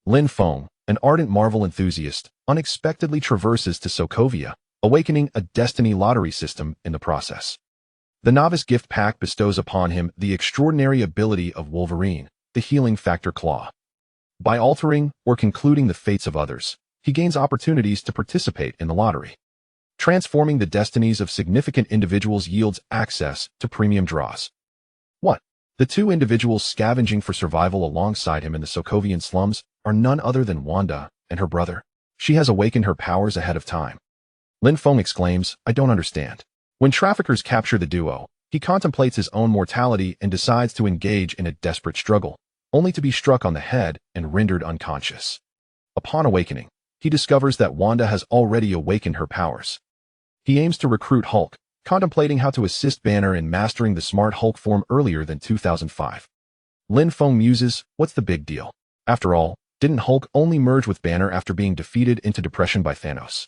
Lin Feng, an ardent Marvel enthusiast, unexpectedly traverses to Sokovia, awakening a destiny lottery system in the process. The novice gift pack bestows upon him the extraordinary ability of Wolverine, the healing factor claw. By altering or concluding the fates of others, he gains opportunities to participate in the lottery. Transforming the destinies of significant individuals yields access to premium draws. What? The two individuals scavenging for survival alongside him in the Sokovian slums are none other than Wanda and her brother. She has awakened her powers ahead of time. Lin Feng exclaims, "I don't understand." When traffickers capture the duo, he contemplates his own mortality and decides to engage in a desperate struggle, only to be struck on the head and rendered unconscious. Upon awakening, he discovers that Wanda has already awakened her powers. He aims to recruit Hulk, contemplating how to assist Banner in mastering the smart Hulk form earlier than 2005. Lin Feng muses, what's the big deal? After all, didn't Hulk only merge with Banner after being defeated into depression by Thanos?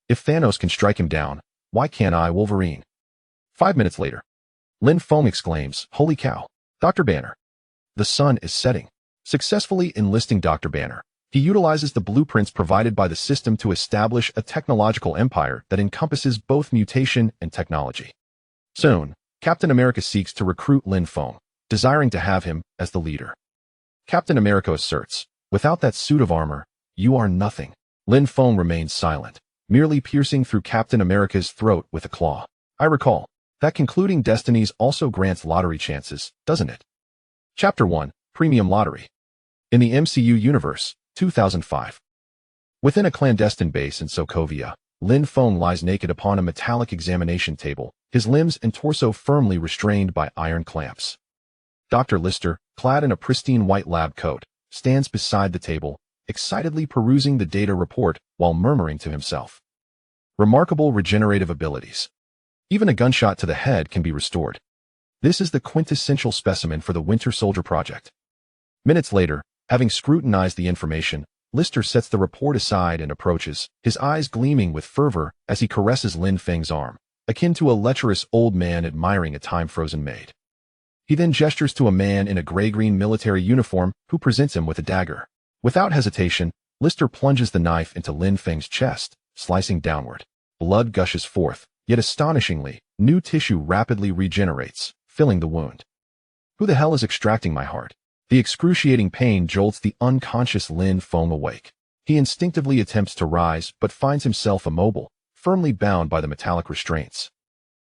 If Thanos can strike him down, why can't I, Wolverine? 5 minutes later, Lin Feng exclaims, holy cow, Dr. Banner. The sun is setting. Successfully enlisting Dr. Banner, he utilizes the blueprints provided by the system to establish a technological empire that encompasses both mutation and technology. Soon, Captain America seeks to recruit Lin Feng, desiring to have him as the leader. Captain America asserts, without that suit of armor, you are nothing. Lin Feng remains silent, merely piercing through Captain America's throat with a claw. I recall that concluding destinies also grants lottery chances, doesn't it? Chapter 1, Premium Lottery. In the MCU universe, 2005. Within a clandestine base in Sokovia, Lin Feng lies naked upon a metallic examination table, his limbs and torso firmly restrained by iron clamps. Dr. Lister, clad in a pristine white lab coat, stands beside the table, excitedly perusing the data report while murmuring to himself. Remarkable regenerative abilities. Even a gunshot to the head can be restored. This is the quintessential specimen for the Winter Soldier project. Minutes later, having scrutinized the information, Lister sets the report aside and approaches, his eyes gleaming with fervor as he caresses Lin Feng's arm, akin to a lecherous old man admiring a time-frozen maid. He then gestures to a man in a gray-green military uniform who presents him with a dagger. Without hesitation, Lister plunges the knife into Lin Feng's chest, slicing downward. Blood gushes forth, yet astonishingly, new tissue rapidly regenerates, filling the wound. Who the hell is extracting my heart? The excruciating pain jolts the unconscious Lin Feng awake. He instinctively attempts to rise but finds himself immobile, firmly bound by the metallic restraints.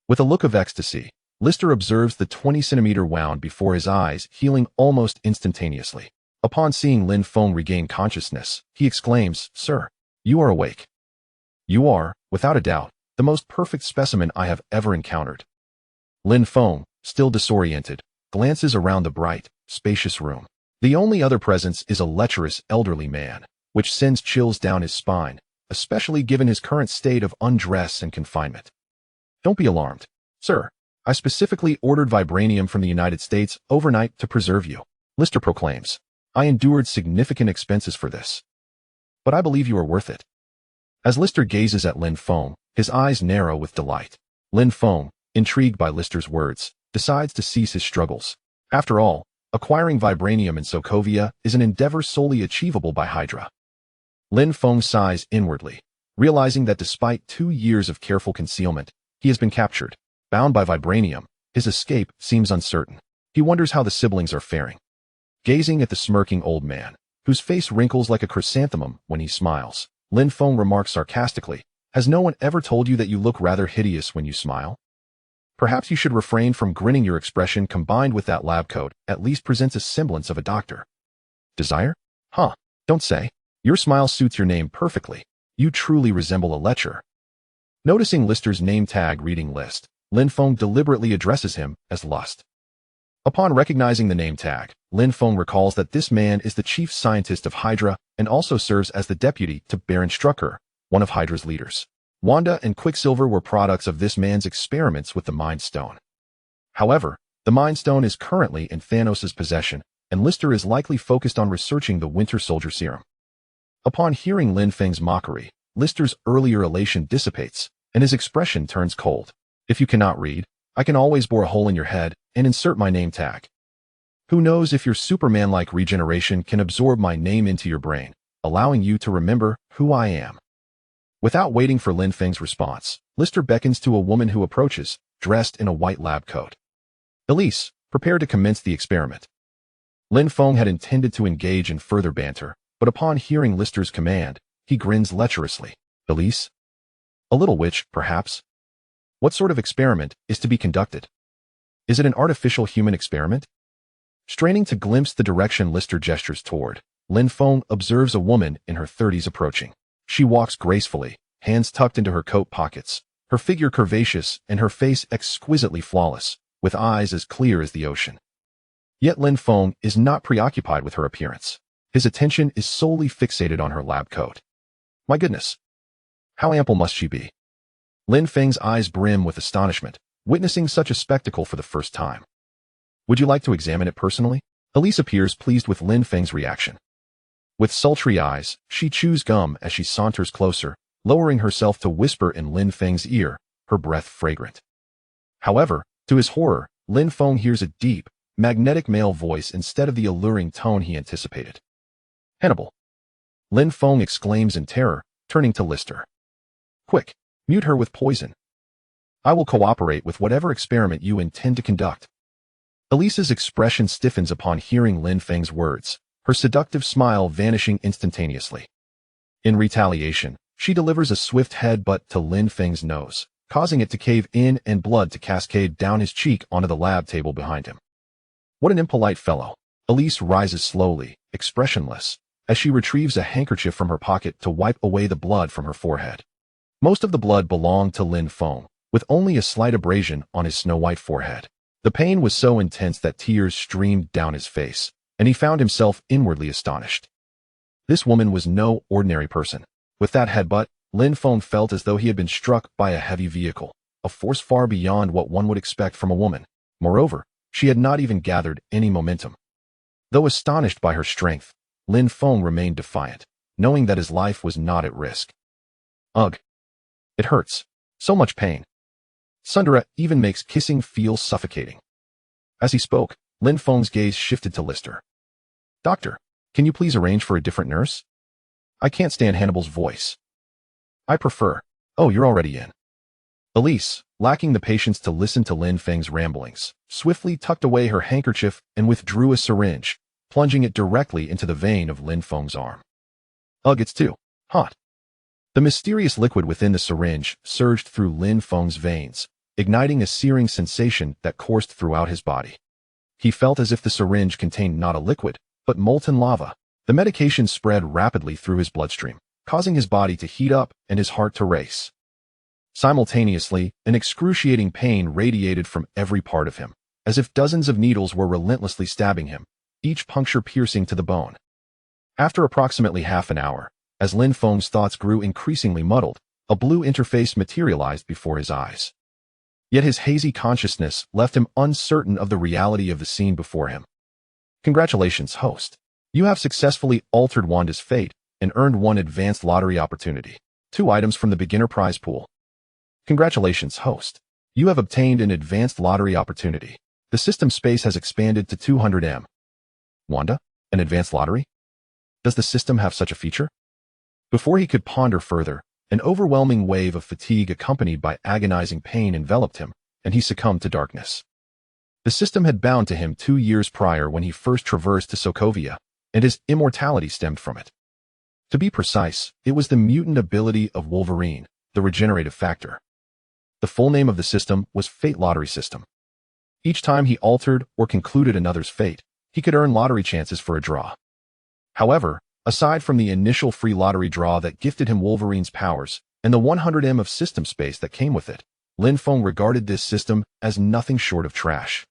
With a look of ecstasy, Lister observes the 20-centimeter wound before his eyes healing almost instantaneously. Upon seeing Lin Feng regain consciousness, he exclaims, "Sir, you are awake. You are, without a doubt, the most perfect specimen I have ever encountered." Lin Feng, still disoriented, glances around the bright, spacious room. The only other presence is a lecherous elderly man, which sends chills down his spine, especially given his current state of undress and confinement. Don't be alarmed, sir. I specifically ordered vibranium from the United States overnight to preserve you, Lister proclaims. I endured significant expenses for this. But I believe you are worth it. As Lister gazes at Lin Feng, his eyes narrow with delight. Lin Feng, intrigued by Lister's words, decides to cease his struggles. After all, acquiring vibranium in Sokovia is an endeavor solely achievable by Hydra. Lin Feng sighs inwardly, realizing that despite 2 years of careful concealment, he has been captured. Bound by vibranium, his escape seems uncertain. He wonders how the siblings are faring. Gazing at the smirking old man, whose face wrinkles like a chrysanthemum when he smiles, Lin Feng remarks sarcastically, "Has no one ever told you that you look rather hideous when you smile? Perhaps you should refrain from grinning. Your expression combined with that lab coat at least presents a semblance of a doctor." Desire? Huh, don't say. Your smile suits your name perfectly. You truly resemble a lecher. Noticing Lister's name tag reading list, Lin Feng deliberately addresses him as Lust. Upon recognizing the name tag, Lin Feng recalls that this man is the chief scientist of Hydra and also serves as the deputy to Baron Strucker, one of Hydra's leaders. Wanda and Quicksilver were products of this man's experiments with the Mind Stone. However, the Mind Stone is currently in Thanos' possession, and Lister is likely focused on researching the Winter Soldier serum. Upon hearing Lin Feng's mockery, Lister's earlier elation dissipates, and his expression turns cold. If you cannot read, I can always bore a hole in your head and insert my name tag. Who knows if your Superman-like regeneration can absorb my name into your brain, allowing you to remember who I am. Without waiting for Lin Feng's response, Lister beckons to a woman who approaches, dressed in a white lab coat. Elise, prepare to commence the experiment. Lin Feng had intended to engage in further banter, but upon hearing Lister's command, he grins lecherously. Elise? A little witch, perhaps? What sort of experiment is to be conducted? Is it an artificial human experiment? Straining to glimpse the direction Lister gestures toward, Lin Feng observes a woman in her 30s approaching. She walks gracefully, hands tucked into her coat pockets, her figure curvaceous and her face exquisitely flawless, with eyes as clear as the ocean. Yet Lin Feng is not preoccupied with her appearance. His attention is solely fixated on her lab coat. My goodness! How ample must she be? Lin Feng's eyes brim with astonishment, witnessing such a spectacle for the first time. Would you like to examine it personally? Elise appears pleased with Lin Feng's reaction. With sultry eyes, she chews gum as she saunters closer, lowering herself to whisper in Lin Feng's ear, her breath fragrant. However, to his horror, Lin Feng hears a deep, magnetic male voice instead of the alluring tone he anticipated. Hannibal! Lin Feng exclaims in terror, turning to Lister. Quick, mute her with poison. I will cooperate with whatever experiment you intend to conduct. Elise's expression stiffens upon hearing Lin Feng's words, her seductive smile vanishing instantaneously. In retaliation, she delivers a swift headbutt to Lin Feng's nose, causing it to cave in and blood to cascade down his cheek onto the lab table behind him. What an impolite fellow. Elise rises slowly, expressionless, as she retrieves a handkerchief from her pocket to wipe away the blood from her forehead. Most of the blood belonged to Lin Feng, with only a slight abrasion on his snow-white forehead. The pain was so intense that tears streamed down his face, and he found himself inwardly astonished. This woman was no ordinary person. With that headbutt, Lin Feng felt as though he had been struck by a heavy vehicle, a force far beyond what one would expect from a woman. Moreover, she had not even gathered any momentum. Though astonished by her strength, Lin Feng remained defiant, knowing that his life was not at risk. Ugh. It hurts. So much pain. Sundara even makes kissing feel suffocating. As he spoke, Lin Feng's gaze shifted to Lister. Doctor, can you please arrange for a different nurse? I can't stand Hannibal's voice. I prefer. Oh, you're already in. Elise, lacking the patience to listen to Lin Feng's ramblings, swiftly tucked away her handkerchief and withdrew a syringe, plunging it directly into the vein of Lin Feng's arm. Ugh, it's too hot. The mysterious liquid within the syringe surged through Lin Feng's veins, igniting a searing sensation that coursed throughout his body. He felt as if the syringe contained not a liquid, but molten lava. The medication spread rapidly through his bloodstream, causing his body to heat up and his heart to race. Simultaneously, an excruciating pain radiated from every part of him, as if dozens of needles were relentlessly stabbing him, each puncture piercing to the bone. After approximately half an hour, as Lin Feng's thoughts grew increasingly muddled, a blue interface materialized before his eyes. Yet his hazy consciousness left him uncertain of the reality of the scene before him. Congratulations, host. You have successfully altered Wanda's fate and earned one advanced lottery opportunity. 2 items from the beginner prize pool. Congratulations, host. You have obtained an advanced lottery opportunity. The system space has expanded to 200 m. Wanda, an advanced lottery? Does the system have such a feature? Before he could ponder further, an overwhelming wave of fatigue accompanied by agonizing pain enveloped him, and he succumbed to darkness. The system had bound to him 2 years prior when he first traversed to Sokovia, and his immortality stemmed from it. To be precise, it was the mutant ability of Wolverine, the regenerative factor. The full name of the system was Fate Lottery System. Each time he altered or concluded another's fate, he could earn lottery chances for a draw. However, aside from the initial free lottery draw that gifted him Wolverine's powers and the 100 m of system space that came with it, Lin Feng regarded this system as nothing short of trash.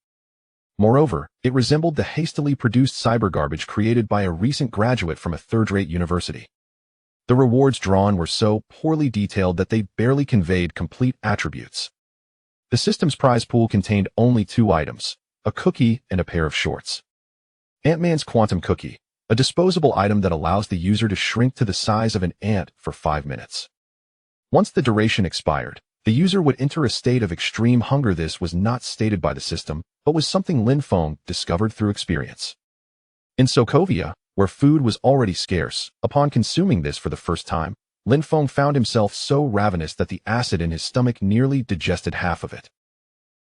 Moreover, it resembled the hastily produced cyber garbage created by a recent graduate from a third-rate university. The rewards drawn were so poorly detailed that they barely conveyed complete attributes. The system's prize pool contained only 2 items, a cookie and a pair of shorts. Ant-Man's Quantum Cookie, a disposable item that allows the user to shrink to the size of an ant for 5 minutes. Once the duration expired, The user would enter a state of extreme hunger. This was not stated by the system, but was something Lin Feng discovered through experience. In Sokovia, where food was already scarce, upon consuming this for the first time, Lin Feng found himself so ravenous that the acid in his stomach nearly digested half of it.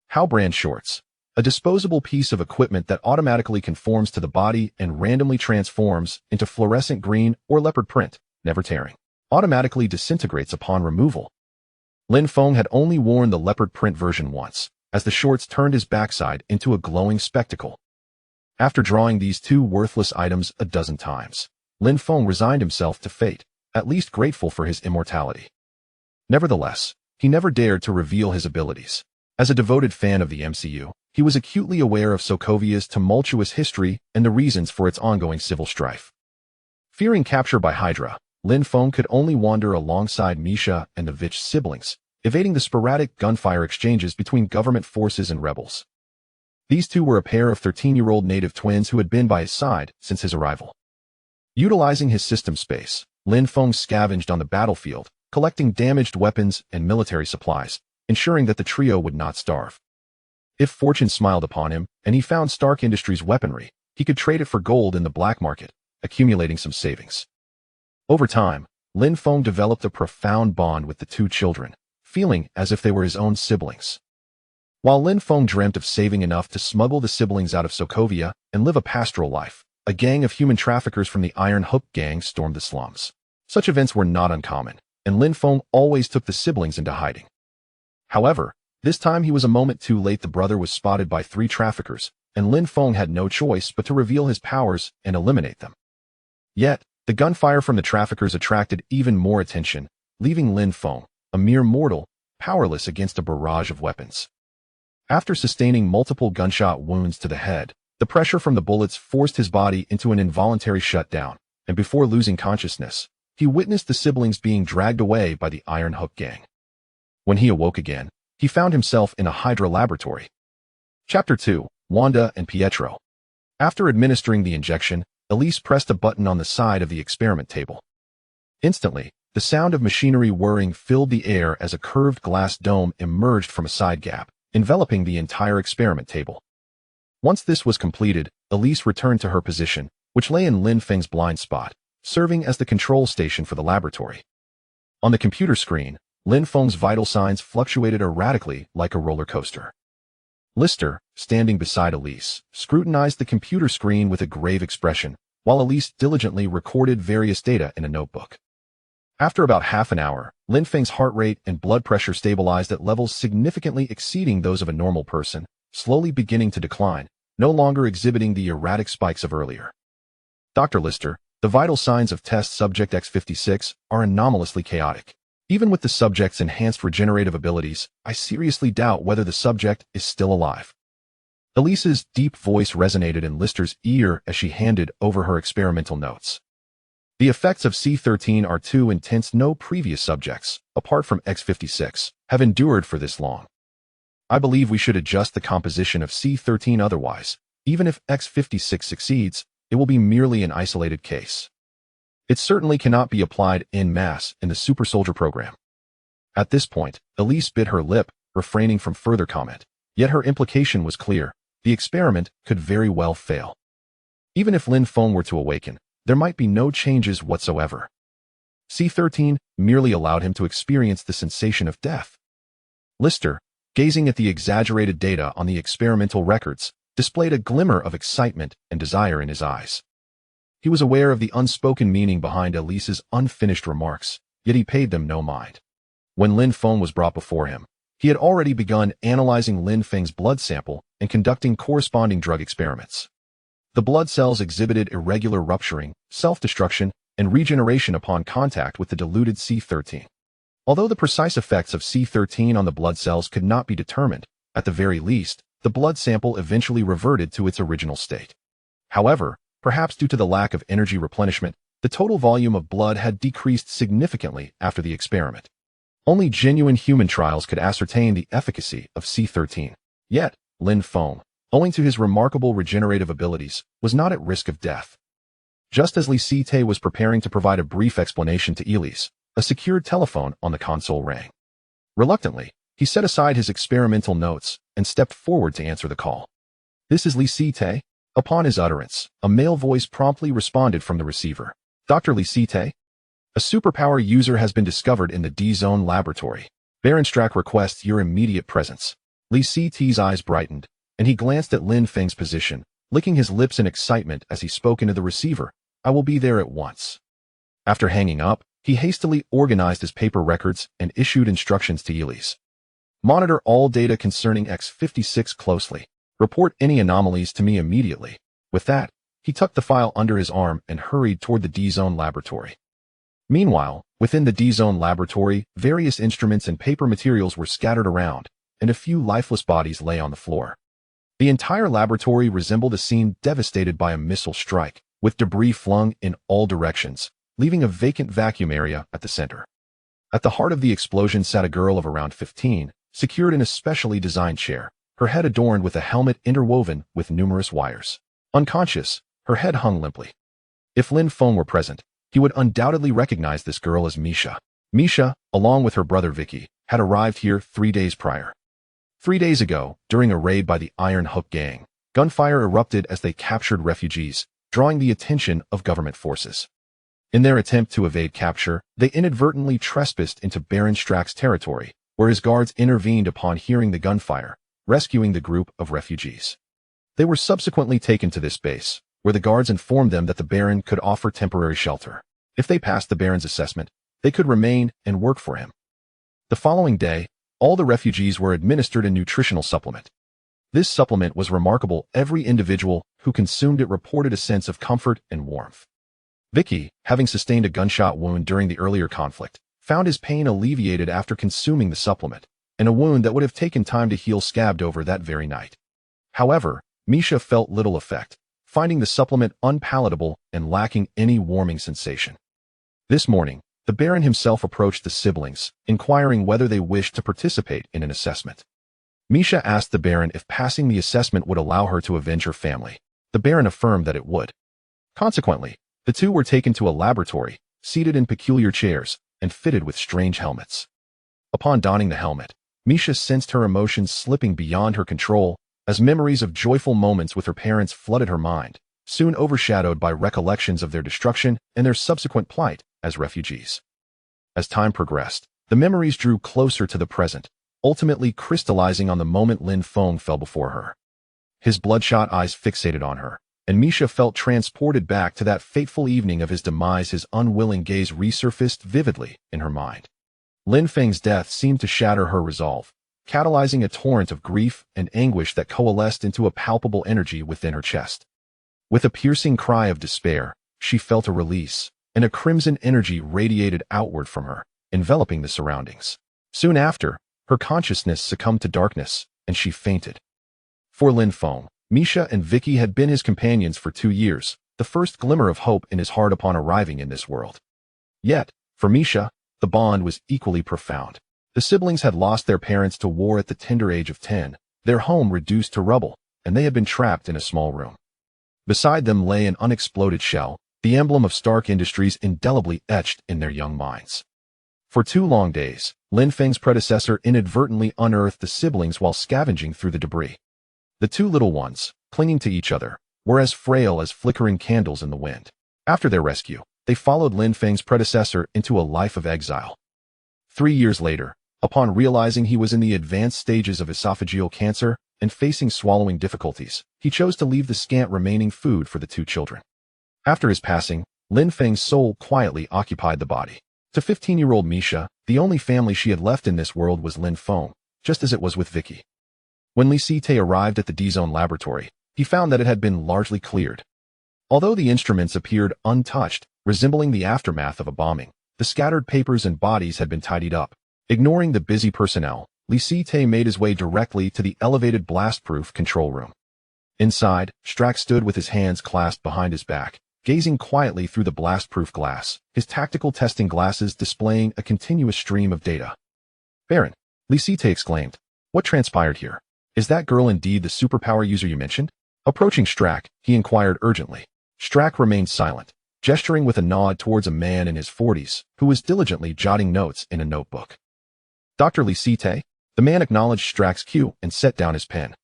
How brand shorts, a disposable piece of equipment that automatically conforms to the body and randomly transforms into fluorescent green or leopard print, never tearing, automatically disintegrates upon removal. Lin Feng had only worn the leopard print version once, as the shorts turned his backside into a glowing spectacle. After drawing these two worthless items a dozen times, Lin Feng resigned himself to fate, at least grateful for his immortality. Nevertheless, he never dared to reveal his abilities. As a devoted fan of the MCU, he was acutely aware of Sokovia's tumultuous history and the reasons for its ongoing civil strife. Fearing capture by Hydra, Lin Feng could only wander alongside Misha and the Vich siblings, evading the sporadic gunfire exchanges between government forces and rebels. These two were a pair of 13-year-old native twins who had been by his side since his arrival. Utilizing his system space, Lin Feng scavenged on the battlefield, collecting damaged weapons and military supplies, ensuring that the trio would not starve. If fortune smiled upon him and he found Stark Industries weaponry, he could trade it for gold in the black market, accumulating some savings. Over time, Lin Feng developed a profound bond with the two children, feeling as if they were his own siblings. While Lin Feng dreamt of saving enough to smuggle the siblings out of Sokovia and live a pastoral life, a gang of human traffickers from the Iron Hook gang stormed the slums. Such events were not uncommon, and Lin Feng always took the siblings into hiding. However, this time he was a moment too late. The brother was spotted by 3 traffickers, and Lin Feng had no choice but to reveal his powers and eliminate them. Yet, the gunfire from the traffickers attracted even more attention, leaving Lin Feng, a mere mortal, powerless against a barrage of weapons. After sustaining multiple gunshot wounds to the head, the pressure from the bullets forced his body into an involuntary shutdown, and before losing consciousness, he witnessed the siblings being dragged away by the Iron Hook gang. When he awoke again, he found himself in a Hydra laboratory. Chapter 2, Wanda and Pietro. After administering the injection, Elise pressed a button on the side of the experiment table. Instantly, the sound of machinery whirring filled the air as a curved glass dome emerged from a side gap, enveloping the entire experiment table. Once this was completed, Elise returned to her position, which lay in Lin Feng's blind spot, serving as the control station for the laboratory. On the computer screen, Lin Feng's vital signs fluctuated erratically like a roller coaster. Lister, standing beside Elise, scrutinized the computer screen with a grave expression, while Elise diligently recorded various data in a notebook. After about half an hour, Lin Feng's heart rate and blood pressure stabilized at levels significantly exceeding those of a normal person, slowly beginning to decline, no longer exhibiting the erratic spikes of earlier. Dr. Lister, the vital signs of test subject X56 are anomalously chaotic. Even with the subject's enhanced regenerative abilities, I seriously doubt whether the subject is still alive. Elise's deep voice resonated in Lister's ear as she handed over her experimental notes. The effects of C13 are too intense. No previous subjects, apart from X56, have endured for this long. I believe we should adjust the composition of C13. Otherwise, even if X56 succeeds, it will be merely an isolated case. It certainly cannot be applied en masse in the super soldier program. At this point, Elise bit her lip, refraining from further comment, yet her implication was clear. The experiment could very well fail. Even if Lin Feng were to awaken, there might be no changes whatsoever. C13 merely allowed him to experience the sensation of death. Lister, gazing at the exaggerated data on the experimental records, displayed a glimmer of excitement and desire in his eyes. He was aware of the unspoken meaning behind Elise's unfinished remarks, yet he paid them no mind. When Lin Feng was brought before him, he had already begun analyzing Lin Feng's blood sample and conducting corresponding drug experiments. The blood cells exhibited irregular rupturing, self-destruction, and regeneration upon contact with the diluted C13. Although the precise effects of C13 on the blood cells could not be determined, at the very least, the blood sample eventually reverted to its original state. However, perhaps due to the lack of energy replenishment, the total volume of blood had decreased significantly after the experiment. Only genuine human trials could ascertain the efficacy of C13. Yet, Lin Feng, owing to his remarkable regenerative abilities, was not at risk of death. Just as Li Site was preparing to provide a brief explanation to Elise, a secured telephone on the console rang. Reluctantly, he set aside his experimental notes and stepped forward to answer the call. "This is Lisite." Upon his utterance, a male voice promptly responded from the receiver. "Dr. Lisite? A superpower user has been discovered in the D-Zone laboratory. Baron Strack requests your immediate presence." Lisite's eyes brightened, and he glanced at Lin Feng's position, licking his lips in excitement as he spoke into the receiver. "I will be there at once." After hanging up, he hastily organized his paper records and issued instructions to Elise. "Monitor all data concerning X-56 closely. Report any anomalies to me immediately." With that, he tucked the file under his arm and hurried toward the D-Zone laboratory. Meanwhile, within the D-Zone laboratory, various instruments and paper materials were scattered around, and a few lifeless bodies lay on the floor. The entire laboratory resembled a scene devastated by a missile strike, with debris flung in all directions, leaving a vacant vacuum area at the center. At the heart of the explosion sat a girl of around 15, secured in a specially designed chair, her head adorned with a helmet interwoven with numerous wires. Unconscious, her head hung limply. If Lin Feng were present, he would undoubtedly recognize this girl as Misha. Misha, along with her brother Vicky, had arrived here 3 days prior. 3 days ago, during a raid by the Iron Hook Gang, gunfire erupted as they captured refugees, drawing the attention of government forces. In their attempt to evade capture, they inadvertently trespassed into Baron Strack's territory, where his guards intervened upon hearing the gunfire, rescuing the group of refugees. They were subsequently taken to this base, where the guards informed them that the Baron could offer temporary shelter. If they passed the Baron's assessment, they could remain and work for him. The following day, all the refugees were administered a nutritional supplement. This supplement was remarkable. Every individual who consumed it reported a sense of comfort and warmth. Vicky, having sustained a gunshot wound during the earlier conflict, found his pain alleviated after consuming the supplement, and a wound that would have taken time to heal scabbed over that very night. However, Misha felt little effect, finding the supplement unpalatable and lacking any warming sensation. This morning, the Baron himself approached the siblings, inquiring whether they wished to participate in an assessment. Misha asked the Baron if passing the assessment would allow her to avenge her family. The Baron affirmed that it would. Consequently, the two were taken to a laboratory, seated in peculiar chairs, and fitted with strange helmets. Upon donning the helmet, Misha sensed her emotions slipping beyond her control, as memories of joyful moments with her parents flooded her mind, soon overshadowed by recollections of their destruction and their subsequent plight as refugees. As time progressed, the memories drew closer to the present, ultimately crystallizing on the moment Lin Feng fell before her. His bloodshot eyes fixated on her, and Misha felt transported back to that fateful evening of his demise. His unwilling gaze resurfaced vividly in her mind. Lin Feng's death seemed to shatter her resolve, catalyzing a torrent of grief and anguish that coalesced into a palpable energy within her chest. With a piercing cry of despair, she felt a release, and a crimson energy radiated outward from her, enveloping the surroundings. Soon after, her consciousness succumbed to darkness, and she fainted. For Lin Feng, Misha and Vicky had been his companions for 2 years, the first glimmer of hope in his heart upon arriving in this world. Yet, for Misha, the bond was equally profound. The siblings had lost their parents to war at the tender age of 10, their home reduced to rubble, and they had been trapped in a small room. Beside them lay an unexploded shell, the emblem of Stark Industries indelibly etched in their young minds. For 2 long days, Lin Feng's predecessor inadvertently unearthed the siblings while scavenging through the debris. The 2 little ones, clinging to each other, were as frail as flickering candles in the wind. After their rescue, they followed Lin Feng's predecessor into a life of exile. 3 years later, upon realizing he was in the advanced stages of esophageal cancer and facing swallowing difficulties, he chose to leave the scant remaining food for the 2 children. After his passing, Lin Feng's soul quietly occupied the body. To 15-year-old Misha, the only family she had left in this world was Lin Feng, just as it was with Vicky. When Lisite arrived at the D-Zone laboratory, he found that it had been largely cleared. Although the instruments appeared untouched, resembling the aftermath of a bombing, the scattered papers and bodies had been tidied up. Ignoring the busy personnel, Lisite made his way directly to the elevated blast-proof control room. Inside, Strack stood with his hands clasped behind his back, gazing quietly through the blast-proof glass, his tactical testing glasses displaying a continuous stream of data. "Baron," Lisite exclaimed, "what transpired here? Is that girl indeed the superpower user you mentioned?" Approaching Strack, he inquired urgently. Strack remained silent, gesturing with a nod towards a man in his 40s, who was diligently jotting notes in a notebook. Dr. Lisite, the man acknowledged Strack's cue and set down his pen.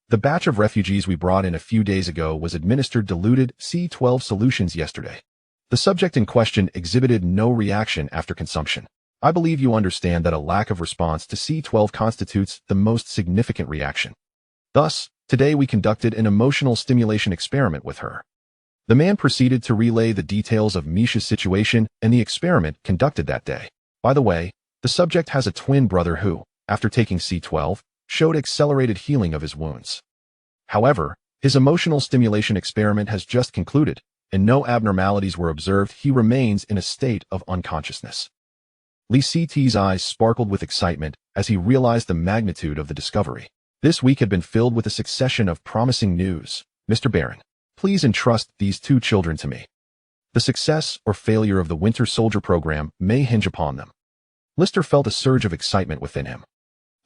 The batch of refugees we brought in a few days ago was administered diluted C12 solutions yesterday. The subject in question exhibited no reaction after consumption. I believe you understand that a lack of response to C12 constitutes the most significant reaction. Thus, today we conducted an emotional stimulation experiment with her. The man proceeded to relay the details of Misha's situation and the experiment conducted that day. By the way, the subject has a twin brother who, after taking C12, showed accelerated healing of his wounds. However, his emotional stimulation experiment has just concluded, and no abnormalities were observed. He remains in a state of unconsciousness. Lisite's eyes sparkled with excitement as he realized the magnitude of the discovery. This week had been filled with a succession of promising news. Mr. Baron, please entrust these two children to me. The success or failure of the Winter Soldier program may hinge upon them. Lister felt a surge of excitement within him.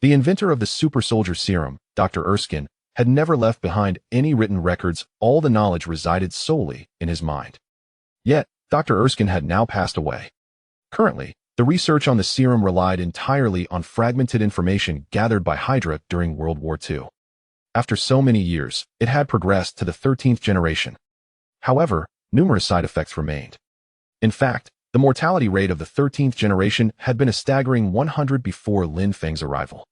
The inventor of the Super Soldier Serum, Dr. Erskine, had never left behind any written records. All the knowledge resided solely in his mind. Yet, Dr. Erskine had now passed away. Currently, the research on the serum relied entirely on fragmented information gathered by Hydra during World War II. After so many years, it had progressed to the 13th generation. However, numerous side effects remained. In fact, the mortality rate of the 13th generation had been a staggering 100 before Lin Feng's arrival.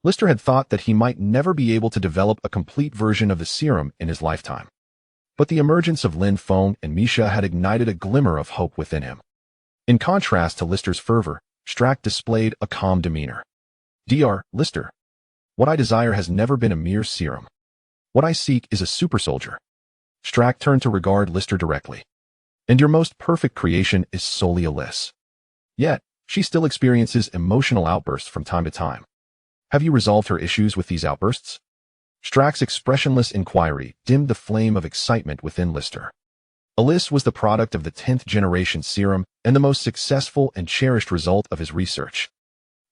Lister had thought that he might never be able to develop a complete version of the serum in his lifetime. But the emergence of Lin Feng and Misha had ignited a glimmer of hope within him. In contrast to Lister's fervor, Strack displayed a calm demeanor. Dr. Lister, what I desire has never been a mere serum. What I seek is a super soldier. Strack turned to regard Lister directly. And your most perfect creation is solely Alice. Yet, she still experiences emotional outbursts from time to time. Have you resolved her issues with these outbursts? Strack's expressionless inquiry dimmed the flame of excitement within Lister. Alice was the product of the 10th generation serum and the most successful and cherished result of his research.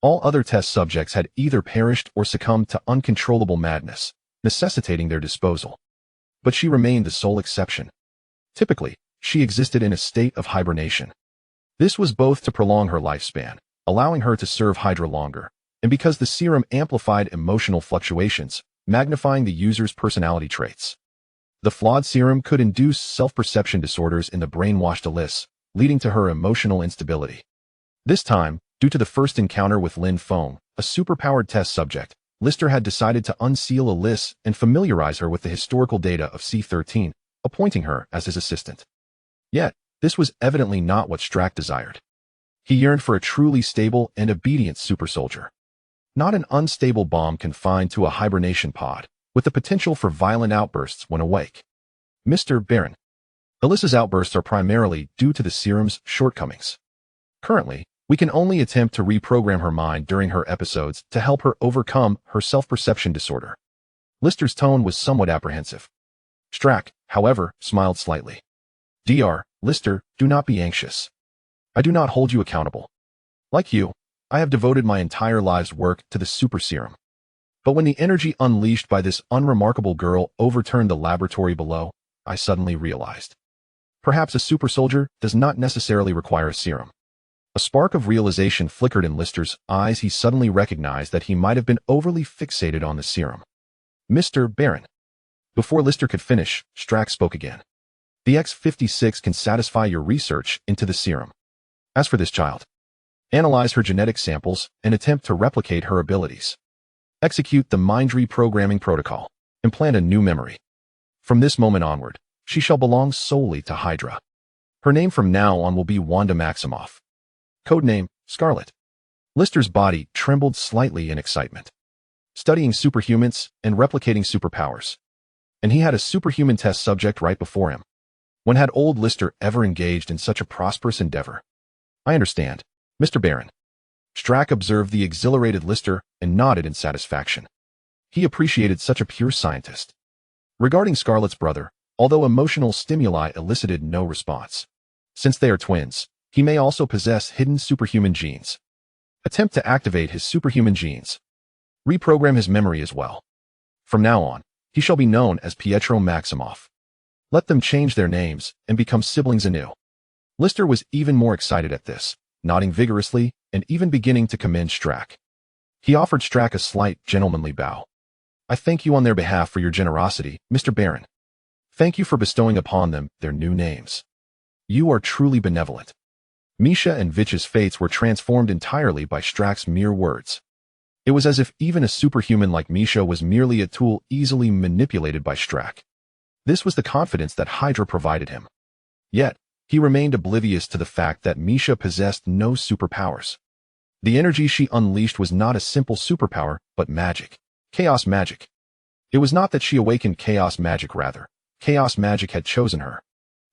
All other test subjects had either perished or succumbed to uncontrollable madness, necessitating their disposal. But she remained the sole exception. Typically, she existed in a state of hibernation. This was both to prolong her lifespan, allowing her to serve Hydra longer, and because the serum amplified emotional fluctuations, magnifying the user's personality traits. The flawed serum could induce self-perception disorders in the brainwashed Alice, leading to her emotional instability. This time, due to the first encounter with Lin Feng, a superpowered test subject, Lister had decided to unseal Alice and familiarize her with the historical data of C-13, appointing her as his assistant. Yet, this was evidently not what Strack desired. He yearned for a truly stable and obedient super soldier. Not an unstable bomb confined to a hibernation pod, with the potential for violent outbursts when awake. Mr. Baron, Alice's outbursts are primarily due to the serum's shortcomings. Currently, we can only attempt to reprogram her mind during her episodes to help her overcome her self-perception disorder. Lister's tone was somewhat apprehensive. Strack, however, smiled slightly. Dr. Lister, do not be anxious. I do not hold you accountable. Like you, I have devoted my entire life's work to the super serum. But when the energy unleashed by this unremarkable girl overturned the laboratory below, I suddenly realized. Perhaps a super soldier does not necessarily require a serum. A spark of realization flickered in Lister's eyes. He suddenly recognized that he might have been overly fixated on the serum. Mr. Baron. Before Lister could finish, Strack spoke again. The X-56 can satisfy your research into the serum. As for this child, analyze her genetic samples and attempt to replicate her abilities. Execute the mind reprogramming protocol. Implant a new memory. From this moment onward, she shall belong solely to Hydra. Her name from now on will be Wanda Maximoff. Codename, Scarlet. Lister's body trembled slightly in excitement. Studying superhumans and replicating superpowers. And he had a superhuman test subject right before him. When had old Lister ever engaged in such a prosperous endeavor? I understand, Mr. Baron. Strack observed the exhilarated Lister and nodded in satisfaction. He appreciated such a pure scientist. Regarding Scarlet's brother, although emotional stimuli elicited no response. Since they are twins, he may also possess hidden superhuman genes. Attempt to activate his superhuman genes. Reprogram his memory as well. From now on, he shall be known as Pietro Maximoff. Let them change their names and become siblings anew. Lister was even more excited at this, nodding vigorously and even beginning to commend Strack. He offered Strack a slight, gentlemanly bow. I thank you on their behalf for your generosity, Mr. Baron. Thank you for bestowing upon them their new names. You are truly benevolent. Misha and Vitch's fates were transformed entirely by Strack's mere words. It was as if even a superhuman like Misha was merely a tool easily manipulated by Strack. This was the confidence that Hydra provided him. Yet, he remained oblivious to the fact that Misha possessed no superpowers. The energy she unleashed was not a simple superpower, but magic. Chaos magic. It was not that she awakened chaos magic, rather. Chaos magic had chosen her.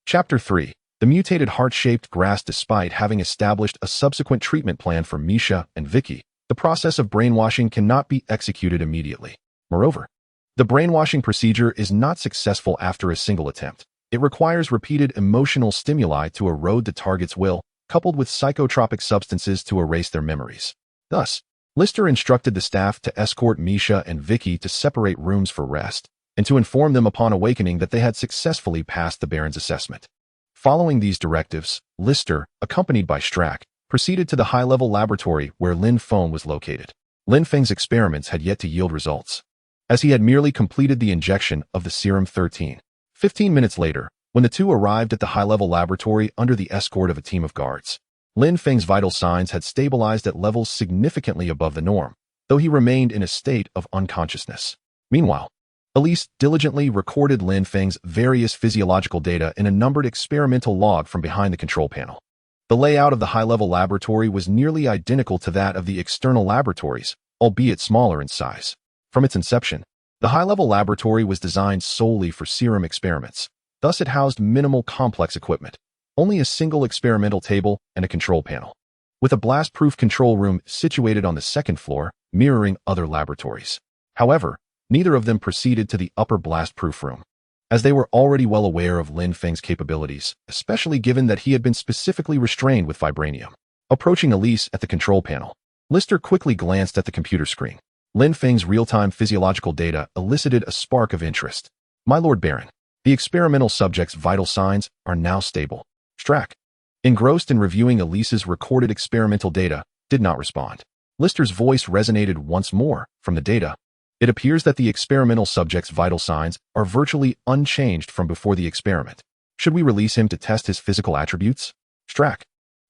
Chapter 3. The mutated heart-shaped grass. Despite having established a subsequent treatment plan for Misha and Vicky, the process of brainwashing cannot be executed immediately. Moreover, the brainwashing procedure is not successful after a single attempt. It requires repeated emotional stimuli to erode the target's will, coupled with psychotropic substances to erase their memories. Thus, Lister instructed the staff to escort Misha and Vicky to separate rooms for rest, and to inform them upon awakening that they had successfully passed the Baron's assessment. Following these directives, Lister, accompanied by Strack, proceeded to the high-level laboratory where Lin Feng was located. Lin Feng's experiments had yet to yield results, as he had merely completed the injection of the serum 13. 15 minutes later, when the two arrived at the high-level laboratory under the escort of a team of guards, Lin Feng's vital signs had stabilized at levels significantly above the norm, though he remained in a state of unconsciousness. Meanwhile, Elise diligently recorded Lin Feng's various physiological data in a numbered experimental log from behind the control panel. The layout of the high-level laboratory was nearly identical to that of the external laboratories, albeit smaller in size. From its inception, the high-level laboratory was designed solely for serum experiments. Thus it housed minimal complex equipment, only a single experimental table and a control panel, with a blast-proof control room situated on the second floor, mirroring other laboratories. However, neither of them proceeded to the upper blast-proof room, as they were already well aware of Lin Feng's capabilities, especially given that he had been specifically restrained with vibranium. Approaching Elise at the control panel, Lister quickly glanced at the computer screen. Lin Feng's real-time physiological data elicited a spark of interest. My Lord Baron, the experimental subject's vital signs are now stable. Strack, engrossed in reviewing Elise's recorded experimental data, did not respond. Lister's voice resonated once more from the data. It appears that the experimental subject's vital signs are virtually unchanged from before the experiment. Should we release him to test his physical attributes? Strack,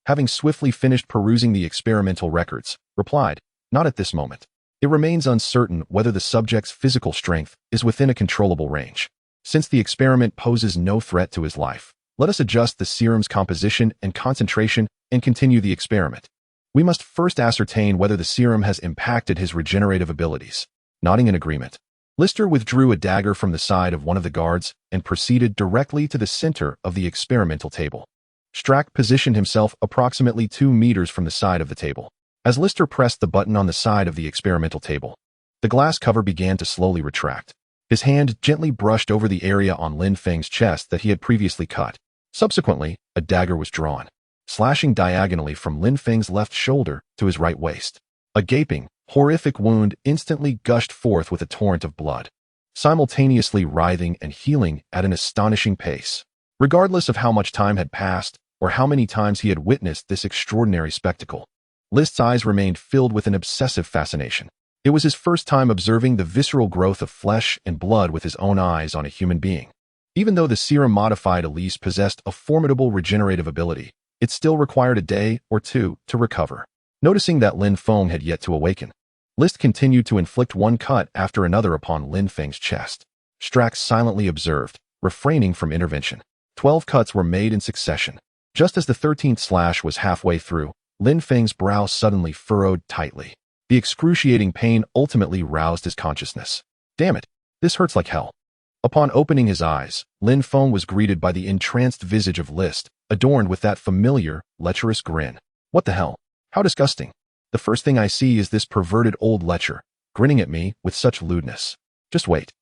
having swiftly finished perusing the experimental records, replied, not at this moment. It remains uncertain whether the subject's physical strength is within a controllable range. Since the experiment poses no threat to his life, let us adjust the serum's composition and concentration and continue the experiment. We must first ascertain whether the serum has impacted his regenerative abilities. Nodding in agreement, Lister withdrew a dagger from the side of one of the guards and proceeded directly to the center of the experimental table. Strack positioned himself approximately 2 meters from the side of the table. As Lister pressed the button on the side of the experimental table, the glass cover began to slowly retract. His hand gently brushed over the area on Lin Feng's chest that he had previously cut. Subsequently, a dagger was drawn, slashing diagonally from Lin Feng's left shoulder to his right waist. A gaping, horrific wound instantly gushed forth with a torrent of blood, simultaneously writhing and healing at an astonishing pace. Regardless of how much time had passed or how many times he had witnessed this extraordinary spectacle, List's eyes remained filled with an obsessive fascination. It was his first time observing the visceral growth of flesh and blood with his own eyes on a human being. Even though the serum-modified Elise possessed a formidable regenerative ability, it still required a day or two to recover. Noticing that Lin Feng had yet to awaken, List continued to inflict one cut after another upon Lin Feng's chest. Strack silently observed, refraining from intervention. 12 cuts were made in succession. Just as the 13th slash was halfway through, Lin Feng's brow suddenly furrowed tightly. The excruciating pain ultimately roused his consciousness. Damn it, this hurts like hell. Upon opening his eyes, Lin Feng was greeted by the entranced visage of List, adorned with that familiar, lecherous grin. What the hell? How disgusting. The first thing I see is this perverted old lecher, grinning at me with such lewdness. Just wait.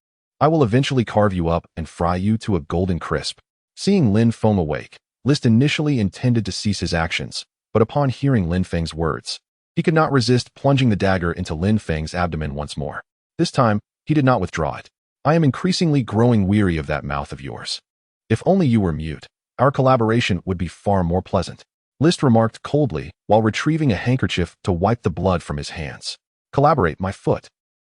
I will eventually carve you up and fry you to a golden crisp. Seeing Lin Feng awake, List initially intended to cease his actions, but upon hearing Lin Feng's words, he could not resist plunging the dagger into Lin Feng's abdomen once more. This time, he did not withdraw it. I am increasingly growing weary of that mouth of yours. If only you were mute, our collaboration would be far more pleasant. List remarked coldly while retrieving a handkerchief to wipe the blood from his hands. Collaborate, my foot.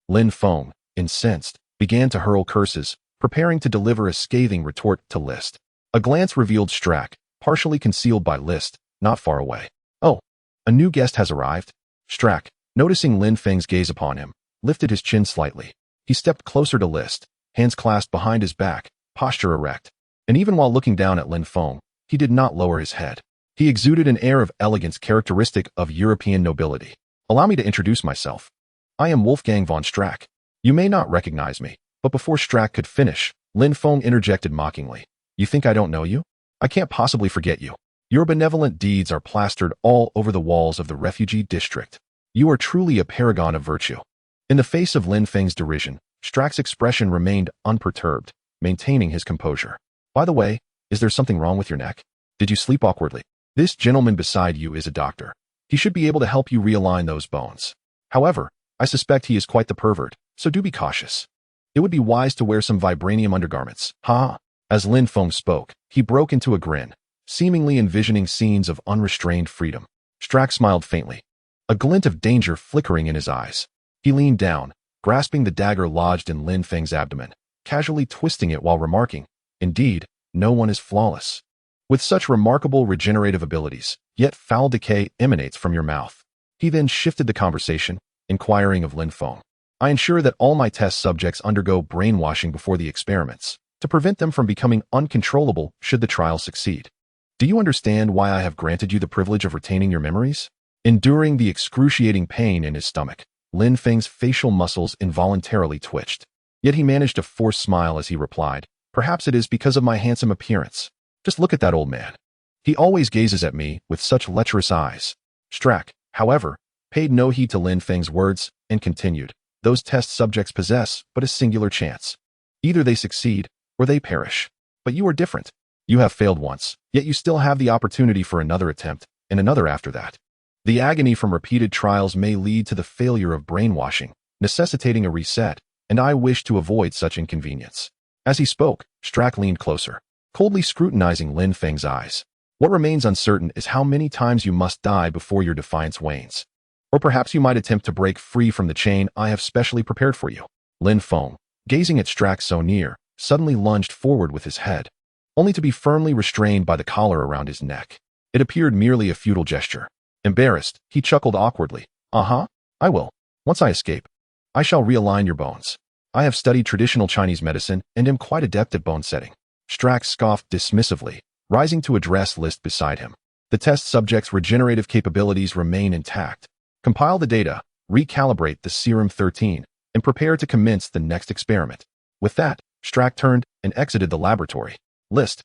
Lin Feng, incensed, began to hurl curses, preparing to deliver a scathing retort to List. A glance revealed Strack, partially concealed by List, not far away. Oh, a new guest has arrived? Strack, noticing Lin Feng's gaze upon him, lifted his chin slightly. He stepped closer to List, hands clasped behind his back, posture erect. And even while looking down at Lin Feng, he did not lower his head. He exuded an air of elegance characteristic of European nobility. Allow me to introduce myself. I am Wolfgang von Strack. You may not recognize me, but before Strack could finish, Lin Feng interjected mockingly. You think I don't know you? I can't possibly forget you. Your benevolent deeds are plastered all over the walls of the refugee district. You are truly a paragon of virtue. In the face of Lin Feng's derision, Strack's expression remained unperturbed, maintaining his composure. By the way, is there something wrong with your neck? Did you sleep awkwardly? This gentleman beside you is a doctor. He should be able to help you realign those bones. However, I suspect he is quite the pervert, so do be cautious. It would be wise to wear some vibranium undergarments. Ha! As Lin Feng spoke, he broke into a grin, seemingly envisioning scenes of unrestrained freedom. Strack smiled faintly, a glint of danger flickering in his eyes. He leaned down, grasping the dagger lodged in Lin Feng's abdomen, casually twisting it while remarking, Indeed, no one is flawless. With such remarkable regenerative abilities, yet foul decay emanates from your mouth. He then shifted the conversation, inquiring of Lin Feng. I ensure that all my test subjects undergo brainwashing before the experiments, to prevent them from becoming uncontrollable should the trial succeed. Do you understand why I have granted you the privilege of retaining your memories? Enduring the excruciating pain in his stomach, Lin Feng's facial muscles involuntarily twitched. Yet he managed a forced smile as he replied, Perhaps it is because of my handsome appearance. Just look at that old man. He always gazes at me with such lecherous eyes. Strack, however, paid no heed to Lin Feng's words and continued, Those test subjects possess but a singular chance. Either they succeed or they perish. But you are different. You have failed once, yet you still have the opportunity for another attempt, and another after that. The agony from repeated trials may lead to the failure of brainwashing, necessitating a reset, and I wish to avoid such inconvenience. As he spoke, Strack leaned closer, coldly scrutinizing Lin Feng's eyes. What remains uncertain is how many times you must die before your defiance wanes. Or perhaps you might attempt to break free from the chain I have specially prepared for you. Lin Feng, gazing at Strack so near, suddenly lunged forward with his head, only to be firmly restrained by the collar around his neck. It appeared merely a futile gesture. Embarrassed, he chuckled awkwardly. I will. Once I escape, I shall realign your bones. I have studied traditional Chinese medicine and am quite adept at bone setting. Strack scoffed dismissively, rising to address List beside him. The test subject's regenerative capabilities remain intact. Compile the data, recalibrate the Serum 13, and prepare to commence the next experiment. With that, Strack turned and exited the laboratory. List,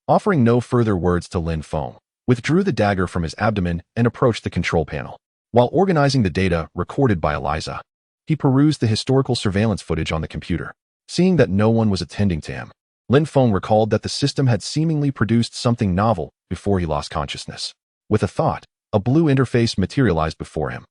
offering no further words to Lin Feng, withdrew the dagger from his abdomen and approached the control panel. While organizing the data recorded by Eliza, he perused the historical surveillance footage on the computer. Seeing that no one was attending to him, Lin Feng recalled that the system had seemingly produced something novel before he lost consciousness. With a thought, a blue interface materialized before him.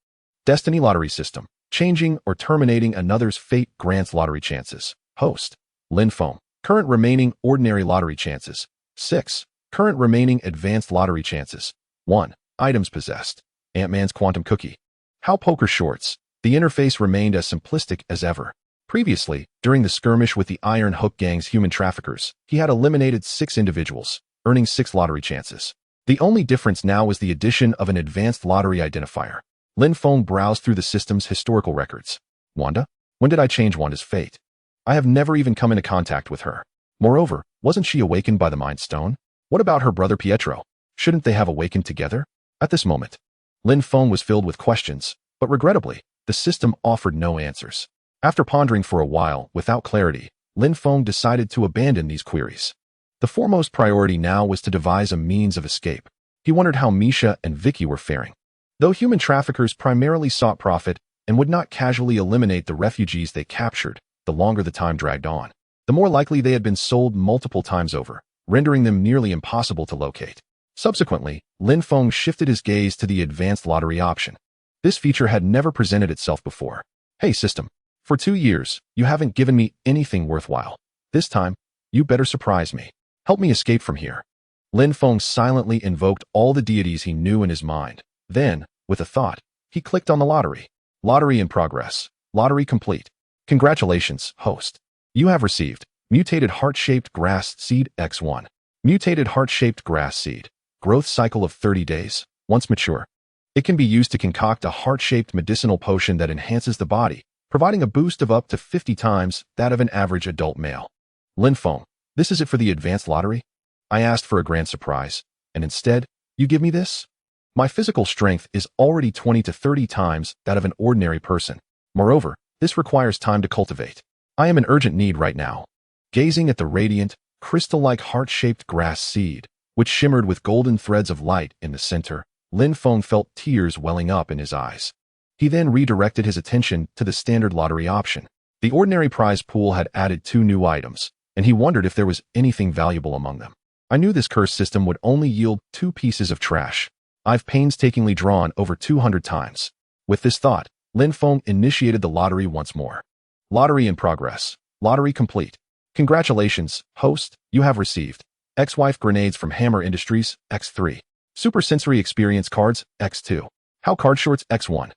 Destiny Lottery System. Changing or terminating another's fate grants lottery chances. Host. Lin Feng. Current remaining ordinary lottery chances. 6. Current remaining advanced lottery chances. 1. Items possessed. Ant-Man's quantum cookie. How poker shorts. The interface remained as simplistic as ever. Previously, during the skirmish with the Iron Hook Gang's human traffickers, he had eliminated 6 individuals, earning 6 lottery chances. The only difference now was the addition of an advanced lottery identifier. Lin Feng browsed through the system's historical records. Wanda? When did I change Wanda's fate? I have never even come into contact with her. Moreover, wasn't she awakened by the Mind Stone? What about her brother Pietro? Shouldn't they have awakened together? At this moment, Lin Feng was filled with questions, but regrettably, the system offered no answers. After pondering for a while without clarity, Lin Feng decided to abandon these queries. The foremost priority now was to devise a means of escape. He wondered how Misha and Vicky were faring. Though human traffickers primarily sought profit and would not casually eliminate the refugees they captured, the longer the time dragged on, the more likely they had been sold multiple times over, rendering them nearly impossible to locate. Subsequently, Lin Feng shifted his gaze to the advanced lottery option. This feature had never presented itself before. Hey system, for 2 years, you haven't given me anything worthwhile. This time, you better surprise me. Help me escape from here. Lin Feng silently invoked all the deities he knew in his mind. Then, with a thought, he clicked on the lottery. Lottery in progress. Lottery complete. Congratulations, host. You have received mutated heart-shaped grass seed X1. Mutated heart-shaped grass seed. Growth cycle of 30 days. Once mature, it can be used to concoct a heart-shaped medicinal potion that enhances the body, providing a boost of up to 50 times that of an average adult male. Lin Feng, this is it for the advanced lottery? I asked for a grand surprise, and instead, you give me this? My physical strength is already 20 to 30 times that of an ordinary person. Moreover, this requires time to cultivate. I am in urgent need right now. Gazing at the radiant, crystal-like heart-shaped grass seed, which shimmered with golden threads of light in the center, Lin Feng felt tears welling up in his eyes. He then redirected his attention to the standard lottery option. The ordinary prize pool had added 2 new items, and he wondered if there was anything valuable among them. I knew this curse system would only yield 2 pieces of trash. I've painstakingly drawn over 200 times. With this thought, Lin Feng initiated the lottery once more. Lottery in progress. Lottery complete. Congratulations, host, you have received Ex-Wife Grenades from Hammer Industries, X3. Super Sensory Experience Cards, X2. How Card Shorts, X1.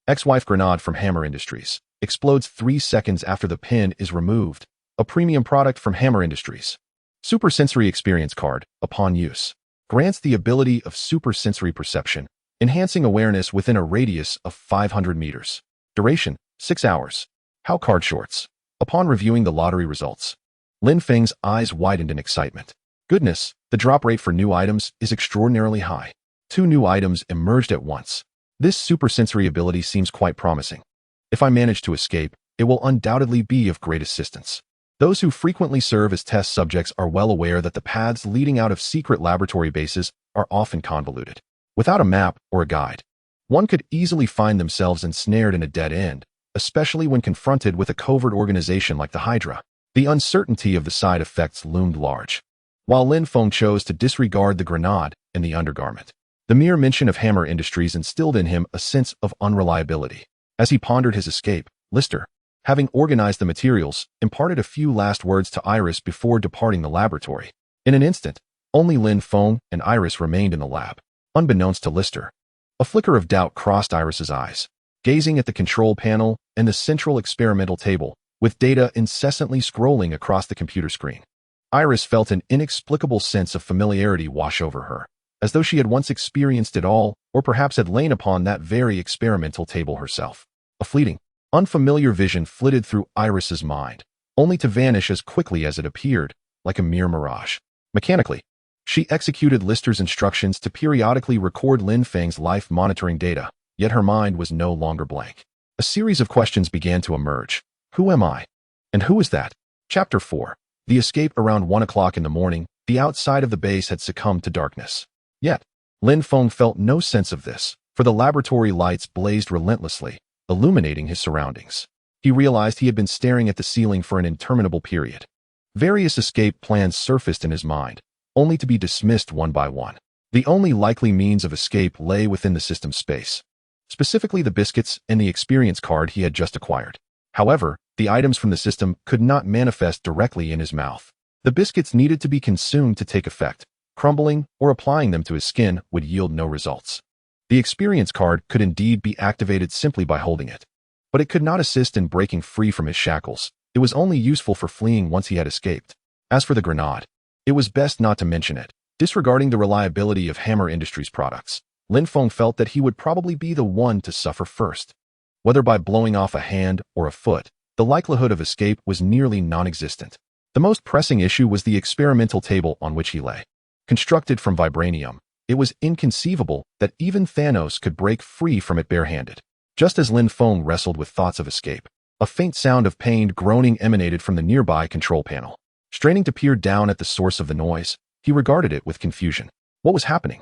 Ex-Wife Grenade from Hammer Industries. Explodes 3 seconds after the pin is removed. A premium product from Hammer Industries. Super Sensory Experience Card, upon use, grants the ability of super sensory perception, enhancing awareness within a radius of 500 meters. Duration, 6 hours. How Card Shorts. Upon reviewing the lottery results, Lin Feng's eyes widened in excitement. Goodness, the drop rate for new items is extraordinarily high. 2 new items emerged at once. This super sensory ability seems quite promising. If I manage to escape, it will undoubtedly be of great assistance. Those who frequently serve as test subjects are well aware that the paths leading out of secret laboratory bases are often convoluted. Without a map or a guide, one could easily find themselves ensnared in a dead end, especially when confronted with a covert organization like the Hydra. The uncertainty of the side effects loomed large. While Lin Feng chose to disregard the grenade and the undergarment, the mere mention of Hammer Industries instilled in him a sense of unreliability. As he pondered his escape, Lister, having organized the materials, imparted a few last words to Iris before departing the laboratory. In an instant, only Lin Feng and Iris remained in the lab. Unbeknownst to Lister, a flicker of doubt crossed Iris's eyes. Gazing at the control panel and the central experimental table, with data incessantly scrolling across the computer screen, Iris felt an inexplicable sense of familiarity wash over her, as though she had once experienced it all, or perhaps had lain upon that very experimental table herself. A fleeting, unfamiliar vision flitted through Iris's mind, only to vanish as quickly as it appeared, like a mere mirage. Mechanically, she executed Lister's instructions to periodically record Lin Feng's life monitoring data, yet her mind was no longer blank. A series of questions began to emerge. Who am I? And who is that? Chapter 4. The escape. Around 1 o'clock in the morning, the outside of the base had succumbed to darkness. Yet, Lin Feng felt no sense of this, for the laboratory lights blazed relentlessly, illuminating his surroundings. He realized he had been staring at the ceiling for an interminable period. Various escape plans surfaced in his mind, only to be dismissed one by one. The only likely means of escape lay within the system space, specifically the biscuits and the experience card he had just acquired. However, the items from the system could not manifest directly in his mouth. The biscuits needed to be consumed to take effect. Crumbling or applying them to his skin would yield no results. The experience card could indeed be activated simply by holding it, but it could not assist in breaking free from his shackles. It was only useful for fleeing once he had escaped. As for the grenade, it was best not to mention it. Disregarding the reliability of Hammer Industries products, Lin Feng felt that he would probably be the one to suffer first. Whether by blowing off a hand or a foot, the likelihood of escape was nearly non-existent. The most pressing issue was the experimental table on which he lay. Constructed from vibranium, it was inconceivable that even Thanos could break free from it barehanded. Just as Lin Feng wrestled with thoughts of escape, a faint sound of pained groaning emanated from the nearby control panel. Straining to peer down at the source of the noise, he regarded it with confusion. What was happening?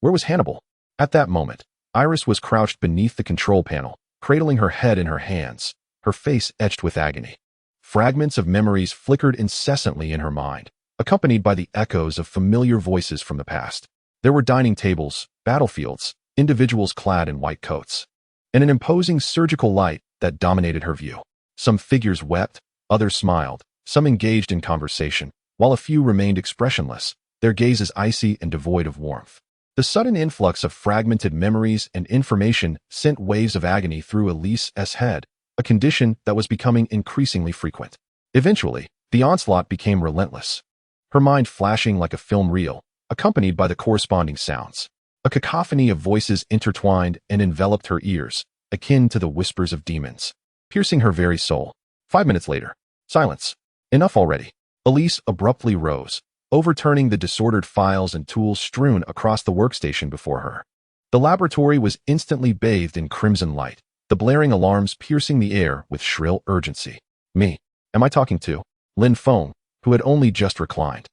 Where was Hannibal? At that moment, Iris was crouched beneath the control panel, cradling her head in her hands, her face etched with agony. Fragments of memories flickered incessantly in her mind, accompanied by the echoes of familiar voices from the past. There were dining tables, battlefields, individuals clad in white coats, and an imposing surgical light that dominated her view. Some figures wept, others smiled, some engaged in conversation, while a few remained expressionless, their gazes icy and devoid of warmth. The sudden influx of fragmented memories and information sent waves of agony through Elise's head, a condition that was becoming increasingly frequent. Eventually, the onslaught became relentless, her mind flashing like a film reel, accompanied by the corresponding sounds. A cacophony of voices intertwined and enveloped her ears, akin to the whispers of demons, piercing her very soul. 5 minutes later, silence. Enough already. Elise abruptly rose, overturning the disordered files and tools strewn across the workstation before her. The laboratory was instantly bathed in crimson light, the blaring alarms piercing the air with shrill urgency. Me? Am I talking to? Lin Feng, who had only just reclined,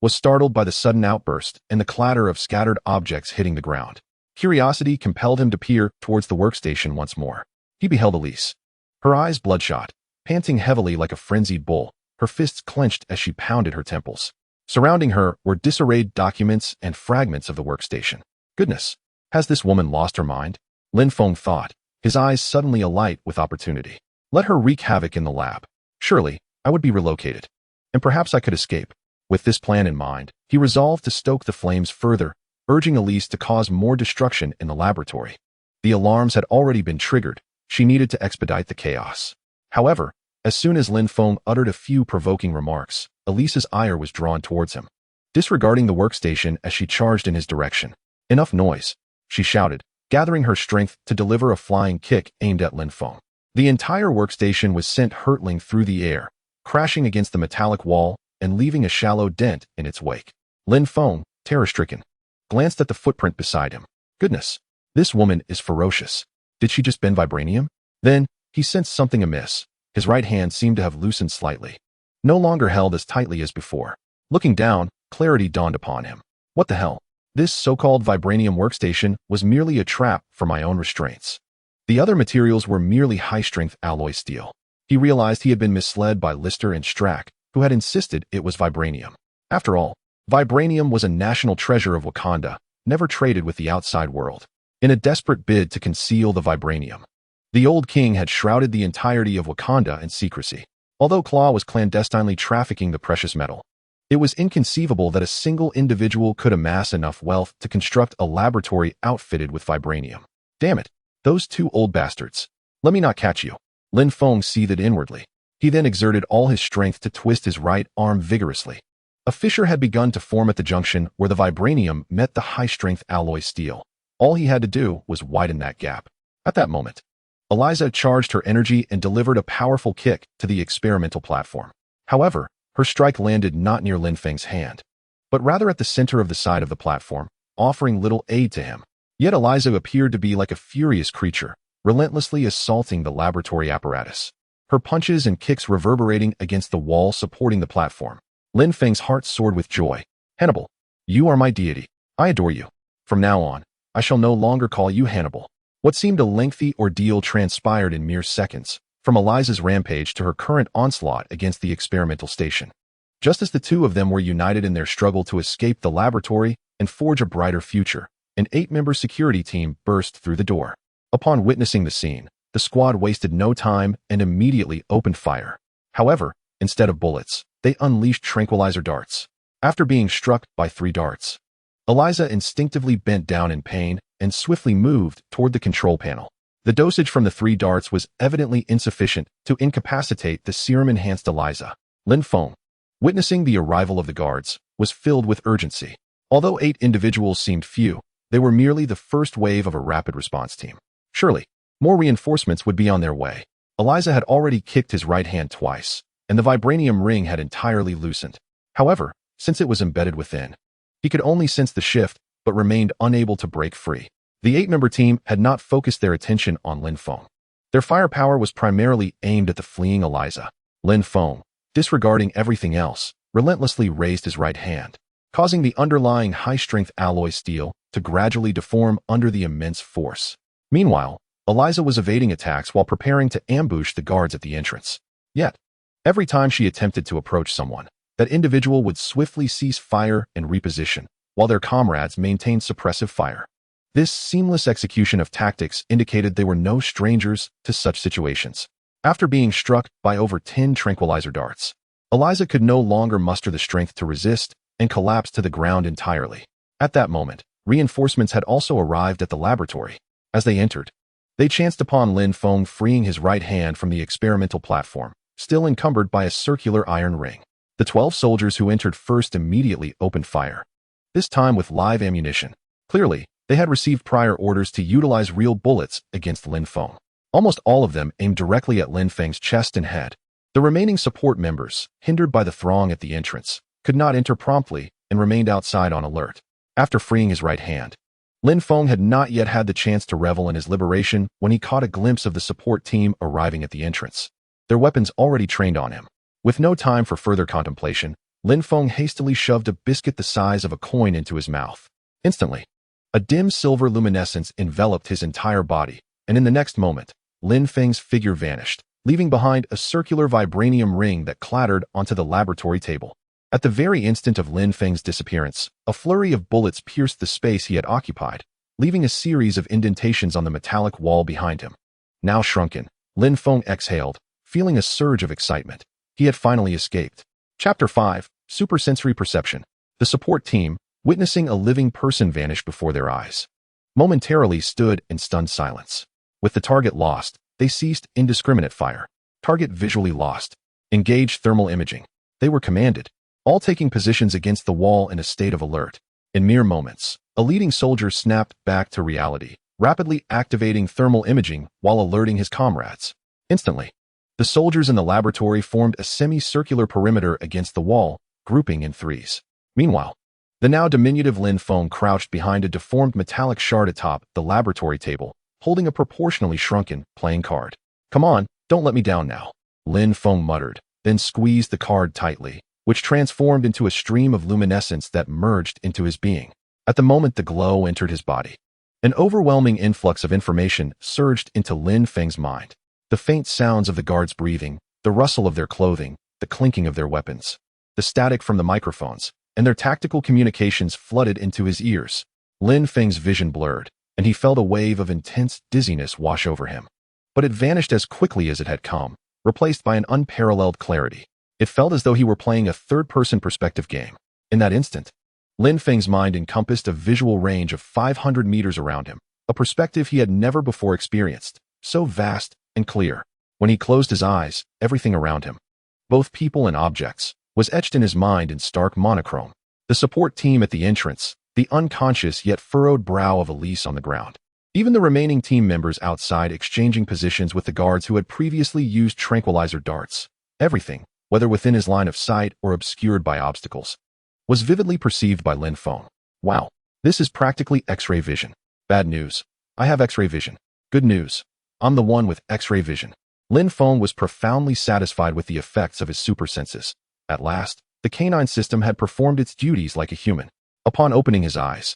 was startled by the sudden outburst and the clatter of scattered objects hitting the ground. Curiosity compelled him to peer towards the workstation once more. He beheld Elise, her eyes bloodshot, panting heavily like a frenzied bull, her fists clenched as she pounded her temples. Surrounding her were disarrayed documents and fragments of the workstation. Goodness, has this woman lost her mind? Lin Feng thought, his eyes suddenly alight with opportunity. Let her wreak havoc in the lab. Surely, I would be relocated, and perhaps I could escape. With this plan in mind, he resolved to stoke the flames further, urging Elise to cause more destruction in the laboratory. The alarms had already been triggered. She needed to expedite the chaos. However, as soon as Lin Feng uttered a few provoking remarks, Elise's ire was drawn towards him, disregarding the workstation as she charged in his direction. Enough noise, she shouted, gathering her strength to deliver a flying kick aimed at Lin Feng. The entire workstation was sent hurtling through the air, crashing against the metallic wall and leaving a shallow dent in its wake. Lin Feng, terror-stricken, glanced at the footprint beside him. Goodness, this woman is ferocious. Did she just bend vibranium? Then, he sensed something amiss. His right hand seemed to have loosened slightly, no longer held as tightly as before. Looking down, clarity dawned upon him. What the hell? This so-called vibranium workstation was merely a trap for my own restraints. The other materials were merely high-strength alloy steel. He realized he had been misled by Lister and Strack, who had insisted it was vibranium. After all, vibranium was a national treasure of Wakanda, never traded with the outside world. In a desperate bid to conceal the vibranium, the old king had shrouded the entirety of Wakanda in secrecy. Although Claw was clandestinely trafficking the precious metal, it was inconceivable that a single individual could amass enough wealth to construct a laboratory outfitted with vibranium. Damn it, those two old bastards. Let me not catch you. Lin Feng seethed inwardly. He then exerted all his strength to twist his right arm vigorously. A fissure had begun to form at the junction where the vibranium met the high-strength alloy steel. All he had to do was widen that gap. At that moment, Eliza charged her energy and delivered a powerful kick to the experimental platform. However, her strike landed not near Lin Feng's hand, but rather at the center of the side of the platform, offering little aid to him. Yet Eliza appeared to be like a furious creature, relentlessly assaulting the laboratory apparatus, her punches and kicks reverberating against the wall supporting the platform. Lin Feng's heart soared with joy. Hannibal, you are my deity. I adore you. From now on, I shall no longer call you Hannibal. What seemed a lengthy ordeal transpired in mere seconds, from Eliza's rampage to her current onslaught against the experimental station. Just as the two of them were united in their struggle to escape the laboratory and forge a brighter future, an 8-member security team burst through the door. Upon witnessing the scene, the squad wasted no time and immediately opened fire. However, instead of bullets, they unleashed tranquilizer darts. After being struck by 3 darts, Eliza instinctively bent down in pain and swiftly moved toward the control panel. The dosage from the 3 darts was evidently insufficient to incapacitate the serum-enhanced Eliza. Lin Feng, witnessing the arrival of the guards, was filled with urgency. Although 8 individuals seemed few, they were merely the first wave of a rapid response team. Surely, more reinforcements would be on their way. Eliza had already kicked his right hand twice, and the vibranium ring had entirely loosened. However, since it was embedded within, he could only sense the shift, but remained unable to break free. The 8-member team had not focused their attention on Lin Feng. Their firepower was primarily aimed at the fleeing Eliza. Lin Feng, disregarding everything else, relentlessly raised his right hand, causing the underlying high-strength alloy steel to gradually deform under the immense force. Meanwhile, Eliza was evading attacks while preparing to ambush the guards at the entrance. Yet, every time she attempted to approach someone, that individual would swiftly cease fire and reposition, while their comrades maintained suppressive fire. This seamless execution of tactics indicated they were no strangers to such situations. After being struck by over 10 tranquilizer darts, Eliza could no longer muster the strength to resist and collapsed to the ground entirely. At that moment, Reinforcements had also arrived at the laboratory. As they entered, they chanced upon Lin Feng freeing his right hand from the experimental platform, still encumbered by a circular iron ring. The 12 soldiers who entered first immediately opened fire, this time with live ammunition. Clearly, they had received prior orders to utilize real bullets against Lin Feng. Almost all of them aimed directly at Lin Feng's chest and head. The remaining support members, hindered by the throng at the entrance, could not enter promptly and remained outside on alert. After freeing his right hand, Lin Feng had not yet had the chance to revel in his liberation when he caught a glimpse of the support team arriving at the entrance, their weapons already trained on him. With no time for further contemplation, Lin Feng hastily shoved a biscuit the size of a coin into his mouth. Instantly, a dim silver luminescence enveloped his entire body, and in the next moment, Lin Feng's figure vanished, leaving behind a circular vibranium ring that clattered onto the laboratory table. At the very instant of Lin Feng's disappearance, a flurry of bullets pierced the space he had occupied, leaving a series of indentations on the metallic wall behind him. Now shrunken, Lin Feng exhaled, feeling a surge of excitement. He had finally escaped. Chapter 5, Supersensory Perception. The support team, witnessing a living person vanish before their eyes, momentarily stood in stunned silence. With the target lost, they ceased indiscriminate fire. Target visually lost. Engage thermal imaging. They were commanded, all taking positions against the wall in a state of alert. In mere moments, a leading soldier snapped back to reality, rapidly activating thermal imaging while alerting his comrades. Instantly, the soldiers in the laboratory formed a semicircular perimeter against the wall, grouping in threes. Meanwhile, the now diminutive Lin Feng crouched behind a deformed metallic shard atop the laboratory table, holding a proportionally shrunken playing card. "Come on, don't let me down now," Lin Feng muttered, then squeezed the card tightly, which transformed into a stream of luminescence that merged into his being. At the moment the glow entered his body, an overwhelming influx of information surged into Lin Feng's mind. The faint sounds of the guards breathing, the rustle of their clothing, the clinking of their weapons, the static from the microphones, and their tactical communications flooded into his ears. Lin Feng's vision blurred, and he felt a wave of intense dizziness wash over him. But it vanished as quickly as it had come, replaced by an unparalleled clarity. It felt as though he were playing a third-person perspective game. In that instant, Lin Feng's mind encompassed a visual range of 500 meters around him, a perspective he had never before experienced, so vast and clear. When he closed his eyes, everything around him, both people and objects, was etched in his mind in stark monochrome. The support team at the entrance, the unconscious yet furrowed brow of Elise on the ground. Even the remaining team members outside exchanging positions with the guards who had previously used tranquilizer darts. Everything, whether within his line of sight or obscured by obstacles, was vividly perceived by Lin Feng. Wow, this is practically X-ray vision. Bad news, I have X-ray vision. Good news, I'm the one with X-ray vision. Lin Feng was profoundly satisfied with the effects of his super senses. At last, the canine system had performed its duties like a human. Upon opening his eyes,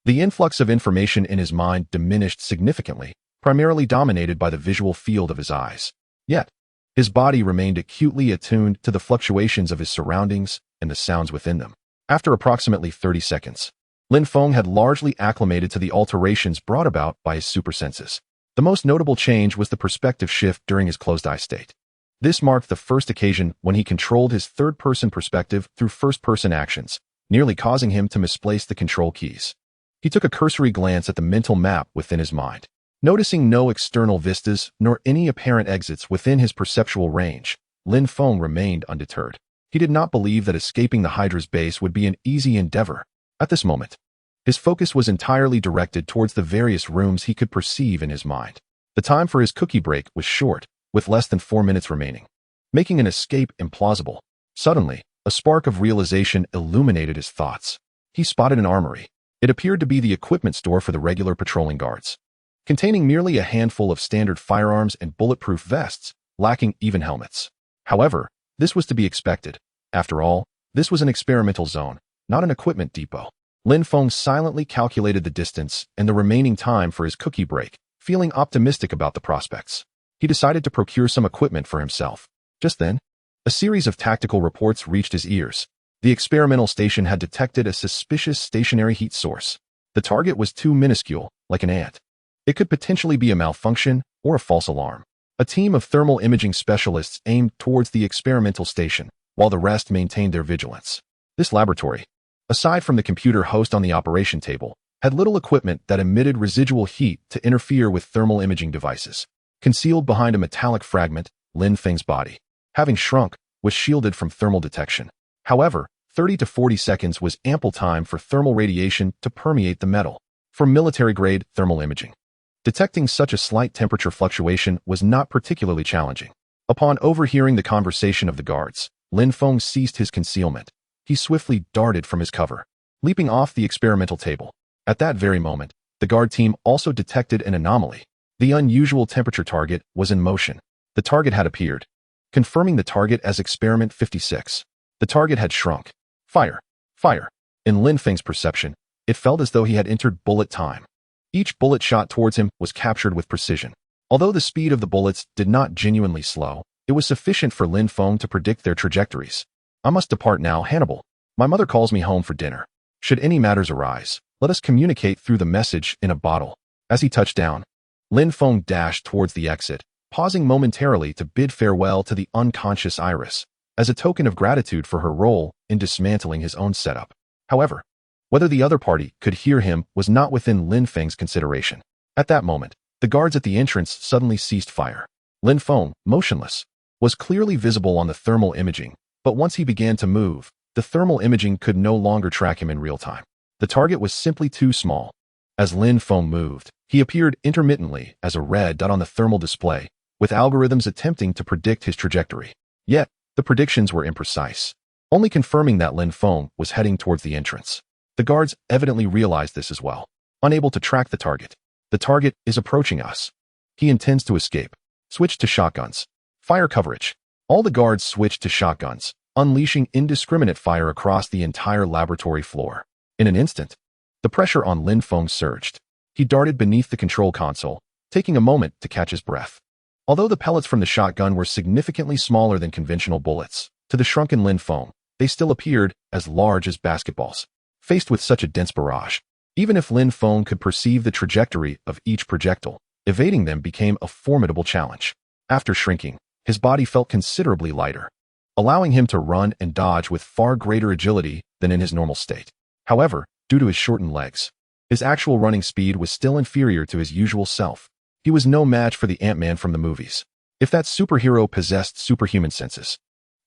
the influx of information in his mind diminished significantly, primarily dominated by the visual field of his eyes. Yet, his body remained acutely attuned to the fluctuations of his surroundings and the sounds within them. After approximately 30 seconds, Lin Feng had largely acclimated to the alterations brought about by his super senses. The most notable change was the perspective shift during his closed-eye state. This marked the first occasion when he controlled his third-person perspective through first-person actions, nearly causing him to misplace the control keys. He took a cursory glance at the mental map within his mind. Noticing no external vistas nor any apparent exits within his perceptual range, Lin Feng remained undeterred. He did not believe that escaping the Hydra's base would be an easy endeavor. At this moment, his focus was entirely directed towards the various rooms he could perceive in his mind. The time for his cookie break was short, with less than 4 minutes remaining, making an escape implausible. Suddenly, a spark of realization illuminated his thoughts. He spotted an armory. It appeared to be the equipment store for the regular patrolling guards, containing merely a handful of standard firearms and bulletproof vests, lacking even helmets. However, this was to be expected. After all, this was an experimental zone, not an equipment depot. Lin Feng silently calculated the distance and the remaining time for his cookie break, feeling optimistic about the prospects. He decided to procure some equipment for himself. Just then, a series of tactical reports reached his ears. The experimental station had detected a suspicious stationary heat source. The target was too minuscule, like an ant. It could potentially be a malfunction or a false alarm. A team of thermal imaging specialists aimed towards the experimental station, while the rest maintained their vigilance. This laboratory, aside from the computer host on the operation table, had little equipment that emitted residual heat to interfere with thermal imaging devices. Concealed behind a metallic fragment, Lin Feng's body, having shrunk, was shielded from thermal detection. However, 30 to 40 seconds was ample time for thermal radiation to permeate the metal. For military-grade thermal imaging, detecting such a slight temperature fluctuation was not particularly challenging. Upon overhearing the conversation of the guards, Lin Feng ceased his concealment. He swiftly darted from his cover, leaping off the experimental table. At that very moment, the guard team also detected an anomaly. The unusual temperature target was in motion. The target had appeared, confirming the target as Experiment 56. The target had shrunk. Fire! Fire! In Lin Feng's perception, it felt as though he had entered bullet time. Each bullet shot towards him was captured with precision. Although the speed of the bullets did not genuinely slow, it was sufficient for Lin Feng to predict their trajectories. I must depart now, Hannibal. My mother calls me home for dinner. Should any matters arise, let us communicate through the message in a bottle. As he touched down, Lin Feng dashed towards the exit, pausing momentarily to bid farewell to the unconscious Iris, as a token of gratitude for her role in dismantling his own setup. However, whether the other party could hear him was not within Lin Feng's consideration. At that moment, the guards at the entrance suddenly ceased fire. Lin Feng, motionless, was clearly visible on the thermal imaging, but once he began to move, the thermal imaging could no longer track him in real time. The target was simply too small. As Lin Feng moved, he appeared intermittently as a red dot on the thermal display, with algorithms attempting to predict his trajectory. Yet, the predictions were imprecise, only confirming that Lin Feng was heading towards the entrance. The guards evidently realized this as well. Unable to track the target. The target is approaching us. He intends to escape. Switch to shotguns. Fire coverage. All the guards switched to shotguns, unleashing indiscriminate fire across the entire laboratory floor. In an instant, the pressure on Lin Feng surged. He darted beneath the control console, taking a moment to catch his breath. Although the pellets from the shotgun were significantly smaller than conventional bullets, to the shrunken Lin Feng, they still appeared as large as basketballs. Faced with such a dense barrage, even if Lin Feng could perceive the trajectory of each projectile, evading them became a formidable challenge. After shrinking, his body felt considerably lighter, allowing him to run and dodge with far greater agility than in his normal state. However, due to his shortened legs, his actual running speed was still inferior to his usual self. He was no match for the Ant-Man from the movies. If that superhero possessed superhuman senses,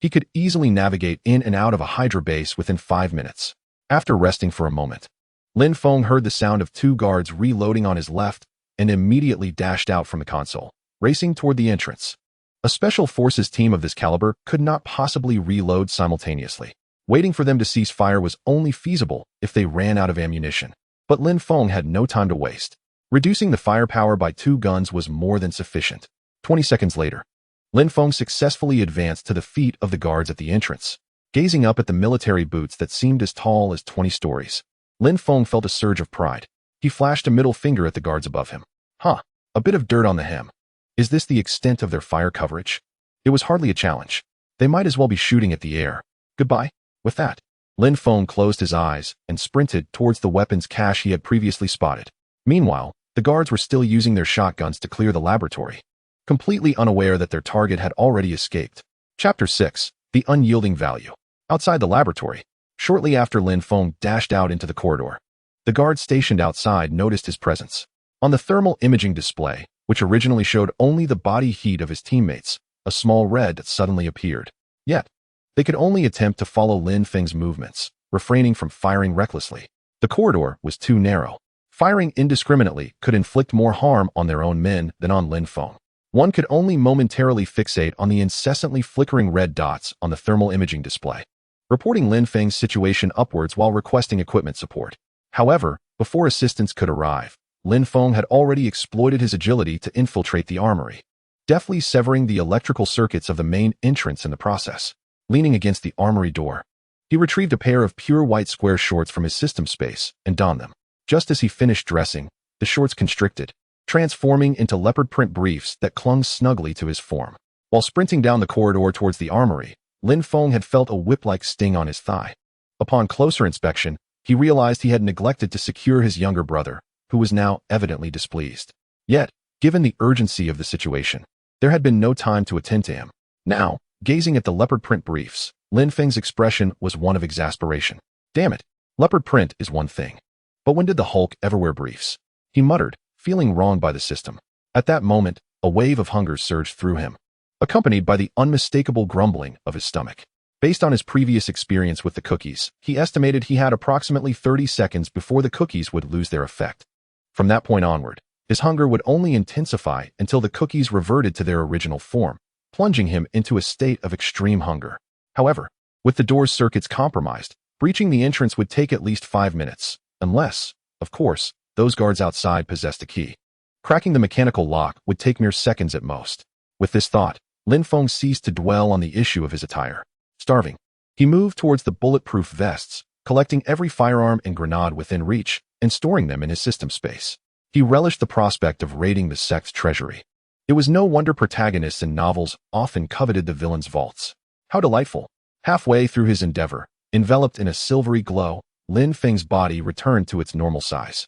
he could easily navigate in and out of a Hydra base within 5 minutes. After resting for a moment, Lin Feng heard the sound of 2 guards reloading on his left and immediately dashed out from the console, racing toward the entrance. A special forces team of this caliber could not possibly reload simultaneously. Waiting for them to cease fire was only feasible if they ran out of ammunition. But Lin Feng had no time to waste. Reducing the firepower by 2 guns was more than sufficient. 20 seconds later, Lin Feng successfully advanced to the feet of the guards at the entrance. Gazing up at the military boots that seemed as tall as 20 stories, Lin Feng felt a surge of pride. He flashed a middle finger at the guards above him. Huh, a bit of dirt on the hem. Is this the extent of their fire coverage? It was hardly a challenge. They might as well be shooting at the air. Goodbye. With that, Lin Feng closed his eyes and sprinted towards the weapons cache he had previously spotted. Meanwhile, the guards were still using their shotguns to clear the laboratory, completely unaware that their target had already escaped. Chapter 6. The Unyielding Value. Outside the laboratory, shortly after Lin Feng dashed out into the corridor, the guards stationed outside noticed his presence. On the thermal imaging display, which originally showed only the body heat of his teammates, a small red suddenly appeared. Yet, they could only attempt to follow Lin Feng's movements, refraining from firing recklessly. The corridor was too narrow. Firing indiscriminately could inflict more harm on their own men than on Lin Feng. One could only momentarily fixate on the incessantly flickering red dots on the thermal imaging display, reporting Lin Feng's situation upwards while requesting equipment support. However, before assistance could arrive, Lin Feng had already exploited his agility to infiltrate the armory, deftly severing the electrical circuits of the main entrance in the process. Leaning against the armory door, he retrieved a pair of pure white square shorts from his system space and donned them. Just as he finished dressing, the shorts constricted, transforming into leopard print briefs that clung snugly to his form. While sprinting down the corridor towards the armory, Lin Feng had felt a whip-like sting on his thigh. Upon closer inspection, he realized he had neglected to secure his younger brother, who was now evidently displeased. Yet, given the urgency of the situation, there had been no time to attend to him. Now, gazing at the leopard print briefs, Lin Feng's expression was one of exasperation. Damn it, leopard print is one thing. But when did the Hulk ever wear briefs? He muttered, feeling wronged by the system. At that moment, a wave of hunger surged through him, accompanied by the unmistakable grumbling of his stomach. Based on his previous experience with the cookies, he estimated he had approximately 30 seconds before the cookies would lose their effect. From that point onward, his hunger would only intensify until the cookies reverted to their original form, plunging him into a state of extreme hunger. However, with the door's circuits compromised, breaching the entrance would take at least 5 minutes, unless, of course, those guards outside possessed a key. Cracking the mechanical lock would take mere seconds at most. With this thought, Lin Feng ceased to dwell on the issue of his attire. Starving, he moved towards the bulletproof vests, collecting every firearm and grenade within reach and storing them in his system space. He relished the prospect of raiding the sect's treasury. It was no wonder protagonists in novels often coveted the villain's vaults. How delightful! Halfway through his endeavor, enveloped in a silvery glow, Lin Feng's body returned to its normal size.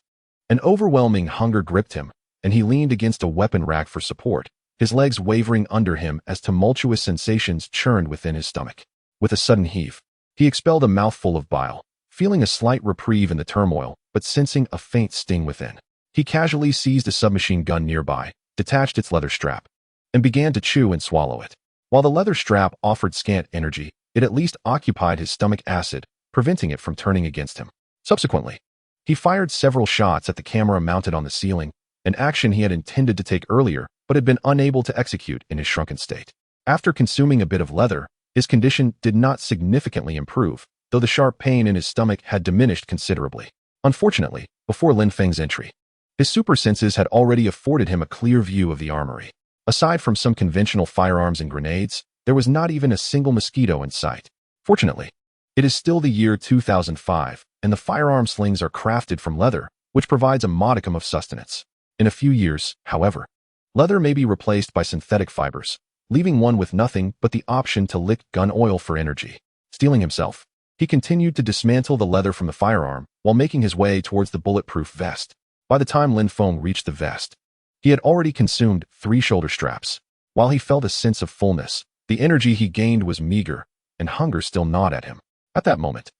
An overwhelming hunger gripped him, and he leaned against a weapon rack for support, his legs wavering under him as tumultuous sensations churned within his stomach. With a sudden heave, he expelled a mouthful of bile, feeling a slight reprieve in the turmoil, but sensing a faint sting within. He casually seized a submachine gun nearby, detached its leather strap, and began to chew and swallow it. While the leather strap offered scant energy, it at least occupied his stomach acid, preventing it from turning against him. Subsequently, he fired several shots at the camera mounted on the ceiling, an action he had intended to take earlier but had been unable to execute in his shrunken state. After consuming a bit of leather, his condition did not significantly improve, though the sharp pain in his stomach had diminished considerably. Unfortunately, before Lin Feng's entry, his super senses had already afforded him a clear view of the armory. Aside from some conventional firearms and grenades, there was not even a single mosquito in sight. Fortunately, it is still the year 2005, and the firearm slings are crafted from leather, which provides a modicum of sustenance. In a few years, however, leather may be replaced by synthetic fibers, leaving one with nothing but the option to lick gun oil for energy. Steeling himself, he continued to dismantle the leather from the firearm while making his way towards the bulletproof vest. By the time Lin Feng reached the vest, he had already consumed 3 shoulder straps. While he felt a sense of fullness, the energy he gained was meager, and hunger still gnawed at him. At that moment,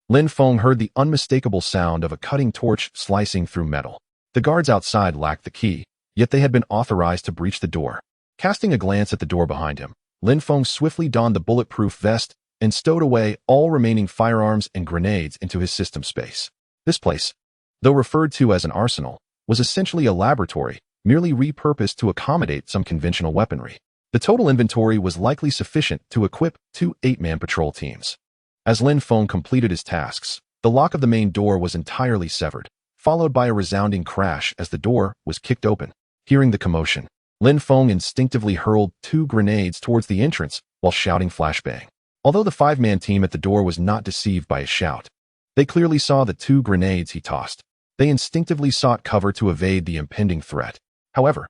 Lin Feng heard the unmistakable sound of a cutting torch slicing through metal. The guards outside lacked the key, yet they had been authorized to breach the door. Casting a glance at the door behind him, Lin Feng swiftly donned the bulletproof vest and stowed away all remaining firearms and grenades into his system space. This place, though referred to as an arsenal, was essentially a laboratory, merely repurposed to accommodate some conventional weaponry. The total inventory was likely sufficient to equip 2 8-man patrol teams. As Lin Feng completed his tasks, the lock of the main door was entirely severed, followed by a resounding crash as the door was kicked open. Hearing the commotion, Lin Feng instinctively hurled 2 grenades towards the entrance while shouting flashbang. Although the 5-man team at the door was not deceived by his shout, they clearly saw the 2 grenades he tossed. They instinctively sought cover to evade the impending threat. However,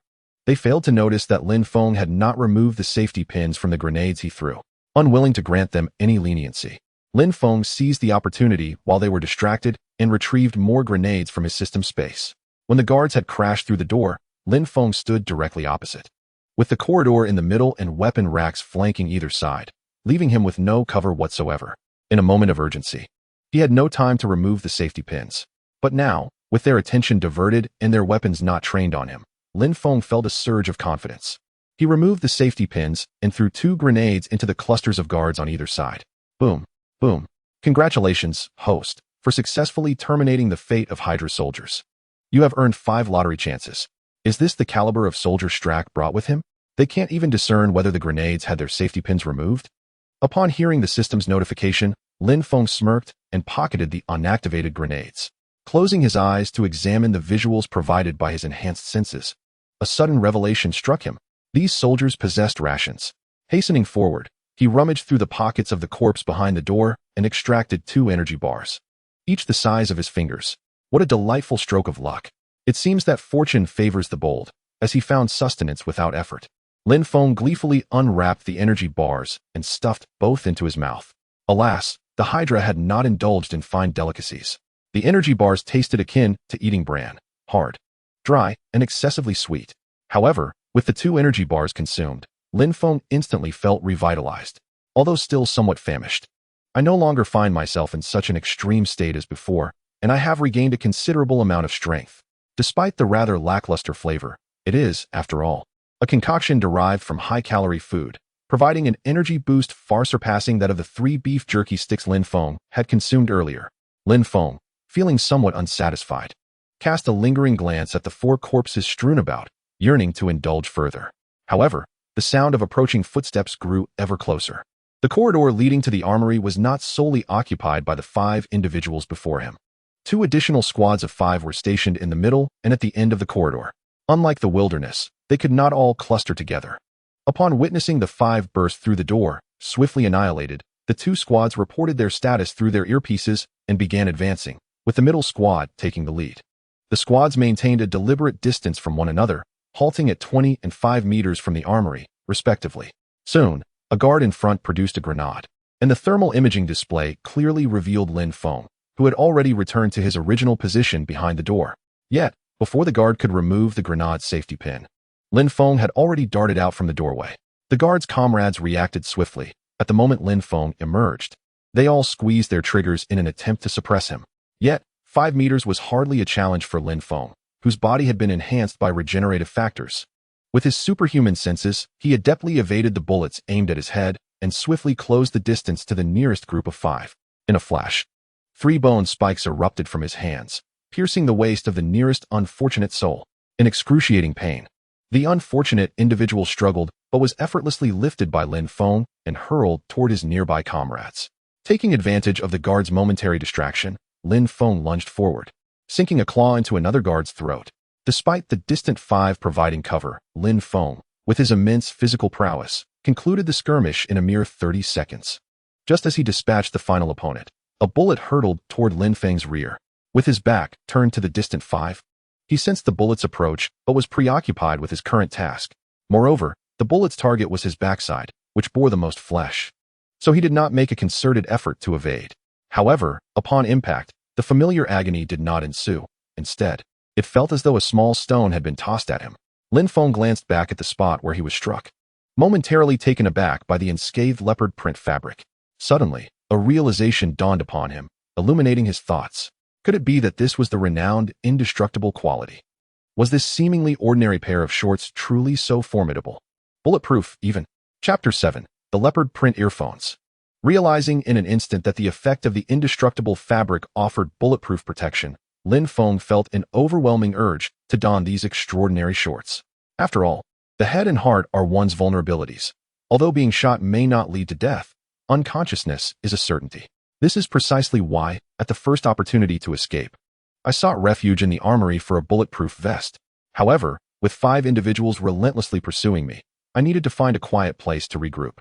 they failed to notice that Lin Feng had not removed the safety pins from the grenades he threw. Unwilling to grant them any leniency, Lin Feng seized the opportunity while they were distracted and retrieved more grenades from his system space. When the guards had crashed through the door, Lin Feng stood directly opposite, with the corridor in the middle and weapon racks flanking either side, leaving him with no cover whatsoever. In a moment of urgency, he had no time to remove the safety pins. But now, with their attention diverted and their weapons not trained on him, Lin Feng felt a surge of confidence. He removed the safety pins and threw 2 grenades into the clusters of guards on either side. Boom, boom. Congratulations, host, for successfully terminating the fate of Hydra soldiers. You have earned 5 lottery chances. Is this the caliber of soldier Strack brought with him? They can't even discern whether the grenades had their safety pins removed? Upon hearing the system's notification, Lin Feng smirked and pocketed the unactivated grenades. Closing his eyes to examine the visuals provided by his enhanced senses, a sudden revelation struck him. These soldiers possessed rations. Hastening forward, he rummaged through the pockets of the corpse behind the door and extracted 2 energy bars, each the size of his fingers. What a delightful stroke of luck. It seems that fortune favors the bold, as he found sustenance without effort. Lin Feng gleefully unwrapped the energy bars and stuffed both into his mouth. Alas, the Hydra had not indulged in fine delicacies. The energy bars tasted akin to eating bran, hard, dry, and excessively sweet. However, with the 2 energy bars consumed, Lin Feng instantly felt revitalized, although still somewhat famished. I no longer find myself in such an extreme state as before, and I have regained a considerable amount of strength. Despite the rather lackluster flavor, it is, after all, a concoction derived from high-calorie food, providing an energy boost far surpassing that of the 3 beef jerky sticks Lin Feng had consumed earlier. Lin Feng, feeling somewhat unsatisfied, cast a lingering glance at the 4 corpses strewn about, yearning to indulge further. However, the sound of approaching footsteps grew ever closer. The corridor leading to the armory was not solely occupied by the 5 individuals before him. 2 additional squads of 5 were stationed in the middle and at the end of the corridor. Unlike the wilderness, they could not all cluster together. Upon witnessing the 5 burst through the door, swiftly annihilated, the 2 squads reported their status through their earpieces and began advancing, with the middle squad taking the lead. The squads maintained a deliberate distance from one another, halting at 20 and 5 meters from the armory, respectively. Soon, a guard in front produced a grenade, and the thermal imaging display clearly revealed Lin Feng, who had already returned to his original position behind the door. Yet, before the guard could remove the grenade's safety pin, Lin Feng had already darted out from the doorway. The guard's comrades reacted swiftly. At the moment Lin Feng emerged, they all squeezed their triggers in an attempt to suppress him. Yet, 5 meters was hardly a challenge for Lin Feng, whose body had been enhanced by regenerative factors. With his superhuman senses, he adeptly evaded the bullets aimed at his head and swiftly closed the distance to the nearest group of 5. In a flash, 3 bone spikes erupted from his hands, piercing the waist of the nearest unfortunate soul. In excruciating pain, the unfortunate individual struggled but was effortlessly lifted by Lin Feng and hurled toward his nearby comrades. Taking advantage of the guard's momentary distraction, Lin Feng lunged forward, sinking a claw into another guard's throat. Despite the distant 5 providing cover, Lin Feng, with his immense physical prowess, concluded the skirmish in a mere 30 seconds. Just as he dispatched the final opponent, a bullet hurtled toward Lin Feng's rear. With his back turned to the distant 5, he sensed the bullet's approach but was preoccupied with his current task. Moreover, the bullet's target was his backside, which bore the most flesh. So he did not make a concerted effort to evade. However, upon impact, the familiar agony did not ensue. Instead, it felt as though a small stone had been tossed at him. Lin Feng glanced back at the spot where he was struck, momentarily taken aback by the unscathed leopard print fabric. Suddenly, a realization dawned upon him, illuminating his thoughts. Could it be that this was the renowned, indestructible quality? Was this seemingly ordinary pair of shorts truly so formidable? Bulletproof, even. Chapter 7. The Leopard Print Earphones. Realizing in an instant that the effect of the indestructible fabric offered bulletproof protection, Lin Feng felt an overwhelming urge to don these extraordinary shorts. After all, the head and heart are one's vulnerabilities. Although being shot may not lead to death, unconsciousness is a certainty. This is precisely why, at the first opportunity to escape, I sought refuge in the armory for a bulletproof vest. However, with 5 individuals relentlessly pursuing me, I needed to find a quiet place to regroup.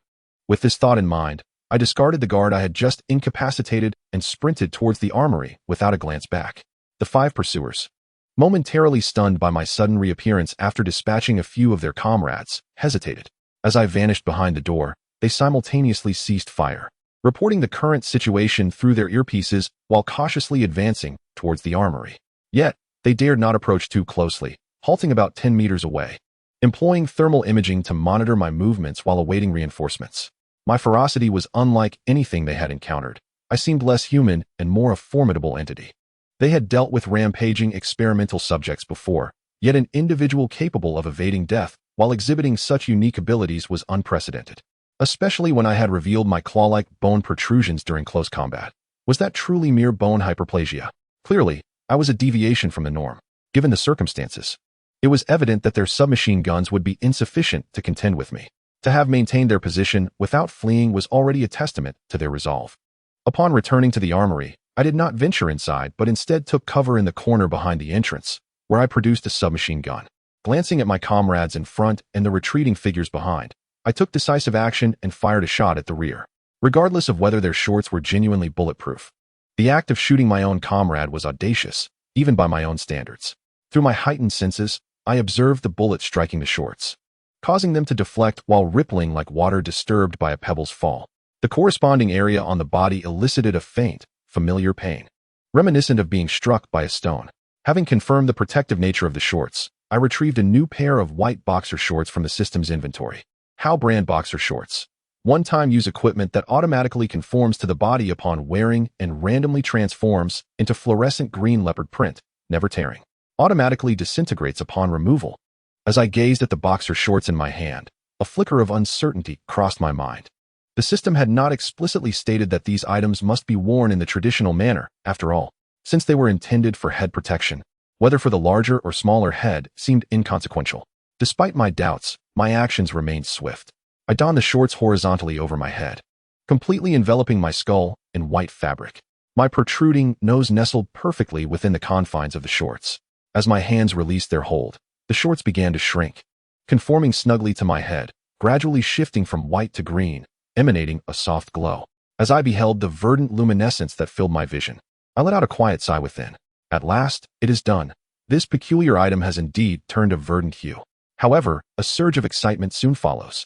With this thought in mind, I discarded the guard I had just incapacitated and sprinted towards the armory without a glance back. The 5 pursuers, momentarily stunned by my sudden reappearance after dispatching a few of their comrades, hesitated. As I vanished behind the door, they simultaneously ceased fire, reporting the current situation through their earpieces while cautiously advancing towards the armory. Yet, they dared not approach too closely, halting about 10 meters away, employing thermal imaging to monitor my movements while awaiting reinforcements. My ferocity was unlike anything they had encountered. I seemed less human and more a formidable entity. They had dealt with rampaging experimental subjects before, yet an individual capable of evading death while exhibiting such unique abilities was unprecedented. Especially when I had revealed my claw-like bone protrusions during close combat. Was that truly mere bone hyperplasia? Clearly, I was a deviation from the norm, given the circumstances. It was evident that their submachine guns would be insufficient to contend with me. To have maintained their position without fleeing was already a testament to their resolve. Upon returning to the armory, I did not venture inside but instead took cover in the corner behind the entrance, where I produced a submachine gun. Glancing at my comrades in front and the retreating figures behind, I took decisive action and fired a shot at the rear. Regardless of whether their shorts were genuinely bulletproof, the act of shooting my own comrade was audacious, even by my own standards. Through my heightened senses, I observed the bullet striking the shorts, causing them to deflect while rippling like water disturbed by a pebble's fall. The corresponding area on the body elicited a faint, familiar pain, reminiscent of being struck by a stone. Having confirmed the protective nature of the shorts, I retrieved a new pair of white boxer shorts from the system's inventory. How brand boxer shorts. one-time use equipment that automatically conforms to the body upon wearing and randomly transforms into fluorescent green leopard print, never tearing. Automatically disintegrates upon removal. As I gazed at the boxer shorts in my hand, a flicker of uncertainty crossed my mind. The system had not explicitly stated that these items must be worn in the traditional manner, after all, since they were intended for head protection. Whether for the larger or smaller head seemed inconsequential. Despite my doubts, my actions remained swift. I donned the shorts horizontally over my head, completely enveloping my skull in white fabric. My protruding nose nestled perfectly within the confines of the shorts. As my hands released their hold, the shorts began to shrink, conforming snugly to my head, gradually shifting from white to green, emanating a soft glow. As I beheld the verdant luminescence that filled my vision, I let out a quiet sigh within. At last, it is done. This peculiar item has indeed turned a verdant hue. However, a surge of excitement soon follows.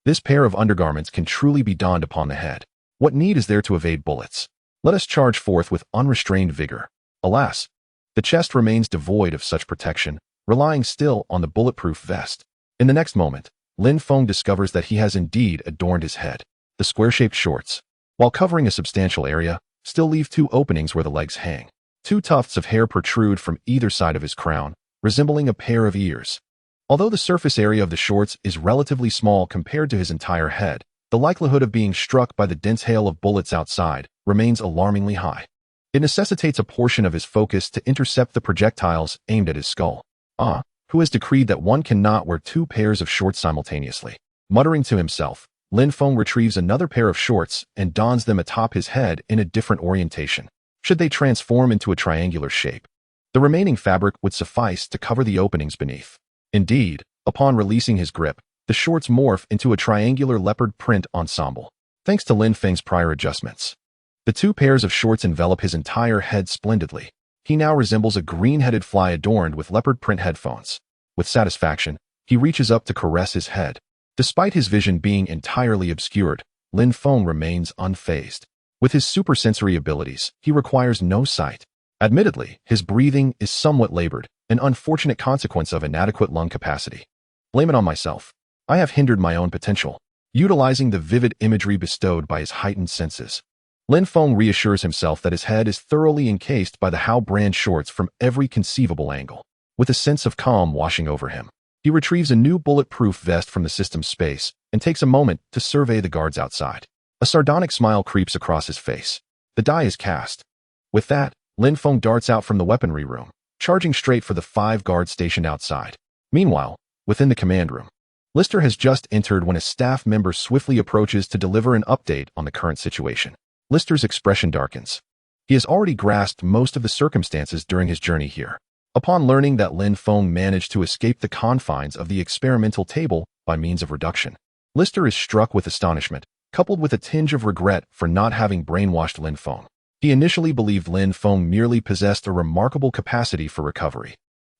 This pair of undergarments can truly be donned upon the head. What need is there to evade bullets? Let us charge forth with unrestrained vigor. Alas, the chest remains devoid of such protection, relying still on the bulletproof vest. In the next moment, Lin Feng discovers that he has indeed adorned his head. The square-shaped shorts, while covering a substantial area, still leave 2 openings where the legs hang. 2 tufts of hair protrude from either side of his crown, resembling a pair of ears. Although the surface area of the shorts is relatively small compared to his entire head, the likelihood of being struck by the dense hail of bullets outside remains alarmingly high. It necessitates a portion of his focus to intercept the projectiles aimed at his skull. Who has decreed that one cannot wear 2 pairs of shorts simultaneously? Muttering to himself, Lin Feng retrieves another pair of shorts and dons them atop his head in a different orientation. Should they transform into a triangular shape, the remaining fabric would suffice to cover the openings beneath. Indeed, upon releasing his grip, the shorts morph into a triangular leopard print ensemble, thanks to Lin Feng's prior adjustments. The 2 pairs of shorts envelop his entire head splendidly. He now resembles a green-headed fly adorned with leopard print headphones. With satisfaction, he reaches up to caress his head. Despite his vision being entirely obscured, Lin Feng remains unfazed. With his supersensory abilities, he requires no sight. Admittedly, his breathing is somewhat labored, an unfortunate consequence of inadequate lung capacity. Blame it on myself. I have hindered my own potential, utilizing the vivid imagery bestowed by his heightened senses. Lin Feng reassures himself that his head is thoroughly encased by the Hao brand shorts from every conceivable angle. With a sense of calm washing over him, he retrieves a new bulletproof vest from the system's space and takes a moment to survey the guards outside. A sardonic smile creeps across his face. The die is cast. With that, Lin Feng darts out from the weaponry room, charging straight for the 5 guards stationed outside. Meanwhile, within the command room, Lister has just entered when a staff member swiftly approaches to deliver an update on the current situation. Lister's expression darkens. He has already grasped most of the circumstances during his journey here. Upon learning that Lin Feng managed to escape the confines of the experimental table by means of reduction, Lister is struck with astonishment, coupled with a tinge of regret for not having brainwashed Lin Feng. He initially believed Lin Feng merely possessed a remarkable capacity for recovery,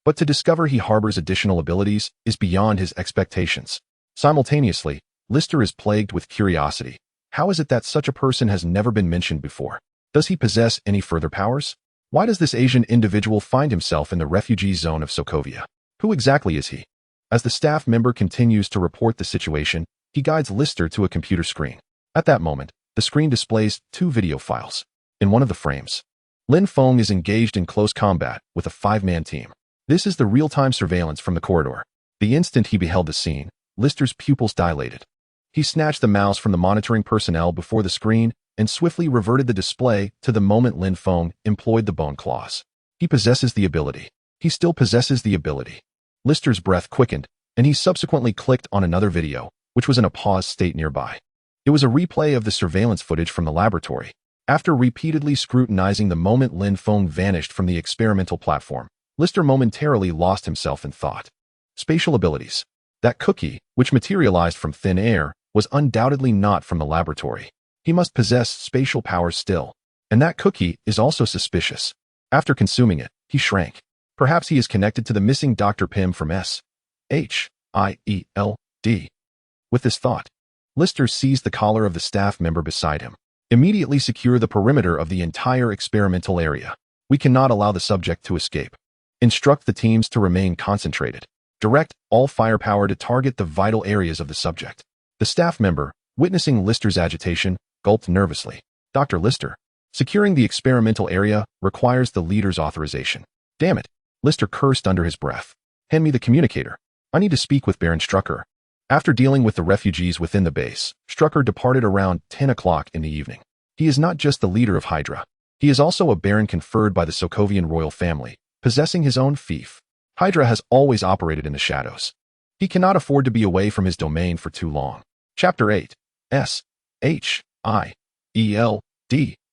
but to discover he harbors additional abilities is beyond his expectations. Simultaneously, Lister is plagued with curiosity. How is it that such a person has never been mentioned before? Does he possess any further powers? Why does this Asian individual find himself in the refugee zone of Sokovia? Who exactly is he? As the staff member continues to report the situation, he guides Lister to a computer screen. At that moment, the screen displays 2 video files. In one of the frames, Lin Feng is engaged in close combat with a 5-man team. This is the real-time surveillance from the corridor. The instant he beheld the scene, Lister's pupils dilated. He snatched the mouse from the monitoring personnel before the screen and swiftly reverted the display to the moment Lin Feng employed the bone claws. He possesses the ability. He still possesses the ability. Lister's breath quickened, and he subsequently clicked on another video, which was in a paused state nearby. It was a replay of the surveillance footage from the laboratory. After repeatedly scrutinizing the moment Lin Feng vanished from the experimental platform, Lister momentarily lost himself in thought. Spatial abilities. That cookie, which materialized from thin air, was undoubtedly not from the laboratory. He must possess spatial powers still. And that cookie is also suspicious. After consuming it, he shrank. Perhaps he is connected to the missing Dr. Pym from S.H.I.E.L.D. With this thought, Lister seized the collar of the staff member beside him. Immediately secure the perimeter of the entire experimental area. We cannot allow the subject to escape. Instruct the teams to remain concentrated. Direct all firepower to target the vital areas of the subject. The staff member, witnessing Lister's agitation, gulped nervously. Dr. Lister, securing the experimental area requires the leader's authorization. Damn it, Lister cursed under his breath. Hand me the communicator. I need to speak with Baron Strucker. After dealing with the refugees within the base, Strucker departed around 10 o'clock in the evening. He is not just the leader of Hydra. He is also a baron conferred by the Sokovian royal family, possessing his own fief. Hydra has always operated in the shadows. He cannot afford to be away from his domain for too long. Chapter 8. S-H-I-E-L-D.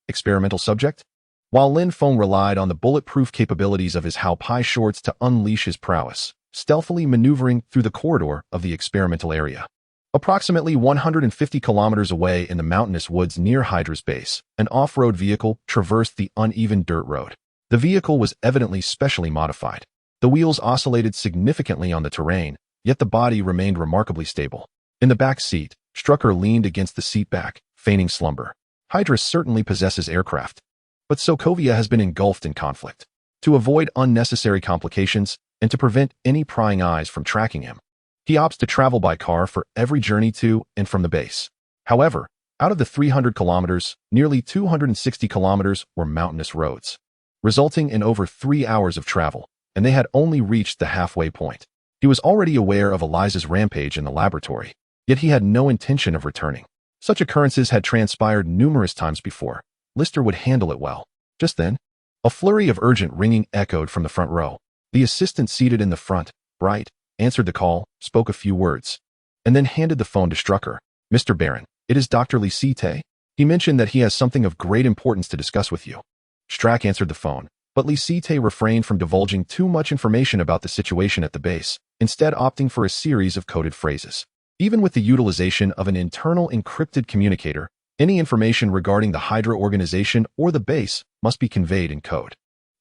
Experimental subject? While Lin Feng relied on the bulletproof capabilities of his Hao-Pai shorts to unleash his prowess, stealthily maneuvering through the corridor of the experimental area. Approximately 150 kilometers away in the mountainous woods near Hydra's base, an off-road vehicle traversed the uneven dirt road. The vehicle was evidently specially modified. The wheels oscillated significantly on the terrain, yet the body remained remarkably stable. In the back seat, Strucker leaned against the seat back, feigning slumber. Hydra certainly possesses aircraft, but Sokovia has been engulfed in conflict. To avoid unnecessary complications and to prevent any prying eyes from tracking him, he opts to travel by car for every journey to and from the base. However, out of the 300 kilometers, nearly 260 kilometers were mountainous roads, resulting in over 3 hours of travel, and they had only reached the halfway point. He was already aware of Eliza's rampage in the laboratory, yet he had no intention of returning. Such occurrences had transpired numerous times before. Lister would handle it well. Just then, a flurry of urgent ringing echoed from the front row. The assistant seated in the front, Bright, answered the call, spoke a few words, and then handed the phone to Strucker. Mr. Baron, it is Dr. Lisite. He mentioned that he has something of great importance to discuss with you. Strack answered the phone, but Lisite refrained from divulging too much information about the situation at the base, instead opting for a series of coded phrases. Even with the utilization of an internal encrypted communicator, any information regarding the Hydra organization or the base must be conveyed in code.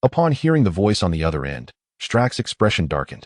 Upon hearing the voice on the other end, Strack's expression darkened.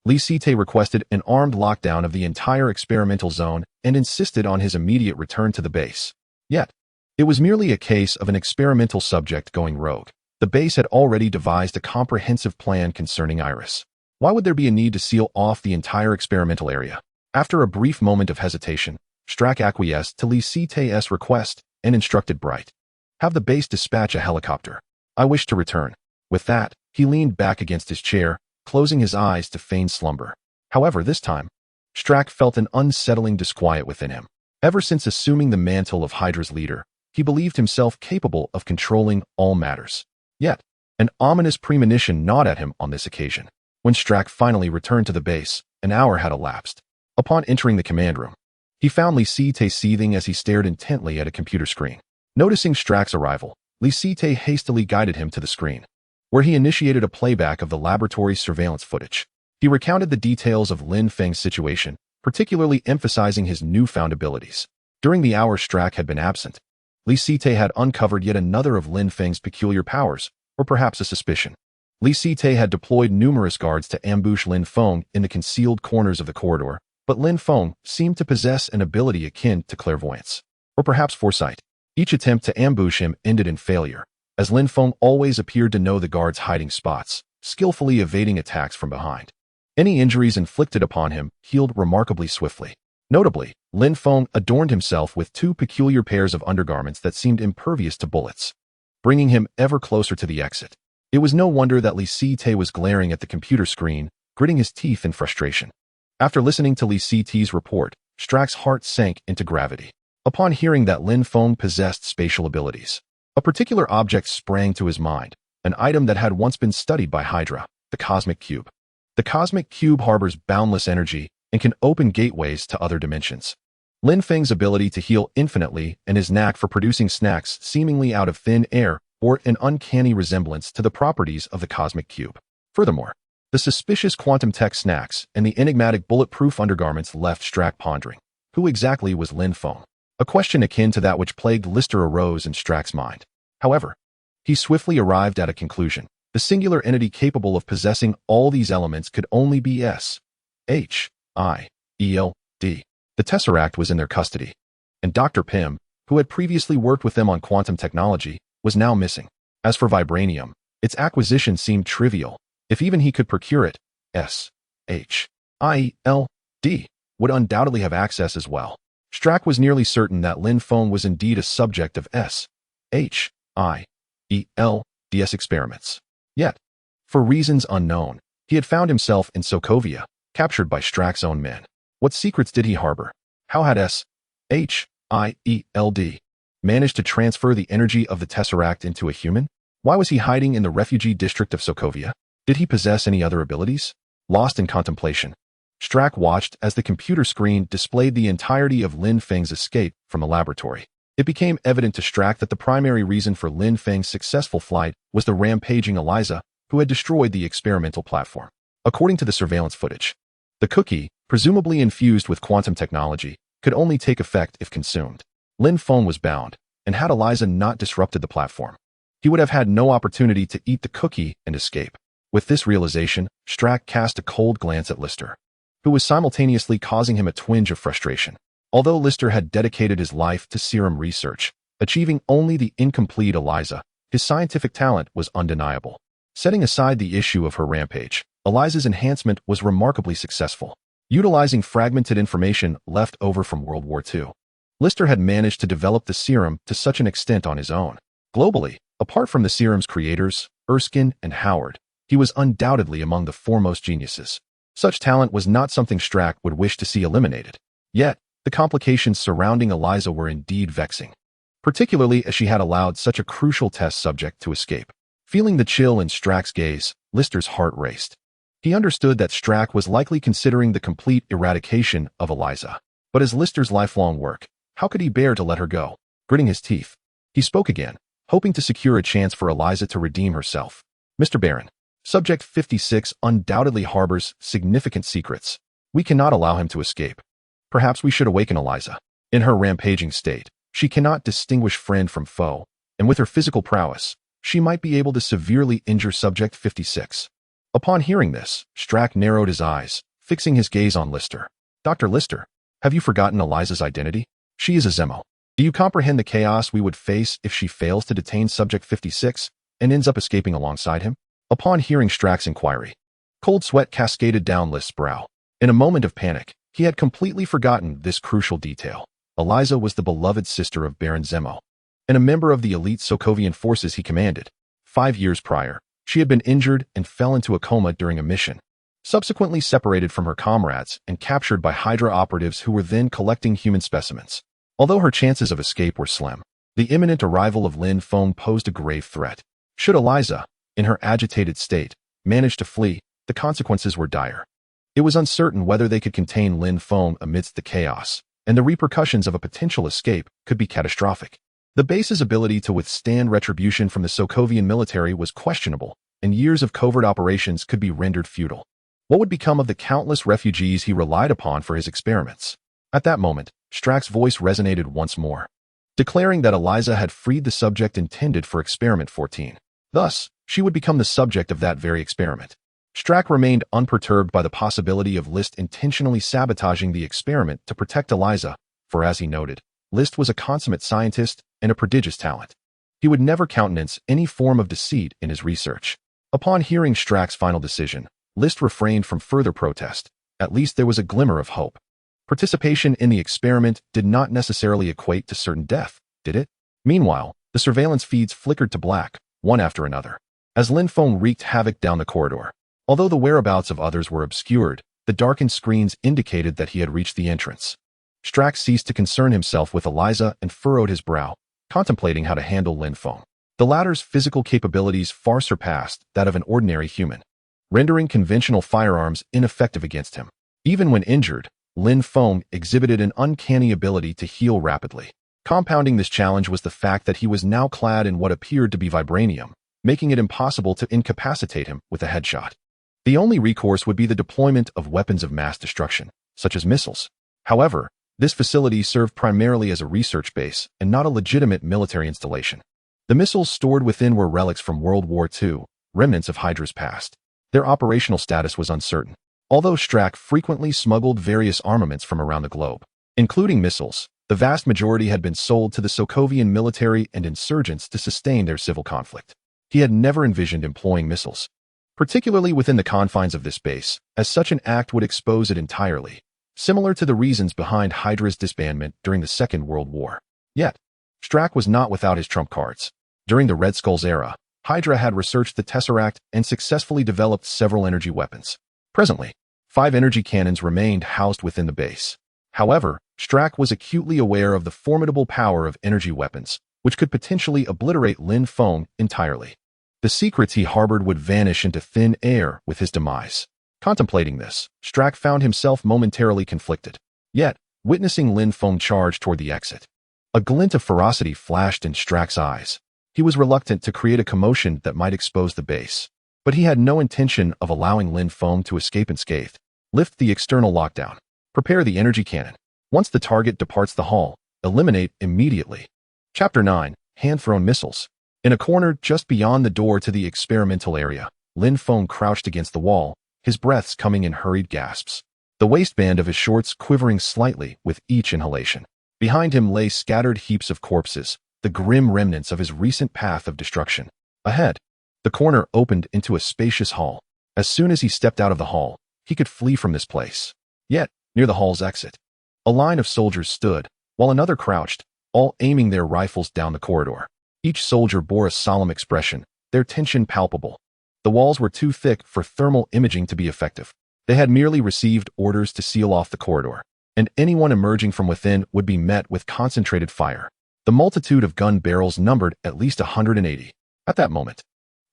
Lisite requested an armed lockdown of the entire experimental zone and insisted on his immediate return to the base. Yet, it was merely a case of an experimental subject going rogue. The base had already devised a comprehensive plan concerning Iris. Why would there be a need to seal off the entire experimental area? After a brief moment of hesitation, Strack acquiesced to Lisite's request and instructed Bright. Have the base dispatch a helicopter. I wish to return. With that, he leaned back against his chair, closing his eyes to feign slumber. However, this time, Strack felt an unsettling disquiet within him. Ever since assuming the mantle of Hydra's leader, he believed himself capable of controlling all matters. Yet, an ominous premonition gnawed at him on this occasion. When Strack finally returned to the base, an hour had elapsed. Upon entering the command room, he found Lisite seething as he stared intently at a computer screen. Noticing Strack's arrival, Lisite hastily guided him to the screen, where he initiated a playback of the laboratory's surveillance footage. He recounted the details of Lin Feng's situation, particularly emphasizing his newfound abilities. During the hour Strack had been absent, Lisite had uncovered yet another of Lin Feng's peculiar powers, or perhaps a suspicion. Lisite had deployed numerous guards to ambush Lin Feng in the concealed corners of the corridor, but Lin Feng seemed to possess an ability akin to clairvoyance, or perhaps foresight. Each attempt to ambush him ended in failure, as Lin Feng always appeared to know the guards' hiding spots, skillfully evading attacks from behind. Any injuries inflicted upon him healed remarkably swiftly. Notably, Lin Feng adorned himself with 2 peculiar pairs of undergarments that seemed impervious to bullets, bringing him ever closer to the exit. It was no wonder that Lisite was glaring at the computer screen, gritting his teeth in frustration. After listening to Lisite's report, Strack's heart sank into gravity. Upon hearing that Lin Feng possessed spatial abilities, a particular object sprang to his mind, an item that had once been studied by Hydra, the Cosmic Cube. The Cosmic Cube harbors boundless energy and can open gateways to other dimensions. Lin Feng's ability to heal infinitely and his knack for producing snacks seemingly out of thin air bore an uncanny resemblance to the properties of the Cosmic Cube. Furthermore, the suspicious quantum tech snacks and the enigmatic bulletproof undergarments left Strack pondering. Who exactly was Lin Feng? A question akin to that which plagued Lister arose in Strack's mind. However, he swiftly arrived at a conclusion. The singular entity capable of possessing all these elements could only be S-H-I-E-L-D. The Tesseract was in their custody, and Dr. Pym, who had previously worked with them on quantum technology, was now missing. As for vibranium, its acquisition seemed trivial. If even he could procure it, S-H-I-E-L-D would undoubtedly have access as well. Strack was nearly certain that Lin Feng was indeed a subject of SHIELD's experiments. Yet, for reasons unknown, he had found himself in Sokovia, captured by Strack's own men. What secrets did he harbor? How had SHIELD managed to transfer the energy of the Tesseract into a human? Why was he hiding in the refugee district of Sokovia? Did he possess any other abilities? Lost in contemplation, Strack watched as the computer screen displayed the entirety of Lin Feng's escape from the laboratory. It became evident to Strack that the primary reason for Lin Feng's successful flight was the rampaging Eliza, who had destroyed the experimental platform. According to the surveillance footage, the cookie, presumably infused with quantum technology, could only take effect if consumed. Lin Feng was bound, and had Eliza not disrupted the platform, he would have had no opportunity to eat the cookie and escape. With this realization, Strack cast a cold glance at Lister, who was simultaneously causing him a twinge of frustration. Although Lister had dedicated his life to serum research, achieving only the incomplete Eliza, his scientific talent was undeniable. Setting aside the issue of her rampage, Eliza's enhancement was remarkably successful. Utilizing fragmented information left over from World War II, Lister had managed to develop the serum to such an extent on his own. Globally, apart from the serum's creators, Erskine and Howard, he was undoubtedly among the foremost geniuses. Such talent was not something Strack would wish to see eliminated. Yet, the complications surrounding Eliza were indeed vexing, particularly as she had allowed such a crucial test subject to escape. Feeling the chill in Strack's gaze, Lister's heart raced. He understood that Strack was likely considering the complete eradication of Eliza. But as Lister's lifelong work, how could he bear to let her go? Gritting his teeth, he spoke again, hoping to secure a chance for Eliza to redeem herself. Mr. Baron, Subject 56 undoubtedly harbors significant secrets. We cannot allow him to escape. Perhaps we should awaken Eliza. In her rampaging state, she cannot distinguish friend from foe, and with her physical prowess, she might be able to severely injure Subject 56. Upon hearing this, Strack narrowed his eyes, fixing his gaze on Lister. Dr. Lister, have you forgotten Eliza's identity? She is a Zemo. Do you comprehend the chaos we would face if she fails to detain Subject 56 and ends up escaping alongside him? Upon hearing Strack's inquiry, cold sweat cascaded down List's brow. In a moment of panic, he had completely forgotten this crucial detail. Eliza was the beloved sister of Baron Zemo, and a member of the elite Sokovian forces he commanded. 5 years prior, she had been injured and fell into a coma during a mission, subsequently separated from her comrades and captured by Hydra operatives who were then collecting human specimens. Although her chances of escape were slim, the imminent arrival of Lin Feng posed a grave threat. Should Eliza, in her agitated state, manage to flee, the consequences were dire. It was uncertain whether they could contain Lin Feng amidst the chaos, and the repercussions of a potential escape could be catastrophic. The base's ability to withstand retribution from the Sokovian military was questionable, and years of covert operations could be rendered futile. What would become of the countless refugees he relied upon for his experiments? At that moment, Strack's voice resonated once more, declaring that Eliza had freed the subject intended for Experiment 14. Thus, she would become the subject of that very experiment. Strack remained unperturbed by the possibility of List intentionally sabotaging the experiment to protect Eliza, for as he noted, List was a consummate scientist and a prodigious talent. He would never countenance any form of deceit in his research. Upon hearing Strack's final decision, List refrained from further protest. At least there was a glimmer of hope. Participation in the experiment did not necessarily equate to certain death, did it? Meanwhile, the surveillance feeds flickered to black, one after another, as Lin Feng wreaked havoc down the corridor. Although the whereabouts of others were obscured, the darkened screens indicated that he had reached the entrance. Strack ceased to concern himself with Eliza and furrowed his brow, contemplating how to handle Lin Feng. The latter's physical capabilities far surpassed that of an ordinary human, rendering conventional firearms ineffective against him. Even when injured, Lin Feng exhibited an uncanny ability to heal rapidly. Compounding this challenge was the fact that he was now clad in what appeared to be vibranium, making it impossible to incapacitate him with a headshot. The only recourse would be the deployment of weapons of mass destruction, such as missiles. However, this facility served primarily as a research base and not a legitimate military installation. The missiles stored within were relics from World War II, remnants of Hydra's past. Their operational status was uncertain, although Strack frequently smuggled various armaments from around the globe, including missiles. The vast majority had been sold to the Sokovian military and insurgents to sustain their civil conflict. He had never envisioned employing missiles, particularly within the confines of this base, as such an act would expose it entirely. similar to the reasons behind Hydra's disbandment during the Second World War. Yet, Strack was not without his trump cards. During the Red Skull's era, Hydra had researched the Tesseract and successfully developed several energy weapons. Presently, 5 energy cannons remained housed within the base. However, Strack was acutely aware of the formidable power of energy weapons, which could potentially obliterate Lin Feng entirely. The secrets he harbored would vanish into thin air with his demise. Contemplating this, Strack found himself momentarily conflicted. Yet, witnessing Lin Feng charge toward the exit, a glint of ferocity flashed in Strack's eyes. He was reluctant to create a commotion that might expose the base, but he had no intention of allowing Lin Feng to escape unscathed. Lift the external lockdown. Prepare the energy cannon. Once the target departs the hall, eliminate immediately. Chapter 9, Hand-Thrown Missiles. In a corner just beyond the door to the experimental area, Lin Feng crouched against the wall, his breaths coming in hurried gasps. The waistband of his shorts quivering slightly with each inhalation. Behind him lay scattered heaps of corpses, the grim remnants of his recent path of destruction. Ahead, the corner opened into a spacious hall. As soon as he stepped out of the hall, he could flee from this place. Yet, near the hall's exit, a line of soldiers stood, while another crouched, all aiming their rifles down the corridor. Each soldier bore a solemn expression, their tension palpable. The walls were too thick for thermal imaging to be effective. They had merely received orders to seal off the corridor, and anyone emerging from within would be met with concentrated fire. The multitude of gun barrels numbered at least 180. At that moment,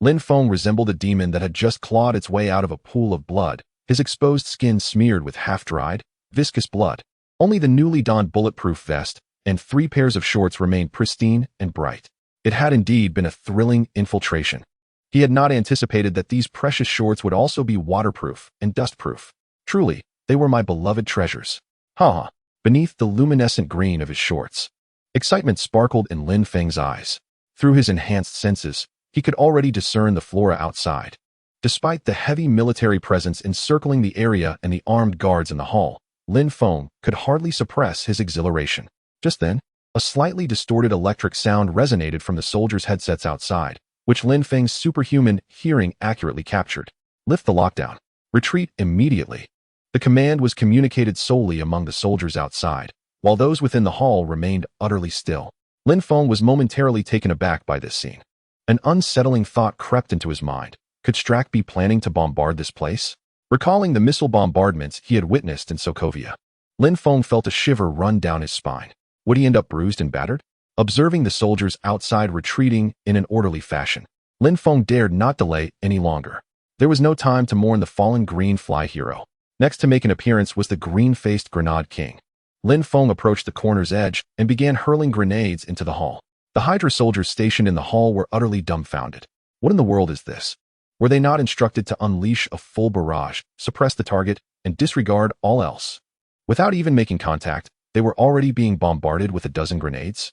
Lin Feng resembled a demon that had just clawed its way out of a pool of blood, his exposed skin smeared with half-dried, viscous blood. Only the newly donned bulletproof vest and 3 pairs of shorts remained pristine and bright. It had indeed been a thrilling infiltration. He had not anticipated that these precious shorts would also be waterproof and dustproof. Truly, they were my beloved treasures. Ha! Beneath the luminescent green of his shorts, excitement sparkled in Lin Feng's eyes. Through his enhanced senses, he could already discern the flora outside. Despite the heavy military presence encircling the area and the armed guards in the hall, Lin Feng could hardly suppress his exhilaration. Just then, a slightly distorted electric sound resonated from the soldiers' headsets outside, which Lin Feng's superhuman hearing accurately captured. Lift the lockdown. Retreat immediately. The command was communicated solely among the soldiers outside, while those within the hall remained utterly still. Lin Feng was momentarily taken aback by this scene. An unsettling thought crept into his mind. Could Strack be planning to bombard this place? Recalling the missile bombardments he had witnessed in Sokovia, Lin Feng felt a shiver run down his spine. Would he end up bruised and battered? Observing the soldiers outside retreating in an orderly fashion, Lin Feng dared not delay any longer. There was no time to mourn the fallen green fly hero. Next to make an appearance was the green-faced Grenade King. Lin Feng approached the corner's edge and began hurling grenades into the hall. The Hydra soldiers stationed in the hall were utterly dumbfounded. What in the world is this? Were they not instructed to unleash a full barrage, suppress the target, and disregard all else? Without even making contact, they were already being bombarded with a dozen grenades?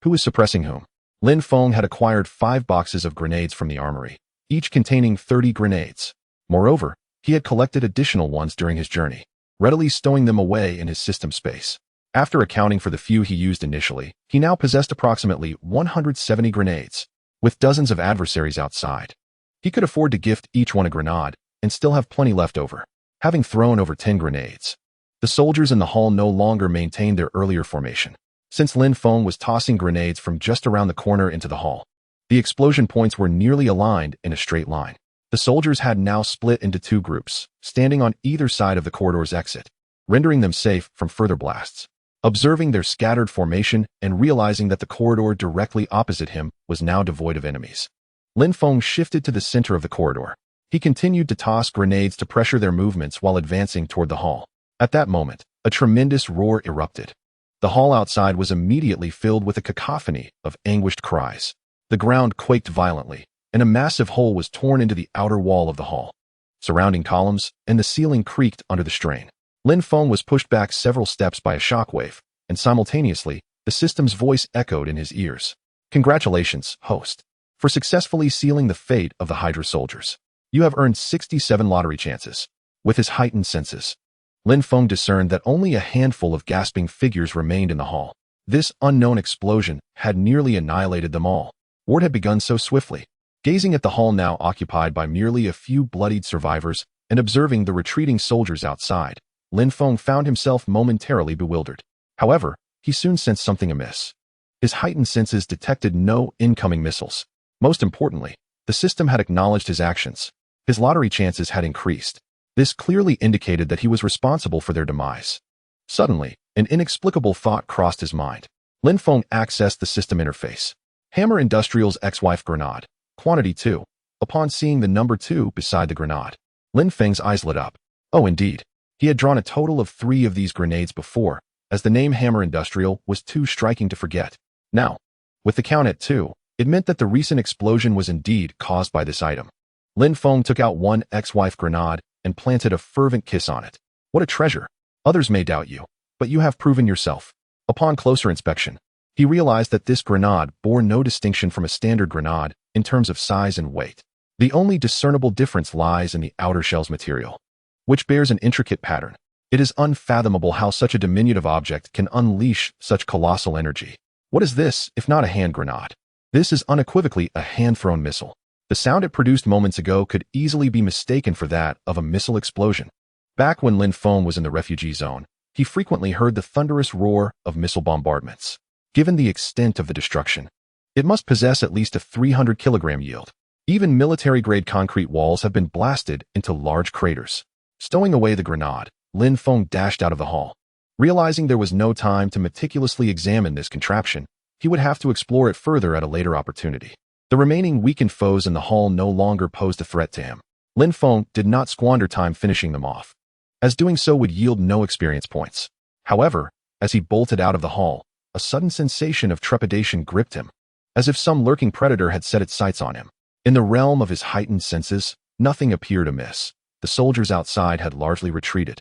Who was suppressing whom? Lin Feng had acquired 5 boxes of grenades from the armory, each containing 30 grenades. Moreover, he had collected additional ones during his journey, readily stowing them away in his system space. After accounting for the few he used initially, he now possessed approximately 170 grenades, with dozens of adversaries outside. He could afford to gift each one a grenade and still have plenty left over, having thrown over 10 grenades. The soldiers in the hall no longer maintained their earlier formation, since Lin Feng was tossing grenades from just around the corner into the hall. The explosion points were nearly aligned in a straight line. The soldiers had now split into 2 groups, standing on either side of the corridor's exit, rendering them safe from further blasts. Observing their scattered formation and realizing that the corridor directly opposite him was now devoid of enemies, Lin Feng shifted to the center of the corridor. He continued to toss grenades to pressure their movements while advancing toward the hall. At that moment, a tremendous roar erupted. The hall outside was immediately filled with a cacophony of anguished cries. The ground quaked violently, and a massive hole was torn into the outer wall of the hall. Surrounding columns and the ceiling creaked under the strain. Lin Feng was pushed back several steps by a shockwave, and simultaneously, the system's voice echoed in his ears. Congratulations, host, for successfully sealing the fate of the Hydra soldiers. You have earned 67 lottery chances. With his heightened senses, Lin Feng discerned that only a handful of gasping figures remained in the hall. This unknown explosion had nearly annihilated them all. War had begun so swiftly. Gazing at the hall now occupied by merely a few bloodied survivors and observing the retreating soldiers outside, Lin Feng found himself momentarily bewildered. However, he soon sensed something amiss. His heightened senses detected no incoming missiles. Most importantly, the system had acknowledged his actions. His lottery chances had increased. This clearly indicated that he was responsible for their demise. Suddenly, an inexplicable thought crossed his mind. Lin Feng accessed the system interface. Hammer Industrial's ex-wife grenade. Quantity 2. Upon seeing the number 2 beside the grenade, Lin Feng's eyes lit up. Oh, indeed. He had drawn a total of 3 of these grenades before, as the name Hammer Industrial was too striking to forget. Now, with the count at 2, it meant that the recent explosion was indeed caused by this item. Lin Feng took out one ex-wife grenade and planted a fervent kiss on it. What a treasure! Others may doubt you, but you have proven yourself. Upon closer inspection, he realized that this grenade bore no distinction from a standard grenade in terms of size and weight. The only discernible difference lies in the outer shell's material, which bears an intricate pattern. It is unfathomable how such a diminutive object can unleash such colossal energy. What is this, if not a hand grenade? This is unequivocally a hand-thrown missile. The sound it produced moments ago could easily be mistaken for that of a missile explosion. Back when Lin Feng was in the refugee zone, he frequently heard the thunderous roar of missile bombardments. Given the extent of the destruction, it must possess at least a 300-kilogram yield. Even military-grade concrete walls have been blasted into large craters. Stowing away the grenade, Lin Feng dashed out of the hall. Realizing there was no time to meticulously examine this contraption, he would have to explore it further at a later opportunity. The remaining weakened foes in the hall no longer posed a threat to him. Lin Feng did not squander time finishing them off, as doing so would yield no experience points. However, as he bolted out of the hall, a sudden sensation of trepidation gripped him, as if some lurking predator had set its sights on him. In the realm of his heightened senses, nothing appeared amiss. The soldiers outside had largely retreated,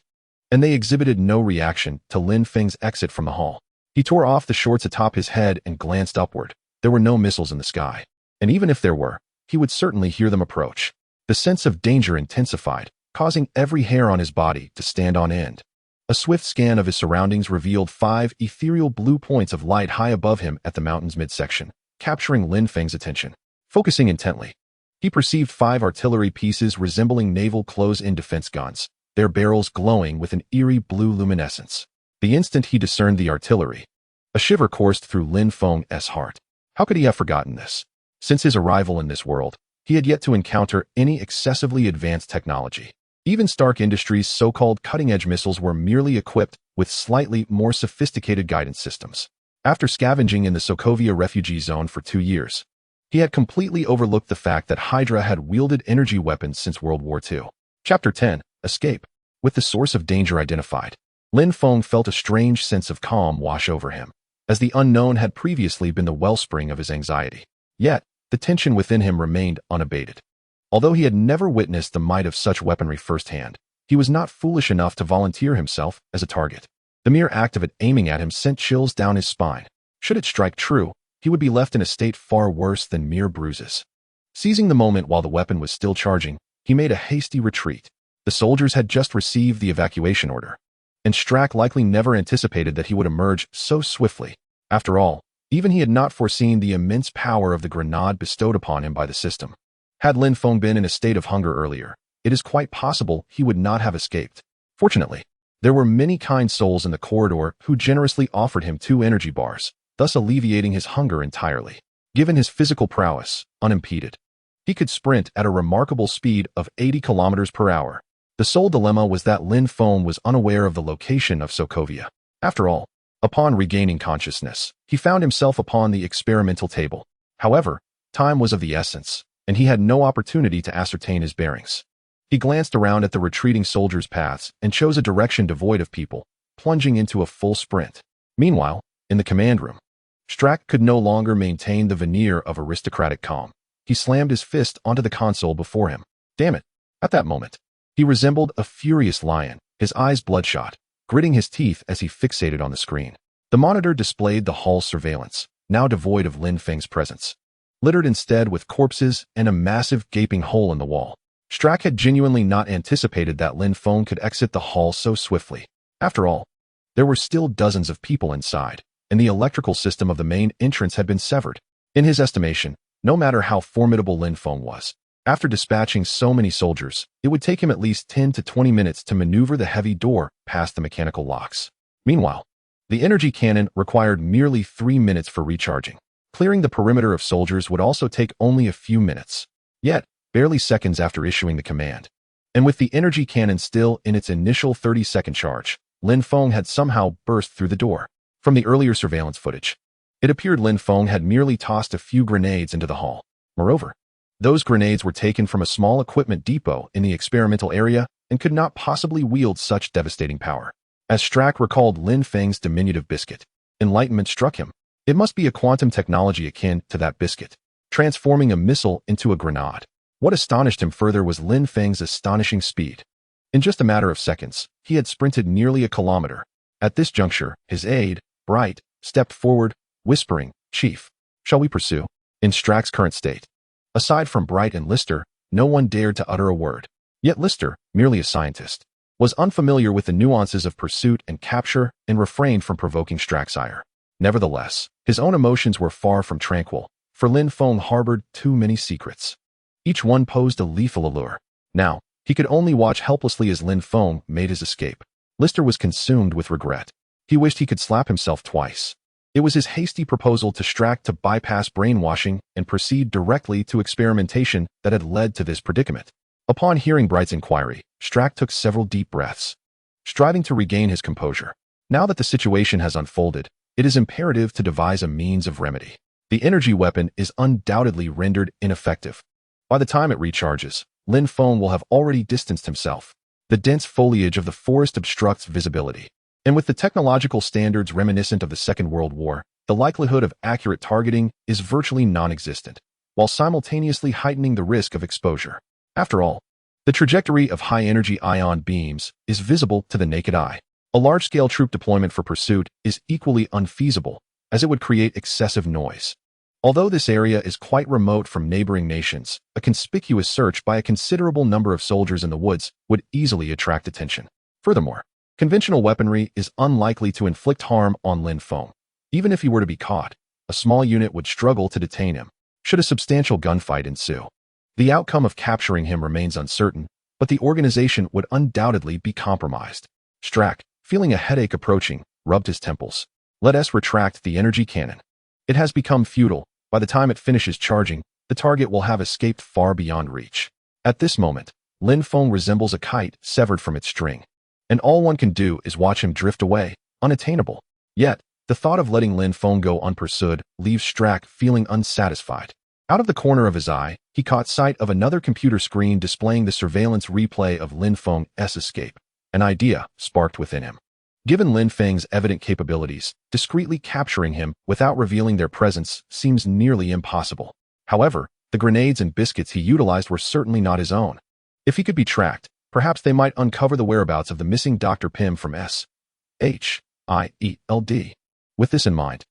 and they exhibited no reaction to Lin Feng's exit from the hall. He tore off the shorts atop his head and glanced upward. There were no missiles in the sky, and even if there were, he would certainly hear them approach. The sense of danger intensified, causing every hair on his body to stand on end. A swift scan of his surroundings revealed 5 ethereal blue points of light high above him at the mountain's midsection, capturing Lin Feng's attention. Focusing intently, he perceived 5 artillery pieces resembling naval close-in defense guns, their barrels glowing with an eerie blue luminescence. The instant he discerned the artillery, a shiver coursed through Lin Feng's heart. How could he have forgotten this? Since his arrival in this world, he had yet to encounter any excessively advanced technology. Even Stark Industries' so-called cutting-edge missiles were merely equipped with slightly more sophisticated guidance systems. After scavenging in the Sokovia refugee zone for 2 years, he had completely overlooked the fact that Hydra had wielded energy weapons since World War II. Chapter 10. Escape. With the source of danger identified, Lin Feng felt a strange sense of calm wash over him, as the unknown had previously been the wellspring of his anxiety. Yet, the tension within him remained unabated. Although he had never witnessed the might of such weaponry firsthand, he was not foolish enough to volunteer himself as a target. The mere act of it aiming at him sent chills down his spine. Should it strike true, he would be left in a state far worse than mere bruises. Seizing the moment while the weapon was still charging, he made a hasty retreat. The soldiers had just received the evacuation order, and Strack likely never anticipated that he would emerge so swiftly. After all, even he had not foreseen the immense power of the grenade bestowed upon him by the system. Had Lin Feng been in a state of hunger earlier, it is quite possible he would not have escaped. Fortunately, there were many kind souls in the corridor who generously offered him 2 energy bars, thus alleviating his hunger entirely. Given his physical prowess, unimpeded, he could sprint at a remarkable speed of 80 kilometers per hour. The sole dilemma was that Lin Feng was unaware of the location of Sokovia. After all, upon regaining consciousness, he found himself upon the experimental table. However, time was of the essence, and he had no opportunity to ascertain his bearings. He glanced around at the retreating soldiers' paths and chose a direction devoid of people, plunging into a full sprint. Meanwhile, in the command room, Strack could no longer maintain the veneer of aristocratic calm. He slammed his fist onto the console before him. Damn it! At that moment, he resembled a furious lion, his eyes bloodshot, gritting his teeth as he fixated on the screen. The monitor displayed the hall's surveillance, now devoid of Lin Feng's presence, littered instead with corpses and a massive gaping hole in the wall. Strack had genuinely not anticipated that Lin Feng could exit the hall so swiftly. After all, there were still dozens of people inside, and the electrical system of the main entrance had been severed. In his estimation, no matter how formidable Lin Feng was, After dispatching so many soldiers, it would take him at least 10 to 20 minutes to maneuver the heavy door past the mechanical locks. Meanwhile, the energy cannon required merely 3 minutes for recharging. Clearing the perimeter of soldiers would also take only a few minutes, yet barely seconds after issuing the command. And with the energy cannon still in its initial 30-second charge, Lin Feng had somehow burst through the door. From the earlier surveillance footage, it appeared Lin Feng had merely tossed a few grenades into the hall. Moreover, those grenades were taken from a small equipment depot in the experimental area and could not possibly wield such devastating power. As Strack recalled Lin Feng's diminutive biscuit, enlightenment struck him. It must be a quantum technology akin to that biscuit, transforming a missile into a grenade. What astonished him further was Lin Feng's astonishing speed. In just a matter of seconds, he had sprinted nearly a kilometer. At this juncture, his aide, Bright, stepped forward, whispering, "Chief, shall we pursue?" In Strack's current state, aside from Bright and Lister, no one dared to utter a word. Yet Lister, merely a scientist, was unfamiliar with the nuances of pursuit and capture and refrained from provoking Strack's ire. Nevertheless, his own emotions were far from tranquil, for Lin Feng harbored too many secrets. Each one posed a lethal allure. Now, he could only watch helplessly as Lin Feng made his escape. Lister was consumed with regret. He wished he could slap himself twice. It was his hasty proposal to Strack to bypass brainwashing and proceed directly to experimentation that had led to this predicament. Upon hearing Bright's inquiry, Strack took several deep breaths, striving to regain his composure. Now that the situation has unfolded, it is imperative to devise a means of remedy. The energy weapon is undoubtedly rendered ineffective. By the time it recharges, Lin Feng will have already distanced himself. The dense foliage of the forest obstructs visibility. And with the technological standards reminiscent of the Second World War, the likelihood of accurate targeting is virtually non-existent, while simultaneously heightening the risk of exposure. After all, the trajectory of high-energy ion beams is visible to the naked eye. A large-scale troop deployment for pursuit is equally unfeasible, as it would create excessive noise. Although this area is quite remote from neighboring nations, a conspicuous search by a considerable number of soldiers in the woods would easily attract attention. Furthermore, conventional weaponry is unlikely to inflict harm on Lin Feng. Even if he were to be caught, a small unit would struggle to detain him, should a substantial gunfight ensue. The outcome of capturing him remains uncertain, but the organization would undoubtedly be compromised. Strack, feeling a headache approaching, rubbed his temples. Let us retract the energy cannon. It has become futile. By the time it finishes charging, the target will have escaped far beyond reach. At this moment, Lin Feng resembles a kite severed from its string, and all one can do is watch him drift away, unattainable. Yet, the thought of letting Lin Feng go unpursued leaves Strack feeling unsatisfied. Out of the corner of his eye, he caught sight of another computer screen displaying the surveillance replay of Lin Feng's escape. An idea sparked within him. Given Lin Feng's evident capabilities, discreetly capturing him without revealing their presence seems nearly impossible. However, the grenades and biscuits he utilized were certainly not his own. If he could be tracked, perhaps they might uncover the whereabouts of the missing Dr. Pym from SHIELD. With this in mind,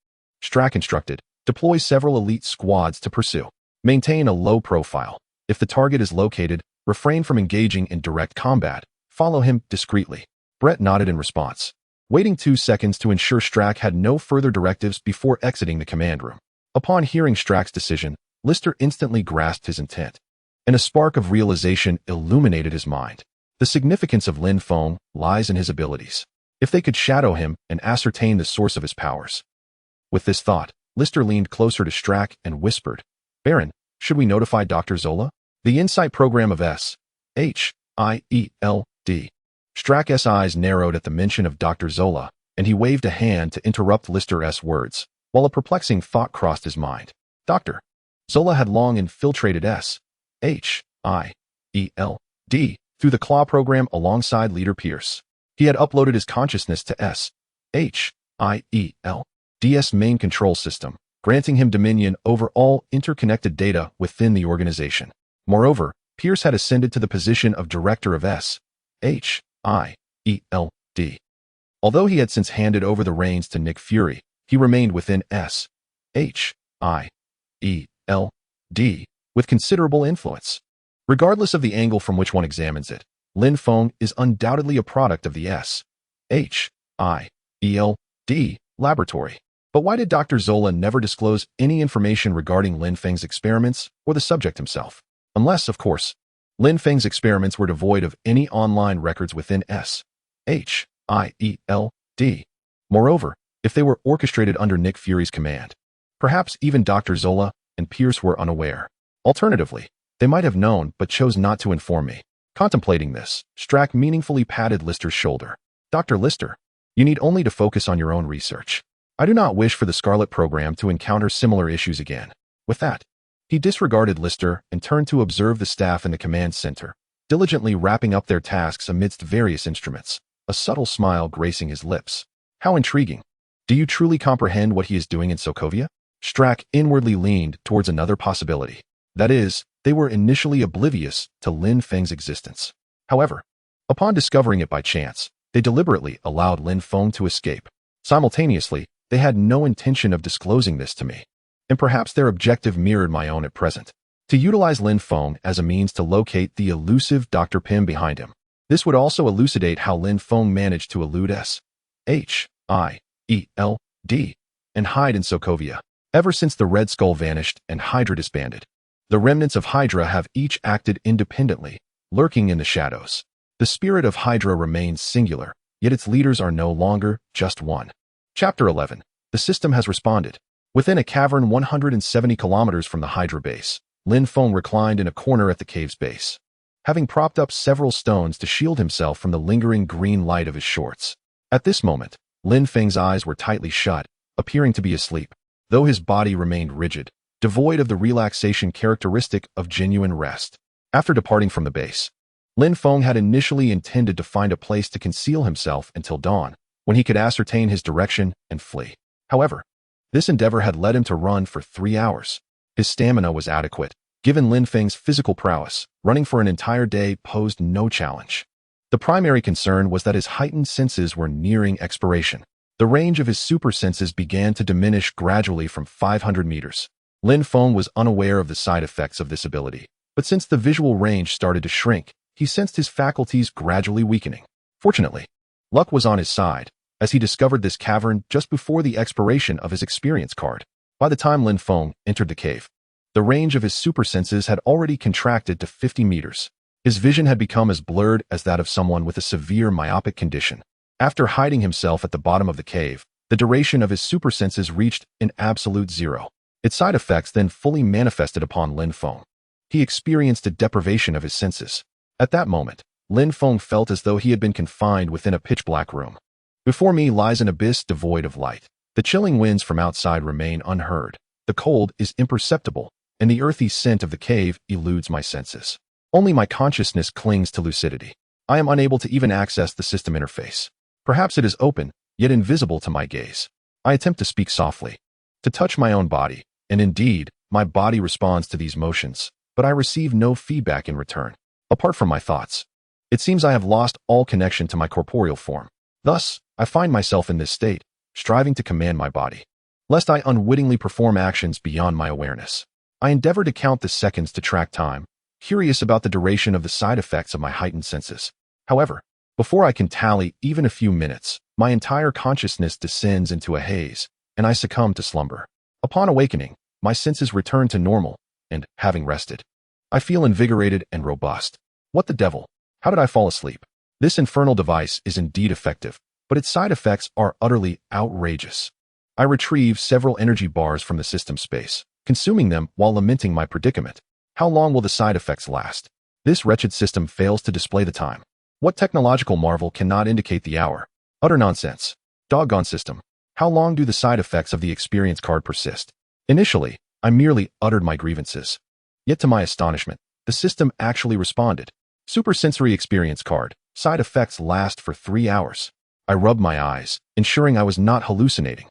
Strack instructed, deploy several elite squads to pursue. Maintain a low profile. If the target is located, refrain from engaging in direct combat. Follow him discreetly. Brett nodded in response, waiting 2 seconds to ensure Strack had no further directives before exiting the command room. Upon hearing Strack's decision, Lister instantly grasped his intent, and a spark of realization illuminated his mind. The significance of Lin Feng lies in his abilities. If they could shadow him and ascertain the source of his powers. With this thought, Lister leaned closer to Strack and whispered, Baron, should we notify Dr. Zola? The insight program of SHIELD. Strack's eyes narrowed at the mention of Dr. Zola, and he waved a hand to interrupt Lister's words, while a perplexing thought crossed his mind. Dr. Zola had long infiltrated SHIELD through the Claw program alongside Leader Pierce. He had uploaded his consciousness to SHIELD's main control system, granting him dominion over all interconnected data within the organization. Moreover, Pierce had ascended to the position of director of SHIELD. Although he had since handed over the reins to Nick Fury, he remained within SHIELD with considerable influence. Regardless of the angle from which one examines it, Lin Feng is undoubtedly a product of the SHIELD laboratory. But why did Dr. Zola never disclose any information regarding Lin Feng's experiments or the subject himself? Unless, of course, Lin Feng's experiments were devoid of any online records within SHIELD. Moreover, if they were orchestrated under Nick Fury's command, perhaps even Dr. Zola and Pierce were unaware. Alternatively, they might have known but chose not to inform me. Contemplating this, Strack meaningfully patted Lister's shoulder. Dr. Lister, you need only to focus on your own research. I do not wish for the Scarlet program to encounter similar issues again. With that, he disregarded Lister and turned to observe the staff in the command center, diligently wrapping up their tasks amidst various instruments, a subtle smile gracing his lips. How intriguing. Do you truly comprehend what he is doing in Sokovia? Strack inwardly leaned towards another possibility. That is, they were initially oblivious to Lin Feng's existence. However, upon discovering it by chance, they deliberately allowed Lin Feng to escape. Simultaneously, they had no intention of disclosing this to me. And perhaps their objective mirrored my own at present. To utilize Lin Feng as a means to locate the elusive Dr. Pym behind him. This would also elucidate how Lin Feng managed to elude SHIELD and hide in Sokovia. Ever since the Red Skull vanished and Hydra disbanded, the remnants of Hydra have each acted independently, lurking in the shadows. The spirit of Hydra remains singular, yet its leaders are no longer just one. Chapter 11. The system has responded. Within a cavern 170 kilometers from the Hydra base, Lin Feng reclined in a corner at the cave's base, having propped up several stones to shield himself from the lingering green light of his shorts. At this moment, Lin Feng's eyes were tightly shut, appearing to be asleep, though his body remained rigid, devoid of the relaxation characteristic of genuine rest. After departing from the base, Lin Feng had initially intended to find a place to conceal himself until dawn, when he could ascertain his direction and flee. However, this endeavor had led him to run for 3 hours. His stamina was adequate. Given Lin Feng's physical prowess, running for an entire day posed no challenge. The primary concern was that his heightened senses were nearing expiration. The range of his super senses began to diminish gradually from 500 meters. Lin Feng was unaware of the side effects of this ability, but since the visual range started to shrink, he sensed his faculties gradually weakening. Fortunately, luck was on his side, as he discovered this cavern just before the expiration of his experience card. By the time Lin Feng entered the cave, the range of his super senses had already contracted to 50 meters. His vision had become as blurred as that of someone with a severe myopic condition. After hiding himself at the bottom of the cave, the duration of his super senses reached an absolute zero. Its side effects then fully manifested upon Lin Feng. He experienced a deprivation of his senses. At that moment, Lin Feng felt as though he had been confined within a pitch-black room. Before me lies an abyss devoid of light. The chilling winds from outside remain unheard. The cold is imperceptible, and the earthy scent of the cave eludes my senses. Only my consciousness clings to lucidity. I am unable to even access the system interface. Perhaps it is open, yet invisible to my gaze. I attempt to speak softly, to touch my own body, and indeed, my body responds to these motions, but I receive no feedback in return. Apart from my thoughts, it seems I have lost all connection to my corporeal form. Thus, I find myself in this state, striving to command my body, lest I unwittingly perform actions beyond my awareness. I endeavor to count the seconds to track time, curious about the duration of the side effects of my heightened senses. However, before I can tally even a few minutes, my entire consciousness descends into a haze, and I succumb to slumber. Upon awakening, my senses return to normal, and, having rested, I feel invigorated and robust. What the devil? How did I fall asleep? This infernal device is indeed effective, but its side effects are utterly outrageous. I retrieve several energy bars from the system space, consuming them while lamenting my predicament. How long will the side effects last? This wretched system fails to display the time. What technological marvel cannot indicate the hour? Utter nonsense. Doggone system. How long do the side effects of the experience card persist? Initially, I merely uttered my grievances. Yet to my astonishment, the system actually responded. Supersensory experience card. Side effects last for 3 hours. I rubbed my eyes, ensuring I was not hallucinating.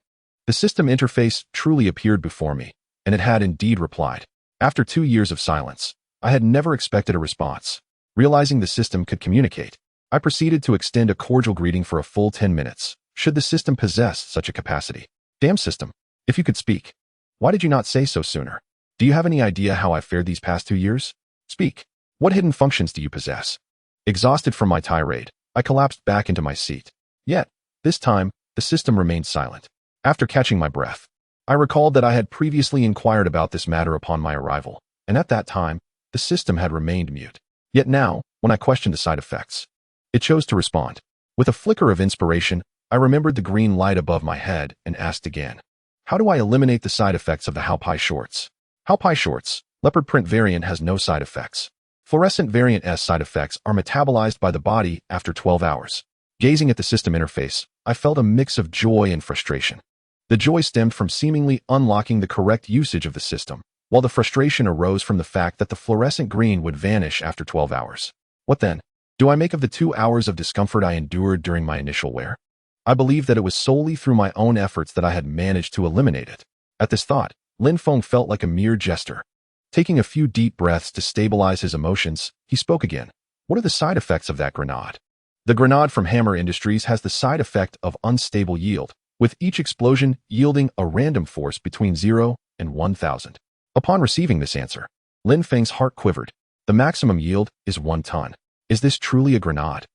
The system interface truly appeared before me, and it had indeed replied. After 2 years of silence, I had never expected a response. Realizing the system could communicate, I proceeded to extend a cordial greeting for a full 10 minutes, should the system possess such a capacity. Damn system, if you could speak. Why did you not say so sooner? Do you have any idea how I fared these past 2 years? Speak. What hidden functions do you possess? Exhausted from my tirade, I collapsed back into my seat. Yet, this time, the system remained silent. After catching my breath, I recalled that I had previously inquired about this matter upon my arrival, and at that time, the system had remained mute. Yet now, when I questioned the side effects, it chose to respond. With a flicker of inspiration, I remembered the green light above my head and asked again, how do I eliminate the side effects of the Haupai shorts? Haupai shorts, leopard print variant, has no side effects. Fluorescent variant S side effects are metabolized by the body after 12 hours. Gazing at the system interface, I felt a mix of joy and frustration. The joy stemmed from seemingly unlocking the correct usage of the system, while the frustration arose from the fact that the fluorescent green would vanish after 12 hours. What then? Do I make of the 2 hours of discomfort I endured during my initial wear? I believe that it was solely through my own efforts that I had managed to eliminate it. At this thought, Lin Feng felt like a mere jester. Taking a few deep breaths to stabilize his emotions, he spoke again. What are the side effects of that grenade? The grenade from Hammer Industries has the side effect of unstable yield, with each explosion yielding a random force between 0 and 1,000. Upon receiving this answer, Lin Feng's heart quivered. The maximum yield is 1 ton. Is this truly a grenade?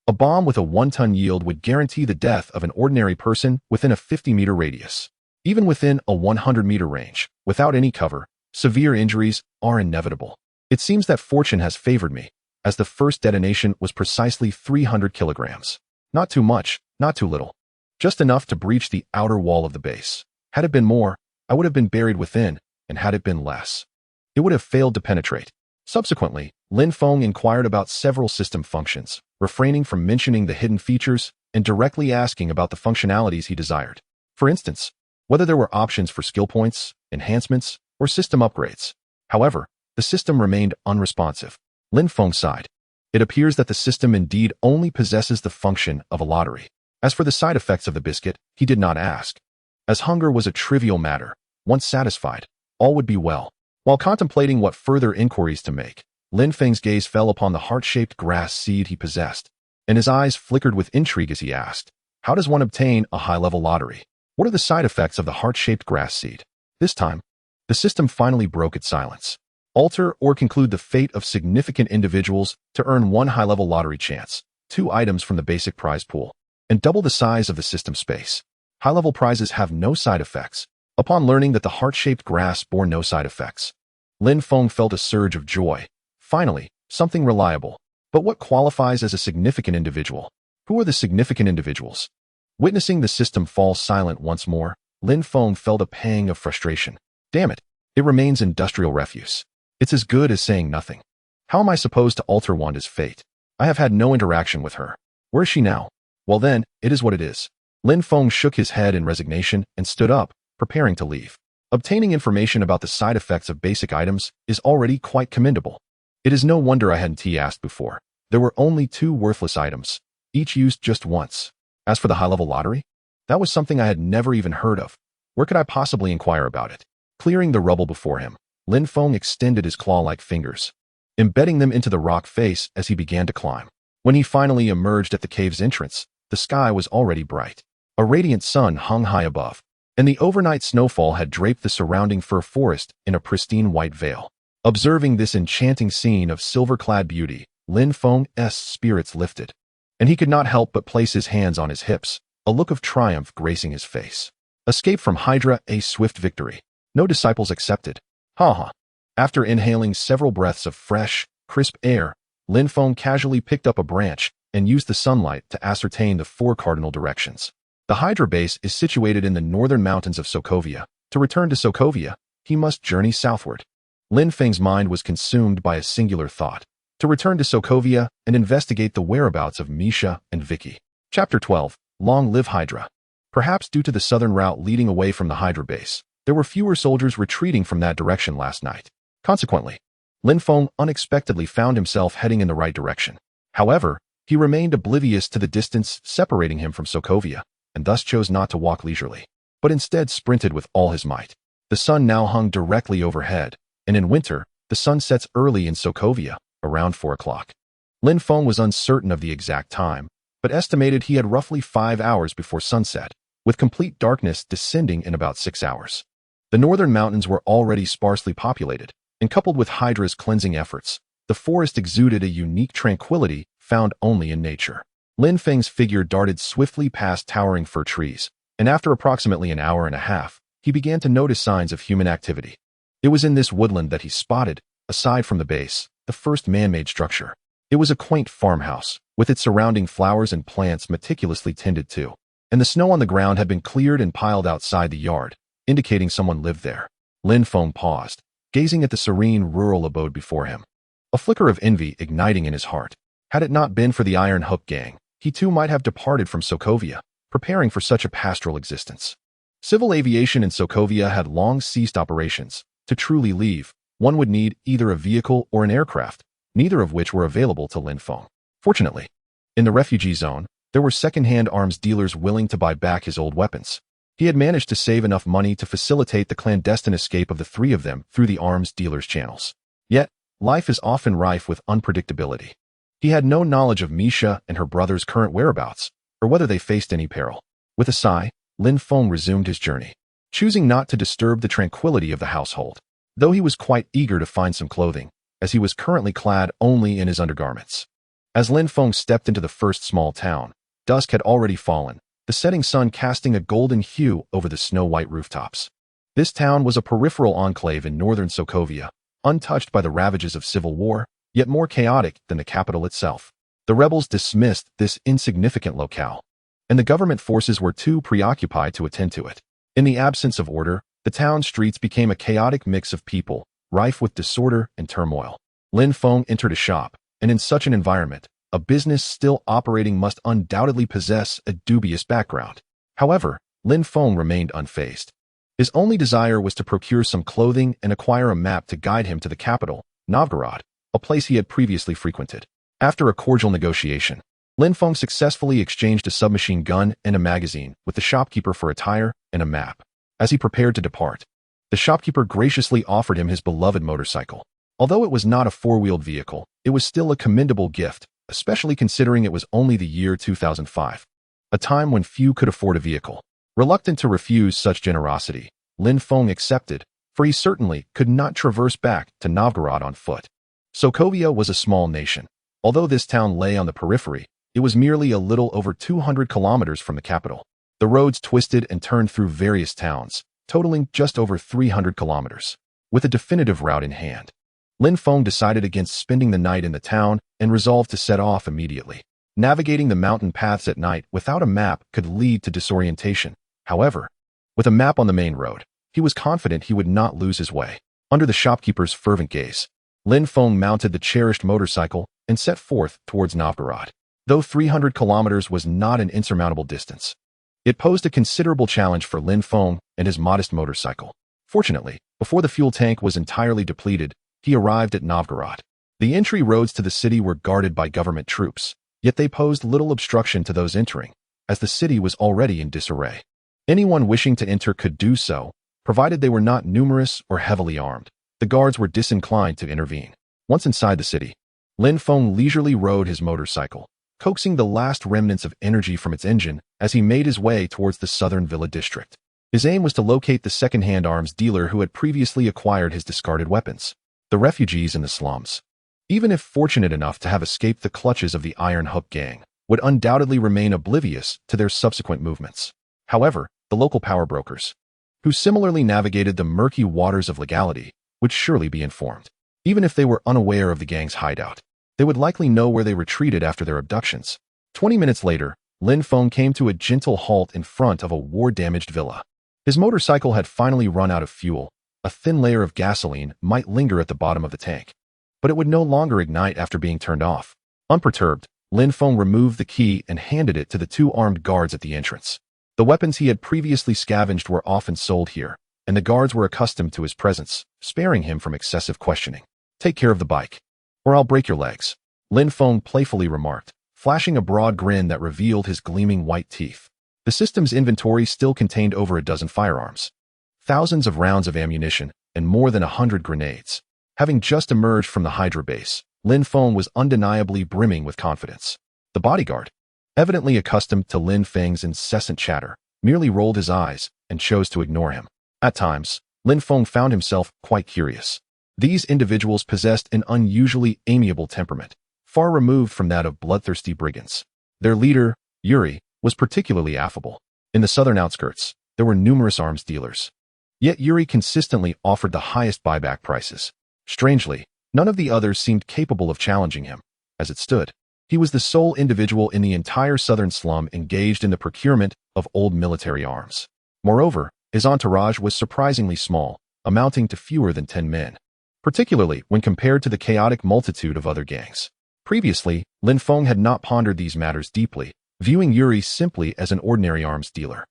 A bomb with a 1-ton yield would guarantee the death of an ordinary person within a 50-meter radius. Even within a 100-meter range, without any cover, severe injuries are inevitable. It seems that fortune has favored me, as the first detonation was precisely 300 kilograms. Not too much, not too little. Just enough to breach the outer wall of the base. Had it been more, I would have been buried within, and had it been less, it would have failed to penetrate. Subsequently, Lin Feng inquired about several system functions, refraining from mentioning the hidden features and directly asking about the functionalities he desired. For instance, whether there were options for skill points, enhancements, or system upgrades. However, the system remained unresponsive. Lin Feng sighed. It appears that the system indeed only possesses the function of a lottery. As for the side effects of the biscuit, he did not ask. As hunger was a trivial matter, once satisfied, all would be well. While contemplating what further inquiries to make, Lin Feng's gaze fell upon the heart-shaped grass seed he possessed, and his eyes flickered with intrigue as he asked, how does one obtain a high-level lottery? What are the side effects of the heart-shaped grass seed? This time, the system finally broke its silence. Alter or conclude the fate of significant individuals to earn 1 high-level lottery chance, 2 items from the basic prize pool, and double the size of the system space. High-level prizes have no side effects. Upon learning that the heart-shaped grass bore no side effects, Lin Feng felt a surge of joy. Finally, something reliable. But what qualifies as a significant individual? Who are the significant individuals? Witnessing the system fall silent once more, Lin Feng felt a pang of frustration. Damn it, it remains industrial refuse. It's as good as saying nothing. How am I supposed to alter Wanda's fate? I have had no interaction with her. Where is she now? Well then, it is what it is. Lin Feng shook his head in resignation and stood up, preparing to leave. Obtaining information about the side effects of basic items is already quite commendable. It is no wonder I hadn't asked before. There were only 2 worthless items, each used just once. As for the high-level lottery, that was something I had never even heard of. Where could I possibly inquire about it? Clearing the rubble before him, Lin Feng extended his claw-like fingers, embedding them into the rock face as he began to climb. When he finally emerged at the cave's entrance, the sky was already bright. A radiant sun hung high above, and the overnight snowfall had draped the surrounding fir forest in a pristine white veil. Observing this enchanting scene of silver-clad beauty, Lin Feng's spirits lifted, and he could not help but place his hands on his hips, a look of triumph gracing his face. Escape from Hydra, a swift victory. No disciples accepted. Ha. After inhaling several breaths of fresh, crisp air, Lin Feng casually picked up a branch and used the sunlight to ascertain the 4 cardinal directions. The Hydra base is situated in the northern mountains of Sokovia. To return to Sokovia, he must journey southward. Lin Feng's mind was consumed by a singular thought: to return to Sokovia and investigate the whereabouts of Misha and Vicky. Chapter 12. Long live Hydra. Perhaps due to the southern route leading away from the Hydra base, there were fewer soldiers retreating from that direction last night. Consequently, Lin Feng unexpectedly found himself heading in the right direction. However, he remained oblivious to the distance separating him from Sokovia, and thus chose not to walk leisurely, but instead sprinted with all his might. The sun now hung directly overhead, and in winter, the sun sets early in Sokovia, around 4 o'clock. Lin Feng was uncertain of the exact time, but estimated he had roughly 5 hours before sunset, with complete darkness descending in about 6 hours. The northern mountains were already sparsely populated, and coupled with Hydra's cleansing efforts, the forest exuded a unique tranquility found only in nature. Lin Feng's figure darted swiftly past towering fir trees, and after approximately an hour and a half, he began to notice signs of human activity. It was in this woodland that he spotted, aside from the base, the first man-made structure. It was a quaint farmhouse, with its surrounding flowers and plants meticulously tended to, and the snow on the ground had been cleared and piled outside the yard, indicating someone lived there. Lin Feng paused, gazing at the serene rural abode before him, a flicker of envy igniting in his heart. Had it not been for the Iron Hook gang, he too might have departed from Sokovia, preparing for such a pastoral existence. Civil aviation in Sokovia had long ceased operations. To truly leave, one would need either a vehicle or an aircraft, neither of which were available to Lin Feng. Fortunately, in the refugee zone, there were second-hand arms dealers willing to buy back his old weapons. He had managed to save enough money to facilitate the clandestine escape of the three of them through the arms dealers' channels. Yet, life is often rife with unpredictability. He had no knowledge of Misha and her brother's current whereabouts, or whether they faced any peril. With a sigh, Lin Feng resumed his journey, choosing not to disturb the tranquility of the household, though he was quite eager to find some clothing, as he was currently clad only in his undergarments. As Lin Feng stepped into the first small town, dusk had already fallen, the setting sun casting a golden hue over the snow-white rooftops. This town was a peripheral enclave in northern Sokovia, untouched by the ravages of civil war, yet more chaotic than the capital itself. The rebels dismissed this insignificant locale, and the government forces were too preoccupied to attend to it. In the absence of order, the town streets became a chaotic mix of people, rife with disorder and turmoil. Lin Feng entered a shop, and in such an environment, a business still operating must undoubtedly possess a dubious background. However, Lin Feng remained unfazed. His only desire was to procure some clothing and acquire a map to guide him to the capital, Novgorod, a place he had previously frequented. After a cordial negotiation, Lin Feng successfully exchanged a submachine gun and a magazine with the shopkeeper for a tire and a map. As he prepared to depart, the shopkeeper graciously offered him his beloved motorcycle. Although it was not a four-wheeled vehicle, it was still a commendable gift, especially considering it was only the year 2005, a time when few could afford a vehicle. Reluctant to refuse such generosity, Lin Feng accepted, for he certainly could not traverse back to Novgorod on foot. Sokovia was a small nation. Although this town lay on the periphery, it was merely a little over 200 kilometers from the capital. The roads twisted and turned through various towns, totaling just over 300 kilometers. With a definitive route in hand, Lin Feng decided against spending the night in the town and resolved to set off immediately. Navigating the mountain paths at night without a map could lead to disorientation. However, with a map on the main road, he was confident he would not lose his way. Under the shopkeeper's fervent gaze, Lin Feng mounted the cherished motorcycle and set forth towards Novgorod. Though 300 kilometers was not an insurmountable distance, it posed a considerable challenge for Lin Feng and his modest motorcycle. Fortunately, before the fuel tank was entirely depleted, he arrived at Novgorod. The entry roads to the city were guarded by government troops, yet they posed little obstruction to those entering, as the city was already in disarray. Anyone wishing to enter could do so, provided they were not numerous or heavily armed. The guards were disinclined to intervene. Once inside the city, Lin Feng leisurely rode his motorcycle, coaxing the last remnants of energy from its engine as he made his way towards the southern villa district. His aim was to locate the second-hand arms dealer who had previously acquired his discarded weapons. The refugees in the slums, even if fortunate enough to have escaped the clutches of the Iron Hook gang, would undoubtedly remain oblivious to their subsequent movements. However, the local power brokers, who similarly navigated the murky waters of legality, would surely be informed. Even if they were unaware of the gang's hideout, they would likely know where they retreated after their abductions. 20 minutes later, Lin Feng came to a gentle halt in front of a war-damaged villa. His motorcycle had finally run out of fuel. A thin layer of gasoline might linger at the bottom of the tank, but it would no longer ignite after being turned off. Unperturbed, Lin Feng removed the key and handed it to the two armed guards at the entrance. The weapons he had previously scavenged were often sold here, and the guards were accustomed to his presence, sparing him from excessive questioning. "Take care of the bike, or I'll break your legs," Lin Feng playfully remarked, flashing a broad grin that revealed his gleaming white teeth. The system's inventory still contained over a dozen firearms, thousands of rounds of ammunition, and more than 100 grenades. Having just emerged from the Hydra base, Lin Feng was undeniably brimming with confidence. The bodyguard, evidently accustomed to Lin Feng's incessant chatter, merely rolled his eyes and chose to ignore him. At times, Lin Feng found himself quite curious. These individuals possessed an unusually amiable temperament, far removed from that of bloodthirsty brigands. Their leader, Yuri, was particularly affable. In the southern outskirts, there were numerous arms dealers. Yet Yuri consistently offered the highest buyback prices. Strangely, None of the others seemed capable of challenging him. As it stood, he was the sole individual in the entire southern slum engaged in the procurement of old military arms. Moreover, his entourage was surprisingly small, amounting to fewer than 10 men, particularly when compared to the chaotic multitude of other gangs. Previously, Lin Feng had not pondered these matters deeply, viewing Yuri simply as an ordinary arms dealer.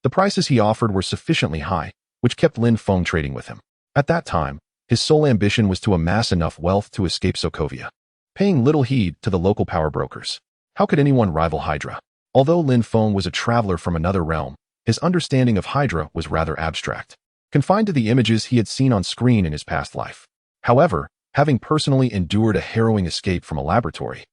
The prices he offered were sufficiently high, which kept Lin Feng trading with him. At that time, his sole ambition was to amass enough wealth to escape Sokovia, paying little heed to the local power brokers. How could anyone rival Hydra? Although Lin Feng was a traveler from another realm, his understanding of Hydra was rather abstract, confined to the images he had seen on screen in his past life. However, having personally endured a harrowing escape from a laboratory,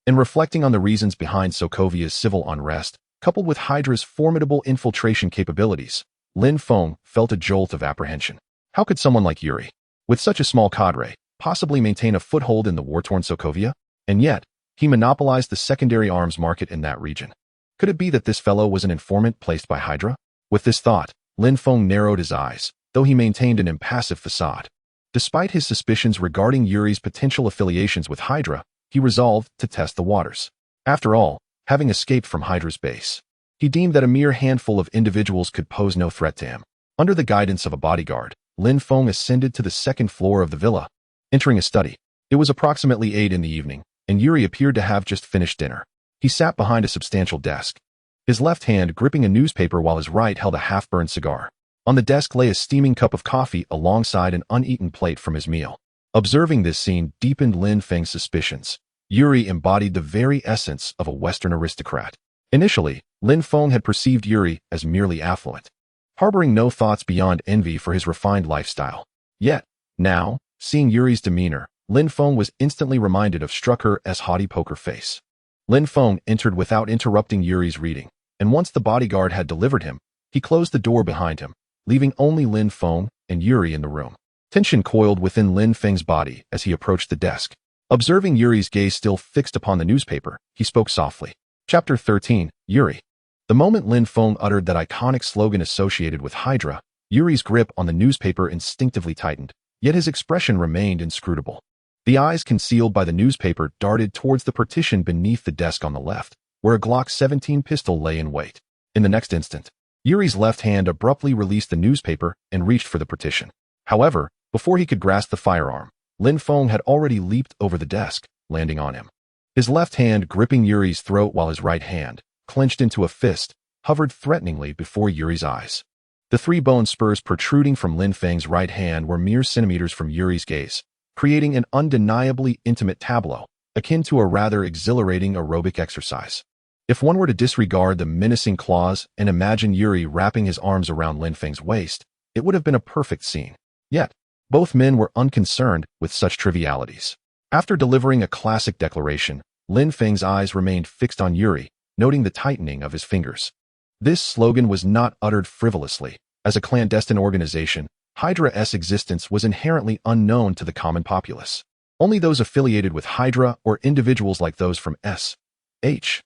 and reflecting on the reasons behind Sokovia's civil unrest, coupled with Hydra's formidable infiltration capabilities, Lin Feng felt a jolt of apprehension. How could someone like Yuri, with such a small cadre, possibly maintain a foothold in the war-torn Sokovia? And yet, he monopolized the secondary arms market in that region. Could it be that this fellow was an informant placed by Hydra? With this thought, Lin Feng narrowed his eyes, though he maintained an impassive facade. Despite his suspicions regarding Yuri's potential affiliations with Hydra, he resolved to test the waters. After all, having escaped from Hydra's base, he deemed that a mere handful of individuals could pose no threat to him. Under the guidance of a bodyguard, Lin Feng ascended to the second floor of the villa, entering a study. It was approximately 8 in the evening, and Yuri appeared to have just finished dinner. He sat behind a substantial desk, his left hand gripping a newspaper while his right held a half-burned cigar. On the desk lay a steaming cup of coffee alongside an uneaten plate from his meal. Observing this scene deepened Lin Feng's suspicions. Yuri embodied the very essence of a Western aristocrat. Initially, Lin Feng had perceived Yuri as merely affluent, harboring no thoughts beyond envy for his refined lifestyle. Yet, now, seeing Yuri's demeanor, Lin Feng was instantly reminded of Strucker's haughty poker face. Lin Feng entered without interrupting Yuri's reading, and once the bodyguard had delivered him, he closed the door behind him, leaving only Lin Feng and Yuri in the room. Tension coiled within Lin Feng's body as he approached the desk. Observing Yuri's gaze still fixed upon the newspaper, he spoke softly. Chapter 13, Yuri. The moment Lin Feng uttered that iconic slogan associated with Hydra, Yuri's grip on the newspaper instinctively tightened, yet his expression remained inscrutable. The eyes concealed by the newspaper darted towards the partition beneath the desk on the left, where a Glock 17 pistol lay in wait. In the next instant, Yuri's left hand abruptly released the newspaper and reached for the partition. However, before he could grasp the firearm, Lin Feng had already leaped over the desk, landing on him. His left hand gripping Yuri's throat while his right hand, clenched into a fist, hovered threateningly before Yuri's eyes. The 3 bone spurs protruding from Lin Feng's right hand were mere centimeters from Yuri's gaze, creating an undeniably intimate tableau, akin to a rather exhilarating aerobic exercise. If one were to disregard the menacing claws and imagine Yuri wrapping his arms around Lin Feng's waist, it would have been a perfect scene. Yet, both men were unconcerned with such trivialities. After delivering a classic declaration, Lin Feng's eyes remained fixed on Yuri, noting the tightening of his fingers. This slogan was not uttered frivolously. As a clandestine organization, Hydra's existence was inherently unknown to the common populace. Only those affiliated with Hydra or individuals like those from S.H.I.E.L.D.,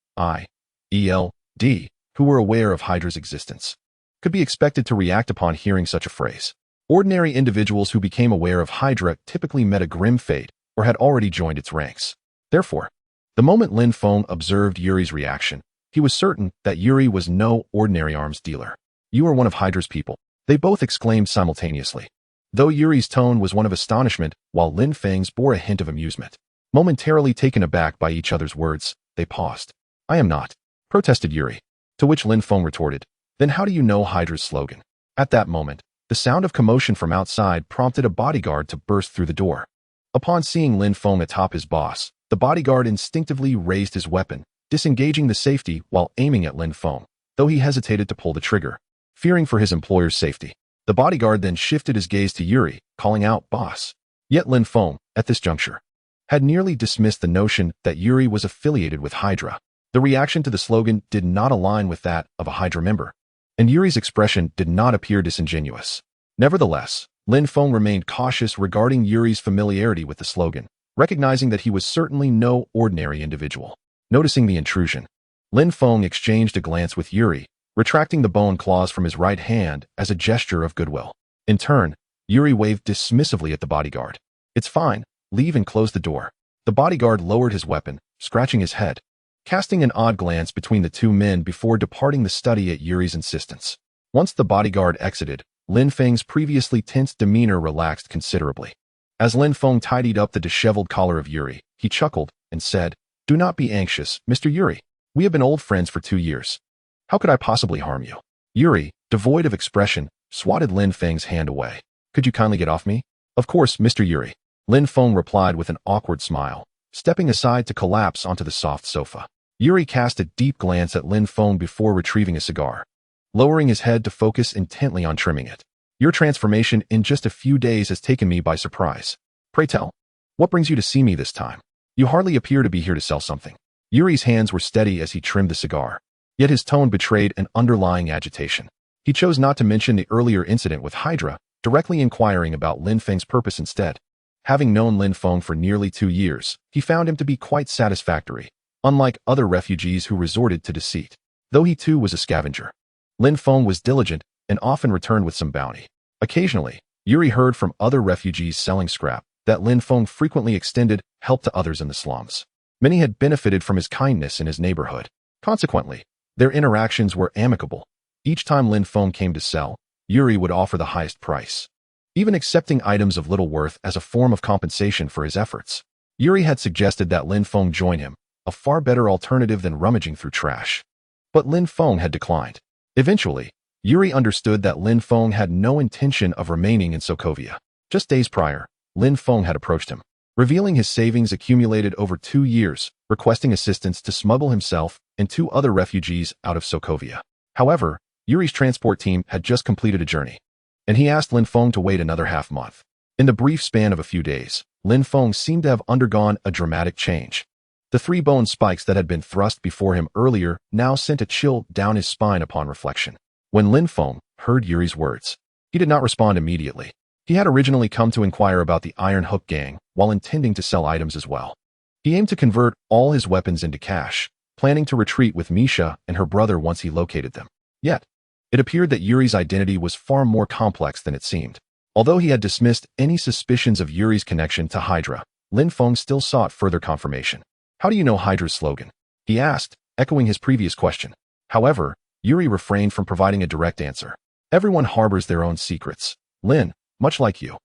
who were aware of Hydra's existence, could be expected to react upon hearing such a phrase. Ordinary individuals who became aware of Hydra typically met a grim fate or had already joined its ranks. Therefore, the moment Lin Feng observed Yuri's reaction, he was certain that Yuri was no ordinary arms dealer. "You are one of Hydra's people," they both exclaimed simultaneously. Though Yuri's tone was one of astonishment, while Lin Feng's bore a hint of amusement. Momentarily taken aback by each other's words, they paused. "I am not," protested Yuri. To which Lin Feng retorted, "Then how do you know Hydra's slogan?" At that moment, the sound of commotion from outside prompted a bodyguard to burst through the door. Upon seeing Lin Feng atop his boss, the bodyguard instinctively raised his weapon, disengaging the safety while aiming at Lin Feng, though he hesitated to pull the trigger, fearing for his employer's safety. The bodyguard then shifted his gaze to Yuri, calling out, "Boss." Yet Lin Feng, at this juncture, had nearly dismissed the notion that Yuri was affiliated with Hydra. The reaction to the slogan did not align with that of a Hydra member, and Yuri's expression did not appear disingenuous. Nevertheless, Lin Feng remained cautious regarding Yuri's familiarity with the slogan, recognizing that he was certainly no ordinary individual. Noticing the intrusion, Lin Feng exchanged a glance with Yuri, retracting the bone claws from his right hand as a gesture of goodwill. In turn, Yuri waved dismissively at the bodyguard. "It's fine. leave and close the door. The bodyguard lowered his weapon, scratching his head, casting an odd glance between the two men before departing the study at Yuri's insistence. Once the bodyguard exited, Lin Feng's previously tense demeanor relaxed considerably. As Lin Feng tidied up the disheveled collar of Yuri, he chuckled and said, "Do not be anxious, Mr. Yuri. We have been old friends for 2 years. How could I possibly harm you?" Yuri, devoid of expression, swatted Lin Feng's hand away. "Could you kindly get off me?" "Of course, Mr. Yuri," Lin Feng replied with an awkward smile, stepping aside to collapse onto the soft sofa. Yuri cast a deep glance at Lin Feng before retrieving a cigar, lowering his head to focus intently on trimming it. "Your transformation in just a few days has taken me by surprise. Pray tell, what brings you to see me this time? You hardly appear to be here to sell something." Yuri's hands were steady as he trimmed the cigar, yet his tone betrayed an underlying agitation. He chose not to mention the earlier incident with Hydra, directly inquiring about Lin Feng's purpose instead. Having known Lin Feng for nearly 2 years, he found him to be quite satisfactory, unlike other refugees who resorted to deceit. Though he too was a scavenger, Lin Feng was diligent and often returned with some bounty. Occasionally, Yuri heard from other refugees selling scrap that Lin Feng frequently extended help to others in the slums. Many had benefited from his kindness in his neighborhood. Consequently, their interactions were amicable. Each time Lin Feng came to sell, Yuri would offer the highest price, even accepting items of little worth as a form of compensation for his efforts. Yuri had suggested that Lin Feng join him, a far better alternative than rummaging through trash. But Lin Feng had declined. Eventually, Yuri understood that Lin Feng had no intention of remaining in Sokovia. Just days prior, Lin Feng had approached him, revealing his savings accumulated over 2 years, requesting assistance to smuggle himself and 2 other refugees out of Sokovia. However, Yuri's transport team had just completed a journey, and he asked Lin Feng to wait another half-month. In the brief span of a few days, Lin Feng seemed to have undergone a dramatic change. The 3 bone spikes that had been thrust before him earlier now sent a chill down his spine upon reflection. When Lin Feng heard Yuri's words, he did not respond immediately. He had originally come to inquire about the Iron Hook gang while intending to sell items as well. He aimed to convert all his weapons into cash, planning to retreat with Misha and her brother once he located them. Yet, it appeared that Yuri's identity was far more complex than it seemed. Although he had dismissed any suspicions of Yuri's connection to Hydra, Lin Feng still sought further confirmation. "How do you know Hydra's slogan?" he asked, echoing his previous question. However, Yuri refrained from providing a direct answer. "Everyone harbors their own secrets, Lin, much like you,"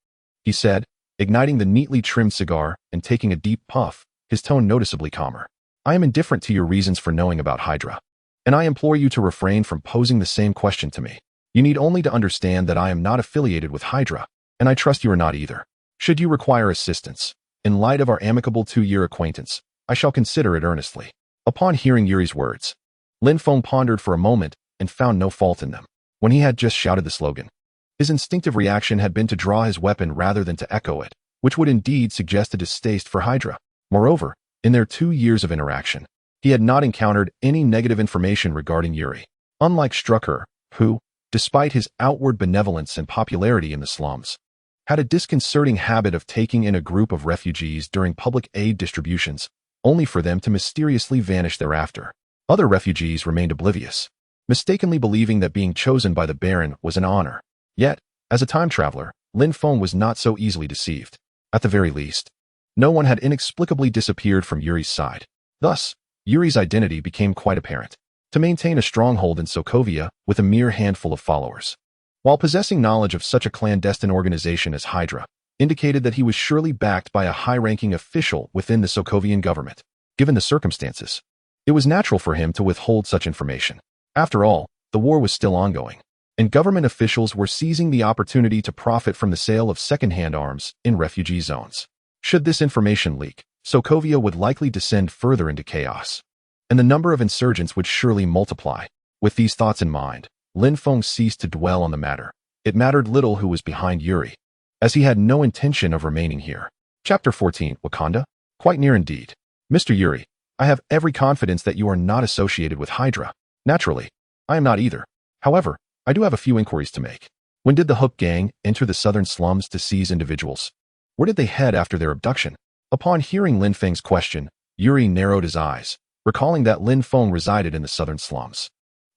he said, igniting the neatly trimmed cigar and taking a deep puff, his tone noticeably calmer. "I am indifferent to your reasons for knowing about Hydra, and I implore you to refrain from posing the same question to me. You need only to understand that I am not affiliated with Hydra, and I trust you are not either. Should you require assistance, in light of our amicable 2-year acquaintance, I shall consider it earnestly." Upon hearing Yuri's words, Lin Feng pondered for a moment and found no fault in them. When he had just shouted the slogan, his instinctive reaction had been to draw his weapon rather than to echo it, which would indeed suggest a distaste for Hydra. Moreover, in their 2 years of interaction, he had not encountered any negative information regarding Yuri. Unlike Strucker, who, despite his outward benevolence and popularity in the slums, had a disconcerting habit of taking in a group of refugees during public aid distributions, only for them to mysteriously vanish thereafter. Other refugees remained oblivious, mistakenly believing that being chosen by the Baron was an honor. Yet, as a time traveler, Lin Feng was not so easily deceived. At the very least, no one had inexplicably disappeared from Yuri's side. Thus, Yuri's identity became quite apparent. To maintain a stronghold in Sokovia with a mere handful of followers, while possessing knowledge of such a clandestine organization as Hydra, indicated that he was surely backed by a high-ranking official within the Sokovian government. Given the circumstances, it was natural for him to withhold such information. After all, the war was still ongoing, and government officials were seizing the opportunity to profit from the sale of second-hand arms in refugee zones. Should this information leak, Sokovia would likely descend further into chaos, and the number of insurgents would surely multiply. With these thoughts in mind, Lin Feng ceased to dwell on the matter. It mattered little who was behind Yuri, as he had no intention of remaining here. Chapter 14, Wakanda? Quite near indeed. Mr. Yuri, I have every confidence that you are not associated with Hydra. Naturally, I am not either. However, I do have a few inquiries to make. When did the Hook gang enter the southern slums to seize individuals? Where did they head after their abduction? Upon hearing Lin Feng's question, Yuri narrowed his eyes, recalling that Lin Feng resided in the southern slums.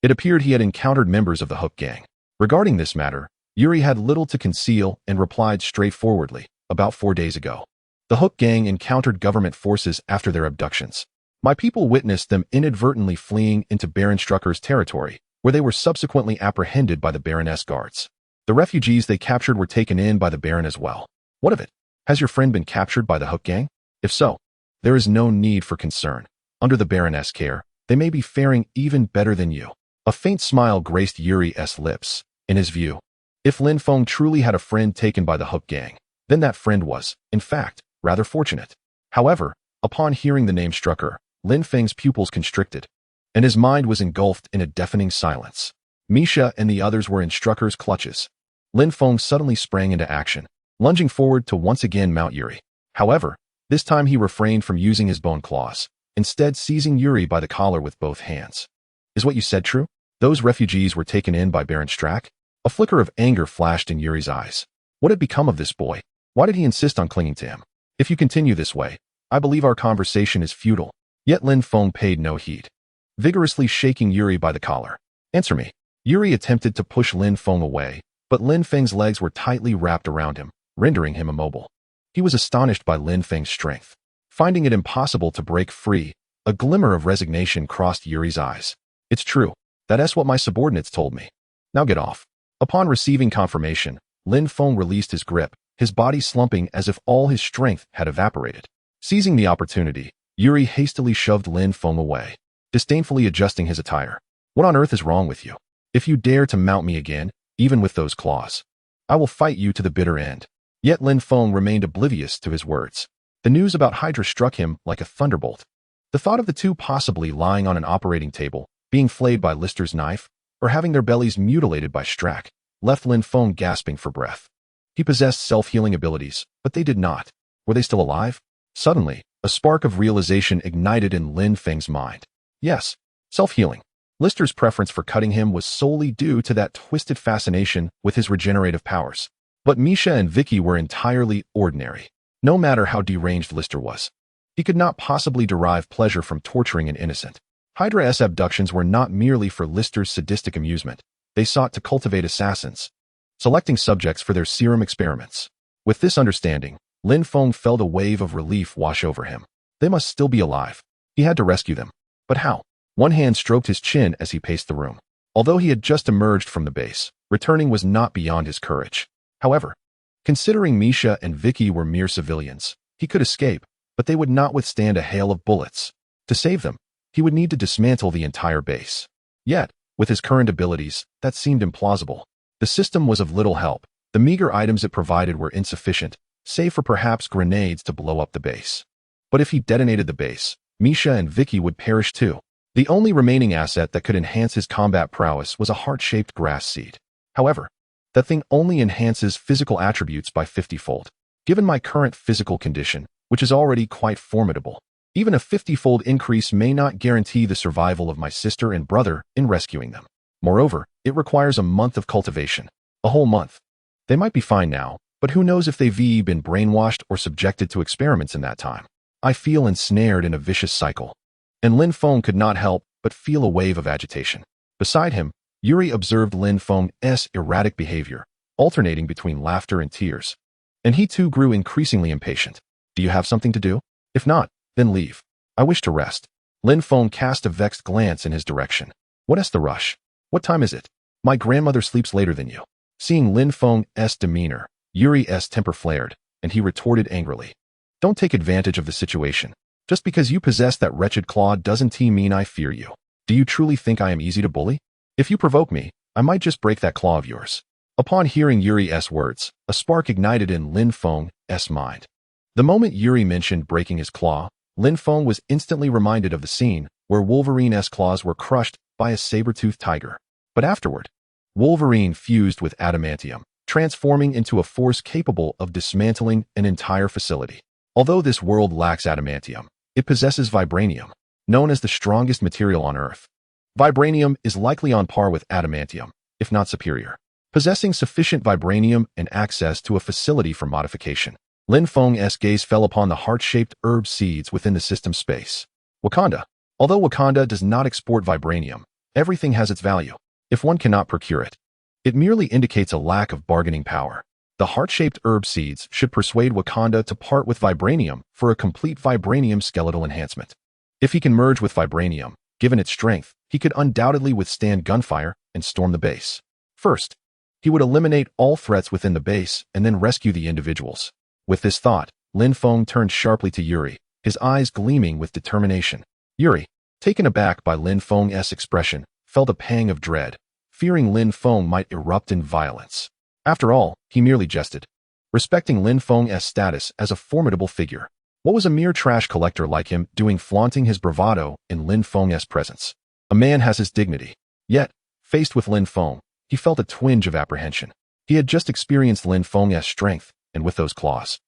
It appeared he had encountered members of the Hook gang. Regarding this matter, Yuri had little to conceal and replied straightforwardly, about 4 days ago. The Hook Gang encountered government forces after their abductions. My people witnessed them inadvertently fleeing into Baron Strucker's territory, where they were subsequently apprehended by the Baroness guards. The refugees they captured were taken in by the Baron as well. What of it? Has your friend been captured by the Hook Gang? If so, there is no need for concern. Under the Baroness' care, they may be faring even better than you. A faint smile graced Yuri's lips. In his view, if Lin Feng truly had a friend taken by the Hook Gang, then that friend was, in fact, rather fortunate. However, upon hearing the name Strucker, Lin Feng's pupils constricted, and his mind was engulfed in a deafening silence. Misha and the others were in Strucker's clutches. Lin Feng suddenly sprang into action, lunging forward to once again mount Yuri. However, this time he refrained from using his bone claws, instead seizing Yuri by the collar with both hands. Is what you said true? Those refugees were taken in by Baron Strack? A flicker of anger flashed in Yuri's eyes. What had become of this boy? Why did he insist on clinging to him? If you continue this way, I believe our conversation is futile. Yet Lin Feng paid no heed, vigorously shaking Yuri by the collar. Answer me. Yuri attempted to push Lin Feng away, but Lin Feng's legs were tightly wrapped around him, rendering him immobile. He was astonished by Lin Feng's strength. Finding it impossible to break free, a glimmer of resignation crossed Yuri's eyes. It's true. That's what my subordinates told me. Now get off. Upon receiving confirmation, Lin Feng released his grip, his body slumping as if all his strength had evaporated. Seizing the opportunity, Yuri hastily shoved Lin Feng away, disdainfully adjusting his attire. What on earth is wrong with you? If you dare to mount me again, even with those claws, I will fight you to the bitter end. Yet Lin Feng remained oblivious to his words. The news about Hydra struck him like a thunderbolt. The thought of the two possibly lying on an operating table, being flayed by Lister's knife, or having their bellies mutilated by Strack, left Lin Feng gasping for breath. He possessed self-healing abilities, but they did not. Were they still alive? Suddenly, a spark of realization ignited in Lin Feng's mind. Yes, self-healing. Lister's preference for cutting him was solely due to that twisted fascination with his regenerative powers. But Misha and Vicky were entirely ordinary. No matter how deranged Lister was, he could not possibly derive pleasure from torturing an innocent. Hydra's abductions were not merely for Lister's sadistic amusement. They sought to cultivate assassins, selecting subjects for their serum experiments. With this understanding, Lin Feng felt a wave of relief wash over him. They must still be alive. He had to rescue them. But how? One hand stroked his chin as he paced the room. Although he had just emerged from the base, returning was not beyond his courage. However, considering Misha and Vicky were mere civilians, he could escape, but they would not withstand a hail of bullets. To save them, he would need to dismantle the entire base. Yet, with his current abilities, that seemed implausible. The system was of little help. The meager items it provided were insufficient, save for perhaps grenades to blow up the base. But if he detonated the base, Misha and Vicky would perish too. The only remaining asset that could enhance his combat prowess was a heart-shaped grass seed. However, that thing only enhances physical attributes by 50-fold. Given my current physical condition, which is already quite formidable, even a 50-fold increase may not guarantee the survival of my sister and brother in rescuing them. Moreover, it requires a month of cultivation. A whole month. They might be fine now, but who knows if they've been brainwashed or subjected to experiments in that time. I feel ensnared in a vicious cycle. And Lin Feng could not help but feel a wave of agitation. Beside him, Yuri observed Lin Feng's erratic behavior, alternating between laughter and tears. And he too grew increasingly impatient. Do you have something to do? If not, then leave. I wish to rest. Lin Feng cast a vexed glance in his direction. What is the rush? What time is it? My grandmother sleeps later than you. Seeing Lin Feng's demeanor, Yuri's temper flared, and he retorted angrily. Don't take advantage of the situation. Just because you possess that wretched claw doesn't mean I fear you. Do you truly think I am easy to bully? If you provoke me, I might just break that claw of yours. Upon hearing Yuri's words, a spark ignited in Lin Feng's mind. The moment Yuri mentioned breaking his claw, Lin Feng was instantly reminded of the scene where Wolverine's claws were crushed by a saber-toothed tiger. But afterward, Wolverine fused with adamantium, transforming into a force capable of dismantling an entire facility. Although this world lacks adamantium, it possesses vibranium, known as the strongest material on Earth. Vibranium is likely on par with adamantium, if not superior. Possessing sufficient vibranium and access to a facility for modification, Lin Feng's gaze fell upon the heart-shaped herb seeds within the system space. Wakanda. Although Wakanda does not export vibranium, everything has its value. If one cannot procure it, it merely indicates a lack of bargaining power. The heart-shaped herb seeds should persuade Wakanda to part with vibranium for a complete vibranium skeletal enhancement. If he can merge with vibranium, given its strength, he could undoubtedly withstand gunfire and storm the base. First, he would eliminate all threats within the base and then rescue the individuals. With this thought, Lin Feng turned sharply to Yuri, his eyes gleaming with determination. Yuri, taken aback by Lin Feng's expression, felt a pang of dread, fearing Lin Feng might erupt in violence. After all, he merely jested, respecting Lin Feng's status as a formidable figure. What was a mere trash collector like him doing flaunting his bravado in Lin Feng's presence? A man has his dignity. Yet, faced with Lin Feng, he felt a twinge of apprehension. He had just experienced Lin Feng's strength, and with those claws,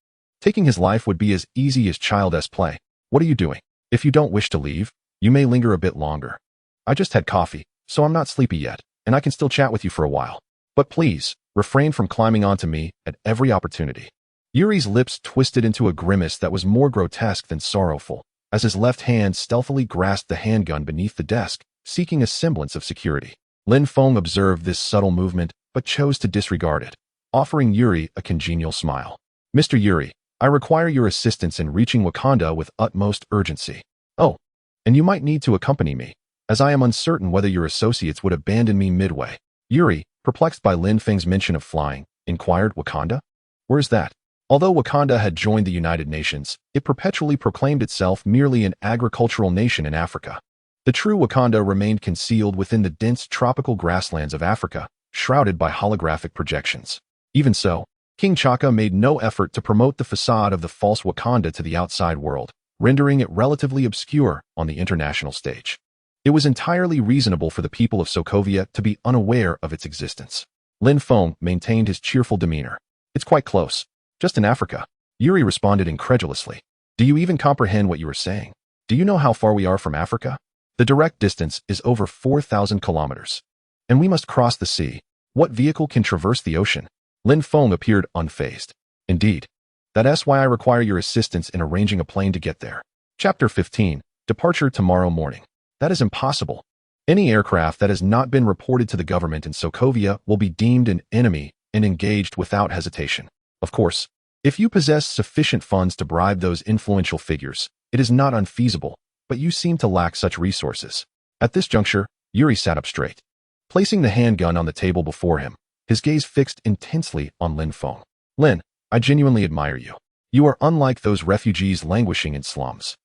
taking his life would be as easy as child's play. What are you doing? If you don't wish to leave, you may linger a bit longer. I just had coffee, so I'm not sleepy yet, and I can still chat with you for a while. But please, refrain from climbing onto me at every opportunity. Yuri's lips twisted into a grimace that was more grotesque than sorrowful, as his left hand stealthily grasped the handgun beneath the desk, seeking a semblance of security. Lin Feng observed this subtle movement, but chose to disregard it, offering Yuri a congenial smile. Mr. Yuri, I require your assistance in reaching Wakanda with utmost urgency. Oh, and you might need to accompany me, as I am uncertain whether your associates would abandon me midway. Yuri, perplexed by Lin Feng's mention of flying, inquired, Wakanda? Where's that? Although Wakanda had joined the United Nations, it perpetually proclaimed itself merely an agricultural nation in Africa. The true Wakanda remained concealed within the dense tropical grasslands of Africa, shrouded by holographic projections. Even so, King Chaka made no effort to promote the facade of the false Wakanda to the outside world, rendering it relatively obscure on the international stage. It was entirely reasonable for the people of Sokovia to be unaware of its existence. Lin Feng maintained his cheerful demeanor. It's quite close. Just in Africa. Yuri responded incredulously. Do you even comprehend what you are saying? Do you know how far we are from Africa? The direct distance is over 4,000 kilometers. And we must cross the sea. What vehicle can traverse the ocean? Lin Feng appeared unfazed. Indeed. That's why I require your assistance in arranging a plane to get there. Chapter 15. Departure tomorrow morning. That is impossible. Any aircraft that has not been reported to the government in Sokovia will be deemed an enemy and engaged without hesitation. Of course, if you possess sufficient funds to bribe those influential figures, it is not unfeasible, but you seem to lack such resources. At this juncture, Yuri sat up straight, placing the handgun on the table before him, his gaze fixed intensely on Lin Feng. Lin, I genuinely admire you. You are unlike those refugees languishing in slums.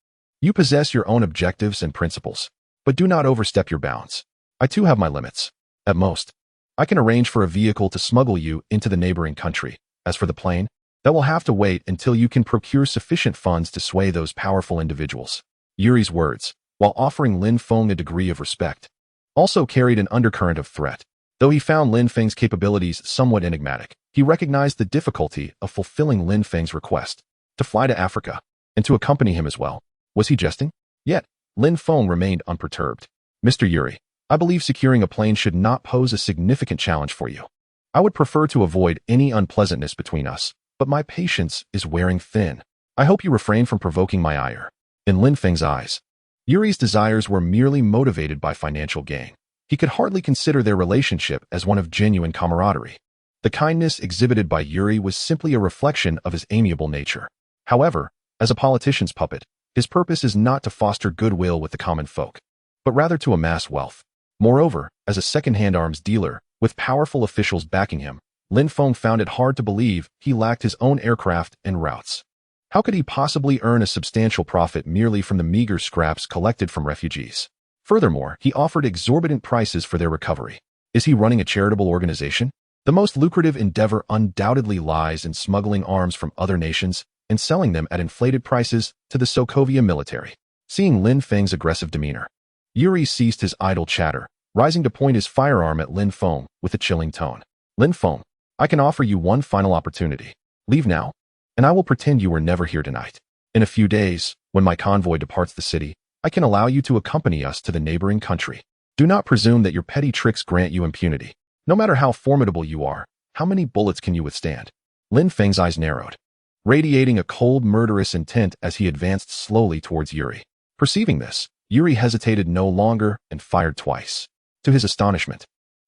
You possess your own objectives and principles, but do not overstep your bounds. I too have my limits. At most, I can arrange for a vehicle to smuggle you into the neighboring country. As for the plane, that will have to wait until you can procure sufficient funds to sway those powerful individuals. Yuri's words, while offering Lin Feng a degree of respect, also carried an undercurrent of threat. Though he found Lin Feng's capabilities somewhat enigmatic, he recognized the difficulty of fulfilling Lin Feng's request to fly to Africa and to accompany him as well. Was he jesting? Yet, Lin Feng remained unperturbed. Mr. Yuri, I believe securing a plane should not pose a significant challenge for you. I would prefer to avoid any unpleasantness between us, but my patience is wearing thin. I hope you refrain from provoking my ire. In Lin Feng's eyes, Yuri's desires were merely motivated by financial gain. He could hardly consider their relationship as one of genuine camaraderie. The kindness exhibited by Yuri was simply a reflection of his amiable nature. However, as a politician's puppet, his purpose is not to foster goodwill with the common folk, but rather to amass wealth. Moreover, as a second-hand arms dealer, with powerful officials backing him, Lin Feng found it hard to believe he lacked his own aircraft and routes. How could he possibly earn a substantial profit merely from the meager scraps collected from refugees? Furthermore, he offered exorbitant prices for their recovery. Is he running a charitable organization? The most lucrative endeavor undoubtedly lies in smuggling arms from other nations and selling them at inflated prices to the Sokovia military. Seeing Lin Feng's aggressive demeanor, Yuri ceased his idle chatter, rising to point his firearm at Lin Feng with a chilling tone. Lin Feng, I can offer you one final opportunity. Leave now, and I will pretend you were never here tonight. In a few days, when my convoy departs the city, I can allow you to accompany us to the neighboring country. Do not presume that your petty tricks grant you impunity. No matter how formidable you are, how many bullets can you withstand? Lin Feng's eyes narrowed, radiating a cold, murderous intent as he advanced slowly towards Yuri. Perceiving this, Yuri hesitated no longer and fired twice. To his astonishment,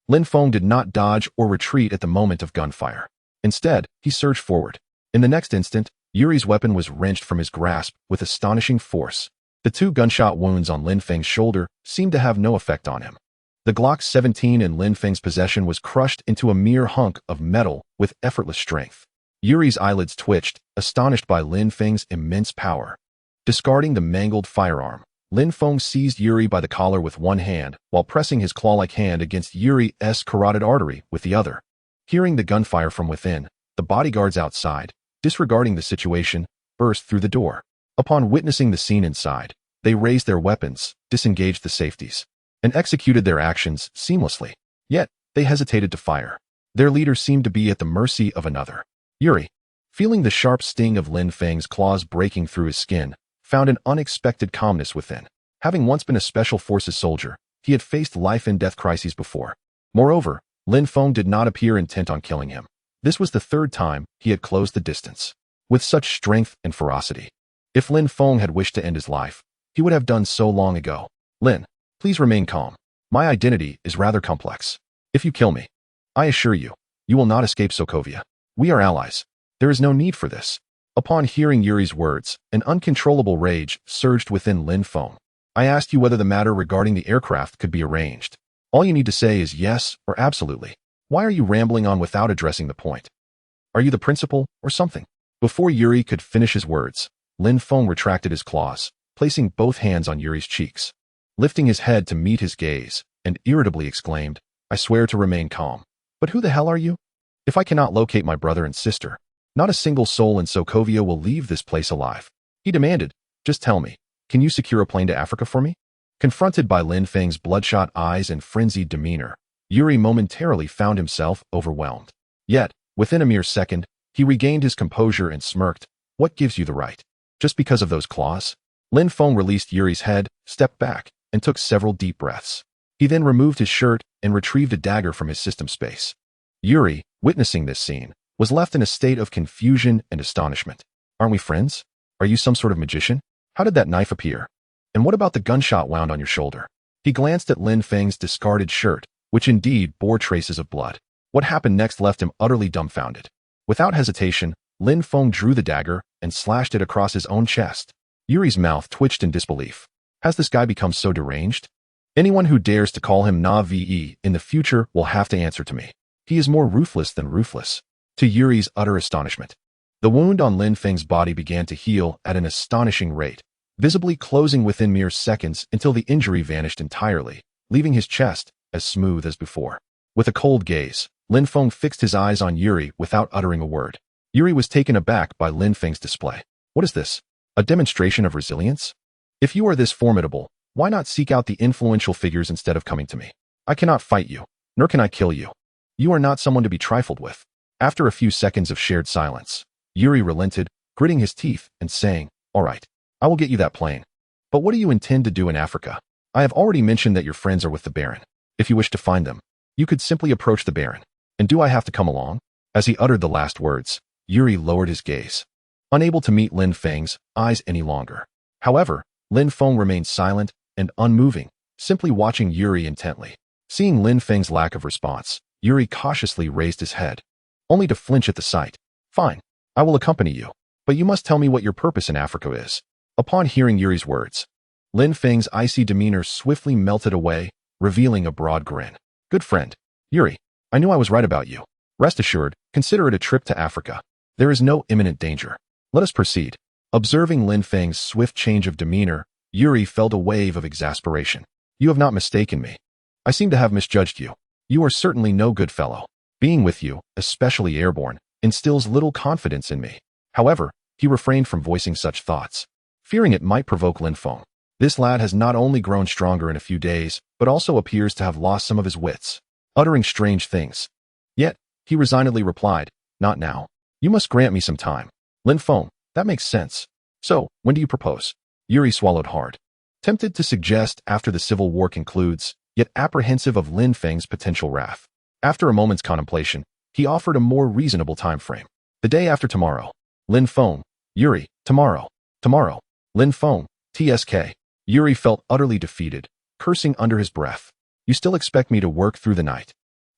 Lin Feng did not dodge or retreat at the moment of gunfire. Instead, he surged forward. In the next instant, Yuri's weapon was wrenched from his grasp with astonishing force. The 2 gunshot wounds on Lin Feng's shoulder seemed to have no effect on him. The Glock 17 in Lin Feng's possession was crushed into a mere hunk of metal with effortless strength. Yuri's eyelids twitched, astonished by Lin Feng's immense power. Discarding the mangled firearm, Lin Feng seized Yuri by the collar with one hand while pressing his claw-like hand against Yuri's carotid artery with the other. Hearing the gunfire from within, the bodyguards outside, disregarding the situation, burst through the door. Upon witnessing the scene inside, they raised their weapons, disengaged the safeties, and executed their actions seamlessly. Yet, they hesitated to fire. Their leader seemed to be at the mercy of another. Yuri, feeling the sharp sting of Lin Feng's claws breaking through his skin, found an unexpected calmness within. Having once been a special forces soldier, he had faced life-and-death crises before. Moreover, Lin Feng did not appear intent on killing him. This was the 3rd time he had closed the distance. With such strength and ferocity. If Lin Feng had wished to end his life, he would have done so long ago. Lin, please remain calm. My identity is rather complex. If you kill me, I assure you, you will not escape Sokovia. We are allies. There is no need for this. Upon hearing Yuri's words, an uncontrollable rage surged within Lin Feng. I asked you whether the matter regarding the aircraft could be arranged. All you need to say is yes or absolutely. Why are you rambling on without addressing the point? Are you the principal or something? Before Yuri could finish his words, Lin Feng retracted his claws, placing both hands on Yuri's cheeks. Lifting his head to meet his gaze, and irritably exclaimed, I swear to remain calm. But who the hell are you? If I cannot locate my brother and sister, not a single soul in Sokovia will leave this place alive. He demanded, just tell me, can you secure a plane to Africa for me? Confronted by Lin Feng's bloodshot eyes and frenzied demeanor, Yuri momentarily found himself overwhelmed. Yet, within a mere second, he regained his composure and smirked. What gives you the right? Just because of those claws? Lin Feng released Yuri's head, stepped back, and took several deep breaths. He then removed his shirt and retrieved a dagger from his system space. Yuri, witnessing this scene, was left in a state of confusion and astonishment. Aren't we friends? Are you some sort of magician? How did that knife appear? And what about the gunshot wound on your shoulder? He glanced at Lin Feng's discarded shirt, which indeed bore traces of blood. What happened next left him utterly dumbfounded. Without hesitation, Lin Feng drew the dagger and slashed it across his own chest. Yuri's mouth twitched in disbelief. Has this guy become so deranged? Anyone who dares to call him Na-ve in the future will have to answer to me. He is more ruthless than ruthless. To Yuri's utter astonishment, the wound on Lin Feng's body began to heal at an astonishing rate, visibly closing within mere seconds until the injury vanished entirely, leaving his chest as smooth as before. With a cold gaze, Lin Feng fixed his eyes on Yuri without uttering a word. Yuri was taken aback by Lin Feng's display. What is this? A demonstration of resilience? If you are this formidable, why not seek out the influential figures instead of coming to me? I cannot fight you, nor can I kill you. You are not someone to be trifled with. After a few seconds of shared silence, Yuri relented, gritting his teeth and saying, all right, I will get you that plane. But what do you intend to do in Africa? I have already mentioned that your friends are with the Baron. If you wish to find them, you could simply approach the Baron. And do I have to come along? As he uttered the last words, Yuri lowered his gaze, unable to meet Lin Feng's eyes any longer. However, Lin Feng remained silent and unmoving, simply watching Yuri intently. Seeing Lin Feng's lack of response, Yuri cautiously raised his head, only to flinch at the sight. Fine, I will accompany you, but you must tell me what your purpose in Africa is. Upon hearing Yuri's words, Lin Feng's icy demeanor swiftly melted away, revealing a broad grin. Good friend, Yuri, I knew I was right about you. Rest assured, consider it a trip to Africa. There is no imminent danger. Let us proceed. Observing Lin Feng's swift change of demeanor, Yuri felt a wave of exasperation. You have not mistaken me. I seem to have misjudged you. You are certainly no good fellow. Being with you, especially airborne, instills little confidence in me. However, he refrained from voicing such thoughts, fearing it might provoke Lin Feng. This lad has not only grown stronger in a few days, but also appears to have lost some of his wits, uttering strange things. Yet, he resignedly replied, not now. You must grant me some time. Lin Feng, that makes sense. So, when do you propose? Yuri swallowed hard, tempted to suggest after the civil war concludes, yet apprehensive of Lin Feng's potential wrath. After a moment's contemplation, he offered a more reasonable time frame. The day after tomorrow. Lin Feng, Yuri, tomorrow. Tomorrow. Lin Feng, TSK. Yuri felt utterly defeated, cursing under his breath. You still expect me to work through the night?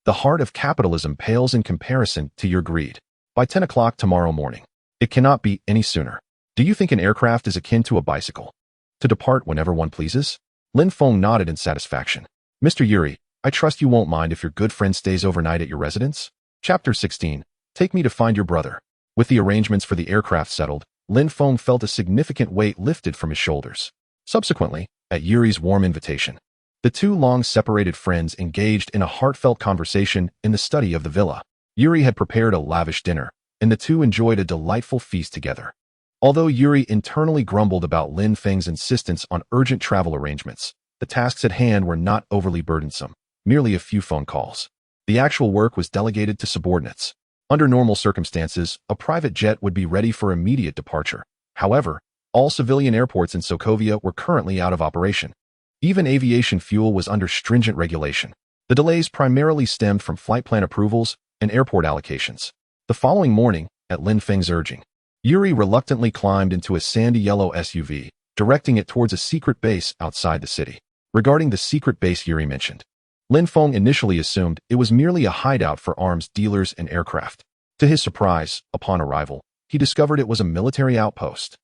The heart of capitalism pales in comparison to your greed. By 10 o'clock tomorrow morning. It cannot be any sooner. Do you think an aircraft is akin to a bicycle? To depart whenever one pleases? Lin Feng nodded in satisfaction. Mr. Yuri, I trust you won't mind if your good friend stays overnight at your residence? Chapter 16. Take me to find your brother. With the arrangements for the aircraft settled, Lin Feng felt a significant weight lifted from his shoulders. Subsequently, at Yuri's warm invitation, the two long-separated friends engaged in a heartfelt conversation in the study of the villa. Yuri had prepared a lavish dinner, and the two enjoyed a delightful feast together. Although Yuri internally grumbled about Lin Feng's insistence on urgent travel arrangements, the tasks at hand were not overly burdensome, merely a few phone calls. The actual work was delegated to subordinates. Under normal circumstances, a private jet would be ready for immediate departure. However, all civilian airports in Sokovia were currently out of operation. Even aviation fuel was under stringent regulation. The delays primarily stemmed from flight plan approvals and airport allocations. The following morning, at Lin Feng's urging, Yuri reluctantly climbed into a sandy yellow SUV, directing it towards a secret base outside the city. Regarding the secret base Yuri mentioned, Lin Feng initially assumed it was merely a hideout for arms dealers and aircraft. To his surprise, upon arrival, he discovered it was a military outpost.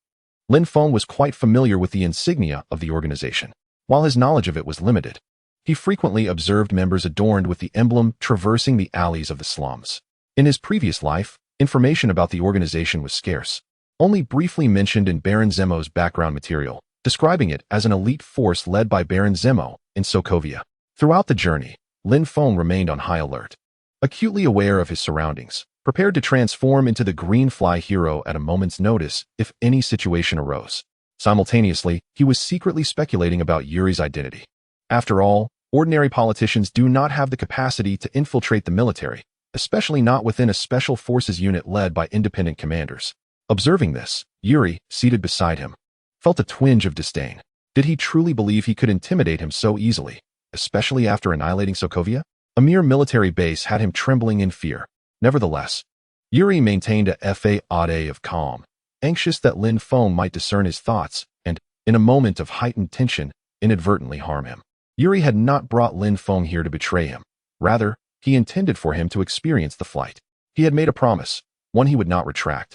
Lin Feng was quite familiar with the insignia of the organization. While his knowledge of it was limited, he frequently observed members adorned with the emblem traversing the alleys of the slums. In his previous life, information about the organization was scarce, only briefly mentioned in Baron Zemo's background material, describing it as an elite force led by Baron Zemo in Sokovia. Throughout the journey, Lin Feng remained on high alert, acutely aware of his surroundings, prepared to transform into the green fly hero at a moment's notice if any situation arose. Simultaneously, he was secretly speculating about Yuri's identity. After all, ordinary politicians do not have the capacity to infiltrate the military, especially not within a special forces unit led by independent commanders. Observing this, Yuri, seated beside him, felt a twinge of disdain. Did he truly believe he could intimidate him so easily, especially after annihilating Sokovia? A mere military base had him trembling in fear. Nevertheless, Yuri maintained a facade of calm, anxious that Lin Feng might discern his thoughts and, in a moment of heightened tension, inadvertently harm him. Yuri had not brought Lin Feng here to betray him. Rather, he intended for him to experience the flight. He had made a promise, one he would not retract,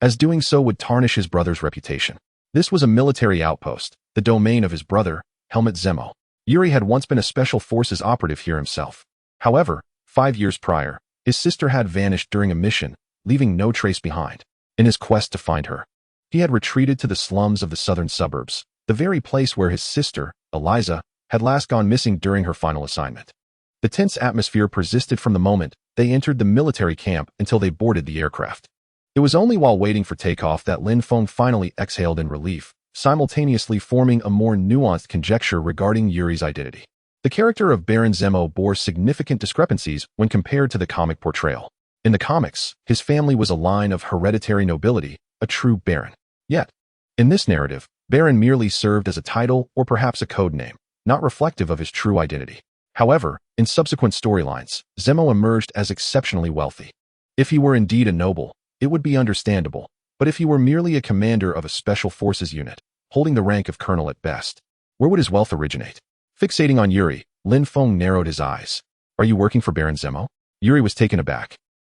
as doing so would tarnish his brother's reputation. This was a military outpost, the domain of his brother, Helmut Zemo. Yuri had once been a special forces operative here himself. However, 5 years prior, his sister had vanished during a mission, leaving no trace behind. In his quest to find her, he had retreated to the slums of the southern suburbs, the very place where his sister, Eliza, had last gone missing during her final assignment. The tense atmosphere persisted from the moment they entered the military camp until they boarded the aircraft. It was only while waiting for takeoff that Lin Feng finally exhaled in relief, simultaneously forming a more nuanced conjecture regarding Yuri's identity. The character of Baron Zemo bore significant discrepancies when compared to the comic portrayal. In the comics, his family was a line of hereditary nobility, a true baron. Yet, in this narrative, baron merely served as a title or perhaps a code name, not reflective of his true identity. However, in subsequent storylines, Zemo emerged as exceptionally wealthy. If he were indeed a noble, it would be understandable, but if he were merely a commander of a special forces unit, holding the rank of colonel at best, where would his wealth originate? Fixating on Yuri, Lin Feng narrowed his eyes. Are you working for Baron Zemo? Yuri was taken aback.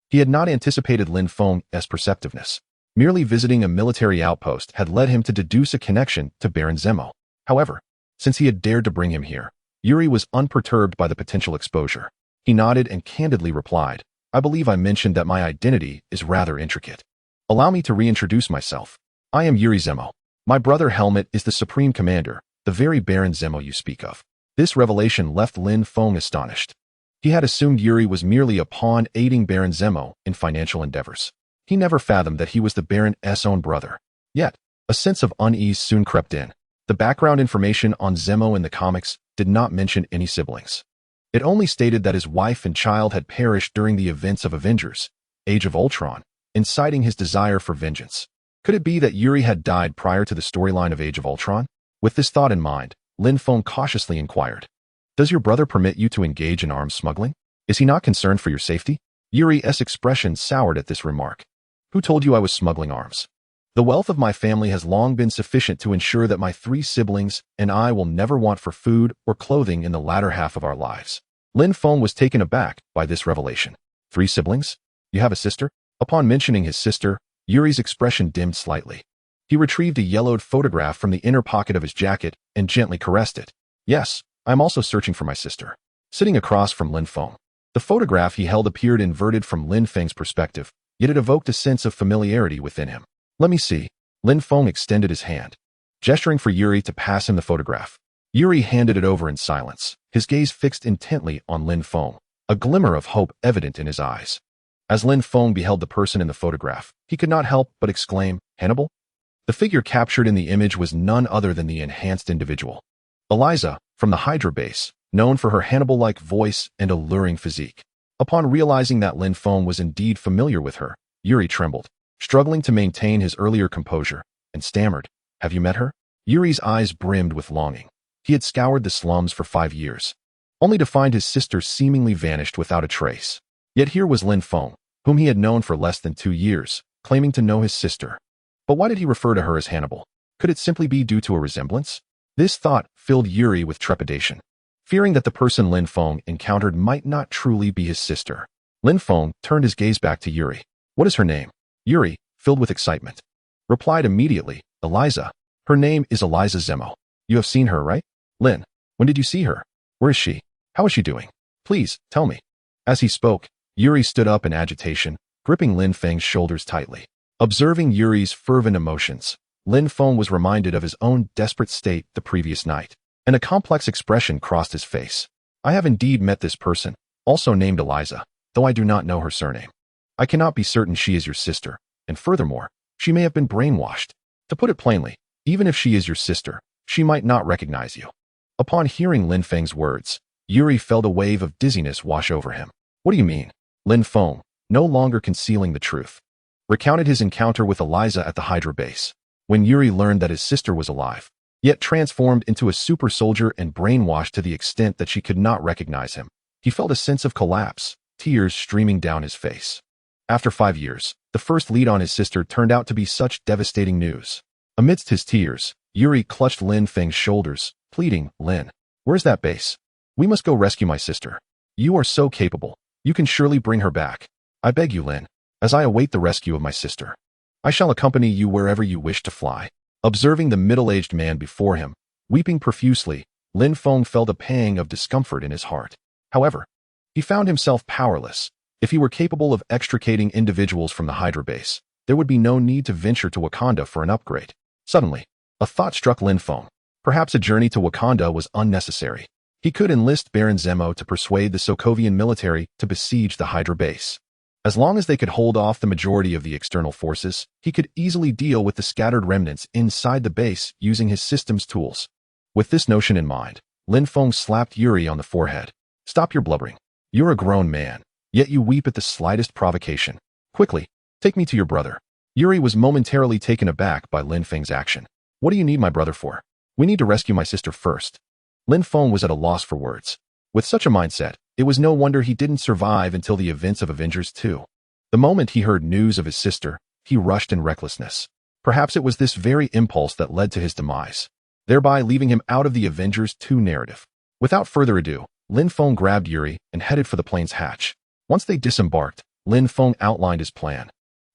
He had not anticipated Lin Feng's perceptiveness. Merely visiting a military outpost had led him to deduce a connection to Baron Zemo. However, since he had dared to bring him here, Yuri was unperturbed by the potential exposure. He nodded and candidly replied, I believe I mentioned that my identity is rather intricate. Allow me to reintroduce myself. I am Yuri Zemo. My brother Helmut is the Supreme Commander, the very Baron Zemo you speak of. This revelation left Lin Feng astonished. He had assumed Yuri was merely a pawn aiding Baron Zemo in financial endeavors. He never fathomed that he was the Baron's own brother. Yet, a sense of unease soon crept in. The background information on Zemo in the comics did not mention any siblings. It only stated that his wife and child had perished during the events of Avengers, Age of Ultron, inciting his desire for vengeance. Could it be that Yuri had died prior to the storyline of Age of Ultron? With this thought in mind, Lin Feng cautiously inquired, Does your brother permit you to engage in arms smuggling? Is he not concerned for your safety? Yuri's expression soured at this remark. Who told you I was smuggling arms? The wealth of my family has long been sufficient to ensure that my 3 siblings and I will never want for food or clothing in the latter half of our lives. Lin Feng was taken aback by this revelation. 3 siblings? You have a sister? Upon mentioning his sister, Yuri's expression dimmed slightly. He retrieved a yellowed photograph from the inner pocket of his jacket and gently caressed it. Yes, I am also searching for my sister. Sitting across from Lin Feng. The photograph he held appeared inverted from Lin Feng's perspective, yet it evoked a sense of familiarity within him. Let me see. Lin Feng extended his hand, gesturing for Yuri to pass him the photograph. Yuri handed it over in silence, his gaze fixed intently on Lin Feng, a glimmer of hope evident in his eyes. As Lin Feng beheld the person in the photograph, he could not help but exclaim, Hannibal? The figure captured in the image was none other than the enhanced individual. Eliza, from the Hydra base, known for her Hannibal-like voice and alluring physique. Upon realizing that Lin Feng was indeed familiar with her, Yuri trembled, struggling to maintain his earlier composure, and stammered, Have you met her? Yuri's eyes brimmed with longing. He had scoured the slums for 5 years, only to find his sister seemingly vanished without a trace. Yet here was Lin Feng, whom he had known for less than 2 years, claiming to know his sister. But why did he refer to her as Hannibal? Could it simply be due to a resemblance? This thought filled Yuri with trepidation, fearing that the person Lin Feng encountered might not truly be his sister. Lin Feng turned his gaze back to Yuri. What is her name? Yuri, filled with excitement, replied immediately, Eliza. Her name is Eliza Zemo. You have seen her, right? Lin, when did you see her? Where is she? How is she doing? Please, tell me. As he spoke, Yuri stood up in agitation, gripping Lin Feng's shoulders tightly. Observing Yuri's fervent emotions, Lin Feng was reminded of his own desperate state the previous night, and a complex expression crossed his face. I have indeed met this person, also named Eliza, though I do not know her surname. I cannot be certain she is your sister, and furthermore, she may have been brainwashed. To put it plainly, even if she is your sister, she might not recognize you. Upon hearing Lin Feng's words, Yuri felt a wave of dizziness wash over him. What do you mean? Lin Feng, no longer concealing the truth, recounted his encounter with Eliza at the Hydra base, when Yuri learned that his sister was alive, yet transformed into a super soldier and brainwashed to the extent that she could not recognize him. He felt a sense of collapse, tears streaming down his face. After 5 years, the first lead on his sister turned out to be such devastating news. Amidst his tears, Yuri clutched Lin Feng's shoulders, pleading, Lin, where's that base? We must go rescue my sister. You are so capable. You can surely bring her back. I beg you, Lin, as I await the rescue of my sister. I shall accompany you wherever you wish to fly. Observing the middle-aged man before him, weeping profusely, Lin Feng felt a pang of discomfort in his heart. However, he found himself powerless. If he were capable of extricating individuals from the Hydra base, there would be no need to venture to Wakanda for an upgrade. Suddenly, a thought struck Lin Feng. Perhaps a journey to Wakanda was unnecessary. He could enlist Baron Zemo to persuade the Sokovian military to besiege the Hydra base. As long as they could hold off the majority of the external forces, he could easily deal with the scattered remnants inside the base using his system's tools. With this notion in mind, Lin Feng slapped Yuri on the forehead. Stop your blubbering. You're a grown man, yet you weep at the slightest provocation. Quickly, take me to your brother. Yuri was momentarily taken aback by Lin Feng's action. What do you need my brother for? We need to rescue my sister first. Lin Feng was at a loss for words. With such a mindset, it was no wonder he didn't survive until the events of Avengers 2. The moment he heard news of his sister, he rushed in recklessness. Perhaps it was this very impulse that led to his demise, thereby leaving him out of the Avengers 2 narrative. Without further ado, Lin Feng grabbed Yuri and headed for the plane's hatch. Once they disembarked, Lin Feng outlined his plan,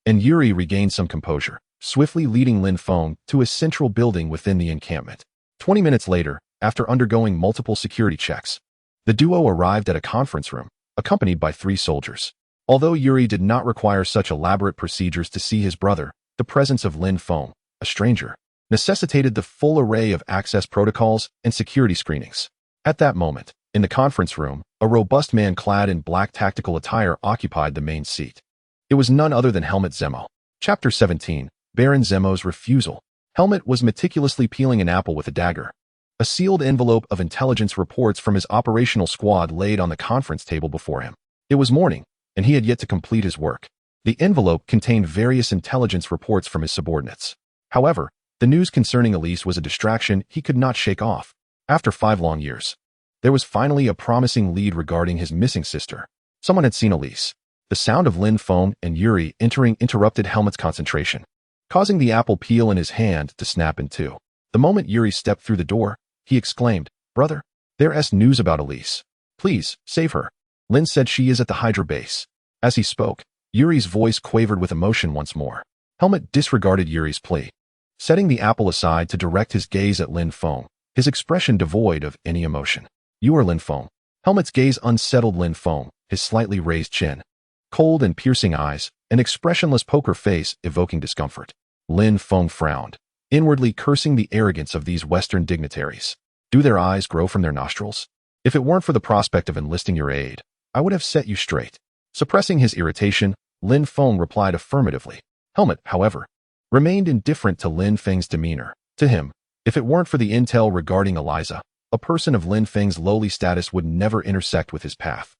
and Yuri regained some composure, swiftly leading Lin Feng to a central building within the encampment. 20 minutes later, after undergoing multiple security checks, the duo arrived at a conference room, accompanied by 3 soldiers. Although Yuri did not require such elaborate procedures to see his brother, the presence of Lin Feng, a stranger, necessitated the full array of access protocols and security screenings. At that moment, in the conference room, a robust man clad in black tactical attire occupied the main seat. It was none other than Helmut Zemo. Chapter 17, Baron Zemo's Refusal. Helmut was meticulously peeling an apple with a dagger. A sealed envelope of intelligence reports from his operational squad laid on the conference table before him. It was morning, and he had yet to complete his work. The envelope contained various intelligence reports from his subordinates. However, the news concerning Elise was a distraction he could not shake off. After 5 long years, there was finally a promising lead regarding his missing sister. Someone had seen Elise. The sound of Lin Feng and Yuri entering interrupted Helmut's concentration, causing the apple peel in his hand to snap in two. The moment Yuri stepped through the door, he exclaimed, "Brother, there's news about Elise. Please, save her. Lin said she is at the Hydra base." As he spoke, Yuri's voice quavered with emotion once more. Helmet disregarded Yuri's plea. Setting the apple aside to direct his gaze at Lin Feng, his expression devoid of any emotion. You are Lin Feng. Helmet's gaze unsettled Lin Feng, his slightly raised chin. Cold and piercing eyes, an expressionless poker face evoking discomfort. Lin Feng frowned, inwardly cursing the arrogance of these Western dignitaries. Do their eyes grow from their nostrils? If it weren't for the prospect of enlisting your aid, I would have set you straight. Suppressing his irritation, Lin Feng replied affirmatively. Helmet, however, remained indifferent to Lin Feng's demeanor. To him, if it weren't for the intel regarding Eliza, a person of Lin Feng's lowly status would never intersect with his path.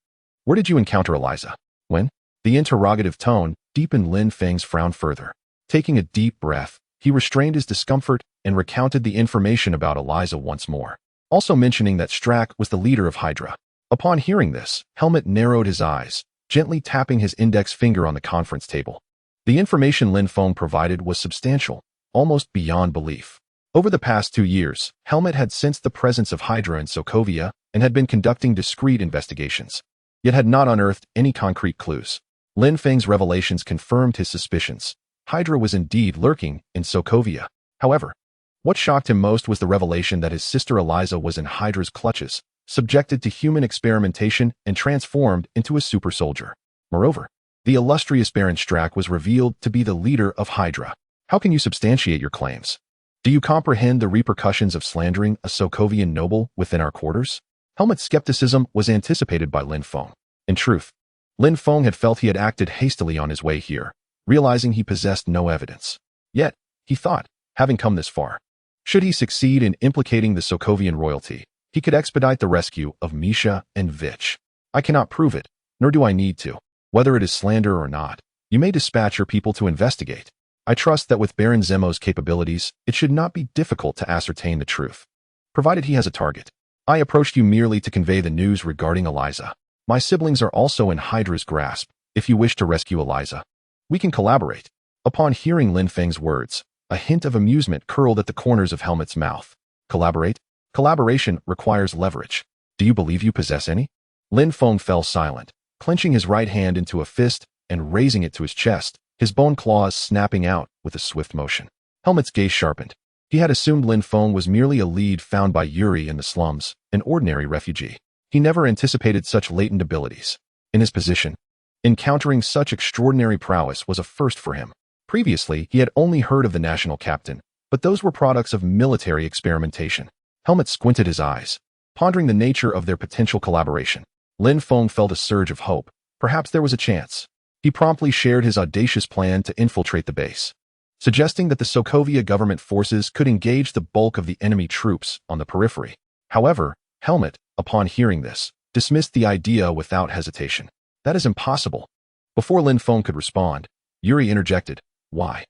Where did you encounter Eliza? When? The interrogative tone deepened Lin Feng's frown further. Taking a deep breath, he restrained his discomfort and recounted the information about Eliza once more, also mentioning that Strack was the leader of Hydra. Upon hearing this, Helmet narrowed his eyes, gently tapping his index finger on the conference table. The information Lin Feng provided was substantial, almost beyond belief. Over the past 2 years, Helmet had sensed the presence of Hydra in Sokovia and had been conducting discreet investigations, yet had not unearthed any concrete clues. Lin Feng's revelations confirmed his suspicions. Hydra was indeed lurking in Sokovia. However, what shocked him most was the revelation that his sister Eliza was in Hydra's clutches, subjected to human experimentation and transformed into a super soldier. Moreover, the illustrious Baron Strack was revealed to be the leader of Hydra. How can you substantiate your claims? Do you comprehend the repercussions of slandering a Sokovian noble within our quarters? Helmet's skepticism was anticipated by Lin Feng. In truth, Lin Feng had felt he had acted hastily on his way here, realizing he possessed no evidence. Yet, he thought, having come this far, should he succeed in implicating the Sokovian royalty, he could expedite the rescue of Misha and Vich. I cannot prove it, nor do I need to. Whether it is slander or not, you may dispatch your people to investigate. I trust that with Baron Zemo's capabilities, it should not be difficult to ascertain the truth, provided he has a target. I approached you merely to convey the news regarding Eliza. My siblings are also in Hydra's grasp. If you wish to rescue Eliza, we can collaborate. Upon hearing Lin Feng's words, a hint of amusement curled at the corners of Helmet's mouth. Collaborate? Collaboration requires leverage. Do you believe you possess any? Lin Feng fell silent, clenching his right hand into a fist and raising it to his chest, his bone claws snapping out with a swift motion. Helmet's gaze sharpened. He had assumed Lin Feng was merely a lead found by Yuri in the slums, an ordinary refugee. He never anticipated such latent abilities. In his position, encountering such extraordinary prowess was a first for him. Previously, he had only heard of the national captain, but those were products of military experimentation. Helmet squinted his eyes, pondering the nature of their potential collaboration. Lin Feng felt a surge of hope. Perhaps there was a chance. He promptly shared his audacious plan to infiltrate the base, suggesting that the Sokovia government forces could engage the bulk of the enemy troops on the periphery. However, Helmet, upon hearing this, dismissed the idea without hesitation. That is impossible. Before Lin Feng could respond, Yuri interjected. Why?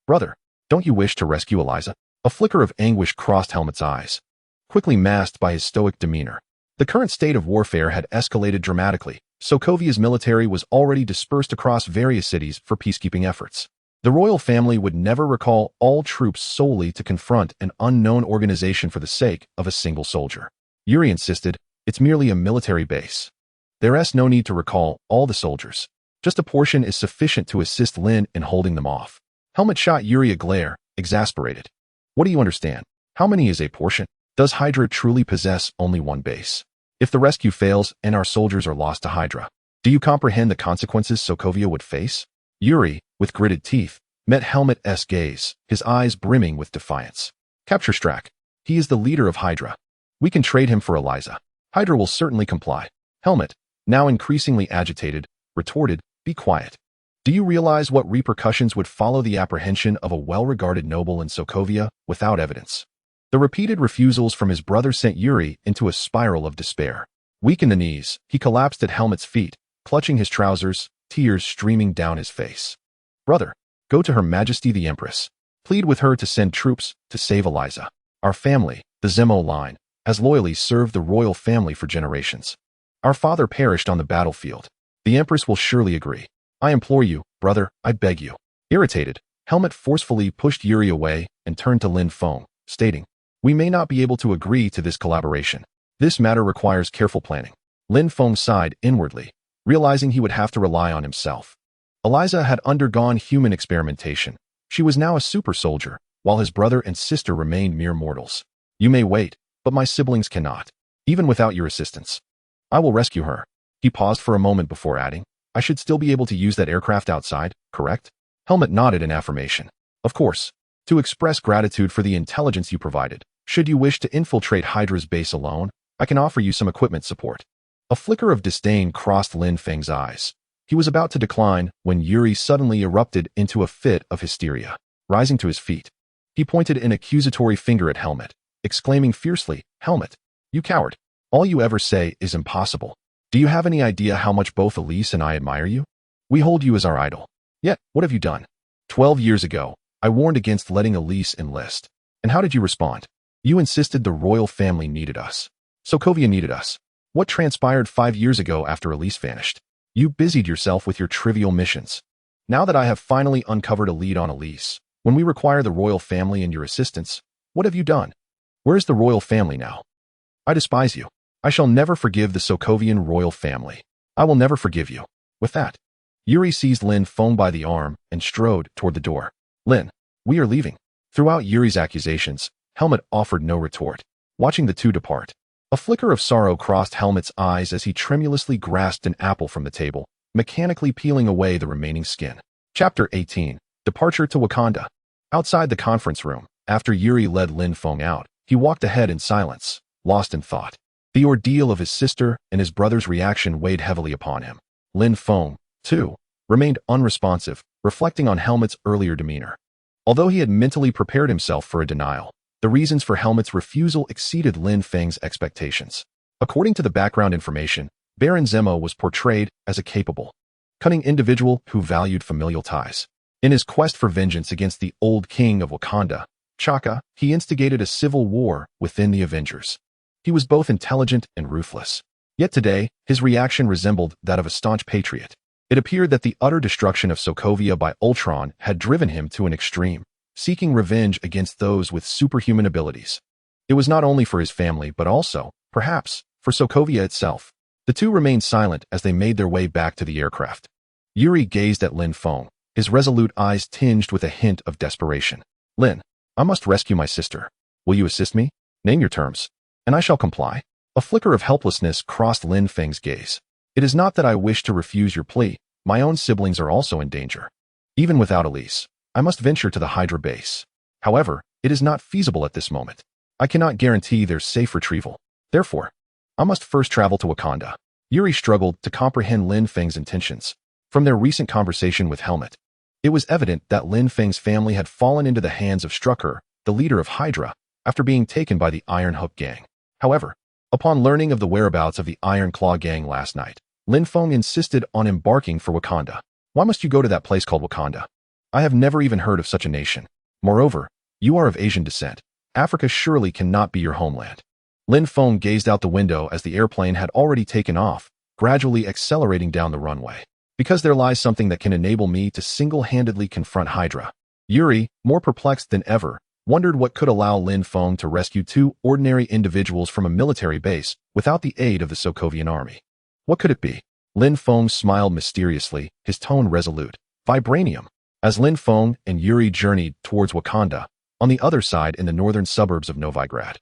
Brother, don't you wish to rescue Eliza? A flicker of anguish crossed Helmet's eyes, quickly masked by his stoic demeanor. The current state of warfare had escalated dramatically. Sokovia's military was already dispersed across various cities for peacekeeping efforts. The royal family would never recall all troops solely to confront an unknown organization for the sake of a single soldier. Yuri insisted, it's merely a military base. There's no need to recall all the soldiers. Just a portion is sufficient to assist Lin in holding them off. Helmet shot Yuri a glare, exasperated. What do you understand? How many is a portion? Does Hydra truly possess only one base? If the rescue fails and our soldiers are lost to Hydra, do you comprehend the consequences Sokovia would face? Yuri, with gritted teeth, met Helmet's gaze, his eyes brimming with defiance. Capture Strack. He is the leader of Hydra. We can trade him for Eliza. Hydra will certainly comply. Helmet, now increasingly agitated, retorted, be quiet. Do you realize what repercussions would follow the apprehension of a well-regarded noble in Sokovia without evidence? The repeated refusals from his brother sent Yuri into a spiral of despair. Weak in the knees, he collapsed at Helmet's feet, clutching his trousers, tears streaming down his face. Brother, go to Her Majesty the Empress. Plead with her to send troops to save Eliza. Our family, the Zemo line, has loyally served the royal family for generations. Our father perished on the battlefield. The Empress will surely agree. I implore you, brother, I beg you. Irritated, Helmet forcefully pushed Yuri away and turned to Lin Feng, stating, we may not be able to agree to this collaboration. This matter requires careful planning. Lin Feng sighed inwardly, realizing he would have to rely on himself. Eliza had undergone human experimentation. She was now a super soldier, while his brother and sister remained mere mortals. You may wait, but my siblings cannot, even without your assistance. I will rescue her. He paused for a moment before adding, I should still be able to use that aircraft outside, correct? Helmut nodded in affirmation. Of course. To express gratitude for the intelligence you provided, should you wish to infiltrate Hydra's base alone, I can offer you some equipment support. A flicker of disdain crossed Lin Feng's eyes. He was about to decline when Yuri suddenly erupted into a fit of hysteria. Rising to his feet, he pointed an accusatory finger at Helmut, exclaiming fiercely, Helmut, you coward. All you ever say is impossible. Do you have any idea how much both Elise and I admire you? We hold you as our idol. Yet, what have you done? 12 years ago, I warned against letting Elise enlist. And how did you respond? You insisted the royal family needed us. Sokovia needed us. What transpired 5 years ago after Elise vanished? You busied yourself with your trivial missions. Now that I have finally uncovered a lead on Elise, when we require the royal family and your assistance, what have you done? Where is the royal family now? I despise you. I shall never forgive the Sokovian royal family. I will never forgive you. With that, Yuri seized Lin Feng by the arm and strode toward the door. Lin, we are leaving. Throughout Yuri's accusations, Helmut offered no retort. Watching the two depart, a flicker of sorrow crossed Helmut's eyes as he tremulously grasped an apple from the table, mechanically peeling away the remaining skin. Chapter 18. Departure to Wakanda. Outside the conference room, after Yuri led Lin Feng out, he walked ahead in silence, lost in thought. The ordeal of his sister and his brother's reaction weighed heavily upon him. Lin Feng, too, remained unresponsive, reflecting on Helmut's earlier demeanor. Although he had mentally prepared himself for a denial, the reasons for Helmut's refusal exceeded Lin Feng's expectations. According to the background information, Baron Zemo was portrayed as a capable, cunning individual who valued familial ties. In his quest for vengeance against the old king of Wakanda, Chaka, he instigated a civil war within the Avengers. He was both intelligent and ruthless. Yet today, his reaction resembled that of a staunch patriot. It appeared that the utter destruction of Sokovia by Ultron had driven him to an extreme, seeking revenge against those with superhuman abilities. It was not only for his family but also, perhaps, for Sokovia itself. The two remained silent as they made their way back to the aircraft. Yuri gazed at Lin Feng, his resolute eyes tinged with a hint of desperation. Lin, I must rescue my sister. Will you assist me? Name your terms, and I shall comply. A flicker of helplessness crossed Lin Feng's gaze. It is not that I wish to refuse your plea. My own siblings are also in danger. Even without Elise, I must venture to the Hydra base. However, it is not feasible at this moment. I cannot guarantee their safe retrieval. Therefore, I must first travel to Wakanda. Yuri struggled to comprehend Lin Feng's intentions. From their recent conversation with Helmut, it was evident that Lin Feng's family had fallen into the hands of Strucker, the leader of Hydra, after being taken by the Iron Hook gang. However, upon learning of the whereabouts of the Iron Claw gang last night, Lin Feng insisted on embarking for Wakanda. Why must you go to that place called Wakanda? I have never even heard of such a nation. Moreover, you are of Asian descent. Africa surely cannot be your homeland. Lin Feng gazed out the window as the airplane had already taken off, gradually accelerating down the runway. Because there lies something that can enable me to single-handedly confront Hydra. Yuri, more perplexed than ever, wondered what could allow Lin Feng to rescue two ordinary individuals from a military base without the aid of the Sokovian army. What could it be? Lin Feng smiled mysteriously, his tone resolute. Vibranium. As Lin Feng and Yuri journeyed towards Wakanda, on the other side in the northern suburbs of Novigrad.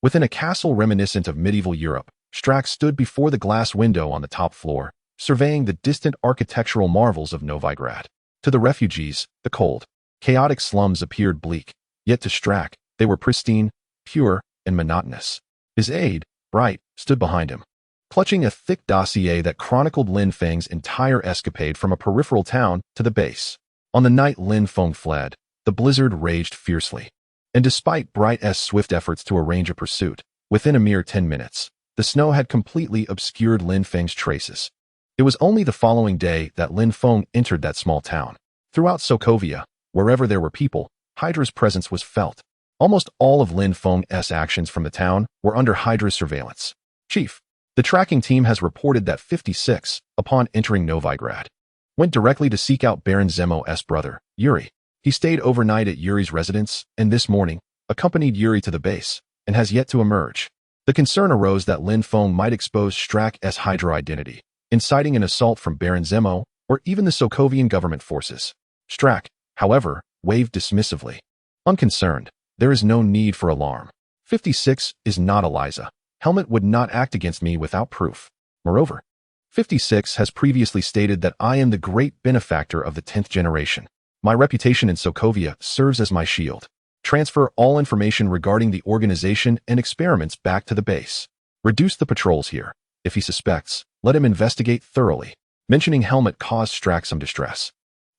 Within a castle reminiscent of medieval Europe, Strax stood before the glass window on the top floor, surveying the distant architectural marvels of Novigrad. To the refugees, the cold, chaotic slums appeared bleak, yet to Strack, they were pristine, pure, and monotonous. His aide, Bright, stood behind him, clutching a thick dossier that chronicled Lin Feng's entire escapade from a peripheral town to the base. On the night Lin Feng fled, the blizzard raged fiercely. And despite Bright's swift efforts to arrange a pursuit, within a mere 10 minutes, the snow had completely obscured Lin Feng's traces. It was only the following day that Lin Feng entered that small town. Throughout Sokovia, wherever there were people, Hydra's presence was felt. Almost all of Lin Feng's actions from the town were under Hydra's surveillance. Chief, the tracking team has reported that 56, upon entering Novigrad, went directly to seek out Baron Zemo's brother, Yuri. He stayed overnight at Yuri's residence, and this morning, accompanied Yuri to the base, and has yet to emerge. The concern arose that Lin Feng might expose Strack's Hydra identity, inciting an assault from Baron Zemo or even the Sokovian government forces. Strack, however, waved dismissively. Unconcerned, there is no need for alarm. 56 is not Eliza. Helmet would not act against me without proof. Moreover, 56 has previously stated that I am the great benefactor of the 10th generation. My reputation in Sokovia serves as my shield. Transfer all information regarding the organization and experiments back to the base. Reduce the patrols here. If he suspects, let him investigate thoroughly. Mentioning Helmet caused Strack some distress.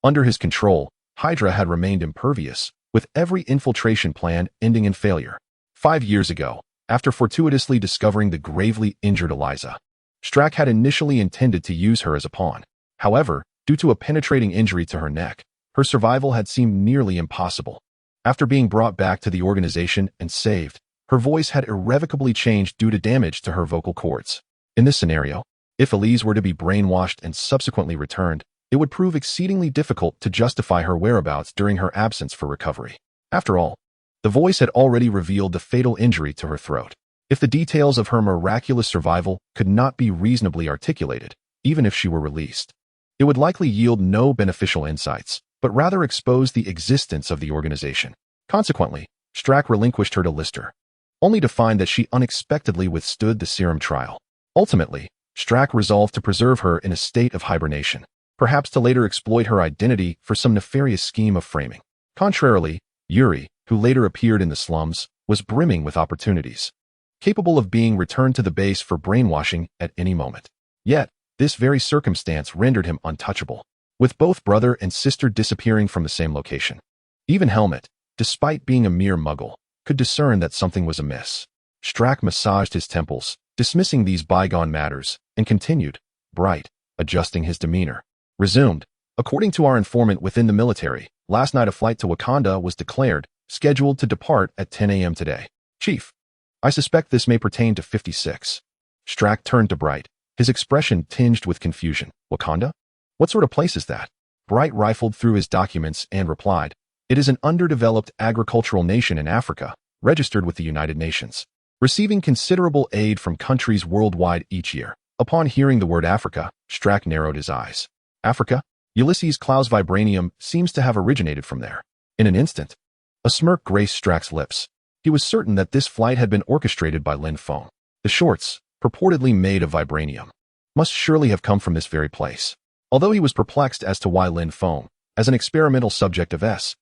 Under his control, Hydra had remained impervious, with every infiltration plan ending in failure. 5 years ago, after fortuitously discovering the gravely injured Eliza, Strack had initially intended to use her as a pawn. However, due to a penetrating injury to her neck, her survival had seemed nearly impossible. After being brought back to the organization and saved, her voice had irrevocably changed due to damage to her vocal cords. In this scenario, if Elise were to be brainwashed and subsequently returned, it would prove exceedingly difficult to justify her whereabouts during her absence for recovery. After all, the voice had already revealed the fatal injury to her throat. If the details of her miraculous survival could not be reasonably articulated, even if she were released, it would likely yield no beneficial insights, but rather expose the existence of the organization. Consequently, Strack relinquished her to Lister, only to find that she unexpectedly withstood the serum trial. Ultimately, Strack resolved to preserve her in a state of hibernation, perhaps to later exploit her identity for some nefarious scheme of framing. Contrarily, Yuri, who later appeared in the slums, was brimming with opportunities, capable of being returned to the base for brainwashing at any moment. Yet, this very circumstance rendered him untouchable, with both brother and sister disappearing from the same location. Even Helmet, despite being a mere muggle, could discern that something was amiss. Strack massaged his temples, dismissing these bygone matters, and continued, bright, adjusting his demeanor. Resumed, according to our informant within the military, last night a flight to Wakanda was declared, scheduled to depart at 10 a.m. today. Chief, I suspect this may pertain to 56. Strack turned to Bright, his expression tinged with confusion. Wakanda? What sort of place is that? Bright rifled through his documents and replied, it is an underdeveloped agricultural nation in Africa, registered with the United Nations, receiving considerable aid from countries worldwide each year. Upon hearing the word Africa, Strack narrowed his eyes. Africa? Ulysses Klau's vibranium seems to have originated from there. In an instant, a smirk graced Strack's lips. He was certain that this flight had been orchestrated by Lin Feng. The shorts, purportedly made of vibranium, must surely have come from this very place. Although he was perplexed as to why Lin Feng, as an experimental subject of S.H.I.E.L.D.,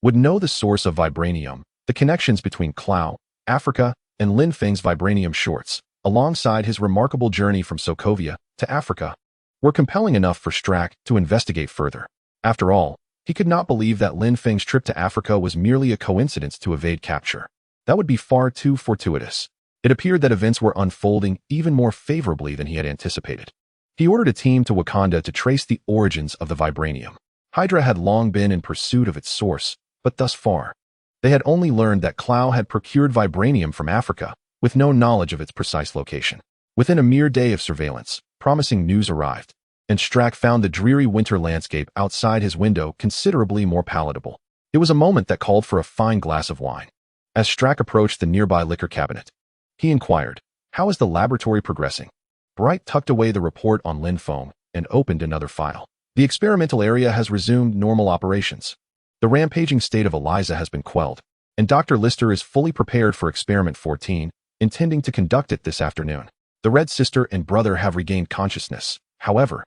would know the source of vibranium, the connections between Klau, Africa, and Lin Feng's vibranium shorts, alongside his remarkable journey from Sokovia to Africa, were compelling enough for Strack to investigate further. After all, he could not believe that Lin Feng's trip to Africa was merely a coincidence to evade capture. That would be far too fortuitous. It appeared that events were unfolding even more favorably than he had anticipated. He ordered a team to Wakanda to trace the origins of the vibranium. Hydra had long been in pursuit of its source, but thus far, they had only learned that Klau had procured vibranium from Africa, with no knowledge of its precise location. Within a mere day of surveillance, promising news arrived, and Strack found the dreary winter landscape outside his window considerably more palatable. It was a moment that called for a fine glass of wine. As Strack approached the nearby liquor cabinet, he inquired, how is the laboratory progressing? Bright tucked away the report on Lin Feng and opened another file. The experimental area has resumed normal operations. The rampaging state of Eliza has been quelled, and Dr. Lister is fully prepared for Experiment 14, intending to conduct it this afternoon. The Red Sister and brother have regained consciousness. However,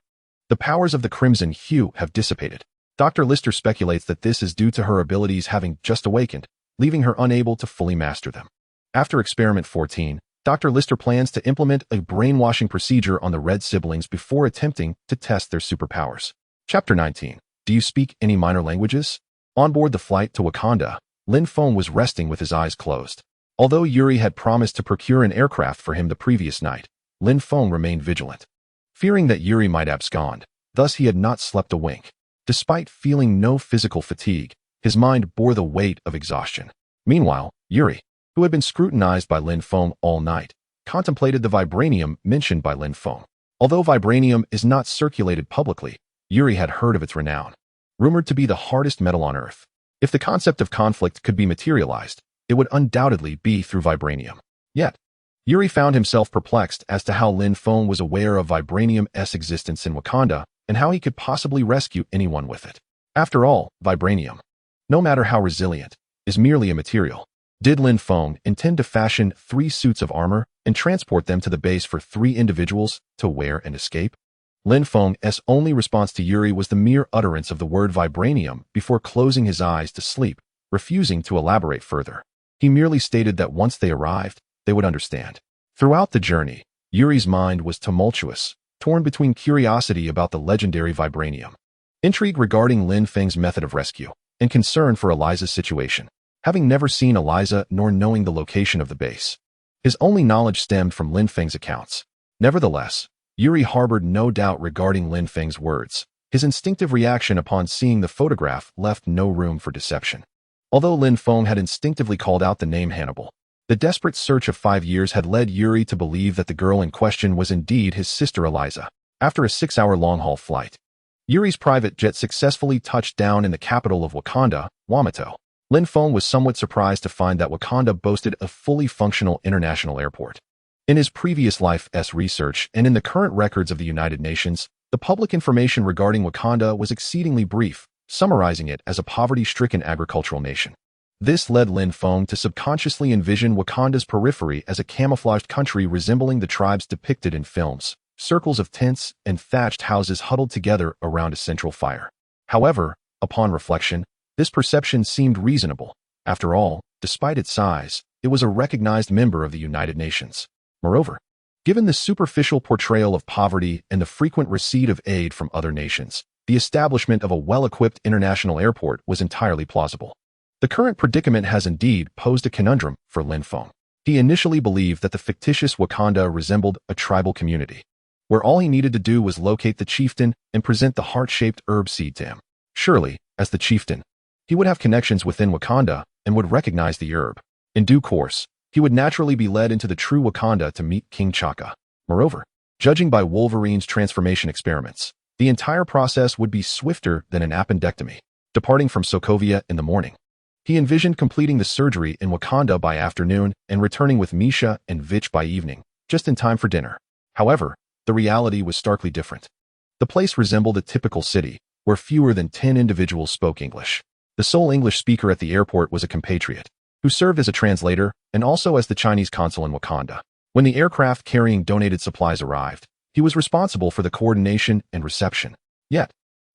the powers of the Crimson Hue have dissipated. Dr. Lister speculates that this is due to her abilities having just awakened, leaving her unable to fully master them. After Experiment 14, Dr. Lister plans to implement a brainwashing procedure on the Red siblings before attempting to test their superpowers. Chapter 19. Do you speak any minor languages? On board the flight to Wakanda, Lin Feng was resting with his eyes closed. Although Yuri had promised to procure an aircraft for him the previous night, Lin Feng remained vigilant, fearing that Yuri might abscond. Thus he had not slept a wink. Despite feeling no physical fatigue, his mind bore the weight of exhaustion. Meanwhile, Yuri, who had been scrutinized by Lin Feng all night, contemplated the vibranium mentioned by Lin Feng. Although vibranium is not circulated publicly, Yuri had heard of its renown. Rumored to be the hardest metal on Earth. If the concept of conflict could be materialized, it would undoubtedly be through vibranium. Yet, Yuri found himself perplexed as to how Lin Feng was aware of Vibranium's existence in Wakanda and how he could possibly rescue anyone with it. After all, Vibranium, no matter how resilient, is merely a material. Did Lin Feng intend to fashion 3 suits of armor and transport them to the base for 3 individuals to wear and escape? Lin Feng's only response to Yuri was the mere utterance of the word vibranium before closing his eyes to sleep, refusing to elaborate further. He merely stated that once they arrived, they would understand. Throughout the journey, Yuri's mind was tumultuous, torn between curiosity about the legendary vibranium, intrigue regarding Lin Feng's method of rescue, and concern for Eliza's situation. Having never seen Eliza nor knowing the location of the base, his only knowledge stemmed from Lin Feng's accounts. Nevertheless, Yuri harbored no doubt regarding Lin Feng's words. His instinctive reaction upon seeing the photograph left no room for deception. Although Lin Feng had instinctively called out the name Hannibal, the desperate search of 5 years had led Yuri to believe that the girl in question was indeed his sister Eliza. After a 6-hour long-haul flight, Yuri's private jet successfully touched down in the capital of Wakanda, Wamato. Lin Feng was somewhat surprised to find that Wakanda boasted a fully functional international airport. In his previous life's research and in the current records of the United Nations, the public information regarding Wakanda was exceedingly brief, summarizing it as a poverty-stricken agricultural nation. This led Lin Feng to subconsciously envision Wakanda's periphery as a camouflaged country resembling the tribes depicted in films, circles of tents and thatched houses huddled together around a central fire. However, upon reflection, this perception seemed reasonable. After all, despite its size, it was a recognized member of the United Nations. Moreover, given the superficial portrayal of poverty and the frequent receipt of aid from other nations, the establishment of a well-equipped international airport was entirely plausible. The current predicament has indeed posed a conundrum for Lin Feng. He initially believed that the fictitious Wakanda resembled a tribal community, where all he needed to do was locate the chieftain and present the heart-shaped herb seed to him. Surely, as the chieftain, he would have connections within Wakanda and would recognize the herb. In due course, he would naturally be led into the true Wakanda to meet King T'Chaka. Moreover, judging by Wolverine's transformation experiments, the entire process would be swifter than an appendectomy. Departing from Sokovia in the morning, he envisioned completing the surgery in Wakanda by afternoon and returning with Misha and Vich by evening, just in time for dinner. However, the reality was starkly different. The place resembled a typical city, where fewer than 10 individuals spoke English. The sole English speaker at the airport was a compatriot, who served as a translator and also as the Chinese consul in Wakanda. When the aircraft carrying donated supplies arrived, he was responsible for the coordination and reception. Yet,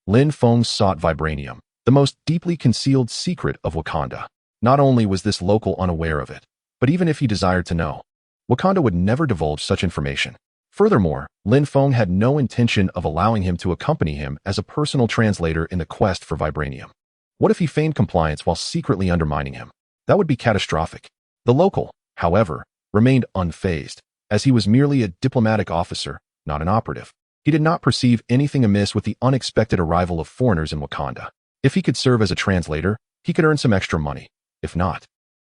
Lin Feng sought vibranium, the most deeply concealed secret of Wakanda. Not only was this local unaware of it, but even if he desired to know, Wakanda would never divulge such information. Furthermore, Lin Feng had no intention of allowing him to accompany him as a personal translator in the quest for vibranium. What if he feigned compliance while secretly undermining him? That would be catastrophic. The local, however, remained unfazed, as he was merely a diplomatic officer, not an operative. He did not perceive anything amiss with the unexpected arrival of foreigners in Wakanda. If he could serve as a translator, he could earn some extra money. If not,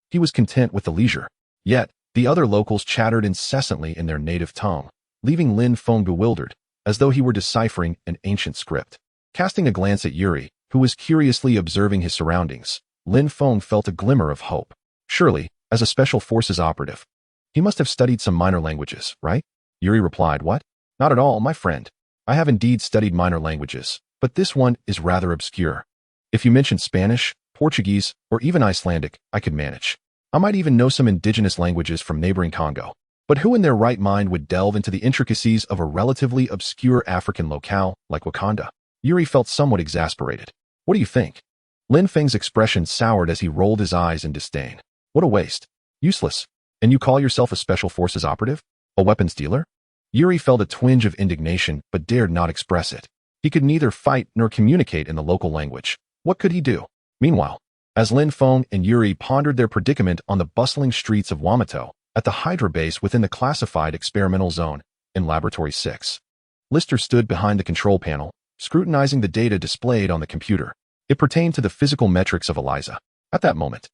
he was content with the leisure. Yet, the other locals chattered incessantly in their native tongue, leaving Lin Feng bewildered, as though he were deciphering an ancient script. Casting a glance at Yuri, who was curiously observing his surroundings, Lin Feng felt a glimmer of hope. Surely, as a special forces operative, he must have studied some minor languages, right? Yuri replied, "What? Not at all, my friend. I have indeed studied minor languages, but this one is rather obscure. If you mentioned Spanish, Portuguese, or even Icelandic, I could manage. I might even know some indigenous languages from neighboring Congo. But who in their right mind would delve into the intricacies of a relatively obscure African locale like Wakanda?" Yuri felt somewhat exasperated. "What do you think?" Lin Feng's expression soured as he rolled his eyes in disdain. "What a waste. Useless. And you call yourself a special forces operative? A weapons dealer?" Yuri felt a twinge of indignation but dared not express it. He could neither fight nor communicate in the local language. What could he do? Meanwhile, as Lin Feng and Yuri pondered their predicament on the bustling streets of Wamato, at the Hydra base within the classified experimental zone, in Laboratory 6, Lister stood behind the control panel, scrutinizing the data displayed on the computer. It pertained to the physical metrics of Eliza. At that moment,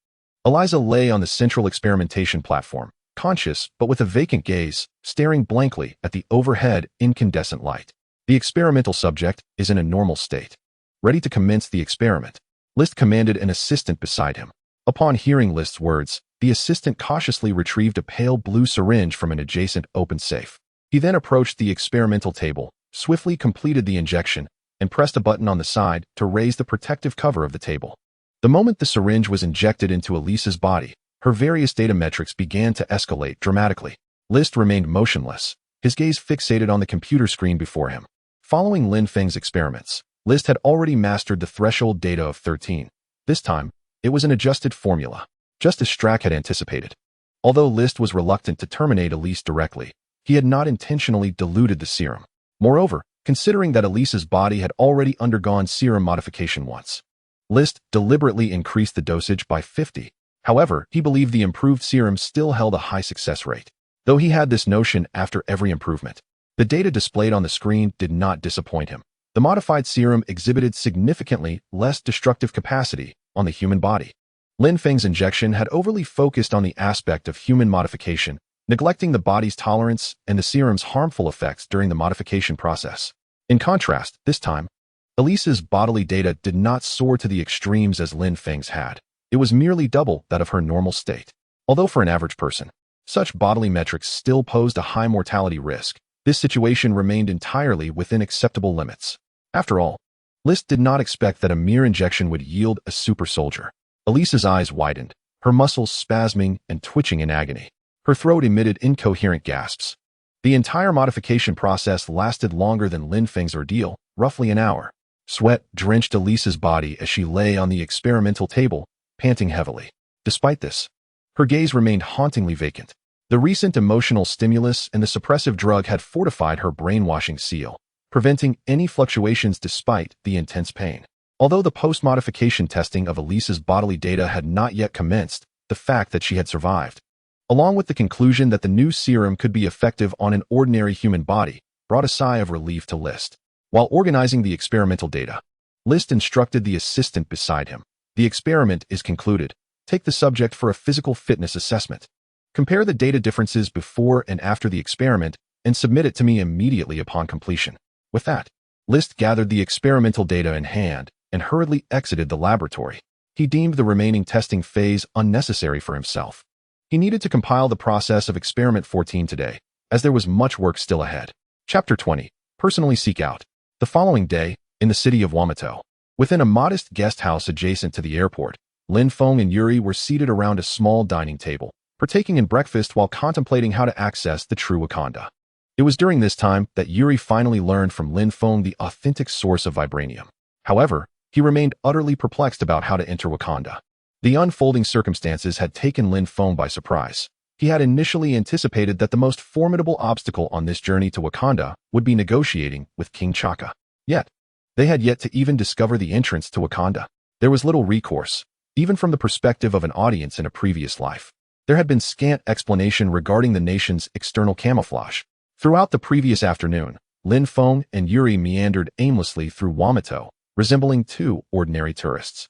Eliza lay on the central experimentation platform, conscious but with a vacant gaze, staring blankly at the overhead incandescent light. The experimental subject is in a normal state, ready to commence the experiment. List commanded an assistant beside him. Upon hearing List's words, the assistant cautiously retrieved a pale blue syringe from an adjacent open safe. He then approached the experimental table, swiftly completed the injection, and pressed a button on the side to raise the protective cover of the table. The moment the syringe was injected into Elisa's body, her various data metrics began to escalate dramatically. List remained motionless, his gaze fixated on the computer screen before him. Following Lin Feng's experiments, List had already mastered the threshold data of 13. This time, it was an adjusted formula, just as Strack had anticipated. Although List was reluctant to terminate Elise directly, he had not intentionally diluted the serum. Moreover, considering that Elisa's body had already undergone serum modification once, List deliberately increased the dosage by 50. However, he believed the improved serum still held a high success rate. Though he had this notion after every improvement, the data displayed on the screen did not disappoint him. The modified serum exhibited significantly less destructive capacity on the human body. Lin Feng's injection had overly focused on the aspect of human modification, neglecting the body's tolerance and the serum's harmful effects during the modification process. In contrast, this time, Elisa's bodily data did not soar to the extremes as Lin Feng's had. It was merely double that of her normal state. Although for an average person, such bodily metrics still posed a high mortality risk, this situation remained entirely within acceptable limits. After all, List did not expect that a mere injection would yield a super soldier. Elisa's eyes widened, her muscles spasming and twitching in agony. Her throat emitted incoherent gasps. The entire modification process lasted longer than Lin Feng's ordeal, roughly an hour. Sweat drenched Elisa's body as she lay on the experimental table, panting heavily. Despite this, her gaze remained hauntingly vacant. The recent emotional stimulus and the suppressive drug had fortified her brainwashing seal, preventing any fluctuations despite the intense pain. Although the post-modification testing of Elisa's bodily data had not yet commenced, the fact that she had survived, along with the conclusion that the new serum could be effective on an ordinary human body, brought a sigh of relief to List. While organizing the experimental data, List instructed the assistant beside him. The experiment is concluded. Take the subject for a physical fitness assessment. Compare the data differences before and after the experiment and submit it to me immediately upon completion. With that, List gathered the experimental data in hand and hurriedly exited the laboratory. He deemed the remaining testing phase unnecessary for himself. He needed to compile the process of Experiment 14 today, as there was much work still ahead. Chapter 20. Personally seek out. The following day, in the city of Wamato, within a modest guest house adjacent to the airport, Lin Feng and Yuri were seated around a small dining table, partaking in breakfast while contemplating how to access the true Wakanda. It was during this time that Yuri finally learned from Lin Feng the authentic source of vibranium. However, he remained utterly perplexed about how to enter Wakanda. The unfolding circumstances had taken Lin Feng by surprise. He had initially anticipated that the most formidable obstacle on this journey to Wakanda would be negotiating with King Chaka. Yet, they had yet to even discover the entrance to Wakanda. There was little recourse, even from the perspective of an audience in a previous life. There had been scant explanation regarding the nation's external camouflage. Throughout the previous afternoon, Lin Feng and Yuri meandered aimlessly through Wamato, resembling two ordinary tourists.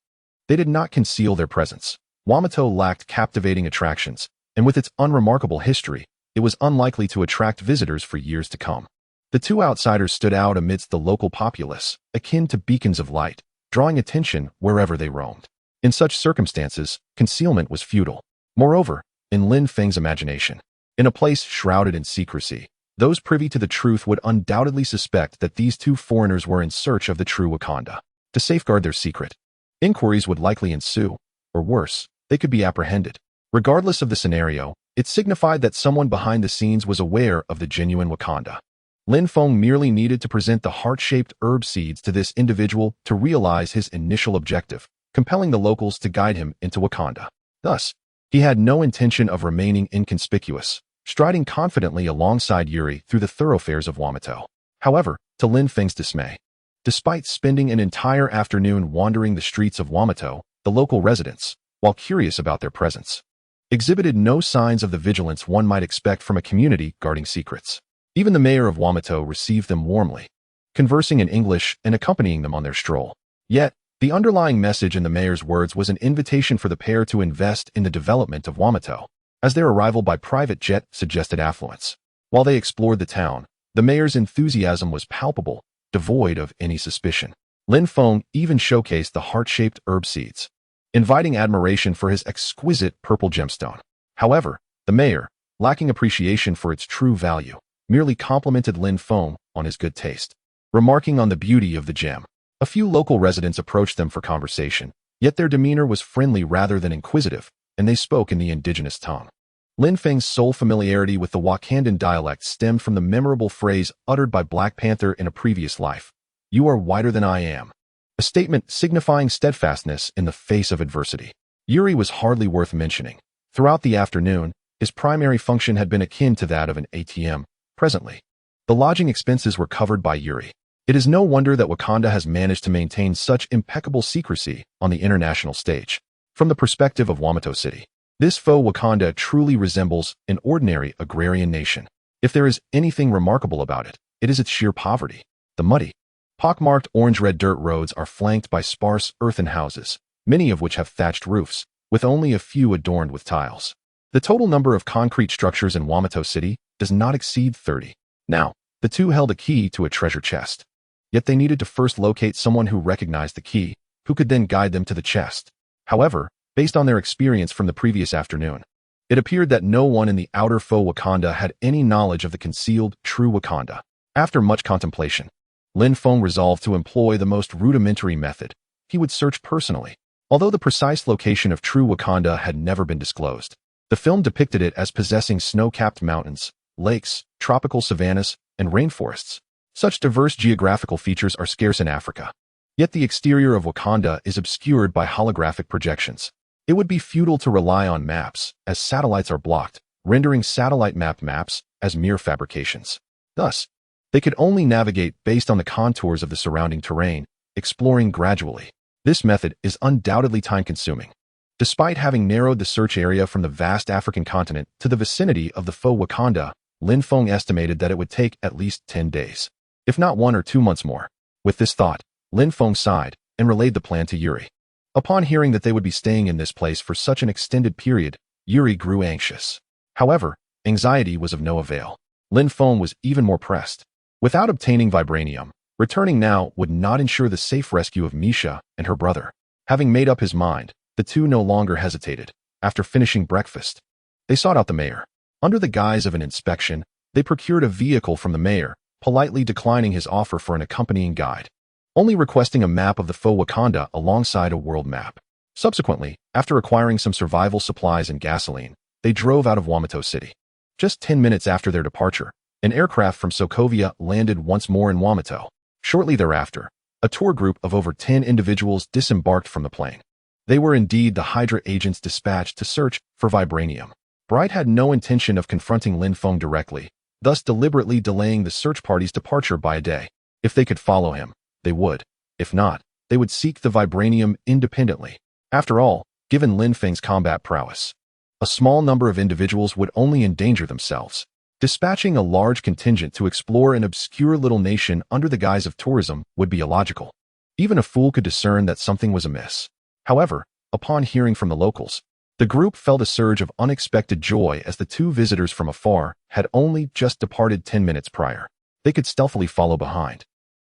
They did not conceal their presence. Wamato lacked captivating attractions, and with its unremarkable history, it was unlikely to attract visitors for years to come. The two outsiders stood out amidst the local populace, akin to beacons of light, drawing attention wherever they roamed. In such circumstances, concealment was futile. Moreover, in Lin Feng's imagination, in a place shrouded in secrecy, those privy to the truth would undoubtedly suspect that these two foreigners were in search of the true Wakanda. To safeguard their secret, inquiries would likely ensue, or worse, they could be apprehended. Regardless of the scenario, it signified that someone behind the scenes was aware of the genuine Wakanda. Lin Feng merely needed to present the heart-shaped herb seeds to this individual to realize his initial objective, compelling the locals to guide him into Wakanda. Thus, he had no intention of remaining inconspicuous, striding confidently alongside Yuri through the thoroughfares of Wamato. However, to Lin Feng's dismay, despite spending an entire afternoon wandering the streets of Wamato, the local residents, while curious about their presence, exhibited no signs of the vigilance one might expect from a community guarding secrets. Even the mayor of Wamato received them warmly, conversing in English and accompanying them on their stroll. Yet, the underlying message in the mayor's words was an invitation for the pair to invest in the development of Wamato, as their arrival by private jet suggested affluence. While they explored the town, the mayor's enthusiasm was palpable, devoid of any suspicion. Lin Feng even showcased the heart-shaped herb seeds. inviting admiration for his exquisite purple gemstone. However, the mayor, lacking appreciation for its true value, merely complimented Lin Feng on his good taste, remarking on the beauty of the gem. A few local residents approached them for conversation, yet their demeanor was friendly rather than inquisitive, and they spoke in the indigenous tongue. Lin Feng's sole familiarity with the Wakandan dialect stemmed from the memorable phrase uttered by Black Panther in a previous life, "You are whiter than I am," a statement signifying steadfastness in the face of adversity. Yuri was hardly worth mentioning. Throughout the afternoon, his primary function had been akin to that of an ATM. Presently, the lodging expenses were covered by Yuri. It is no wonder that Wakanda has managed to maintain such impeccable secrecy on the international stage. From the perspective of Wamato City, this faux Wakanda truly resembles an ordinary agrarian nation. If there is anything remarkable about it, it is its sheer poverty. The muddy, pockmarked orange-red dirt roads are flanked by sparse earthen houses, many of which have thatched roofs, with only a few adorned with tiles. The total number of concrete structures in Wamato City does not exceed 30. Now, the two held a key to a treasure chest. Yet they needed to first locate someone who recognized the key, who could then guide them to the chest. However, based on their experience from the previous afternoon, it appeared that no one in the outer faux Wakanda had any knowledge of the concealed, true Wakanda. After much contemplation, Lin Feng resolved to employ the most rudimentary method. He would search personally. Although the precise location of true Wakanda had never been disclosed, the film depicted it as possessing snow-capped mountains, lakes, tropical savannas, and rainforests. Such diverse geographical features are scarce in Africa. Yet the exterior of Wakanda is obscured by holographic projections. It would be futile to rely on maps, as satellites are blocked, rendering satellite-mapped maps as mere fabrications. Thus, they could only navigate based on the contours of the surrounding terrain, exploring gradually. This method is undoubtedly time-consuming. Despite having narrowed the search area from the vast African continent to the vicinity of the faux Wakanda, Lin Feng estimated that it would take at least 10 days, if not 1 or 2 months more. With this thought, Lin Feng sighed and relayed the plan to Yuri. Upon hearing that they would be staying in this place for such an extended period, Yuri grew anxious. However, anxiety was of no avail. Lin Feng was even more pressed. Without obtaining vibranium, returning now would not ensure the safe rescue of Misha and her brother. Having made up his mind, the two no longer hesitated. After finishing breakfast, they sought out the mayor. Under the guise of an inspection, they procured a vehicle from the mayor, politely declining his offer for an accompanying guide, only requesting a map of the faux Wakanda alongside a world map. Subsequently, after acquiring some survival supplies and gasoline, they drove out of Wamato City. Just 10 minutes after their departure, an aircraft from Sokovia landed once more in Wamato. Shortly thereafter, a tour group of over 10 individuals disembarked from the plane. They were indeed the Hydra agents dispatched to search for vibranium. Bright had no intention of confronting Lin Feng directly, thus deliberately delaying the search party's departure by a day. If they could follow him, they would. If not, they would seek the vibranium independently. After all, given Lin Feng's combat prowess, a small number of individuals would only endanger themselves. Dispatching a large contingent to explore an obscure little nation under the guise of tourism would be illogical. Even a fool could discern that something was amiss. However, upon hearing from the locals, the group felt a surge of unexpected joy as the two visitors from afar had only just departed 10 minutes prior. They could stealthily follow behind,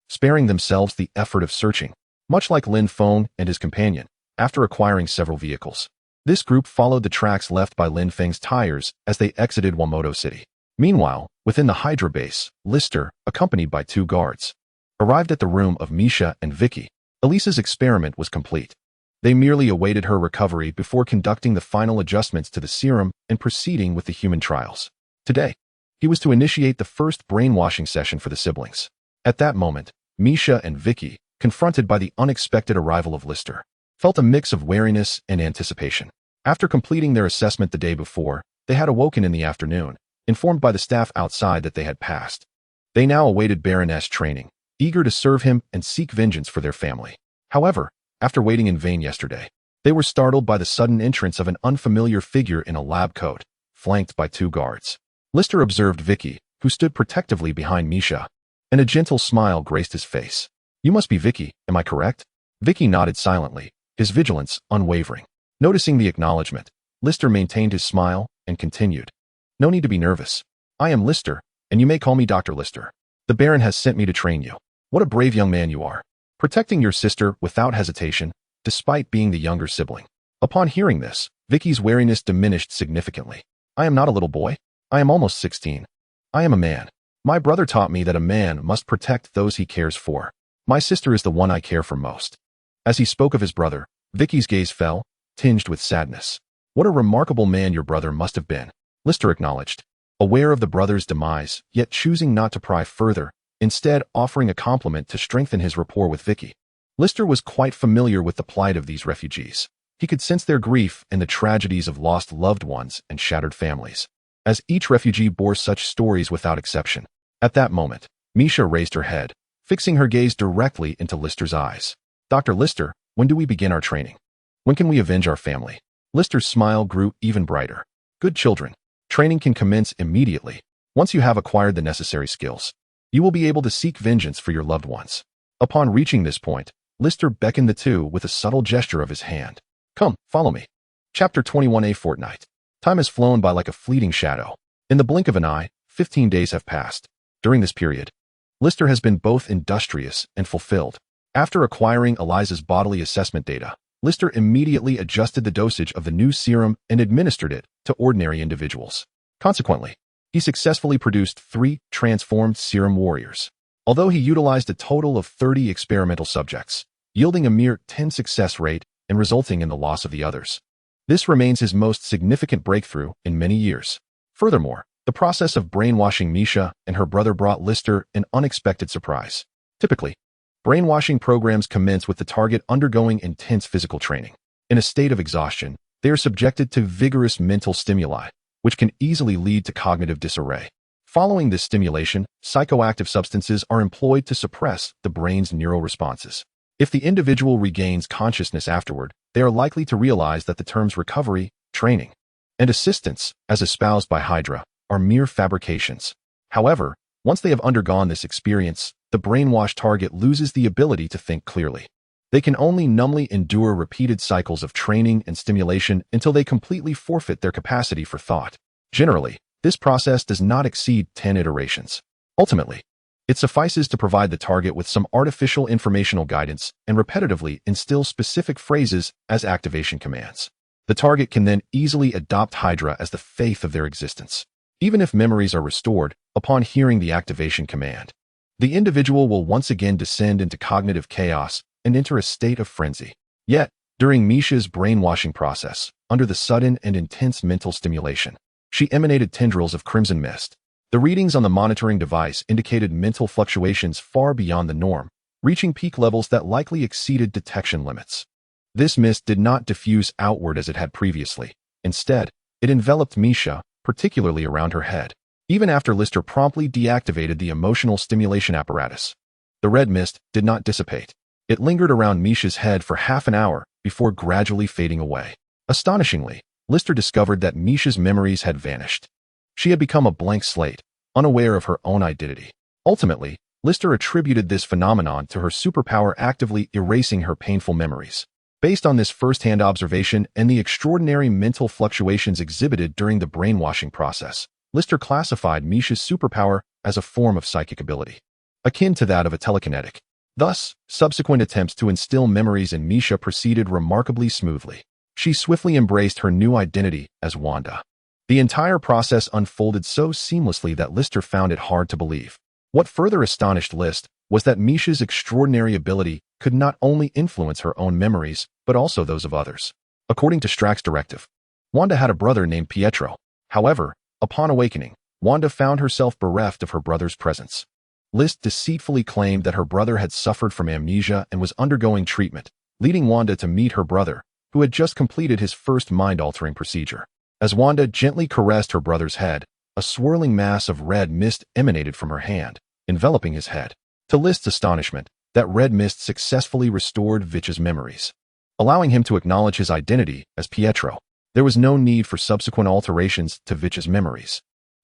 sparing themselves the effort of searching. Much like Lin Feng and his companion, after acquiring several vehicles, this group followed the tracks left by Lin Feng's tires as they exited Wamato City. Meanwhile, within the Hydra base, Lister, accompanied by 2 guards, arrived at the room of Misha and Vicky. Elisa's experiment was complete. They merely awaited her recovery before conducting the final adjustments to the serum and proceeding with the human trials. Today, he was to initiate the first brainwashing session for the siblings. At that moment, Misha and Vicky, confronted by the unexpected arrival of Lister, felt a mix of wariness and anticipation. After completing their assessment the day before, they had awoken in the afternoon, informed by the staff outside that they had passed. They now awaited Baroness training, eager to serve him and seek vengeance for their family. However, after waiting in vain yesterday, they were startled by the sudden entrance of an unfamiliar figure in a lab coat, flanked by 2 guards. Lister observed Vicky, who stood protectively behind Misha, and a gentle smile graced his face. "You must be Vicky, am I correct?" Vicky nodded silently, his vigilance unwavering. Noticing the acknowledgement, Lister maintained his smile and continued. "No need to be nervous. I am Lister, and you may call me Dr. Lister. The Baron has sent me to train you. What a brave young man you are, protecting your sister without hesitation, despite being the younger sibling. Upon hearing this, Vicky's wariness diminished significantly. I am not a little boy. I am almost 16. I am a man. My brother taught me that a man must protect those he cares for. My sister is the one I care for most. As he spoke of his brother, Vicky's gaze fell, tinged with sadness. What a remarkable man your brother must have been, Lister acknowledged, aware of the brother's demise, yet choosing not to pry further, instead offering a compliment to strengthen his rapport with Vicky. Lister was quite familiar with the plight of these refugees. He could sense their grief and the tragedies of lost loved ones and shattered families, as each refugee bore such stories without exception. At that moment, Misha raised her head, fixing her gaze directly into Lister's eyes. Dr. Lister, when do we begin our training? When can we avenge our family? Lister's smile grew even brighter. Good children. Training can commence immediately. Once you have acquired the necessary skills, you will be able to seek vengeance for your loved ones. Upon reaching this point, Lister beckoned the two with a subtle gesture of his hand. Come, follow me. Chapter 21. A fortnight. Time has flown by like a fleeting shadow. In the blink of an eye, 15 days have passed. During this period, Lister has been both industrious and fulfilled. After acquiring Eliza's bodily assessment data, Lister immediately adjusted the dosage of the new serum and administered it to ordinary individuals. Consequently, he successfully produced 3 transformed serum warriors. Although he utilized a total of 30 experimental subjects, yielding a mere 10 success rate and resulting in the loss of the others. This remains his most significant breakthrough in many years. Furthermore, the process of brainwashing Misha and her brother brought Lister an unexpected surprise. Typically, brainwashing programs commence with the target undergoing intense physical training. In a state of exhaustion, they are subjected to vigorous mental stimuli, which can easily lead to cognitive disarray. Following this stimulation, psychoactive substances are employed to suppress the brain's neural responses. If the individual regains consciousness afterward, they are likely to realize that the terms recovery, training, and assistance, as espoused by Hydra, are mere fabrications. However, once they have undergone this experience, the brainwashed target loses the ability to think clearly. They can only numbly endure repeated cycles of training and stimulation until they completely forfeit their capacity for thought. Generally, this process does not exceed 10 iterations. Ultimately, it suffices to provide the target with some artificial informational guidance and repetitively instill specific phrases as activation commands. The target can then easily adopt Hydra as the faith of their existence. Even if memories are restored upon hearing the activation command, the individual will once again descend into cognitive chaos and enter a state of frenzy. Yet, during Misha's brainwashing process, under the sudden and intense mental stimulation, she emanated tendrils of crimson mist. The readings on the monitoring device indicated mental fluctuations far beyond the norm, reaching peak levels that likely exceeded detection limits. This mist did not diffuse outward as it had previously. Instead, it enveloped Misha, particularly around her head. Even after Lister promptly deactivated the emotional stimulation apparatus, the red mist did not dissipate. It lingered around Misha's head for half an hour before gradually fading away. Astonishingly, Lister discovered that Misha's memories had vanished. She had become a blank slate, unaware of her own identity. Ultimately, Lister attributed this phenomenon to her superpower actively erasing her painful memories. Based on this first-hand observation and the extraordinary mental fluctuations exhibited during the brainwashing process, Lister classified Misha's superpower as a form of psychic ability, akin to that of a telekinetic. Thus, subsequent attempts to instill memories in Misha proceeded remarkably smoothly. She swiftly embraced her new identity as Wanda. The entire process unfolded so seamlessly that Lister found it hard to believe. What further astonished Lister was that Misha's extraordinary ability could not only influence her own memories, but also those of others. According to Strack's directive, Wanda had a brother named Pietro. However, upon awakening, Wanda found herself bereft of her brother's presence. Lister deceitfully claimed that her brother had suffered from amnesia and was undergoing treatment, leading Wanda to meet her brother, who had just completed his first mind-altering procedure. As Wanda gently caressed her brother's head, a swirling mass of red mist emanated from her hand, enveloping his head. To Lister's astonishment, that red mist successfully restored Vitch's memories, allowing him to acknowledge his identity as Pietro. There was no need for subsequent alterations to Vitch's memories.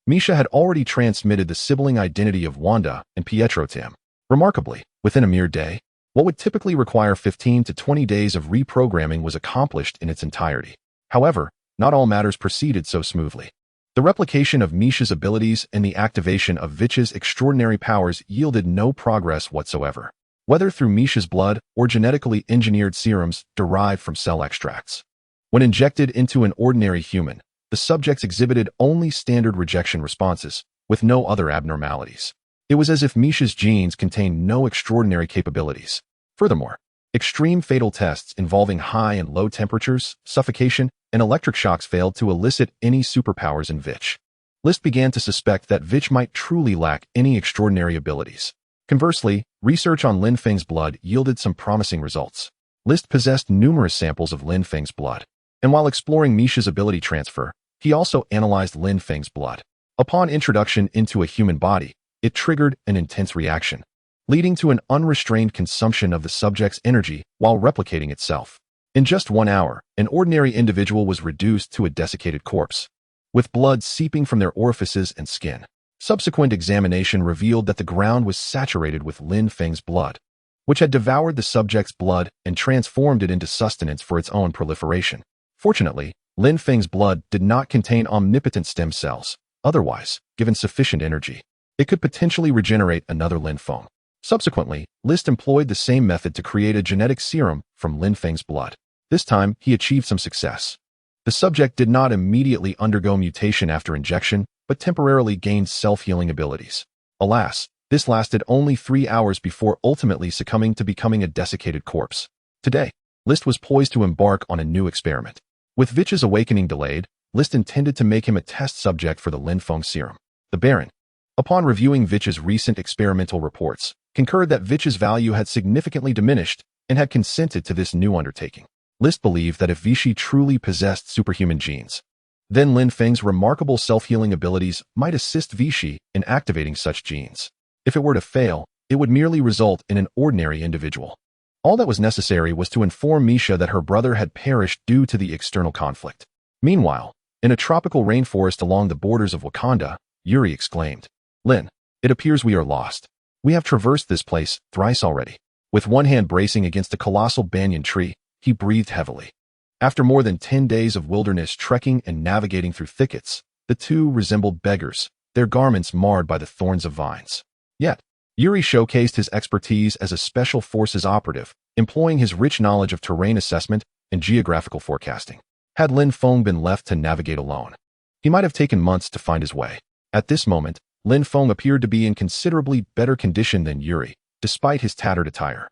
Misha had already transmitted the sibling identity of Wanda and Pietro to him. Remarkably, within a mere day, what would typically require 15 to 20 days of reprogramming was accomplished in its entirety. However, not all matters proceeded so smoothly. The replication of Misha's abilities and the activation of Vitch's extraordinary powers yielded no progress whatsoever, whether through Misha's blood or genetically engineered serums derived from cell extracts. When injected into an ordinary human, the subjects exhibited only standard rejection responses, with no other abnormalities. It was as if Misha's genes contained no extraordinary capabilities. Furthermore, extreme fatal tests involving high and low temperatures, suffocation, and electric shocks failed to elicit any superpowers in Vich. List began to suspect that Vich might truly lack any extraordinary abilities. Conversely, research on Lin Feng's blood yielded some promising results. List possessed numerous samples of Lin Feng's blood, and while exploring Misha's ability transfer, he also analyzed Lin Feng's blood. Upon introduction into a human body, it triggered an intense reaction, leading to an unrestrained consumption of the subject's energy while replicating itself. In just 1 hour, an ordinary individual was reduced to a desiccated corpse, with blood seeping from their orifices and skin. Subsequent examination revealed that the ground was saturated with Lin Feng's blood, which had devoured the subject's blood and transformed it into sustenance for its own proliferation. Fortunately, Lin Feng's blood did not contain omnipotent stem cells. Otherwise, given sufficient energy, it could potentially regenerate another Lin Feng. Subsequently, List employed the same method to create a genetic serum from Lin Feng's blood. This time, he achieved some success. The subject did not immediately undergo mutation after injection, but temporarily gained self-healing abilities. Alas, this lasted only 3 hours before ultimately succumbing to becoming a desiccated corpse. Today, List was poised to embark on a new experiment. With Vich's awakening delayed, List intended to make him a test subject for the Lin Feng serum. The Baron, upon reviewing Vich's recent experimental reports, concurred that Vich's value had significantly diminished and had consented to this new undertaking. List believed that if Vichy truly possessed superhuman genes, then Lin Feng's remarkable self-healing abilities might assist Vichy in activating such genes. If it were to fail, it would merely result in an ordinary individual. All that was necessary was to inform Misha that her brother had perished due to the external conflict. Meanwhile, in a tropical rainforest along the borders of Wakanda, Yuri exclaimed, "Lin, it appears we are lost. We have traversed this place thrice already." With one hand bracing against a colossal banyan tree, he breathed heavily. After more than 10 days of wilderness trekking and navigating through thickets, the two resembled beggars, their garments marred by the thorns of vines. Yet, Yuri showcased his expertise as a special forces operative, employing his rich knowledge of terrain assessment and geographical forecasting. Had Lin Feng been left to navigate alone, he might have taken months to find his way. At this moment, Lin Feng appeared to be in considerably better condition than Yuri, despite his tattered attire.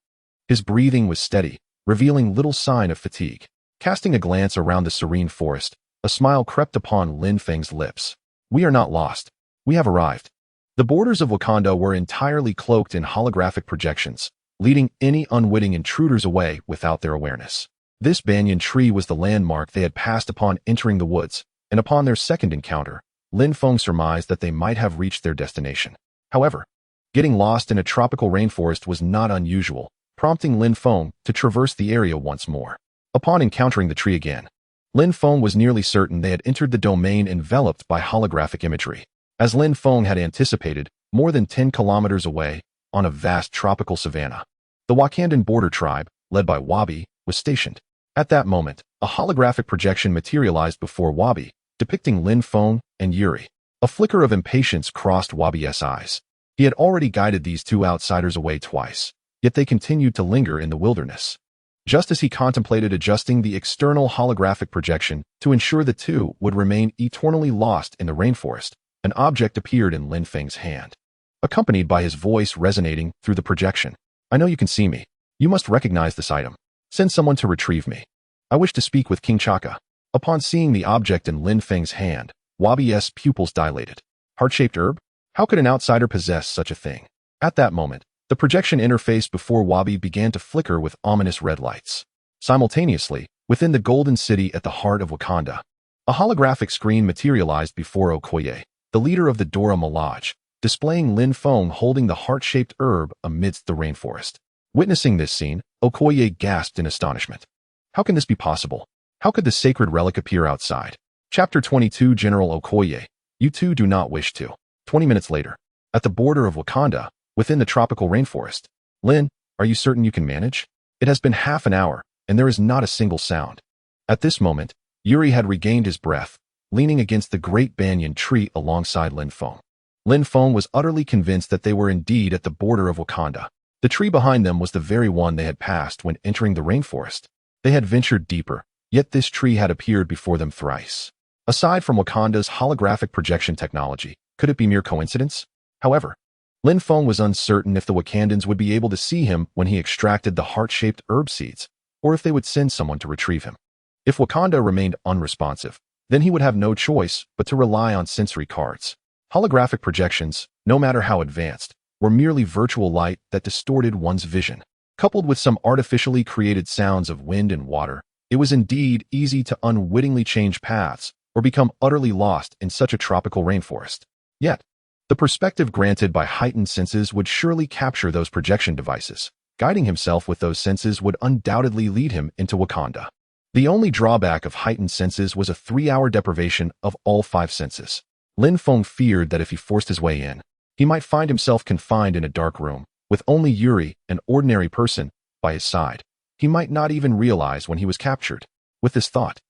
His breathing was steady, revealing little sign of fatigue. Casting a glance around the serene forest, a smile crept upon Lin Feng's lips. "We are not lost. We have arrived." The borders of Wakanda were entirely cloaked in holographic projections, leading any unwitting intruders away without their awareness. This banyan tree was the landmark they had passed upon entering the woods, and upon their second encounter, Lin Feng surmised that they might have reached their destination. However, getting lost in a tropical rainforest was not unusual, prompting Lin Feng to traverse the area once more. Upon encountering the tree again, Lin Feng was nearly certain they had entered the domain enveloped by holographic imagery. As Lin Feng had anticipated, more than 10 kilometers away, on a vast tropical savanna, the Wakandan border tribe, led by Wabi, was stationed. At that moment, a holographic projection materialized before Wabi, depicting Lin Feng and Yuri. A flicker of impatience crossed Wabi's eyes. He had already guided these two outsiders away twice, yet they continued to linger in the wilderness. Just as he contemplated adjusting the external holographic projection to ensure the two would remain eternally lost in the rainforest, an object appeared in Lin Feng's hand, accompanied by his voice resonating through the projection. "I know you can see me. You must recognize this item. Send someone to retrieve me. I wish to speak with King Chaka." Upon seeing the object in Lin Feng's hand, Wabi's pupils dilated. Heart-shaped herb? How could an outsider possess such a thing? At that moment, the projection interface before Wabi began to flicker with ominous red lights. Simultaneously, within the Golden City at the heart of Wakanda, a holographic screen materialized before Okoye, the leader of the Dora Milaje, displaying Lin Feng holding the heart-shaped herb amidst the rainforest. Witnessing this scene, Okoye gasped in astonishment. How can this be possible? How could the sacred relic appear outside? Chapter 22 General Okoye, you two do not wish to. 20 minutes later, at the border of Wakanda, within the tropical rainforest. "Lin, are you certain you can manage? It has been half an hour, and there is not a single sound." At this moment, Yuri had regained his breath, leaning against the great banyan tree alongside Lin Feng. Lin Feng was utterly convinced that they were indeed at the border of Wakanda. The tree behind them was the very one they had passed when entering the rainforest. They had ventured deeper, Yet this tree had appeared before them thrice. Aside from Wakanda's holographic projection technology, could it be mere coincidence? However, Lin Feng was uncertain if the Wakandans would be able to see him when he extracted the heart-shaped herb seeds, or if they would send someone to retrieve him. If Wakanda remained unresponsive, then he would have no choice but to rely on sensory cards. Holographic projections, no matter how advanced, were merely virtual light that distorted one's vision. Coupled with some artificially created sounds of wind and water, it was indeed easy to unwittingly change paths or become utterly lost in such a tropical rainforest. Yet, the perspective granted by heightened senses would surely capture those projection devices. Guiding himself with those senses would undoubtedly lead him into Wakanda. The only drawback of heightened senses was a 3-hour deprivation of all 5 senses. Lin Feng feared that if he forced his way in, he might find himself confined in a dark room, with only Yuri, an ordinary person, by his side. He might not even realize when he was captured. With this thought,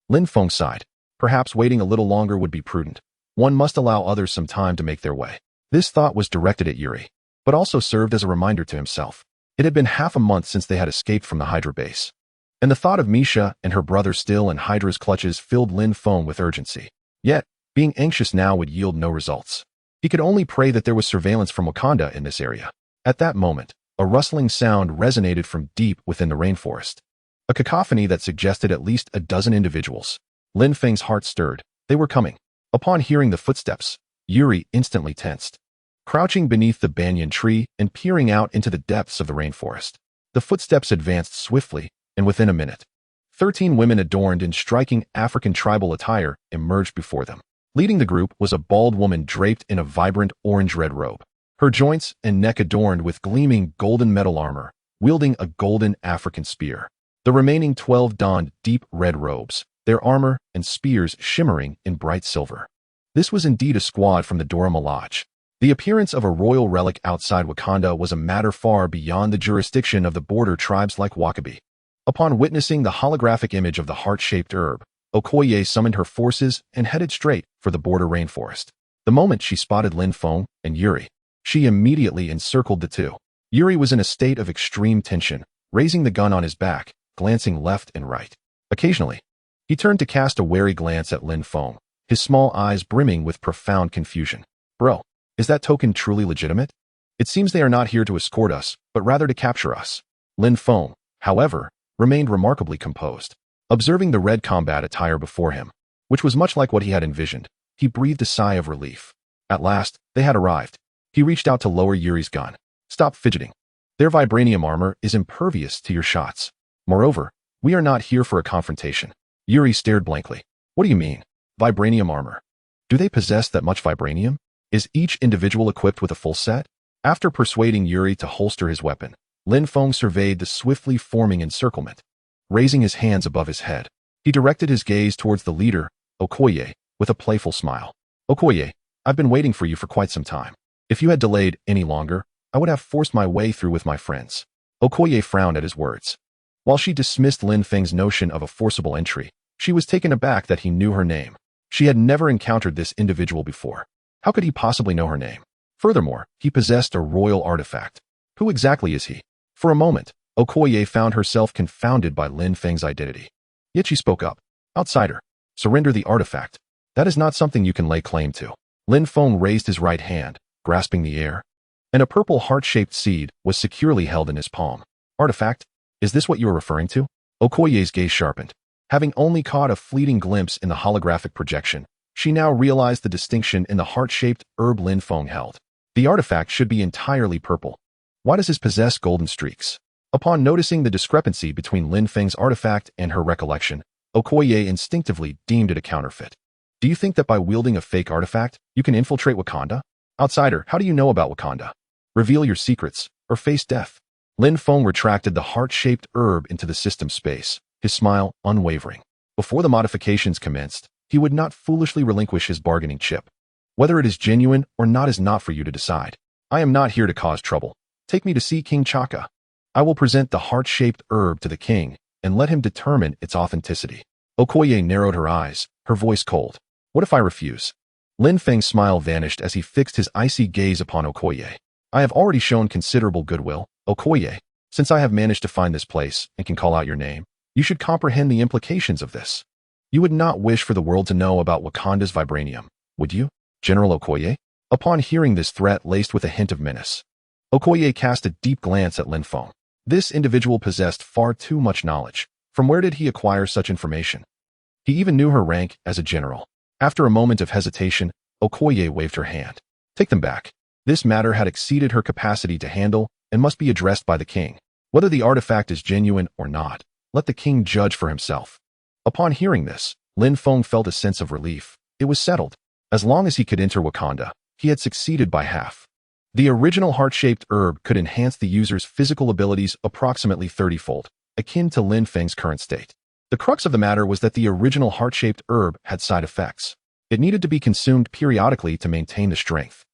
Lin Feng sighed. Perhaps waiting a little longer would be prudent. One must allow others some time to make their way. This thought was directed at Yuri, but also served as a reminder to himself. It had been half a month since they had escaped from the Hydra base, and the thought of Misha and her brother still in Hydra's clutches filled Lin Feng with urgency. Yet, being anxious now would yield no results. He could only pray that there was surveillance from Wakanda in this area. At that moment, a rustling sound resonated from deep within the rainforest. A cacophony that suggested at least a dozen individuals. Lin Feng's heart stirred. They were coming. Upon hearing the footsteps, Yuri instantly tensed. Crouching beneath the banyan tree and peering out into the depths of the rainforest, the footsteps advanced swiftly, and within a minute, 13 women adorned in striking African tribal attire emerged before them. Leading the group was a bald woman draped in a vibrant orange-red robe, her joints and neck adorned with gleaming golden metal armor, wielding a golden African spear. The remaining 12 donned deep red robes, their armor and spears shimmering in bright silver. This was indeed a squad from the Dora Milaje. The appearance of a royal relic outside Wakanda was a matter far beyond the jurisdiction of the border tribes like Wakabi. Upon witnessing the holographic image of the heart-shaped herb, Okoye summoned her forces and headed straight for the border rainforest. The moment she spotted Lin Feng and Yuri, she immediately encircled the two. Yuri was in a state of extreme tension, raising the gun on his back, glancing left and right. Occasionally, he turned to cast a wary glance at Lin Feng, his small eyes brimming with profound confusion. Bro, is that token truly legitimate? It seems they are not here to escort us, but rather to capture us. Lin Feng, however, remained remarkably composed. Observing the red combat attire before him, which was much like what he had envisioned, he breathed a sigh of relief. At last, they had arrived. He reached out to lower Yuri's gun. Stop fidgeting. Their vibranium armor is impervious to your shots. Moreover, we are not here for a confrontation. Yuri stared blankly. What do you mean? Vibranium armor? Do they possess that much vibranium? Is each individual equipped with a full set? After persuading Yuri to holster his weapon, Lin Feng surveyed the swiftly forming encirclement. Raising his hands above his head, he directed his gaze towards the leader, Okoye, with a playful smile. Okoye, I've been waiting for you for quite some time. If you had delayed any longer, I would have forced my way through with my friends. Okoye frowned at his words. While she dismissed Lin Feng's notion of a forcible entry, she was taken aback that he knew her name. She had never encountered this individual before. How could he possibly know her name? Furthermore, he possessed a royal artifact. Who exactly is he? For a moment, Okoye found herself confounded by Lin Feng's identity. Yet she spoke up. Outsider, surrender the artifact. That is not something you can lay claim to. Lin Feng raised his right hand, grasping the air, and a purple heart-shaped seed was securely held in his palm. Artifact? Is this what you are referring to? Okoye's gaze sharpened. Having only caught a fleeting glimpse in the holographic projection, she now realized the distinction in the heart-shaped herb Lin Feng held. The artifact should be entirely purple. Why does it possess golden streaks? Upon noticing the discrepancy between Lin Feng's artifact and her recollection, Okoye instinctively deemed it a counterfeit. Do you think that by wielding a fake artifact, you can infiltrate Wakanda? Outsider, how do you know about Wakanda? Reveal your secrets, or face death. Lin Feng retracted the heart-shaped herb into the system space, his smile unwavering. Before the modifications commenced, he would not foolishly relinquish his bargaining chip. Whether it is genuine or not is not for you to decide. I am not here to cause trouble. Take me to see King Chaka. I will present the heart-shaped herb to the king and let him determine its authenticity. Okoye narrowed her eyes, her voice cold. What if I refuse? Lin Feng's smile vanished as he fixed his icy gaze upon Okoye. I have already shown considerable goodwill, Okoye, since I have managed to find this place and can call out your name. You should comprehend the implications of this. You would not wish for the world to know about Wakanda's vibranium, would you, General Okoye? Upon hearing this threat laced with a hint of menace, Okoye cast a deep glance at Lin Feng. This individual possessed far too much knowledge. From where did he acquire such information? He even knew her rank as a general. After a moment of hesitation, Okoye waved her hand. Take them back. This matter had exceeded her capacity to handle and must be addressed by the king. Whether the artifact is genuine or not, let the king judge for himself. Upon hearing this, Lin Feng felt a sense of relief. It was settled. As long as he could enter Wakanda, he had succeeded by half. The original heart-shaped herb could enhance the user's physical abilities approximately 30-fold, akin to Lin Feng's current state. The crux of the matter was that the original heart-shaped herb had side effects. It needed to be consumed periodically to maintain the strength.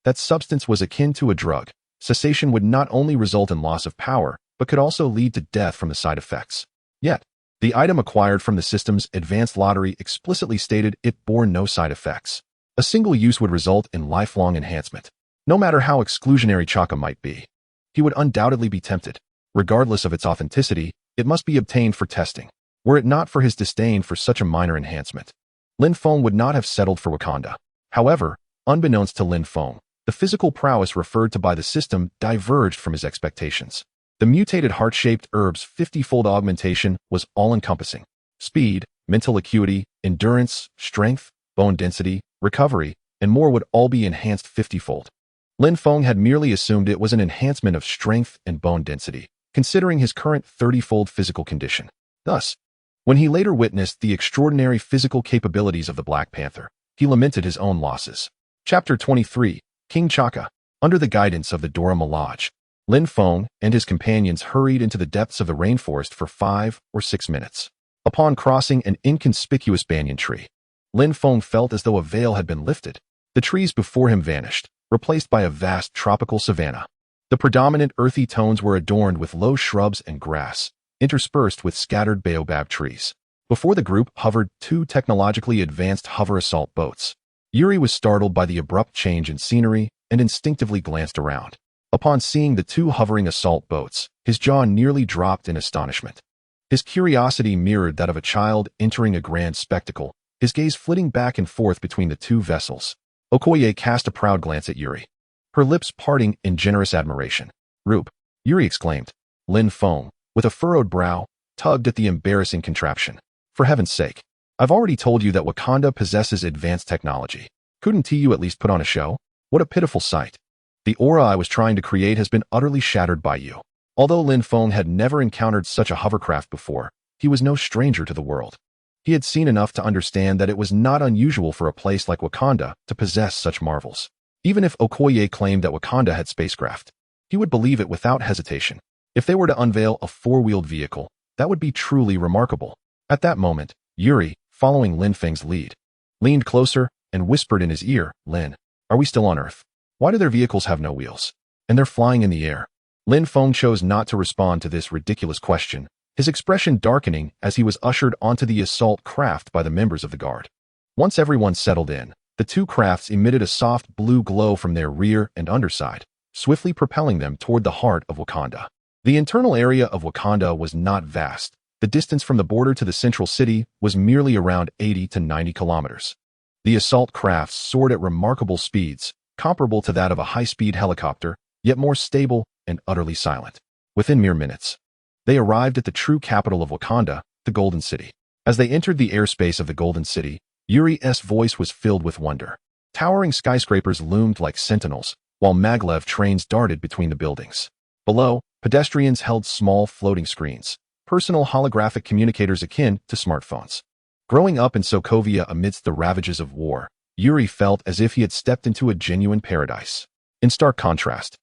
That substance was akin to a drug. Cessation would not only result in loss of power, but could also lead to death from the side effects. Yet, the item acquired from the system's advanced lottery explicitly stated it bore no side effects. A single use would result in lifelong enhancement. No matter how exclusionary Chaka might be, he would undoubtedly be tempted. Regardless of its authenticity, it must be obtained for testing. Were it not for his disdain for such a minor enhancement, Lin Feng would not have settled for Wakanda. However, unbeknownst to Lin Feng, the physical prowess referred to by the system diverged from his expectations. The mutated heart-shaped herb's 50-fold augmentation was all-encompassing. Speed, mental acuity, endurance, strength, bone density, recovery, and more would all be enhanced 50-fold. Lin Feng had merely assumed it was an enhancement of strength and bone density, considering his current 30-fold physical condition. Thus, when he later witnessed the extraordinary physical capabilities of the Black Panther, he lamented his own losses. Chapter 23, King Chaka. Under the guidance of the Dora Milaje, Lin Feng and his companions hurried into the depths of the rainforest for 5 or 6 minutes. Upon crossing an inconspicuous banyan tree, Lin Feng felt as though a veil had been lifted. The trees before him vanished, replaced by a vast tropical savanna. The predominant earthy tones were adorned with low shrubs and grass, interspersed with scattered baobab trees. Before the group hovered 2 technologically advanced hover assault boats. Yuri was startled by the abrupt change in scenery and instinctively glanced around. Upon seeing the 2 hovering assault boats, his jaw nearly dropped in astonishment. His curiosity mirrored that of a child entering a grand spectacle, his gaze flitting back and forth between the 2 vessels. Okoye cast a proud glance at Yuri, her lips parting in generous admiration. "Roop," Yuri exclaimed. Lin Feng, with a furrowed brow, tugged at the embarrassing contraption. "For heaven's sake, I've already told you that Wakanda possesses advanced technology. Couldn't you at least put on a show? What a pitiful sight. The aura I was trying to create has been utterly shattered by you." Although Lin Feng had never encountered such a hovercraft before, he was no stranger to the world. He had seen enough to understand that it was not unusual for a place like Wakanda to possess such marvels. Even if Okoye claimed that Wakanda had spacecraft, he would believe it without hesitation. If they were to unveil a 4-wheeled vehicle, that would be truly remarkable. At that moment, Yuri, following Lin Feng's lead, leaned closer and whispered in his ear, "Lin, are we still on Earth? Why do their vehicles have no wheels? And they're flying in the air?" Lin Feng chose not to respond to this ridiculous question, his expression darkening as he was ushered onto the assault craft by the members of the guard. Once everyone settled in, the 2 crafts emitted a soft blue glow from their rear and underside, swiftly propelling them toward the heart of Wakanda. The internal area of Wakanda was not vast. The distance from the border to the central city was merely around 80 to 90 kilometers. The assault crafts soared at remarkable speeds, comparable to that of a high-speed helicopter, yet more stable and utterly silent. Within mere minutes, they arrived at the true capital of Wakanda, the Golden City. As they entered the airspace of the Golden City, Yuri's voice was filled with wonder. Towering skyscrapers loomed like sentinels, while maglev trains darted between the buildings. Below, pedestrians held small floating screens, personal holographic communicators akin to smartphones. Growing up in Sokovia amidst the ravages of war, Yuri felt as if he had stepped into a genuine paradise. In stark contrast,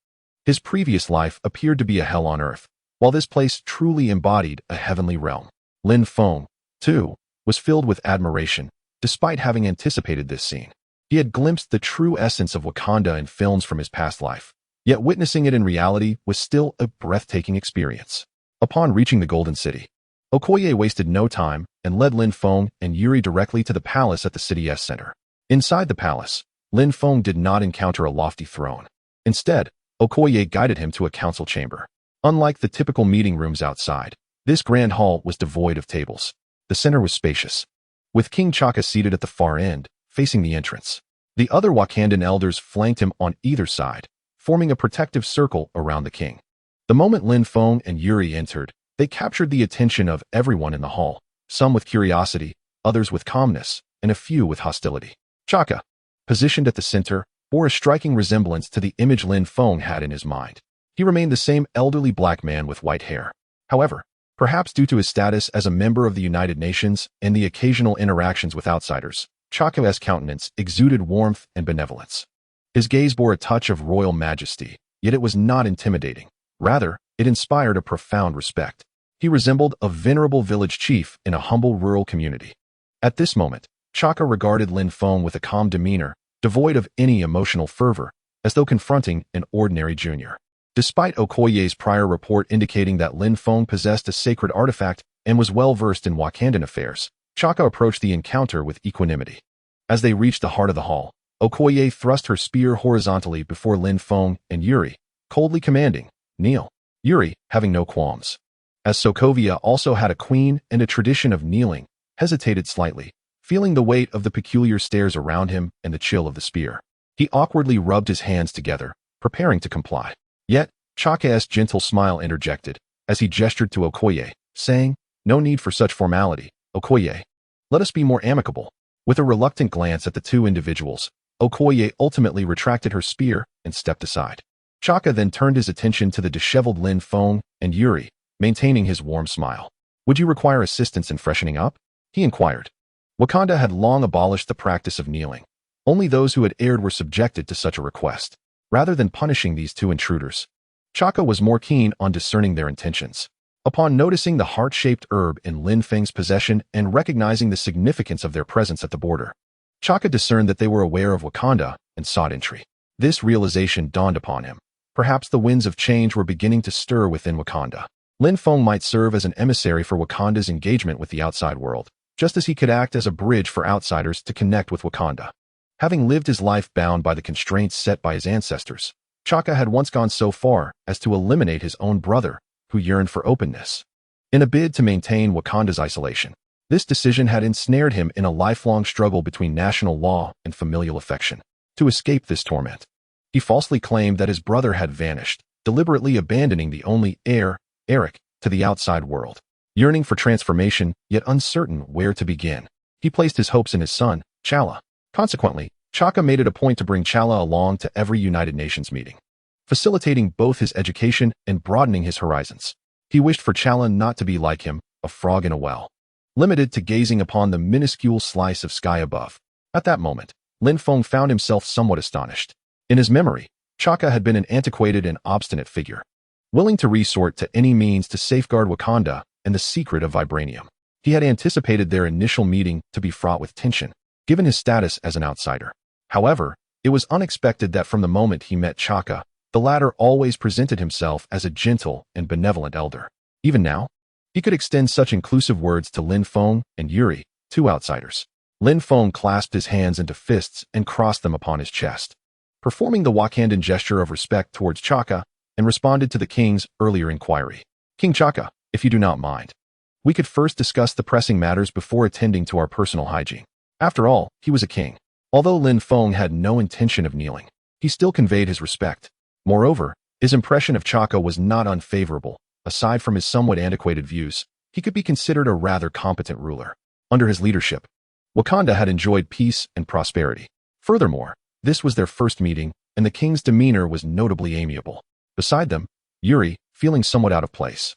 his previous life appeared to be a hell on earth, while this place truly embodied a heavenly realm. Lin Feng, too, was filled with admiration, despite having anticipated this scene. He had glimpsed the true essence of Wakanda in films from his past life, yet witnessing it in reality was still a breathtaking experience. Upon reaching the Golden City, Okoye wasted no time and led Lin Feng and Yuri directly to the palace at the city's center. Inside the palace, Lin Feng did not encounter a lofty throne. Instead, Okoye guided him to a council chamber. Unlike the typical meeting rooms outside, This grand hall was devoid of tables. The center was spacious, with King Chaka seated at the far end, facing the entrance. The other Wakandan elders flanked him on either side, forming a protective circle around the king. The moment Lin Feng and Yuri entered, they captured the attention of everyone in the hall, some with curiosity, others with calmness, and a few with hostility. Chaka, positioned at the center, bore a striking resemblance to the image Lin Feng had in his mind. He remained the same elderly black man with white hair. However, perhaps due to his status as a member of the United Nations and the occasional interactions with outsiders, Chaka's countenance exuded warmth and benevolence. His gaze bore a touch of royal majesty, yet it was not intimidating. Rather, it inspired a profound respect. He resembled a venerable village chief in a humble rural community. At this moment, Chaka regarded Lin Feng with a calm demeanor, devoid of any emotional fervor, as though confronting an ordinary junior. Despite Okoye's prior report indicating that Lin Feng possessed a sacred artifact and was well-versed in Wakandan affairs, Chaka approached the encounter with equanimity. As they reached the heart of the hall, Okoye thrust her spear horizontally before Lin Feng and Yuri, coldly commanding, "Kneel." Yuri, having no qualms, as Sokovia also had a queen and a tradition of kneeling, hesitated slightly, feeling the weight of the peculiar stares around him and the chill of the spear. He awkwardly rubbed his hands together, preparing to comply. Yet, Chaka's gentle smile interjected, as he gestured to Okoye, saying, "No need for such formality, Okoye. Let us be more amicable." With a reluctant glance at the two individuals, Okoye ultimately retracted her spear and stepped aside. Chaka then turned his attention to the disheveled Lin Feng and Yuri, maintaining his warm smile. "Would you require assistance in freshening up?" he inquired. Wakanda had long abolished the practice of kneeling. Only those who had erred were subjected to such a request. Rather than punishing these two intruders, Chaka was more keen on discerning their intentions. Upon noticing the heart-shaped herb in Lin Feng's possession and recognizing the significance of their presence at the border, Chaka discerned that they were aware of Wakanda and sought entry. This realization dawned upon him. Perhaps the winds of change were beginning to stir within Wakanda. Lin Feng might serve as an emissary for Wakanda's engagement with the outside world, just as he could act as a bridge for outsiders to connect with Wakanda. Having lived his life bound by the constraints set by his ancestors, Chaka had once gone so far as to eliminate his own brother, who yearned for openness. In a bid to maintain Wakanda's isolation, this decision had ensnared him in a lifelong struggle between national law and familial affection. To escape this torment, he falsely claimed that his brother had vanished, deliberately abandoning the only heir, Eric, to the outside world. Yearning for transformation, yet uncertain where to begin, he placed his hopes in his son, Chala. Consequently, Chaka made it a point to bring Chala along to every United Nations meeting, facilitating both his education and broadening his horizons. He wished for Chala not to be like him, a frog in a well, limited to gazing upon the minuscule slice of sky above. At that moment, Lin Feng found himself somewhat astonished. In his memory, Chaka had been an antiquated and obstinate figure, willing to resort to any means to safeguard Wakanda and the secret of vibranium. He had anticipated their initial meeting to be fraught with tension, given his status as an outsider. However, it was unexpected that from the moment he met Chaka, the latter always presented himself as a gentle and benevolent elder. Even now, he could extend such inclusive words to Lin Feng and Yuri, two outsiders. Lin Feng clasped his hands into fists and crossed them upon his chest, performing the Wakandan gesture of respect towards Chaka, and responded to the king's earlier inquiry. "King Chaka, if you do not mind, we could first discuss the pressing matters before attending to our personal hygiene." After all, he was a king. Although Lin Feng had no intention of kneeling, he still conveyed his respect. Moreover, his impression of Chaka was not unfavorable. Aside from his somewhat antiquated views, he could be considered a rather competent ruler. Under his leadership, Wakanda had enjoyed peace and prosperity. Furthermore, this was their first meeting, and the king's demeanor was notably amiable. Beside them, Yuri, feeling somewhat out of place,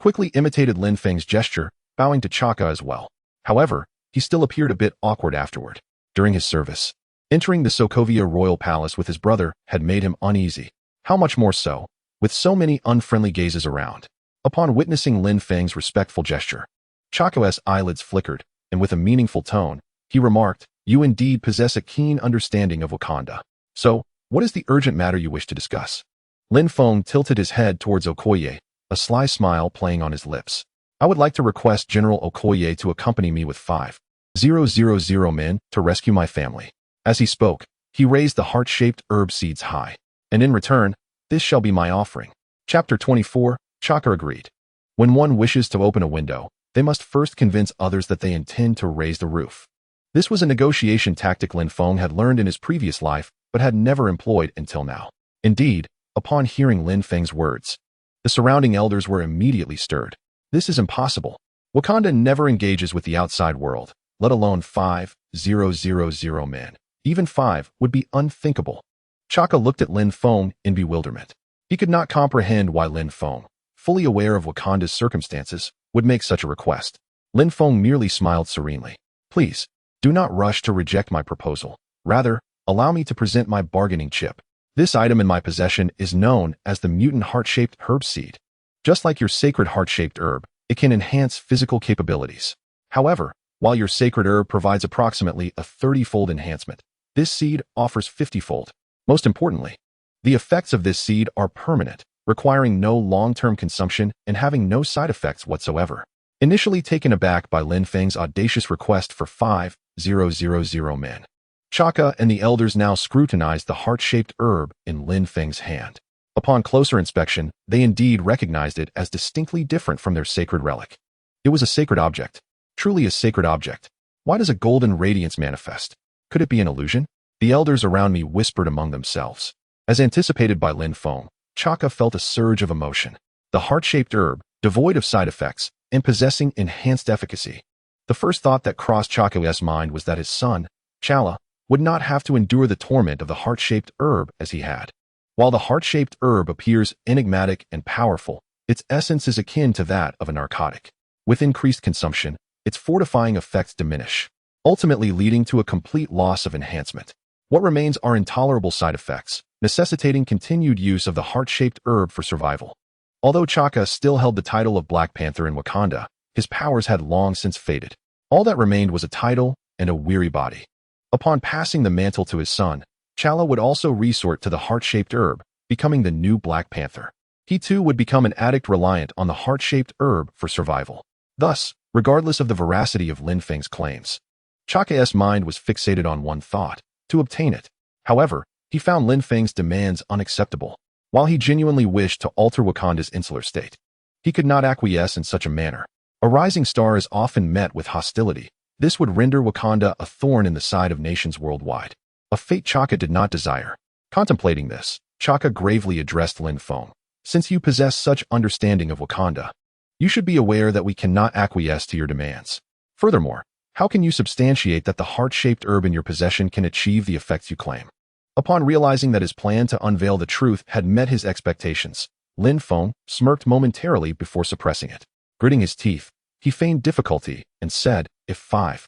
quickly imitated Lin Feng's gesture, bowing to Chaka as well. However, he still appeared a bit awkward afterward. During his service, entering the Sokovia royal palace with his brother had made him uneasy. How much more so, with so many unfriendly gazes around. Upon witnessing Lin Feng's respectful gesture, Chaka's eyelids flickered, and with a meaningful tone, he remarked, "You indeed possess a keen understanding of Wakanda. So, what is the urgent matter you wish to discuss?" Lin Feng tilted his head towards Okoye, a sly smile playing on his lips. "I would like to request General Okoye to accompany me with 5,000 men to rescue my family." As he spoke, he raised the heart-shaped herb seeds high. "And in return, this shall be my offering." Chapter 24, Chaka agreed. When one wishes to open a window, they must first convince others that they intend to raise the roof. This was a negotiation tactic Lin Feng had learned in his previous life, but had never employed until now. Indeed, upon hearing Lin Feng's words, the surrounding elders were immediately stirred. This is impossible. Wakanda never engages with the outside world, let alone 5,000 men. Even 5 would be unthinkable. Chaka looked at Lin Feng in bewilderment. He could not comprehend why Lin Feng, fully aware of Wakanda's circumstances, would make such a request. Lin Feng merely smiled serenely. Please, do not rush to reject my proposal. Rather, allow me to present my bargaining chip. This item in my possession is known as the mutant heart-shaped herb seed. Just like your sacred heart-shaped herb, it can enhance physical capabilities. However, while your sacred herb provides approximately a 30-fold enhancement, this seed offers 50-fold. Most importantly, the effects of this seed are permanent, requiring no long-term consumption and having no side effects whatsoever. Initially taken aback by Lin Feng's audacious request for 5,000 men, Chaka and the elders now scrutinized the heart-shaped herb in Lin Feng's hand. Upon closer inspection, they indeed recognized it as distinctly different from their sacred relic. It was a sacred object. Truly a sacred object. Why does a golden radiance manifest? Could it be an illusion? The elders around me whispered among themselves. As anticipated by Lin Feng, Chaka felt a surge of emotion. The heart-shaped herb, devoid of side effects, and possessing enhanced efficacy. The first thought that crossed Chaka's mind was that his son, Chala, would not have to endure the torment of the heart-shaped herb as he had. While the heart-shaped herb appears enigmatic and powerful, its essence is akin to that of a narcotic. With increased consumption, its fortifying effects diminish, ultimately leading to a complete loss of enhancement. What remains are intolerable side effects, necessitating continued use of the heart-shaped herb for survival. Although Chaka still held the title of Black Panther in Wakanda, his powers had long since faded. All that remained was a title and a weary body. Upon passing the mantle to his son, Chala would also resort to the heart-shaped herb, becoming the new Black Panther. He too would become an addict reliant on the heart-shaped herb for survival. Thus, regardless of the veracity of Lin Feng's claims, Chaka's mind was fixated on one thought: to obtain it. However, he found Lin Feng's demands unacceptable. While he genuinely wished to alter Wakanda's insular state, he could not acquiesce in such a manner. A rising star is often met with hostility. This would render Wakanda a thorn in the side of nations worldwide, a fate Chaka did not desire. Contemplating this, Chaka gravely addressed Lin Feng. Since you possess such understanding of Wakanda, you should be aware that we cannot acquiesce to your demands. Furthermore, how can you substantiate that the heart-shaped herb in your possession can achieve the effects you claim? Upon realizing that his plan to unveil the truth had met his expectations, Lin Feng smirked momentarily before suppressing it. Gritting his teeth, he feigned difficulty and said, if 5,000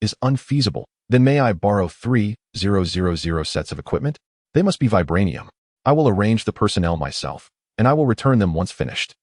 is unfeasible, then may I borrow 3,000 sets of equipment? They must be vibranium. I will arrange the personnel myself, and I will return them once finished.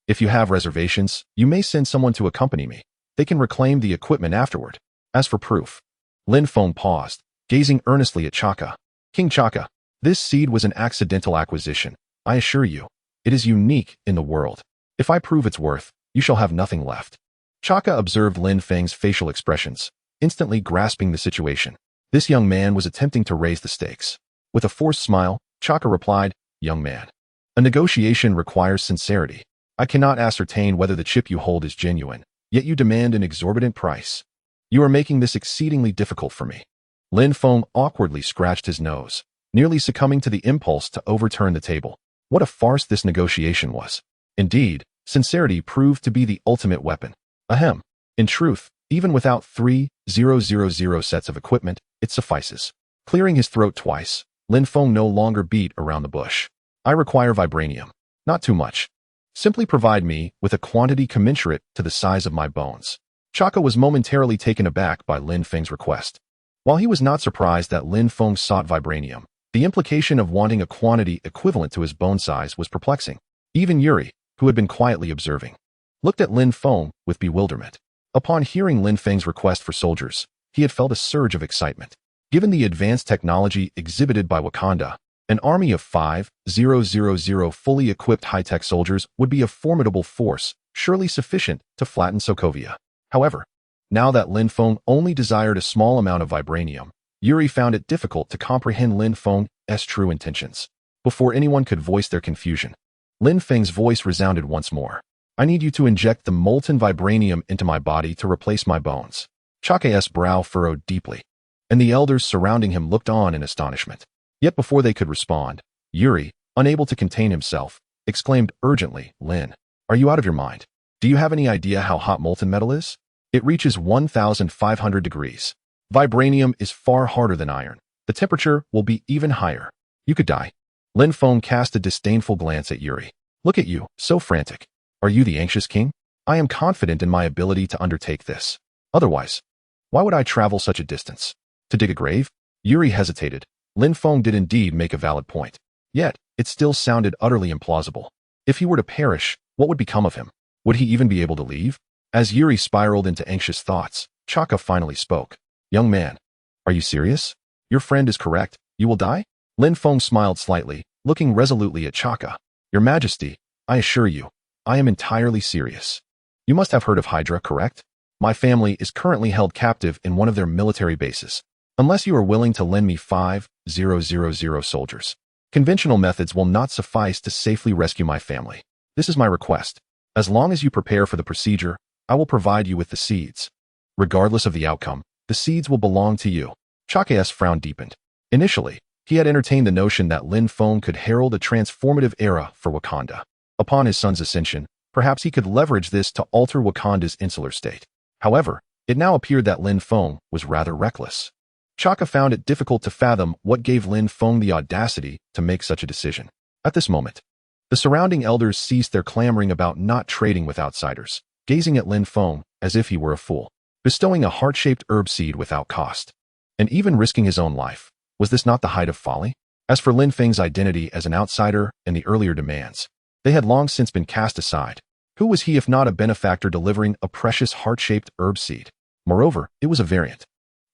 If you have reservations, you may send someone to accompany me. They can reclaim the equipment afterward. As for proof, Lin Feng paused, gazing earnestly at Chaka. King Chaka, this seed was an accidental acquisition. I assure you, it is unique in the world. If I prove its worth, you shall have nothing left. Chaka observed Lin Feng's facial expressions, instantly grasping the situation. This young man was attempting to raise the stakes. With a forced smile, Chaka replied, young man, a negotiation requires sincerity. I cannot ascertain whether the chip you hold is genuine, yet you demand an exorbitant price. You are making this exceedingly difficult for me. Lin Feng awkwardly scratched his nose, nearly succumbing to the impulse to overturn the table. What a farce this negotiation was. Indeed, sincerity proved to be the ultimate weapon. Ahem. In truth, even without 3,000 sets of equipment, it suffices. Clearing his throat twice, Lin Feng no longer beat around the bush. I require vibranium. Not too much. Simply provide me with a quantity commensurate to the size of my bones. Chaka was momentarily taken aback by Lin Feng's request. While he was not surprised that Lin Feng sought vibranium, the implication of wanting a quantity equivalent to his bone size was perplexing. Even Yuri, who had been quietly observing, looked at Lin Feng with bewilderment. Upon hearing Lin Feng's request for soldiers, he had felt a surge of excitement. Given the advanced technology exhibited by Wakanda, an army of 5,000 fully equipped high-tech soldiers would be a formidable force, surely sufficient to flatten Sokovia. However, now that Lin Feng only desired a small amount of vibranium, Yuri found it difficult to comprehend Lin Feng's true intentions. Before anyone could voice their confusion, Lin Feng's voice resounded once more. I need you to inject the molten vibranium into my body to replace my bones. Chaka's brow furrowed deeply, and the elders surrounding him looked on in astonishment. Yet before they could respond, Yuri, unable to contain himself, exclaimed urgently, Lin, are you out of your mind? Do you have any idea how hot molten metal is? It reaches 1,500 degrees. Vibranium is far harder than iron. The temperature will be even higher. You could die. Lin Feng cast a disdainful glance at Yuri. Look at you, so frantic. Are you the anxious king? I am confident in my ability to undertake this. Otherwise, why would I travel such a distance? To dig a grave? Yuri hesitated. Lin Feng did indeed make a valid point. Yet, it still sounded utterly implausible. If he were to perish, what would become of him? Would he even be able to leave? As Yuri spiraled into anxious thoughts, Chaka finally spoke. Young man, are you serious? Your friend is correct. You will die? Lin Feng smiled slightly, looking resolutely at Chaka. Your Majesty, I assure you, I am entirely serious. You must have heard of Hydra, correct? My family is currently held captive in one of their military bases. Unless you are willing to lend me 5,000 soldiers, conventional methods will not suffice to safely rescue my family. This is my request. As long as you prepare for the procedure, I will provide you with the seeds. Regardless of the outcome, the seeds will belong to you. Chaka's frown deepened. Initially, he had entertained the notion that Lin Feng could herald a transformative era for Wakanda. Upon his son's ascension, perhaps he could leverage this to alter Wakanda's insular state. However, it now appeared that Lin Feng was rather reckless. Chaka found it difficult to fathom what gave Lin Feng the audacity to make such a decision. At this moment, the surrounding elders ceased their clamoring about not trading with outsiders, gazing at Lin Feng as if he were a fool, bestowing a heart-shaped herb seed without cost, and even risking his own life. Was this not the height of folly? As for Lin Feng's identity as an outsider and the earlier demands, they had long since been cast aside. Who was he if not a benefactor delivering a precious heart-shaped herb seed? Moreover, it was a variant.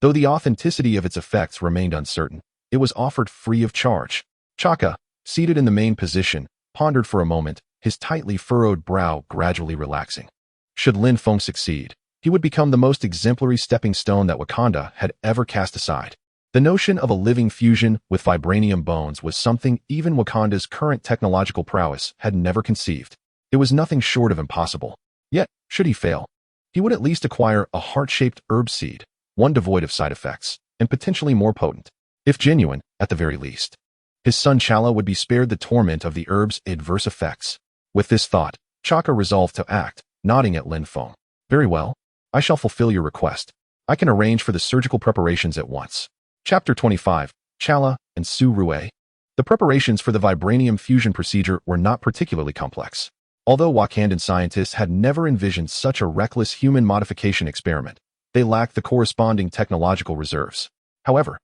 Though the authenticity of its effects remained uncertain, it was offered free of charge. Chaka, seated in the main position, pondered for a moment, his tightly furrowed brow gradually relaxing. Should Lin Feng succeed, he would become the most exemplary stepping stone that Wakanda had ever cast aside. The notion of a living fusion with vibranium bones was something even Wakanda's current technological prowess had never conceived. It was nothing short of impossible. Yet, should he fail, he would at least acquire a heart-shaped herb seed, one devoid of side effects, and potentially more potent, if genuine, at the very least. His son Chala would be spared the torment of the herb's adverse effects. With this thought, Chaka resolved to act, nodding at Lin Feng. Very well. I shall fulfill your request. I can arrange for the surgical preparations at once. Chapter 25, Chala and Su Rue. The preparations for the vibranium fusion procedure were not particularly complex. Although Wakandan scientists had never envisioned such a reckless human modification experiment, they lacked the corresponding technological reserves. However,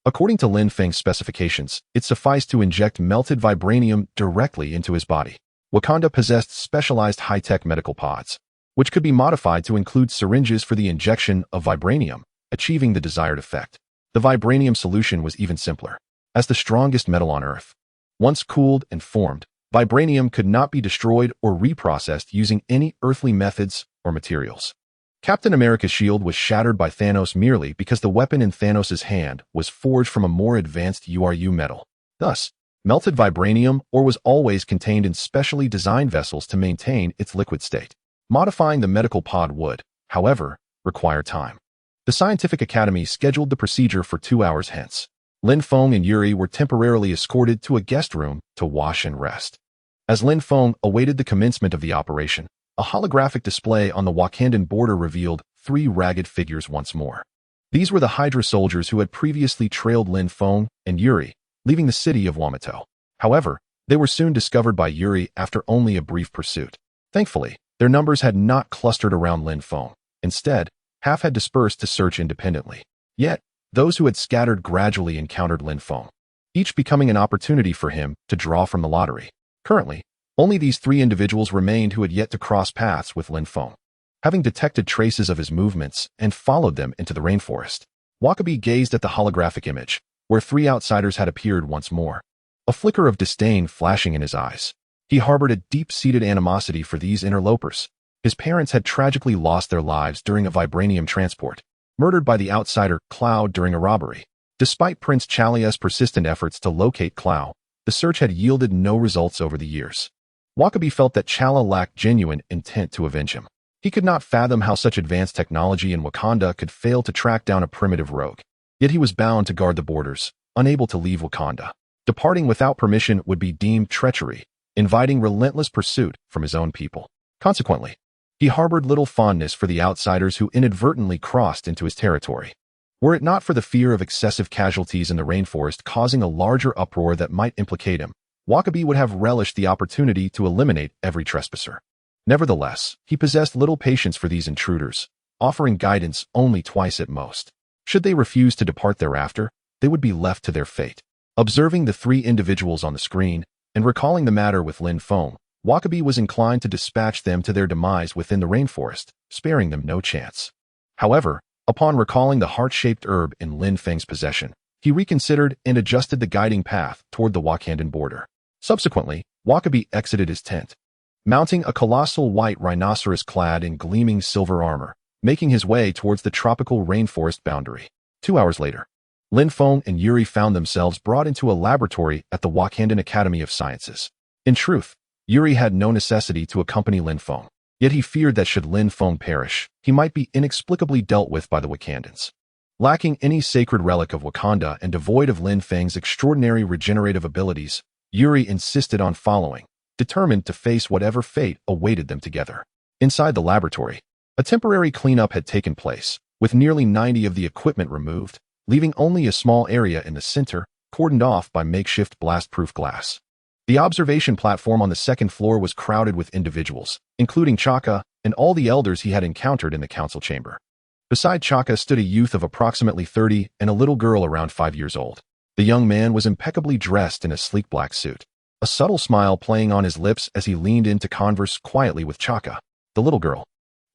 according to Lin Feng's specifications, it sufficed to inject melted vibranium directly into his body. Wakanda possessed specialized high-tech medical pods, which could be modified to include syringes for the injection of vibranium, achieving the desired effect. The vibranium solution was even simpler. As the strongest metal on Earth, once cooled and formed, vibranium could not be destroyed or reprocessed using any earthly methods or materials. Captain America's shield was shattered by Thanos merely because the weapon in Thanos' hand was forged from a more advanced URU metal. Thus, melted vibranium ore was always contained in specially designed vessels to maintain its liquid state. Modifying the medical pod would, however, require time. The Scientific Academy scheduled the procedure for 2 hours hence. Lin Feng and Yuri were temporarily escorted to a guest room to wash and rest. As Lin Feng awaited the commencement of the operation, a holographic display on the Wakandan border revealed 3 ragged figures once more. These were the Hydra soldiers who had previously trailed Lin Feng and Yuri, leaving the city of Wamato. However, they were soon discovered by Yuri after only a brief pursuit. Thankfully, their numbers had not clustered around Lin Feng. Instead, half had dispersed to search independently. Yet, those who had scattered gradually encountered Lin Feng, each becoming an opportunity for him to draw from the lottery. Currently, only these 3 individuals remained who had yet to cross paths with Lin Feng. Having detected traces of his movements and followed them into the rainforest, Wakabi gazed at the holographic image, where 3 outsiders had appeared once more, a flicker of disdain flashing in his eyes. He harbored a deep-seated animosity for these interlopers. His parents had tragically lost their lives during a vibranium transport, murdered by the outsider Cloud during a robbery. Despite Prince Chalia's persistent efforts to locate Cloud, the search had yielded no results over the years. Wakabi felt that Chala lacked genuine intent to avenge him. He could not fathom how such advanced technology in Wakanda could fail to track down a primitive rogue. Yet he was bound to guard the borders, unable to leave Wakanda. Departing without permission would be deemed treachery, inviting relentless pursuit from his own people. Consequently, he harbored little fondness for the outsiders who inadvertently crossed into his territory. Were it not for the fear of excessive casualties in the rainforest causing a larger uproar that might implicate him, Wakabi would have relished the opportunity to eliminate every trespasser. Nevertheless, he possessed little patience for these intruders, offering guidance only twice at most. Should they refuse to depart thereafter, they would be left to their fate. Observing the three individuals on the screen, and recalling the matter with Lin Feng, Wakabi was inclined to dispatch them to their demise within the rainforest, sparing them no chance. However, upon recalling the heart-shaped herb in Lin Feng's possession, he reconsidered and adjusted the guiding path toward the Wakandan border. Subsequently, Wakabi exited his tent, mounting a colossal white rhinoceros clad in gleaming silver armor, making his way towards the tropical rainforest boundary. 2 hours later, Lin Feng and Yuri found themselves brought into a laboratory at the Wakandan Academy of Sciences. In truth, Yuri had no necessity to accompany Lin Feng, yet he feared that should Lin Feng perish, he might be inexplicably dealt with by the Wakandans. Lacking any sacred relic of Wakanda and devoid of Lin Feng's extraordinary regenerative abilities, Yuri insisted on following, determined to face whatever fate awaited them together. Inside the laboratory, a temporary cleanup had taken place, with nearly 90 of the equipment removed, leaving only a small area in the center, cordoned off by makeshift blast-proof glass. The observation platform on the second floor was crowded with individuals, including Chaka and all the elders he had encountered in the council chamber. Beside Chaka stood a youth of approximately 30 and a little girl around 5 years old. The young man was impeccably dressed in a sleek black suit, a subtle smile playing on his lips as he leaned in to converse quietly with Chaka. The little girl,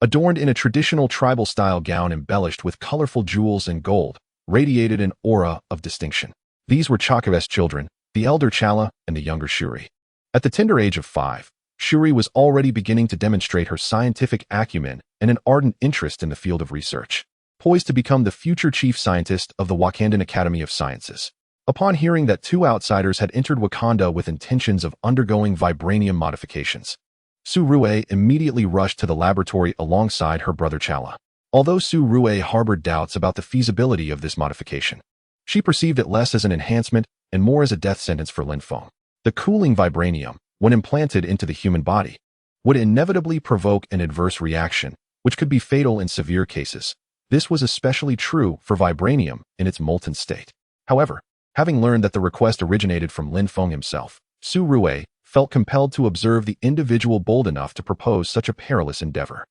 adorned in a traditional tribal-style gown embellished with colorful jewels and gold, radiated an aura of distinction. These were Chaka's children, the elder Chala and the younger Shuri. At the tender age of 5, Shuri was already beginning to demonstrate her scientific acumen and an ardent interest in the field of research, poised to become the future chief scientist of the Wakandan Academy of Sciences. Upon hearing that 2 outsiders had entered Wakanda with intentions of undergoing vibranium modifications, Su Rue immediately rushed to the laboratory alongside her brother Chala. Although Su Rue harbored doubts about the feasibility of this modification, she perceived it less as an enhancement and more as a death sentence for Lin Feng. The cooling vibranium, when implanted into the human body, would inevitably provoke an adverse reaction, which could be fatal in severe cases. This was especially true for vibranium in its molten state. However, having learned that the request originated from Lin Feng himself, Su Rue felt compelled to observe the individual bold enough to propose such a perilous endeavor.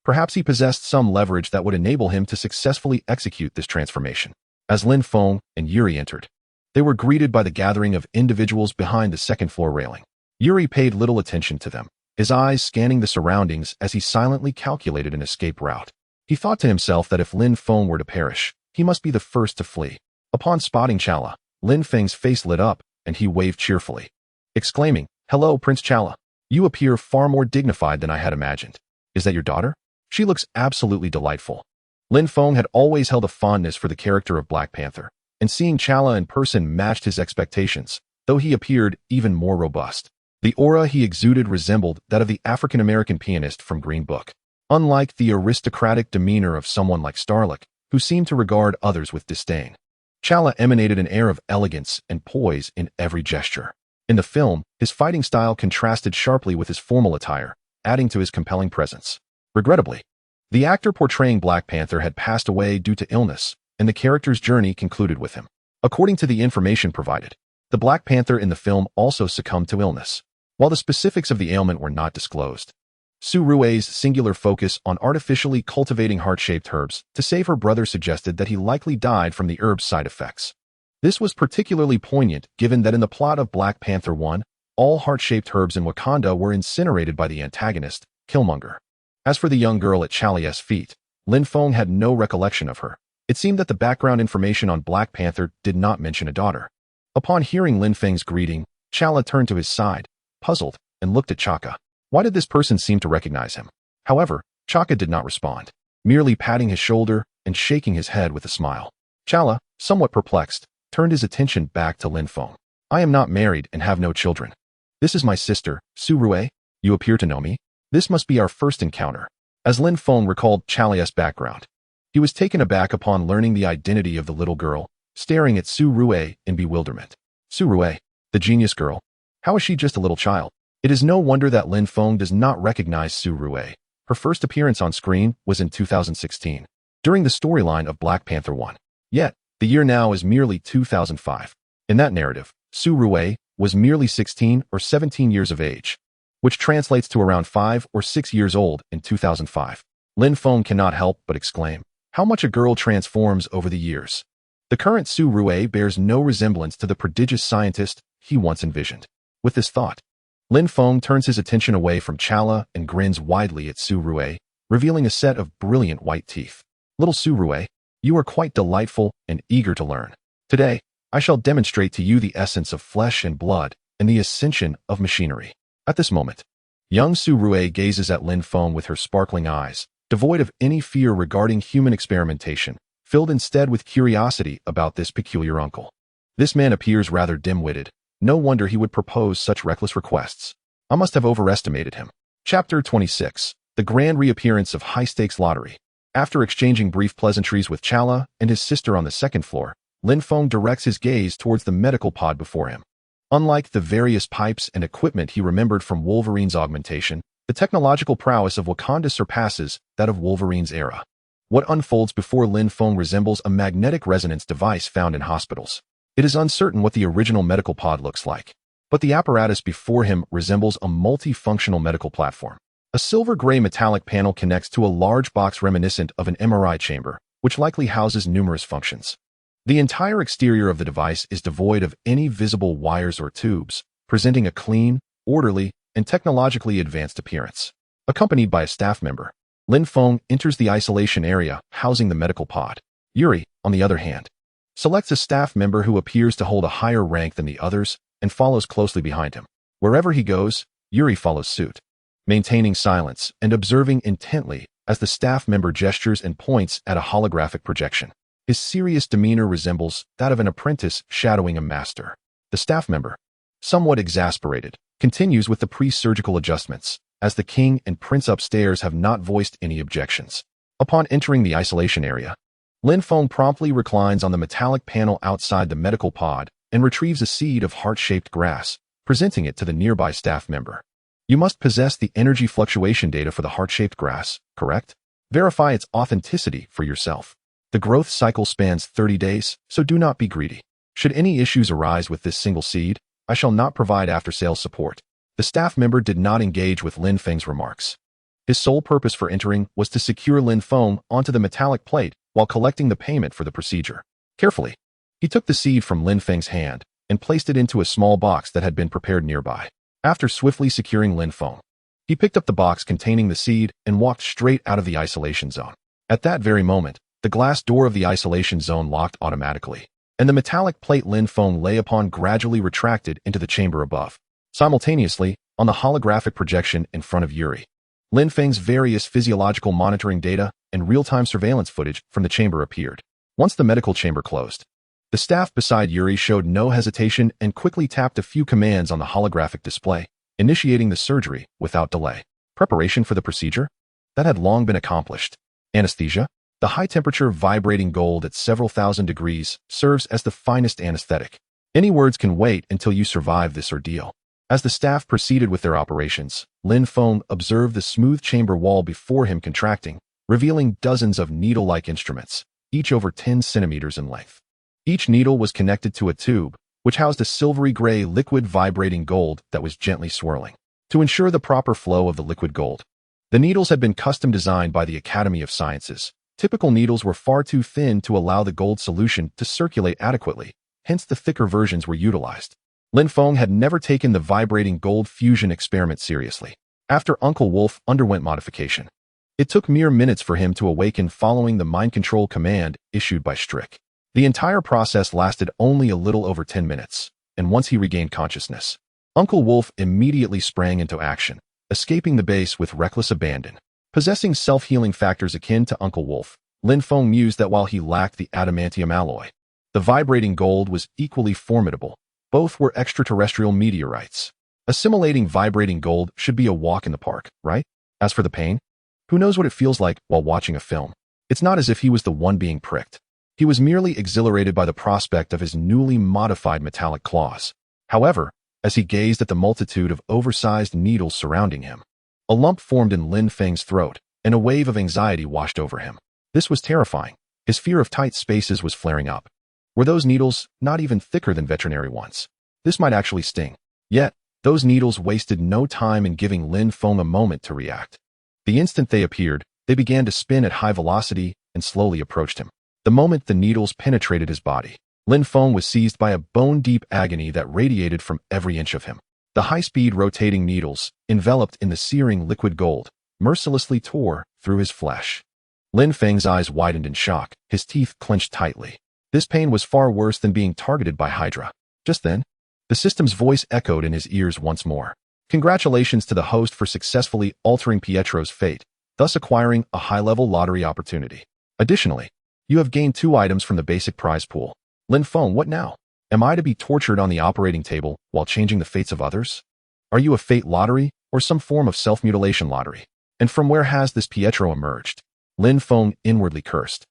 Perhaps he possessed some leverage that would enable him to successfully execute this transformation. As Lin Feng and Yuri entered, they were greeted by the gathering of individuals behind the second-floor railing. Yuri paid little attention to them, his eyes scanning the surroundings as he silently calculated an escape route. He thought to himself that if Lin Feng were to perish, he must be the first to flee. Upon spotting Chala, Lin Feng's face lit up, and he waved cheerfully, exclaiming, "Hello, Prince Chala. You appear far more dignified than I had imagined. Is that your daughter? She looks absolutely delightful." Lin Feng had always held a fondness for the character of Black Panther, and seeing Chala in person matched his expectations, though he appeared even more robust. The aura he exuded resembled that of the African-American pianist from Green Book, unlike the aristocratic demeanor of someone like Starlick, who seemed to regard others with disdain. Chala emanated an air of elegance and poise in every gesture. In the film, his fighting style contrasted sharply with his formal attire, adding to his compelling presence. Regrettably, the actor portraying Black Panther had passed away due to illness, and the character's journey concluded with him. According to the information provided, the Black Panther in the film also succumbed to illness. While the specifics of the ailment were not disclosed, Su Rue's singular focus on artificially cultivating heart-shaped herbs to save her brother suggested that he likely died from the herb's side effects. This was particularly poignant given that in the plot of Black Panther 1, all heart-shaped herbs in Wakanda were incinerated by the antagonist, Killmonger. As for the young girl at Chalia's feet, Lin Feng had no recollection of her. It seemed that the background information on Black Panther did not mention a daughter. Upon hearing Lin Feng's greeting, Chala turned to his side, puzzled, and looked at Chaka. Why did this person seem to recognize him? However, Chaka did not respond, merely patting his shoulder and shaking his head with a smile. Chala, somewhat perplexed, turned his attention back to Lin Feng. "I am not married and have no children. This is my sister, Su Rue. You appear to know me? This must be our first encounter. As Lin Feng recalled Chalia's background, he was taken aback upon learning the identity of the little girl, staring at Su Rue in bewilderment. Su Rue, the genius girl. How is she just a little child? It is no wonder that Lin Feng does not recognize Su Rue. Her first appearance on screen was in 2016, during the storyline of Black Panther 1. Yet, the year now is merely 2005. In that narrative, Su Rue was merely 16 or 17 years of age, which translates to around 5 or 6 years old in 2005. Lin Feng cannot help but exclaim, how much a girl transforms over the years. The current Su Rue bears no resemblance to the prodigious scientist he once envisioned. With this thought, Lin Feng turns his attention away from Chala and grins widely at Su Rue, revealing a set of brilliant white teeth. Little Su Rue, you are quite delightful and eager to learn. Today, I shall demonstrate to you the essence of flesh and blood and the ascension of machinery. At this moment, young Su Rue gazes at Lin Feng with her sparkling eyes, devoid of any fear regarding human experimentation, filled instead with curiosity about this peculiar uncle. This man appears rather dim-witted. No wonder he would propose such reckless requests. I must have overestimated him. Chapter 26. The Grand Reappearance of High-Stakes Lottery. After exchanging brief pleasantries with Chala and his sister on the second floor, Lin Feng directs his gaze towards the medical pod before him. Unlike the various pipes and equipment he remembered from Wolverine's augmentation, the technological prowess of Wakanda surpasses that of Wolverine's era. What unfolds before Lin Feng resembles a magnetic resonance device found in hospitals. It is uncertain what the original medical pod looks like, but the apparatus before him resembles a multifunctional medical platform. A silver-gray metallic panel connects to a large box reminiscent of an MRI chamber, which likely houses numerous functions. The entire exterior of the device is devoid of any visible wires or tubes, presenting a clean, orderly, and technologically advanced appearance. Accompanied by a staff member, Lin Feng enters the isolation area housing the medical pod. Yuri, on the other hand, selects a staff member who appears to hold a higher rank than the others and follows closely behind him. Wherever he goes, Yuri follows suit, maintaining silence and observing intently as the staff member gestures and points at a holographic projection. His serious demeanor resembles that of an apprentice shadowing a master. The staff member, somewhat exasperated, continues with the pre-surgical adjustments, as the king and prince upstairs have not voiced any objections. Upon entering the isolation area, Lin Feng promptly reclines on the metallic panel outside the medical pod and retrieves a seed of heart-shaped grass, presenting it to the nearby staff member. You must possess the energy fluctuation data for the heart-shaped grass, correct? Verify its authenticity for yourself. The growth cycle spans 30 days, so do not be greedy. Should any issues arise with this single seed, I shall not provide after-sales support. The staff member did not engage with Lin Feng's remarks. His sole purpose for entering was to secure Lin Feng onto the metallic plate while collecting the payment for the procedure. Carefully, he took the seed from Lin Feng's hand and placed it into a small box that had been prepared nearby. After swiftly securing Lin Feng, he picked up the box containing the seed and walked straight out of the isolation zone. At that very moment, the glass door of the isolation zone locked automatically, and the metallic plate Lin Feng lay upon gradually retracted into the chamber above. Simultaneously, on the holographic projection in front of Yuri, Lin Feng's various physiological monitoring data and real-time surveillance footage from the chamber appeared. Once the medical chamber closed, the staff beside Yuri showed no hesitation and quickly tapped a few commands on the holographic display, initiating the surgery without delay. Preparation for the procedure? That had long been accomplished. Anesthesia? The high-temperature vibrating gold at several thousand degrees serves as the finest anesthetic. Any words can wait until you survive this ordeal. As the staff proceeded with their operations, Lin Feng observed the smooth chamber wall before him contracting, revealing dozens of needle-like instruments, each over 10 centimeters in length. Each needle was connected to a tube, which housed a silvery gray liquid vibrating gold that was gently swirling. To ensure the proper flow of the liquid gold, the needles had been custom designed by the Academy of Sciences. Typical needles were far too thin to allow the gold solution to circulate adequately, hence the thicker versions were utilized. Lin Feng had never taken the vibrating gold fusion experiment seriously. After Uncle Wolf underwent modification, it took mere minutes for him to awaken following the mind control command issued by Strick. The entire process lasted only a little over 10 minutes, and once he regained consciousness, Uncle Wolf immediately sprang into action, escaping the base with reckless abandon. Possessing self-healing factors akin to Uncle Wolf, Lin Feng mused that while he lacked the adamantium alloy, the vibrating gold was equally formidable. Both were extraterrestrial meteorites. Assimilating vibrating gold should be a walk in the park, right? As for the pain, who knows what it feels like while watching a film? It's not as if he was the one being pricked. He was merely exhilarated by the prospect of his newly modified metallic claws. However, as he gazed at the multitude of oversized needles surrounding him, a lump formed in Lin Feng's throat, and a wave of anxiety washed over him. This was terrifying. His fear of tight spaces was flaring up. Were those needles not even thicker than veterinary ones? This might actually sting. Yet, those needles wasted no time in giving Lin Feng a moment to react. The instant they appeared, they began to spin at high velocity and slowly approached him. The moment the needles penetrated his body, Lin Feng was seized by a bone-deep agony that radiated from every inch of him. The high-speed rotating needles, enveloped in the searing liquid gold, mercilessly tore through his flesh. Lin Feng's eyes widened in shock, his teeth clenched tightly. This pain was far worse than being targeted by Hydra. Just then, the system's voice echoed in his ears once more. Congratulations to the host for successfully altering Pietro's fate, thus acquiring a high-level lottery opportunity. Additionally, you have gained 2 items from the basic prize pool. Lin Feng, what now? Am I to be tortured on the operating table while changing the fates of others? Are you a fate lottery or some form of self-mutilation lottery? And from where has this Pietro emerged? Lin Feng inwardly cursed.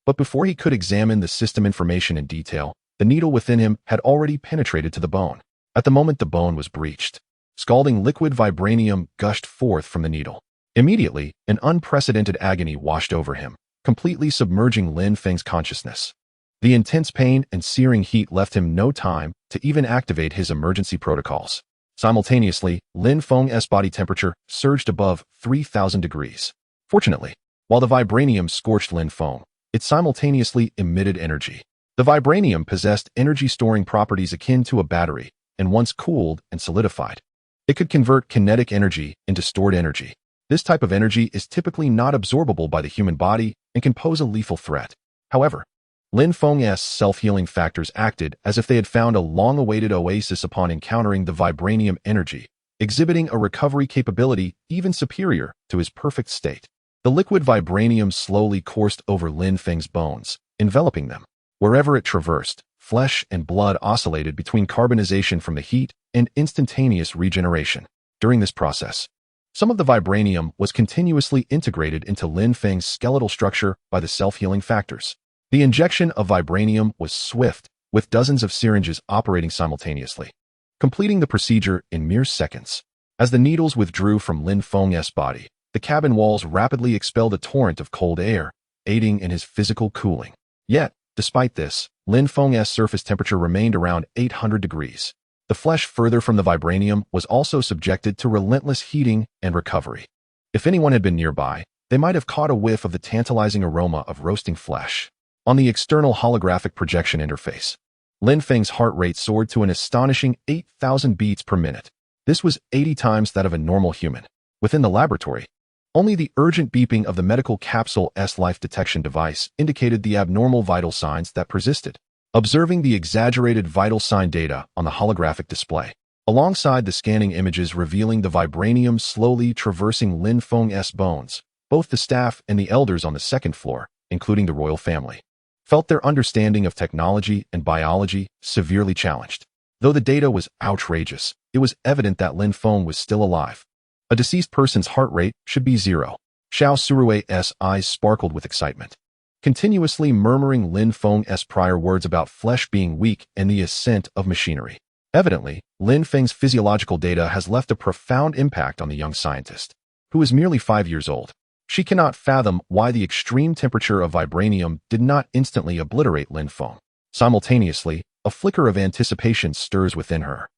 But before he could examine the system information in detail, the needle within him had already penetrated to the bone. At the moment the bone was breached, scalding liquid vibranium gushed forth from the needle. Immediately, an unprecedented agony washed over him, completely submerging Lin Feng's consciousness. The intense pain and searing heat left him no time to even activate his emergency protocols. Simultaneously, Lin Feng's body temperature surged above 3,000 degrees. Fortunately, while the vibranium scorched Lin Feng, it simultaneously emitted energy. The vibranium possessed energy-storing properties akin to a battery, and once cooled and solidified, it could convert kinetic energy into stored energy. This type of energy is typically not absorbable by the human body and can pose a lethal threat. However, Lin Feng's self-healing factors acted as if they had found a long-awaited oasis upon encountering the vibranium energy, exhibiting a recovery capability even superior to his perfect state. The liquid vibranium slowly coursed over Lin Feng's bones, enveloping them. Wherever it traversed, flesh and blood oscillated between carbonization from the heat and instantaneous regeneration. During this process, some of the vibranium was continuously integrated into Lin Feng's skeletal structure by the self-healing factors. The injection of vibranium was swift, with dozens of syringes operating simultaneously, completing the procedure in mere seconds. As the needles withdrew from Lin Feng's body, the cabin walls rapidly expelled a torrent of cold air, aiding in his physical cooling. Yet, despite this, Lin Feng's surface temperature remained around 800 degrees. The flesh further from the vibranium was also subjected to relentless heating and recovery. If anyone had been nearby, they might have caught a whiff of the tantalizing aroma of roasting flesh. On the external holographic projection interface, Lin Feng's heart rate soared to an astonishing 8,000 beats per minute. This was 80 times that of a normal human. Within the laboratory, only the urgent beeping of the medical capsule's life detection device indicated the abnormal vital signs that persisted. Observing the exaggerated vital sign data on the holographic display, alongside the scanning images revealing the vibranium slowly traversing Lin Feng's bones, both the staff and the elders on the second floor, including the royal family, felt their understanding of technology and biology severely challenged. Though the data was outrageous, it was evident that Lin Feng was still alive. A deceased person's heart rate should be 0. Xiao Surue's eyes sparkled with excitement, continuously murmuring Lin Feng's prior words about flesh being weak and the ascent of machinery. Evidently, Lin Feng's physiological data has left a profound impact on the young scientist, who is merely 5 years old. She cannot fathom why the extreme temperature of vibranium did not instantly obliterate Lin Feng. Simultaneously, a flicker of anticipation stirs within her.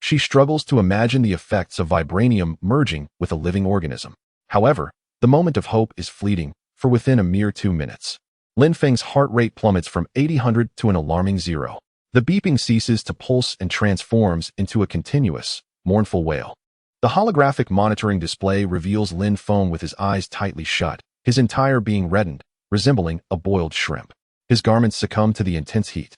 She struggles to imagine the effects of vibranium merging with a living organism. However, the moment of hope is fleeting, for within a mere 2 minutes, Lin Feng's heart rate plummets from 800 to an alarming 0. The beeping ceases to pulse and transforms into a continuous, mournful wail. The holographic monitoring display reveals Lin Feng with his eyes tightly shut, his entire being reddened, resembling a boiled shrimp. His garments succumb to the intense heat,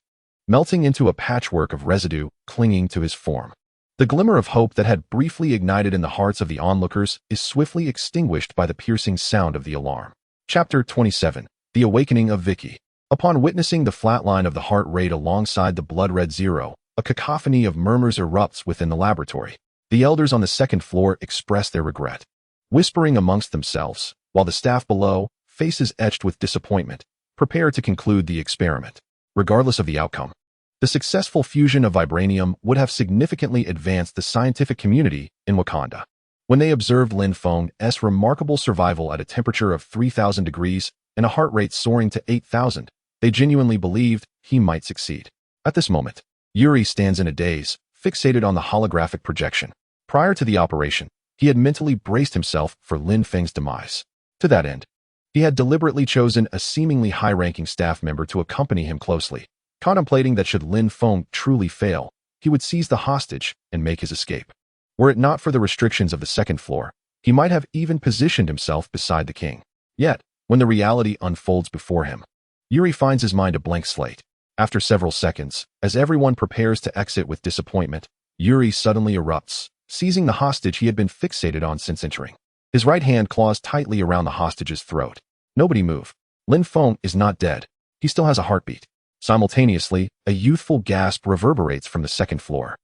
melting into a patchwork of residue clinging to his form. The glimmer of hope that had briefly ignited in the hearts of the onlookers is swiftly extinguished by the piercing sound of the alarm. Chapter 27. The Awakening of Vicky. Upon witnessing the flatline of the heart rate alongside the blood-red 0, a cacophony of murmurs erupts within the laboratory. The elders on the second floor expressed their regret, whispering amongst themselves, while the staff below, faces etched with disappointment, prepared to conclude the experiment. Regardless of the outcome, the successful fusion of vibranium would have significantly advanced the scientific community in Wakanda. When they observed Lin Feng's remarkable survival at a temperature of 3,000 degrees and a heart rate soaring to 8,000, they genuinely believed he might succeed. At this moment, Yuri stands in a daze, fixated on the holographic projection. Prior to the operation, he had mentally braced himself for Lin Feng's demise. To that end, he had deliberately chosen a seemingly high-ranking staff member to accompany him closely, contemplating that should Lin Feng truly fail, he would seize the hostage and make his escape. Were it not for the restrictions of the second floor, he might have even positioned himself beside the king. Yet, when the reality unfolds before him, Yuri finds his mind a blank slate. After several seconds, as everyone prepares to exit with disappointment, Yuri suddenly erupts, seizing the hostage he had been fixated on since entering. His right hand claws tightly around the hostage's throat. Nobody move. Lin Feng is not dead. He still has a heartbeat. Simultaneously, a youthful gasp reverberates from the second floor.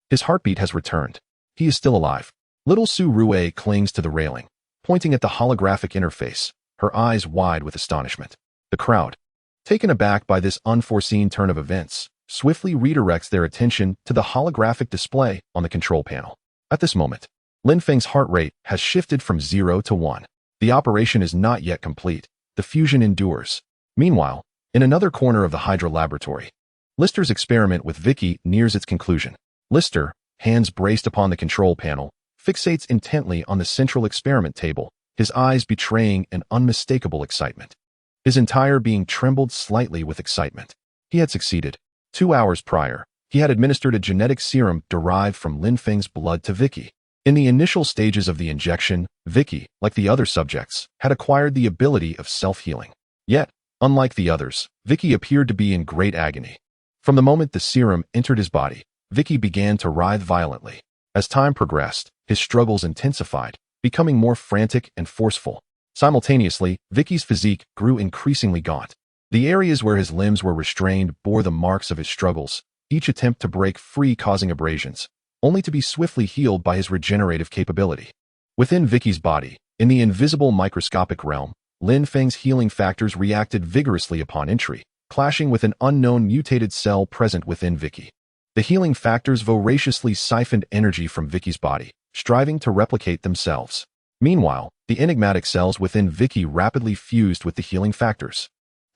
His heartbeat has returned. He is still alive. Little Su Rue clings to the railing, pointing at the holographic interface, her eyes wide with astonishment. The crowd, taken aback by this unforeseen turn of events, swiftly redirects their attention to the holographic display on the control panel. At this moment, Lin Feng's heart rate has shifted from 0 to 1. The operation is not yet complete. The fusion endures. Meanwhile, in another corner of the Hydra laboratory, Lister's experiment with Vicky nears its conclusion. Lister, hands braced upon the control panel, fixates intently on the central experiment table, his eyes betraying an unmistakable excitement. His entire being trembled slightly with excitement. He had succeeded. 2 hours prior, he had administered a genetic serum derived from Lin Feng's blood to Vicky. In the initial stages of the injection, Vicky, like the other subjects, had acquired the ability of self-healing. Yet, unlike the others, Vicky appeared to be in great agony. From the moment the serum entered his body, Vicky began to writhe violently. As time progressed, his struggles intensified, becoming more frantic and forceful. Simultaneously, Vicky's physique grew increasingly gaunt. The areas where his limbs were restrained bore the marks of his struggles, each attempt to break free causing abrasions, only to be swiftly healed by his regenerative capability. Within Vicky's body, in the invisible microscopic realm, Lin Feng's healing factors reacted vigorously upon entry, clashing with an unknown mutated cell present within Vicky. The healing factors voraciously siphoned energy from Vicky's body, striving to replicate themselves. Meanwhile, the enigmatic cells within Vicky rapidly fused with the healing factors.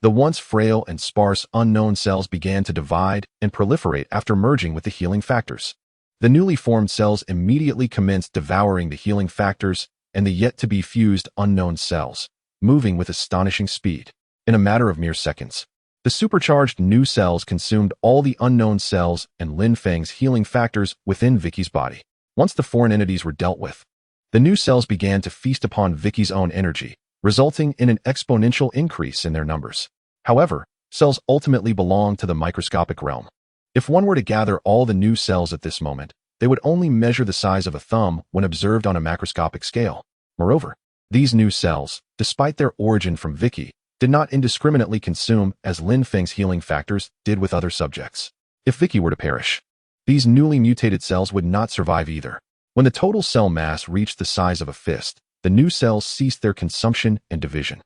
The once frail and sparse unknown cells began to divide and proliferate after merging with the healing factors. The newly formed cells immediately commenced devouring the healing factors and the yet-to-be fused unknown cells, moving with astonishing speed. In a matter of mere seconds, the supercharged new cells consumed all the unknown cells and Lin Feng's healing factors within Vicky's body. Once the foreign entities were dealt with, the new cells began to feast upon Vicky's own energy, resulting in an exponential increase in their numbers. However, cells ultimately belong to the microscopic realm. If one were to gather all the new cells at this moment, they would only measure the size of a thumb when observed on a macroscopic scale. Moreover, these new cells, despite their origin from Vicky, did not indiscriminately consume as Lin Feng's healing factors did with other subjects. If Vicky were to perish, these newly mutated cells would not survive either. When the total cell mass reached the size of a fist, the new cells ceased their consumption and division,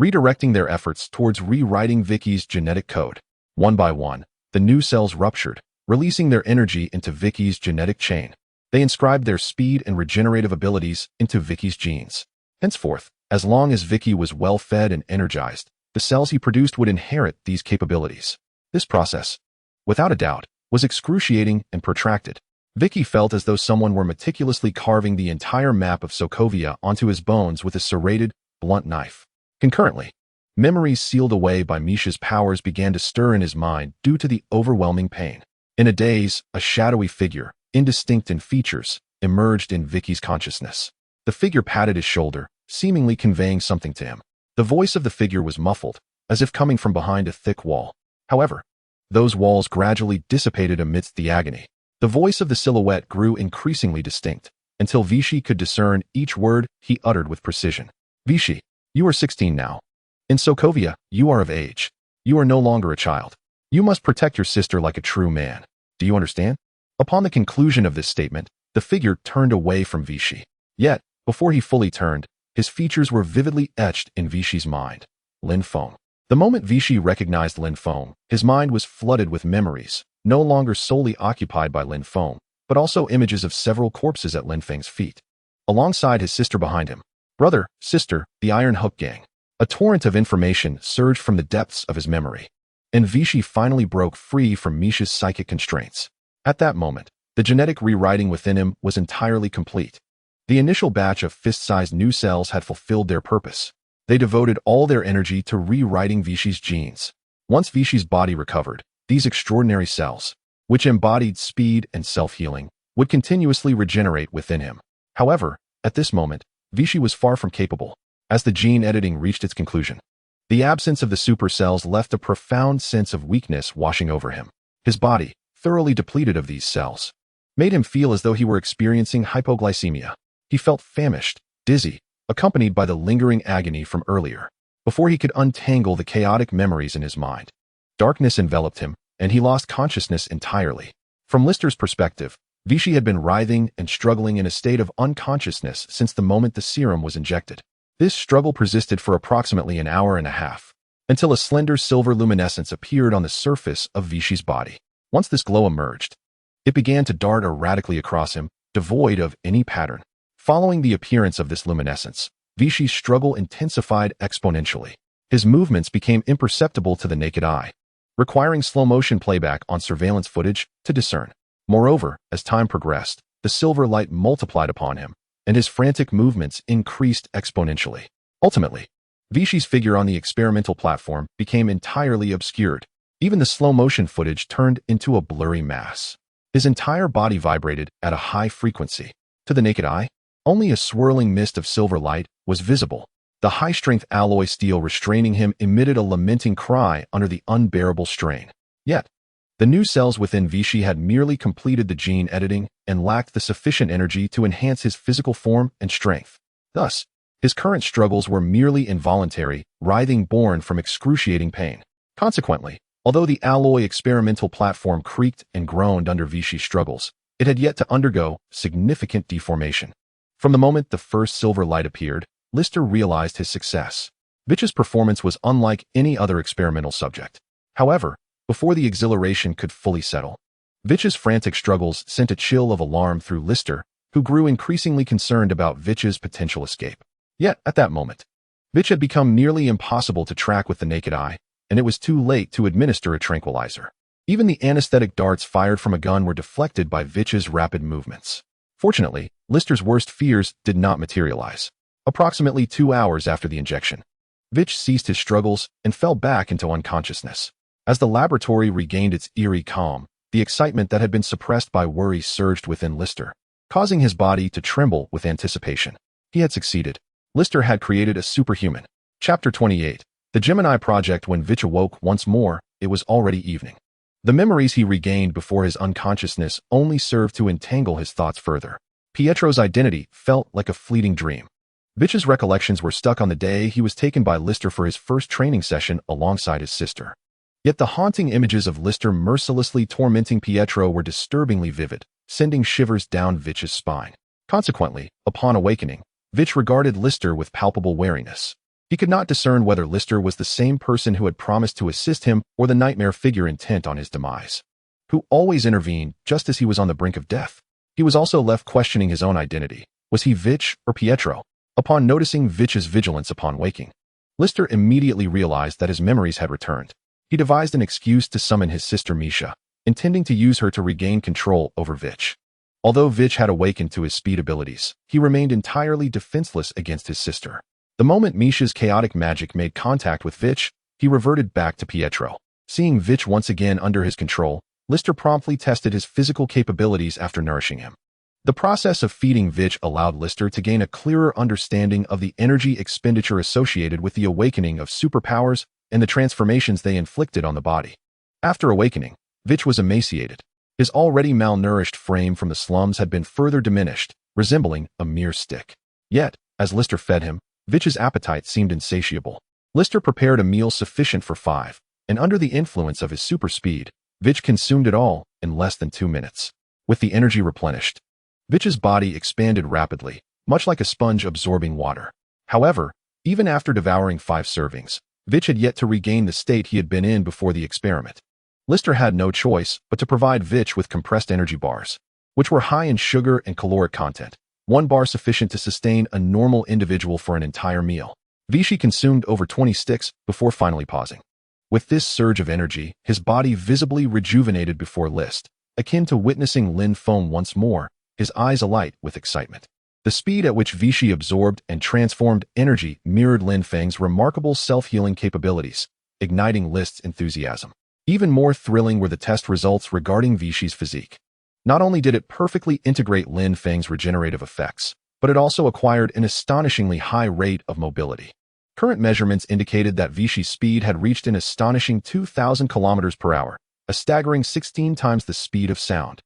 redirecting their efforts towards rewriting Vicky's genetic code. One by one, the new cells ruptured, releasing their energy into Vicky's genetic chain. They inscribed their speed and regenerative abilities into Vicky's genes. Henceforth, as long as Vicky was well-fed and energized, the cells he produced would inherit these capabilities. This process, without a doubt, was excruciating and protracted. Vicky felt as though someone were meticulously carving the entire map of Sokovia onto his bones with a serrated, blunt knife. Concurrently, memories sealed away by Misha's powers began to stir in his mind due to the overwhelming pain. In a daze, a shadowy figure, indistinct in features, emerged in Vicky's consciousness. The figure patted his shoulder, seemingly conveying something to him. The voice of the figure was muffled, as if coming from behind a thick wall. However, those walls gradually dissipated amidst the agony. The voice of the silhouette grew increasingly distinct, until Vichy could discern each word he uttered with precision. Vichy, you are 16 now. In Sokovia, you are of age. You are no longer a child. You must protect your sister like a true man. Do you understand? Upon the conclusion of this statement, the figure turned away from Vichy. Yet, before he fully turned, his features were vividly etched in Vichy's mind. Lin Feng. The moment Vichy recognized Lin Feng, his mind was flooded with memories, no longer solely occupied by Lin Feng, but also images of several corpses at Lin Feng's feet, alongside his sister behind him. Brother, sister, the Iron Hook Gang. A torrent of information surged from the depths of his memory, and Vichy finally broke free from Misha's psychic constraints. At that moment, the genetic rewriting within him was entirely complete. The initial batch of fist-sized new cells had fulfilled their purpose. They devoted all their energy to rewriting Vichy's genes. Once Vichy's body recovered, these extraordinary cells, which embodied speed and self-healing, would continuously regenerate within him. However, at this moment, Vichy was far from capable. As the gene editing reached its conclusion, the absence of the supercells left a profound sense of weakness washing over him. His body, thoroughly depleted of these cells, made him feel as though he were experiencing hypoglycemia. He felt famished, dizzy, accompanied by the lingering agony from earlier, before he could untangle the chaotic memories in his mind. Darkness enveloped him, and he lost consciousness entirely. From Lister's perspective, Vichy had been writhing and struggling in a state of unconsciousness since the moment the serum was injected. This struggle persisted for approximately an hour and a half, until a slender silver luminescence appeared on the surface of Vichy's body. Once this glow emerged, it began to dart erratically across him, devoid of any pattern. Following the appearance of this luminescence, Vichy's struggle intensified exponentially. His movements became imperceptible to the naked eye, requiring slow-motion playback on surveillance footage to discern. Moreover, as time progressed, the silver light multiplied upon him, and his frantic movements increased exponentially. Ultimately, Vichy's figure on the experimental platform became entirely obscured. Even the slow-motion footage turned into a blurry mass. His entire body vibrated at a high frequency. To the naked eye, only a swirling mist of silver light was visible. The high-strength alloy steel restraining him emitted a lamenting cry under the unbearable strain. Yet, the new cells within Vichy had merely completed the gene editing and lacked the sufficient energy to enhance his physical form and strength. Thus, his current struggles were merely involuntary, writhing born from excruciating pain. Consequently, although the alloy experimental platform creaked and groaned under Vichy's struggles, it had yet to undergo significant deformation. From the moment the first silver light appeared, Lister realized his success. Vichy's performance was unlike any other experimental subject. However, before the exhilaration could fully settle, Vichy's frantic struggles sent a chill of alarm through Lister, who grew increasingly concerned about Vichy's potential escape. Yet, at that moment, Vichy had become nearly impossible to track with the naked eye, and it was too late to administer a tranquilizer. Even the anesthetic darts fired from a gun were deflected by Vichy's rapid movements. Fortunately, Lister's worst fears did not materialize. Approximately 2 hours after the injection, Vichy ceased his struggles and fell back into unconsciousness. As the laboratory regained its eerie calm, the excitement that had been suppressed by worry surged within Lister, causing his body to tremble with anticipation. He had succeeded. Lister had created a superhuman. Chapter 28. The Gemini Project. When Vichy awoke once more, it was already evening. The memories he regained before his unconsciousness only served to entangle his thoughts further. Pietro's identity felt like a fleeting dream. Vichy's recollections were stuck on the day he was taken by Lister for his first training session alongside his sister. Yet the haunting images of Lister mercilessly tormenting Pietro were disturbingly vivid, sending shivers down Vichy's spine. Consequently, upon awakening, Vichy regarded Lister with palpable wariness. He could not discern whether Lister was the same person who had promised to assist him or the nightmare figure intent on his demise, who always intervened just as he was on the brink of death. He was also left questioning his own identity. Was he Vichy or Pietro? Upon noticing Vichy's vigilance upon waking, Lister immediately realized that his memories had returned. He devised an excuse to summon his sister Misha, intending to use her to regain control over Vichy. Although Vichy had awakened to his speed abilities, he remained entirely defenseless against his sister. The moment Misha's chaotic magic made contact with Vichy, he reverted back to Pietro. Seeing Vichy once again under his control, Lister promptly tested his physical capabilities after nourishing him. The process of feeding Vichy allowed Lister to gain a clearer understanding of the energy expenditure associated with the awakening of superpowers and the transformations they inflicted on the body. After awakening, Vichy was emaciated. His already malnourished frame from the slums had been further diminished, resembling a mere stick. Yet, as Lister fed him, Vichy's appetite seemed insatiable. Lister prepared a meal sufficient for 5, and under the influence of his super speed, Vichy consumed it all in less than 2 minutes. With the energy replenished, Vich's body expanded rapidly, much like a sponge absorbing water. However, even after devouring 5 servings, Vich had yet to regain the state he had been in before the experiment. Lister had no choice but to provide Vich with compressed energy bars, which were high in sugar and caloric content, 1 bar sufficient to sustain a normal individual for an entire meal. Vichy consumed over 20 sticks before finally pausing. With this surge of energy, his body visibly rejuvenated before List, akin to witnessing Lin Feng once more, his eyes alight with excitement. The speed at which Vichy absorbed and transformed energy mirrored Lin Feng's remarkable self-healing capabilities, igniting List's enthusiasm. Even more thrilling were the test results regarding Vichy's physique. Not only did it perfectly integrate Lin Feng's regenerative effects, but it also acquired an astonishingly high rate of mobility. Current measurements indicated that Vichy's speed had reached an astonishing 2,000 kilometers per hour, a staggering 16 times the speed of sound.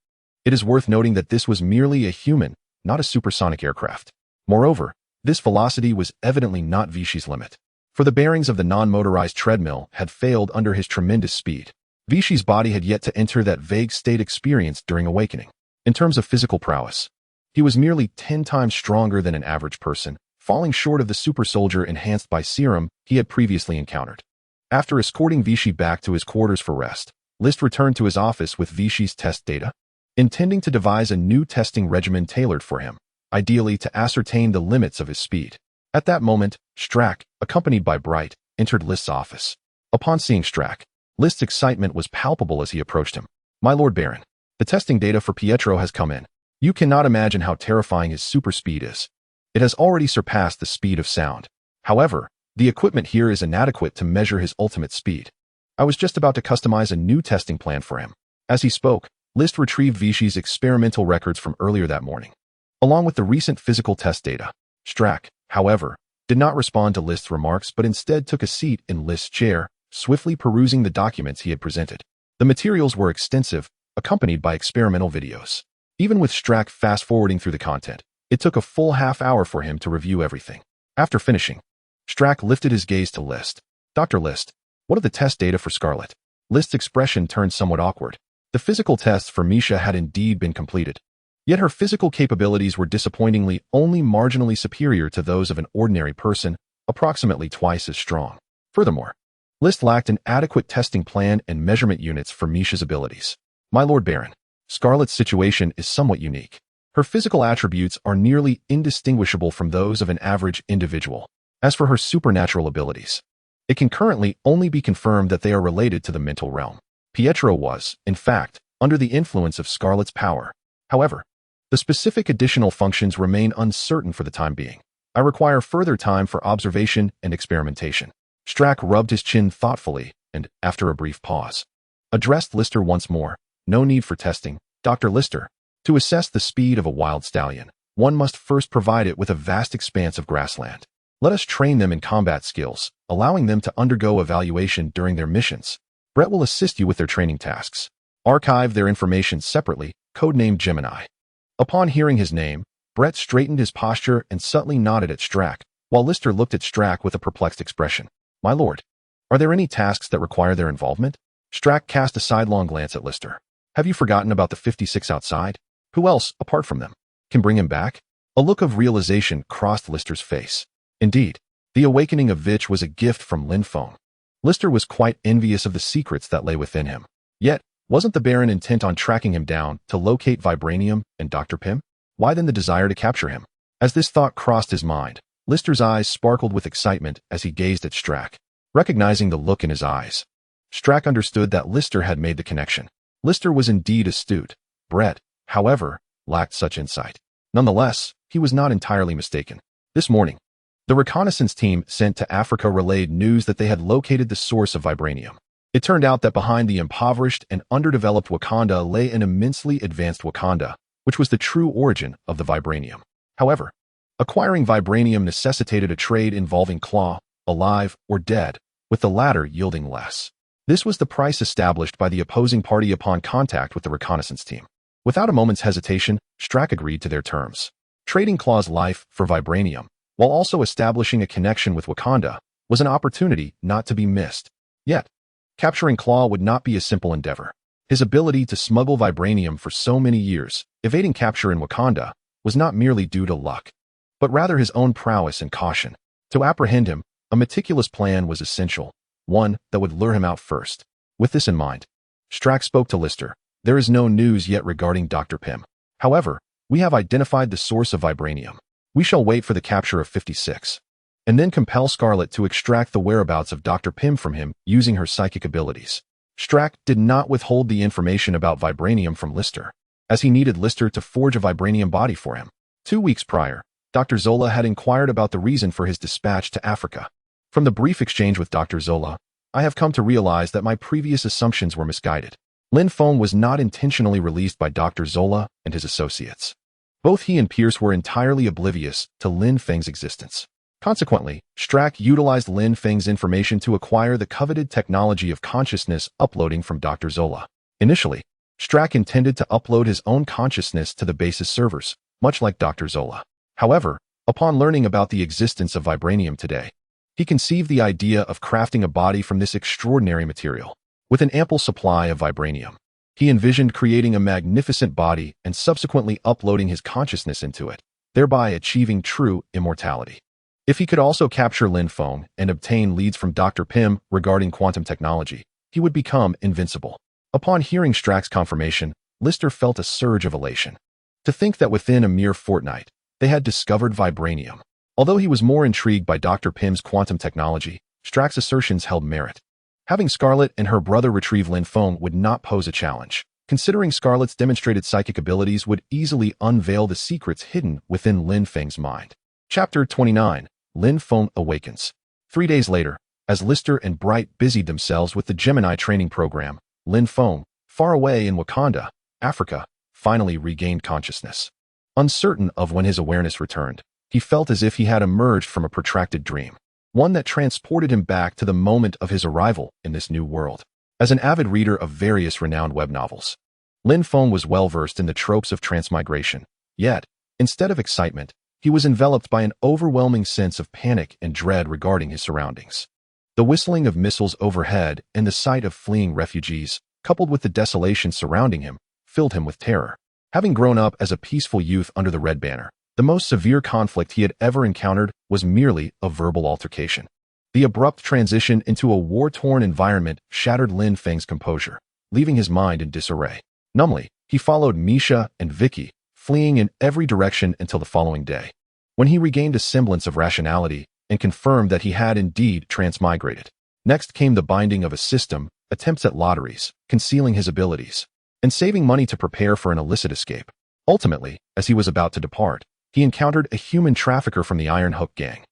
It is worth noting that this was merely a human, not a supersonic aircraft. Moreover, this velocity was evidently not Vichy's limit, for the bearings of the non-motorized treadmill had failed under his tremendous speed. Vichy's body had yet to enter that vague state experienced during awakening. In terms of physical prowess, he was merely 10 times stronger than an average person, falling short of the super soldier enhanced by serum he had previously encountered. After escorting Vichy back to his quarters for rest, List returned to his office with Vichy's test data, intending to devise a new testing regimen tailored for him, ideally to ascertain the limits of his speed. At that moment, Strack, accompanied by Bright, entered List's office. Upon seeing Strack, List's excitement was palpable as he approached him. "My Lord Baron, the testing data for Pietro has come in. You cannot imagine how terrifying his super speed is. It has already surpassed the speed of sound. However, the equipment here is inadequate to measure his ultimate speed. I was just about to customize a new testing plan for him." As he spoke, List retrieved Vichy's experimental records from earlier that morning, along with the recent physical test data. Strack, however, did not respond to List's remarks but instead took a seat in List's chair, swiftly perusing the documents he had presented. The materials were extensive, accompanied by experimental videos. Even with Strack fast-forwarding through the content, it took a full half-hour for him to review everything. After finishing, Strack lifted his gaze to List. "Dr. List, what are the test data for Scarlet?" List's expression turned somewhat awkward. The physical tests for Misha had indeed been completed, yet her physical capabilities were disappointingly only marginally superior to those of an ordinary person, approximately twice as strong. Furthermore, List lacked an adequate testing plan and measurement units for Misha's abilities. "My Lord Baron, Scarlet's situation is somewhat unique. Her physical attributes are nearly indistinguishable from those of an average individual. As for her supernatural abilities, it can currently only be confirmed that they are related to the mental realm. Pietro was, in fact, under the influence of Scarlet's power. However, the specific additional functions remain uncertain for the time being. I require further time for observation and experimentation." Strack rubbed his chin thoughtfully and, after a brief pause, addressed Lister once more. "No need for testing, Dr. Lister. To assess the speed of a wild stallion, one must first provide it with a vast expanse of grassland. Let us train them in combat skills, allowing them to undergo evaluation during their missions. Brett will assist you with their training tasks. Archive their information separately, codenamed Gemini." Upon hearing his name, Brett straightened his posture and subtly nodded at Strack, while Lister looked at Strack with a perplexed expression. "My lord, are there any tasks that require their involvement?" Strack cast a sidelong glance at Lister. "Have you forgotten about the 56 outside? Who else, apart from them, can bring him back?" A look of realization crossed Lister's face. Indeed, the awakening of Vich was a gift from Lin Feng. Lister was quite envious of the secrets that lay within him. Yet, wasn't the Baron intent on tracking him down to locate Vibranium and Dr. Pym? Why then the desire to capture him? As this thought crossed his mind, Lister's eyes sparkled with excitement as he gazed at Strack. Recognizing the look in his eyes, Strack understood that Lister had made the connection. Lister was indeed astute. Brett, however, lacked such insight. Nonetheless, he was not entirely mistaken. This morning, the reconnaissance team sent to Africa relayed news that they had located the source of Vibranium. It turned out that behind the impoverished and underdeveloped Wakanda lay an immensely advanced Wakanda, which was the true origin of the Vibranium. However, acquiring Vibranium necessitated a trade involving Claw, alive or dead, with the latter yielding less. This was the price established by the opposing party upon contact with the reconnaissance team. Without a moment's hesitation, Strack agreed to their terms. Trading Claw's life for Vibranium, while also establishing a connection with Wakanda, was an opportunity not to be missed. Yet, capturing Claw would not be a simple endeavor. His ability to smuggle Vibranium for so many years, evading capture in Wakanda was not merely due to luck, but rather his own prowess and caution. To apprehend him, a meticulous plan was essential, one that would lure him out first. With this in mind, Strax spoke to Lister. There is no news yet regarding Dr. Pym. However, we have identified the source of vibranium. We shall wait for the capture of 56, and then compel Scarlet to extract the whereabouts of Dr. Pym from him using her psychic abilities. Strax did not withhold the information about vibranium from Lister, as he needed Lister to forge a vibranium body for him. 2 weeks prior, Dr. Zola had inquired about the reason for his dispatch to Africa. From the brief exchange with Dr. Zola, I have come to realize that my previous assumptions were misguided. Lin Feng was not intentionally released by Dr. Zola and his associates. Both he and Pierce were entirely oblivious to Lin Feng's existence. Consequently, Strax utilized Lin Feng's information to acquire the coveted technology of consciousness uploading from Dr. Zola. Initially, Strax intended to upload his own consciousness to the base's servers, much like Dr. Zola. However, upon learning about the existence of vibranium today, he conceived the idea of crafting a body from this extraordinary material. With an ample supply of vibranium, he envisioned creating a magnificent body and subsequently uploading his consciousness into it, thereby achieving true immortality. If he could also capture Lin Feng and obtain leads from Dr. Pym regarding quantum technology, he would become invincible. Upon hearing Strax's confirmation, Lister felt a surge of elation. To think that within a mere fortnight, they had discovered vibranium. Although he was more intrigued by Dr. Pym's quantum technology, Strax's assertions held merit. Having Scarlet and her brother retrieve Lin Feng would not pose a challenge, considering Scarlet's demonstrated psychic abilities would easily unveil the secrets hidden within Lin Feng's mind. Chapter 29. Lin Feng Awakens. 3 days later, as Lister and Bright busied themselves with the Gemini training program, Lin Feng, far away in Wakanda, Africa, finally regained consciousness. Uncertain of when his awareness returned, he felt as if he had emerged from a protracted dream, one that transported him back to the moment of his arrival in this new world. As an avid reader of various renowned web novels, Lin Feng was well-versed in the tropes of transmigration. Yet, instead of excitement, he was enveloped by an overwhelming sense of panic and dread regarding his surroundings. The whistling of missiles overhead and the sight of fleeing refugees, coupled with the desolation surrounding him, filled him with terror. Having grown up as a peaceful youth under the Red Banner, the most severe conflict he had ever encountered was merely a verbal altercation. The abrupt transition into a war-torn environment shattered Lin Feng's composure, leaving his mind in disarray. Numbly, he followed Misha and Vicky, fleeing in every direction until the following day, when he regained a semblance of rationality and confirmed that he had indeed transmigrated. Next came the binding of a system, attempts at lotteries, concealing his abilities, and saving money to prepare for an illicit escape. Ultimately, as he was about to depart, he encountered a human trafficker from the Iron Hook gang.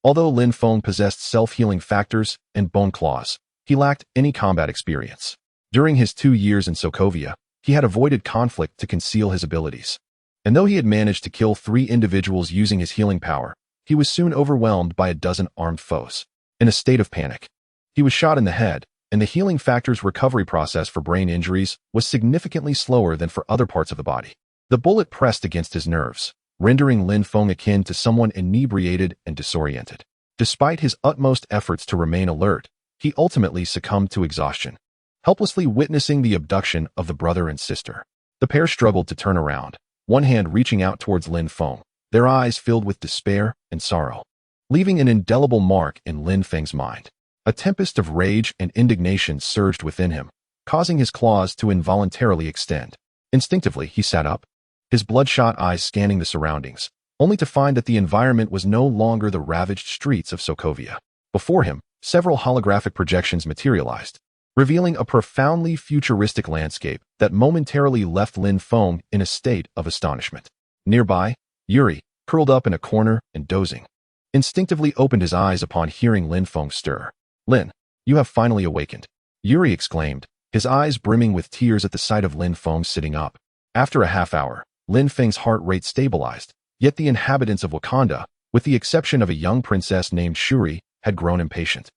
Although Lin Feng possessed self-healing factors and bone claws, he lacked any combat experience. During his 2 years in Sokovia, he had avoided conflict to conceal his abilities. And though he had managed to kill 3 individuals using his healing power, he was soon overwhelmed by a dozen armed foes. In a state of panic, he was shot in the head, and the healing factor's recovery process for brain injuries was significantly slower than for other parts of the body. The bullet pressed against his nerves, rendering Lin Feng akin to someone inebriated and disoriented. Despite his utmost efforts to remain alert, he ultimately succumbed to exhaustion, helplessly witnessing the abduction of the brother and sister. The pair struggled to turn around, one hand reaching out towards Lin Feng, their eyes filled with despair and sorrow, leaving an indelible mark in Lin Feng's mind. A tempest of rage and indignation surged within him, causing his claws to involuntarily extend. Instinctively, he sat up, his bloodshot eyes scanning the surroundings, only to find that the environment was no longer the ravaged streets of Sokovia. Before him, several holographic projections materialized, revealing a profoundly futuristic landscape that momentarily left Lin Feng in a state of astonishment. Nearby, Yuri, curled up in a corner and dozing, instinctively opened his eyes upon hearing Lin Feng stir. "Lin, you have finally awakened," Yuri exclaimed, his eyes brimming with tears at the sight of Lin Feng sitting up. After a half hour, Lin Feng's heart rate stabilized, yet the inhabitants of Wakanda, with the exception of a young princess named Shuri, had grown impatient,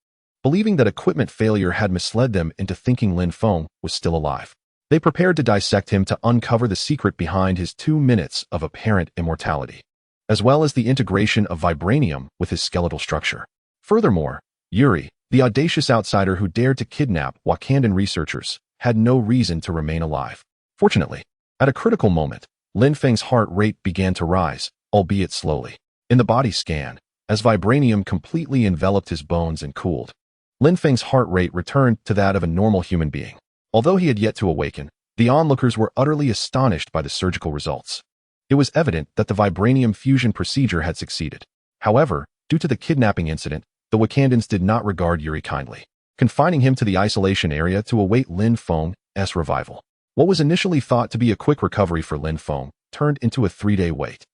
believing that equipment failure had misled them into thinking Lin Feng was still alive. They prepared to dissect him to uncover the secret behind his 2 minutes of apparent immortality, as well as the integration of vibranium with his skeletal structure. Furthermore, Yuri, the audacious outsider who dared to kidnap Wakandan researchers, had no reason to remain alive. Fortunately, at a critical moment, Lin Feng's heart rate began to rise, albeit slowly. In the body scan, as vibranium completely enveloped his bones and cooled, Lin Feng's heart rate returned to that of a normal human being. Although he had yet to awaken, the onlookers were utterly astonished by the surgical results. It was evident that the vibranium fusion procedure had succeeded. However, due to the kidnapping incident, the Wakandans did not regard Yuri kindly, confining him to the isolation area to await Lin Feng's revival. What was initially thought to be a quick recovery for Lin Feng turned into a 3-day wait.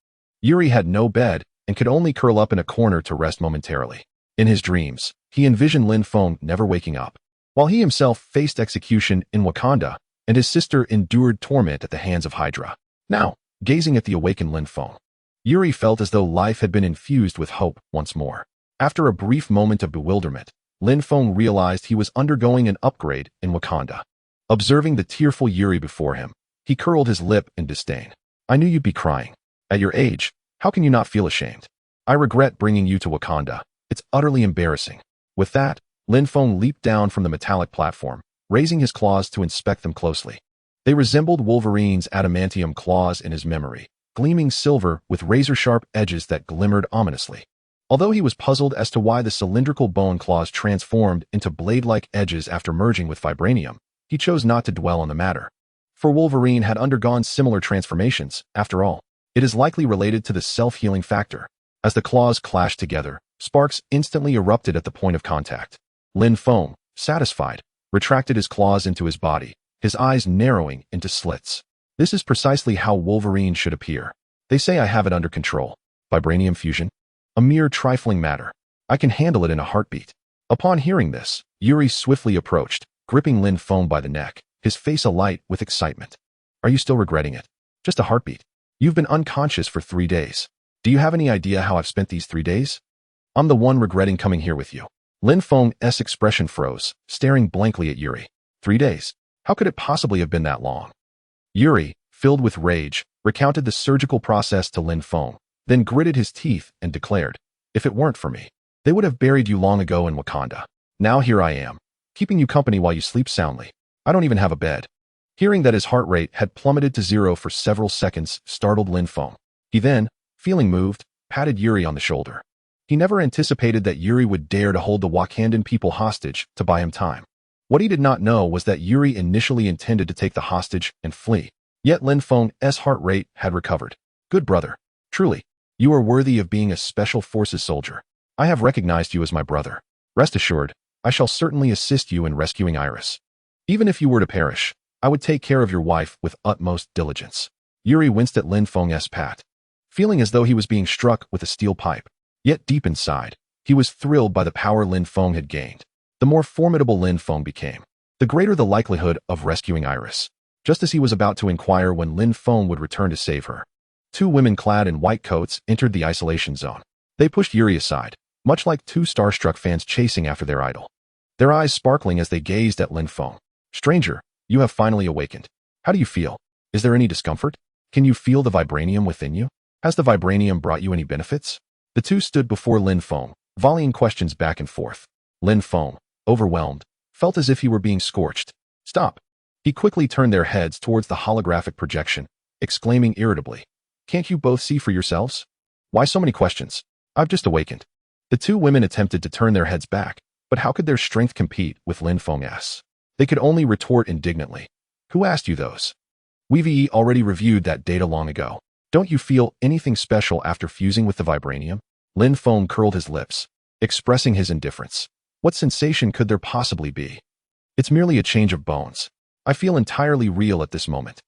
Yuri had no bed and could only curl up in a corner to rest momentarily. In his dreams, he envisioned Lin Feng never waking up, while he himself faced execution in Wakanda and his sister endured torment at the hands of Hydra. Now, gazing at the awakened Lin Feng, Yuri felt as though life had been infused with hope once more. After a brief moment of bewilderment, Lin Feng realized he was undergoing an upgrade in Wakanda. Observing the tearful Yuri before him, he curled his lip in disdain. I knew you'd be crying. At your age, how can you not feel ashamed? I regret bringing you to Wakanda. It's utterly embarrassing. With that, Lin Feng leaped down from the metallic platform, raising his claws to inspect them closely. They resembled Wolverine's adamantium claws in his memory, gleaming silver with razor-sharp edges that glimmered ominously. Although he was puzzled as to why the cylindrical bone claws transformed into blade-like edges after merging with vibranium, he chose not to dwell on the matter. For Wolverine had undergone similar transformations, after all. It is likely related to the self-healing factor. As the claws clashed together, sparks instantly erupted at the point of contact. Lin Feng, satisfied, retracted his claws into his body, his eyes narrowing into slits. This is precisely how Wolverine should appear. They say I have it under control. Vibranium fusion? A mere trifling matter. I can handle it in a heartbeat. Upon hearing this, Yuri swiftly approached, gripping Lin Feng by the neck, his face alight with excitement. Are you still regretting it? Just a heartbeat. You've been unconscious for 3 days. Do you have any idea how I've spent these 3 days? I'm the one regretting coming here with you. Lin Feng's expression froze, staring blankly at Yuri. 3 days? How could it possibly have been that long? Yuri, filled with rage, recounted the surgical process to Lin Feng, then gritted his teeth and declared, if it weren't for me, they would have buried you long ago in Wakanda. Now here I am, keeping you company while you sleep soundly. I don't even have a bed. Hearing that his heart rate had plummeted to 0 for several seconds startled Lin Feng. He then, feeling moved, patted Yuri on the shoulder. He never anticipated that Yuri would dare to hold the Wakandan people hostage to buy him time. What he did not know was that Yuri initially intended to take the hostage and flee. Yet Lin Feng's heart rate had recovered. Good brother. Truly, you are worthy of being a special forces soldier. I have recognized you as my brother. Rest assured, I shall certainly assist you in rescuing Iris. Even if you were to perish, I would take care of your wife with utmost diligence. Yuri winced at Lin Feng's pat, feeling as though he was being struck with a steel pipe. Yet deep inside, he was thrilled by the power Lin Feng had gained. The more formidable Lin Feng became, the greater the likelihood of rescuing Iris. Just as he was about to inquire when Lin Feng would return to save her, 2 women clad in white coats entered the isolation zone. They pushed Yuri aside, much like 2 starstruck fans chasing after their idol, their eyes sparkling as they gazed at Lin Feng. Stranger, you have finally awakened. How do you feel? Is there any discomfort? Can you feel the vibranium within you? Has the vibranium brought you any benefits? The 2 stood before Lin Feng, volleying questions back and forth. Lin Feng, overwhelmed, felt as if he were being scorched. Stop. He quickly turned their heads towards the holographic projection, exclaiming irritably, can't you both see for yourselves? Why so many questions? I've just awakened. The 2 women attempted to turn their heads back, but how could their strength compete with Lin Feng's? They could only retort indignantly. Who asked you those? We've already reviewed that data long ago. Don't you feel anything special after fusing with the vibranium? Lin Feng curled his lips, expressing his indifference. What sensation could there possibly be? It's merely a change of bones. I feel entirely real at this moment.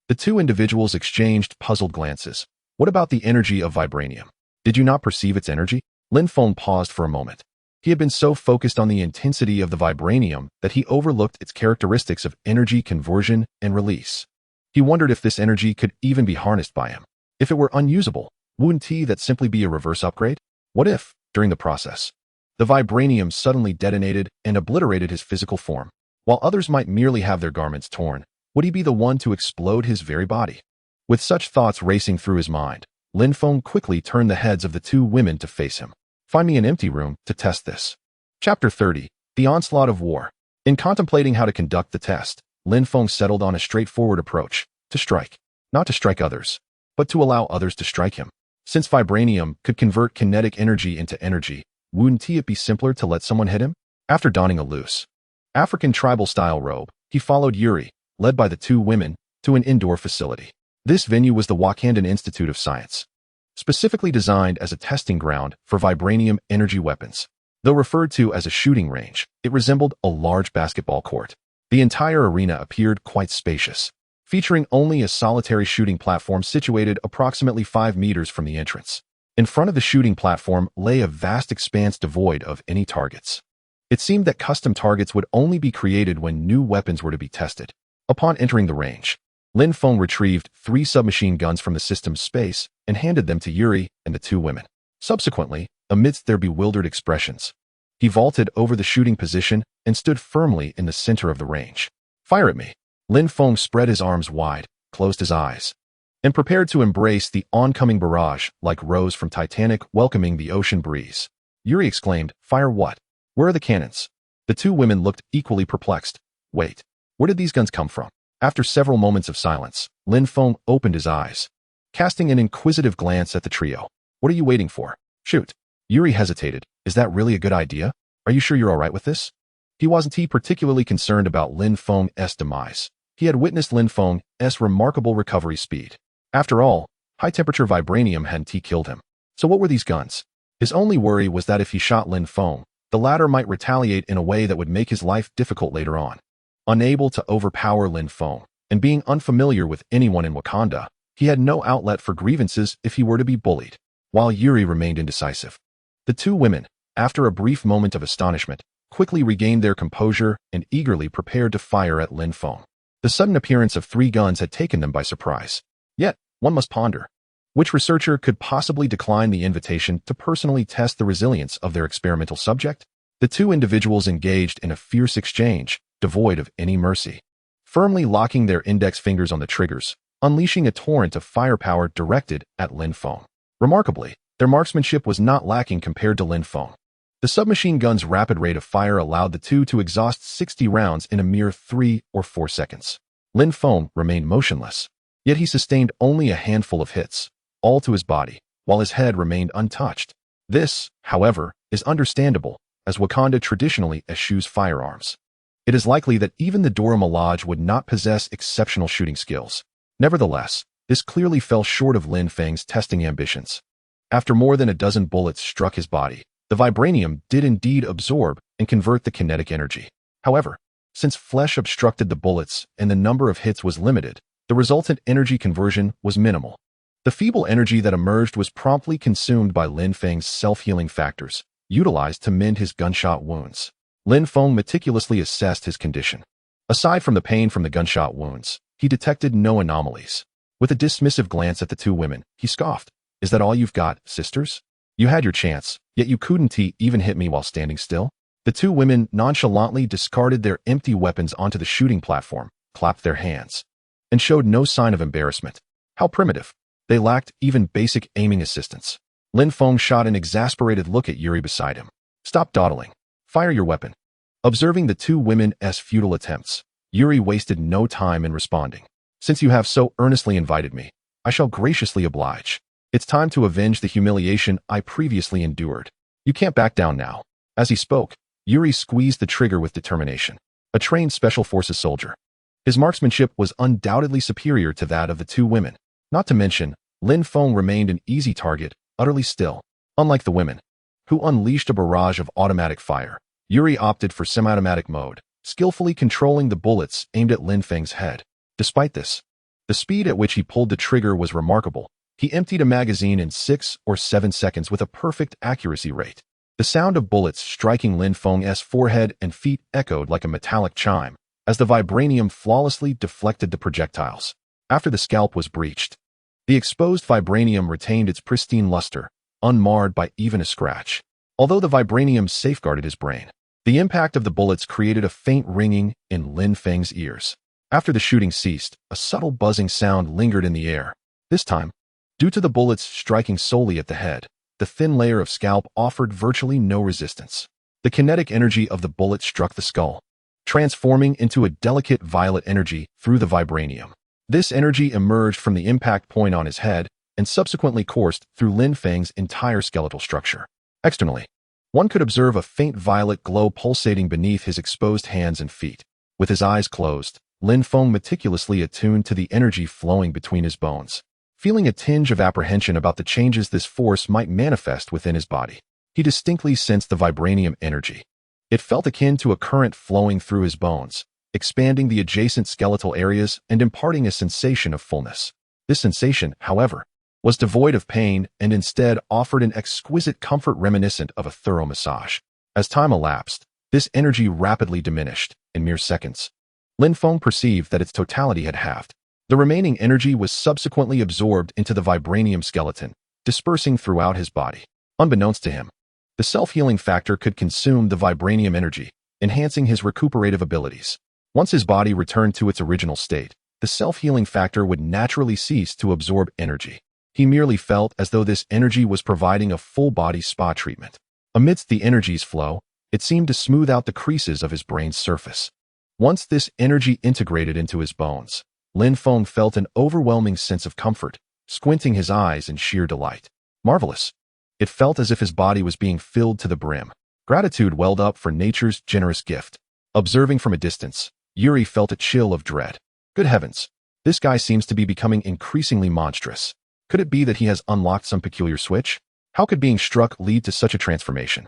The 2 individuals exchanged puzzled glances. What about the energy of vibranium? Did you not perceive its energy? Lin Feng paused for a moment. He had been so focused on the intensity of the vibranium that he overlooked its characteristics of energy conversion and release. He wondered if this energy could even be harnessed by him. If it were unusable, wouldn't that simply be a reverse upgrade? What if, during the process, the vibranium suddenly detonated and obliterated his physical form? While others might merely have their garments torn, would he be the one to explode his very body? With such thoughts racing through his mind, Lin Feng quickly turned the heads of the 2 women to face him. Find me an empty room to test this. Chapter 30, The Onslaught of War. In contemplating how to conduct the test, Lin Feng settled on a straightforward approach, to strike. Not to strike others, but to allow others to strike him. Since vibranium could convert kinetic energy into energy, wouldn't it be simpler to let someone hit him? After donning a loose African tribal-style robe, he followed Yuri, led by the two women, to an indoor facility. This venue was the Wakandan Institute of Science, specifically designed as a testing ground for vibranium energy weapons. Though referred to as a shooting range, it resembled a large basketball court. The entire arena appeared quite spacious, featuring only a solitary shooting platform situated approximately 5 meters from the entrance. In front of the shooting platform lay a vast expanse devoid of any targets. It seemed that custom targets would only be created when new weapons were to be tested. Upon entering the range, Lin Feng retrieved 3 submachine guns from the system's space and handed them to Yuri and the two women. Subsequently, amidst their bewildered expressions, he vaulted over the shooting position and stood firmly in the center of the range. "Fire at me." Lin Feng spread his arms wide, closed his eyes, and prepared to embrace the oncoming barrage like Rose from Titanic welcoming the ocean breeze. Yuri exclaimed, "Fire what? Where are the cannons?" The two women looked equally perplexed. "Wait, where did these guns come from?" After several moments of silence, Lin Feng opened his eyes, casting an inquisitive glance at the trio. "What are you waiting for? Shoot." Yuri hesitated. "Is that really a good idea? Are you sure you're all right with this?" He wasn't particularly concerned about Lin Feng's demise. He had witnessed Lin Feng's remarkable recovery speed. After all, high-temperature vibranium hadn't killed him. So what were these guns? His only worry was that if he shot Lin Feng, the latter might retaliate in a way that would make his life difficult later on. Unable to overpower Lin Feng, and being unfamiliar with anyone in Wakanda, he had no outlet for grievances if he were to be bullied. While Yuri remained indecisive, the two women, after a brief moment of astonishment, quickly regained their composure and eagerly prepared to fire at Lin Feng. The sudden appearance of 3 guns had taken them by surprise. Yet, one must ponder, which researcher could possibly decline the invitation to personally test the resilience of their experimental subject? The two individuals engaged in a fierce exchange, devoid of any mercy, firmly locking their index fingers on the triggers, unleashing a torrent of firepower directed at Lin Feng. Remarkably, their marksmanship was not lacking compared to Lin Feng. The submachine gun's rapid rate of fire allowed the two to exhaust 60 rounds in a mere 3 or 4 seconds. Lin Feng remained motionless, yet he sustained only a handful of hits, all to his body, while his head remained untouched. This, however, is understandable, as Wakanda traditionally eschews firearms. It is likely that even the Dora Milaje would not possess exceptional shooting skills. Nevertheless, this clearly fell short of Lin Feng's testing ambitions. After more than a dozen bullets struck his body, the vibranium did indeed absorb and convert the kinetic energy. However, since flesh obstructed the bullets and the number of hits was limited, the resultant energy conversion was minimal. The feeble energy that emerged was promptly consumed by Lin Feng's self-healing factors, utilized to mend his gunshot wounds. Lin Feng meticulously assessed his condition. Aside from the pain from the gunshot wounds, he detected no anomalies. With a dismissive glance at the two women, he scoffed. "Is that all you've got, sisters? You had your chance, yet you couldn't even hit me while standing still." The two women nonchalantly discarded their empty weapons onto the shooting platform, clapped their hands, and showed no sign of embarrassment. How primitive. They lacked even basic aiming assistance. Lin Feng shot an exasperated look at Yuri beside him. "Stop dawdling. Fire your weapon." Observing the two women's futile attempts, Yuri wasted no time in responding. "Since you have so earnestly invited me, I shall graciously oblige. It's time to avenge the humiliation I previously endured. You can't back down now." As he spoke, Yuri squeezed the trigger with determination. A trained Special Forces soldier, his marksmanship was undoubtedly superior to that of the two women. Not to mention, Lin Feng remained an easy target, utterly still. Unlike the women, who unleashed a barrage of automatic fire, Yuri opted for semi-automatic mode, skillfully controlling the bullets aimed at Lin Feng's head. Despite this, the speed at which he pulled the trigger was remarkable. He emptied a magazine in 6 or 7 seconds with a perfect accuracy rate. The sound of bullets striking Lin Feng's forehead and feet echoed like a metallic chime, as the vibranium flawlessly deflected the projectiles. After the scalp was breached, the exposed vibranium retained its pristine luster, unmarred by even a scratch. Although the vibranium safeguarded his brain, the impact of the bullets created a faint ringing in Lin Feng's ears. After the shooting ceased, a subtle buzzing sound lingered in the air. This time, due to the bullets striking solely at the head, the thin layer of scalp offered virtually no resistance. The kinetic energy of the bullet struck the skull, transforming into a delicate violet energy through the vibranium. This energy emerged from the impact point on his head and subsequently coursed through Lin Feng's entire skeletal structure. Externally, one could observe a faint violet glow pulsating beneath his exposed hands and feet. With his eyes closed, Lin Feng meticulously attuned to the energy flowing between his bones. Feeling a tinge of apprehension about the changes this force might manifest within his body, he distinctly sensed the vibranium energy. It felt akin to a current flowing through his bones, expanding the adjacent skeletal areas and imparting a sensation of fullness. This sensation, however, was devoid of pain and instead offered an exquisite comfort reminiscent of a thorough massage. As time elapsed, this energy rapidly diminished. In mere seconds, Lin Feng perceived that its totality had halved. The remaining energy was subsequently absorbed into the vibranium skeleton, dispersing throughout his body. Unbeknownst to him, the self-healing factor could consume the vibranium energy, enhancing his recuperative abilities. Once his body returned to its original state, the self-healing factor would naturally cease to absorb energy. He merely felt as though this energy was providing a full-body spa treatment. Amidst the energy's flow, it seemed to smooth out the creases of his brain's surface. Once this energy integrated into his bones, Lin Feng felt an overwhelming sense of comfort, squinting his eyes in sheer delight. Marvelous. It felt as if his body was being filled to the brim. Gratitude welled up for nature's generous gift. Observing from a distance, Yuri felt a chill of dread. Good heavens, this guy seems to be becoming increasingly monstrous. Could it be that he has unlocked some peculiar switch? How could being struck lead to such a transformation?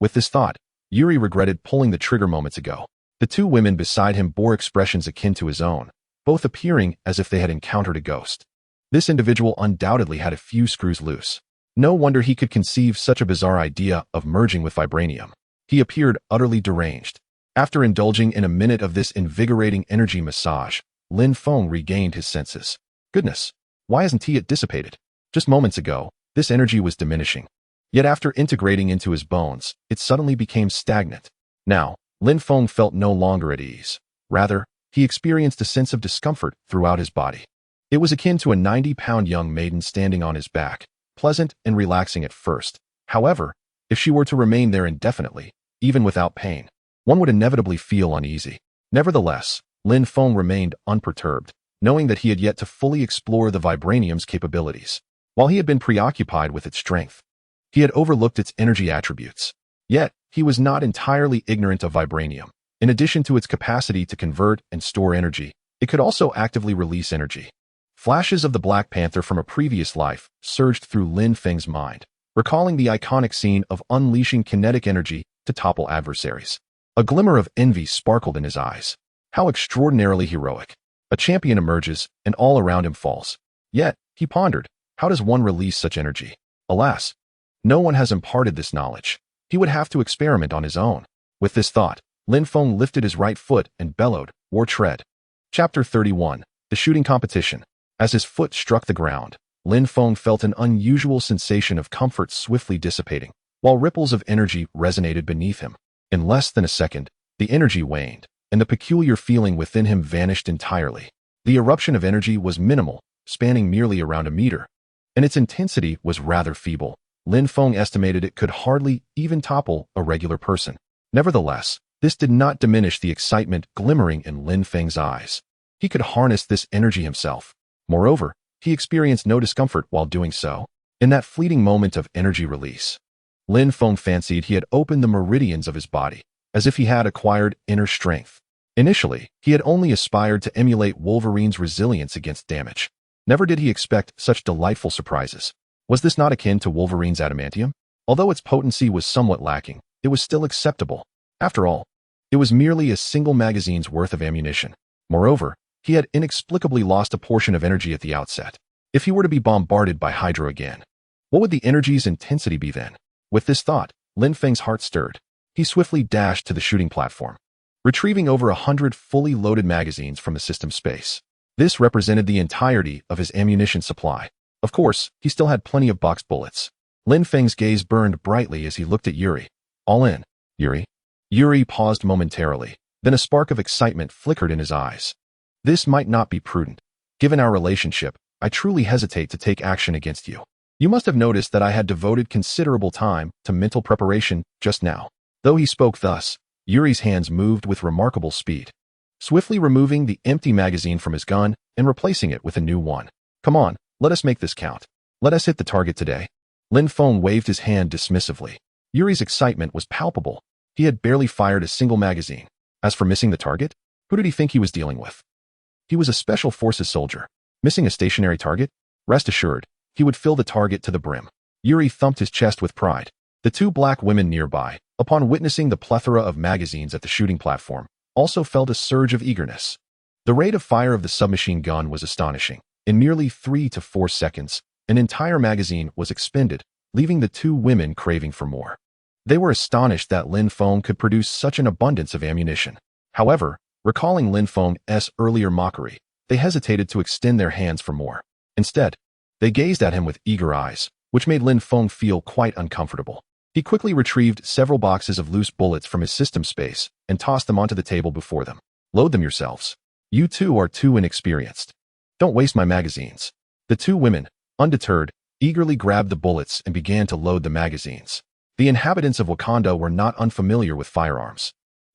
With this thought, Yuri regretted pulling the trigger moments ago. The two women beside him bore expressions akin to his own, both appearing as if they had encountered a ghost. This individual undoubtedly had a few screws loose. No wonder he could conceive such a bizarre idea of merging with vibranium. He appeared utterly deranged. After indulging in a minute of this invigorating energy massage, Lin Feng regained his senses. Goodness, why hasn't he yet dissipated? Just moments ago, this energy was diminishing. Yet after integrating into his bones, it suddenly became stagnant. Now, Lin Feng felt no longer at ease. Rather, he experienced a sense of discomfort throughout his body. It was akin to a 90-pound young maiden standing on his back, pleasant and relaxing at first. However, if she were to remain there indefinitely, even without pain, one would inevitably feel uneasy. Nevertheless, Lin Feng remained unperturbed, knowing that he had yet to fully explore the vibranium's capabilities. While he had been preoccupied with its strength, he had overlooked its energy attributes. Yet, he was not entirely ignorant of vibranium. In addition to its capacity to convert and store energy, it could also actively release energy. Flashes of the Black Panther from a previous life surged through Lin Feng's mind, recalling the iconic scene of unleashing kinetic energy to topple adversaries. A glimmer of envy sparkled in his eyes. How extraordinarily heroic. A champion emerges, and all around him falls. Yet, he pondered, how does one release such energy? Alas, no one has imparted this knowledge. He would have to experiment on his own. With this thought, Lin Feng lifted his right foot and bellowed, "War tread." Chapter 31. The Shooting Competition. As his foot struck the ground, Lin Feng felt an unusual sensation of comfort swiftly dissipating, while ripples of energy resonated beneath him. In less than a second, the energy waned, and the peculiar feeling within him vanished entirely. The eruption of energy was minimal, spanning merely around a meter, and its intensity was rather feeble. Lin Feng estimated it could hardly even topple a regular person. Nevertheless, this did not diminish the excitement glimmering in Lin Feng's eyes. He could harness this energy himself. Moreover, he experienced no discomfort while doing so. In that fleeting moment of energy release, Lin Feng fancied he had opened the meridians of his body, as if he had acquired inner strength. Initially, he had only aspired to emulate Wolverine's resilience against damage. Never did he expect such delightful surprises. Was this not akin to Wolverine's adamantium? Although its potency was somewhat lacking, it was still acceptable. After all, it was merely a single magazine's worth of ammunition. Moreover, he had inexplicably lost a portion of energy at the outset. If he were to be bombarded by Hydra again, what would the energy's intensity be then? With this thought, Lin Feng's heart stirred. He swiftly dashed to the shooting platform, retrieving over 100 fully loaded magazines from the system space. This represented the entirety of his ammunition supply. Of course, he still had plenty of boxed bullets. Lin Feng's gaze burned brightly as he looked at Yuri. All in, Yuri. Yuri paused momentarily, then a spark of excitement flickered in his eyes. This might not be prudent. Given our relationship, I truly hesitate to take action against you. You must have noticed that I had devoted considerable time to mental preparation just now. Though he spoke thus, Yuri's hands moved with remarkable speed. Swiftly removing the empty magazine from his gun, and replacing it with a new one. Come on, let us make this count. Let us hit the target today. Lin Feng waved his hand dismissively. Yuri's excitement was palpable. He had barely fired a single magazine. As for missing the target, who did he think he was dealing with? He was a special forces soldier. Missing a stationary target? Rest assured, he would fill the target to the brim. Yuri thumped his chest with pride. The two black women nearby, upon witnessing the plethora of magazines at the shooting platform, also felt a surge of eagerness. The rate of fire of the submachine gun was astonishing. In merely 3 to 4 seconds, an entire magazine was expended, leaving the two women craving for more. They were astonished that Lin Feng could produce such an abundance of ammunition. However, recalling Lin Feng's earlier mockery, they hesitated to extend their hands for more. Instead, they gazed at him with eager eyes, which made Lin Feng feel quite uncomfortable. He quickly retrieved several boxes of loose bullets from his system space and tossed them onto the table before them. Load them yourselves. You two are too inexperienced. Don't waste my magazines. The two women, undeterred, eagerly grabbed the bullets and began to load the magazines. The inhabitants of Wakanda were not unfamiliar with firearms.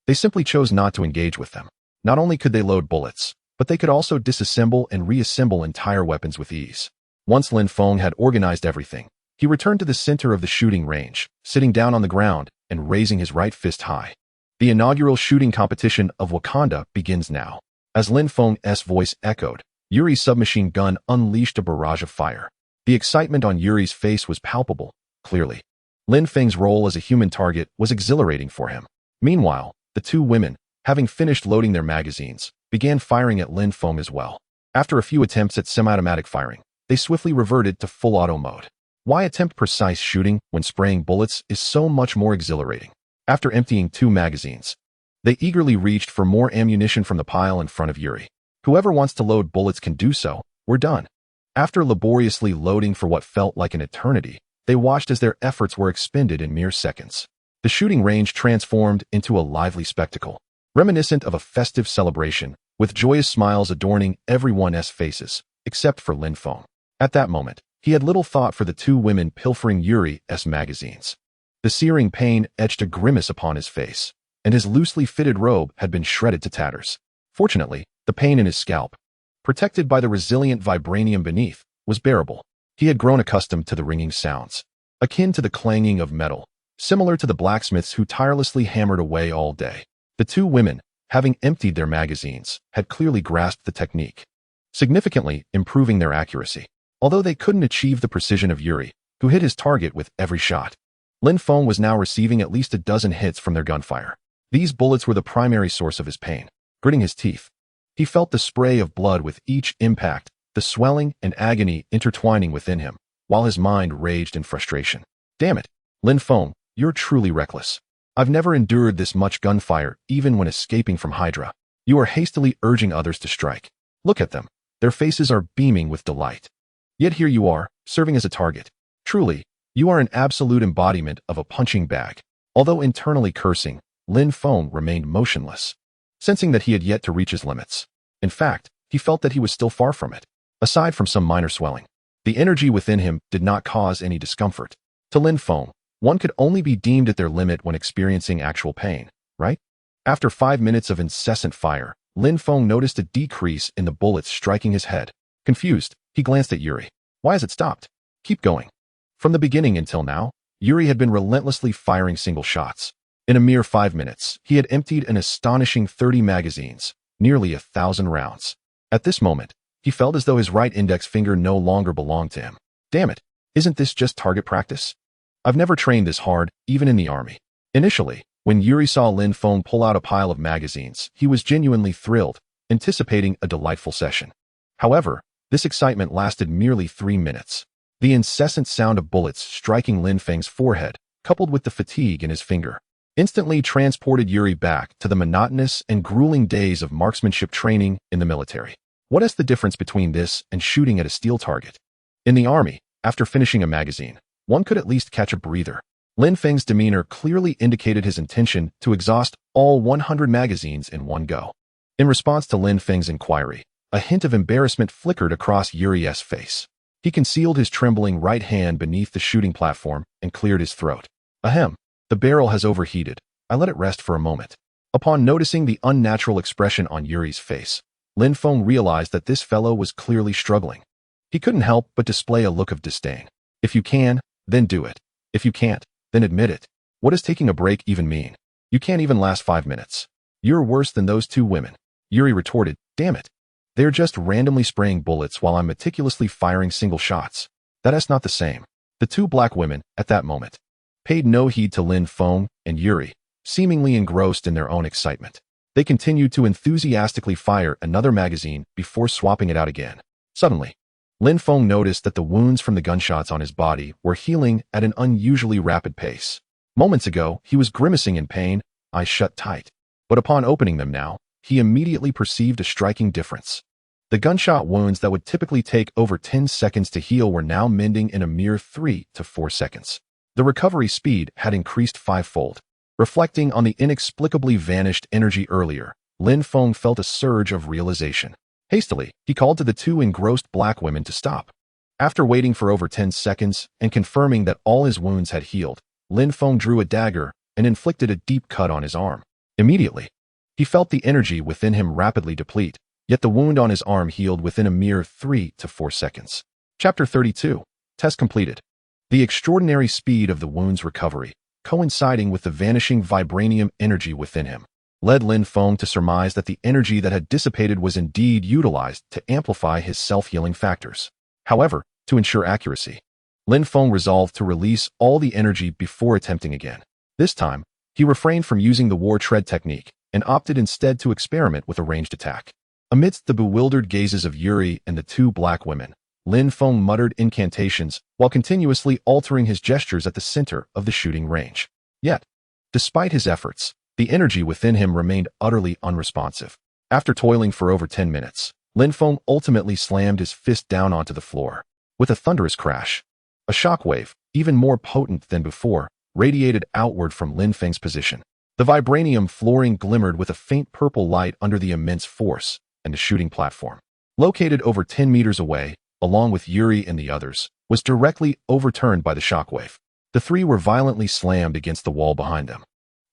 They simply chose not to engage with them. Not only could they load bullets, but they could also disassemble and reassemble entire weapons with ease. Once Lin Feng had organized everything, he returned to the center of the shooting range, sitting down on the ground and raising his right fist high. The inaugural shooting competition of Wakanda begins now. As Lin Feng's voice echoed, Yuri's submachine gun unleashed a barrage of fire. The excitement on Yuri's face was palpable, clearly. Lin Feng's role as a human target was exhilarating for him. Meanwhile, the two women, having finished loading their magazines, began firing at Lin Feng as well. After a few attempts at semi-automatic firing, they swiftly reverted to full auto mode. Why attempt precise shooting when spraying bullets is so much more exhilarating? After emptying 2 magazines, they eagerly reached for more ammunition from the pile in front of Yuri. Whoever wants to load bullets can do so. We're done. After laboriously loading for what felt like an eternity, they watched as their efforts were expended in mere seconds. The shooting range transformed into a lively spectacle, reminiscent of a festive celebration, with joyous smiles adorning everyone's faces, except for Lin Feng. At that moment, he had little thought for the two women pilfering Yuri's magazines. The searing pain etched a grimace upon his face, and his loosely fitted robe had been shredded to tatters. Fortunately, the pain in his scalp, protected by the resilient vibranium beneath, was bearable. He had grown accustomed to the ringing sounds, akin to the clanging of metal, similar to the blacksmiths who tirelessly hammered away all day. The two women, having emptied their magazines, had clearly grasped the technique, significantly improving their accuracy. Although they couldn't achieve the precision of Yuri, who hit his target with every shot, Lin Feng was now receiving at least a dozen hits from their gunfire. These bullets were the primary source of his pain. Gritting his teeth, he felt the spray of blood with each impact, the swelling and agony intertwining within him, while his mind raged in frustration. Damn it, Lin Feng, you're truly reckless. I've never endured this much gunfire, even when escaping from Hydra. You are hastily urging others to strike. Look at them. Their faces are beaming with delight. Yet here you are, serving as a target. Truly, you are an absolute embodiment of a punching bag. Although internally cursing, Lin Feng remained motionless, sensing that he had yet to reach his limits. In fact, he felt that he was still far from it. Aside from some minor swelling, the energy within him did not cause any discomfort. To Lin Feng, one could only be deemed at their limit when experiencing actual pain, right? After 5 minutes of incessant fire, Lin Feng noticed a decrease in the bullets striking his head. Confused, he glanced at Yuri. Why has it stopped? Keep going. From the beginning until now, Yuri had been relentlessly firing single shots. In a mere 5 minutes, he had emptied an astonishing 30 magazines, nearly 1,000 rounds. At this moment, he felt as though his right index finger no longer belonged to him. Damn it, isn't this just target practice? I've never trained this hard, even in the army. Initially, when Yuri saw Lin Feng pull out a pile of magazines, he was genuinely thrilled, anticipating a delightful session. However, this excitement lasted merely 3 minutes. The incessant sound of bullets striking Lin Feng's forehead, coupled with the fatigue in his finger, instantly transported Yuri back to the monotonous and grueling days of marksmanship training in the military. What is the difference between this and shooting at a steel target? In the army, after finishing a magazine, one could at least catch a breather. Lin Feng's demeanor clearly indicated his intention to exhaust all 100 magazines in one go. In response to Lin Feng's inquiry, a hint of embarrassment flickered across Yuri's face. He concealed his trembling right hand beneath the shooting platform and cleared his throat. Ahem, the barrel has overheated. I let it rest for a moment. Upon noticing the unnatural expression on Yuri's face, Lin Feng realized that this fellow was clearly struggling. He couldn't help but display a look of disdain. If you can, then do it. If you can't, then admit it. What does taking a break even mean? You can't even last 5 minutes. You're worse than those 2 women. Yuri retorted, damn it. They're just randomly spraying bullets while I'm meticulously firing single shots. That's not the same. The 2 black women, at that moment, paid no heed to Lin Feng and Yuri, seemingly engrossed in their own excitement. They continued to enthusiastically fire another magazine before swapping it out again. Suddenly, Lin Feng noticed that the wounds from the gunshots on his body were healing at an unusually rapid pace. Moments ago, he was grimacing in pain, eyes shut tight. But upon opening them now, he immediately perceived a striking difference. The gunshot wounds that would typically take over 10 seconds to heal were now mending in a mere 3 to 4 seconds. The recovery speed had increased 5-fold. Reflecting on the inexplicably vanished energy earlier, Lin Feng felt a surge of realization. Hastily, he called to the 2 engrossed black women to stop. After waiting for over 10 seconds and confirming that all his wounds had healed, Lin Feng drew a dagger and inflicted a deep cut on his arm. Immediately, he felt the energy within him rapidly deplete, yet the wound on his arm healed within a mere 3 to 4 seconds. Chapter 32. Test completed. The extraordinary speed of the wound's recovery, coinciding with the vanishing vibranium energy within him, led Lin Feng to surmise that the energy that had dissipated was indeed utilized to amplify his self-healing factors. However, to ensure accuracy, Lin Feng resolved to release all the energy before attempting again. This time, he refrained from using the war tread technique and opted instead to experiment with a ranged attack. Amidst the bewildered gazes of Yuri and the 2 black women, Lin Feng muttered incantations while continuously altering his gestures at the center of the shooting range. Yet, despite his efforts, the energy within him remained utterly unresponsive. After toiling for over 10 minutes, Lin Feng ultimately slammed his fist down onto the floor. With a thunderous crash, a shockwave, even more potent than before, radiated outward from Lin Feng's position. The vibranium flooring glimmered with a faint purple light under the immense force, and the shooting platform, located over 10 meters away, along with Yuri and the others, was directly overturned by the shockwave. The 3 were violently slammed against the wall behind them,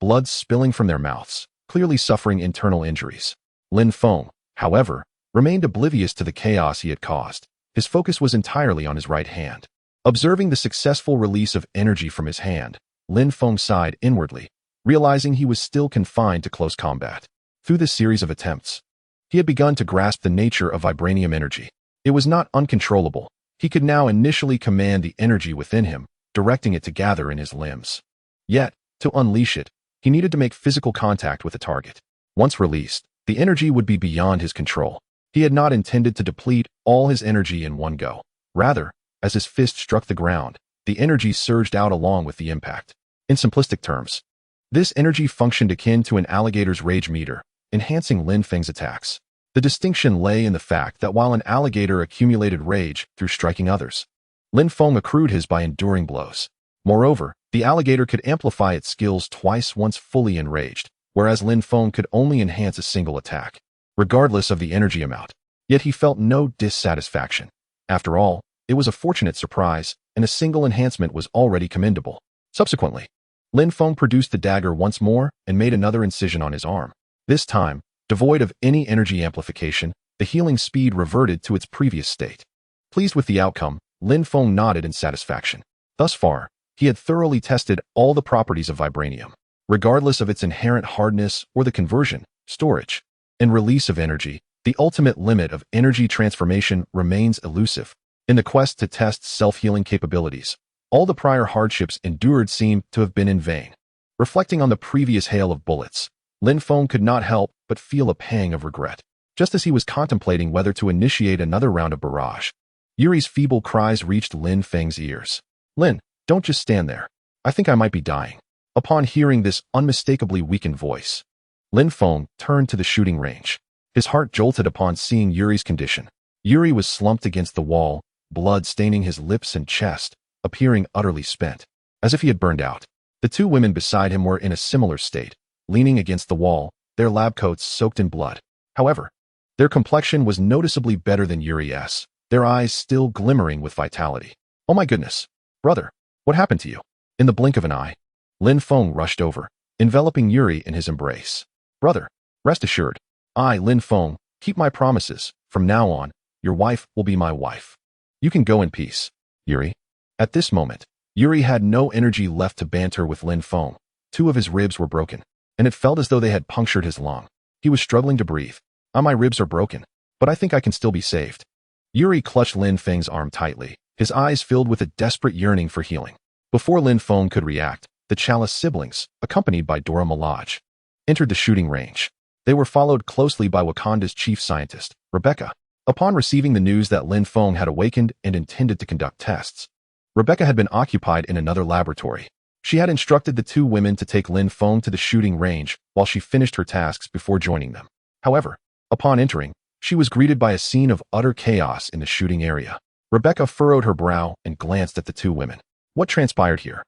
blood spilling from their mouths, clearly suffering internal injuries. Lin Feng, however, remained oblivious to the chaos he had caused. His focus was entirely on his right hand. Observing the successful release of energy from his hand, Lin Feng sighed inwardly, realizing he was still confined to close combat. Through this series of attempts, he had begun to grasp the nature of vibranium energy. It was not uncontrollable. He could now initially command the energy within him, directing it to gather in his limbs. Yet, to unleash it, he needed to make physical contact with the target. Once released, the energy would be beyond his control. He had not intended to deplete all his energy in one go. Rather, as his fist struck the ground, the energy surged out along with the impact. In simplistic terms, this energy functioned akin to an alligator's rage meter, enhancing Lin Feng's attacks. The distinction lay in the fact that while an alligator accumulated rage through striking others, Lin Feng accrued his by enduring blows. Moreover, the alligator could amplify its skills twice once fully enraged, whereas Lin Feng could only enhance a single attack, regardless of the energy amount. Yet he felt no dissatisfaction. After all, it was a fortunate surprise, and a single enhancement was already commendable. Subsequently, Lin Feng produced the dagger once more and made another incision on his arm. This time, devoid of any energy amplification, the healing speed reverted to its previous state. Pleased with the outcome, Lin Feng nodded in satisfaction. Thus far, he had thoroughly tested all the properties of vibranium, regardless of its inherent hardness or the conversion, storage, and release of energy. The ultimate limit of energy transformation remains elusive. In the quest to test self-healing capabilities, all the prior hardships endured seemed to have been in vain. Reflecting on the previous hail of bullets, Lin Feng could not help but feel a pang of regret. Just as he was contemplating whether to initiate another round of barrage, Yuri's feeble cries reached Lin Feng's ears. "Lin, don't just stand there. I think I might be dying." Upon hearing this unmistakably weakened voice, Lin Feng turned to the shooting range. His heart jolted upon seeing Yuri's condition. Yuri was slumped against the wall, blood staining his lips and chest, appearing utterly spent, as if he had burned out. The 2 women beside him were in a similar state, leaning against the wall, their lab coats soaked in blood. However, their complexion was noticeably better than Yuri's, their eyes still glimmering with vitality. "Oh my goodness, brother, what happened to you?" In the blink of an eye, Lin Feng rushed over, enveloping Yuri in his embrace. "Brother, rest assured, I, Lin Feng, Keep my promises. From now on, your wife will be my wife. You can go in peace, Yuri." At this moment, Yuri had no energy left to banter with Lin Feng. 2 of his ribs were broken, and it felt as though they had punctured his lung. He was struggling to breathe. My ribs are broken, but I think I can still be saved." Yuri clutched Lin Feng's arm tightly, his eyes filled with a desperate yearning for healing. Before Lin Feng could react, the Chala siblings, accompanied by Dora Milaje, entered the shooting range. They were followed closely by Wakanda's chief scientist, Rebecca. Upon receiving the news that Lin Feng had awakened and intended to conduct tests, Rebecca had been occupied in another laboratory. She had instructed the 2 women to take Lin Feng to the shooting range while she finished her tasks before joining them. However, upon entering, she was greeted by a scene of utter chaos in the shooting area. Rebecca furrowed her brow and glanced at the 2 women. "What transpired here?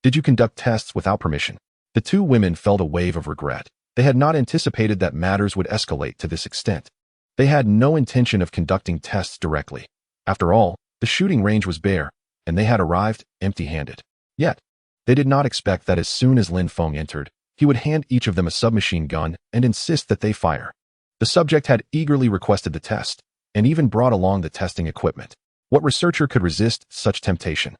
Did you conduct tests without permission?" The 2 women felt a wave of regret. They had not anticipated that matters would escalate to this extent. They had no intention of conducting tests directly. After all, the shooting range was bare, and they had arrived empty-handed. Yet, they did not expect that as soon as Lin Feng entered, he would hand each of them a submachine gun and insist that they fire. The subject had eagerly requested the test, and even brought along the testing equipment. What researcher could resist such temptation?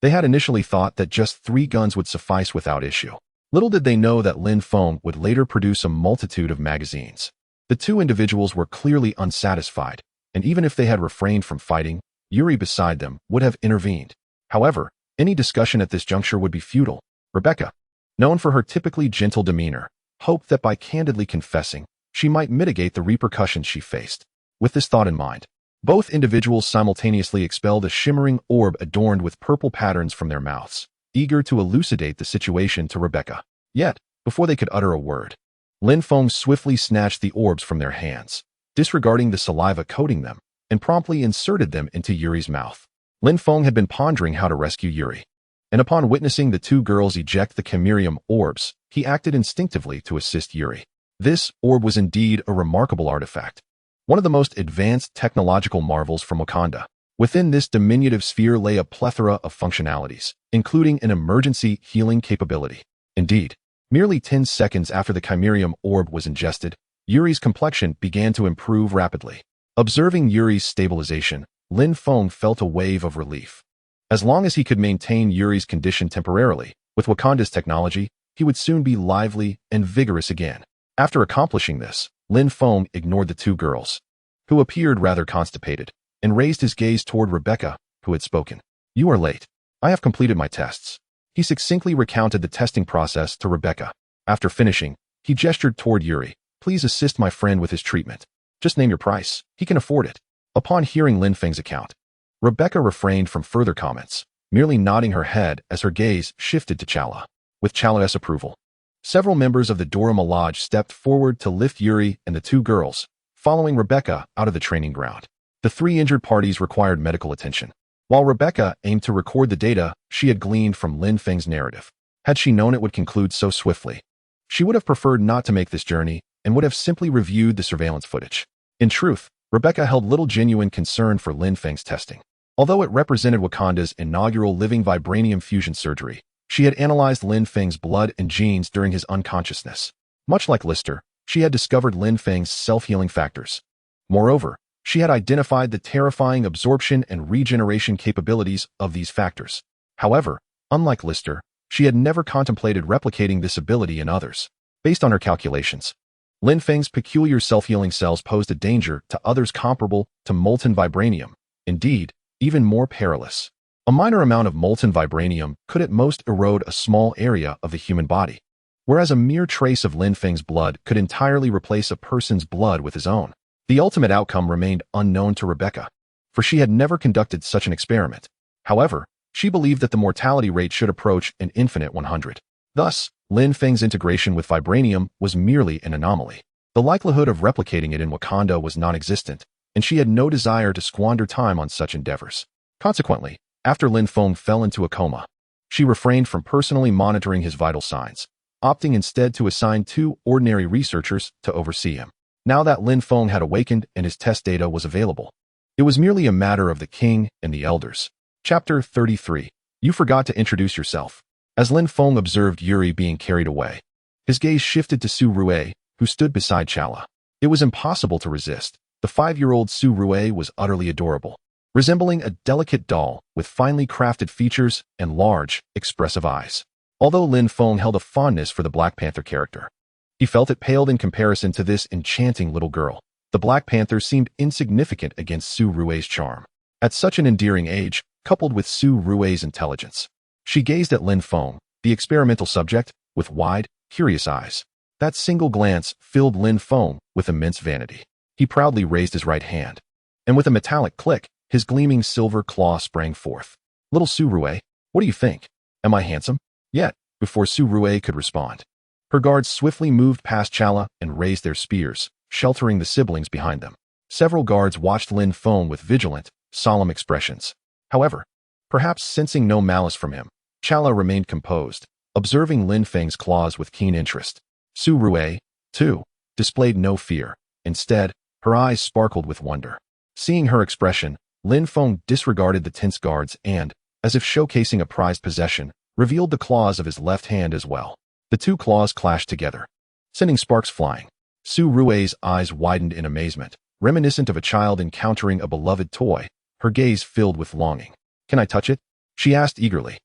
They had initially thought that just 3 guns would suffice without issue. Little did they know that Lin Feng would later produce a multitude of magazines. The 2 individuals were clearly unsatisfied, and even if they had refrained from fighting, Yuri beside them would have intervened. However, any discussion at this juncture would be futile. Rebecca, known for her typically gentle demeanor, hoped that by candidly confessing, she might mitigate the repercussions she faced. With this thought in mind, both individuals simultaneously expelled a shimmering orb adorned with purple patterns from their mouths, eager to elucidate the situation to Rebecca. Yet, before they could utter a word, Lin Feng swiftly snatched the orbs from their hands, disregarding the saliva coating them, and promptly inserted them into Yuri's mouth. Lin Feng had been pondering how to rescue Yuri, and upon witnessing the 2 girls eject the chimerium orbs, he acted instinctively to assist Yuri. This orb was indeed a remarkable artifact, one of the most advanced technological marvels from Wakanda. Within this diminutive sphere lay a plethora of functionalities, including an emergency healing capability. Indeed, merely 10 seconds after the chimerium orb was ingested, Yuri's complexion began to improve rapidly. Observing Yuri's stabilization, Lin Feng felt a wave of relief. As long as he could maintain Yuri's condition temporarily, with Wakanda's technology, he would soon be lively and vigorous again. After accomplishing this, Lin Feng ignored the 2 girls, who appeared rather constipated, and raised his gaze toward Rebecca, who had spoken. "You are late. I have completed my tests." He succinctly recounted the testing process to Rebecca. After finishing, he gestured toward Yuri. "Please assist my friend with his treatment. Just name your price. He can afford it." Upon hearing Lin Feng's account, Rebecca refrained from further comments, merely nodding her head as her gaze shifted to Chala. With Chala's approval, several members of the Dora Milaje stepped forward to lift Yuri and the 2 girls, following Rebecca out of the training ground. The 3 injured parties required medical attention. While Rebecca aimed to record the data she had gleaned from Lin Feng's narrative, had she known it would conclude so swiftly, she would have preferred not to make this journey and would have simply reviewed the surveillance footage. In truth, Rebecca held little genuine concern for Lin Feng's testing. Although it represented Wakanda's inaugural living vibranium fusion surgery, she had analyzed Lin Feng's blood and genes during his unconsciousness. Much like Lister, she had discovered Lin Feng's self-healing factors. Moreover, she had identified the terrifying absorption and regeneration capabilities of these factors. However, unlike Lister, she had never contemplated replicating this ability in others. Based on her calculations, Lin Feng's peculiar self-healing cells posed a danger to others comparable to molten vibranium, indeed, even more perilous. A minor amount of molten vibranium could at most erode a small area of the human body, whereas a mere trace of Lin Feng's blood could entirely replace a person's blood with his own. The ultimate outcome remained unknown to Rebecca, for she had never conducted such an experiment. However, she believed that the mortality rate should approach an infinite 100. Thus, Lin Feng's integration with vibranium was merely an anomaly. The likelihood of replicating it in Wakanda was non-existent, and she had no desire to squander time on such endeavors. Consequently, after Lin Feng fell into a coma, she refrained from personally monitoring his vital signs, opting instead to assign 2 ordinary researchers to oversee him. Now that Lin Feng had awakened and his test data was available, it was merely a matter of the king and the elders. Chapter 33. You forgot to introduce yourself. As Lin Feng observed Yuri being carried away, his gaze shifted to Su Rue, who stood beside Chala. It was impossible to resist. The 5-year-old Su Rue was utterly adorable, resembling a delicate doll with finely crafted features and large, expressive eyes. Although Lin Feng held a fondness for the Black Panther character, he felt it paled in comparison to this enchanting little girl. The Black Panther seemed insignificant against Su Rue's charm. At such an endearing age, coupled with Su Rue's intelligence, she gazed at Lin Feng, the experimental subject, with wide, curious eyes. That single glance filled Lin Feng with immense vanity. He proudly raised his right hand, and with a metallic click, his gleaming silver claw sprang forth. "Little Su Rue, what do you think? Am I handsome?" Yet, before Su Rue could respond, her guards swiftly moved past Chala and raised their spears, sheltering the siblings behind them. Several guards watched Lin Feng with vigilant, solemn expressions. However, perhaps sensing no malice from him, Chala remained composed, observing Lin Feng's claws with keen interest. Su Rue, too, displayed no fear. Instead, her eyes sparkled with wonder. Seeing her expression, Lin Feng disregarded the tense guards and, as if showcasing a prized possession, revealed the claws of his left hand as well. The two claws clashed together, sending sparks flying. Su Rue's eyes widened in amazement, reminiscent of a child encountering a beloved toy, her gaze filled with longing. "Can I touch it?" she asked eagerly.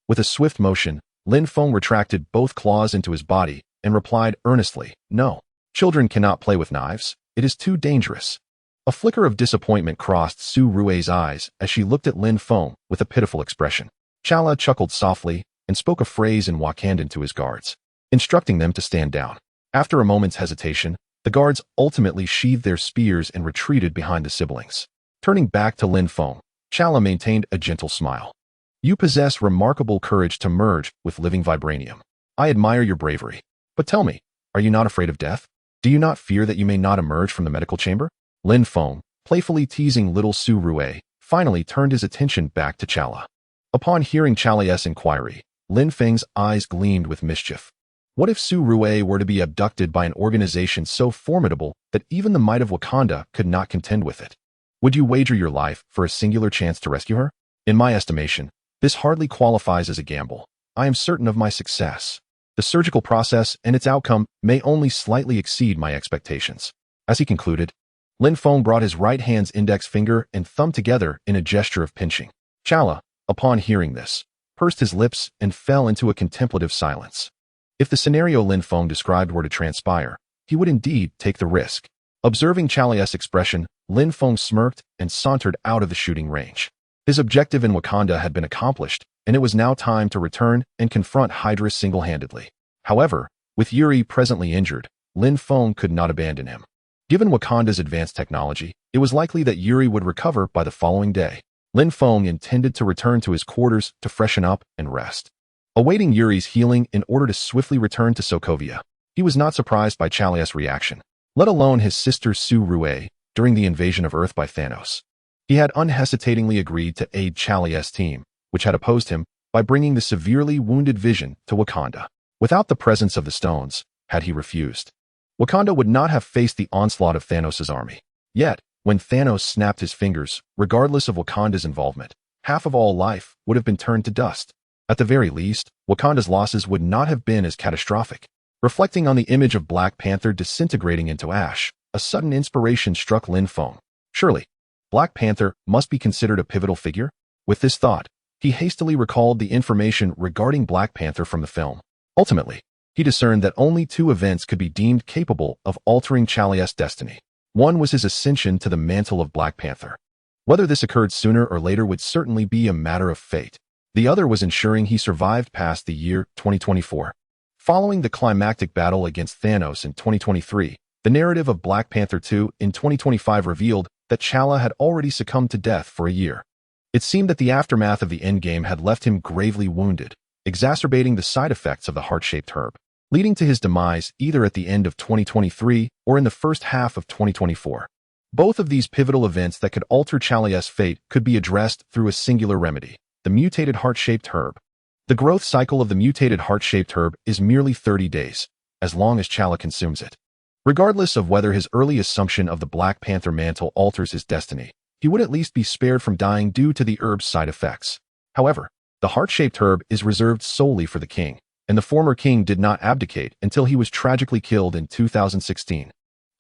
With a swift motion, Lin Feng retracted both claws into his body and replied earnestly, "No. Children cannot play with knives. It is too dangerous." A flicker of disappointment crossed Su Rue's eyes as she looked at Lin Feng with a pitiful expression. Chala chuckled softly and spoke a phrase in Wakandan to his guards, instructing them to stand down. After a moment's hesitation, the guards ultimately sheathed their spears and retreated behind the siblings. Turning back to Lin Feng, Chala maintained a gentle smile. "You possess remarkable courage to merge with living vibranium. I admire your bravery. But tell me, are you not afraid of death? Do you not fear that you may not emerge from the medical chamber?" Lin Feng, playfully teasing little Su Rue, finally turned his attention back to Chala. Upon hearing Chala's inquiry, Lin Feng's eyes gleamed with mischief. What if Su Rue were to be abducted by an organization so formidable that even the might of Wakanda could not contend with it? Would you wager your life for a singular chance to rescue her? In my estimation, this hardly qualifies as a gamble. I am certain of my success. The surgical process and its outcome may only slightly exceed my expectations." As he concluded, Lin Feng brought his right hand's index finger and thumb together in a gesture of pinching. Chala, upon hearing this, pursed his lips and fell into a contemplative silence. If the scenario Lin Feng described were to transpire, he would indeed take the risk. Observing Chala's expression, Lin Feng smirked and sauntered out of the shooting range. His objective in Wakanda had been accomplished, and it was now time to return and confront Hydra single-handedly. However, with Yuri presently injured, Lin Feng could not abandon him. Given Wakanda's advanced technology, it was likely that Yuri would recover by the following day. Lin Feng intended to return to his quarters to freshen up and rest, awaiting Yuri's healing in order to swiftly return to Sokovia. He was not surprised by Chala's reaction, let alone his sister Su Rue, during the invasion of Earth by Thanos. He had unhesitatingly agreed to aid Chala's team, which had opposed him, by bringing the severely wounded Vision to Wakanda. Without the presence of the stones, had he refused, Wakanda would not have faced the onslaught of Thanos' army. Yet, when Thanos snapped his fingers, regardless of Wakanda's involvement, half of all life would have been turned to dust. At the very least, Wakanda's losses would not have been as catastrophic. Reflecting on the image of Black Panther disintegrating into ash, a sudden inspiration struck Lin Feng. Surely, Black Panther must be considered a pivotal figure? With this thought, he hastily recalled the information regarding Black Panther from the film. Ultimately, he discerned that only two events could be deemed capable of altering Chala's destiny. One was his ascension to the mantle of Black Panther. Whether this occurred sooner or later would certainly be a matter of fate. The other was ensuring he survived past the year 2024. Following the climactic battle against Thanos in 2023, the narrative of Black Panther 2 in 2025 revealed that Chala had already succumbed to death for a year. It seemed that the aftermath of the endgame had left him gravely wounded, exacerbating the side effects of the heart-shaped herb, leading to his demise either at the end of 2023 or in the first half of 2024. Both of these pivotal events that could alter Chala's fate could be addressed through a singular remedy: the mutated heart-shaped herb. The growth cycle of the mutated heart-shaped herb is merely 30 days, as long as Chala consumes it. Regardless of whether his early assumption of the Black Panther mantle alters his destiny, he would at least be spared from dying due to the herb's side effects. However, the heart-shaped herb is reserved solely for the king, and the former king did not abdicate until he was tragically killed in 2016.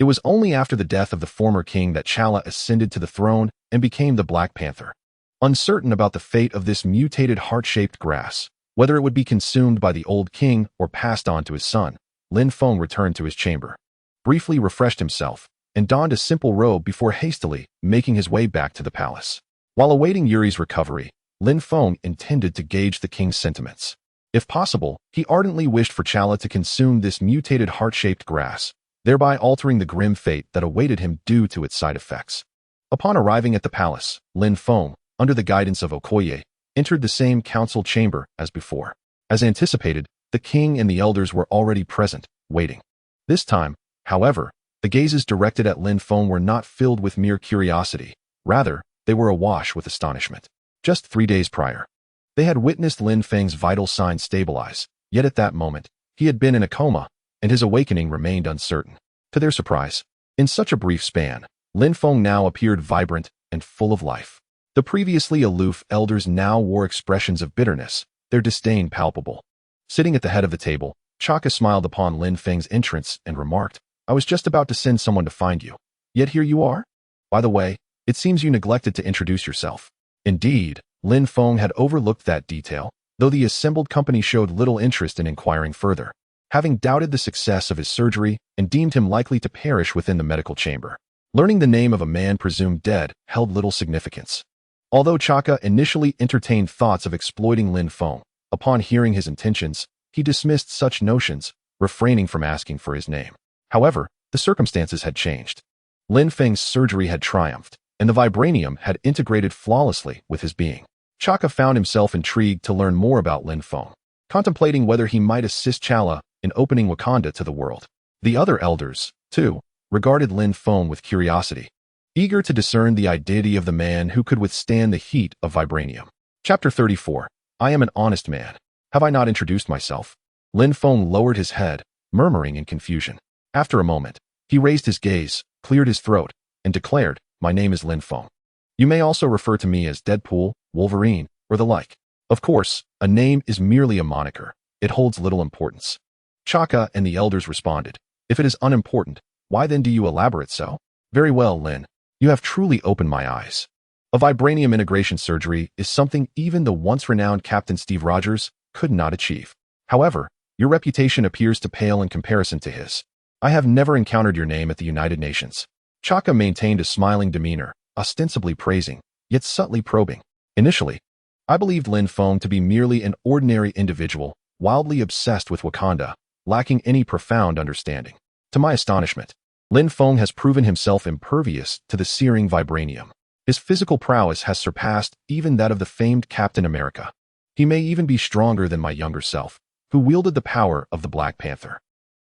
It was only after the death of the former king that Chala ascended to the throne and became the Black Panther. Uncertain about the fate of this mutated heart-shaped grass, whether it would be consumed by the old king or passed on to his son, Lin Feng returned to his chamber, briefly refreshed himself, and donned a simple robe before hastily making his way back to the palace. While awaiting Yuri's recovery, Lin Feng intended to gauge the king's sentiments. If possible, he ardently wished for Chala to consume this mutated heart-shaped grass, thereby altering the grim fate that awaited him due to its side effects. Upon arriving at the palace, Lin Feng, under the guidance of Okoye, entered the same council chamber as before. As anticipated, the king and the elders were already present, waiting. This time, however, the gazes directed at Lin Feng were not filled with mere curiosity. Rather, they were awash with astonishment. Just 3 days prior, they had witnessed Lin Feng's vital signs stabilize, yet at that moment, he had been in a coma, and his awakening remained uncertain. To their surprise, in such a brief span, Lin Feng now appeared vibrant and full of life. The previously aloof elders now wore expressions of bitterness, their disdain palpable. Sitting at the head of the table, Chaka smiled upon Lin Feng's entrance and remarked, "I was just about to send someone to find you. Yet here you are? By the way, it seems you neglected to introduce yourself." Indeed, Lin Feng had overlooked that detail, though the assembled company showed little interest in inquiring further, having doubted the success of his surgery and deemed him likely to perish within the medical chamber. Learning the name of a man presumed dead held little significance. Although Chaka initially entertained thoughts of exploiting Lin Feng, upon hearing his intentions, he dismissed such notions, refraining from asking for his name. However, the circumstances had changed. Lin Feng's surgery had triumphed, and the vibranium had integrated flawlessly with his being. Chaka found himself intrigued to learn more about Lin Feng, contemplating whether he might assist Chala in opening Wakanda to the world. The other elders, too, regarded Lin Feng with curiosity, eager to discern the identity of the man who could withstand the heat of vibranium. Chapter 34. I am an honest man. Have I not introduced myself? Lin Feng lowered his head, murmuring in confusion. After a moment, he raised his gaze, cleared his throat, and declared, "My name is Lin Feng. You may also refer to me as Deadpool, Wolverine, or the like. Of course, a name is merely a moniker. It holds little importance." Chaka and the elders responded, "If it is unimportant, why then do you elaborate so?" "Very well, Lin. You have truly opened my eyes. A vibranium integration surgery is something even the once-renowned Captain Steve Rogers could not achieve. However, your reputation appears to pale in comparison to his. I have never encountered your name at the United Nations." Chaka maintained a smiling demeanor, ostensibly praising, yet subtly probing. Initially, I believed Lin Feng to be merely an ordinary individual, wildly obsessed with Wakanda, lacking any profound understanding. To my astonishment, Lin Feng has proven himself impervious to the searing vibranium. His physical prowess has surpassed even that of the famed Captain America. He may even be stronger than my younger self, who wielded the power of the Black Panther.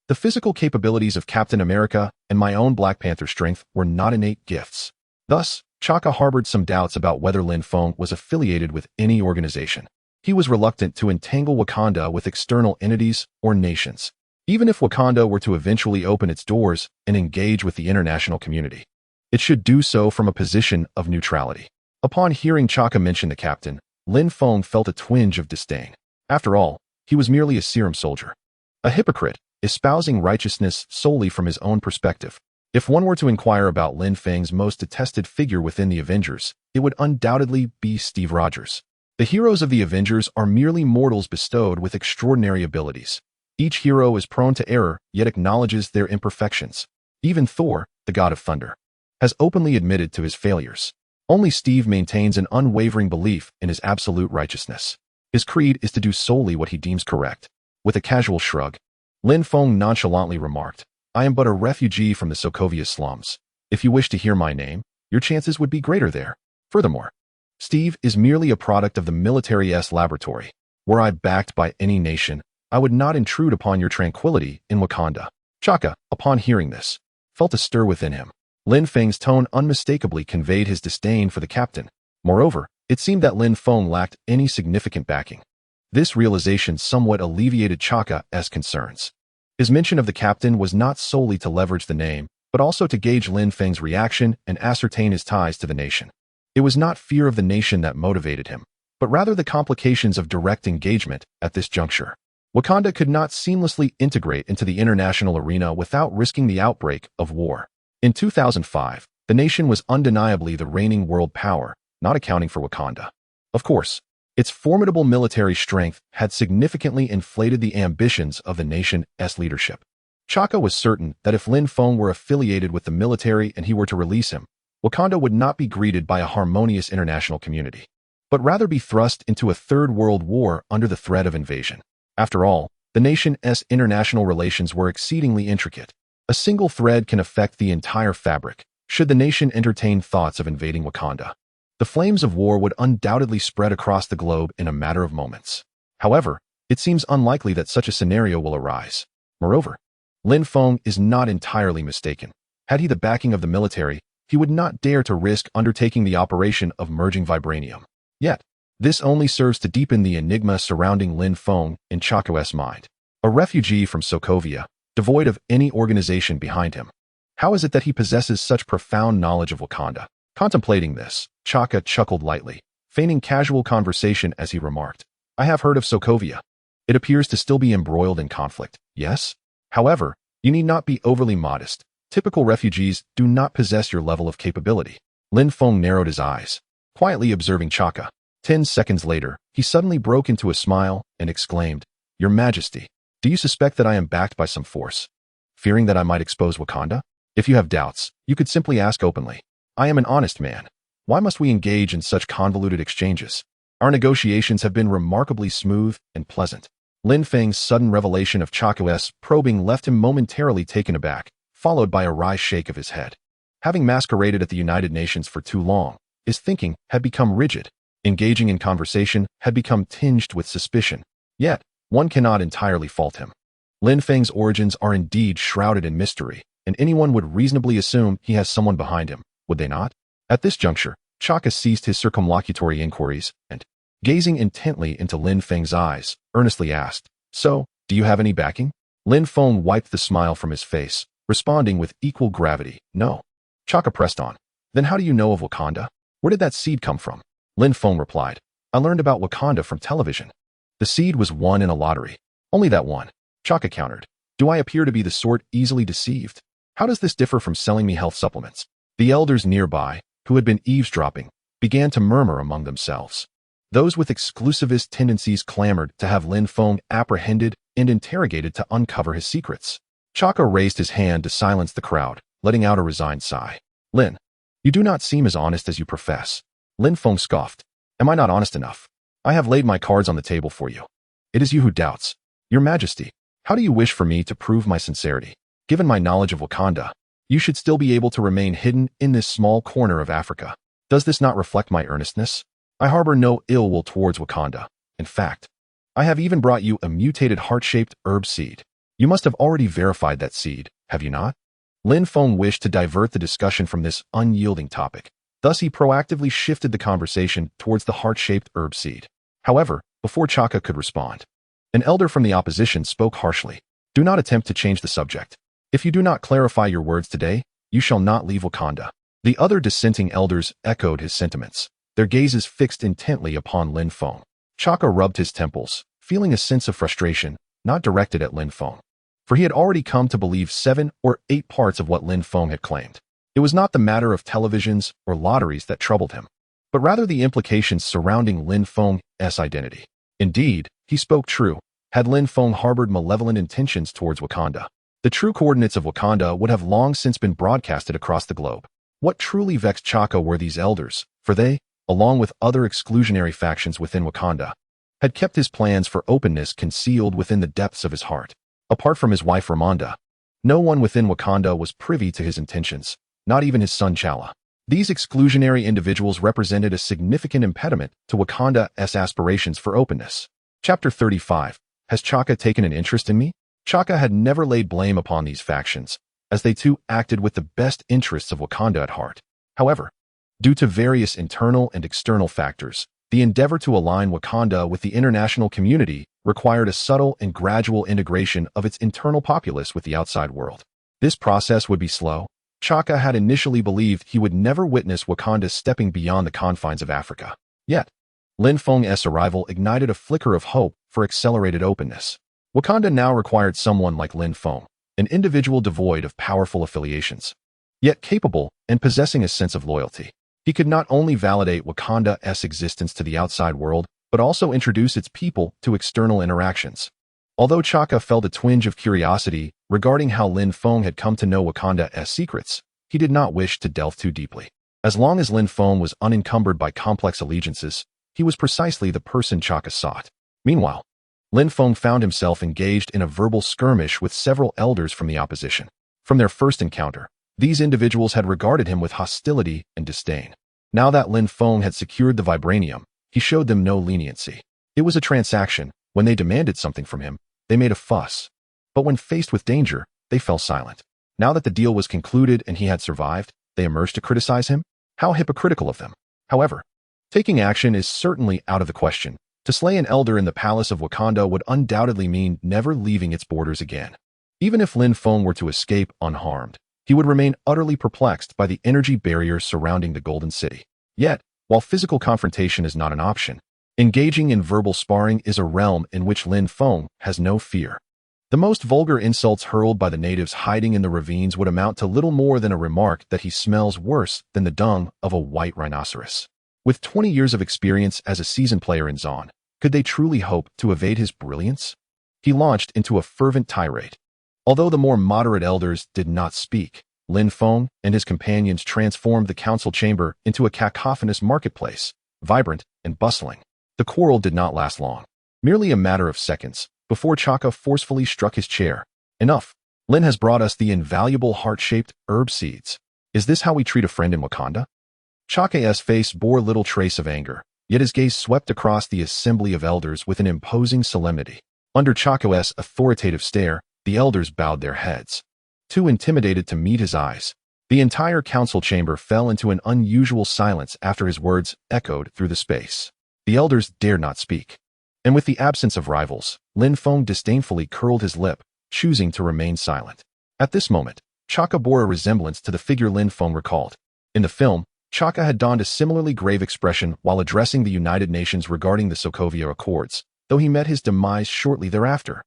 The physical capabilities of Captain America and my own Black Panther strength were not innate gifts. Thus, Chaka harbored some doubts about whether Lin Feng was affiliated with any organization. He was reluctant to entangle Wakanda with external entities or nations, even if Wakanda were to eventually open its doors and engage with the international community. It should do so from a position of neutrality. Upon hearing Chaka mention the captain, Lin Feng felt a twinge of disdain. After all, he was merely a serum soldier, a hypocrite, espousing righteousness solely from his own perspective. If one were to inquire about Lin Feng's most detested figure within the Avengers, it would undoubtedly be Steve Rogers. The heroes of the Avengers are merely mortals bestowed with extraordinary abilities. Each hero is prone to error, yet acknowledges their imperfections. Even Thor, the god of thunder, has openly admitted to his failures. Only Steve maintains an unwavering belief in his absolute righteousness. His creed is to do solely what he deems correct. With a casual shrug, Lin Feng nonchalantly remarked, "I am but a refugee from the Sokovia slums. If you wish to hear my name, your chances would be greater there. Furthermore, Steve is merely a product of the military's laboratory. Were I backed by any nation, I would not intrude upon your tranquility in Wakanda." Chaka, upon hearing this, felt a stir within him. Lin Feng's tone unmistakably conveyed his disdain for the captain. Moreover, it seemed that Lin Feng lacked any significant backing. This realization somewhat alleviated Chaka's concerns. His mention of the captain was not solely to leverage the name, but also to gauge Lin Feng's reaction and ascertain his ties to the nation. It was not fear of the nation that motivated him, but rather the complications of direct engagement at this juncture. Wakanda could not seamlessly integrate into the international arena without risking the outbreak of war. In 2005, the nation was undeniably the reigning world power, not accounting for Wakanda. Of course, its formidable military strength had significantly inflated the ambitions of the nation's leadership. Chaka was certain that if Lin Feng were affiliated with the military and he were to release him, Wakanda would not be greeted by a harmonious international community, but rather be thrust into a third world war under the threat of invasion. After all, the nation's international relations were exceedingly intricate. A single thread can affect the entire fabric, should the nation entertain thoughts of invading Wakanda. The flames of war would undoubtedly spread across the globe in a matter of moments. However, it seems unlikely that such a scenario will arise. Moreover, Lin Feng is not entirely mistaken. Had he the backing of the military, he would not dare to risk undertaking the operation of merging vibranium. Yet, this only serves to deepen the enigma surrounding Lin Feng in Chaka's mind. A refugee from Sokovia, devoid of any organization behind him. How is it that he possesses such profound knowledge of Wakanda? Contemplating this, Chaka chuckled lightly, feigning casual conversation as he remarked, I have heard of Sokovia. It appears to still be embroiled in conflict, yes? However, you need not be overly modest. Typical refugees do not possess your level of capability. Lin Feng narrowed his eyes, quietly observing Chaka. 10 seconds later, he suddenly broke into a smile and exclaimed, Your Majesty, do you suspect that I am backed by some force? Fearing that I might expose Wakanda? If you have doubts, you could simply ask openly. I am an honest man. Why must we engage in such convoluted exchanges? Our negotiations have been remarkably smooth and pleasant. Lin Feng's sudden revelation of Chaka's probing left him momentarily taken aback, followed by a wry shake of his head. Having masqueraded at the United Nations for too long, his thinking had become rigid. Engaging in conversation had become tinged with suspicion. Yet, one cannot entirely fault him. Lin Feng's origins are indeed shrouded in mystery, and anyone would reasonably assume he has someone behind him, would they not? At this juncture, Chaka ceased his circumlocutory inquiries and, gazing intently into Lin Feng's eyes, earnestly asked, So, do you have any backing? Lin Feng wiped the smile from his face, responding with equal gravity, No. Chaka pressed on, Then how do you know of Wakanda? Where did that seed come from? Lin Feng replied, I learned about Wakanda from television. The seed was won in a lottery. Only that one. Chaka countered, Do I appear to be the sort easily deceived? How does this differ from selling me health supplements? The elders nearby, who had been eavesdropping, began to murmur among themselves. Those with exclusivist tendencies clamored to have Lin Feng apprehended and interrogated to uncover his secrets. Chaka raised his hand to silence the crowd, letting out a resigned sigh. Lin, you do not seem as honest as you profess. Lin Feng scoffed. Am I not honest enough? I have laid my cards on the table for you. It is you who doubts. Your Majesty, how do you wish for me to prove my sincerity? Given my knowledge of Wakanda, you should still be able to remain hidden in this small corner of Africa. Does this not reflect my earnestness? I harbor no ill will towards Wakanda. In fact, I have even brought you a mutated heart-shaped herb seed. You must have already verified that seed, have you not? Lin Feng wished to divert the discussion from this unyielding topic. Thus he proactively shifted the conversation towards the heart-shaped herb seed. However, before Chaka could respond, an elder from the opposition spoke harshly. Do not attempt to change the subject. If you do not clarify your words today, you shall not leave Wakanda. The other dissenting elders echoed his sentiments, their gazes fixed intently upon Lin Feng. Chaka rubbed his temples, feeling a sense of frustration, not directed at Lin Feng, for he had already come to believe 7 or 8 parts of what Lin Feng had claimed. It was not the matter of televisions or lotteries that troubled him, but rather the implications surrounding Lin Feng's identity. Indeed, he spoke true. Had Lin Feng harbored malevolent intentions towards Wakanda, the true coordinates of Wakanda would have long since been broadcasted across the globe. What truly vexed Chaka were these elders, for they, along with other exclusionary factions within Wakanda, had kept his plans for openness concealed within the depths of his heart. Apart from his wife Ramonda, no one within Wakanda was privy to his intentions, not even his son Chala. These exclusionary individuals represented a significant impediment to Wakanda's aspirations for openness. Chapter 35. Has Chaka taken an interest in me? Chaka had never laid blame upon these factions, as they too acted with the best interests of Wakanda at heart. However, due to various internal and external factors, the endeavor to align Wakanda with the international community required a subtle and gradual integration of its internal populace with the outside world. This process would be slow. Chaka had initially believed he would never witness Wakanda stepping beyond the confines of Africa. Yet, Lin Feng's arrival ignited a flicker of hope for accelerated openness. Wakanda now required someone like Lin Feng, an individual devoid of powerful affiliations, yet capable and possessing a sense of loyalty. He could not only validate Wakanda's existence to the outside world, but also introduce its people to external interactions. Although Chaka felt a twinge of curiosity regarding how Lin Feng had come to know Wakanda's secrets, he did not wish to delve too deeply. As long as Lin Feng was unencumbered by complex allegiances, he was precisely the person Chaka sought. Meanwhile, Lin Feng found himself engaged in a verbal skirmish with several elders from the opposition. From their first encounter, these individuals had regarded him with hostility and disdain. Now that Lin Feng had secured the vibranium, he showed them no leniency. It was a transaction. When they demanded something from him, they made a fuss. But when faced with danger, they fell silent. Now that the deal was concluded and he had survived, they emerged to criticize him? How hypocritical of them. However, taking action is certainly out of the question. To slay an elder in the palace of Wakanda would undoubtedly mean never leaving its borders again. Even if Lin Feng were to escape unharmed, he would remain utterly perplexed by the energy barriers surrounding the Golden City. Yet, while physical confrontation is not an option, engaging in verbal sparring is a realm in which Lin Feng has no fear. The most vulgar insults hurled by the natives hiding in the ravines would amount to little more than a remark that he smells worse than the dung of a white rhinoceros. With 20 years of experience as a seasoned player in Zon, could they truly hope to evade his brilliance? He launched into a fervent tirade. Although the more moderate elders did not speak, Lin Feng and his companions transformed the council chamber into a cacophonous marketplace, vibrant and bustling. The quarrel did not last long, merely a matter of seconds, before Chaka forcefully struck his chair. Enough. Lin has brought us the invaluable heart-shaped herb seeds. Is this how we treat a friend in Wakanda? Chaka's face bore little trace of anger, yet his gaze swept across the assembly of elders with an imposing solemnity. Under Chaka's authoritative stare, the elders bowed their heads, too intimidated to meet his eyes. The entire council chamber fell into an unusual silence after his words echoed through the space. The elders dared not speak. And with the absence of rivals, Lin Feng disdainfully curled his lip, choosing to remain silent. At this moment, Chaka bore a resemblance to the figure Lin Feng recalled. In the film, Chaka had donned a similarly grave expression while addressing the United Nations regarding the Sokovia Accords, though he met his demise shortly thereafter.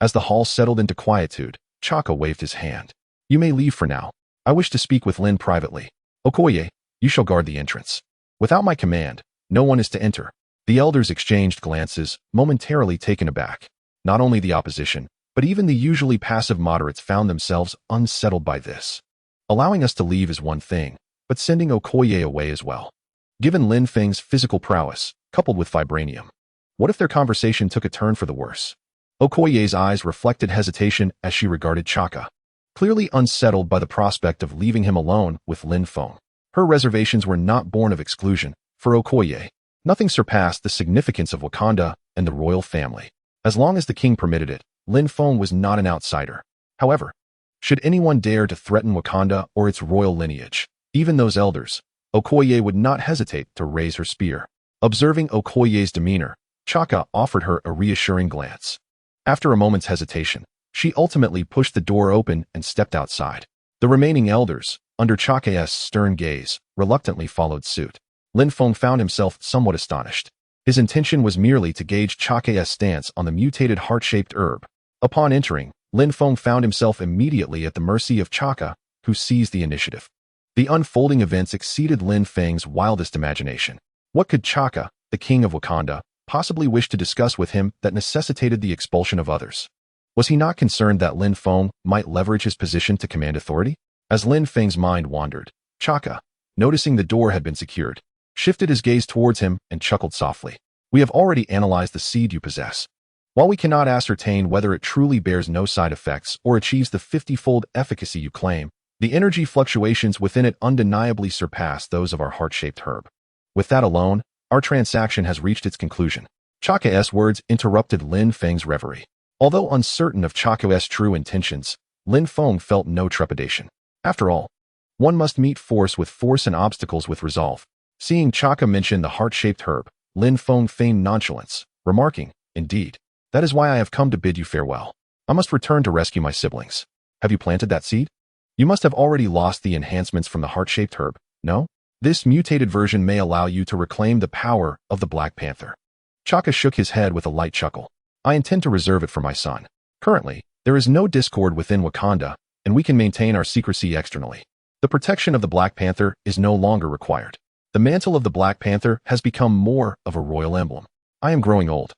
As the hall settled into quietude, Chaka waved his hand. You may leave for now. I wish to speak with Lin privately. Okoye, you shall guard the entrance. Without my command, no one is to enter. The elders exchanged glances, momentarily taken aback. Not only the opposition, but even the usually passive moderates found themselves unsettled by this. Allowing us to leave is one thing, but sending Okoye away as well. Given Lin Feng's physical prowess, coupled with vibranium, what if their conversation took a turn for the worse? Okoye's eyes reflected hesitation as she regarded Chaka, clearly unsettled by the prospect of leaving him alone with Lin Feng. Her reservations were not born of exclusion. For Okoye, nothing surpassed the significance of Wakanda and the royal family. As long as the king permitted it, Lin Feng was not an outsider. However, should anyone dare to threaten Wakanda or its royal lineage, even those elders, Okoye would not hesitate to raise her spear. Observing Okoye's demeanor, Chaka offered her a reassuring glance. After a moment's hesitation, she ultimately pushed the door open and stepped outside. The remaining elders, under Chaka's stern gaze, reluctantly followed suit. Lin Feng found himself somewhat astonished. His intention was merely to gauge Chaka's stance on the mutated heart-shaped herb. Upon entering, Lin Feng found himself immediately at the mercy of Chaka, who seized the initiative. The unfolding events exceeded Lin Feng's wildest imagination. What could Chaka, the king of Wakanda, possibly wish to discuss with him that necessitated the expulsion of others? Was he not concerned that Lin Feng might leverage his position to command authority? As Lin Feng's mind wandered, Chaka, noticing the door had been secured, shifted his gaze towards him and chuckled softly. We have already analyzed the seed you possess. While we cannot ascertain whether it truly bears no side effects or achieves the 50-fold efficacy you claim, the energy fluctuations within it undeniably surpass those of our heart-shaped herb. With that alone, our transaction has reached its conclusion. Chaka's words interrupted Lin Feng's reverie. Although uncertain of Chaka's true intentions, Lin Feng felt no trepidation. After all, one must meet force with force and obstacles with resolve. Seeing Chaka mention the heart-shaped herb, Lin Feng feigned nonchalance, remarking, Indeed, that is why I have come to bid you farewell. I must return to rescue my siblings. Have you planted that seed? You must have already lost the enhancements from the heart-shaped herb, no? This mutated version may allow you to reclaim the power of the Black Panther. Chaka shook his head with a light chuckle. I intend to reserve it for my son. Currently, there is no discord within Wakanda, and we can maintain our secrecy externally. The protection of the Black Panther is no longer required. The mantle of the Black Panther has become more of a royal emblem. I am growing old,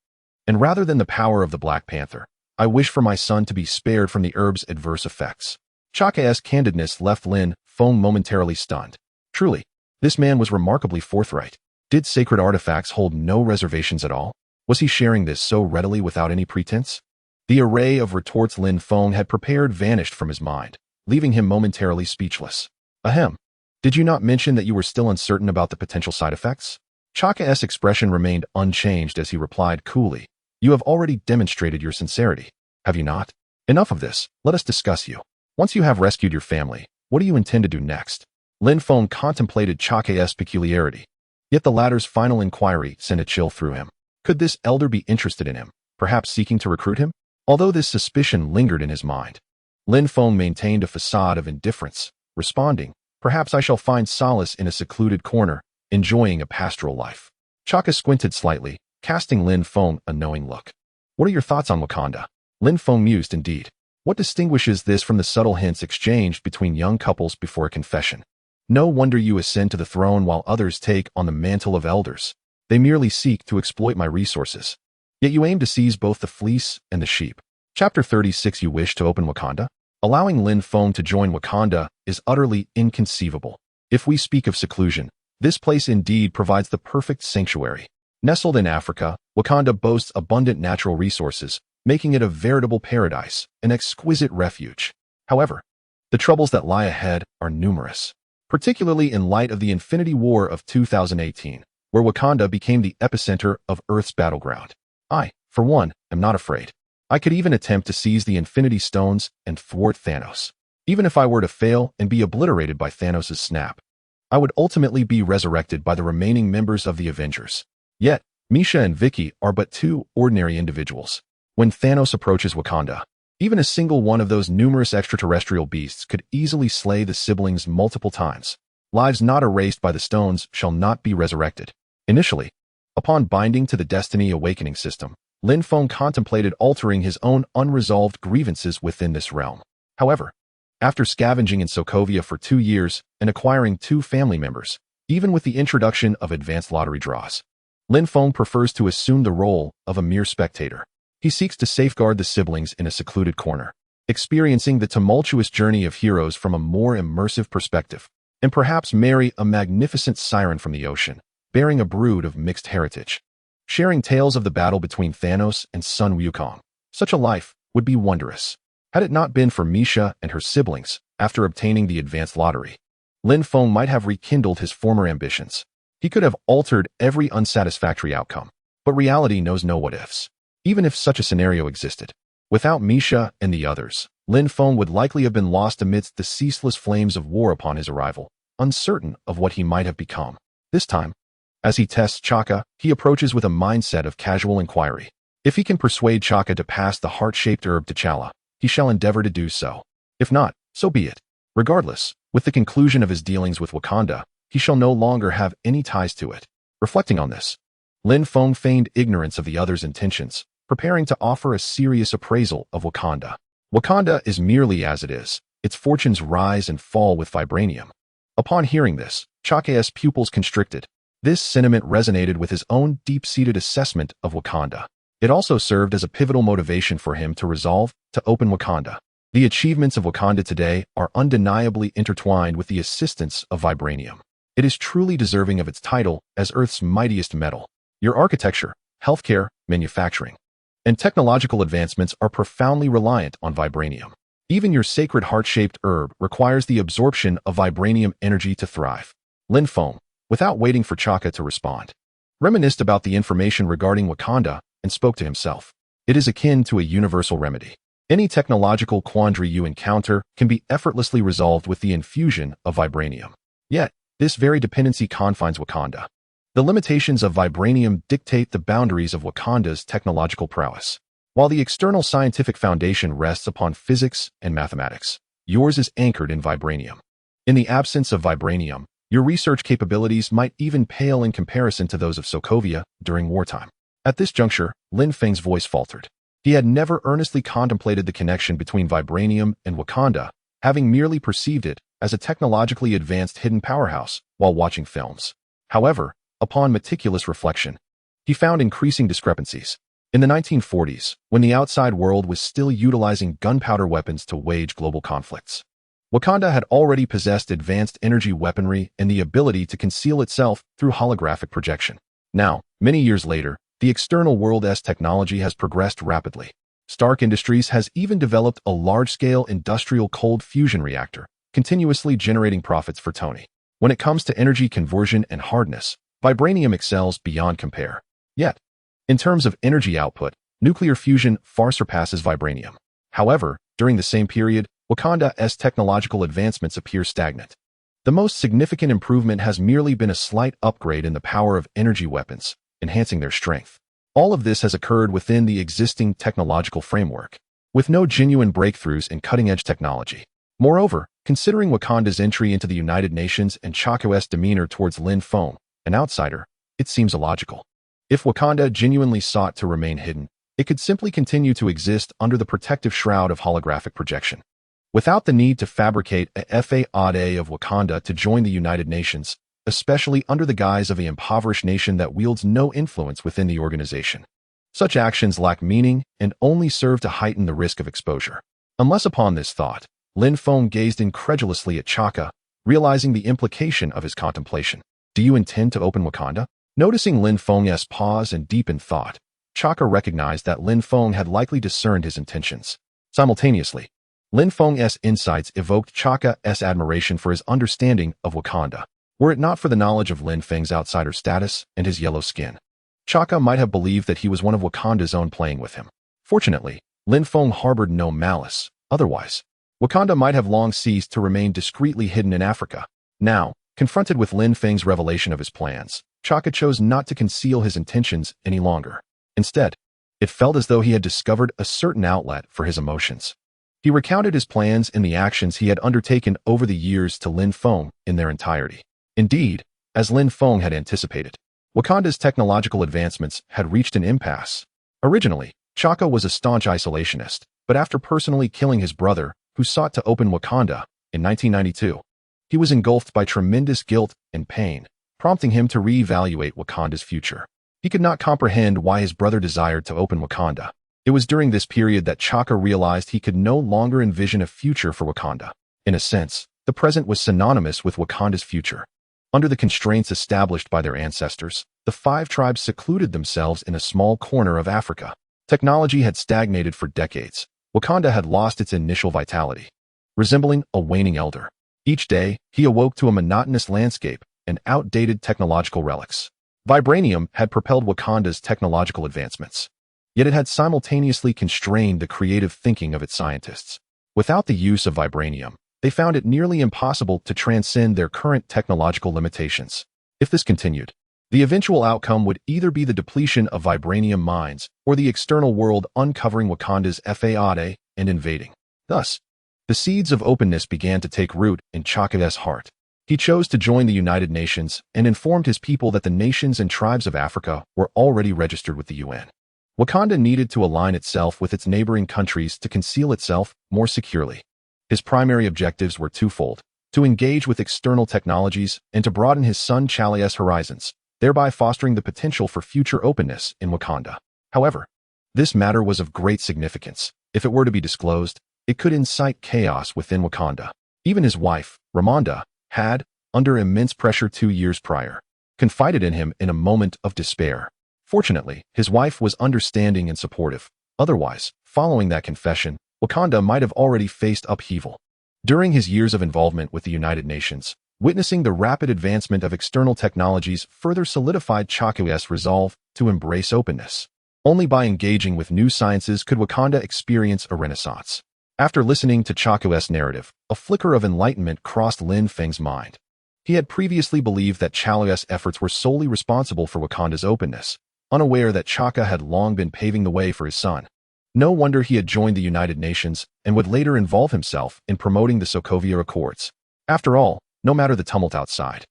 and rather than the power of the Black Panther, I wish for my son to be spared from the herb's adverse effects. Chaka's candidness left Lin Feng momentarily stunned. Truly, this man was remarkably forthright. Did sacred artifacts hold no reservations at all? Was he sharing this so readily without any pretense? The array of retorts Lin Feng had prepared vanished from his mind, leaving him momentarily speechless. Ahem. Did you not mention that you were still uncertain about the potential side effects? Chaka's expression remained unchanged as he replied coolly. You have already demonstrated your sincerity, have you not? Enough of this, let us discuss you. Once you have rescued your family, what do you intend to do next? Lin Feng contemplated Chaka's peculiarity. Yet the latter's final inquiry sent a chill through him. Could this elder be interested in him, perhaps seeking to recruit him? Although this suspicion lingered in his mind, Lin Feng maintained a facade of indifference, responding, perhaps I shall find solace in a secluded corner, enjoying a pastoral life. Chaka squinted slightly, casting Lin Feng a knowing look. What are your thoughts on Wakanda? Lin Feng mused indeed. What distinguishes this from the subtle hints exchanged between young couples before a confession? No wonder you ascend to the throne while others take on the mantle of elders. They merely seek to exploit my resources. Yet you aim to seize both the fleece and the sheep. Chapter 36. You wish to open Wakanda? Allowing Lin Feng to join Wakanda is utterly inconceivable. If we speak of seclusion, this place indeed provides the perfect sanctuary. Nestled in Africa, Wakanda boasts abundant natural resources, making it a veritable paradise, an exquisite refuge. However, the troubles that lie ahead are numerous, particularly in light of the Infinity War of 2018, where Wakanda became the epicenter of Earth's battleground. I, for one, am not afraid. I could even attempt to seize the Infinity Stones and thwart Thanos. Even if I were to fail and be obliterated by Thanos' snap, I would ultimately be resurrected by the remaining members of the Avengers. Yet, Misha and Vicky are but two ordinary individuals. When Thanos approaches Wakanda, even a single one of those numerous extraterrestrial beasts could easily slay the siblings multiple times. Lives not erased by the stones shall not be resurrected. Initially, upon binding to the Destiny Awakening system, Lin Feng contemplated altering his own unresolved grievances within this realm. However, after scavenging in Sokovia for 2 years and acquiring 2 family members, even with the introduction of advanced lottery draws, Lin Feng prefers to assume the role of a mere spectator. He seeks to safeguard the siblings in a secluded corner, experiencing the tumultuous journey of heroes from a more immersive perspective, and perhaps marry a magnificent siren from the ocean, bearing a brood of mixed heritage. Sharing tales of the battle between Thanos and Sun Wukong. Such a life would be wondrous. Had it not been for Misha and her siblings, after obtaining the advanced lottery, Lin Feng might have rekindled his former ambitions. He could have altered every unsatisfactory outcome, but reality knows no what-ifs. Even if such a scenario existed, without Misha and the others, Lin Feng would likely have been lost amidst the ceaseless flames of war upon his arrival, uncertain of what he might have become. This time, as he tests Chaka, he approaches with a mindset of casual inquiry. If he can persuade Chaka to pass the heart-shaped herb to T'Challa, he shall endeavor to do so. If not, so be it. Regardless, with the conclusion of his dealings with Wakanda, he shall no longer have any ties to it. Reflecting on this, Lin Feng feigned ignorance of the other's intentions, preparing to offer a serious appraisal of Wakanda. Wakanda is merely as it is. Its fortunes rise and fall with vibranium. Upon hearing this, Chaka's pupils constricted. This sentiment resonated with his own deep-seated assessment of Wakanda. It also served as a pivotal motivation for him to resolve to open Wakanda. The achievements of Wakanda today are undeniably intertwined with the assistance of vibranium. It is truly deserving of its title as Earth's mightiest metal. Your architecture, healthcare, manufacturing, and technological advancements are profoundly reliant on vibranium. Even your sacred heart-shaped herb requires the absorption of vibranium energy to thrive. Lin Feng, without waiting for Chaka to respond, reminisced about the information regarding Wakanda and spoke to himself. It is akin to a universal remedy. Any technological quandary you encounter can be effortlessly resolved with the infusion of vibranium. Yet, this very dependency confines Wakanda. The limitations of vibranium dictate the boundaries of Wakanda's technological prowess. While the external scientific foundation rests upon physics and mathematics, yours is anchored in vibranium. In the absence of vibranium, your research capabilities might even pale in comparison to those of Sokovia during wartime. At this juncture, Lin Feng's voice faltered. He had never earnestly contemplated the connection between vibranium and Wakanda, having merely perceived it as a technologically advanced hidden powerhouse while watching films. However, upon meticulous reflection, he found increasing discrepancies. In the 1940s, when the outside world was still utilizing gunpowder weapons to wage global conflicts, Wakanda had already possessed advanced energy weaponry and the ability to conceal itself through holographic projection. Now, many years later, the external world's technology has progressed rapidly. Stark Industries has even developed a large-scale industrial cold fusion reactor, continuously generating profits for Tony. When it comes to energy conversion and hardness, vibranium excels beyond compare. Yet, in terms of energy output, nuclear fusion far surpasses vibranium. However, during the same period, Wakanda's technological advancements appear stagnant. The most significant improvement has merely been a slight upgrade in the power of energy weapons, enhancing their strength. All of this has occurred within the existing technological framework, with no genuine breakthroughs in cutting-edge technology. Moreover, considering Wakanda's entry into the United Nations and Chako's demeanor towards Lin Feng, an outsider, it seems illogical. If Wakanda genuinely sought to remain hidden, it could simply continue to exist under the protective shroud of holographic projection. Without the need to fabricate a fate of Wakanda to join the United Nations, especially under the guise of an impoverished nation that wields no influence within the organization. Such actions lack meaning and only serve to heighten the risk of exposure. Unless upon this thought, Lin Feng gazed incredulously at Chaka, realizing the implication of his contemplation. Do you intend to open Wakanda? Noticing Lin Feng's pause and deepened thought, Chaka recognized that Lin Feng had likely discerned his intentions. Simultaneously, Lin Feng's insights evoked Chaka's admiration for his understanding of Wakanda. Were it not for the knowledge of Lin Feng's outsider status and his yellow skin, Chaka might have believed that he was one of Wakanda's own playing with him. Fortunately, Lin Feng harbored no malice. Otherwise, Wakanda might have long ceased to remain discreetly hidden in Africa. Now, confronted with Lin Feng's revelation of his plans, Chaka chose not to conceal his intentions any longer. Instead, it felt as though he had discovered a certain outlet for his emotions. He recounted his plans and the actions he had undertaken over the years to Lin Feng in their entirety. Indeed, as Lin Feng had anticipated, Wakanda's technological advancements had reached an impasse. Originally, Chaka was a staunch isolationist, but after personally killing his brother, who sought to open Wakanda, in 1992, he was engulfed by tremendous guilt and pain, prompting him to reevaluate Wakanda's future. He could not comprehend why his brother desired to open Wakanda. It was during this period that Chaka realized he could no longer envision a future for Wakanda. In a sense, the present was synonymous with Wakanda's future. Under the constraints established by their ancestors, the 5 tribes secluded themselves in a small corner of Africa. Technology had stagnated for decades. Wakanda had lost its initial vitality. Resembling a waning elder, each day, he awoke to a monotonous landscape and outdated technological relics. Vibranium had propelled Wakanda's technological advancements, yet it had simultaneously constrained the creative thinking of its scientists. Without the use of vibranium, they found it nearly impossible to transcend their current technological limitations. If this continued, the eventual outcome would either be the depletion of vibranium mines or the external world uncovering Wakanda's fate and invading. Thus, the seeds of openness began to take root in Chaka's heart. He chose to join the United Nations and informed his people that the nations and tribes of Africa were already registered with the UN. Wakanda needed to align itself with its neighboring countries to conceal itself more securely. His primary objectives were twofold: to engage with external technologies and to broaden his son Chalia's horizons, thereby fostering the potential for future openness in Wakanda. However, this matter was of great significance. If it were to be disclosed, it could incite chaos within Wakanda. Even his wife, Ramonda, had, under immense pressure 2 years prior, confided in him in a moment of despair. Fortunately, his wife was understanding and supportive. Otherwise, following that confession, Wakanda might have already faced upheaval. During his years of involvement with the United Nations, witnessing the rapid advancement of external technologies further solidified Chaka's resolve to embrace openness. Only by engaging with new sciences could Wakanda experience a renaissance. After listening to Chaka's narrative, a flicker of enlightenment crossed Lin Feng's mind. He had previously believed that Chaka's efforts were solely responsible for Wakanda's openness, unaware that Chaka had long been paving the way for his son. No wonder he had joined the United Nations and would later involve himself in promoting the Sokovia Accords. After all, no matter the tumult outside,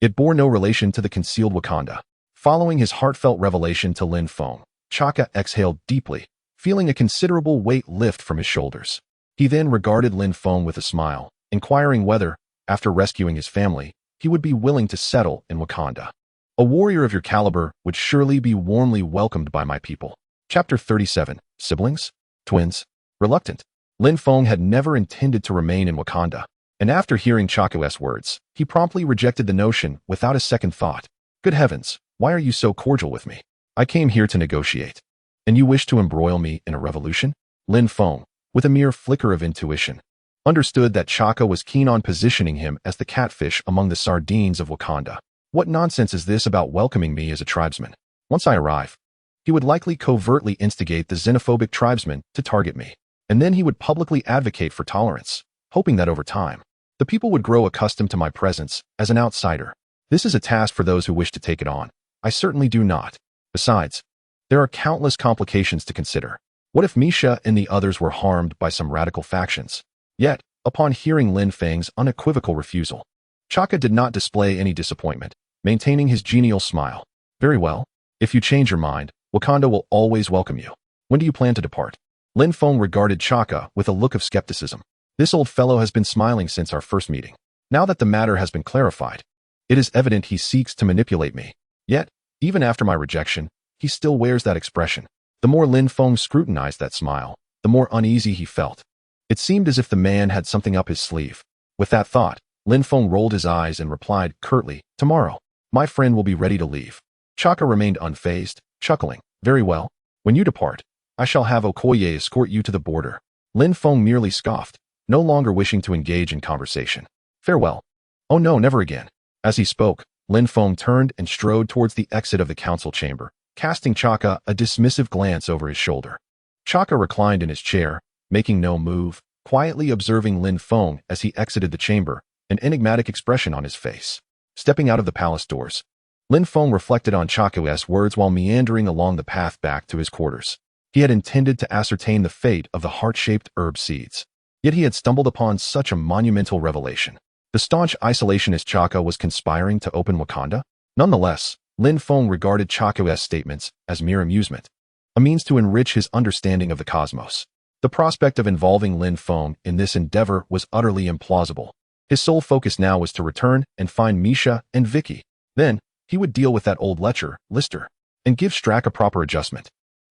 it bore no relation to the concealed Wakanda. Following his heartfelt revelation to Lin Feng, Chaka exhaled deeply, feeling a considerable weight lift from his shoulders. He then regarded Lin Feng with a smile, inquiring whether, after rescuing his family, he would be willing to settle in Wakanda. A warrior of your caliber would surely be warmly welcomed by my people. Chapter 37. Siblings? Twins? Reluctant. Lin Feng had never intended to remain in Wakanda, and after hearing Chako's words, he promptly rejected the notion without a second thought. Good heavens, why are you so cordial with me? I came here to negotiate. And you wish to embroil me in a revolution? Lin Feng, with a mere flicker of intuition, understood that Chaka was keen on positioning him as the catfish among the sardines of Wakanda. What nonsense is this about welcoming me as a tribesman? Once I arrive, he would likely covertly instigate the xenophobic tribesmen to target me, and then he would publicly advocate for tolerance, hoping that over time, the people would grow accustomed to my presence as an outsider. This is a task for those who wish to take it on. I certainly do not. Besides, there are countless complications to consider. What if Misha and the others were harmed by some radical factions? Yet, upon hearing Lin Feng's unequivocal refusal, Chaka did not display any disappointment, maintaining his genial smile. Very well. If you change your mind, Wakanda will always welcome you. When do you plan to depart? Lin Feng regarded Chaka with a look of skepticism. This old fellow has been smiling since our first meeting. Now that the matter has been clarified, it is evident he seeks to manipulate me. Yet, even after my rejection, he still wears that expression. The more Lin Feng scrutinized that smile, the more uneasy he felt. It seemed as if the man had something up his sleeve. With that thought, Lin Feng rolled his eyes and replied curtly, tomorrow, my friend will be ready to leave. Chaka remained unfazed, chuckling. Very well. When you depart, I shall have Okoye escort you to the border. Lin Feng merely scoffed, no longer wishing to engage in conversation. Farewell. Oh no, never again. As he spoke, Lin Feng turned and strode towards the exit of the council chamber, casting Chaka a dismissive glance over his shoulder. Chaka reclined in his chair, making no move, quietly observing Lin Feng as he exited the chamber, an enigmatic expression on his face. Stepping out of the palace doors, Lin Feng reflected on Chako's words while meandering along the path back to his quarters. He had intended to ascertain the fate of the heart-shaped herb seeds, yet he had stumbled upon such a monumental revelation. The staunch isolationist Chaka was conspiring to open Wakanda? Nonetheless, Lin Feng regarded Chako's statements as mere amusement, a means to enrich his understanding of the cosmos. The prospect of involving Lin Feng in this endeavor was utterly implausible. His sole focus now was to return and find Misha and Vicky. Then, he would deal with that old lecher, Lister, and give Strack a proper adjustment.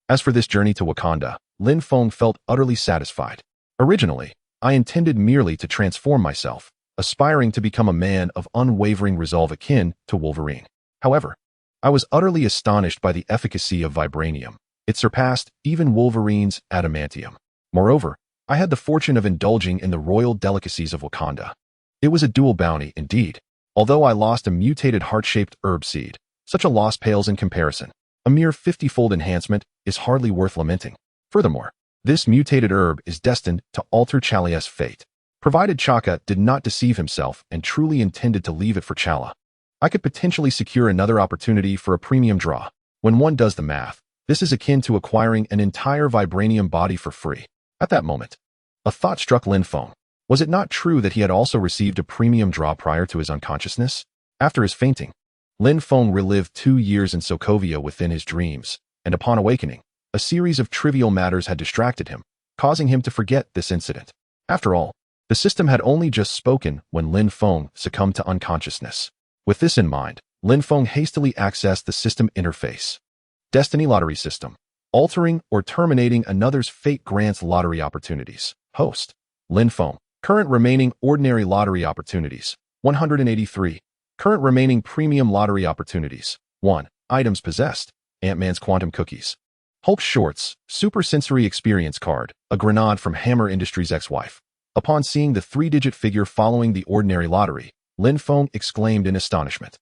As for this journey to Wakanda, Lin Feng felt utterly satisfied. Originally, I intended merely to transform myself, aspiring to become a man of unwavering resolve akin to Wolverine. However, I was utterly astonished by the efficacy of vibranium. It surpassed even Wolverine's adamantium. Moreover, I had the fortune of indulging in the royal delicacies of Wakanda. It was a dual bounty, indeed. Although I lost a mutated heart-shaped herb seed, such a loss pales in comparison. A mere 50-fold enhancement is hardly worth lamenting. Furthermore, this mutated herb is destined to alter Chalia's fate. Provided Chaka did not deceive himself and truly intended to leave it for Chala, I could potentially secure another opportunity for a premium draw. When one does the math, this is akin to acquiring an entire vibranium body for free. At that moment, a thought struck Lin Feng. Was it not true that he had also received a premium draw prior to his unconsciousness? After his fainting, Lin Feng relived 2 years in Sokovia within his dreams, and upon awakening, a series of trivial matters had distracted him, causing him to forget this incident. After all, the system had only just spoken when Lin Feng succumbed to unconsciousness. With this in mind, Lin Feng hastily accessed the system interface. Destiny Lottery System. Altering or terminating another's fate grants lottery opportunities. Host. Lin Feng. Current remaining ordinary lottery opportunities. 183. Current remaining premium lottery opportunities. 1. Items possessed. Ant-Man's Quantum Cookies. Hulk Shorts. Super Sensory Experience Card. A grenade from Hammer Industries' ex-wife. Upon seeing the 3-digit figure following the ordinary lottery, Lin Feng exclaimed in astonishment.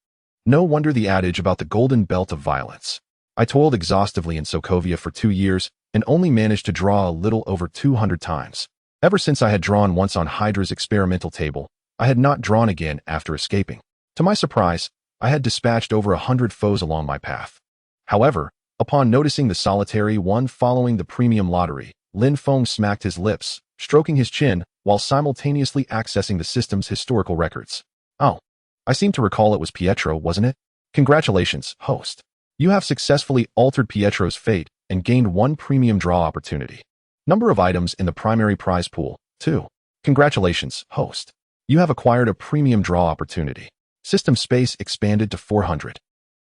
No wonder the adage about the golden belt of violence. I toiled exhaustively in Sokovia for 2 years and only managed to draw a little over 200 times. Ever since I had drawn once on Hydra's experimental table, I had not drawn again after escaping. To my surprise, I had dispatched over 100 foes along my path. However, upon noticing the solitary one following the premium lottery, Lin Feng smacked his lips, stroking his chin, while simultaneously accessing the system's historical records. Oh, I seem to recall it was Pietro, wasn't it? Congratulations, host. You have successfully altered Pietro's fate and gained 1 premium draw opportunity. Number of items in the primary prize pool, 2. Congratulations, host. You have acquired a premium draw opportunity. System space expanded to 400.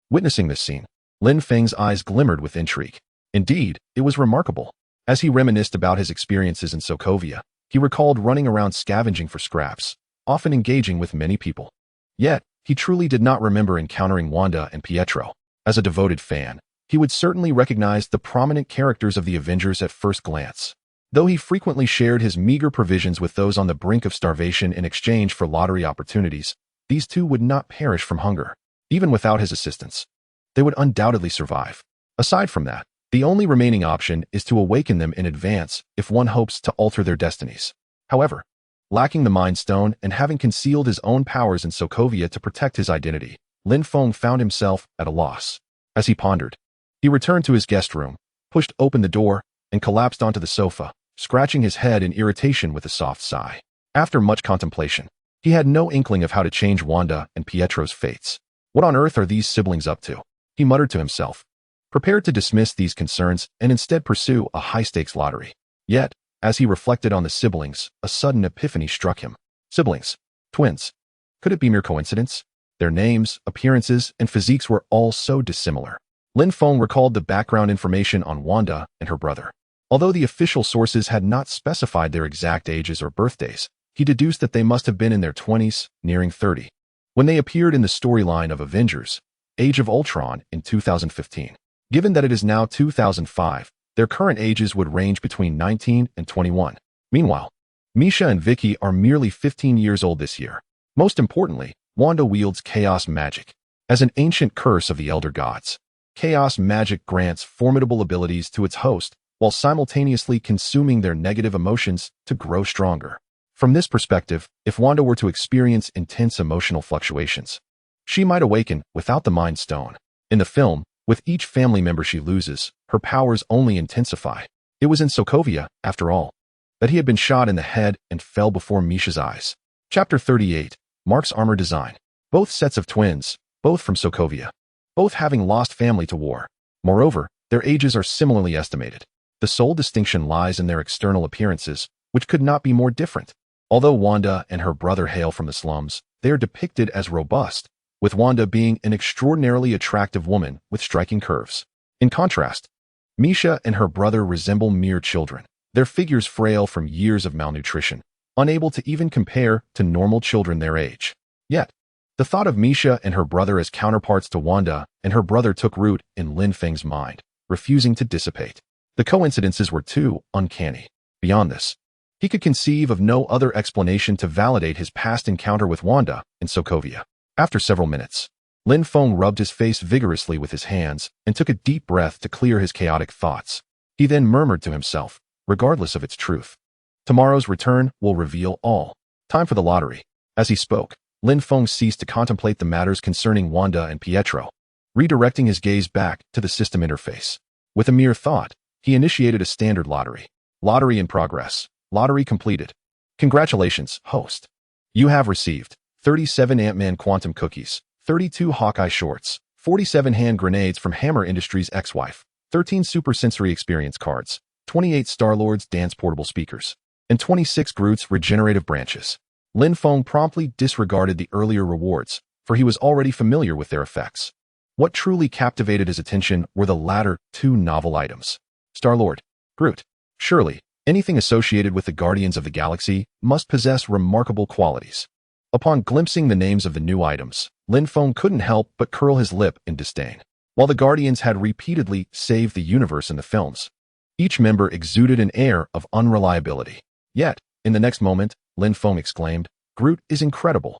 Witnessing this scene, Lin Feng's eyes glimmered with intrigue. Indeed, it was remarkable. As he reminisced about his experiences in Sokovia, he recalled running around scavenging for scraps, often engaging with many people. Yet, he truly did not remember encountering Wanda and Pietro. As a devoted fan, he would certainly recognize the prominent characters of the Avengers at first glance. Though he frequently shared his meager provisions with those on the brink of starvation in exchange for lottery opportunities, these two would not perish from hunger. Even without his assistance, they would undoubtedly survive. Aside from that, the only remaining option is to awaken them in advance if one hopes to alter their destinies. However, lacking the Mind Stone and having concealed his own powers in Sokovia to protect his identity, Lin Feng found himself at a loss. As he pondered, he returned to his guest room, pushed open the door, and collapsed onto the sofa, scratching his head in irritation with a soft sigh. After much contemplation, he had no inkling of how to change Wanda and Pietro's fates. What on earth are these siblings up to? He muttered to himself, prepared to dismiss these concerns and instead pursue a high-stakes lottery. Yet, as he reflected on the siblings, a sudden epiphany struck him. Siblings. Twins. Could it be mere coincidence? Their names, appearances, and physiques were all so dissimilar. Lin Feng recalled the background information on Wanda and her brother. Although the official sources had not specified their exact ages or birthdays, he deduced that they must have been in their 20s, nearing 30, when they appeared in the storyline of Avengers: Age of Ultron in 2015. Given that it is now 2005, their current ages would range between 19 and 21. Meanwhile, Misha and Vicky are merely 15 years old this year. Most importantly, Wanda wields chaos magic. As an ancient curse of the Elder Gods, chaos magic grants formidable abilities to its host while simultaneously consuming their negative emotions to grow stronger. From this perspective, if Wanda were to experience intense emotional fluctuations, she might awaken without the Mind Stone. In the film, with each family member she loses, her powers only intensify. It was in Sokovia, after all, that he had been shot in the head and fell before Misha's eyes. Chapter 38, Mark's armor design. Both sets of twins, both from Sokovia, both having lost family to war. Moreover, their ages are similarly estimated. The sole distinction lies in their external appearances, which could not be more different. Although Wanda and her brother hail from the slums, they are depicted as robust, with Wanda being an extraordinarily attractive woman with striking curves. In contrast, Misha and her brother resemble mere children, their figures frail from years of malnutrition, unable to even compare to normal children their age. Yet, the thought of Misha and her brother as counterparts to Wanda and her brother took root in Lin Feng's mind, refusing to dissipate. The coincidences were too uncanny. Beyond this, he could conceive of no other explanation to validate his past encounter with Wanda in Sokovia. After several minutes, Lin Feng rubbed his face vigorously with his hands and took a deep breath to clear his chaotic thoughts. He then murmured to himself, regardless of its truth, tomorrow's return will reveal all. Time for the lottery. As he spoke, Lin Feng ceased to contemplate the matters concerning Wanda and Pietro, redirecting his gaze back to the system interface. With a mere thought, he initiated a standard lottery. Lottery in progress. Lottery completed. Congratulations, host. You have received 37 Ant-Man Quantum Cookies, 32 Hawkeye Shorts, 47 hand grenades from Hammer Industries' ex-wife, 13 Super Sensory Experience cards, 28 Star-Lord's Dance Portable Speakers, and 26 Groot's Regenerative Branches. Lin Feng promptly disregarded the earlier rewards, for he was already familiar with their effects. What truly captivated his attention were the latter two novel items. Star-Lord, Groot. Surely, anything associated with the Guardians of the Galaxy must possess remarkable qualities. Upon glimpsing the names of the new items, Lin Feng couldn't help but curl his lip in disdain. While the Guardians had repeatedly saved the universe in the films, each member exuded an air of unreliability. Yet, in the next moment, Lin Feng exclaimed, Groot is incredible.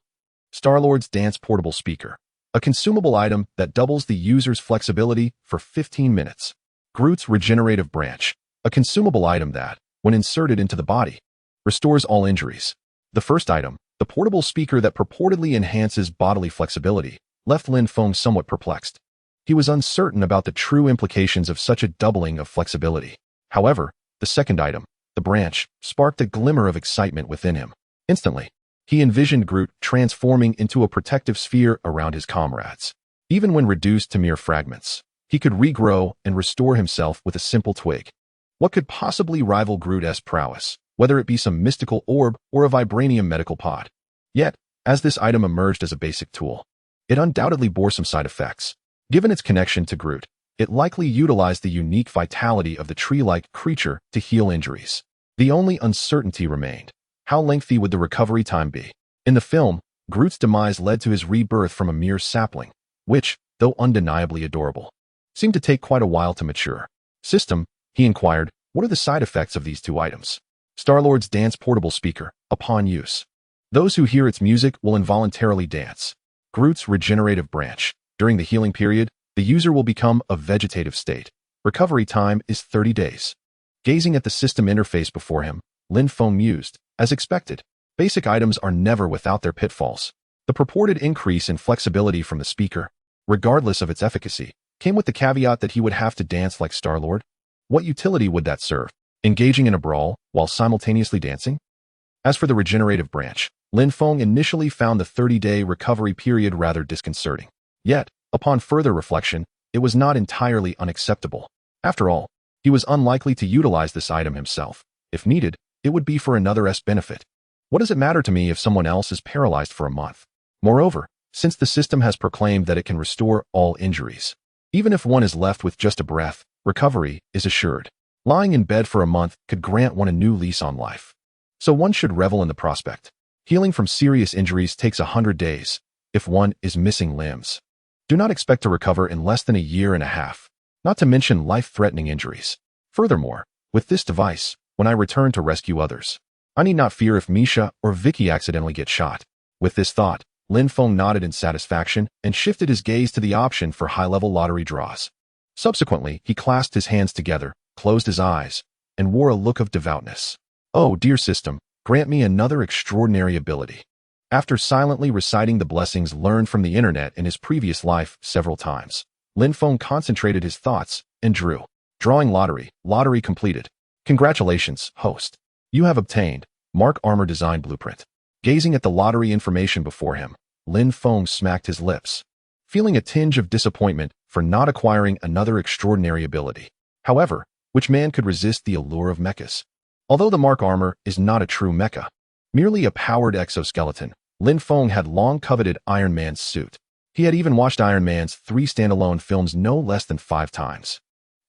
Star-Lord's Dance Portable Speaker, a consumable item that doubles the user's flexibility for 15 minutes. Groot's Regenerative Branch, a consumable item that, when inserted into the body, restores all injuries. The first item, the portable speaker that purportedly enhances bodily flexibility, left Lin Feng somewhat perplexed. He was uncertain about the true implications of such a doubling of flexibility. However, the second item, the branch, sparked a glimmer of excitement within him. Instantly, he envisioned Groot transforming into a protective sphere around his comrades. Even when reduced to mere fragments, He could regrow and restore himself with a simple twig. What could possibly rival Groot's prowess, whether it be some mystical orb or a vibranium medical pod? Yet, as this item emerged as a basic tool, it undoubtedly bore some side effects. Given its connection to Groot, it likely utilized the unique vitality of the tree-like creature to heal injuries. The only uncertainty remained. How lengthy would the recovery time be? In the film, Groot's demise led to his rebirth from a mere sapling, which, though undeniably adorable, seemed to take quite a while to mature. System, he inquired, what are the side effects of these two items? Star-Lord's dance portable speaker, upon use. Those who hear its music will involuntarily dance. Groot's regenerative branch. During the healing period, the user will become a vegetative state. Recovery time is 30 days. Gazing at the system interface before him, Lin Feng mused, as expected, basic items are never without their pitfalls. The purported increase in flexibility from the speaker, regardless of its efficacy, came with the caveat that he would have to dance like Star-Lord. What utility would that serve? Engaging in a brawl while simultaneously dancing? As for the regenerative branch, Lin Feng initially found the 30-day recovery period rather disconcerting. Yet, upon further reflection, it was not entirely unacceptable. After all, he was unlikely to utilize this item himself. If needed, it would be for another's benefit. What does it matter to me if someone else is paralyzed for a month? Moreover, since the system has proclaimed that it can restore all injuries, even if one is left with just a breath, recovery is assured. Lying in bed for a month could grant one a new lease on life. So one should revel in the prospect. Healing from serious injuries takes 100 days, if one is missing limbs. Do not expect to recover in less than a year and a half, not to mention life-threatening injuries. Furthermore, with this device, when I return to rescue others, I need not fear if Misha or Vicky accidentally get shot. With this thought, Lin Feng nodded in satisfaction and shifted his gaze to the option for high-level lottery draws. Subsequently, he clasped his hands together, closed his eyes, and wore a look of devoutness. Oh, dear system, grant me another extraordinary ability. After silently reciting the blessings learned from the internet in his previous life several times, Lin Feng concentrated his thoughts and drew. Drawing lottery completed. Congratulations, host. You have obtained Mark Armor Design Blueprint. Gazing at the lottery information before him, Lin Feng smacked his lips, feeling a tinge of disappointment for not acquiring another extraordinary ability. However, which man could resist the allure of mechas? Although the Mark Armor is not a true mecha, merely a powered exoskeleton, Lin Feng had long coveted Iron Man's suit. He had even watched Iron Man's 3 standalone films no less than 5 times.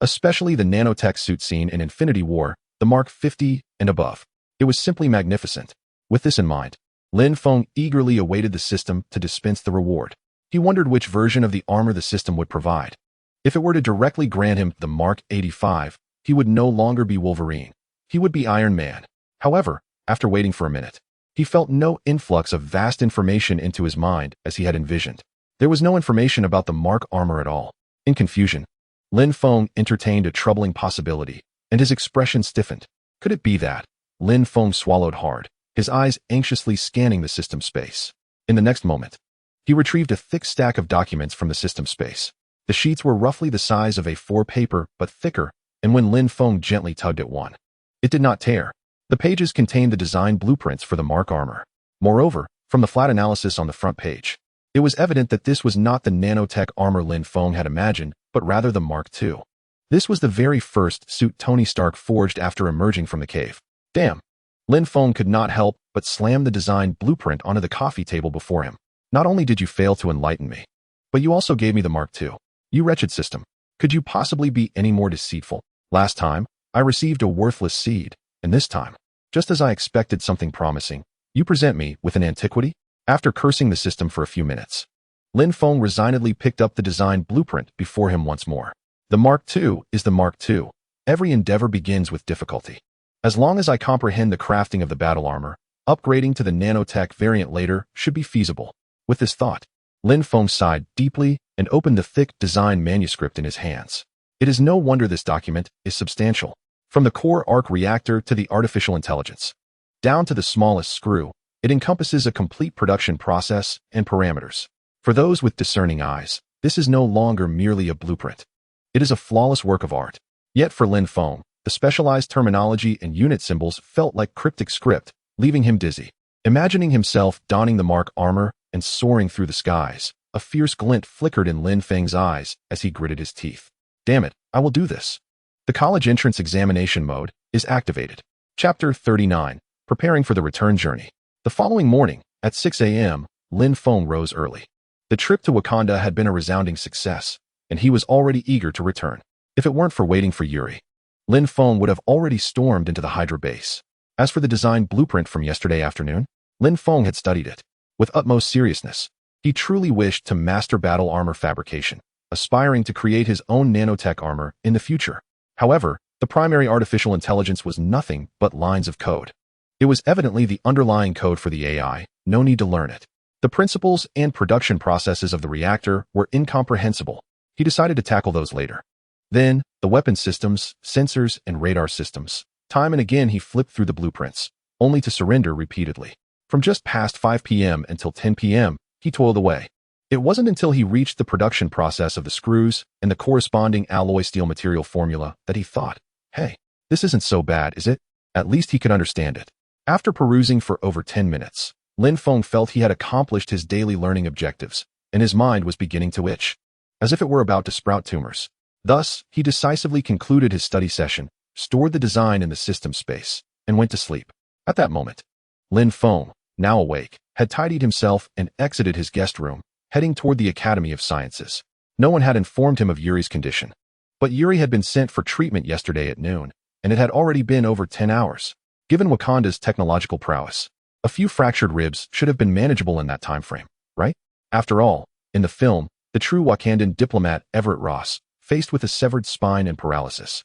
Especially the nanotech suit scene in Infinity War, the Mark 50 and above. It was simply magnificent. With this in mind, Lin Feng eagerly awaited the system to dispense the reward. He wondered which version of the armor the system would provide. If it were to directly grant him the Mark 85, he would no longer be Wolverine. He would be Iron Man. However, after waiting for a minute, he felt no influx of vast information into his mind as he had envisioned. There was no information about the Mark Armor at all. In confusion, Lin Feng entertained a troubling possibility, and his expression stiffened. Could it be that? Lin Feng swallowed hard, his eyes anxiously scanning the system space. In the next moment, he retrieved a thick stack of documents from the system space. The sheets were roughly the size of A4 paper, but thicker, and when Lin Feng gently tugged at one, it did not tear. The pages contained the design blueprints for the Mark Armor. Moreover, from the flat analysis on the front page, it was evident that this was not the nanotech armor Lin Feng had imagined, but rather the Mark II. This was the very first suit Tony Stark forged after emerging from the cave. Damn! Lin Feng could not help but slam the design blueprint onto the coffee table before him. Not only did you fail to enlighten me, but you also gave me the Mark II. You wretched system. Could you possibly be any more deceitful? Last time, I received a worthless seed, and this time, just as I expected something promising, you present me with an antiquity? After cursing the system for a few minutes, Lin Feng resignedly picked up the design blueprint before him once more. The Mark II is the Mark II. Every endeavor begins with difficulty. As long as I comprehend the crafting of the battle armor, upgrading to the nanotech variant later should be feasible. With this thought, Lin Feng sighed deeply and opened the thick design manuscript in his hands. It is no wonder this document is substantial. From the core arc reactor to the artificial intelligence, down to the smallest screw, it encompasses a complete production process and parameters. For those with discerning eyes, this is no longer merely a blueprint. It is a flawless work of art. Yet for Lin Feng, the specialized terminology and unit symbols felt like cryptic script, leaving him dizzy. Imagining himself donning the Mark Armor and soaring through the skies, A fierce glint flickered in Lin Feng's eyes as he gritted his teeth. Damn it, I will do this. The college entrance examination mode is activated. Chapter 39. Preparing for the return journey. The following morning, at 6 a.m., Lin Feng rose early. The trip to Wakanda had been a resounding success, and he was already eager to return. If it weren't for waiting for Yuri, Lin Feng would have already stormed into the Hydra base. As for the design blueprint from yesterday afternoon, Lin Feng had studied it with utmost seriousness. He truly wished to master battle armor fabrication, aspiring to create his own nanotech armor in the future. However, the primary artificial intelligence was nothing but lines of code. It was evidently the underlying code for the AI, no need to learn it. The principles and production processes of the reactor were incomprehensible. He decided to tackle those later. Then, the weapon systems, sensors, and radar systems. Time and again he flipped through the blueprints, only to surrender repeatedly. From just past 5 p.m. until 10 p.m., he toiled away. It wasn't until he reached the production process of the screws and the corresponding alloy steel material formula that he thought, hey, this isn't so bad, is it? At least he could understand it. After perusing for over 10 minutes, Lin Feng felt he had accomplished his daily learning objectives, and his mind was beginning to itch, as if it were about to sprout tumors. Thus, he decisively concluded his study session, stored the design in the system space, and went to sleep. At that moment, Lin Feng, now awake, had tidied himself and exited his guest room, heading toward the Academy of Sciences. No one had informed him of Yuri's condition. But Yuri had been sent for treatment yesterday at noon, and it had already been over 10 hours. Given Wakanda's technological prowess, a few fractured ribs should have been manageable in that time frame, right? After all, in the film, the true Wakandan diplomat Everett Ross, faced with a severed spine and paralysis,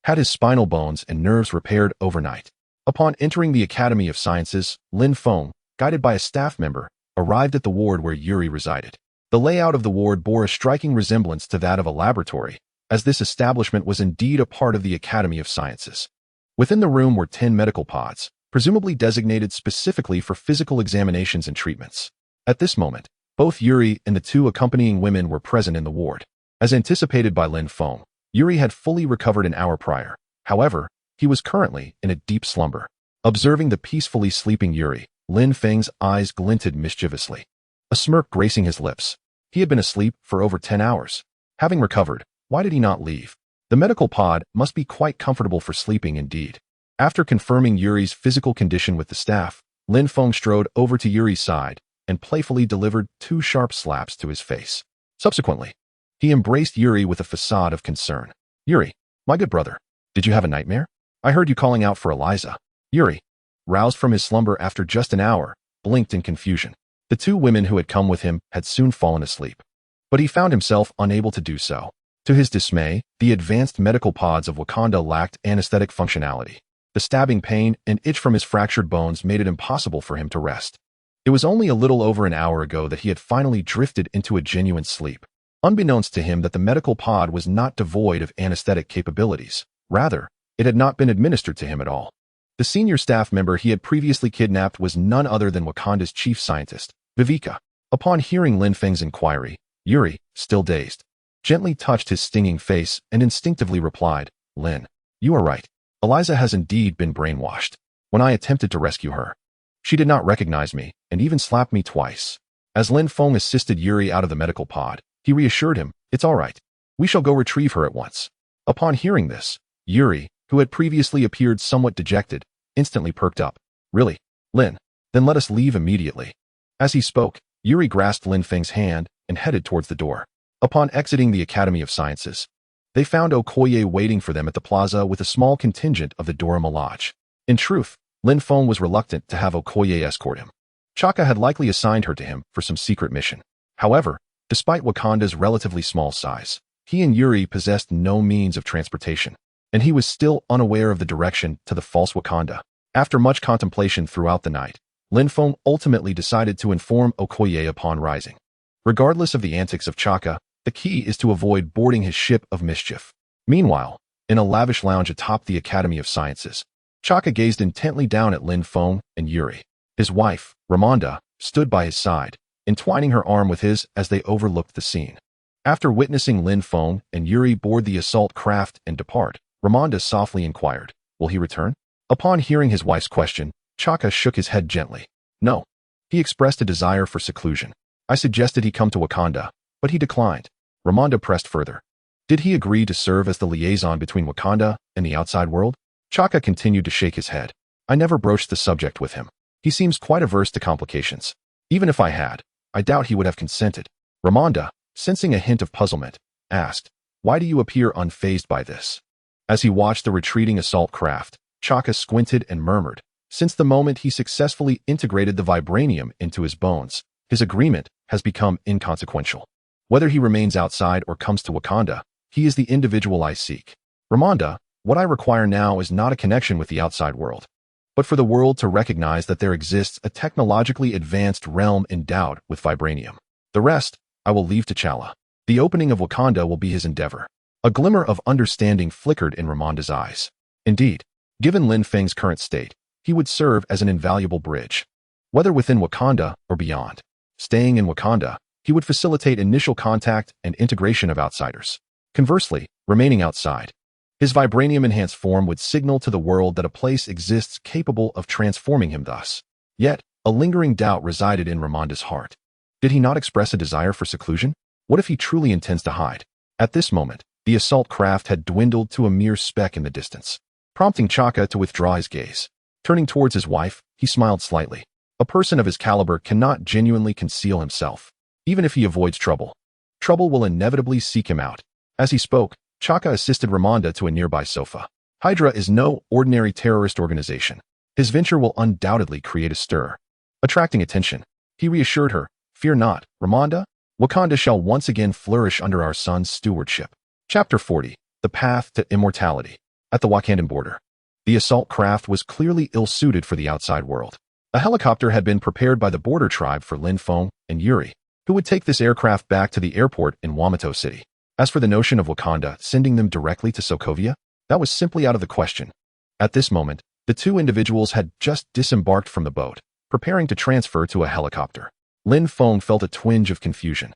had his spinal bones and nerves repaired overnight. Upon entering the Academy of Sciences, Lin Feng, guided by a staff member, arrived at the ward where Yuri resided. The layout of the ward bore a striking resemblance to that of a laboratory, as this establishment was indeed a part of the Academy of Sciences. Within the room were 10 medical pods, presumably designated specifically for physical examinations and treatments. At this moment, both Yuri and the two accompanying women were present in the ward. As anticipated by Lin Feng, Yuri had fully recovered an hour prior. However, he was currently in a deep slumber. Observing the peacefully sleeping Yuri, Lin Feng's eyes glinted mischievously, a smirk gracing his lips. He had been asleep for over 10 hours. Having recovered, why did he not leave? The medical pod must be quite comfortable for sleeping indeed. After confirming Yuri's physical condition with the staff, Lin Feng strode over to Yuri's side and playfully delivered 2 sharp slaps to his face. Subsequently, he embraced Yuri with a facade of concern. Yuri, my good brother, did you have a nightmare? I heard you calling out for Eliza. Yuri, roused from his slumber after just an hour, blinked in confusion. The 2 women who had come with him had soon fallen asleep, but he found himself unable to do so. To his dismay, the advanced medical pods of Wakanda lacked anesthetic functionality. The stabbing pain and itch from his fractured bones made it impossible for him to rest. It was only a little over an hour ago that he had finally drifted into a genuine sleep. Unbeknownst to him that the medical pod was not devoid of anesthetic capabilities. Rather, it had not been administered to him at all. The senior staff member he had previously kidnapped was none other than Wakanda's chief scientist, Viveka. Upon hearing Lin Feng's inquiry, Yuri, still dazed, gently touched his stinging face and instinctively replied, Lin, you are right. Eliza has indeed been brainwashed. When I attempted to rescue her, she did not recognize me and even slapped me twice. As Lin Feng assisted Yuri out of the medical pod, he reassured him, it's all right. We shall go retrieve her at once. Upon hearing this, Yuri, who had previously appeared somewhat dejected, instantly perked up. Really? Lin? Then let us leave immediately. As he spoke, Yuri grasped Lin Feng's hand and headed towards the door. Upon exiting the Academy of Sciences, they found Okoye waiting for them at the plaza with a small contingent of the Dora Milaje. In truth, Lin Feng was reluctant to have Okoye escort him. Chaka had likely assigned her to him for some secret mission. However, despite Wakanda's relatively small size, he and Yuri possessed no means of transportation, and he was still unaware of the direction to the false Wakanda. After much contemplation throughout the night, Lin Feng ultimately decided to inform Okoye upon rising. Regardless of the antics of Chaka, the key is to avoid boarding his ship of mischief. Meanwhile, in a lavish lounge atop the Academy of Sciences, Chaka gazed intently down at Lin Feng and Yuri. His wife, Ramonda, stood by his side, entwining her arm with his as they overlooked the scene. After witnessing Lin Feng and Yuri board the assault craft and depart, Ramonda softly inquired, will he return? Upon hearing his wife's question, Chaka shook his head gently. No. He expressed a desire for seclusion. I suggested he come to Wakanda, but he declined. Ramonda pressed further. Did he agree to serve as the liaison between Wakanda and the outside world? Chaka continued to shake his head. I never broached the subject with him. He seems quite averse to complications. Even if I had, I doubt he would have consented. Ramonda, sensing a hint of puzzlement, asked, why do you appear unfazed by this? As he watched the retreating assault craft, Chaka squinted and murmured, since the moment he successfully integrated the vibranium into his bones, his agreement has become inconsequential. Whether he remains outside or comes to Wakanda, he is the individual I seek. Ramonda, what I require now is not a connection with the outside world, but for the world to recognize that there exists a technologically advanced realm endowed with vibranium. The rest, I will leave to T'Challa. The opening of Wakanda will be his endeavor. A glimmer of understanding flickered in Ramonda's eyes. Indeed, given Lin Feng's current state, he would serve as an invaluable bridge. Whether within Wakanda or beyond. Staying in Wakanda, he would facilitate initial contact and integration of outsiders. Conversely, remaining outside, his vibranium-enhanced form would signal to the world that a place exists capable of transforming him thus. Yet, a lingering doubt resided in Ramonda's heart. Did he not express a desire for seclusion? What if he truly intends to hide? At this moment, the assault craft had dwindled to a mere speck in the distance, prompting Chaka to withdraw his gaze. Turning towards his wife, he smiled slightly. A person of his caliber cannot genuinely conceal himself. Even if he avoids trouble, trouble will inevitably seek him out. As he spoke, Chaka assisted Ramonda to a nearby sofa. Hydra is no ordinary terrorist organization. His venture will undoubtedly create a stir. Attracting attention, he reassured her, fear not, Ramonda. Wakanda shall once again flourish under our son's stewardship. Chapter 40. The Path to Immortality. At the Wakandan border, the assault craft was clearly ill-suited for the outside world. A helicopter had been prepared by the border tribe for Lin Feng and Yuri, who would take this aircraft back to the airport in Wamato City. As for the notion of Wakanda sending them directly to Sokovia, that was simply out of the question. At this moment, the two individuals had just disembarked from the boat, preparing to transfer to a helicopter. Lin Feng felt a twinge of confusion.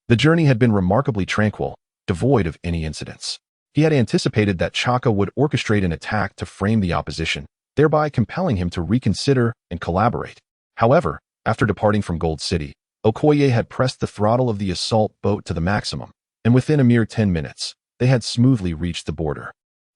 The journey had been remarkably tranquil, devoid of any incidents. He had anticipated that Chaka would orchestrate an attack to frame the opposition, thereby compelling him to reconsider and collaborate. However, after departing from Gold City, Okoye had pressed the throttle of the assault boat to the maximum, and within a mere 10 minutes, they had smoothly reached the border.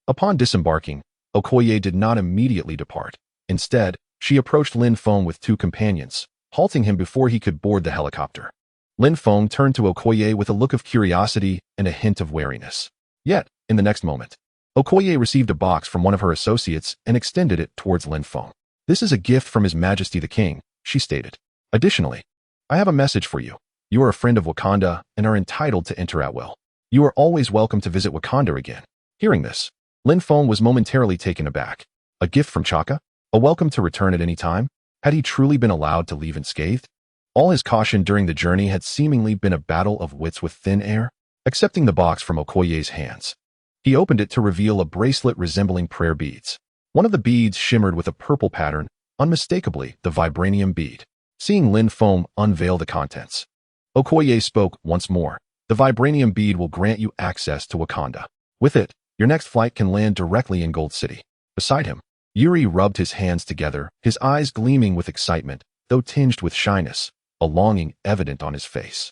Upon disembarking, Okoye did not immediately depart. Instead, she approached Lin Feng with two companions, halting him before he could board the helicopter. Lin Feng turned to Okoye with a look of curiosity and a hint of wariness. Yet, in the next moment, Okoye received a box from one of her associates and extended it towards Lin Feng. This is a gift from His Majesty the King, she stated. Additionally, I have a message for you. You are a friend of Wakanda and are entitled to enter at will. You are always welcome to visit Wakanda again. Hearing this, Lin Feng was momentarily taken aback. A gift from Chaka? A welcome to return at any time? Had he truly been allowed to leave unscathed? All his caution during the journey had seemingly been a battle of wits with thin air. Accepting the box from Okoye's hands, he opened it to reveal a bracelet resembling prayer beads. One of the beads shimmered with a purple pattern, unmistakably the vibranium bead. Seeing Lin Feng unveil the contents, Okoye spoke once more. The vibranium bead will grant you access to Wakanda. With it, your next flight can land directly in Gold City. Beside him, Yuri rubbed his hands together, his eyes gleaming with excitement, though tinged with shyness, a longing evident on his face.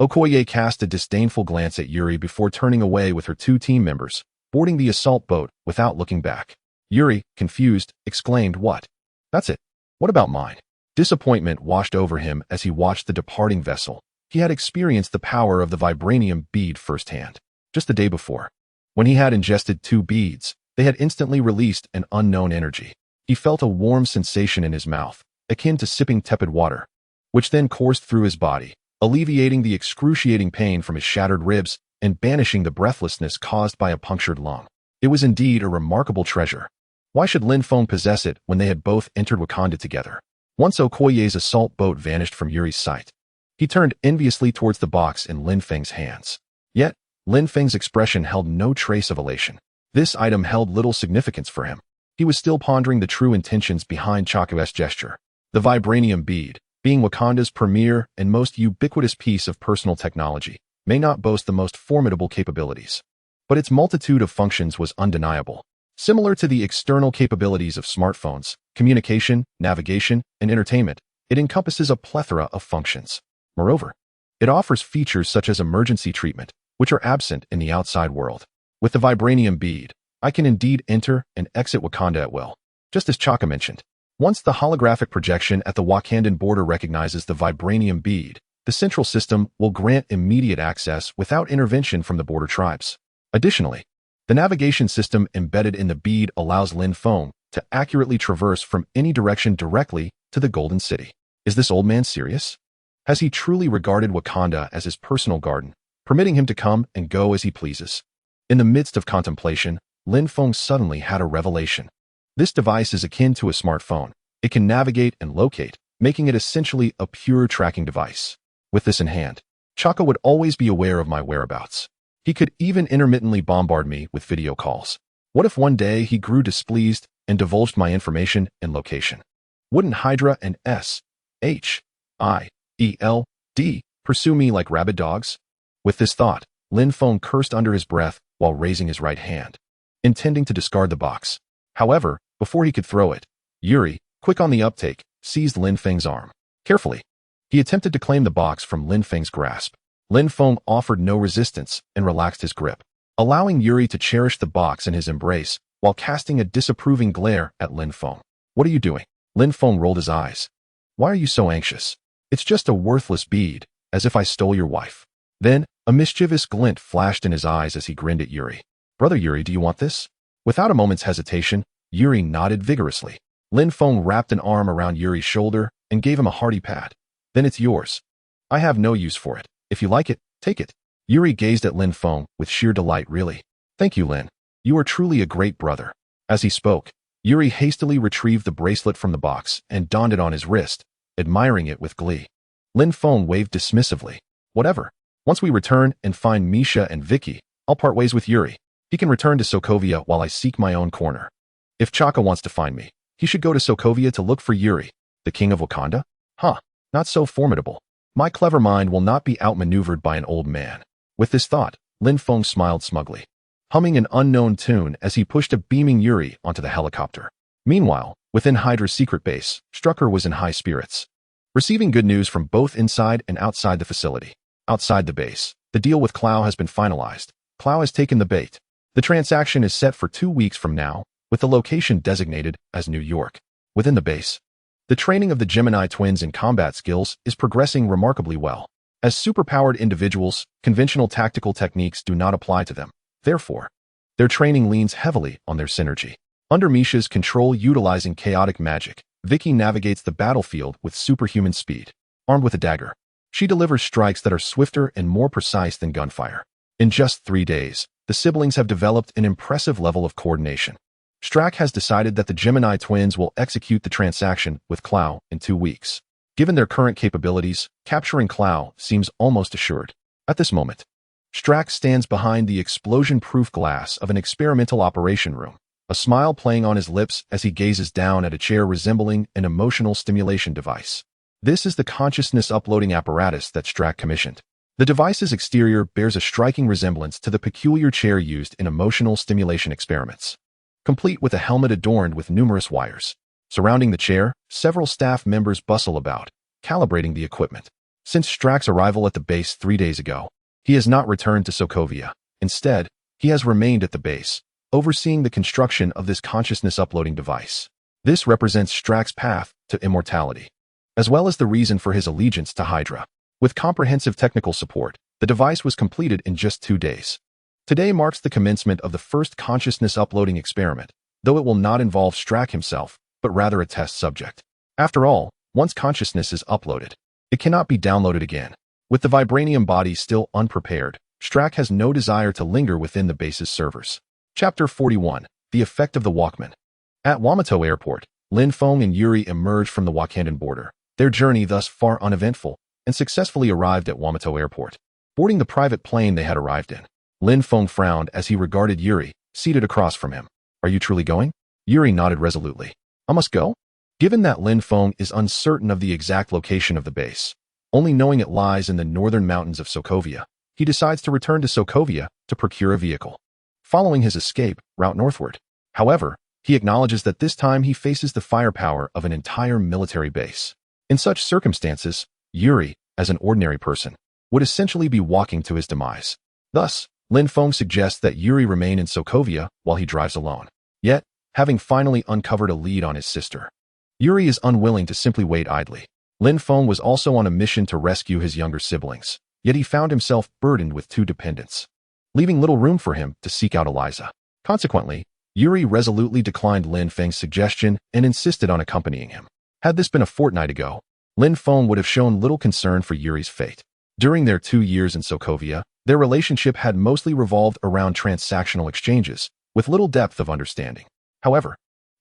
Okoye cast a disdainful glance at Yuri before turning away with her two team members, boarding the assault boat without looking back. Yuri, confused, exclaimed, "What? That's it. What about mine?" Disappointment washed over him as he watched the departing vessel. He had experienced the power of the vibranium bead firsthand. Just the day before, when he had ingested two beads, they had instantly released an unknown energy. He felt a warm sensation in his mouth, akin to sipping tepid water, which then coursed through his body, alleviating the excruciating pain from his shattered ribs and banishing the breathlessness caused by a punctured lung. It was indeed a remarkable treasure. Why should Lin Feng possess it when they had both entered Wakanda together? Once Okoye's assault boat vanished from Yuri's sight, he turned enviously towards the box in Lin Feng's hands. Yet, Lin Feng's expression held no trace of elation. This item held little significance for him. He was still pondering the true intentions behind Chaka's gesture. The vibranium bead, being Wakanda's premier and most ubiquitous piece of personal technology, may not boast the most formidable capabilities, but its multitude of functions was undeniable. Similar to the external capabilities of smartphones, communication, navigation, and entertainment, it encompasses a plethora of functions. Moreover, It offers features such as emergency treatment, which are absent in the outside world. With the vibranium bead, I can indeed enter and exit Wakanda at will, just as Chaka mentioned. Once the holographic projection at the Wakandan border recognizes the vibranium bead, the central system will grant immediate access without intervention from the border tribes. Additionally, the navigation system embedded in the bead allows Lin Feng to accurately traverse from any direction directly to the Golden City. Is this old man serious? Has he truly regarded Wakanda as his personal garden, permitting him to come and go as he pleases? In the midst of contemplation, Lin Feng suddenly had a revelation. This device is akin to a smartphone. It can navigate and locate, making it essentially a pure tracking device. With this in hand, Chaka would always be aware of my whereabouts. He could even intermittently bombard me with video calls. What if one day he grew displeased and divulged my information and location? Wouldn't Hydra and SHIELD pursue me like rabid dogs? With this thought, Lin Feng cursed under his breath while raising his right hand, intending to discard the box. However, before he could throw it, Yuri, quick on the uptake, seized Lin Feng's arm. Carefully, he attempted to claim the box from Lin Feng's grasp. Lin Feng offered no resistance and relaxed his grip, allowing Yuri to cherish the box in his embrace while casting a disapproving glare at Lin Feng. What are you doing? Lin Feng rolled his eyes. Why are you so anxious? It's just a worthless bead, as if I stole your wife. Then, a mischievous glint flashed in his eyes as he grinned at Yuri. Brother Yuri, do you want this? Without a moment's hesitation, Yuri nodded vigorously. Lin Feng wrapped an arm around Yuri's shoulder and gave him a hearty pat. Then it's yours. I have no use for it. If you like it, take it. Yuri gazed at Lin Feng with sheer delight. Really? Thank you, Lin. You are truly a great brother. As he spoke, Yuri hastily retrieved the bracelet from the box and donned it on his wrist, admiring it with glee. Lin Feng waved dismissively. Whatever. Once we return and find Misha and Vicky, I'll part ways with Yuri. He can return to Sokovia while I seek my own corner. If Chaka wants to find me, he should go to Sokovia to look for Yuri, the king of Wakanda? Huh, not so formidable. My clever mind will not be outmaneuvered by an old man. With this thought, Lin Feng smiled smugly, humming an unknown tune as he pushed a beaming Yuri onto the helicopter. Meanwhile, within Hydra's secret base, Strucker was in high spirits, receiving good news from both inside and outside the facility. Outside the base, the deal with Clow has been finalized. Clow has taken the bait. The transaction is set for 2 weeks from now, with the location designated as New York. Within the base, the training of the Gemini twins in combat skills is progressing remarkably well. As superpowered individuals, conventional tactical techniques do not apply to them. Therefore, their training leans heavily on their synergy. Under Misha's control utilizing chaotic magic, Vicky navigates the battlefield with superhuman speed. Armed with a dagger, she delivers strikes that are swifter and more precise than gunfire. In just 3 days, the siblings have developed an impressive level of coordination. Strack has decided that the Gemini twins will execute the transaction with Clow in 2 weeks. Given their current capabilities, capturing Clow seems almost assured. At this moment, Strack stands behind the explosion-proof glass of an experimental operation room, a smile playing on his lips as he gazes down at a chair resembling an emotional stimulation device. This is the consciousness uploading apparatus that Strack commissioned. The device's exterior bears a striking resemblance to the peculiar chair used in emotional stimulation experiments, complete with a helmet adorned with numerous wires. Surrounding the chair, several staff members bustle about, calibrating the equipment. Since Strack's arrival at the base 3 days ago, he has not returned to Sokovia. Instead, he has remained at the base, overseeing the construction of this consciousness uploading device. This represents Strack's path to immortality, as well as the reason for his allegiance to Hydra. With comprehensive technical support, the device was completed in just 2 days. Today marks the commencement of the first consciousness uploading experiment, though it will not involve Strack himself, but rather a test subject. After all, once consciousness is uploaded, it cannot be downloaded again. With the vibranium body still unprepared, Strack has no desire to linger within the base's servers. Chapter 41. The Effect of the Walkman. At Wamato Airport, Lin Feng and Yuri emerged from the Wakandan border, their journey thus far uneventful, and successfully arrived at Wamato Airport. Boarding the private plane they had arrived in, Lin Feng frowned as he regarded Yuri, seated across from him. Are you truly going? Yuri nodded resolutely. I must go? Given that Lin Feng is uncertain of the exact location of the base, only knowing it lies in the northern mountains of Sokovia, he decides to return to Sokovia to procure a vehicle, following his escape route northward. However, he acknowledges that this time he faces the firepower of an entire military base. In such circumstances, Yuri, as an ordinary person, would essentially be walking to his demise. Thus, Lin Feng suggests that Yuri remain in Sokovia while he drives alone. Yet, having finally uncovered a lead on his sister, Yuri is unwilling to simply wait idly. Lin Feng was also on a mission to rescue his younger siblings, yet he found himself burdened with 2 dependents, leaving little room for him to seek out Eliza. Consequently, Yuri resolutely declined Lin Feng's suggestion and insisted on accompanying him. Had this been a fortnight ago, Lin Feng would have shown little concern for Yuri's fate. During their 2 years in Sokovia, their relationship had mostly revolved around transactional exchanges, with little depth of understanding. However,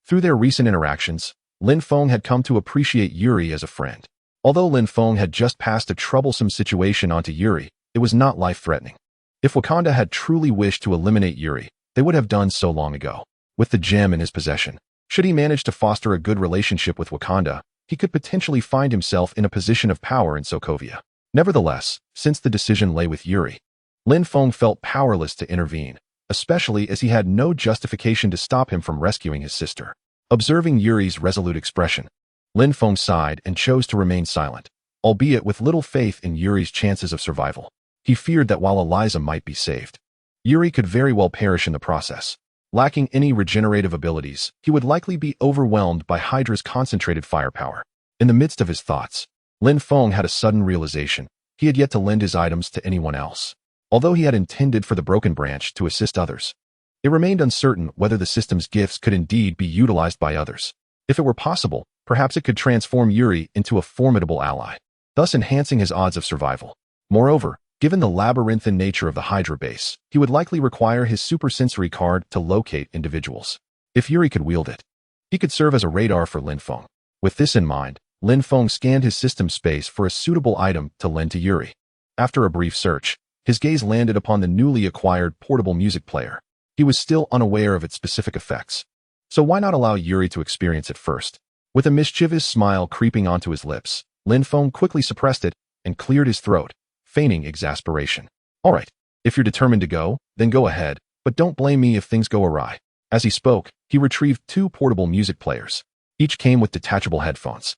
through their recent interactions, Lin Feng had come to appreciate Yuri as a friend. Although Lin Feng had just passed a troublesome situation onto Yuri, it was not life-threatening. If Wakanda had truly wished to eliminate Yuri, they would have done so long ago. With the gem in his possession, should he manage to foster a good relationship with Wakanda, he could potentially find himself in a position of power in Sokovia. Nevertheless, since the decision lay with Yuri, Lin Feng felt powerless to intervene, especially as he had no justification to stop him from rescuing his sister. Observing Yuri's resolute expression, Lin Feng sighed and chose to remain silent, albeit with little faith in Yuri's chances of survival. He feared that while Eliza might be saved, Yuri could very well perish in the process. Lacking any regenerative abilities, he would likely be overwhelmed by Hydra's concentrated firepower. In the midst of his thoughts, Lin Feng had a sudden realization. He had yet to lend his items to anyone else. Although he had intended for the Broken Branch to assist others, it remained uncertain whether the system's gifts could indeed be utilized by others. If it were possible, perhaps it could transform Yuri into a formidable ally, thus enhancing his odds of survival. Moreover, given the labyrinthine nature of the Hydra base, he would likely require his supersensory card to locate individuals. If Yuri could wield it, he could serve as a radar for Lin Feng. With this in mind, Lin Feng scanned his system space for a suitable item to lend to Yuri. After a brief search, his gaze landed upon the newly acquired portable music player. He was still unaware of its specific effects, so why not allow Yuri to experience it first? With a mischievous smile creeping onto his lips, Lin Feng quickly suppressed it and cleared his throat, feigning exasperation. All right, if you're determined to go, then go ahead, but don't blame me if things go awry. As he spoke, he retrieved 2 portable music players. Each came with detachable headphones,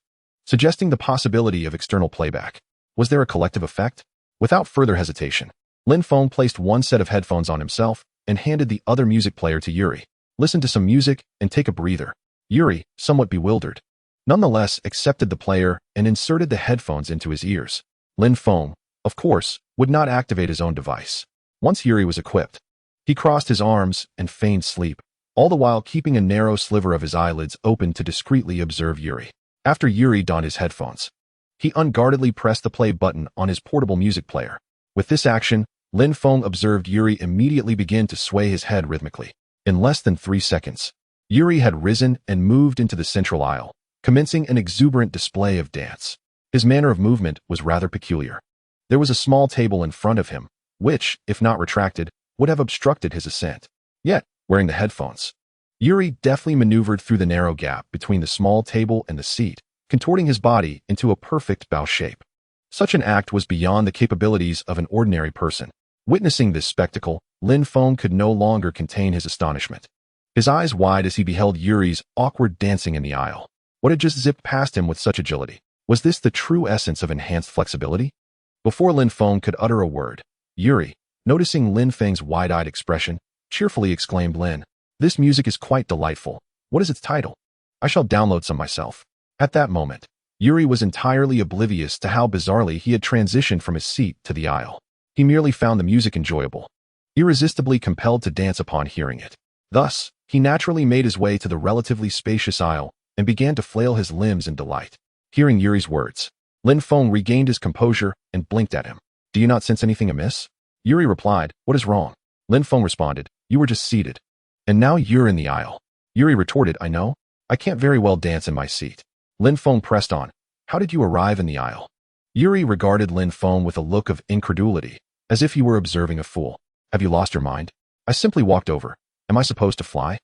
suggesting the possibility of external playback. Was there a collective effect? Without further hesitation, Lin Feng placed one set of headphones on himself and handed the other music player to Yuri. Listen to some music and take a breather. Yuri, somewhat bewildered, nonetheless accepted the player and inserted the headphones into his ears. Lin Feng, of course, would not activate his own device. Once Yuri was equipped, he crossed his arms and feigned sleep, all the while keeping a narrow sliver of his eyelids open to discreetly observe Yuri. After Yuri donned his headphones, he unguardedly pressed the play button on his portable music player. With this action, Lin Feng observed Yuri immediately begin to sway his head rhythmically. In less than 3 seconds, Yuri had risen and moved into the central aisle, commencing an exuberant display of dance. His manner of movement was rather peculiar. There was a small table in front of him, which, if not retracted, would have obstructed his ascent. Yet, wearing the headphones, Yuri deftly maneuvered through the narrow gap between the small table and the seat, contorting his body into a perfect bow shape. Such an act was beyond the capabilities of an ordinary person. Witnessing this spectacle, Lin Feng could no longer contain his astonishment. His eyes wide as he beheld Yuri's awkward dancing in the aisle. What had just zipped past him with such agility? Was this the true essence of enhanced flexibility? Before Lin Feng could utter a word, Yuri, noticing Lin Feng's wide-eyed expression, cheerfully exclaimed, "Lin, this music is quite delightful. What is its title? I shall download some myself." At that moment, Yuri was entirely oblivious to how bizarrely he had transitioned from his seat to the aisle. He merely found the music enjoyable, irresistibly compelled to dance upon hearing it. Thus, he naturally made his way to the relatively spacious aisle and began to flail his limbs in delight. Hearing Yuri's words, Lin Feng regained his composure and blinked at him. "Do you not sense anything amiss?" Yuri replied, "What is wrong?" Lin Feng responded, "You were just seated, and now you're in the aisle." Yuri retorted, "I know. I can't very well dance in my seat." Lin Feng pressed on, "How did you arrive in the aisle?" Yuri regarded Lin Feng with a look of incredulity, as if he were observing a fool. "Have you lost your mind? I simply walked over. Am I supposed to fly?"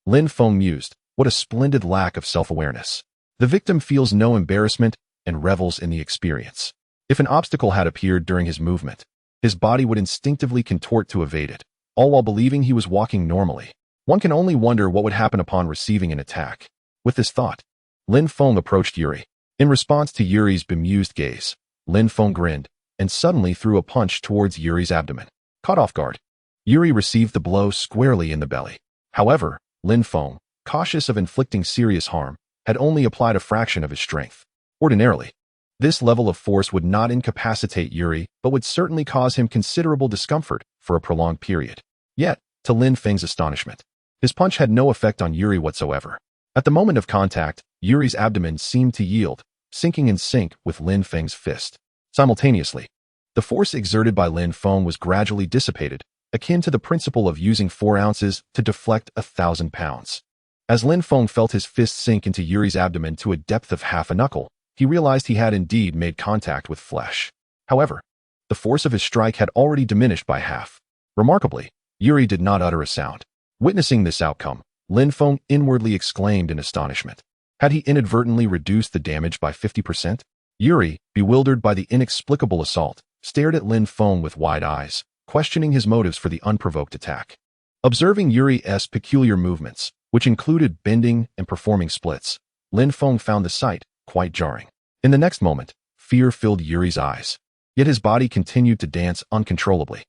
Lin Feng mused, "What a splendid lack of self-awareness. The victim feels no embarrassment and revels in the experience. If an obstacle had appeared during his movement, his body would instinctively contort to evade it, all while believing he was walking normally. One can only wonder what would happen upon receiving an attack." With this thought, Lin Feng approached Yuri. In response to Yuri's bemused gaze, Lin Feng grinned. and suddenly threw a punch towards Yuri's abdomen. Caught off guard, Yuri received the blow squarely in the belly. However, Lin Feng, cautious of inflicting serious harm, had only applied a fraction of his strength. Ordinarily, this level of force would not incapacitate Yuri, but would certainly cause him considerable discomfort for a prolonged period. Yet, to Lin Feng's astonishment, his punch had no effect on Yuri whatsoever. At the moment of contact, Yuri's abdomen seemed to yield, sinking in sync with Lin Feng's fist. Simultaneously, the force exerted by Lin Feng was gradually dissipated, akin to the principle of using 4 ounces to deflect 1,000 pounds. As Lin Feng felt his fist sink into Yuri's abdomen to a depth of half a knuckle, he realized he had indeed made contact with flesh. However, the force of his strike had already diminished by half. Remarkably, Yuri did not utter a sound. Witnessing this outcome, Lin Feng inwardly exclaimed in astonishment. Had he inadvertently reduced the damage by 50%? Yuri, bewildered by the inexplicable assault, stared at Lin Feng with wide eyes, questioning his motives for the unprovoked attack. Observing Yuri's peculiar movements, which included bending and performing splits, Lin Feng found the sight quite jarring. In the next moment, fear filled Yuri's eyes. Yet his body continued to dance uncontrollably.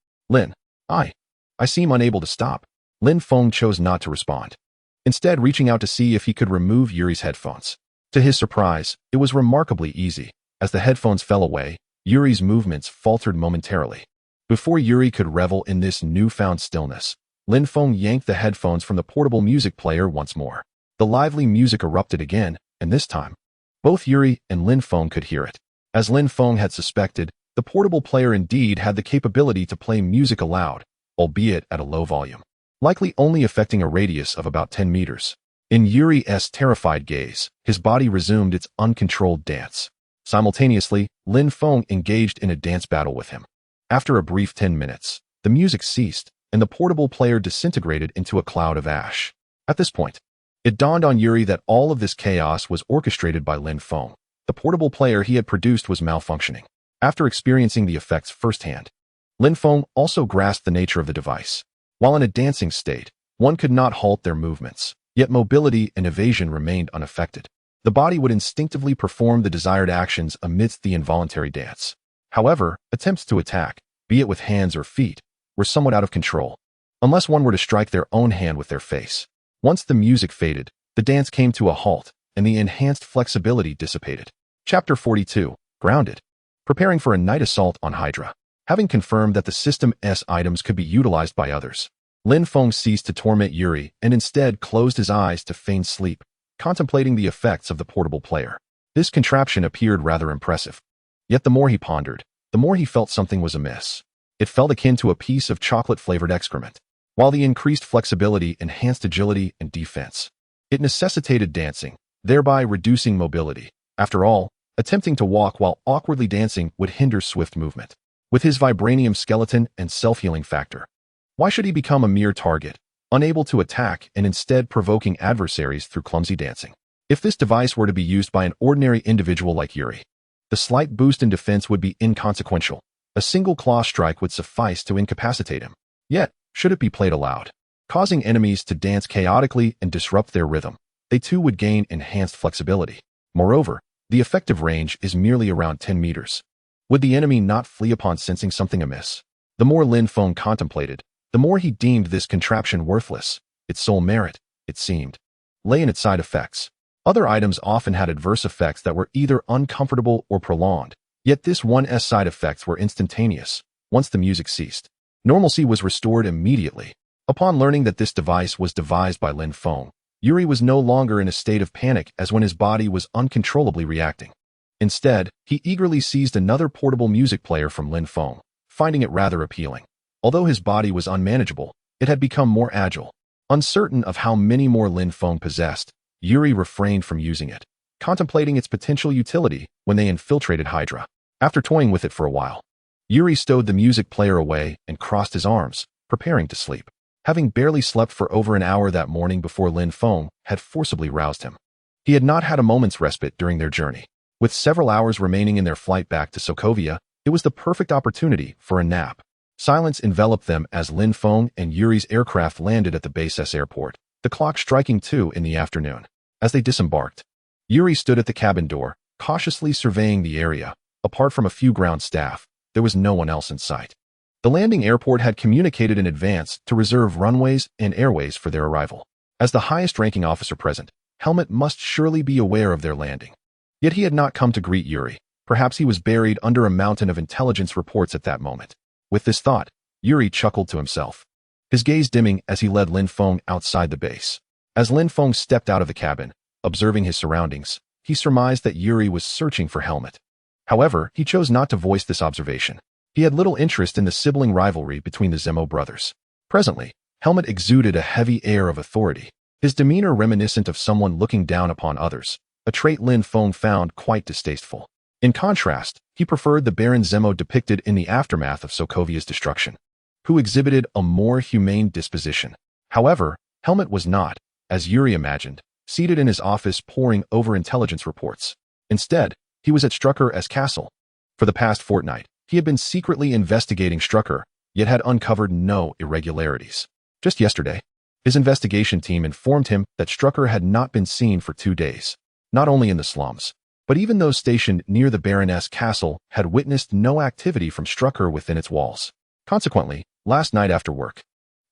I seem unable to stop. Lin Feng chose not to respond, instead reaching out to see if he could remove Yuri's headphones. To his surprise, it was remarkably easy. As the headphones fell away, Yuri's movements faltered momentarily. Before Yuri could revel in this newfound stillness, Lin Feng yanked the headphones from the portable music player once more. The lively music erupted again, and this time, both Yuri and Lin Feng could hear it. As Lin Feng had suspected, the portable player indeed had the capability to play music aloud, albeit at a low volume, likely only affecting a radius of about 10 meters. In Yuri's terrified gaze, his body resumed its uncontrolled dance. Simultaneously, Lin Feng engaged in a dance battle with him. After a brief 10 minutes, the music ceased, and the portable player disintegrated into a cloud of ash. At this point, it dawned on Yuri that all of this chaos was orchestrated by Lin Feng. The portable player he had produced was malfunctioning. After experiencing the effects firsthand, Lin Feng also grasped the nature of the device. While in a dancing state, one could not halt their movements, yet mobility and evasion remained unaffected. The body would instinctively perform the desired actions amidst the involuntary dance. However, attempts to attack, be it with hands or feet, were somewhat out of control, unless one were to strike their own hand with their face. Once the music faded, the dance came to a halt, and the enhanced flexibility dissipated. Chapter 42, Grounded. Preparing for a night assault on Hydra. Having confirmed that the system's items could be utilized by others, Lin Feng ceased to torment Yuri and instead closed his eyes to feign sleep, contemplating the effects of the portable player. This contraption appeared rather impressive. Yet the more he pondered, the more he felt something was amiss. It felt akin to a piece of chocolate-flavored excrement. While the increased flexibility enhanced agility and defense, it necessitated dancing, thereby reducing mobility. After all, attempting to walk while awkwardly dancing would hinder swift movement. With his vibranium skeleton and self-healing factor, why should he become a mere target, unable to attack and instead provoking adversaries through clumsy dancing? If this device were to be used by an ordinary individual like Yuri, the slight boost in defense would be inconsequential. A single claw strike would suffice to incapacitate him. Yet, should it be played aloud, causing enemies to dance chaotically and disrupt their rhythm, they too would gain enhanced flexibility. Moreover, the effective range is merely around 10 meters. Would the enemy not flee upon sensing something amiss? The more Lin Feng contemplated, the more he deemed this contraption worthless. Its sole merit, it seemed, lay in its side effects. Other items often had adverse effects that were either uncomfortable or prolonged, yet this one's side effects were instantaneous. Once the music ceased, normalcy was restored immediately. Upon learning that this device was devised by Lin Feng, Yuri was no longer in a state of panic as when his body was uncontrollably reacting. Instead, he eagerly seized another portable music player from Lin Feng, finding it rather appealing. Although his body was unmanageable, it had become more agile. Uncertain of how many more Lin Feng possessed, Yuri refrained from using it, contemplating its potential utility when they infiltrated Hydra. After toying with it for a while, Yuri stowed the music player away and crossed his arms, preparing to sleep. Having barely slept for over an hour that morning before Lin Feng had forcibly roused him, he had not had a moment's respite during their journey. With several hours remaining in their flight back to Sokovia, it was the perfect opportunity for a nap. Silence enveloped them as Lin Feng and Yuri's aircraft landed at the base's airport, the clock striking 2 in the afternoon. As they disembarked, Yuri stood at the cabin door, cautiously surveying the area. Apart from a few ground staff, there was no one else in sight. The landing airport had communicated in advance to reserve runways and airways for their arrival. As the highest-ranking officer present, Helmut must surely be aware of their landing. Yet he had not come to greet Yuri. Perhaps he was buried under a mountain of intelligence reports at that moment. With this thought, Yuri chuckled to himself, his gaze dimming as he led Lin Feng outside the base. As Lin Feng stepped out of the cabin, observing his surroundings, he surmised that Yuri was searching for Helmut. However, he chose not to voice this observation. He had little interest in the sibling rivalry between the Zemo brothers. Presently, Helmut exuded a heavy air of authority, his demeanor reminiscent of someone looking down upon others, a trait Lin Feng found quite distasteful. In contrast, he preferred the Baron Zemo depicted in the aftermath of Sokovia's destruction, who exhibited a more humane disposition. However, Helmut was not, as Yuri imagined, seated in his office poring over intelligence reports. Instead, he was at Strucker's castle. For the past fortnight, he had been secretly investigating Strucker, yet had uncovered no irregularities. Just yesterday, his investigation team informed him that Strucker had not been seen for 2 days. Not only in the slums, but even those stationed near the Baroness castle had witnessed no activity from Strucker within its walls. Consequently, last night after work,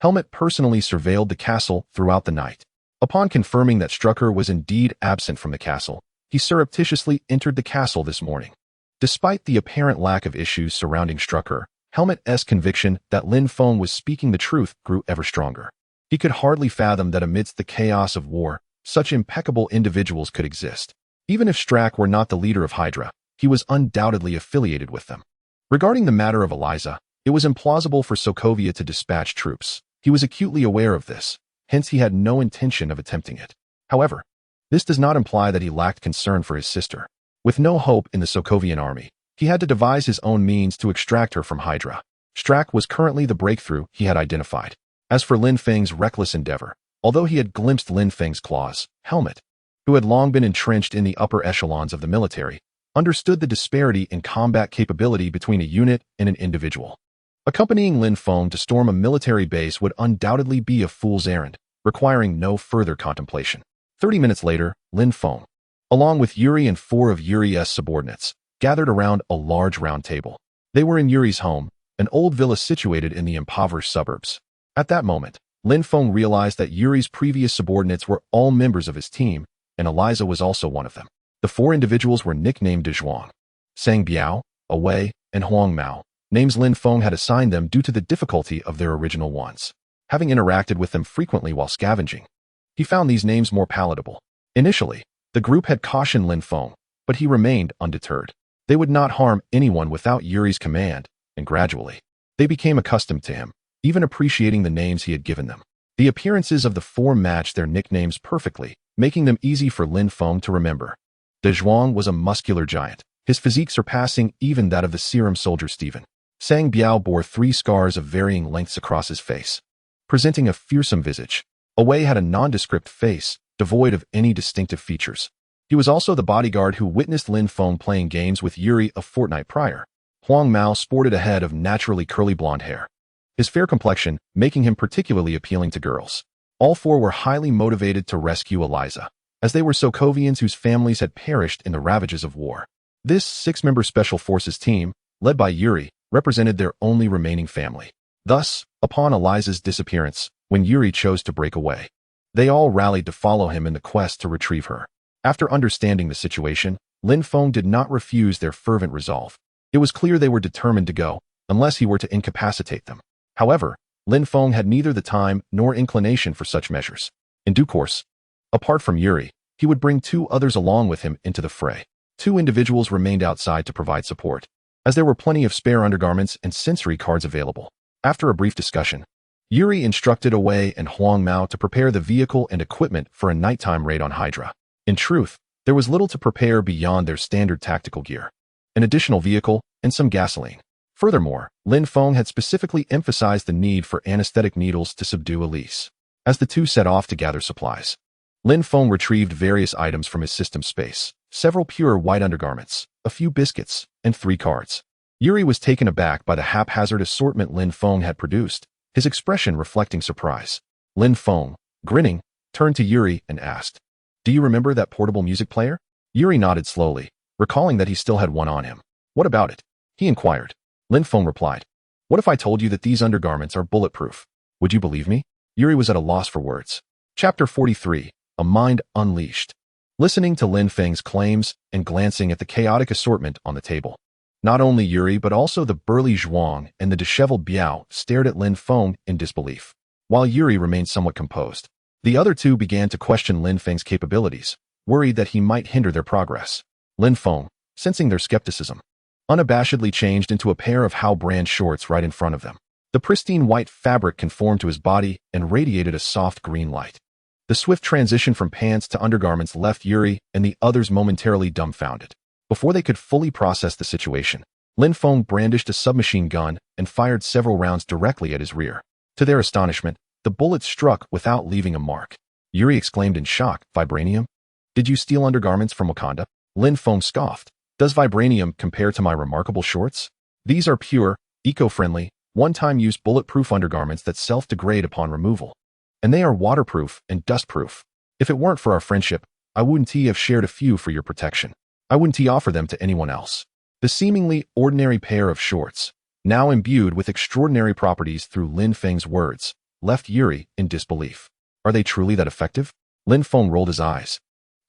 Helmut personally surveilled the castle throughout the night. Upon confirming that Strucker was indeed absent from the castle, he surreptitiously entered the castle this morning. Despite the apparent lack of issues surrounding Strucker, Helmut's conviction that Lin Feng was speaking the truth grew ever stronger. He could hardly fathom that amidst the chaos of war, such impeccable individuals could exist. Even if Strack were not the leader of Hydra, he was undoubtedly affiliated with them. Regarding the matter of Eliza, it was implausible for Sokovia to dispatch troops. He was acutely aware of this, hence he had no intention of attempting it. However, this does not imply that he lacked concern for his sister. With no hope in the Sokovian army, he had to devise his own means to extract her from Hydra. Strack was currently the breakthrough he had identified. As for Lin Feng's reckless endeavor, although he had glimpsed Lin Feng's claws, Helmut, who had long been entrenched in the upper echelons of the military, understood the disparity in combat capability between a unit and an individual. Accompanying Lin Feng to storm a military base would undoubtedly be a fool's errand, requiring no further contemplation. 30 minutes later, Lin Feng, along with Yuri and 4 of Yuri's subordinates, gathered around a large round table. They were in Yuri's home, an old villa situated in the impoverished suburbs. At that moment, Lin Feng realized that Yuri's previous subordinates were all members of his team, and Eliza was also one of them. The 4 individuals were nicknamed De Zhuang, Sang Biao, Away, and Huang Mao, names Lin Feng had assigned them due to the difficulty of their original ones. Having interacted with them frequently while scavenging, he found these names more palatable. Initially, the group had cautioned Lin Feng, but he remained undeterred. They would not harm anyone without Yuri's command, and gradually, they became accustomed to him, even appreciating the names he had given them. The appearances of the 4 matched their nicknames perfectly, making them easy for Lin Feng to remember. De Zhuang was a muscular giant, his physique surpassing even that of the serum soldier Stephen. Sang Biao bore 3 scars of varying lengths across his face, presenting a fearsome visage. Away had a nondescript face, devoid of any distinctive features. He was also the bodyguard who witnessed Lin Feng playing games with Yuri a fortnight prior. Huang Mao sported a head of naturally curly blonde hair, his fair complexion making him particularly appealing to girls. All 4 were highly motivated to rescue Eliza, as they were Sokovians whose families had perished in the ravages of war. This 6-member Special Forces team, led by Yuri, represented their only remaining family. Thus, upon Eliza's disappearance, when Yuri chose to break away, they all rallied to follow him in the quest to retrieve her. After understanding the situation, Lin Feng did not refuse their fervent resolve. It was clear they were determined to go, unless he were to incapacitate them. However, Lin Feng had neither the time nor inclination for such measures. In due course, apart from Yuri, he would bring 2 others along with him into the fray. 2 individuals remained outside to provide support, as there were plenty of spare undergarments and sensory cards available. After a brief discussion, Yuri instructed Away and Huang Mao to prepare the vehicle and equipment for a nighttime raid on Hydra. In truth, there was little to prepare beyond their standard tactical gear, an additional vehicle, and some gasoline. Furthermore, Lin Feng had specifically emphasized the need for anesthetic needles to subdue Elise. As the 2 set off to gather supplies, Lin Feng retrieved various items from his system space, several pure white undergarments, a few biscuits, and 3 cards. Yuri was taken aback by the haphazard assortment Lin Feng had produced, his expression reflecting surprise. Lin Feng, grinning, turned to Yuri and asked, "Do you remember that portable music player?" Yuri nodded slowly, recalling that he still had one on him. "What about it?" he inquired. Lin Feng replied. What if I told you that these undergarments are bulletproof? Would you believe me? Yuri was at a loss for words. Chapter 43. A Mind Unleashed. Listening to Lin Feng's claims and glancing at the chaotic assortment on the table. Not only Yuri but also the burly Zhuang and the disheveled Biao stared at Lin Feng in disbelief. While Yuri remained somewhat composed, the other two began to question Lin Feng's capabilities, worried that he might hinder their progress. Lin Feng, sensing their skepticism, unabashedly changed into a pair of Hao brand shorts right in front of them. The pristine white fabric conformed to his body and radiated a soft green light. The swift transition from pants to undergarments left Yuri and the others momentarily dumbfounded. Before they could fully process the situation, Lin Feng brandished a submachine gun and fired several rounds directly at his rear. To their astonishment, the bullets struck without leaving a mark. Yuri exclaimed in shock, "Vibranium? Did you steal undergarments from Wakanda?" Lin Feng scoffed. "Does vibranium compare to my remarkable shorts? These are pure, eco-friendly, one-time-use bulletproof undergarments that self-degrade upon removal. And they are waterproof and dustproof. If it weren't for our friendship, I wouldn't have shared a few for your protection. I wouldn't offer them to anyone else." The seemingly ordinary pair of shorts, now imbued with extraordinary properties through Lin Feng's words, left Yuri in disbelief. Are they truly that effective? Lin Feng rolled his eyes.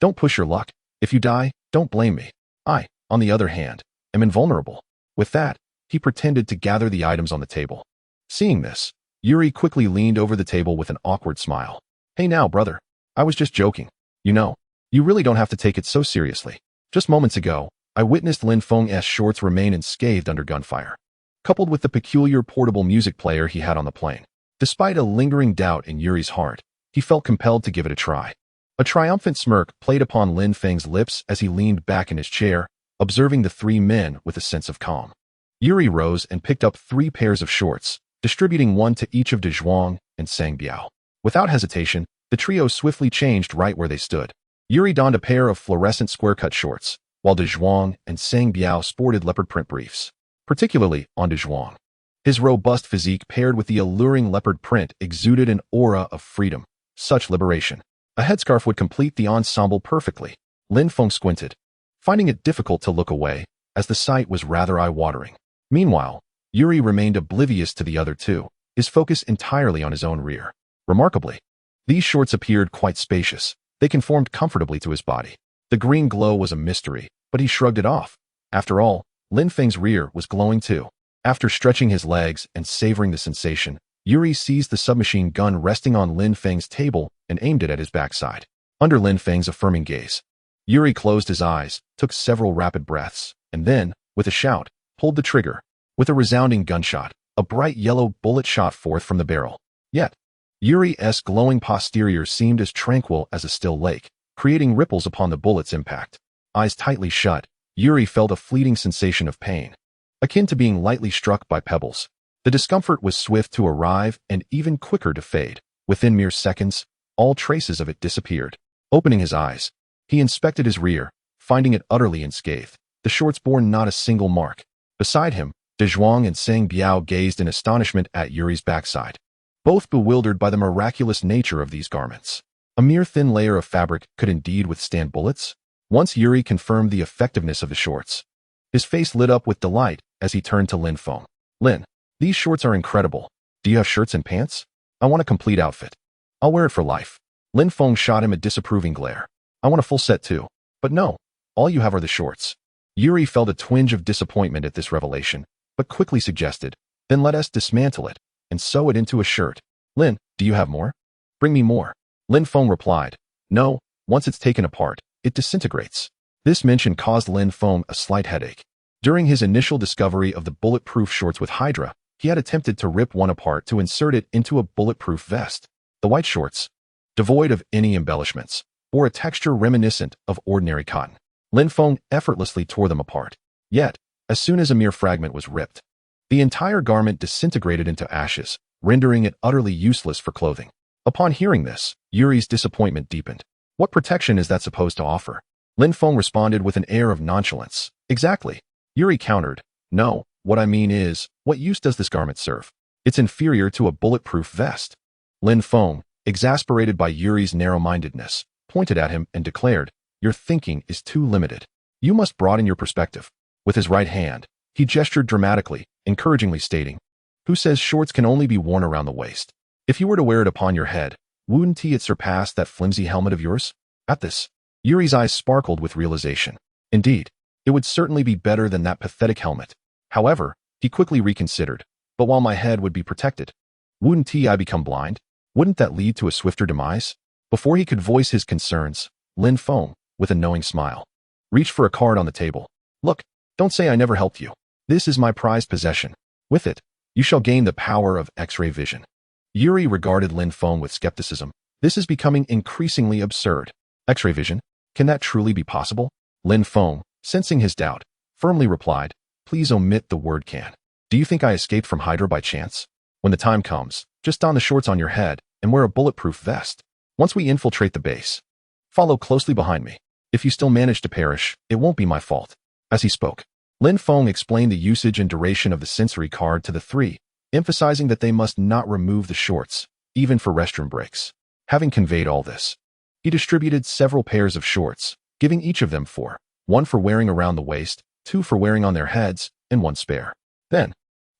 Don't push your luck. If you die, don't blame me. I, on the other hand, am invulnerable. With that, he pretended to gather the items on the table. Seeing this, Yuri quickly leaned over the table with an awkward smile. Hey now, brother. I was just joking. You know, you really don't have to take it so seriously. Just moments ago, I witnessed Lin Feng's shorts remain unscathed under gunfire, coupled with the peculiar portable music player he had on the plane. Despite a lingering doubt in Yuri's heart, he felt compelled to give it a try. A triumphant smirk played upon Lin Feng's lips as he leaned back in his chair, observing the three men with a sense of calm. Yuri rose and picked up 3 pairs of shorts, distributing one to each of De Zhuang and Sang Biao. Without hesitation, the trio swiftly changed right where they stood. Yuri donned a pair of fluorescent square-cut shorts, while De Zhuang and Sang Biao sported leopard print briefs, particularly on De Zhuang. His robust physique paired with the alluring leopard print exuded an aura of freedom, such liberation. A headscarf would complete the ensemble perfectly. Lin Feng squinted, finding it difficult to look away, as the sight was rather eye-watering. Meanwhile, Yuri remained oblivious to the other two, his focus entirely on his own rear. Remarkably, these shorts appeared quite spacious. They conformed comfortably to his body. The green glow was a mystery, but he shrugged it off. After all, Lin Feng's rear was glowing too. After stretching his legs and savoring the sensation, Yuri seized the submachine gun resting on Lin Feng's table and aimed it at his backside. Under Lin Feng's affirming gaze, Yuri closed his eyes, took several rapid breaths, and then, with a shout, pulled the trigger. With a resounding gunshot, a bright yellow bullet shot forth from the barrel. Yet, Yuri's glowing posterior seemed as tranquil as a still lake, creating ripples upon the bullet's impact. Eyes tightly shut, Yuri felt a fleeting sensation of pain, akin to being lightly struck by pebbles. The discomfort was swift to arrive and even quicker to fade. Within mere seconds, all traces of it disappeared. Opening his eyes, he inspected his rear, finding it utterly unscathed. The shorts bore not a single mark. Beside him, De Zhuang and Sang Biao gazed in astonishment at Yuri's backside, both bewildered by the miraculous nature of these garments. A mere thin layer of fabric could indeed withstand bullets? Once Yuri confirmed the effectiveness of the shorts, his face lit up with delight as he turned to Lin Feng. Lin, these shorts are incredible. Do you have shirts and pants? I want a complete outfit. I'll wear it for life. Lin Feng shot him a disapproving glare. I want a full set too. But no, all you have are the shorts. Yuri felt a twinge of disappointment at this revelation, but quickly suggested, then let us dismantle it and sew it into a shirt. Lin, do you have more? Bring me more. Lin Feng replied, no, once it's taken apart, it disintegrates. This mention caused Lin Feng a slight headache. During his initial discovery of the bulletproof shorts with Hydra, he had attempted to rip one apart to insert it into a bulletproof vest. The white shorts, devoid of any embellishments, bore a texture reminiscent of ordinary cotton. Lin Feng effortlessly tore them apart. Yet, as soon as a mere fragment was ripped, the entire garment disintegrated into ashes, rendering it utterly useless for clothing. Upon hearing this, Yuri's disappointment deepened. What protection is that supposed to offer? Lin Feng responded with an air of nonchalance. Exactly. Yuri countered. No, what I mean is, what use does this garment serve? It's inferior to a bulletproof vest. Lin Feng, exasperated by Yuri's narrow-mindedness, pointed at him and declared, your thinking is too limited. You must broaden your perspective. With his right hand, he gestured dramatically, encouragingly stating, "Who says shorts can only be worn around the waist? If you were to wear it upon your head, wouldn't it surpass that flimsy helmet of yours?" At this, Yuri's eyes sparkled with realization. Indeed, it would certainly be better than that pathetic helmet. However, he quickly reconsidered. But while my head would be protected, wouldn't I become blind? Wouldn't that lead to a swifter demise? Before he could voice his concerns, Lin Feng, with a knowing smile, reached for a card on the table. "Look, don't say I never helped you. This is my prized possession. With it, you shall gain the power of X-ray vision." Yuri regarded Lin Feng with skepticism. This is becoming increasingly absurd. X-ray vision? Can that truly be possible? Lin Feng, sensing his doubt, firmly replied, "Please omit the word can. Do you think I escaped from Hydra by chance? When the time comes, just don the shorts on your head and wear a bulletproof vest. Once we infiltrate the base, follow closely behind me. If you still manage to perish, it won't be my fault." As he spoke, Lin Feng explained the usage and duration of the sensory card to the three, emphasizing that they must not remove the shorts, even for restroom breaks. Having conveyed all this, he distributed several pairs of shorts, giving each of them four, one for wearing around the waist, two for wearing on their heads, and one spare. Then,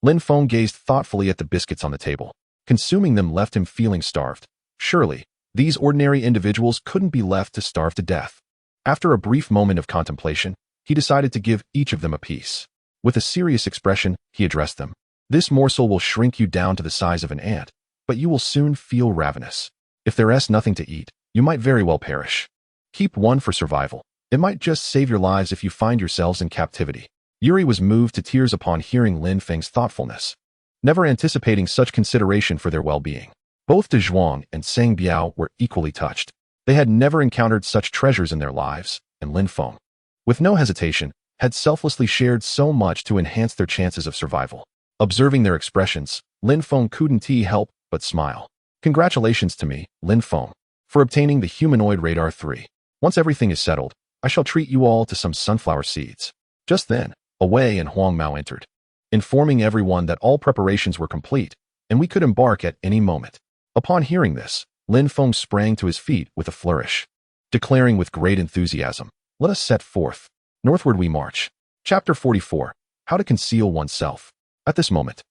Lin Feng gazed thoughtfully at the biscuits on the table. Consuming them left him feeling starved. Surely, these ordinary individuals couldn't be left to starve to death. After a brief moment of contemplation, he decided to give each of them a piece. With a serious expression, he addressed them. "This morsel will shrink you down to the size of an ant, but you will soon feel ravenous. If there's nothing to eat, you might very well perish. Keep one for survival. It might just save your lives if you find yourselves in captivity." Yuri was moved to tears upon hearing Lin Feng's thoughtfulness, never anticipating such consideration for their well-being. Both De Zhuang and Sang Biao were equally touched. They had never encountered such treasures in their lives, and Lin Feng, with no hesitation, had selflessly shared so much to enhance their chances of survival. Observing their expressions, Lin Feng couldn't help but smile. "Congratulations to me, Lin Feng, for obtaining the humanoid radar 3. Once everything is settled, I shall treat you all to some sunflower seeds." Just then, Wei and Huang Mao entered, informing everyone that all preparations were complete, and we could embark at any moment. Upon hearing this, Lin Feng sprang to his feet with a flourish, declaring with great enthusiasm, "Let us set forth. Northward we march." Chapter 44. How to Conceal Oneself. At this moment,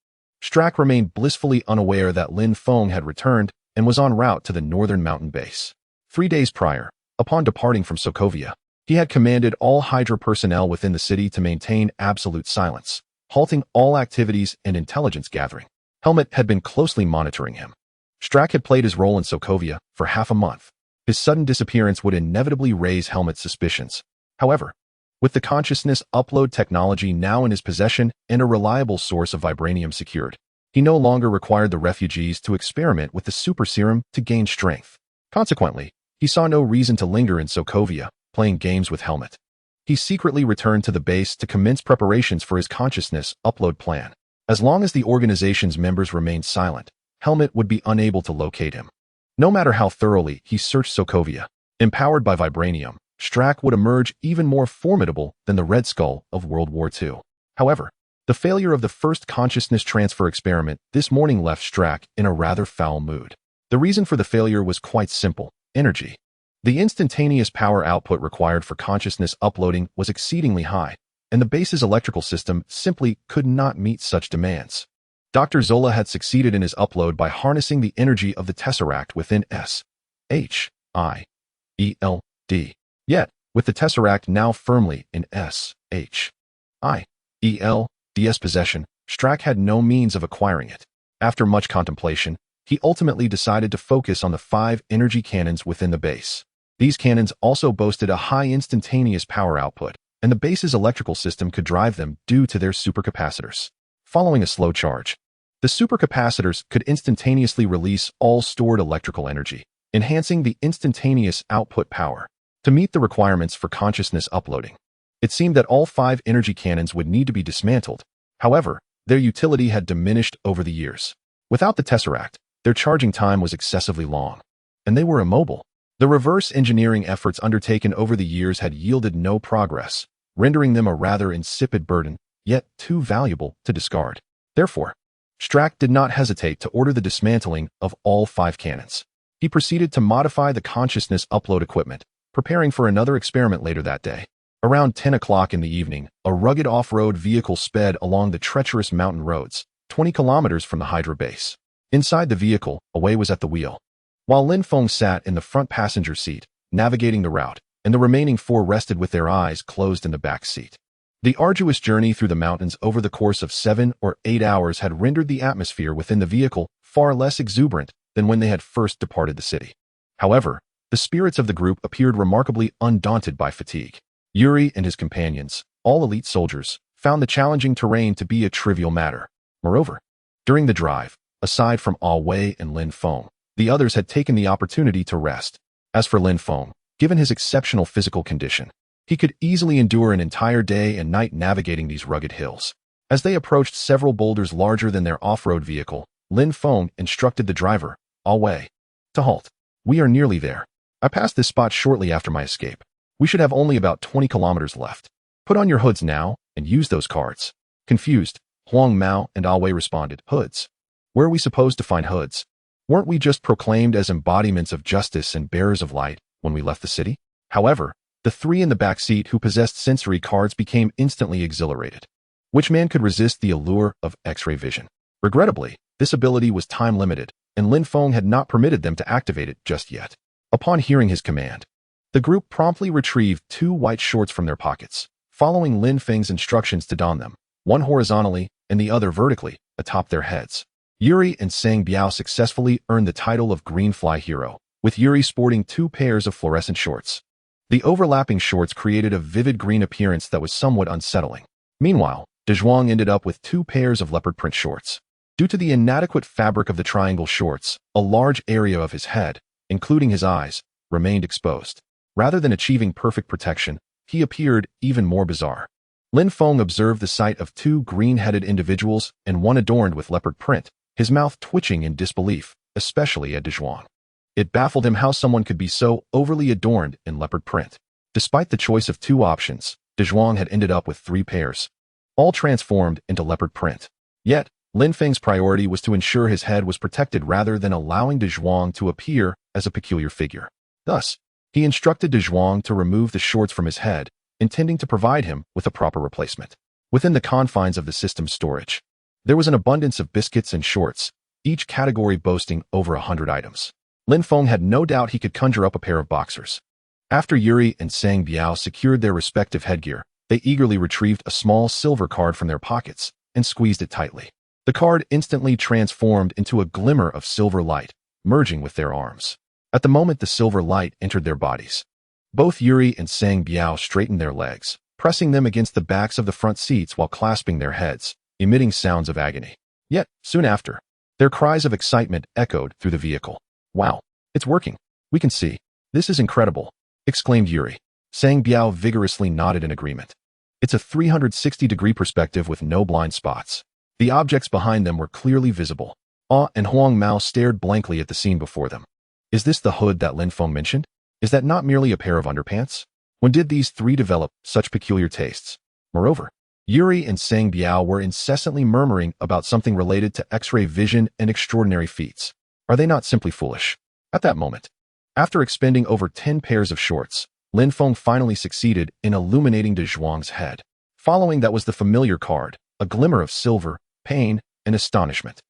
Strack remained blissfully unaware that Lin Feng had returned and was en route to the northern mountain base. 3 days prior, upon departing from Sokovia, he had commanded all Hydra personnel within the city to maintain absolute silence, halting all activities and intelligence gathering. Helmet had been closely monitoring him. Strack had played his role in Sokovia for half a month. His sudden disappearance would inevitably raise Helmet's suspicions. However, with the consciousness upload technology now in his possession and a reliable source of vibranium secured, he no longer required the refugees to experiment with the super serum to gain strength. Consequently, he saw no reason to linger in Sokovia, playing games with Helmet. He secretly returned to the base to commence preparations for his consciousness upload plan. As long as the organization's members remained silent, Helmet would be unable to locate him. No matter how thoroughly he searched Sokovia, empowered by vibranium, Strack would emerge even more formidable than the Red Skull of World War II. However, the failure of the first consciousness transfer experiment this morning left Strack in a rather foul mood. The reason for the failure was quite simple: energy. The instantaneous power output required for consciousness uploading was exceedingly high, and the base's electrical system simply could not meet such demands. Dr. Zola had succeeded in his upload by harnessing the energy of the Tesseract within S-H-I-E-L-D. Yet, with the Tesseract now firmly in S-H-I-E-L-D's possession, Strack had no means of acquiring it. After much contemplation, he ultimately decided to focus on the 5 energy cannons within the base. These cannons also boasted a high instantaneous power output, and the base's electrical system could drive them due to their supercapacitors. Following a slow charge, the supercapacitors could instantaneously release all stored electrical energy, enhancing the instantaneous output power. To meet the requirements for consciousness uploading, it seemed that all 5 energy cannons would need to be dismantled. However, their utility had diminished over the years. Without the Tesseract, their charging time was excessively long, and they were immobile. The reverse engineering efforts undertaken over the years had yielded no progress, rendering them a rather insipid burden, yet too valuable to discard. Therefore, Strack did not hesitate to order the dismantling of all 5 cannons. He proceeded to modify the consciousness upload equipment, preparing for another experiment later that day. Around 10 o'clock in the evening, a rugged off-road vehicle sped along the treacherous mountain roads, 20 kilometers from the Hydra base. Inside the vehicle, Away was at the wheel, while Lin Feng sat in the front passenger seat, navigating the route, and the remaining four rested with their eyes closed in the back seat. The arduous journey through the mountains over the course of 7 or 8 hours had rendered the atmosphere within the vehicle far less exuberant than when they had first departed the city. However, the spirits of the group appeared remarkably undaunted by fatigue. Yuri and his companions, all elite soldiers, found the challenging terrain to be a trivial matter. Moreover, during the drive, aside from Wei and Lin Feng, the others had taken the opportunity to rest. As for Lin Feng, given his exceptional physical condition, he could easily endure an entire day and night navigating these rugged hills. As they approached several boulders larger than their off-road vehicle, Lin Feng instructed the driver, Wei, to halt. "We are nearly there. I passed this spot shortly after my escape. We should have only about 20 kilometers left. Put on your hoods now and use those cards." Confused, Huang Mao and Wei responded, "Hoods? Where are we supposed to find hoods? Weren't we just proclaimed as embodiments of justice and bearers of light when we left the city?" However, the three in the back seat who possessed sensory cards became instantly exhilarated. Which man could resist the allure of X-ray vision? Regrettably, this ability was time-limited, and Lin Feng had not permitted them to activate it just yet. Upon hearing his command, the group promptly retrieved 2 white shorts from their pockets, following Lin Feng's instructions to don them, one horizontally and the other vertically, atop their heads. Yuri and Sang Biao successfully earned the title of Green Fly Hero, with Yuri sporting 2 pairs of fluorescent shorts. The overlapping shorts created a vivid green appearance that was somewhat unsettling. Meanwhile, Dezhuang ended up with 2 pairs of leopard print shorts. Due to the inadequate fabric of the triangle shorts, a large area of his head, including his eyes, remained exposed. Rather than achieving perfect protection, he appeared even more bizarre. Lin Feng observed the sight of 2 green-headed individuals and one adorned with leopard print, his mouth twitching in disbelief, especially at Dezhuang. It baffled him how someone could be so overly adorned in leopard print. Despite the choice of 2 options, Dezhuang had ended up with 3 pairs, all transformed into leopard print. Yet, Lin Feng's priority was to ensure his head was protected rather than allowing Dezhuang to appear as a peculiar figure. Thus, he instructed Dezhuang to remove the shorts from his head, intending to provide him with a proper replacement. Within the confines of the system's storage, there was an abundance of biscuits and shorts, each category boasting over 100 items. Lin Feng had no doubt he could conjure up a pair of boxers. After Yuri and Sang Biao secured their respective headgear, they eagerly retrieved a small silver card from their pockets and squeezed it tightly. The card instantly transformed into a glimmer of silver light, merging with their arms. At the moment the silver light entered their bodies, both Yuri and Sang Biao straightened their legs, pressing them against the backs of the front seats while clasping their heads, emitting sounds of agony. Yet, soon after, their cries of excitement echoed through the vehicle. "Wow, it's working. We can see. This is incredible," exclaimed Yuri. Sang Biao vigorously nodded in agreement. It's a 360-degree perspective with no blind spots. The objects behind them were clearly visible. And Huang Mao stared blankly at the scene before them. Is this the hood that Lin Feng mentioned? Is that not merely a pair of underpants? When did these 3 develop such peculiar tastes? Moreover, Yuri and Sang Biao were incessantly murmuring about something related to X-ray vision and extraordinary feats. Are they not simply foolish? At that moment, after expending over 10 pairs of shorts, Lin Feng finally succeeded in illuminating Dezhuang's head. Following that was the familiar card, a glimmer of silver, pain, and astonishment.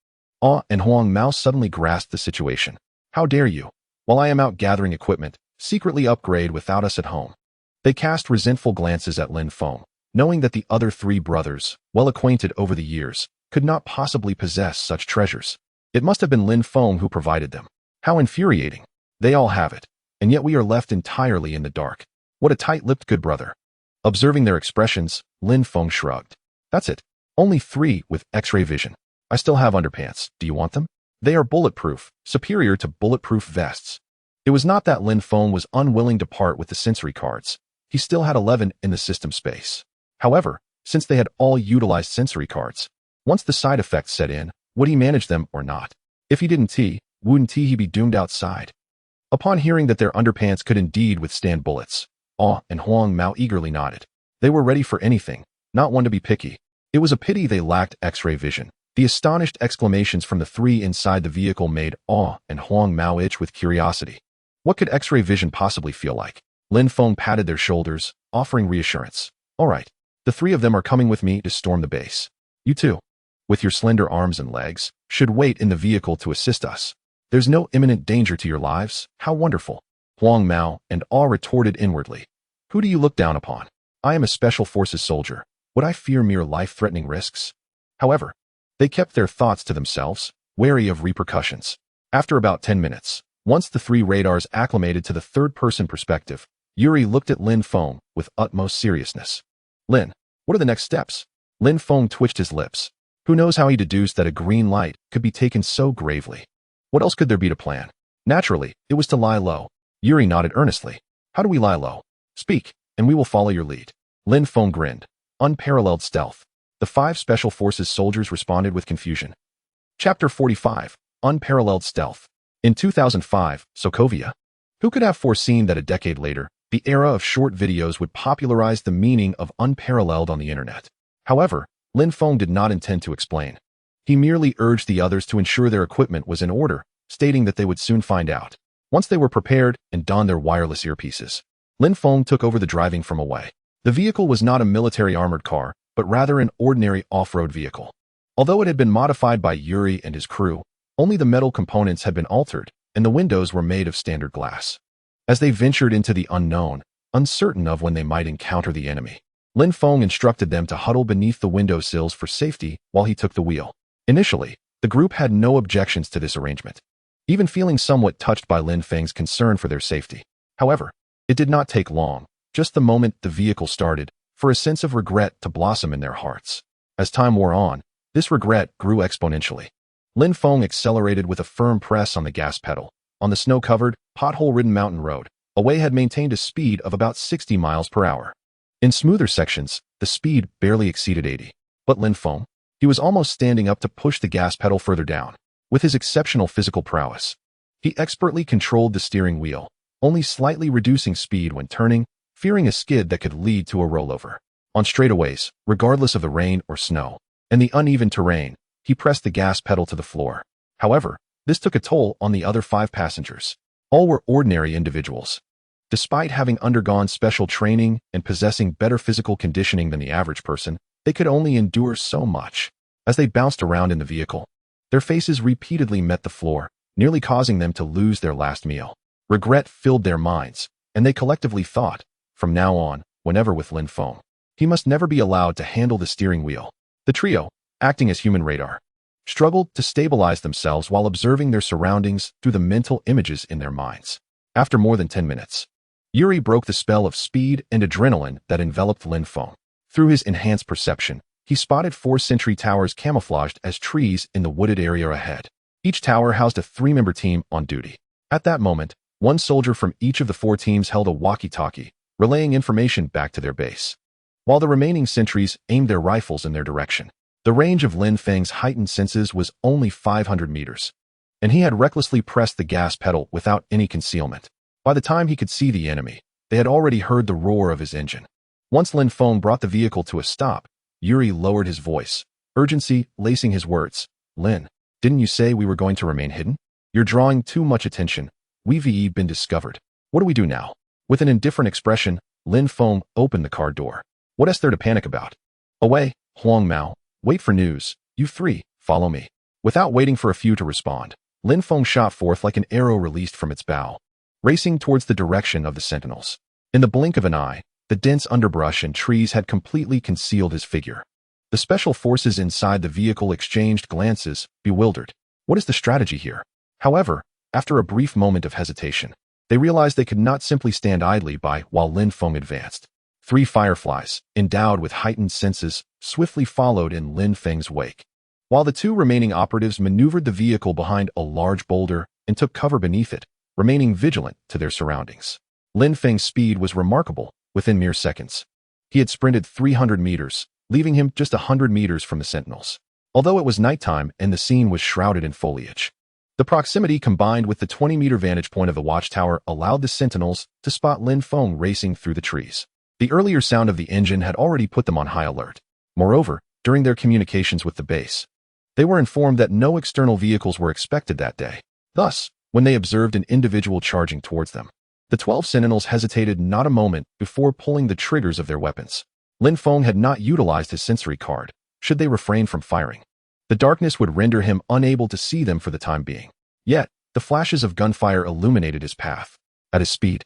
And Huang Mao suddenly grasped the situation. "How dare you, while I am out gathering equipment, secretly upgrade without us at home?" They cast resentful glances at Lin Feng, knowing that the other 3 brothers, well acquainted over the years, could not possibly possess such treasures. It must have been Lin Feng who provided them. How infuriating. They all have it, and yet we are left entirely in the dark. What a tight-lipped good brother. Observing their expressions, Lin Feng shrugged. "That's it. Only 3 with X-ray vision. I still have underpants. Do you want them? They are bulletproof, superior to bulletproof vests." It was not that Lin Feng was unwilling to part with the sensory cards. He still had 11 in the system space. However, since they had all utilized sensory cards, once the side effects set in, would he manage them or not? If he didn't, wouldn't he be doomed outside? Upon hearing that their underpants could indeed withstand bullets, and Huang Mao eagerly nodded. They were ready for anything, not one to be picky. It was a pity they lacked X-ray vision. The astonished exclamations from the 3 inside the vehicle made and Huang Mao itch with curiosity. What could X-ray vision possibly feel like? Lin Feng patted their shoulders, offering reassurance. All right, the three of them are coming with me to storm the base. You two, with your slender arms and legs, should wait in the vehicle to assist us. There's no imminent danger to your lives. How wonderful. Huang Mao and Awe retorted inwardly. Who do you look down upon? I am a special forces soldier. Would I fear mere life-threatening risks? However, they kept their thoughts to themselves, wary of repercussions. After about 10 minutes, once the three radars acclimated to the third-person perspective, Yuri looked at Lin Feng with utmost seriousness. Lin, what are the next steps? Lin Feng twitched his lips. Who knows how he deduced that a green light could be taken so gravely? What else could there be to plan? Naturally, it was to lie low. Yuri nodded earnestly. How do we lie low? Speak, and we will follow your lead. Lin Feng grinned. Unparalleled stealth. The 5 special forces soldiers responded with confusion. Chapter 45. Unparalleled stealth. In 2005, Sokovia. Who could have foreseen that a decade later, the era of short videos would popularize the meaning of unparalleled on the internet? However, Lin Feng did not intend to explain. He merely urged the others to ensure their equipment was in order, stating that they would soon find out. Once they were prepared and donned their wireless earpieces, Lin Feng took over the driving from away. The vehicle was not a military armored car, but rather an ordinary off-road vehicle. Although it had been modified by Yuri and his crew, only the metal components had been altered, and the windows were made of standard glass. As they ventured into the unknown, uncertain of when they might encounter the enemy, Lin Feng instructed them to huddle beneath the windowsills for safety while he took the wheel. Initially, the group had no objections to this arrangement, even feeling somewhat touched by Lin Feng's concern for their safety. However, it did not take long, just the moment the vehicle started, for a sense of regret to blossom in their hearts. As time wore on, this regret grew exponentially. Lin Feng accelerated with a firm press on the gas pedal. On the snow-covered, pothole-ridden mountain road, Away had maintained a speed of about 60 miles per hour. In smoother sections, the speed barely exceeded 80. But Lin Feng, he was almost standing up to push the gas pedal further down. With his exceptional physical prowess, he expertly controlled the steering wheel, only slightly reducing speed when turning, fearing a skid that could lead to a rollover. On straightaways, regardless of the rain or snow, and the uneven terrain, he pressed the gas pedal to the floor. However, this took a toll on the other 5 passengers. All were ordinary individuals. Despite having undergone special training and possessing better physical conditioning than the average person, they could only endure so much. As they bounced around in the vehicle, their faces repeatedly met the floor, nearly causing them to lose their last meal. Regret filled their minds, and they collectively thought, from now on, whenever with Lin Feng, he must never be allowed to handle the steering wheel. The trio, acting as human radar, struggled to stabilize themselves while observing their surroundings through the mental images in their minds. After more than 10 minutes, Yuri broke the spell of speed and adrenaline that enveloped Lin Feng. Through his enhanced perception, he spotted 4 sentry towers camouflaged as trees in the wooded area ahead. Each tower housed a 3-member team on duty. At that moment, 1 soldier from each of the 4 teams held a walkie-talkie, relaying information back to their base, while the remaining sentries aimed their rifles in their direction. The range of Lin Feng's heightened senses was only 500 meters, and he had recklessly pressed the gas pedal without any concealment. By the time he could see the enemy, they had already heard the roar of his engine. Once Lin Feng brought the vehicle to a stop, Yuri lowered his voice, urgency lacing his words. Lin, didn't you say we were going to remain hidden? You're drawing too much attention. We've been discovered. What do we do now? With an indifferent expression, Lin Feng opened the car door. What is there to panic about? Away, Huang Mao. Wait for news. You 3, follow me. Without waiting for a few to respond, Lin Feng shot forth like an arrow released from its bow, racing towards the direction of the sentinels. In the blink of an eye, the dense underbrush and trees had completely concealed his figure. The special forces inside the vehicle exchanged glances, bewildered. What is the strategy here? However, after a brief moment of hesitation, they realized they could not simply stand idly by while Lin Feng advanced. 3 fireflies, endowed with heightened senses, swiftly followed in Lin Feng's wake, while the 2 remaining operatives maneuvered the vehicle behind a large boulder and took cover beneath it, remaining vigilant to their surroundings. Lin Feng's speed was remarkable. Within mere seconds, he had sprinted 300 meters, leaving him just 100 meters from the sentinels. Although it was nighttime and the scene was shrouded in foliage, the proximity combined with the 20-meter vantage point of the watchtower allowed the sentinels to spot Lin Feng racing through the trees. The earlier sound of the engine had already put them on high alert. Moreover, during their communications with the base, they were informed that no external vehicles were expected that day. Thus, when they observed an individual charging towards them, The 12 sentinels hesitated not a moment before pulling the triggers of their weapons. Lin Feng had not utilized his sensory card. Should they refrain from firing, the darkness would render him unable to see them for the time being. Yet, the flashes of gunfire illuminated his path. At his speed,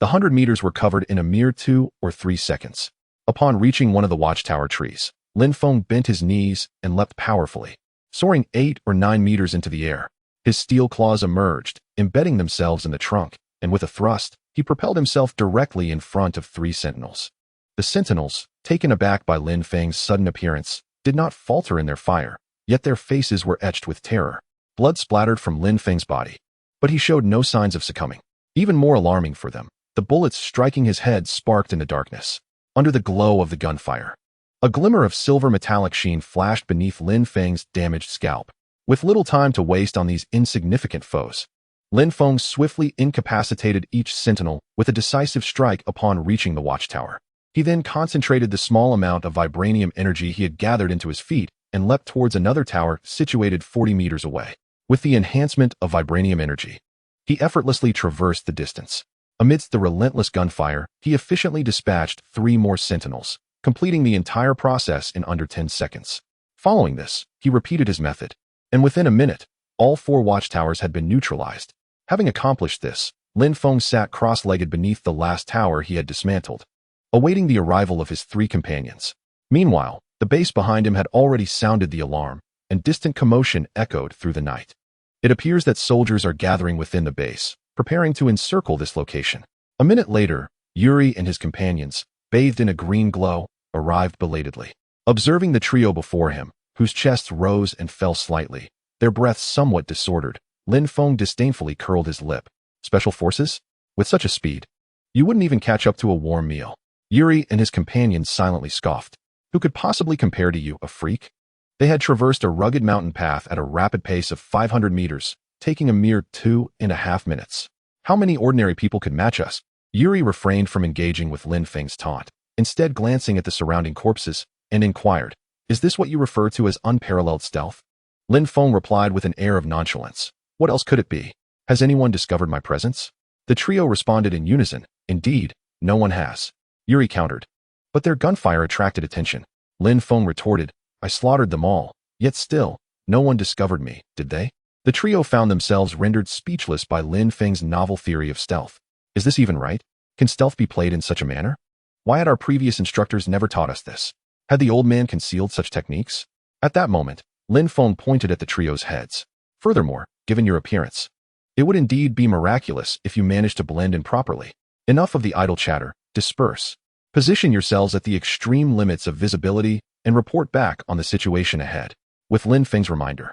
the 100 meters were covered in a mere 2 or 3 seconds. Upon reaching one of the watchtower trees, Lin Feng bent his knees and leapt powerfully, soaring 8 or 9 meters into the air. His steel claws emerged, embedding themselves in the trunk, and with a thrust, he propelled himself directly in front of 3 sentinels. The sentinels, taken aback by Lin Feng's sudden appearance, did not falter in their fire, yet their faces were etched with terror. Blood splattered from Lin Feng's body, but he showed no signs of succumbing. Even more alarming for them, the bullets striking his head sparked in the darkness. Under the glow of the gunfire, a glimmer of silver metallic sheen flashed beneath Lin Feng's damaged scalp. With little time to waste on these insignificant foes, Lin Feng swiftly incapacitated each sentinel with a decisive strike upon reaching the watchtower. He then concentrated the small amount of vibranium energy he had gathered into his feet and leapt towards another tower situated 40 meters away. With the enhancement of vibranium energy, he effortlessly traversed the distance. Amidst the relentless gunfire, he efficiently dispatched 3 more sentinels, completing the entire process in under 10 seconds. Following this, he repeated his method, and within a minute, all 4 watchtowers had been neutralized. Having accomplished this, Lin Feng sat cross-legged beneath the last tower he had dismantled, awaiting the arrival of his 3 companions. Meanwhile, the base behind him had already sounded the alarm, and distant commotion echoed through the night. It appears that soldiers are gathering within the base, preparing to encircle this location. A minute later, Yuri and his companions, bathed in a green glow, arrived belatedly. Observing the trio before him, whose chests rose and fell slightly, their breaths somewhat disordered, Lin Feng disdainfully curled his lip. Special forces? With such a speed, you wouldn't even catch up to a warm meal. Yuri and his companions silently scoffed. Who could possibly compare to you, a freak? They had traversed a rugged mountain path at a rapid pace of 500 meters, taking a mere 2.5 minutes. How many ordinary people could match us? Yuri refrained from engaging with Lin Feng's taunt, instead glancing at the surrounding corpses, and inquired, "Is this what you refer to as unparalleled stealth?" Lin Feng replied with an air of nonchalance, "What else could it be? Has anyone discovered my presence?" The trio responded in unison, "Indeed, no one has." Yuri countered, "But their gunfire attracted attention." Lin Feng retorted, "I slaughtered them all, yet still, no one discovered me, did they?" The trio found themselves rendered speechless by Lin Feng's novel theory of stealth. Is this even right? Can stealth be played in such a manner? Why had our previous instructors never taught us this? Had the old man concealed such techniques? At that moment, Lin Feng pointed at the trio's heads. Furthermore, given your appearance, it would indeed be miraculous if you managed to blend in properly. Enough of the idle chatter, disperse. Position yourselves at the extreme limits of visibility and report back on the situation ahead. With Lin Feng's reminder,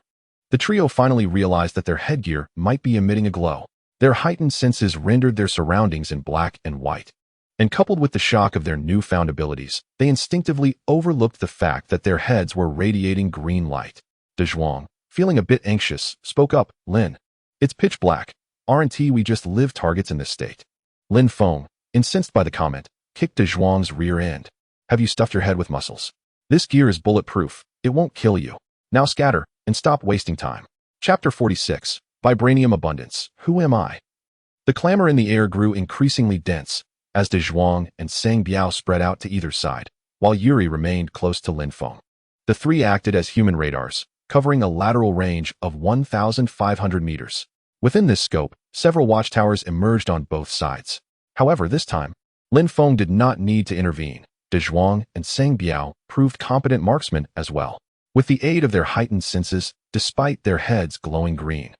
the trio finally realized that their headgear might be emitting a glow. Their heightened senses rendered their surroundings in black and white. And coupled with the shock of their newfound abilities, they instinctively overlooked the fact that their heads were radiating green light. De Zhuang, feeling a bit anxious, spoke up, "Lin, it's pitch black. Aren't we just live targets in this state?" Lin Feng, incensed by the comment, kicked De Zhuang's rear end. "Have you stuffed your head with muscles? This gear is bulletproof. It won't kill you. Now scatter, and stop wasting time." Chapter 46, Vibranium Abundance. Who am I? The clamor in the air grew increasingly dense, as De Zhuang and Sang Biao spread out to either side, while Yuri remained close to Lin Feng. The 3 acted as human radars, covering a lateral range of 1,500 meters. Within this scope, several watchtowers emerged on both sides. However, this time, Lin Feng did not need to intervene. De Zhuang and Sang Biao proved competent marksmen as well. With the aid of their heightened senses, despite their heads glowing green,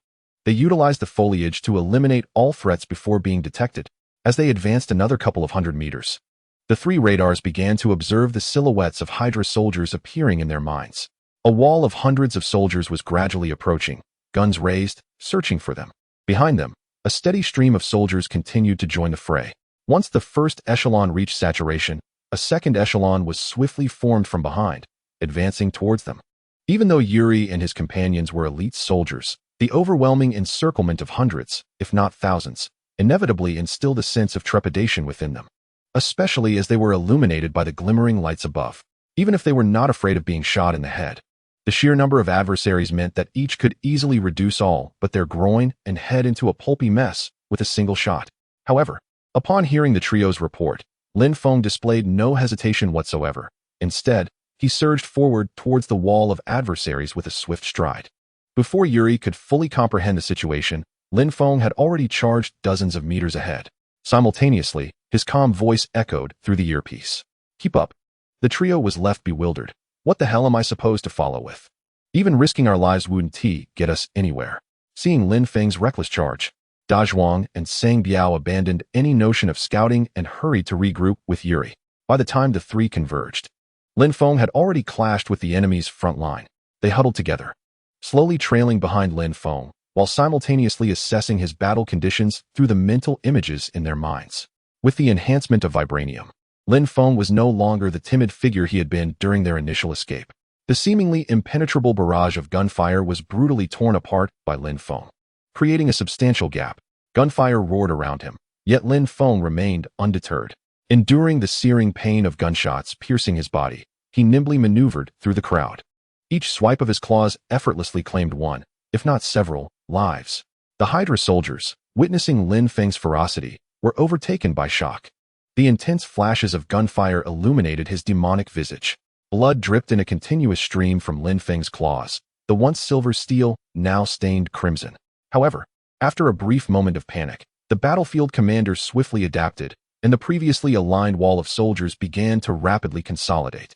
they utilized the foliage to eliminate all threats before being detected. As they advanced another couple of 100 meters, the 3 radars began to observe the silhouettes of Hydra soldiers appearing in their minds. A wall of hundreds of soldiers was gradually approaching, guns raised, searching for them. Behind them, a steady stream of soldiers continued to join the fray. Once the first echelon reached saturation, a second echelon was swiftly formed from behind, advancing towards them. Even though Yuri and his companions were elite soldiers, the overwhelming encirclement of hundreds, if not thousands, inevitably instilled a sense of trepidation within them, especially as they were illuminated by the glimmering lights above. Even if they were not afraid of being shot in the head, the sheer number of adversaries meant that each could easily reduce all but their groin and head into a pulpy mess with a single shot. However, Upon hearing the trio's report, Lin Feng displayed no hesitation whatsoever. Instead, he surged forward towards the wall of adversaries with a swift stride. Before Yuri could fully comprehend the situation, Lin Feng had already charged dozens of meters ahead. Simultaneously, his calm voice echoed through the earpiece. "Keep up." The trio was left bewildered. What the hell am I supposed to follow with? Even risking our lives wouldn't get us anywhere. Seeing Lin Feng's reckless charge, Da Zhuang and Sang Biao abandoned any notion of scouting and hurried to regroup with Yuri. By the time the three converged, Lin Feng had already clashed with the enemy's front line. They huddled together, slowly trailing behind Lin Feng, while simultaneously assessing his battle conditions through the mental images in their minds. With the enhancement of vibranium, Lin Feng was no longer the timid figure he had been during their initial escape. The seemingly impenetrable barrage of gunfire was brutally torn apart by Lin Feng, creating a substantial gap. Gunfire roared around him, yet Lin Feng remained undeterred. Enduring the searing pain of gunshots piercing his body, he nimbly maneuvered through the crowd. Each swipe of his claws effortlessly claimed one, if not several, lives. The Hydra soldiers, witnessing Lin Feng's ferocity, were overtaken by shock. The intense flashes of gunfire illuminated his demonic visage. Blood dripped in a continuous stream from Lin Feng's claws, the once silver steel now stained crimson. However, after a brief moment of panic, the battlefield commander swiftly adapted, and the previously aligned wall of soldiers began to rapidly consolidate.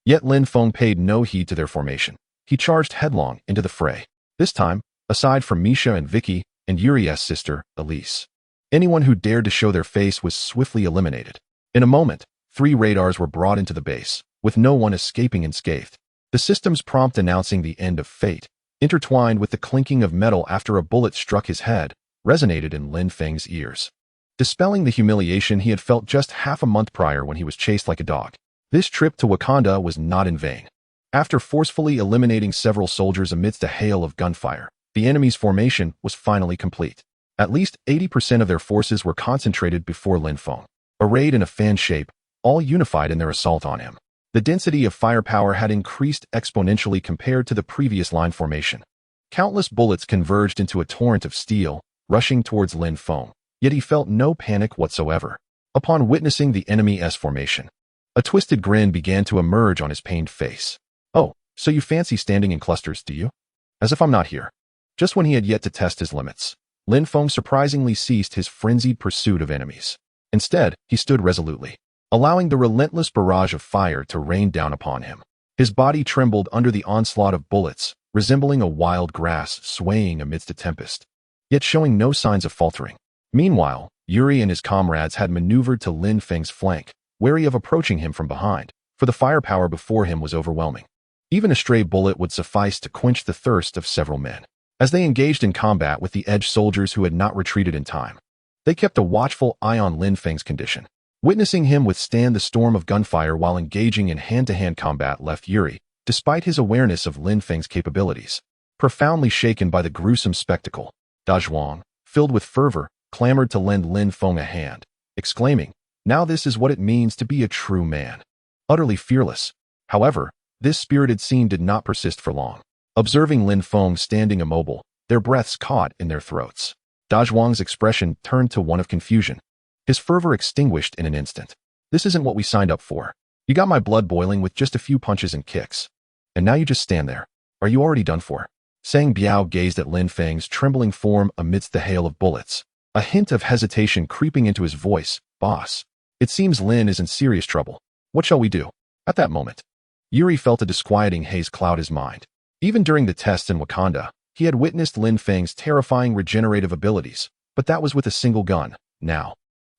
Yet Lin Feng paid no heed to their formation. He charged headlong into the fray. This time, aside from Misha and Vicky and Yuri's sister, Elise, anyone who dared to show their face was swiftly eliminated. In a moment, 3 radars were brought into the base, with no one escaping unscathed. The system's prompt announcing the end of fate, intertwined with the clinking of metal after a bullet struck his head, resonated in Lin Feng's ears, dispelling the humiliation he had felt just half a month prior when he was chased like a dog. This trip to Wakanda was not in vain. After forcefully eliminating several soldiers amidst a hail of gunfire, the enemy's formation was finally complete. At least 80% of their forces were concentrated before Lin Feng, arrayed in a fan shape, all unified in their assault on him. The density of firepower had increased exponentially compared to the previous line formation. Countless bullets converged into a torrent of steel, rushing towards Lin Feng, yet he felt no panic whatsoever. Upon witnessing the enemy's formation, a twisted grin began to emerge on his pained face. "Oh, so you fancy standing in clusters, do you? As if I'm not here." Just when he had yet to test his limits, Lin Feng surprisingly ceased his frenzied pursuit of enemies. Instead, he stood resolutely, allowing the relentless barrage of fire to rain down upon him. His body trembled under the onslaught of bullets, resembling a wild grass swaying amidst a tempest, yet showing no signs of faltering. Meanwhile, Yuri and his comrades had maneuvered to Lin Feng's flank, wary of approaching him from behind, for the firepower before him was overwhelming. Even a stray bullet would suffice to quench the thirst of several men. As they engaged in combat with the edge soldiers who had not retreated in time, they kept a watchful eye on Lin Feng's condition. Witnessing him withstand the storm of gunfire while engaging in hand-to-hand combat left Yuri, despite his awareness of Lin Feng's capabilities, profoundly shaken by the gruesome spectacle. Da Zhuang, filled with fervor, clamored to lend Lin Feng a hand, exclaiming, "Now this is what it means to be a true man." Utterly fearless. However, this spirited scene did not persist for long. Observing Lin Feng standing immobile, their breaths caught in their throats. Da Zhuang's expression turned to one of confusion. His fervor extinguished in an instant. "This isn't what we signed up for. You got my blood boiling with just a few punches and kicks. And now you just stand there. Are you already done for?" Sang Biao gazed at Lin Feng's trembling form amidst the hail of bullets, a hint of hesitation creeping into his voice. "Boss, it seems Lin is in serious trouble. What shall we do?" At that moment, Yuri felt a disquieting haze cloud his mind. Even during the tests in Wakanda, he had witnessed Lin Feng's terrifying regenerative abilities, but that was with a single gun. Now,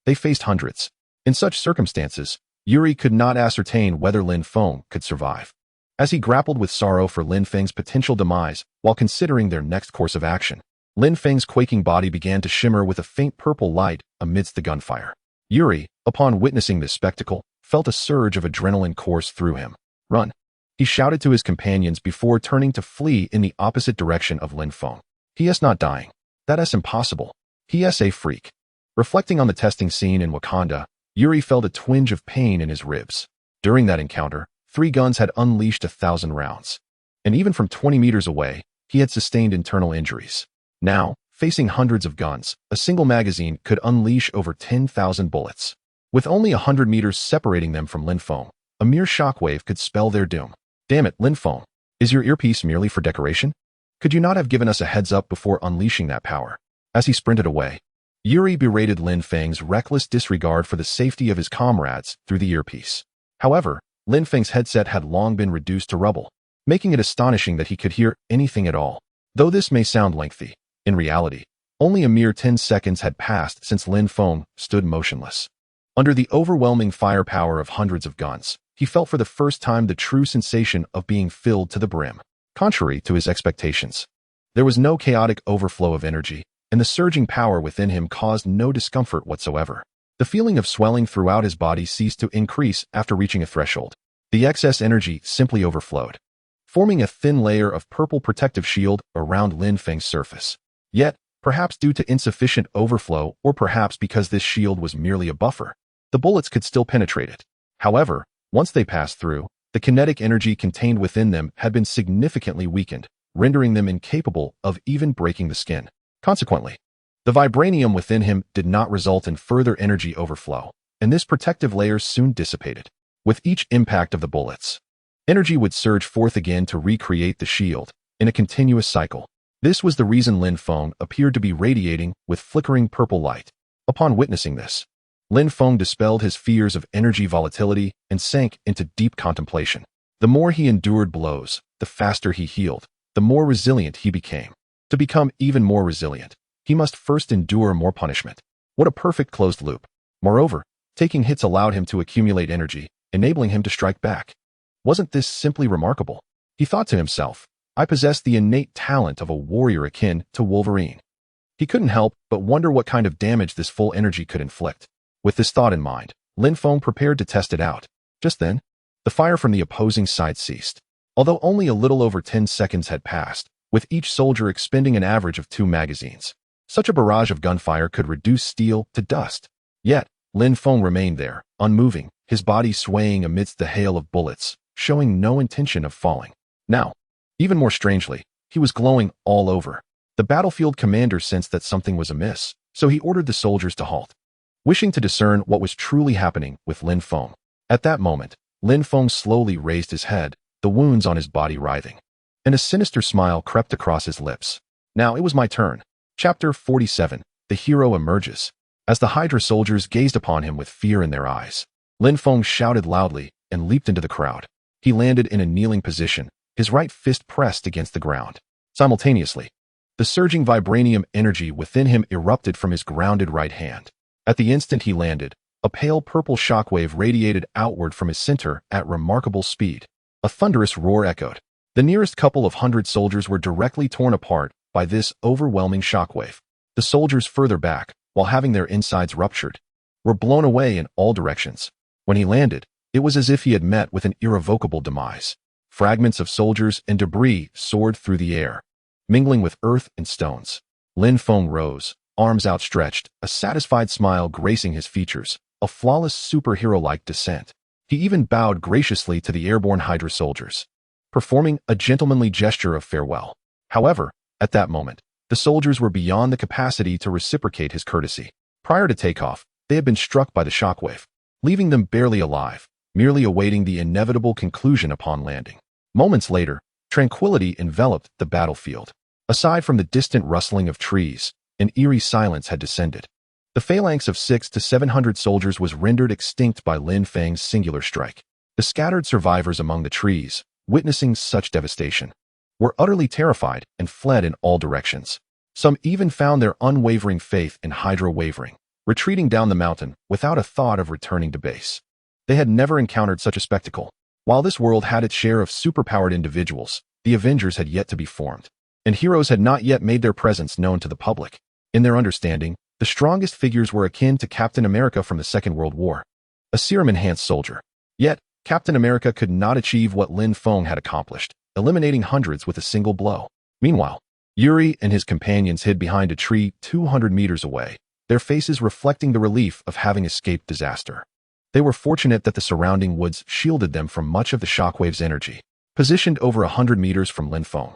they faced hundreds. In such circumstances, Yuri could not ascertain whether Lin Feng could survive. As he grappled with sorrow for Lin Feng's potential demise while considering their next course of action, Lin Feng's quaking body began to shimmer with a faint purple light amidst the gunfire. Yuri, upon witnessing this spectacle, felt a surge of adrenaline course through him. "Run!" he shouted to his companions before turning to flee in the opposite direction of Lin Feng. "He is not dying. That is impossible. He is a freak." Reflecting on the testing scene in Wakanda, Yuri felt a twinge of pain in his ribs. During that encounter, 3 guns had unleashed 1,000 rounds. And even from 20 meters away, he had sustained internal injuries. Now, Facing hundreds of guns, a single magazine could unleash over 10,000 bullets. With only 100 meters separating them from Lin Feng, a mere shockwave could spell their doom. Damn it, Lin Feng. Is your earpiece merely for decoration? Could you not have given us a heads up before unleashing that power? As he sprinted away, Yuri berated Lin Feng's reckless disregard for the safety of his comrades through the earpiece. However, Lin Feng's headset had long been reduced to rubble, making it astonishing that he could hear anything at all. Though this may sound lengthy, in reality, only a mere 10 seconds had passed since Lin Feng stood motionless. Under the overwhelming firepower of hundreds of guns, he felt for the first time the true sensation of being filled to the brim. Contrary to his expectations, there was no chaotic overflow of energy, and the surging power within him caused no discomfort whatsoever. The feeling of swelling throughout his body ceased to increase after reaching a threshold. The excess energy simply overflowed, forming a thin layer of purple protective shield around Lin Feng's surface. Yet, perhaps due to insufficient overflow or perhaps because this shield was merely a buffer, the bullets could still penetrate it. However, once they passed through, the kinetic energy contained within them had been significantly weakened, rendering them incapable of even breaking the skin. Consequently, the vibranium within him did not result in further energy overflow, and this protective layer soon dissipated. With each impact of the bullets, energy would surge forth again to recreate the shield, in a continuous cycle. This was the reason Lin Feng appeared to be radiating with flickering purple light. Upon witnessing this, Lin Feng dispelled his fears of energy volatility and sank into deep contemplation. The more he endured blows, the faster he healed, the more resilient he became. To become even more resilient, he must first endure more punishment. What a perfect closed loop. Moreover, taking hits allowed him to accumulate energy, enabling him to strike back. Wasn't this simply remarkable? He thought to himself, I possess the innate talent of a warrior akin to Wolverine. He couldn't help but wonder what kind of damage this full energy could inflict. With this thought in mind, Lin Feng prepared to test it out. Just then, the fire from the opposing side ceased. Although only a little over 10 seconds had passed, with each soldier expending an average of 2 magazines. Such a barrage of gunfire could reduce steel to dust. Yet, Lin Feng remained there, unmoving, his body swaying amidst the hail of bullets, showing no intention of falling. Now, even more strangely, he was glowing all over. The battlefield commander sensed that something was amiss, so he ordered the soldiers to halt, wishing to discern what was truly happening with Lin Feng. At that moment, Lin Feng slowly raised his head, the wounds on his body writhing, and a sinister smile crept across his lips. Now it was my turn. Chapter 47. The hero emerges. As the Hydra soldiers gazed upon him with fear in their eyes, Lin Feng shouted loudly and leaped into the crowd. He landed in a kneeling position, his right fist pressed against the ground. Simultaneously, the surging vibranium energy within him erupted from his grounded right hand. At the instant he landed, a pale purple shockwave radiated outward from his center at remarkable speed. A thunderous roar echoed. The nearest couple of hundred soldiers were directly torn apart by this overwhelming shockwave. The soldiers further back, while having their insides ruptured, were blown away in all directions. When he landed, it was as if he had met with an irrevocable demise. Fragments of soldiers and debris soared through the air, mingling with earth and stones. Lin Feng rose, arms outstretched, a satisfied smile gracing his features, a flawless superhero-like descent. He even bowed graciously to the airborne Hydra soldiers, performing a gentlemanly gesture of farewell. However, at that moment, the soldiers were beyond the capacity to reciprocate his courtesy. Prior to takeoff, they had been struck by the shockwave, leaving them barely alive, merely awaiting the inevitable conclusion upon landing. Moments later, tranquility enveloped the battlefield. Aside from the distant rustling of trees, an eerie silence had descended. The phalanx of 600 to 700 soldiers was rendered extinct by Lin Feng's singular strike. The scattered survivors among the trees, witnessing such devastation, were utterly terrified and fled in all directions. Some even found their unwavering faith in Hydra wavering, retreating down the mountain without a thought of returning to base. They had never encountered such a spectacle. While this world had its share of superpowered individuals, the Avengers had yet to be formed, and heroes had not yet made their presence known to the public. In their understanding, the strongest figures were akin to Captain America from the Second World War, a serum-enhanced soldier. Yet, Captain America could not achieve what Lin Feng had accomplished, eliminating hundreds with a single blow. Meanwhile, Yuri and his companions hid behind a tree 200 meters away, their faces reflecting the relief of having escaped disaster. They were fortunate that the surrounding woods shielded them from much of the shockwave's energy. Positioned over 100 meters from Lin Feng,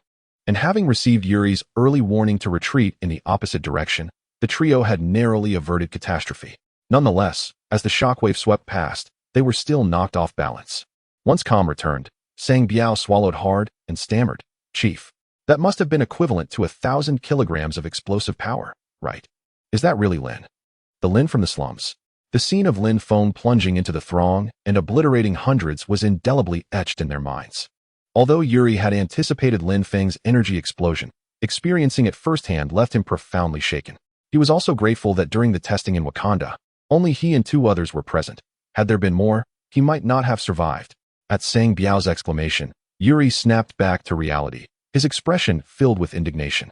and having received Yuri's early warning to retreat in the opposite direction, the trio had narrowly averted catastrophe. Nonetheless, as the shockwave swept past, they were still knocked off balance. Once calm returned, Sang Biao swallowed hard and stammered, "Chief, that must have been equivalent to 1,000 kilograms of explosive power, right? Is that really Lin?" The Lin from the slums. The scene of Lin Feng plunging into the throng and obliterating hundreds was indelibly etched in their minds. Although Yuri had anticipated Lin Feng's energy explosion, experiencing it firsthand left him profoundly shaken. He was also grateful that during the testing in Wakanda, only he and 2 others were present. Had there been more, he might not have survived. At Sang Biao's exclamation, Yuri snapped back to reality, his expression filled with indignation.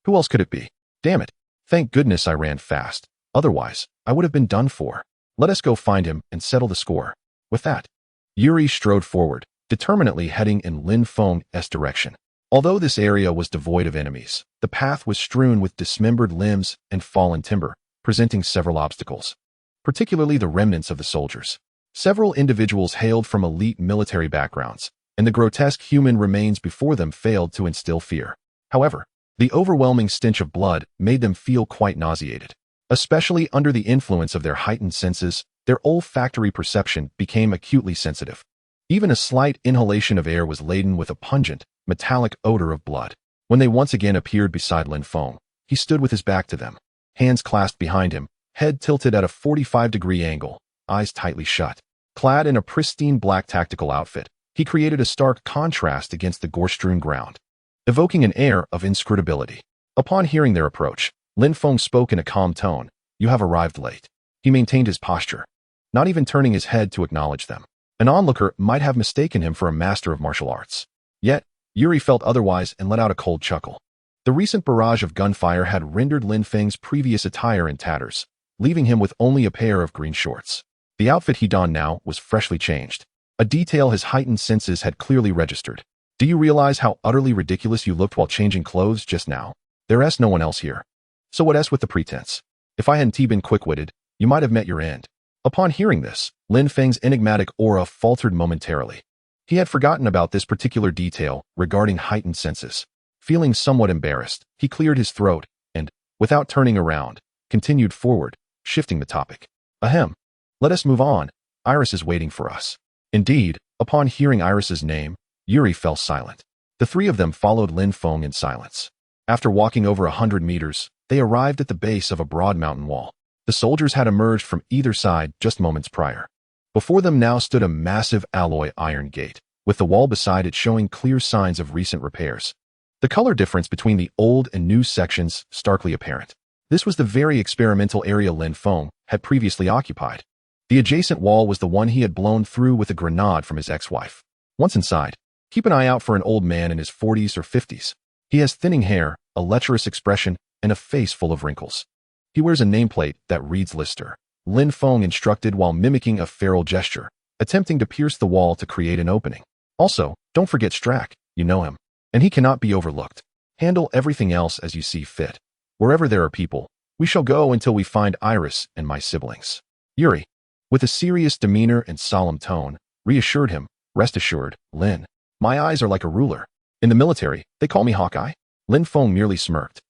Who else could it be? Damn it. Thank goodness I ran fast. Otherwise, I would have been done for. Let us go find him and settle the score. With that, Yuri strode forward, determinedly heading in Lin Feng's direction. Although this area was devoid of enemies, the path was strewn with dismembered limbs and fallen timber, presenting several obstacles, particularly the remnants of the soldiers. Several individuals hailed from elite military backgrounds, and the grotesque human remains before them failed to instill fear. However, the overwhelming stench of blood made them feel quite nauseated. Especially under the influence of their heightened senses, their olfactory perception became acutely sensitive. Even a slight inhalation of air was laden with a pungent, metallic odor of blood. When they once again appeared beside Lin Feng, he stood with his back to them, hands clasped behind him, head tilted at a 45-degree angle, eyes tightly shut. Clad in a pristine black tactical outfit, he created a stark contrast against the gore-strewn ground, evoking an air of inscrutability. Upon hearing their approach, Lin Feng spoke in a calm tone, "You have arrived late." He maintained his posture, not even turning his head to acknowledge them. An onlooker might have mistaken him for a master of martial arts. Yet, Yuri felt otherwise and let out a cold chuckle. The recent barrage of gunfire had rendered Lin Feng's previous attire in tatters, leaving him with only a pair of green shorts. The outfit he donned now was freshly changed, a detail his heightened senses had clearly registered. "Do you realize how utterly ridiculous you looked while changing clothes just now? There's no one else here. So what's with the pretense? If I hadn't been quick-witted, you might have met your end." Upon hearing this, Lin Feng's enigmatic aura faltered momentarily. He had forgotten about this particular detail regarding heightened senses. Feeling somewhat embarrassed, he cleared his throat and, without turning around, continued forward, shifting the topic. "Ahem. Let us move on. Iris is waiting for us." Indeed, upon hearing Iris's name, Yuri fell silent. The 3 of them followed Lin Feng in silence. After walking over 100 meters, they arrived at the base of a broad mountain wall. The soldiers had emerged from either side just moments prior. Before them now stood a massive alloy iron gate, with the wall beside it showing clear signs of recent repairs. The color difference between the old and new sections starkly apparent. This was the very experimental area Lin Feng had previously occupied. The adjacent wall was the one he had blown through with a grenade from his ex-wife. Once inside, keep an eye out for an old man in his 40s or 50s. He has thinning hair, a lecherous expression, and a face full of wrinkles. He wears a nameplate that reads Lister. Lin Feng instructed while mimicking a feral gesture, attempting to pierce the wall to create an opening. "Also, don't forget Strack, you know him, and he cannot be overlooked. Handle everything else as you see fit. Wherever there are people, we shall go until we find Iris and my siblings." Yuri, with a serious demeanor and solemn tone, reassured him, "Rest assured, Lin. My eyes are like a ruler. In the military, they call me Hawkeye." Lin Feng merely smirked,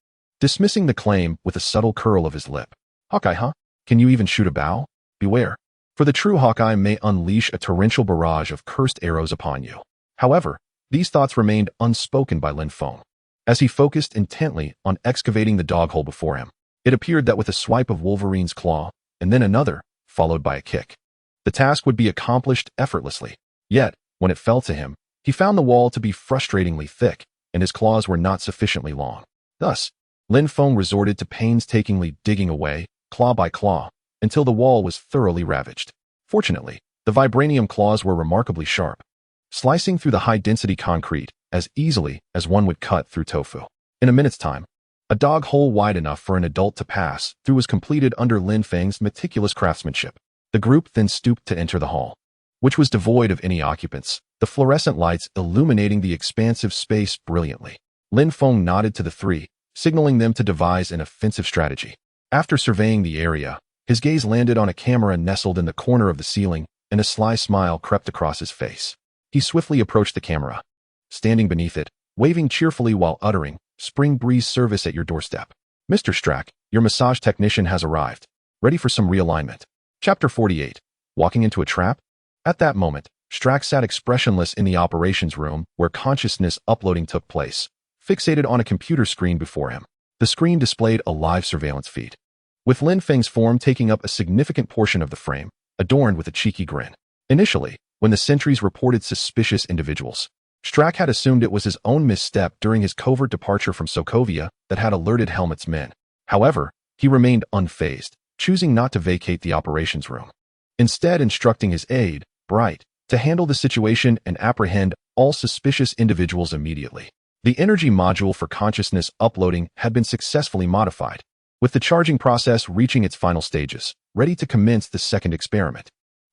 dismissing the claim with a subtle curl of his lip. "Hawkeye, huh? Can you even shoot a bow? Beware, for the true Hawkeye may unleash a torrential barrage of cursed arrows upon you." However, these thoughts remained unspoken by Lin Feng. As he focused intently on excavating the dog hole before him, it appeared that with a swipe of Wolverine's claw, and then another, followed by a kick, the task would be accomplished effortlessly. Yet, when it fell to him, he found the wall to be frustratingly thick, and his claws were not sufficiently long. Thus, Lin Feng resorted to painstakingly digging away, claw by claw, until the wall was thoroughly ravaged. Fortunately, the vibranium claws were remarkably sharp, slicing through the high-density concrete as easily as one would cut through tofu. In a minute's time, a dog hole wide enough for an adult to pass through was completed under Lin Feng's meticulous craftsmanship. The group then stooped to enter the hall, which was devoid of any occupants, the fluorescent lights illuminating the expansive space brilliantly. Lin Feng nodded to the 3, signaling them to devise an offensive strategy. After surveying the area, his gaze landed on a camera nestled in the corner of the ceiling, and a sly smile crept across his face. He swiftly approached the camera. Standing beneath it, waving cheerfully while uttering, "Spring breeze service at your doorstep. Mr. Strack, your massage technician has arrived. Ready for some realignment." Chapter 48. Walking into a trap? At that moment, Strack sat expressionless in the operations room where consciousness uploading took place, fixated on a computer screen before him. The screen displayed a live surveillance feed, with Lin Feng's form taking up a significant portion of the frame, adorned with a cheeky grin. Initially, when the sentries reported suspicious individuals, Strack had assumed it was his own misstep during his covert departure from Sokovia that had alerted Helmet's men. However, he remained unfazed, choosing not to vacate the operations room. Instead, instructing his aide, Bright, to handle the situation and apprehend all suspicious individuals immediately. The energy module for consciousness uploading had been successfully modified, with the charging process reaching its final stages, ready to commence the second experiment.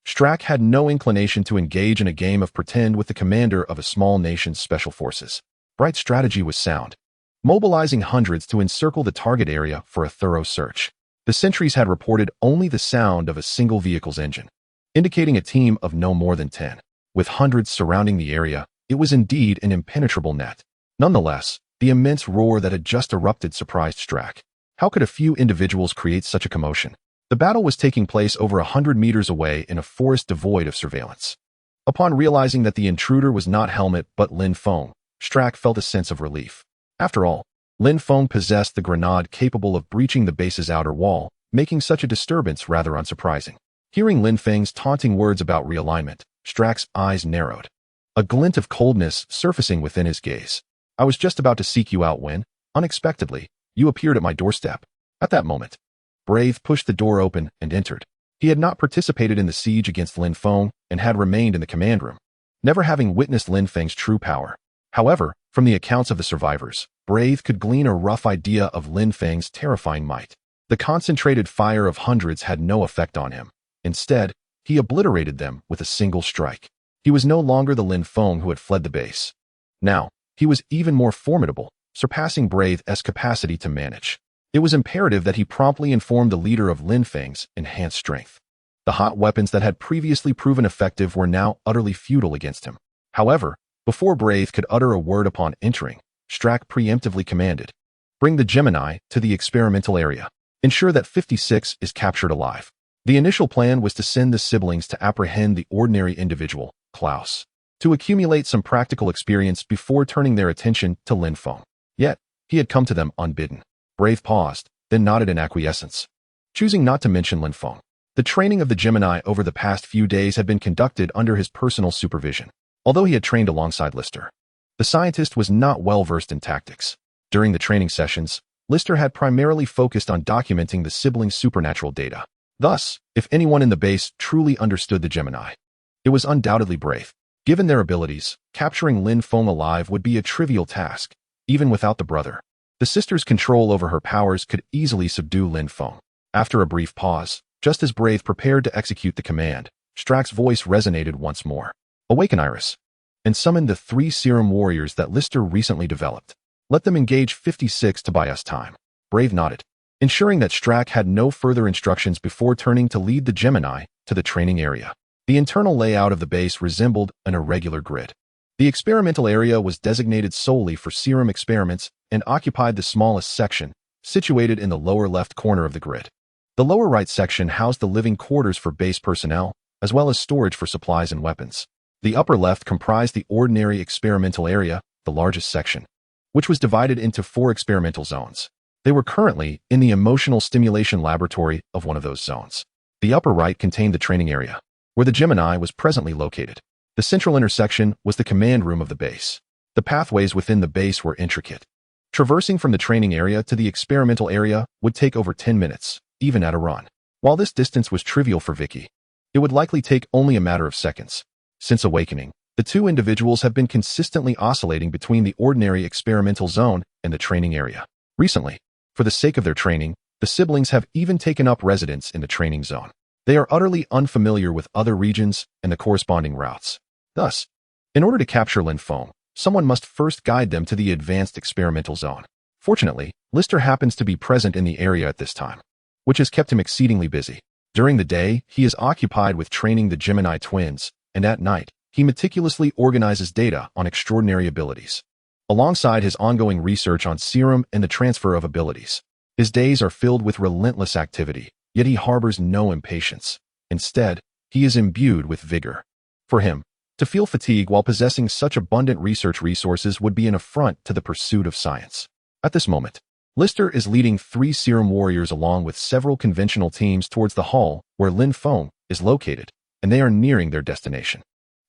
Strack had no inclination to engage in a game of pretend with the commander of a small nation's special forces. Bright's strategy was sound, mobilizing hundreds to encircle the target area for a thorough search. The sentries had reported only the sound of a single vehicle's engine, indicating a team of no more than 10. With hundreds surrounding the area, it was indeed an impenetrable net. Nonetheless, the immense roar that had just erupted surprised Strack. How could a few individuals create such a commotion? The battle was taking place over 100 meters away in a forest devoid of surveillance. Upon realizing that the intruder was not Helmet but Lin Feng, Strack felt a sense of relief. After all, Lin Feng possessed the grenade capable of breaching the base's outer wall, making such a disturbance rather unsurprising. Hearing Lin Feng's taunting words about realignment, Strack's eyes narrowed, a glint of coldness surfacing within his gaze. "I was just about to seek you out when, unexpectedly, you appeared at my doorstep." At that moment, Brave pushed the door open and entered. He had not participated in the siege against Lin Feng and had remained in the command room, never having witnessed Lin Feng's true power. However, from the accounts of the survivors, Brave could glean a rough idea of Lin Feng's terrifying might. The concentrated fire of hundreds had no effect on him. Instead, he obliterated them with a single strike. He was no longer the Lin Feng who had fled the base. Now, he was even more formidable, surpassing Brave's capacity to manage. It was imperative that he promptly inform the leader of Lin Feng's enhanced strength. The hot weapons that had previously proven effective were now utterly futile against him. However, before Brave could utter a word upon entering, Strack preemptively commanded, "Bring the Gemini to the experimental area. Ensure that 56 is captured alive." The initial plan was to send the siblings to apprehend the ordinary individual, Klaus, to accumulate some practical experience before turning their attention to Lin Feng. Yet, he had come to them unbidden. Brave paused, then nodded in acquiescence, choosing not to mention Lin Feng. The training of the Gemini over the past few days had been conducted under his personal supervision. Although he had trained alongside Lister, the scientist was not well versed in tactics. During the training sessions, Lister had primarily focused on documenting the siblings' supernatural data. Thus, if anyone in the base truly understood the Gemini, it was undoubtedly Brave. Given their abilities, capturing Lin Feng alive would be a trivial task, even without the brother. The sister's control over her powers could easily subdue Lin Feng. After a brief pause, just as Brave prepared to execute the command, Strack's voice resonated once more. "Awaken, Iris, and summon the 3 serum warriors that Lister recently developed. Let them engage 56 to buy us time." Brave nodded, ensuring that Strack had no further instructions before turning to lead the Gemini to the training area. The internal layout of the base resembled an irregular grid. The experimental area was designated solely for serum experiments and occupied the smallest section, situated in the lower left corner of the grid. The lower right section housed the living quarters for base personnel, as well as storage for supplies and weapons. The upper left comprised the ordinary experimental area, the largest section, which was divided into 4 experimental zones. They were currently in the emotional stimulation laboratory of one of those zones. The upper right contained the training area, where the Gemini was presently located. The central intersection was the command room of the base. The pathways within the base were intricate. Traversing from the training area to the experimental area would take over 10 minutes, even at a run. While this distance was trivial for Vicky, it would likely take only a matter of seconds. Since awakening, the 2 individuals have been consistently oscillating between the ordinary experimental zone and the training area. Recently, for the sake of their training, the siblings have even taken up residence in the training zone. They are utterly unfamiliar with other regions and the corresponding routes. Thus, in order to capture Lin Feng, someone must first guide them to the advanced experimental zone. Fortunately, Lister happens to be present in the area at this time, which has kept him exceedingly busy. During the day, he is occupied with training the Gemini twins, and at night, he meticulously organizes data on extraordinary abilities. alongside his ongoing research on serum and the transfer of abilities. His days are filled with relentless activity, yet he harbors no impatience. Instead, he is imbued with vigor. For him, to feel fatigue while possessing such abundant research resources would be an affront to the pursuit of science. At this moment, Lister is leading 3 serum warriors along with several conventional teams towards the hall where Lin Feng is located, and they are nearing their destination.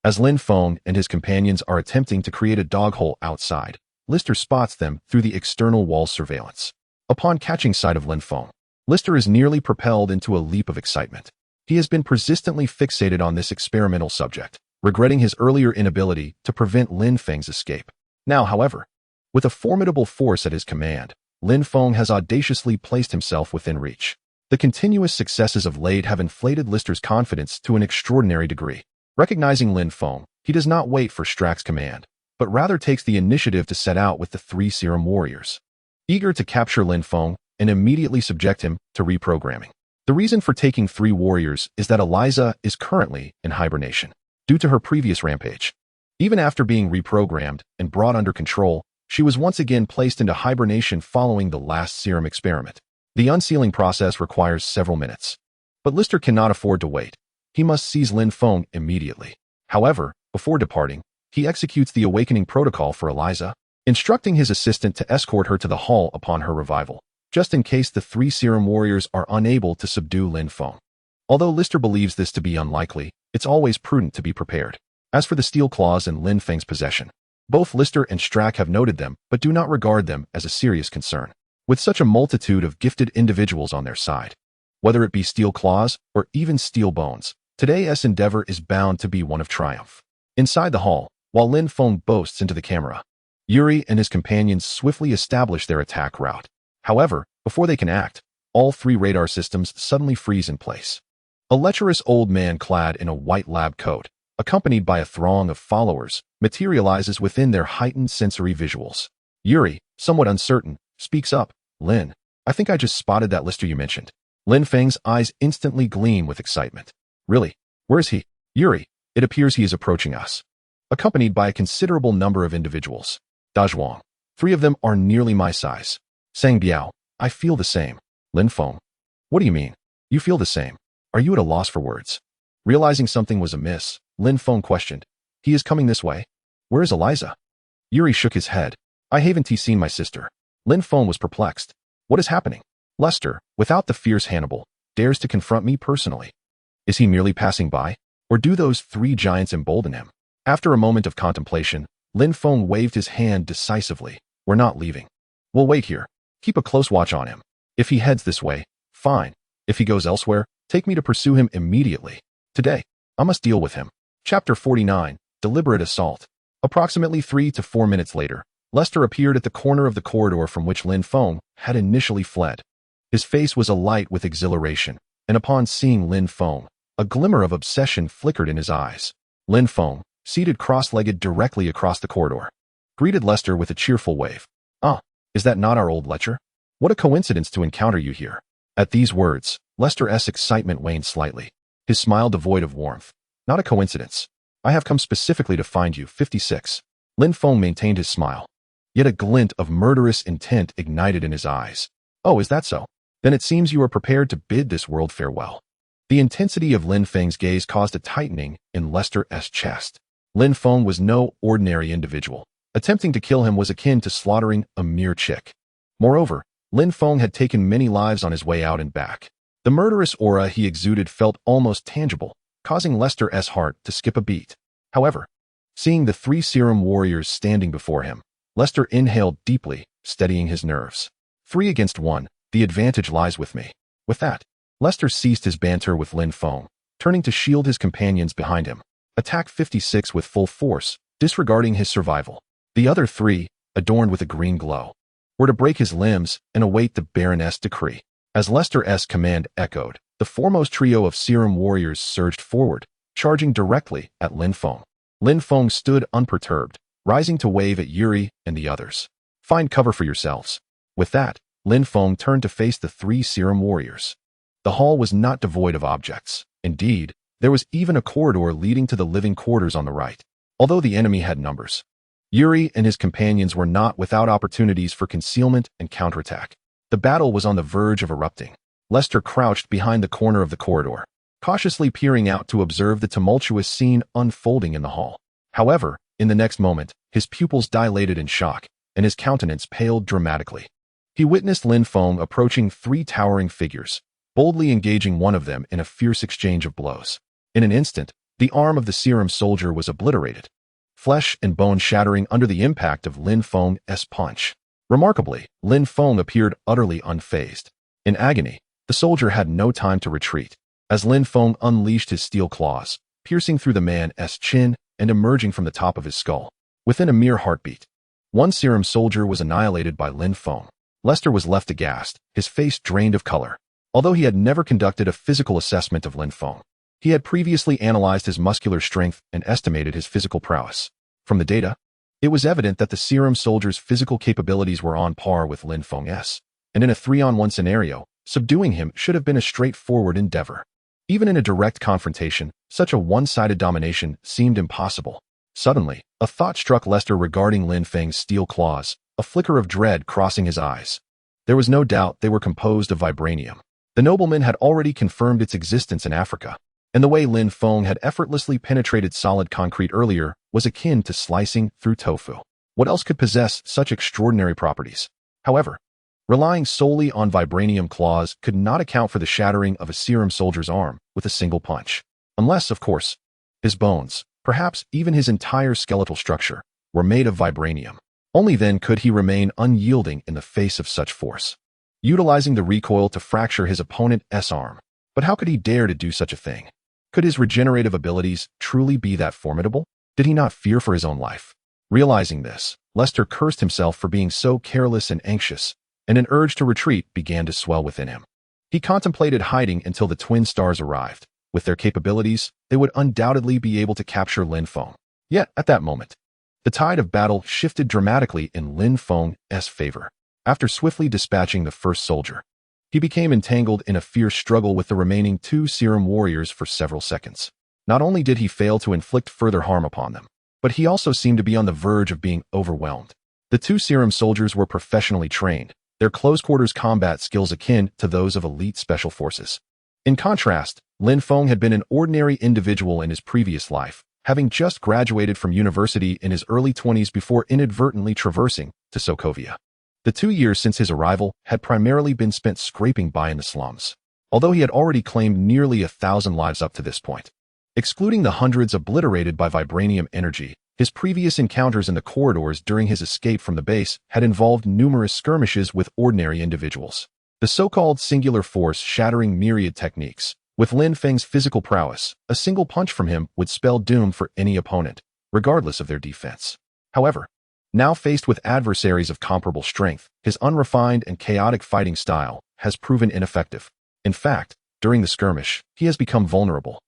As Lin Feng and his companions are attempting to create a dog hole outside, Lister spots them through the external wall surveillance. Upon catching sight of Lin Feng, Lister is nearly propelled into a leap of excitement. He has been persistently fixated on this experimental subject, regretting his earlier inability to prevent Lin Feng's escape. Now, however, with a formidable force at his command, Lin Feng has audaciously placed himself within reach. The continuous successes of late have inflated Lister's confidence to an extraordinary degree. Recognizing Lin Feng, he does not wait for Strack's command, but rather takes the initiative to set out with the 3 serum warriors. Eager to capture Lin Feng and immediately subject him to reprogramming. The reason for taking 3 warriors is that Eliza is currently in hibernation, due to her previous rampage. Even after being reprogrammed and brought under control, she was once again placed into hibernation following the last serum experiment. The unsealing process requires several minutes. But Lister cannot afford to wait. He must seize Lin Feng immediately. However, before departing, he executes the awakening protocol for Eliza, instructing his assistant to escort her to the hall upon her revival, just in case the 3 serum warriors are unable to subdue Lin Feng. Although Lister believes this to be unlikely, it's always prudent to be prepared. As for the steel claws in Lin Feng's possession, both Lister and Strack have noted them but do not regard them as a serious concern. With such a multitude of gifted individuals on their side, whether it be steel claws or even steel bones, today's endeavor is bound to be one of triumph. Inside the hall, while Lin Feng boasts into the camera, Yuri and his companions swiftly establish their attack route. However, before they can act, all 3 radar systems suddenly freeze in place. A lecherous old man clad in a white lab coat, accompanied by a throng of followers, materializes within their heightened sensory visuals. Yuri, somewhat uncertain, speaks up. Lin, I think I just spotted that Lister you mentioned. Lin Feng's eyes instantly gleam with excitement. Really? Where is he? Yuri, it appears he is approaching us, accompanied by a considerable number of individuals. Dazhuang, 3 of them are nearly my size. Sang Biao, I feel the same. Lin Feng, what do you mean? You feel the same? Are you at a loss for words? Realizing something was amiss, Lin Feng questioned. He is coming this way. Where is Eliza? Yuri shook his head. I haven't seen my sister. Lin Feng was perplexed. What is happening? Lester, without the fierce Hannibal, dares to confront me personally. Is he merely passing by? Or do those 3 giants embolden him? After a moment of contemplation, Lin Feng waved his hand decisively. We're not leaving. We'll wait here. Keep a close watch on him. If he heads this way, fine. If he goes elsewhere, take me to pursue him immediately. Today, I must deal with him. Chapter 49, Deliberate Assault. Approximately 3 to 4 minutes later, Lester appeared at the corner of the corridor from which Lin Feng had initially fled. His face was alight with exhilaration, and upon seeing Lin Feng, a glimmer of obsession flickered in his eyes. Lin Feng, seated cross-legged directly across the corridor, greeted Lester with a cheerful wave. Ah, is that not our old lecher? What a coincidence to encounter you here. At these words, Lester's excitement waned slightly, his smile devoid of warmth. Not a coincidence. I have come specifically to find you. 56. Lin Feng maintained his smile, yet a glint of murderous intent ignited in his eyes. Oh, is that so? Then it seems you are prepared to bid this world farewell. The intensity of Lin Feng's gaze caused a tightening in Lester's chest. Lin Feng was no ordinary individual. Attempting to kill him was akin to slaughtering a mere chick. Moreover, Lin Feng had taken many lives on his way out and back. The murderous aura he exuded felt almost tangible, causing Lester's heart to skip a beat. However, seeing the 3 serum warriors standing before him, Lester inhaled deeply, steadying his nerves. 3 against 1, the advantage lies with me. With that, Lester ceased his banter with Lin Feng, turning to shield his companions behind him. Attack 56 with full force, disregarding his survival. The other 3, adorned with a green glow, were to break his limbs and await the Baroness' decree. As Lester's command echoed, the foremost trio of serum warriors surged forward, charging directly at Lin Feng. Lin Feng stood unperturbed, rising to wave at Yuri and the others. Find cover for yourselves. With that, Lin Feng turned to face the 3 serum warriors. The hall was not devoid of objects. Indeed, there was even a corridor leading to the living quarters on the right. Although the enemy had numbers, Yuri and his companions were not without opportunities for concealment and counterattack. The battle was on the verge of erupting. Lester crouched behind the corner of the corridor, cautiously peering out to observe the tumultuous scene unfolding in the hall. However, in the next moment, his pupils dilated in shock, and his countenance paled dramatically. He witnessed Lin Feng approaching 3 towering figures, boldly engaging one of them in a fierce exchange of blows. In an instant, the arm of the serum soldier was obliterated, flesh and bone shattering under the impact of Lin Feng's punch. Remarkably, Lin Feng appeared utterly unfazed. In agony, the soldier had no time to retreat, as Lin Feng unleashed his steel claws, piercing through the man's chin and emerging from the top of his skull. Within a mere heartbeat, one serum soldier was annihilated by Lin Feng. Lester was left aghast, his face drained of color. Although he had never conducted a physical assessment of Lin Feng, he had previously analyzed his muscular strength and estimated his physical prowess. From the data, it was evident that the serum soldier's physical capabilities were on par with Lin Feng's, and in a 3-on-1 scenario, subduing him should have been a straightforward endeavor. Even in a direct confrontation, such a one-sided domination seemed impossible. Suddenly, a thought struck Lester regarding Lin Feng's steel claws, a flicker of dread crossing his eyes. There was no doubt they were composed of vibranium. The nobleman had already confirmed its existence in Africa, and the way Lin Feng had effortlessly penetrated solid concrete earlier was akin to slicing through tofu. What else could possess such extraordinary properties? However, relying solely on vibranium claws could not account for the shattering of a serum soldier's arm with a single punch. Unless, of course, his bones, perhaps even his entire skeletal structure, were made of vibranium. Only then could he remain unyielding in the face of such force, utilizing the recoil to fracture his opponent's arm. But how could he dare to do such a thing? Could his regenerative abilities truly be that formidable? Did he not fear for his own life? Realizing this, Lester cursed himself for being so careless and anxious, and an urge to retreat began to swell within him. He contemplated hiding until the twin stars arrived. With their capabilities, they would undoubtedly be able to capture Lin Feng. Yet, at that moment, the tide of battle shifted dramatically in Lin Feng's favor. After swiftly dispatching the first soldier, he became entangled in a fierce struggle with the remaining 2 serum warriors for several seconds. Not only did he fail to inflict further harm upon them, but he also seemed to be on the verge of being overwhelmed. The 2 serum soldiers were professionally trained, their close-quarters combat skills akin to those of elite special forces. In contrast, Lin Feng had been an ordinary individual in his previous life, having just graduated from university in his early 20s before inadvertently traversing to Sokovia. The 2 years since his arrival had primarily been spent scraping by in the slums, although he had already claimed nearly 1,000 lives up to this point. Excluding the hundreds obliterated by vibranium energy, his previous encounters in the corridors during his escape from the base had involved numerous skirmishes with ordinary individuals. The so-called singular force shattering myriad techniques. With Lin Feng's physical prowess, a single punch from him would spell doom for any opponent, regardless of their defense. However, now faced with adversaries of comparable strength, his unrefined and chaotic fighting style has proven ineffective. In fact, during the skirmish, he has become vulnerable,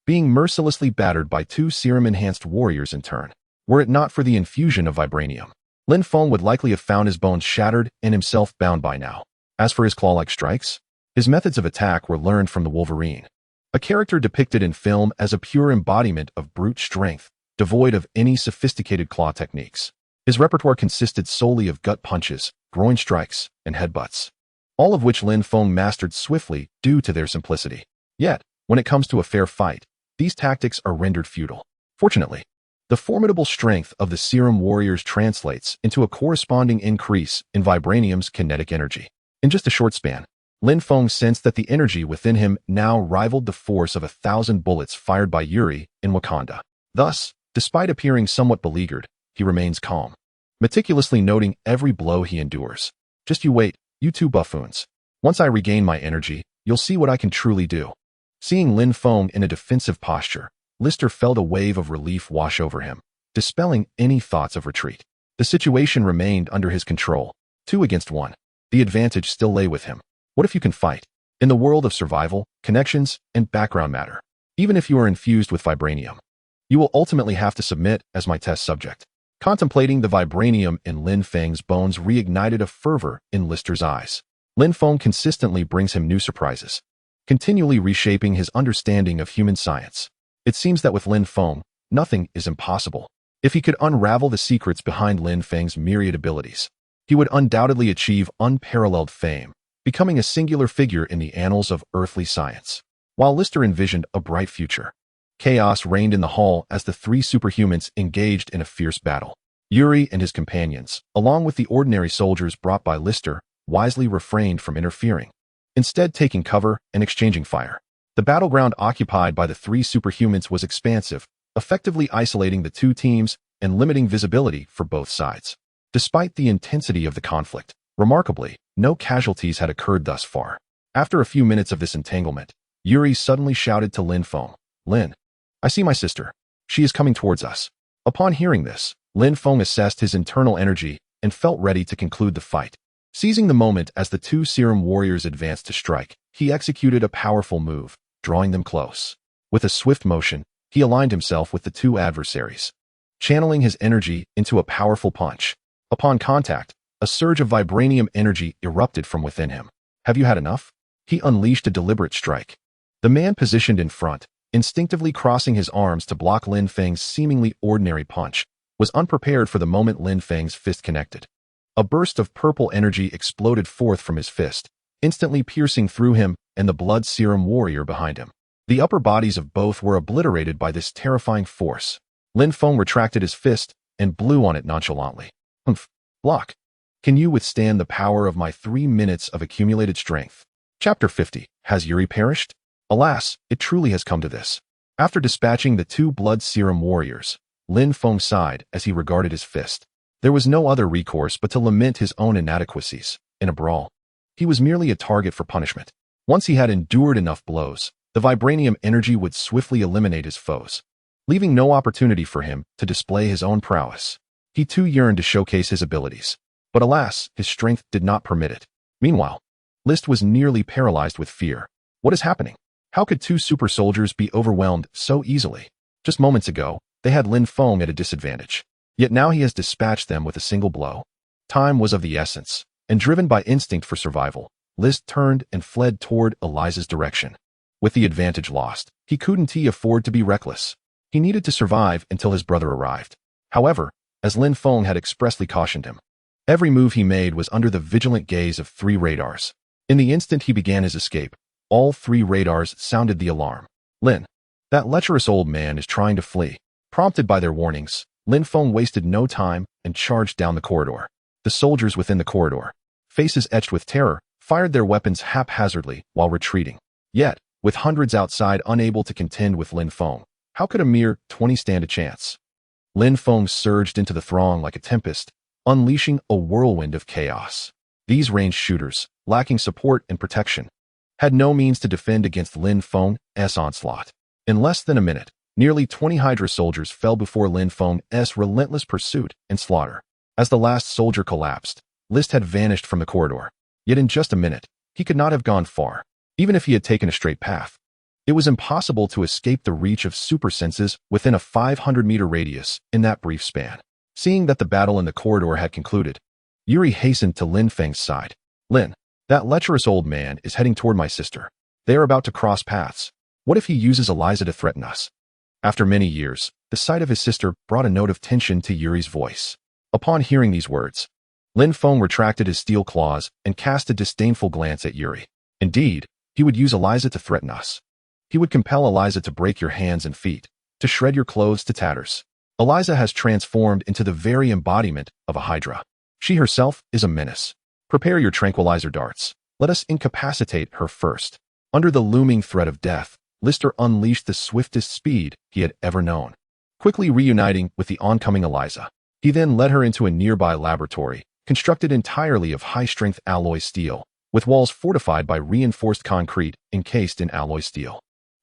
being mercilessly battered by 2 serum-enhanced warriors in turn. Were it not for the infusion of vibranium, Lin Feng would likely have found his bones shattered and himself bound by now. As for his claw-like strikes, his methods of attack were learned from the Wolverine, a character depicted in film as a pure embodiment of brute strength, devoid of any sophisticated claw techniques. His repertoire consisted solely of gut punches, groin strikes, and headbutts, all of which Lin Feng mastered swiftly due to their simplicity. Yet, when it comes to a fair fight, these tactics are rendered futile. Fortunately, the formidable strength of the serum warriors translates into a corresponding increase in vibranium's kinetic energy. In just a short span, Lin Feng sensed that the energy within him now rivaled the force of 1,000 bullets fired by Yuri in Wakanda. Thus, despite appearing somewhat beleaguered, he remains calm, meticulously noting every blow he endures. Just you wait, you 2 buffoons. Once I regain my energy, you'll see what I can truly do. Seeing Lin Feng in a defensive posture, Lister felt a wave of relief wash over him, dispelling any thoughts of retreat. The situation remained under his control, 2 against 1. The advantage still lay with him. What if you can fight? In the world of survival, connections, and background matter, even if you are infused with vibranium, you will ultimately have to submit as my test subject. Contemplating the vibranium in Lin Feng's bones reignited a fervor in Lister's eyes. Lin Feng consistently brings him new surprises, continually reshaping his understanding of human science. It seems that with Lin Feng, nothing is impossible. If he could unravel the secrets behind Lin Feng's myriad abilities, he would undoubtedly achieve unparalleled fame, becoming a singular figure in the annals of earthly science. While Lister envisioned a bright future, chaos reigned in the hall as the three superhumans engaged in a fierce battle. Yuri and his companions, along with the ordinary soldiers brought by Lister, wisely refrained from interfering, instead taking cover and exchanging fire. The battleground occupied by the three superhumans was expansive, effectively isolating the two teams and limiting visibility for both sides. Despite the intensity of the conflict, remarkably, no casualties had occurred thus far. After a few minutes of this entanglement, Yuri suddenly shouted to Lin Feng, "Lin, I see my sister. She is coming towards us." Upon hearing this, Lin Feng assessed his internal energy and felt ready to conclude the fight. Seizing the moment as the two serum warriors advanced to strike, he executed a powerful move, drawing them close. With a swift motion, he aligned himself with the two adversaries, channeling his energy into a powerful punch. Upon contact, a surge of vibranium energy erupted from within him. "Have you had enough?" He unleashed a deliberate strike. The man positioned in front, instinctively crossing his arms to block Lin Feng's seemingly ordinary punch, was unprepared for the moment Lin Feng's fist connected. A burst of purple energy exploded forth from his fist, instantly piercing through him and the blood serum warrior behind him. The upper bodies of both were obliterated by this terrifying force. Lin Feng retracted his fist and blew on it nonchalantly. "Humph. Block. Can you withstand the power of my 3 minutes of accumulated strength?" Chapter 50. Has Yuri perished? Alas, it truly has come to this. After dispatching the two blood serum warriors, Lin Feng sighed as he regarded his fist. There was no other recourse but to lament his own inadequacies. In a brawl, he was merely a target for punishment. Once he had endured enough blows, the vibranium energy would swiftly eliminate his foes, leaving no opportunity for him to display his own prowess. He too yearned to showcase his abilities, but alas, his strength did not permit it. Meanwhile, List was nearly paralyzed with fear. What is happening? How could two super soldiers be overwhelmed so easily? Just moments ago, they had Lin Feng at a disadvantage. Yet now he has dispatched them with a single blow. Time was of the essence, and driven by instinct for survival, List turned and fled toward Eliza's direction. With the advantage lost, he couldn't afford to be reckless. He needed to survive until his brother arrived. However, as Lin Feng had expressly cautioned him, every move he made was under the vigilant gaze of 3 radars. In the instant he began his escape, all 3 radars sounded the alarm. "Lin, that lecherous old man is trying to flee." Prompted by their warnings, Lin Feng wasted no time and charged down the corridor. The soldiers within the corridor, faces etched with terror, fired their weapons haphazardly while retreating. Yet, with hundreds outside unable to contend with Lin Feng, how could a mere 20 stand a chance? Lin Feng surged into the throng like a tempest, unleashing a whirlwind of chaos. These ranged shooters, lacking support and protection, had no means to defend against Lin Feng's onslaught. In less than a minute, nearly 20 Hydra soldiers fell before Lin Feng's relentless pursuit and slaughter. As the last soldier collapsed, List had vanished from the corridor. Yet in just a minute, he could not have gone far, even if he had taken a straight path. It was impossible to escape the reach of super senses within a 500-meter radius in that brief span. Seeing that the battle in the corridor had concluded, Yuri hastened to Lin Feng's side. "Lin, that lecherous old man is heading toward my sister. They are about to cross paths. What if he uses Eliza to threaten us?" After many years, the sight of his sister brought a note of tension to Yuri's voice. Upon hearing these words, Lin Feng retracted his steel claws and cast a disdainful glance at Yuri. Indeed, he would use Eliza to threaten us. He would compel Eliza to break your hands and feet, to shred your clothes to tatters. Eliza has transformed into the very embodiment of a Hydra. She herself is a menace. Prepare your tranquilizer darts. Let us incapacitate her first. Under the looming threat of death, Lister unleashed the swiftest speed he had ever known. Quickly reuniting with the oncoming Eliza, he then led her into a nearby laboratory, constructed entirely of high-strength alloy steel, with walls fortified by reinforced concrete encased in alloy steel.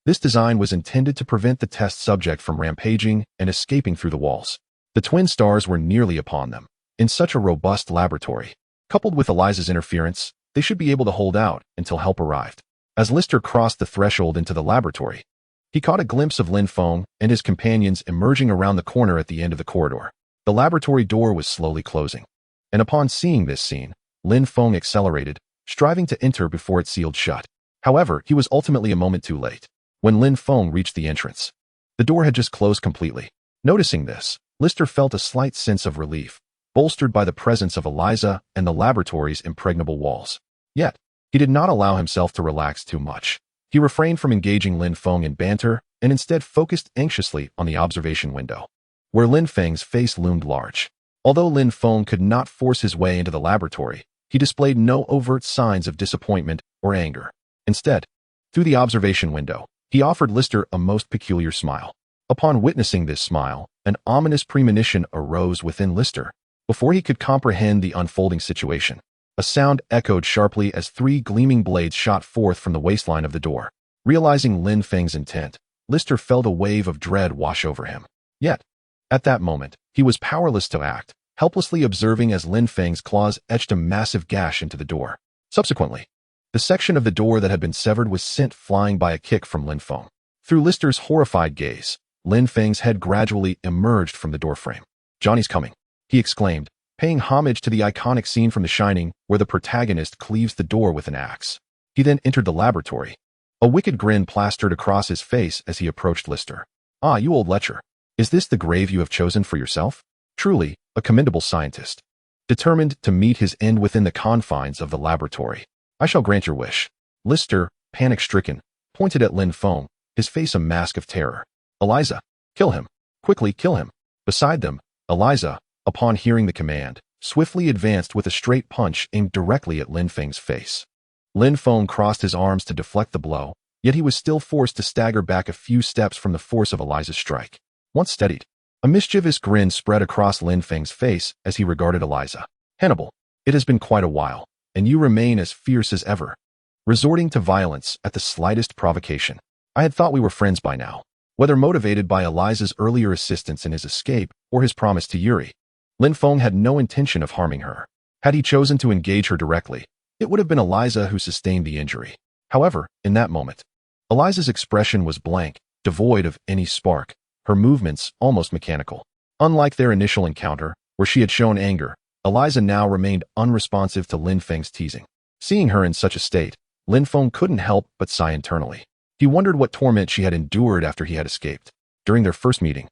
This design was intended to prevent the test subject from rampaging and escaping through the walls. The twin stars were nearly upon them. In such a robust laboratory, coupled with Eliza's interference, they should be able to hold out until help arrived. As Lister crossed the threshold into the laboratory, he caught a glimpse of Lin Feng and his companions emerging around the corner at the end of the corridor. The laboratory door was slowly closing, and upon seeing this scene, Lin Feng accelerated, striving to enter before it sealed shut. However, he was ultimately a moment too late. When Lin Feng reached the entrance, the door had just closed completely. Noticing this, Lister felt a slight sense of relief, bolstered by the presence of Eliza and the laboratory's impregnable walls. Yet, he did not allow himself to relax too much. He refrained from engaging Lin Feng in banter and instead focused anxiously on the observation window, where Lin Feng's face loomed large. Although Lin Feng could not force his way into the laboratory, he displayed no overt signs of disappointment or anger. Instead, through the observation window, he offered Lister a most peculiar smile. Upon witnessing this smile, an ominous premonition arose within Lister. Before he could comprehend the unfolding situation, a sound echoed sharply as 3 gleaming blades shot forth from the waistline of the door. Realizing Lin Feng's intent, Lister felt a wave of dread wash over him. Yet, at that moment, he was powerless to act, helplessly observing as Lin Feng's claws etched a massive gash into the door. Subsequently, the section of the door that had been severed was sent flying by a kick from Lin Feng. Through Lister's horrified gaze, Lin Feng's head gradually emerged from the doorframe. "Johnny's coming," he exclaimed, paying homage to the iconic scene from The Shining where the protagonist cleaves the door with an axe. He then entered the laboratory. A wicked grin plastered across his face as he approached Lister. "Ah, you old lecher. Is this the grave you have chosen for yourself? Truly, a commendable scientist. Determined to meet his end within the confines of the laboratory. I shall grant your wish." Lister, panic-stricken, pointed at Lin Feng, his face a mask of terror. "Eliza, kill him. Quickly kill him." Beside them, Eliza, upon hearing the command, swiftly advanced with a straight punch aimed directly at Lin Feng's face. Lin Feng crossed his arms to deflect the blow, yet he was still forced to stagger back a few steps from the force of Eliza's strike. Once steadied, a mischievous grin spread across Lin Feng's face as he regarded Eliza. "Hannibal, it has been quite a while, and you remain as fierce as ever, resorting to violence at the slightest provocation. I had thought we were friends by now." Whether motivated by Eliza's earlier assistance in his escape or his promise to Yuri, Lin Feng had no intention of harming her. Had he chosen to engage her directly, it would have been Eliza who sustained the injury. However, in that moment, Eliza's expression was blank, devoid of any spark, her movements almost mechanical. Unlike their initial encounter, where she had shown anger, Eliza now remained unresponsive to Lin Feng's teasing. Seeing her in such a state, Lin Feng couldn't help but sigh internally. He wondered what torment she had endured after he had escaped. During their first meeting,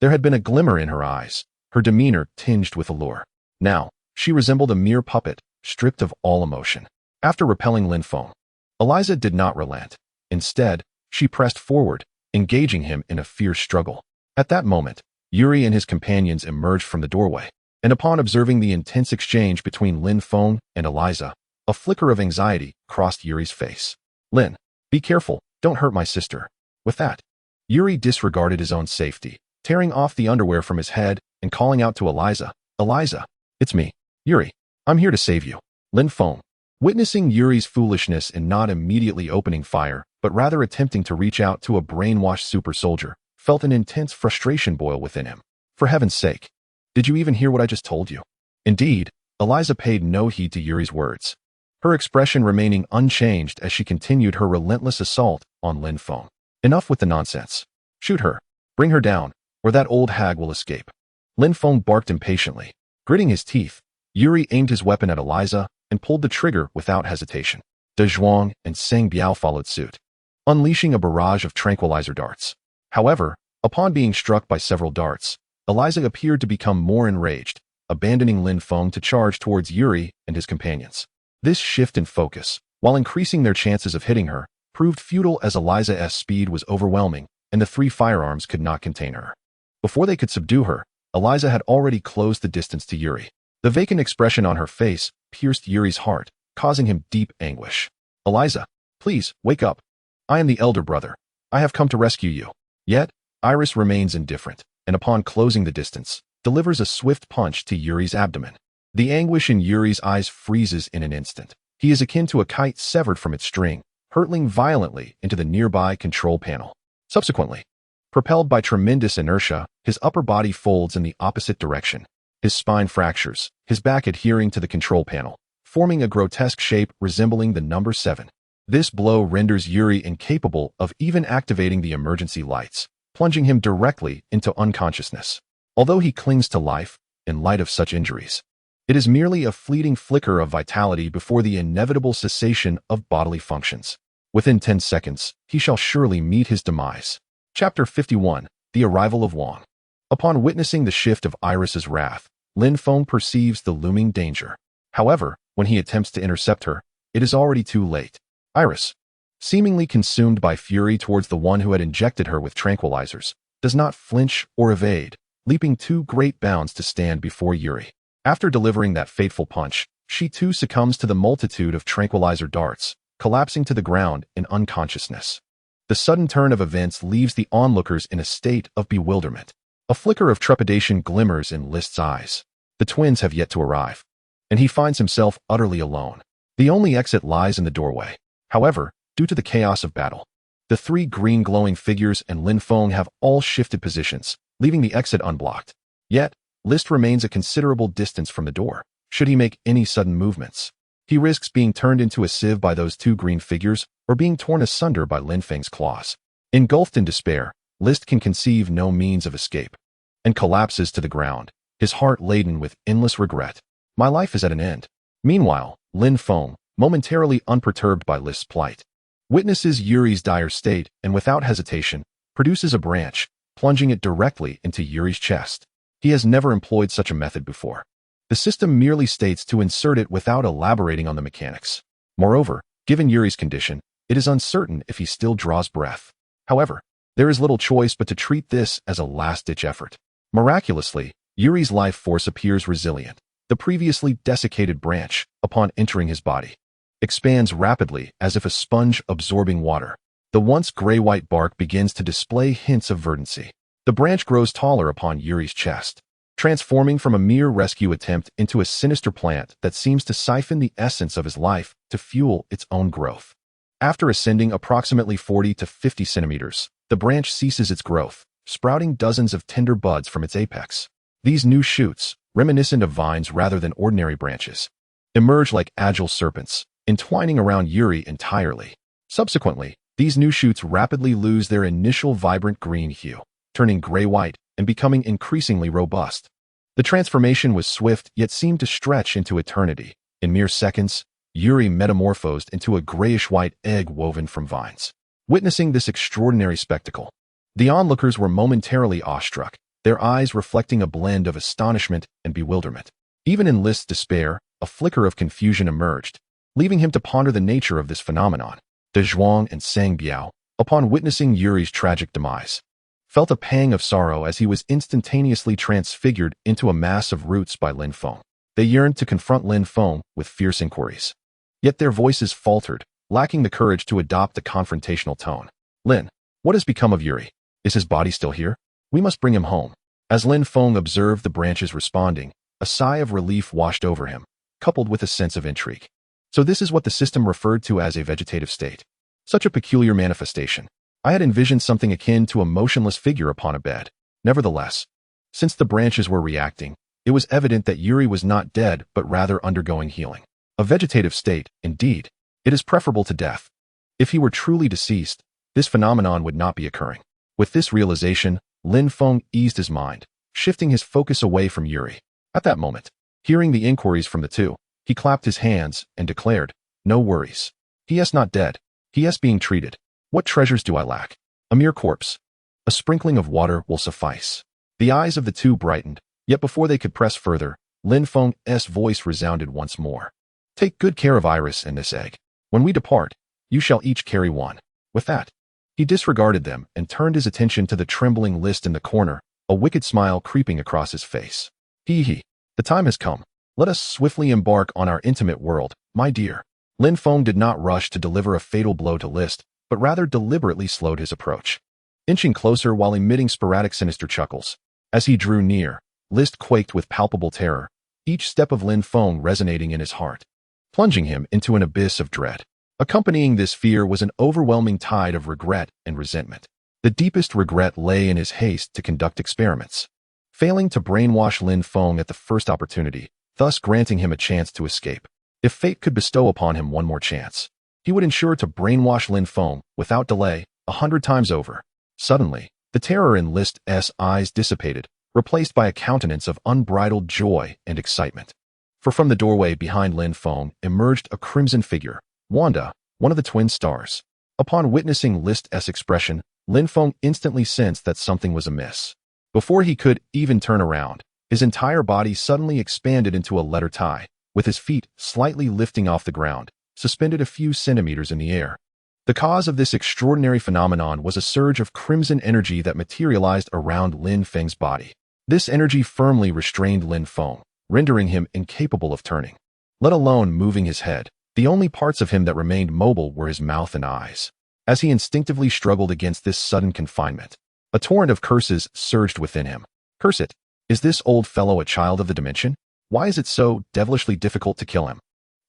there had been a glimmer in her eyes, her demeanor tinged with allure. Now, she resembled a mere puppet, stripped of all emotion. After repelling Lin Feng, Eliza did not relent. Instead, she pressed forward, engaging him in a fierce struggle. At that moment, Yuri and his companions emerged from the doorway, and upon observing the intense exchange between Lin Feng and Eliza, a flicker of anxiety crossed Yuri's face. "Lin, be careful, don't hurt my sister." With that, Yuri disregarded his own safety, tearing off the underwear from his head and calling out to Eliza, "Eliza, it's me, Yuri. I'm here to save you." Lin Feng, witnessing Yuri's foolishness in not immediately opening fire, but rather attempting to reach out to a brainwashed super soldier, felt an intense frustration boil within him. "For heaven's sake, did you even hear what I just told you?" Indeed, Eliza paid no heed to Yuri's words, her expression remaining unchanged as she continued her relentless assault on Lin Feng. "Enough with the nonsense. Shoot her. Bring her down, or that old hag will escape." Lin Feng barked impatiently. Gritting his teeth, Yuri aimed his weapon at Eliza and pulled the trigger without hesitation. De Zhuang and Seng Biao followed suit, unleashing a barrage of tranquilizer darts. However, upon being struck by several darts, Eliza appeared to become more enraged, abandoning Lin Feng to charge towards Yuri and his companions. This shift in focus, while increasing their chances of hitting her, proved futile as Eliza's speed was overwhelming and the 3 firearms could not contain her. Before they could subdue her, Eliza had already closed the distance to Yuri. The vacant expression on her face pierced Yuri's heart, causing him deep anguish. "Eliza, please, wake up. I am the elder brother. I have come to rescue you." Yet, Iris remains indifferent, and upon closing the distance, delivers a swift punch to Yuri's abdomen. The anguish in Yuri's eyes freezes in an instant. He is akin to a kite severed from its string, hurtling violently into the nearby control panel. Subsequently, propelled by tremendous inertia, his upper body folds in the opposite direction. His spine fractures, his back adhering to the control panel, forming a grotesque shape resembling the number 7. This blow renders Yuri incapable of even activating the emergency lights, plunging him directly into unconsciousness. Although he clings to life, in light of such injuries, it is merely a fleeting flicker of vitality before the inevitable cessation of bodily functions. Within 10 seconds, he shall surely meet his demise. Chapter 51, The Arrival of Wong. Upon witnessing the shift of Iris's wrath, Lin Feng perceives the looming danger. However, when he attempts to intercept her, it is already too late. Iris, seemingly consumed by fury towards the one who had injected her with tranquilizers, does not flinch or evade, leaping 2 great bounds to stand before Yuri. After delivering that fateful punch, she too succumbs to the multitude of tranquilizer darts, collapsing to the ground in unconsciousness. The sudden turn of events leaves the onlookers in a state of bewilderment. A flicker of trepidation glimmers in List's eyes. The twins have yet to arrive, and he finds himself utterly alone. The only exit lies in the doorway. However, due to the chaos of battle, the 3 green glowing figures and Lin Feng have all shifted positions, leaving the exit unblocked. Yet, List remains a considerable distance from the door. Should he make any sudden movements, he risks being turned into a sieve by those 2 green figures or being torn asunder by Lin Feng's claws. Engulfed in despair, List can conceive no means of escape and collapses to the ground, his heart laden with endless regret. My life is at an end. Meanwhile, Lin Feng, momentarily unperturbed by List's plight, witnesses Yuri's dire state and without hesitation, produces a branch, plunging it directly into Yuri's chest. He has never employed such a method before. The system merely states to insert it without elaborating on the mechanics. Moreover, given Yuri's condition, it is uncertain if he still draws breath. However, there is little choice but to treat this as a last-ditch effort. Miraculously, Yuri's life force appears resilient. The previously desiccated branch, upon entering his body, expands rapidly as if a sponge absorbing water. The once gray-white bark begins to display hints of verdancy. The branch grows taller upon Yuri's chest, transforming from a mere rescue attempt into a sinister plant that seems to siphon the essence of his life to fuel its own growth. After ascending approximately 40 to 50 centimeters, the branch ceases its growth, sprouting dozens of tender buds from its apex. These new shoots, reminiscent of vines rather than ordinary branches, emerge like agile serpents, entwining around Yuri entirely. Subsequently, these new shoots rapidly lose their initial vibrant green hue, turning gray-white and becoming increasingly robust. The transformation was swift yet seemed to stretch into eternity. In mere seconds, Yuri metamorphosed into a grayish-white egg woven from vines. Witnessing this extraordinary spectacle, the onlookers were momentarily awestruck, their eyes reflecting a blend of astonishment and bewilderment. Even in List's despair, a flicker of confusion emerged, leaving him to ponder the nature of this phenomenon. De Zhuang and Sang Biao, upon witnessing Yuri's tragic demise, felt a pang of sorrow as he was instantaneously transfigured into a mass of roots by Lin Feng. They yearned to confront Lin Feng with fierce inquiries. Yet their voices faltered, lacking the courage to adopt a confrontational tone. Lin, what has become of Yuri? Is his body still here? We must bring him home. As Lin Feng observed the branches responding, a sigh of relief washed over him, coupled with a sense of intrigue. So this is what the system referred to as a vegetative state. Such a peculiar manifestation. I had envisioned something akin to a motionless figure upon a bed. Nevertheless, since the branches were reacting, it was evident that Yuri was not dead but rather undergoing healing. A vegetative state, indeed. It is preferable to death. If he were truly deceased, this phenomenon would not be occurring. With this realization, Lin Feng eased his mind, shifting his focus away from Yuri. At that moment, hearing the inquiries from the two, he clapped his hands and declared, "No worries. He is not dead. He is being treated. What treasures do I lack? A mere corpse. A sprinkling of water will suffice." The eyes of the two brightened, yet before they could press further, Lin Feng's voice resounded once more. "Take good care of Iris and this egg. When we depart, you shall each carry one." With that, he disregarded them and turned his attention to the trembling List in the corner, a wicked smile creeping across his face. "Hee. The time has come. Let us swiftly embark on our intimate world, my dear." Lin Feng did not rush to deliver a fatal blow to List, but rather deliberately slowed his approach, inching closer while emitting sporadic sinister chuckles. As he drew near, List quaked with palpable terror, each step of Lin Feng resonating in his heart, plunging him into an abyss of dread. Accompanying this fear was an overwhelming tide of regret and resentment. The deepest regret lay in his haste to conduct experiments, failing to brainwash Lin Feng at the first opportunity, thus granting him a chance to escape. If fate could bestow upon him one more chance, he would ensure to brainwash Lin Feng without delay 100 times over. Suddenly, the terror in List's eyes dissipated, replaced by a countenance of unbridled joy and excitement. For from the doorway behind Lin Feng emerged a crimson figure, Wanda, one of the twin stars. Upon witnessing List's expression, Lin Feng instantly sensed that something was amiss. Before he could even turn around, his entire body suddenly expanded into a letter tie, with his feet slightly lifting off the ground, suspended a few centimeters in the air. The cause of this extraordinary phenomenon was a surge of crimson energy that materialized around Lin Feng's body. This energy firmly restrained Lin Feng, rendering him incapable of turning, let alone moving his head. The only parts of him that remained mobile were his mouth and eyes. As he instinctively struggled against this sudden confinement, a torrent of curses surged within him. Curse it! Is this old fellow a child of the dimension? Why is it so devilishly difficult to kill him?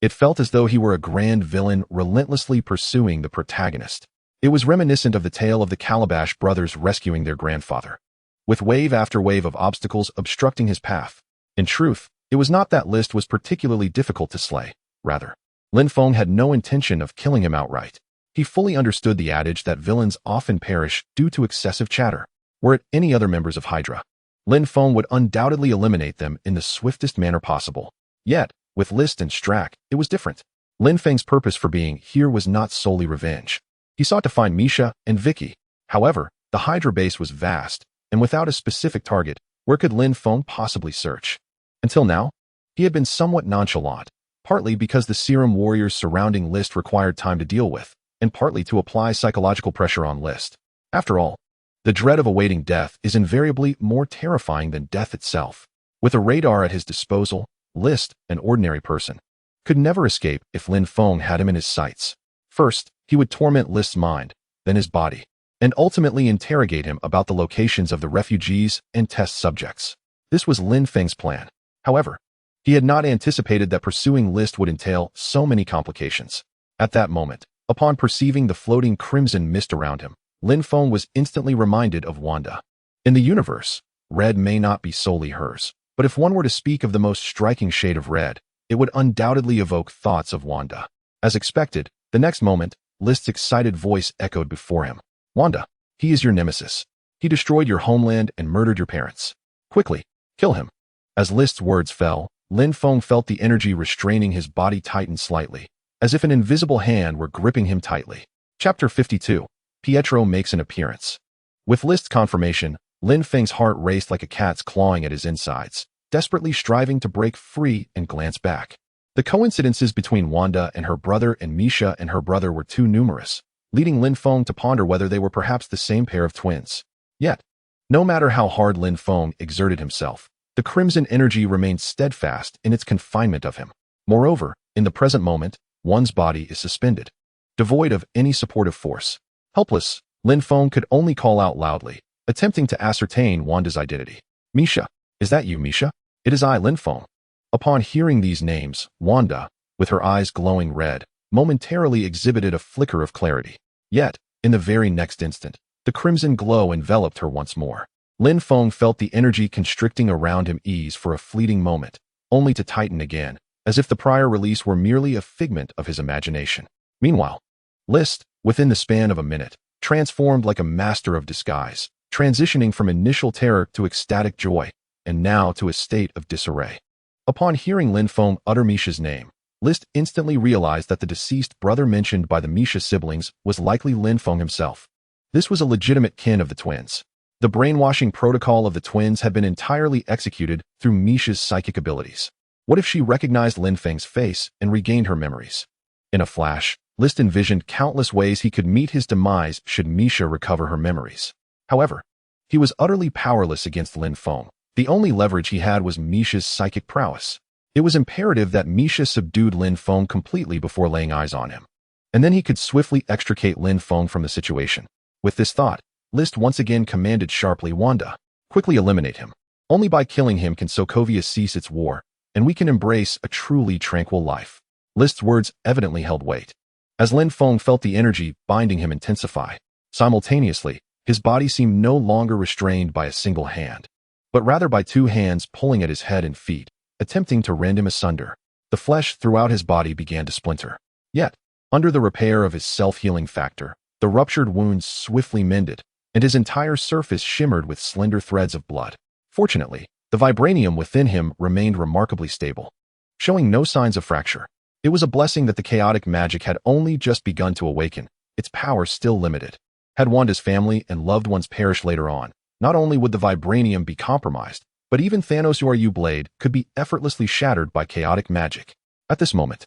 It felt as though he were a grand villain relentlessly pursuing the protagonist. It was reminiscent of the tale of the Calabash brothers rescuing their grandfather, with wave after wave of obstacles obstructing his path. In truth, it was not that List was particularly difficult to slay. Rather, Lin Feng had no intention of killing him outright. He fully understood the adage that villains often perish due to excessive chatter. Were it any other members of Hydra, Lin Feng would undoubtedly eliminate them in the swiftest manner possible. Yet, with List and Strack, it was different. Lin Feng's purpose for being here was not solely revenge. He sought to find Misha and Vicky. However, the Hydra base was vast, and without a specific target, where could Lin Feng possibly search? Until now, he had been somewhat nonchalant, partly because the serum warriors surrounding List required time to deal with, and partly to apply psychological pressure on List. After all, the dread of awaiting death is invariably more terrifying than death itself. With a radar at his disposal, List, an ordinary person, could never escape if Lin Feng had him in his sights. First, he would torment List's mind, then his body, and ultimately interrogate him about the locations of the refugees and test subjects. This was Lin Feng's plan. However, he had not anticipated that pursuing List would entail so many complications. At that moment, upon perceiving the floating crimson mist around him, Lin Feng was instantly reminded of Wanda. In the universe, red may not be solely hers, but if one were to speak of the most striking shade of red, it would undoubtedly evoke thoughts of Wanda. As expected, the next moment, List's excited voice echoed before him. Wanda, he is your nemesis. He destroyed your homeland and murdered your parents. Quickly, kill him. As List's words fell, Lin Feng felt the energy restraining his body tighten slightly, as if an invisible hand were gripping him tightly. Chapter 52. Pietro makes an appearance. With List's confirmation, Lin Feng's heart raced like a cat's clawing at his insides, desperately striving to break free and glance back. The coincidences between Wanda and her brother and Misha and her brother were too numerous, leading Lin Feng to ponder whether they were perhaps the same pair of twins. Yet, no matter how hard Lin Feng exerted himself, the crimson energy remained steadfast in its confinement of him. Moreover, in the present moment, one's body is suspended, devoid of any supportive force. Helpless, Lin Feng could only call out loudly, attempting to ascertain Wanda's identity. Misha, is that you, Misha? It is I, Lin Feng. Upon hearing these names, Wanda, with her eyes glowing red, momentarily exhibited a flicker of clarity. Yet, in the very next instant, the crimson glow enveloped her once more. Lin Feng felt the energy constricting around him ease for a fleeting moment, only to tighten again, as if the prior release were merely a figment of his imagination. Meanwhile, List, within the span of a minute, transformed like a master of disguise, transitioning from initial terror to ecstatic joy, and now to a state of disarray. Upon hearing Lin Feng utter Misha's name, List instantly realized that the deceased brother mentioned by the Misha siblings was likely Lin Feng himself. This was a legitimate kin of the twins. The brainwashing protocol of the twins had been entirely executed through Misha's psychic abilities. What if she recognized Lin Feng's face and regained her memories? In a flash, List envisioned countless ways he could meet his demise should Misha recover her memories. However, he was utterly powerless against Lin Feng. The only leverage he had was Misha's psychic prowess. It was imperative that Misha subdued Lin Feng completely before laying eyes on him, and then he could swiftly extricate Lin Feng from the situation. With this thought, List once again commanded sharply, Wanda, quickly eliminate him. Only by killing him can Sokovia cease its war, and we can embrace a truly tranquil life. List's words evidently held weight, as Lin Feng felt the energy binding him intensify. Simultaneously, his body seemed no longer restrained by a single hand, but rather by two hands pulling at his head and feet, attempting to rend him asunder. The flesh throughout his body began to splinter. Yet, under the repair of his self-healing factor, the ruptured wounds swiftly mended, and his entire surface shimmered with slender threads of blood. Fortunately, the vibranium within him remained remarkably stable, showing no signs of fracture. It was a blessing that the chaotic magic had only just begun to awaken, its power still limited. Had Wanda's family and loved ones perished later on, Not only would the vibranium be compromised, but even Thanos' Yu blade could be effortlessly shattered by chaotic magic. At this moment,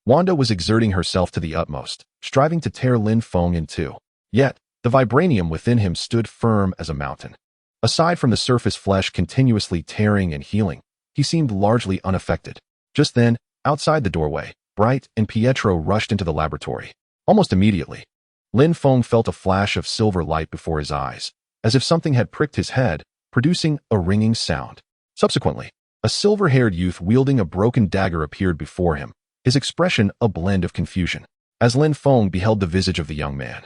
Wanda was exerting herself to the utmost, striving to tear Lin Feng in two. Yet, the vibranium within him stood firm as a mountain. Aside from the surface flesh continuously tearing and healing, he seemed largely unaffected. Just then, outside the doorway, Wanda and Pietro rushed into the laboratory. Almost immediately, Lin Feng felt a flash of silver light before his eyes, as if something had pricked his head, producing a ringing sound. Subsequently, a silver-haired youth wielding a broken dagger appeared before him, his expression a blend of confusion. As Lin Feng beheld the visage of the young man,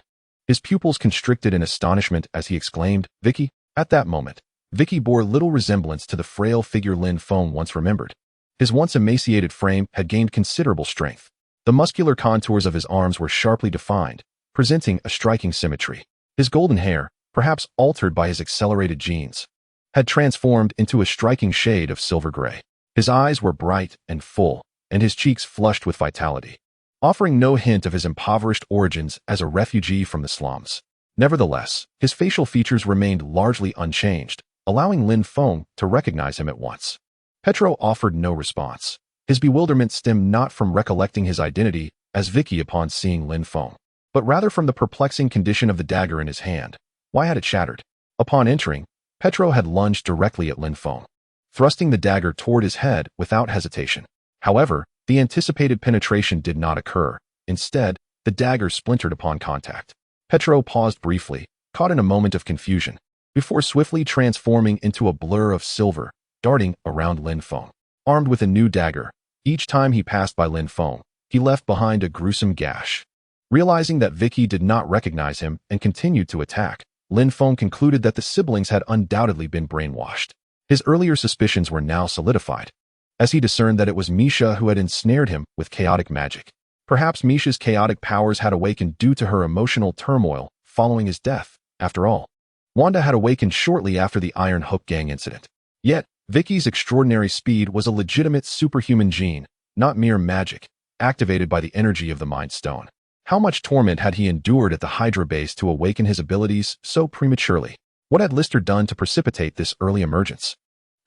his pupils constricted in astonishment as he exclaimed, "Vicky?" At that moment, Vicky bore little resemblance to the frail figure Lin Feng once remembered. His once emaciated frame had gained considerable strength. The muscular contours of his arms were sharply defined, presenting a striking symmetry. His golden hair, perhaps altered by his accelerated genes, had transformed into a striking shade of silver gray. His eyes were bright and full, and his cheeks flushed with vitality, offering no hint of his impoverished origins as a refugee from the slums. Nevertheless, his facial features remained largely unchanged, allowing Lin Feng to recognize him at once. Pietro offered no response. His bewilderment stemmed not from recollecting his identity as Vicky upon seeing Lin Feng, but rather from the perplexing condition of the dagger in his hand. Why had it shattered? Upon entering, Pietro had lunged directly at Lin Feng, thrusting the dagger toward his head without hesitation. However, the anticipated penetration did not occur. Instead, the dagger splintered upon contact. Pietro paused briefly, caught in a moment of confusion, before swiftly transforming into a blur of silver, darting around Lin Feng. Armed with a new dagger, each time he passed by Lin Feng, he left behind a gruesome gash. Realizing that Vicky did not recognize him and continued to attack, Lin Feng concluded that the siblings had undoubtedly been brainwashed. His earlier suspicions were now solidified, as he discerned that it was Misha who had ensnared him with chaotic magic. Perhaps Misha's chaotic powers had awakened due to her emotional turmoil following his death. After all, Wanda had awakened shortly after the Iron Hook Gang incident. Yet, Vicky's extraordinary speed was a legitimate superhuman gene, not mere magic, activated by the energy of the Mind Stone. How much torment had he endured at the Hydra base to awaken his abilities so prematurely? What had Lister done to precipitate this early emergence?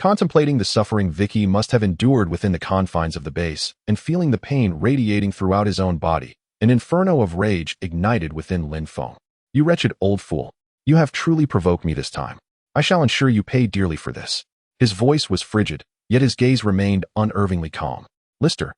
Contemplating the suffering Vicky must have endured within the confines of the base, and feeling the pain radiating throughout his own body, an inferno of rage ignited within Lin Feng. "You wretched old fool. You have truly provoked me this time. I shall ensure you pay dearly for this." His voice was frigid, yet his gaze remained unervingly calm. Lister,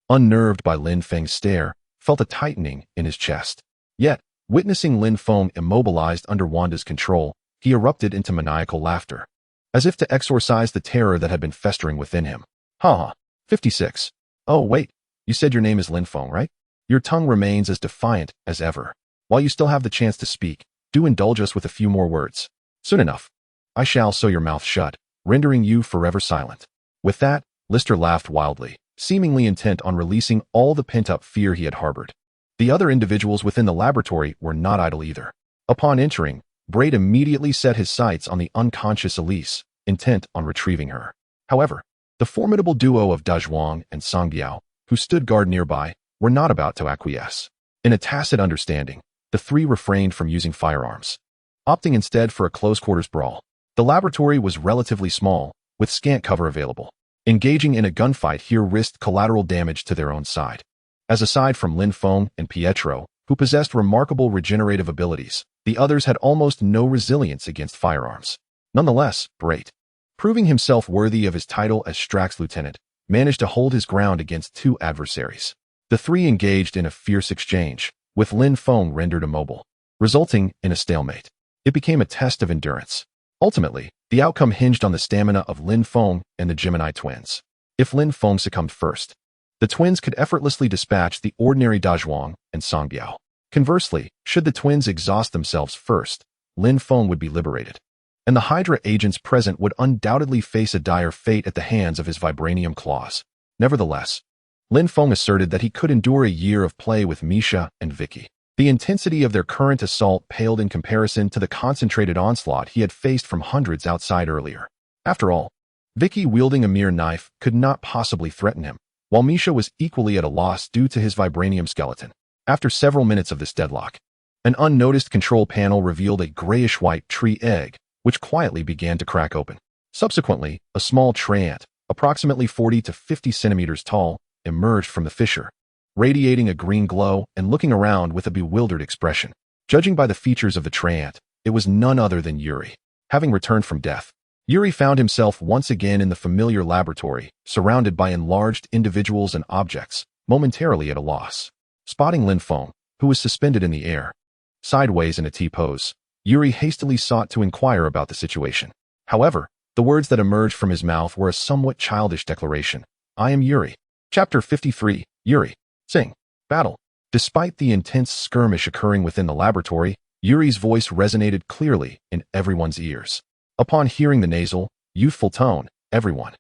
unnerved by Lin Feng's stare, felt a tightening in his chest. Yet, witnessing Lin Feng immobilized under Wanda's control, he erupted into maniacal laughter, as if to exorcise the terror that had been festering within him. "Ha ha, 56. Oh, wait, you said your name is Lin Feng, right? Your tongue remains as defiant as ever. While you still have the chance to speak, do indulge us with a few more words. Soon enough, I shall sew your mouth shut, rendering you forever silent." With that, Lister laughed wildly, seemingly intent on releasing all the pent-up fear he had harbored. The other individuals within the laboratory were not idle either. Upon entering, Braid immediately set his sights on the unconscious Elise, intent on retrieving her. However, the formidable duo of Dazhuang and Songbiao, who stood guard nearby, were not about to acquiesce. In a tacit understanding, the three refrained from using firearms, opting instead for a close-quarters brawl. The laboratory was relatively small, with scant cover available. Engaging in a gunfight here risked collateral damage to their own side, as aside from Lin Feng and Pietro, who possessed remarkable regenerative abilities, the others had almost no resilience against firearms. Nonetheless, Braid, proving himself worthy of his title as Strax Lieutenant, managed to hold his ground against two adversaries. The three engaged in a fierce exchange, with Lin Feng rendered immobile, resulting in a stalemate. It became a test of endurance. Ultimately, the outcome hinged on the stamina of Lin Feng and the Gemini twins. If Lin Feng succumbed first, the twins could effortlessly dispatch the ordinary Dazhuang and Songbiao. Conversely, should the twins exhaust themselves first, Lin Feng would be liberated, and the Hydra agents present would undoubtedly face a dire fate at the hands of his vibranium claws. Nevertheless, Lin Feng asserted that he could endure a year of play with Misha and Vicky. The intensity of their current assault paled in comparison to the concentrated onslaught he had faced from hundreds outside earlier. After all, Vicky wielding a mere knife could not possibly threaten him, while Misha was equally at a loss due to his vibranium skeleton. After several minutes of this deadlock, an unnoticed control panel revealed a grayish-white tree egg, which quietly began to crack open. Subsequently, a small treant, approximately 40 to 50 centimeters tall, emerged from the fissure, radiating a green glow and looking around with a bewildered expression. Judging by the features of the treant, it was none other than Yuri. Having returned from death, Yuri found himself once again in the familiar laboratory, surrounded by enlarged individuals and objects, momentarily at a loss. Spotting Lin Feng, who was suspended in the air, sideways in a T-pose, Yuri hastily sought to inquire about the situation. However, the words that emerged from his mouth were a somewhat childish declaration. "I am Yuri." Chapter 53, Yuri. Sing. Battle. Despite the intense skirmish occurring within the laboratory, Yuri's voice resonated clearly in everyone's ears. Upon hearing the nasal, youthful tone, everyone,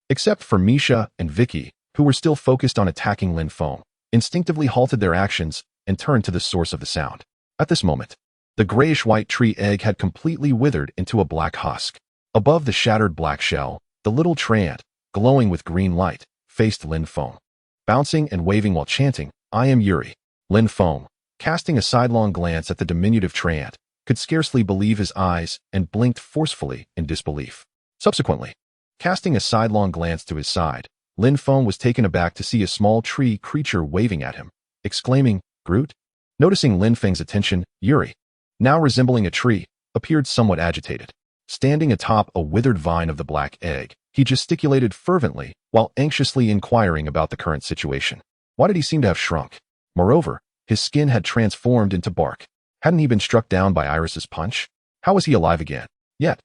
except for Misha and Vicky, who were still focused on attacking Lin Feng, instinctively halted their actions and turned to the source of the sound. At this moment, the grayish-white tree egg had completely withered into a black husk. Above the shattered black shell, the little treant, glowing with green light, faced Lin Feng, bouncing and waving while chanting, "I am Yuri." Lin Feng, casting a sidelong glance at the diminutive treant, could scarcely believe his eyes and blinked forcefully in disbelief. Subsequently, casting a sidelong glance to his side, Lin Feng was taken aback to see a small tree creature waving at him, exclaiming, "Groot?" Noticing Lin Feng's attention, Yuri, now resembling a tree, appeared somewhat agitated. Standing atop a withered vine of the black egg, he gesticulated fervently while anxiously inquiring about the current situation. Why did he seem to have shrunk? Moreover, his skin had transformed into bark. Hadn't he been struck down by Iris's punch? How was he alive again? Yet,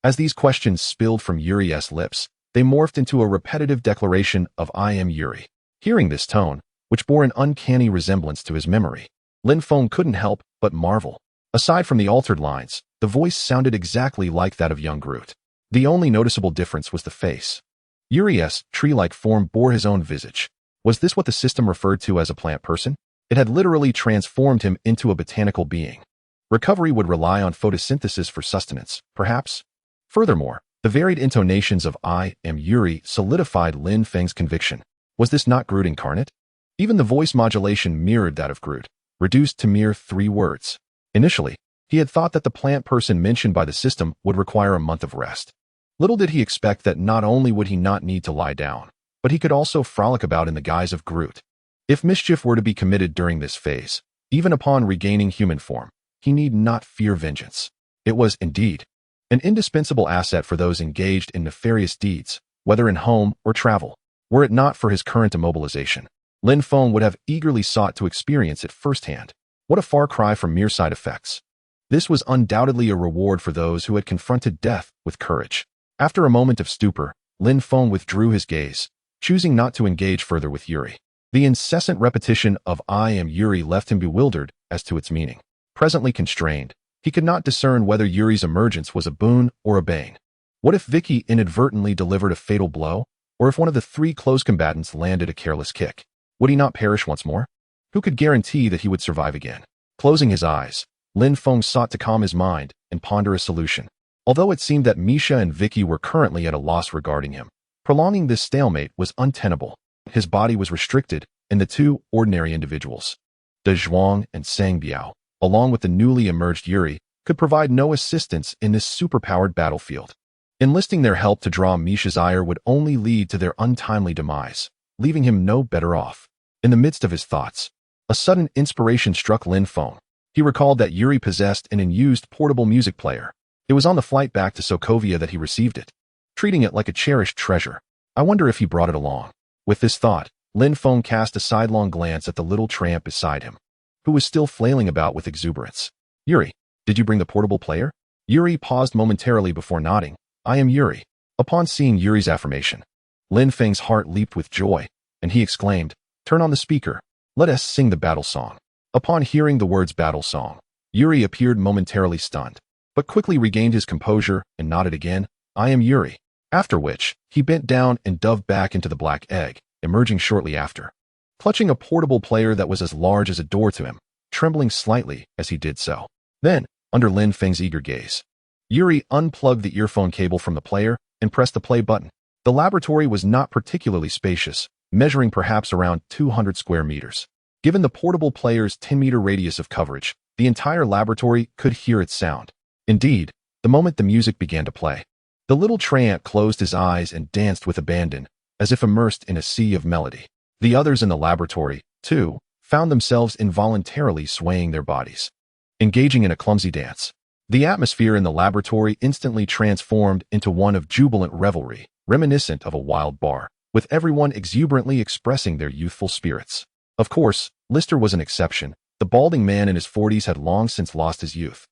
as these questions spilled from Yuri's lips, they morphed into a repetitive declaration of "I am Yuri." Hearing this tone, which bore an uncanny resemblance to his memory, Lin Feng couldn't help but marvel. Aside from the altered lines, the voice sounded exactly like that of young Groot. The only noticeable difference was the face. Yuri's tree-like form bore his own visage. Was this what the system referred to as a plant person? It had literally transformed him into a botanical being. Recovery would rely on photosynthesis for sustenance, perhaps? Furthermore, the varied intonations of "I am Yuri" solidified Lin Feng's conviction. Was this not Groot incarnate? Even the voice modulation mirrored that of Groot, reduced to mere 3 words. Initially, he had thought that the plant person mentioned by the system would require a month of rest. Little did he expect that not only would he not need to lie down, but he could also frolic about in the guise of Groot. If mischief were to be committed during this phase, even upon regaining human form, he need not fear vengeance. It was, indeed, an indispensable asset for those engaged in nefarious deeds, whether in home or travel. Were it not for his current immobilization, Lin Feng would have eagerly sought to experience it firsthand. What a far cry from mere side effects. This was undoubtedly a reward for those who had confronted death with courage. After a moment of stupor, Lin Feng withdrew his gaze, choosing not to engage further with Yuri. The incessant repetition of "I am Yuri" left him bewildered as to its meaning. Presently constrained, he could not discern whether Yuri's emergence was a boon or a bane. What if Vicky inadvertently delivered a fatal blow, or if one of the 3 close combatants landed a careless kick? Would he not perish once more? Who could guarantee that he would survive again? Closing his eyes, Lin Feng sought to calm his mind and ponder a solution. Although it seemed that Misha and Vicky were currently at a loss regarding him, prolonging this stalemate was untenable. His body was restricted, and the 2 ordinary individuals, De Zhuang and Sang Biao, along with the newly emerged Yuri, could provide no assistance in this superpowered battlefield. Enlisting their help to draw Misha's ire would only lead to their untimely demise, leaving him no better off. In the midst of his thoughts, a sudden inspiration struck Lin Feng. He recalled that Yuri possessed an unused portable music player. It was on the flight back to Sokovia that he received it, treating it like a cherished treasure. I wonder if he brought it along. With this thought, Lin Feng cast a sidelong glance at the little tramp beside him, who was still flailing about with exuberance. "Yuri, did you bring the portable player?" Yuri paused momentarily before nodding. "I am Yuri." Upon seeing Yuri's affirmation, Lin Feng's heart leaped with joy, and he exclaimed, "Turn on the speaker. Let us sing the battle song." Upon hearing the words "battle song," Yuri appeared momentarily stunned, but quickly regained his composure and nodded again, "I am Yuri." After which, he bent down and dove back into the black egg, emerging shortly after, clutching a portable player that was as large as a door to him, trembling slightly as he did so. Then, under Lin Feng's eager gaze, Yuri unplugged the earphone cable from the player and pressed the play button. The laboratory was not particularly spacious, measuring perhaps around 200 square meters. Given the portable player's 10-meter radius of coverage, the entire laboratory could hear its sound. Indeed, the moment the music began to play. The little treant closed his eyes and danced with abandon, as if immersed in a sea of melody. The others in the laboratory, too, found themselves involuntarily swaying their bodies, engaging in a clumsy dance. The atmosphere in the laboratory instantly transformed into one of jubilant revelry, reminiscent of a wild bar, with everyone exuberantly expressing their youthful spirits. Of course, Lister was an exception. The balding man in his 40s had long since lost his youth.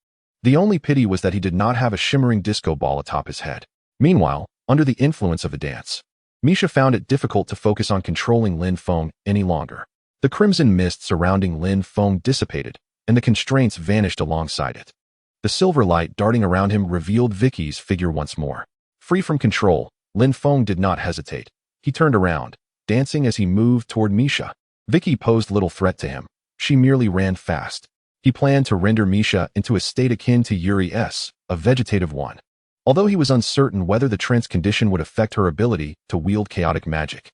The only pity was that he did not have a shimmering disco ball atop his head. Meanwhile, under the influence of the dance, Misha found it difficult to focus on controlling Lin Feng any longer. The crimson mist surrounding Lin Feng dissipated, and the constraints vanished alongside it. The silver light darting around him revealed Vicky's figure once more. Free from control, Lin Feng did not hesitate. He turned around, dancing as he moved toward Misha. Vicky posed little threat to him. She merely ran fast. He planned to render Misha into a state akin to Yuri's, a vegetative one. Although he was uncertain whether the trance condition would affect her ability to wield chaotic magic,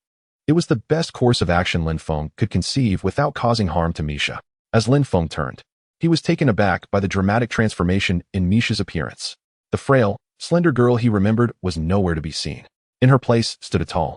it was the best course of action Lin Feng could conceive without causing harm to Misha. As Lin Feng turned, he was taken aback by the dramatic transformation in Misha's appearance. The frail, slender girl he remembered was nowhere to be seen. In her place stood a tall,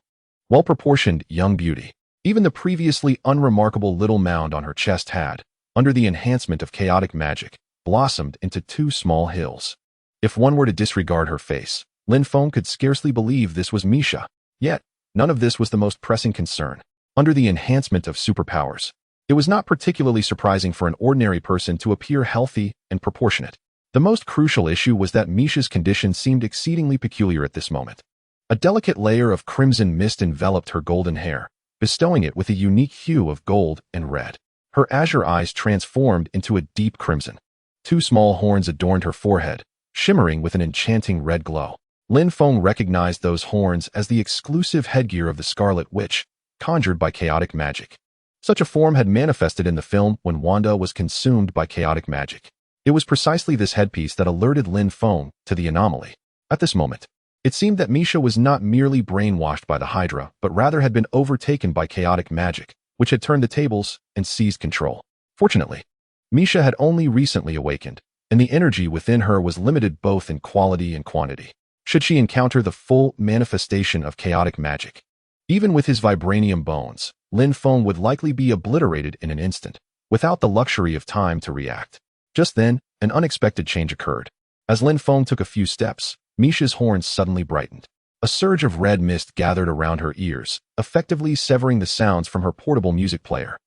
well-proportioned young beauty. Even the previously unremarkable little mound on her chest had, under the enhancement of chaotic magic, blossomed into two small hills. If one were to disregard her face, Lin Feng could scarcely believe this was Misha. Yet, none of this was the most pressing concern. Under the enhancement of superpowers, it was not particularly surprising for an ordinary person to appear healthy and proportionate. The most crucial issue was that Misha's condition seemed exceedingly peculiar at this moment. A delicate layer of crimson mist enveloped her golden hair, bestowing it with a unique hue of gold and red. Her azure eyes transformed into a deep crimson. Two small horns adorned her forehead, shimmering with an enchanting red glow. Lin Feng recognized those horns as the exclusive headgear of the Scarlet Witch, conjured by chaotic magic. Such a form had manifested in the film when Wanda was consumed by chaotic magic. It was precisely this headpiece that alerted Lin Feng to the anomaly. At this moment, it seemed that Misha was not merely brainwashed by the Hydra, but rather had been overtaken by chaotic magic, which had turned the tables and seized control. Fortunately, Misha had only recently awakened, and the energy within her was limited both in quality and quantity. Should she encounter the full manifestation of chaotic magic, even with his vibranium bones, Lin Feng would likely be obliterated in an instant, without the luxury of time to react. Just then, an unexpected change occurred. As Lin Feng took a few steps, Misha's horns suddenly brightened. A surge of red mist gathered around her ears, effectively severing the sounds from her portable music player.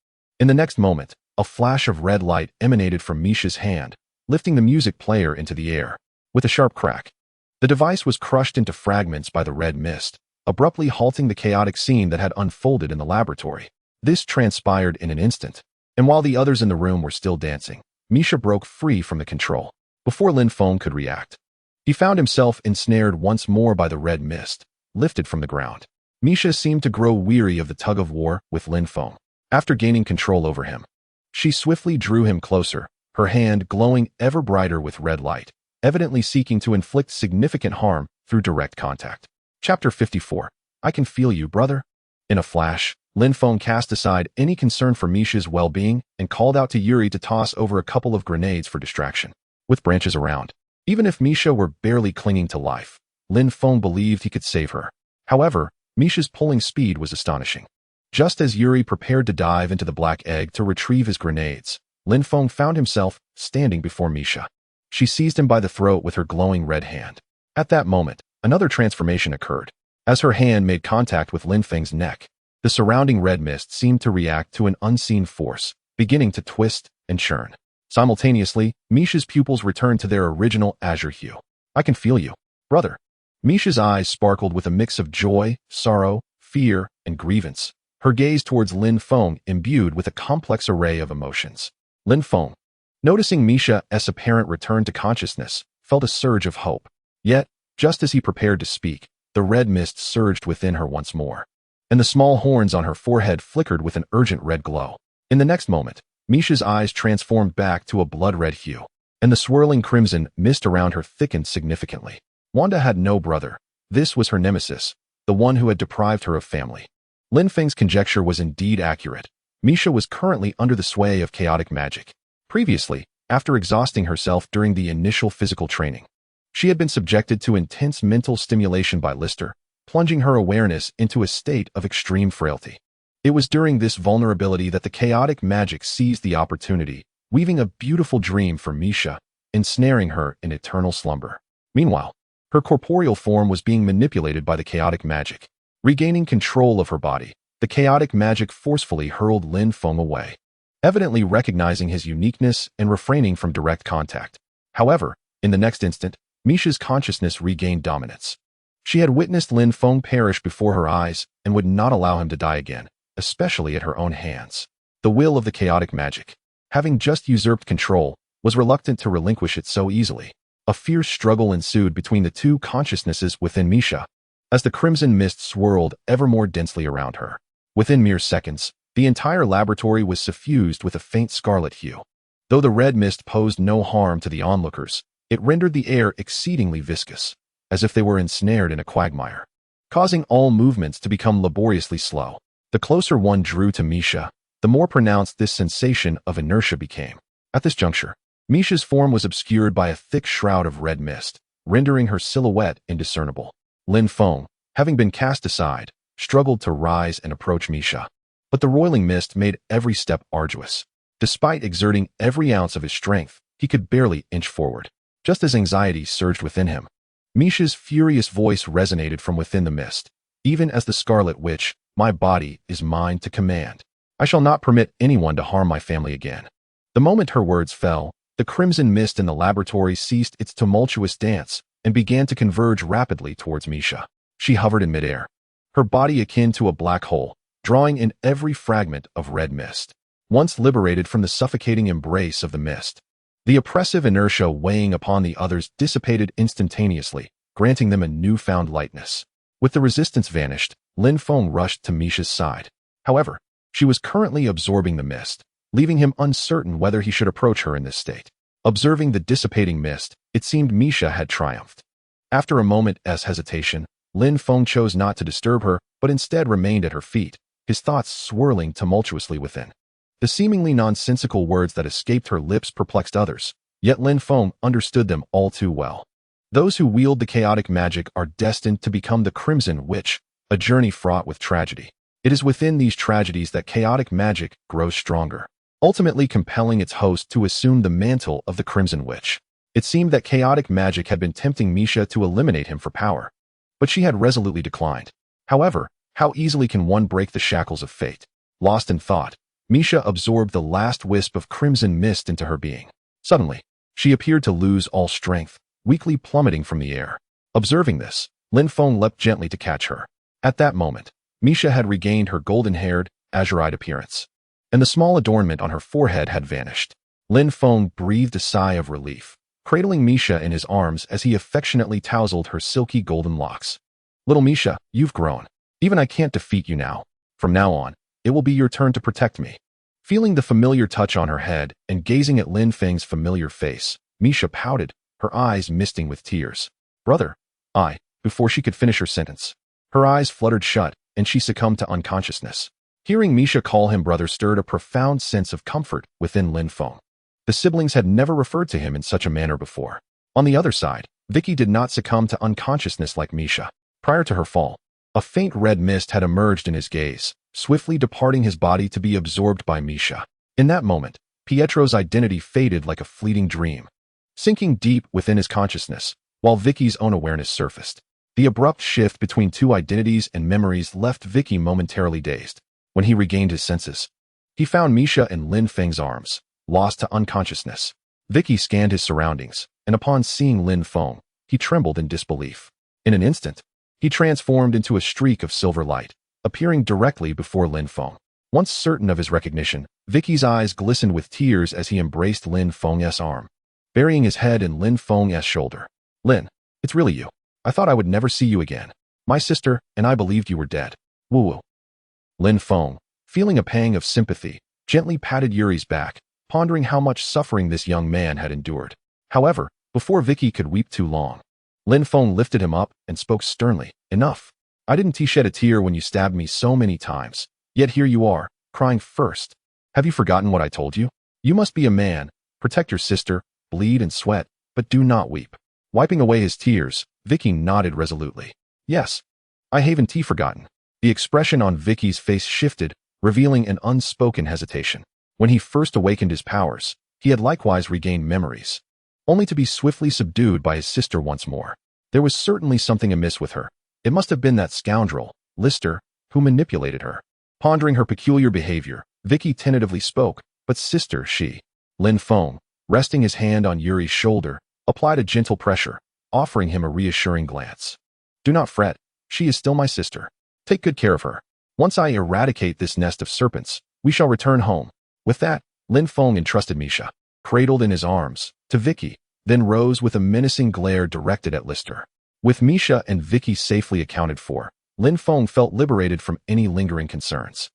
In the next moment, a flash of red light emanated from Misha's hand, lifting the music player into the air. With a sharp crack, the device was crushed into fragments by the red mist, abruptly halting the chaotic scene that had unfolded in the laboratory. This transpired in an instant, and while the others in the room were still dancing, Misha broke free from the control. Before Lin Feng could react, he found himself ensnared once more by the red mist, lifted from the ground. Misha seemed to grow weary of the tug-of-war with Lin Feng. After gaining control over him, she swiftly drew him closer, her hand glowing ever brighter with red light, evidently seeking to inflict significant harm through direct contact. Chapter 54. I can feel you, brother. In a flash, Lin Feng cast aside any concern for Misha's well-being and called out to Yuri to toss over a couple of grenades for distraction. With branches around, even if Misha were barely clinging to life, Lin Feng believed he could save her. However, Misha's pulling speed was astonishing. Just as Yuri prepared to dive into the black egg to retrieve his grenades, Lin Feng found himself standing before Misha. She seized him by the throat with her glowing red hand. At that moment, another transformation occurred. As her hand made contact with Lin Feng's neck, the surrounding red mist seemed to react to an unseen force, beginning to twist and churn. Simultaneously, Misha's pupils returned to their original azure hue. I can feel you, brother. Misha's eyes sparkled with a mix of joy, sorrow, fear, and grievance, her gaze towards Lin Feng imbued with a complex array of emotions. Lin Feng, noticing Misha's apparent return to consciousness, felt a surge of hope. Yet, just as he prepared to speak, the red mist surged within her once more, and the small horns on her forehead flickered with an urgent red glow. In the next moment, Misha's eyes transformed back to a blood-red hue, and the swirling crimson mist around her thickened significantly. Wanda had no brother. This was her nemesis, the one who had deprived her of family. Lin Feng's conjecture was indeed accurate. Misha was currently under the sway of chaotic magic. Previously, after exhausting herself during the initial physical training, She had been subjected to intense mental stimulation by Lister, plunging her awareness into a state of extreme frailty. It was during this vulnerability that the chaotic magic seized the opportunity, weaving a beautiful dream for Misha, ensnaring her in eternal slumber. Meanwhile, her corporeal form was being manipulated by the chaotic magic. Regaining control of her body, the chaotic magic forcefully hurled Lin Feng away, evidently recognizing his uniqueness and refraining from direct contact. However, in the next instant, Misha's consciousness regained dominance. She had witnessed Lin Feng perish before her eyes and would not allow him to die again, especially at her own hands. The will of the chaotic magic, having just usurped control, was reluctant to relinquish it so easily. A fierce struggle ensued between the two consciousnesses within Misha, as the crimson mist swirled ever more densely around her. Within mere seconds, the entire laboratory was suffused with a faint scarlet hue. Though the red mist posed no harm to the onlookers, it rendered the air exceedingly viscous, as if they were ensnared in a quagmire, causing all movements to become laboriously slow. The closer one drew to Misha, the more pronounced this sensation of inertia became. At this juncture, Misha's form was obscured by a thick shroud of red mist, rendering her silhouette indiscernible. Lin Feng, having been cast aside, struggled to rise and approach Misha, but the roiling mist made every step arduous. Despite exerting every ounce of his strength, he could barely inch forward. Just as anxiety surged within him, Misha's furious voice resonated from within the mist. Even as the Scarlet Witch, my body is mine to command. I shall not permit anyone to harm my family again. The moment her words fell, the crimson mist in the laboratory ceased its tumultuous dance and began to converge rapidly towards Misha. She hovered in midair, her body akin to a black hole, drawing in every fragment of red mist. Once liberated from the suffocating embrace of the mist, the oppressive inertia weighing upon the others dissipated instantaneously, granting them a newfound lightness. With the resistance vanished, Lin Feng rushed to Misha's side. However, she was currently absorbing the mist, leaving him uncertain whether he should approach her in this state. Observing the dissipating mist, it seemed Misha had triumphed. After a moment's hesitation, Lin Feng chose not to disturb her, but instead remained at her feet, his thoughts swirling tumultuously within. The seemingly nonsensical words that escaped her lips perplexed others, yet Lin Feng understood them all too well. Those who wield the chaotic magic are destined to become the Crimson Witch, a journey fraught with tragedy. It is within these tragedies that chaotic magic grows stronger, ultimately compelling its host to assume the mantle of the Crimson Witch. It seemed that chaotic magic had been tempting Misha to eliminate him for power, but she had resolutely declined. However, how easily can one break the shackles of fate? Lost in thought, Misha absorbed the last wisp of crimson mist into her being. Suddenly, she appeared to lose all strength, weakly plummeting from the air. Observing this, Lin Feng leapt gently to catch her. At that moment, Misha had regained her golden-haired, azure-eyed appearance, and the small adornment on her forehead had vanished. Lin Feng breathed a sigh of relief, cradling Misha in his arms as he affectionately tousled her silky golden locks. Little Misha, you've grown. Even I can't defeat you now. From now on, it will be your turn to protect me. Feeling the familiar touch on her head and gazing at Lin Feng's familiar face, Misha pouted, her eyes misting with tears. Brother, before she could finish her sentence. Her eyes fluttered shut, and she succumbed to unconsciousness. Hearing Misha call him brother stirred a profound sense of comfort within Lin Feng. The siblings had never referred to him in such a manner before. On the other side, Vicky did not succumb to unconsciousness like Misha. Prior to her fall, a faint red mist had emerged in his gaze, swiftly departing his body to be absorbed by Misha. In that moment, Pietro's identity faded like a fleeting dream, sinking deep within his consciousness, while Vicky's own awareness surfaced. The abrupt shift between two identities and memories left Vicky momentarily dazed. When he regained his senses, he found Misha in Lin Feng's arms, lost to unconsciousness. Vicky scanned his surroundings, and upon seeing Lin Feng, he trembled in disbelief. In an instant, he transformed into a streak of silver light, appearing directly before Lin Feng. Once certain of his recognition, Vicky's eyes glistened with tears as he embraced Lin Feng's arm, burying his head in Lin Feng's shoulder. Lin, it's really you. I thought I would never see you again. My sister and I believed you were dead. Woo-woo. Lin Feng, feeling a pang of sympathy, gently patted Yuri's back, pondering how much suffering this young man had endured. However, before Vicky could weep too long, Lin Feng lifted him up and spoke sternly. Enough. I didn't shed a tear when you stabbed me so many times, yet here you are, crying first. Have you forgotten what I told you? You must be a man, protect your sister, bleed and sweat, but do not weep. Wiping away his tears, Vicky nodded resolutely. Yes, I haven't forgotten. The expression on Vicky's face shifted, revealing an unspoken hesitation. When he first awakened his powers, he had likewise regained memories, only to be swiftly subdued by his sister once more. There was certainly something amiss with her. It must have been that scoundrel, Lister, who manipulated her. Pondering her peculiar behavior, Vicky tentatively spoke, but sister, she. Lin Feng, resting his hand on Yuri's shoulder, applied a gentle pressure, offering him a reassuring glance. Do not fret, she is still my sister. Take good care of her. Once I eradicate this nest of serpents, we shall return home. With that, Lin Feng entrusted Misha, cradled in his arms, to Vicky, then rose with a menacing glare directed at Lister. With Misha and Vicky safely accounted for, Lin Feng felt liberated from any lingering concerns.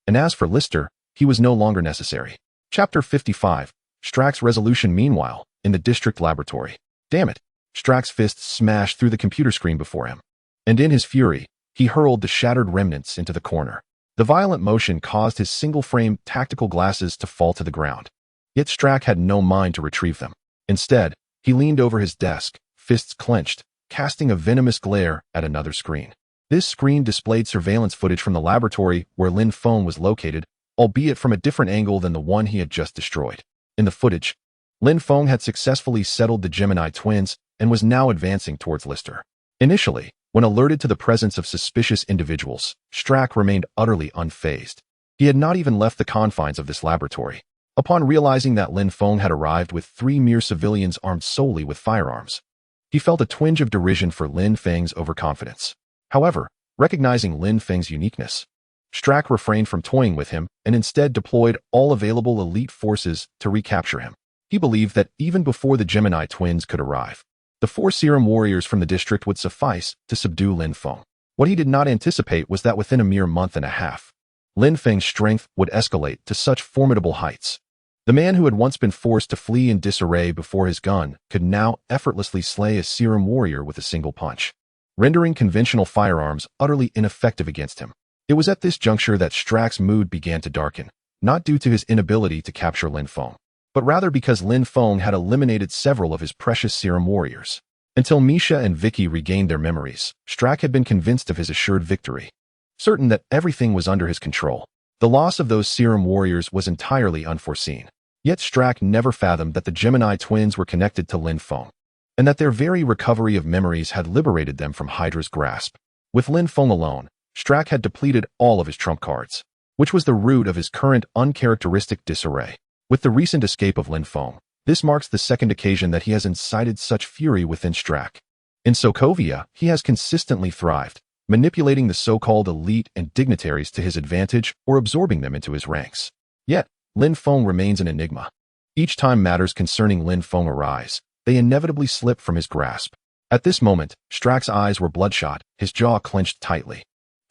And as for Lister, he was no longer necessary. Chapter 55, Strack's resolution. Meanwhile, in the district laboratory. Damn it! Strack's fist smashed through the computer screen before him. And in his fury, he hurled the shattered remnants into the corner. The violent motion caused his single-frame tactical glasses to fall to the ground. Yet Strack had no mind to retrieve them. Instead, he leaned over his desk, fists clenched, casting a venomous glare at another screen. This screen displayed surveillance footage from the laboratory where Lin Feng was located, albeit from a different angle than the one he had just destroyed. In the footage, Lin Feng had successfully settled the Gemini twins and was now advancing towards Lister. Initially, when alerted to the presence of suspicious individuals, Strack remained utterly unfazed. He had not even left the confines of this laboratory. Upon realizing that Lin Feng had arrived with 3 mere civilians armed solely with firearms, he felt a twinge of derision for Lin Feng's overconfidence. However, recognizing Lin Feng's uniqueness, Strack refrained from toying with him and instead deployed all available elite forces to recapture him. He believed that even before the Gemini twins could arrive, the 4 serum warriors from the district would suffice to subdue Lin Feng. What he did not anticipate was that within a mere month and a half, Lin Feng's strength would escalate to such formidable heights. The man who had once been forced to flee in disarray before his gun could now effortlessly slay a serum warrior with a single punch, rendering conventional firearms utterly ineffective against him. It was at this juncture that Strack's mood began to darken, not due to his inability to capture Lin Feng, but rather because Lin Feng had eliminated several of his precious serum warriors. Until Misha and Vicky regained their memories, Strack had been convinced of his assured victory, certain that everything was under his control. The loss of those serum warriors was entirely unforeseen. Yet Strack never fathomed that the Gemini twins were connected to Lin Feng, and that their very recovery of memories had liberated them from Hydra's grasp. With Lin Feng alone, Strack had depleted all of his trump cards, which was the root of his current uncharacteristic disarray. With the recent escape of Lin Feng, this marks the second occasion that he has incited such fury within Strack. In Sokovia, he has consistently thrived, manipulating the so-called elite and dignitaries to his advantage or absorbing them into his ranks. Yet, Lin Feng remains an enigma. Each time matters concerning Lin Feng arise, they inevitably slip from his grasp. At this moment, Strack's eyes were bloodshot, his jaw clenched tightly.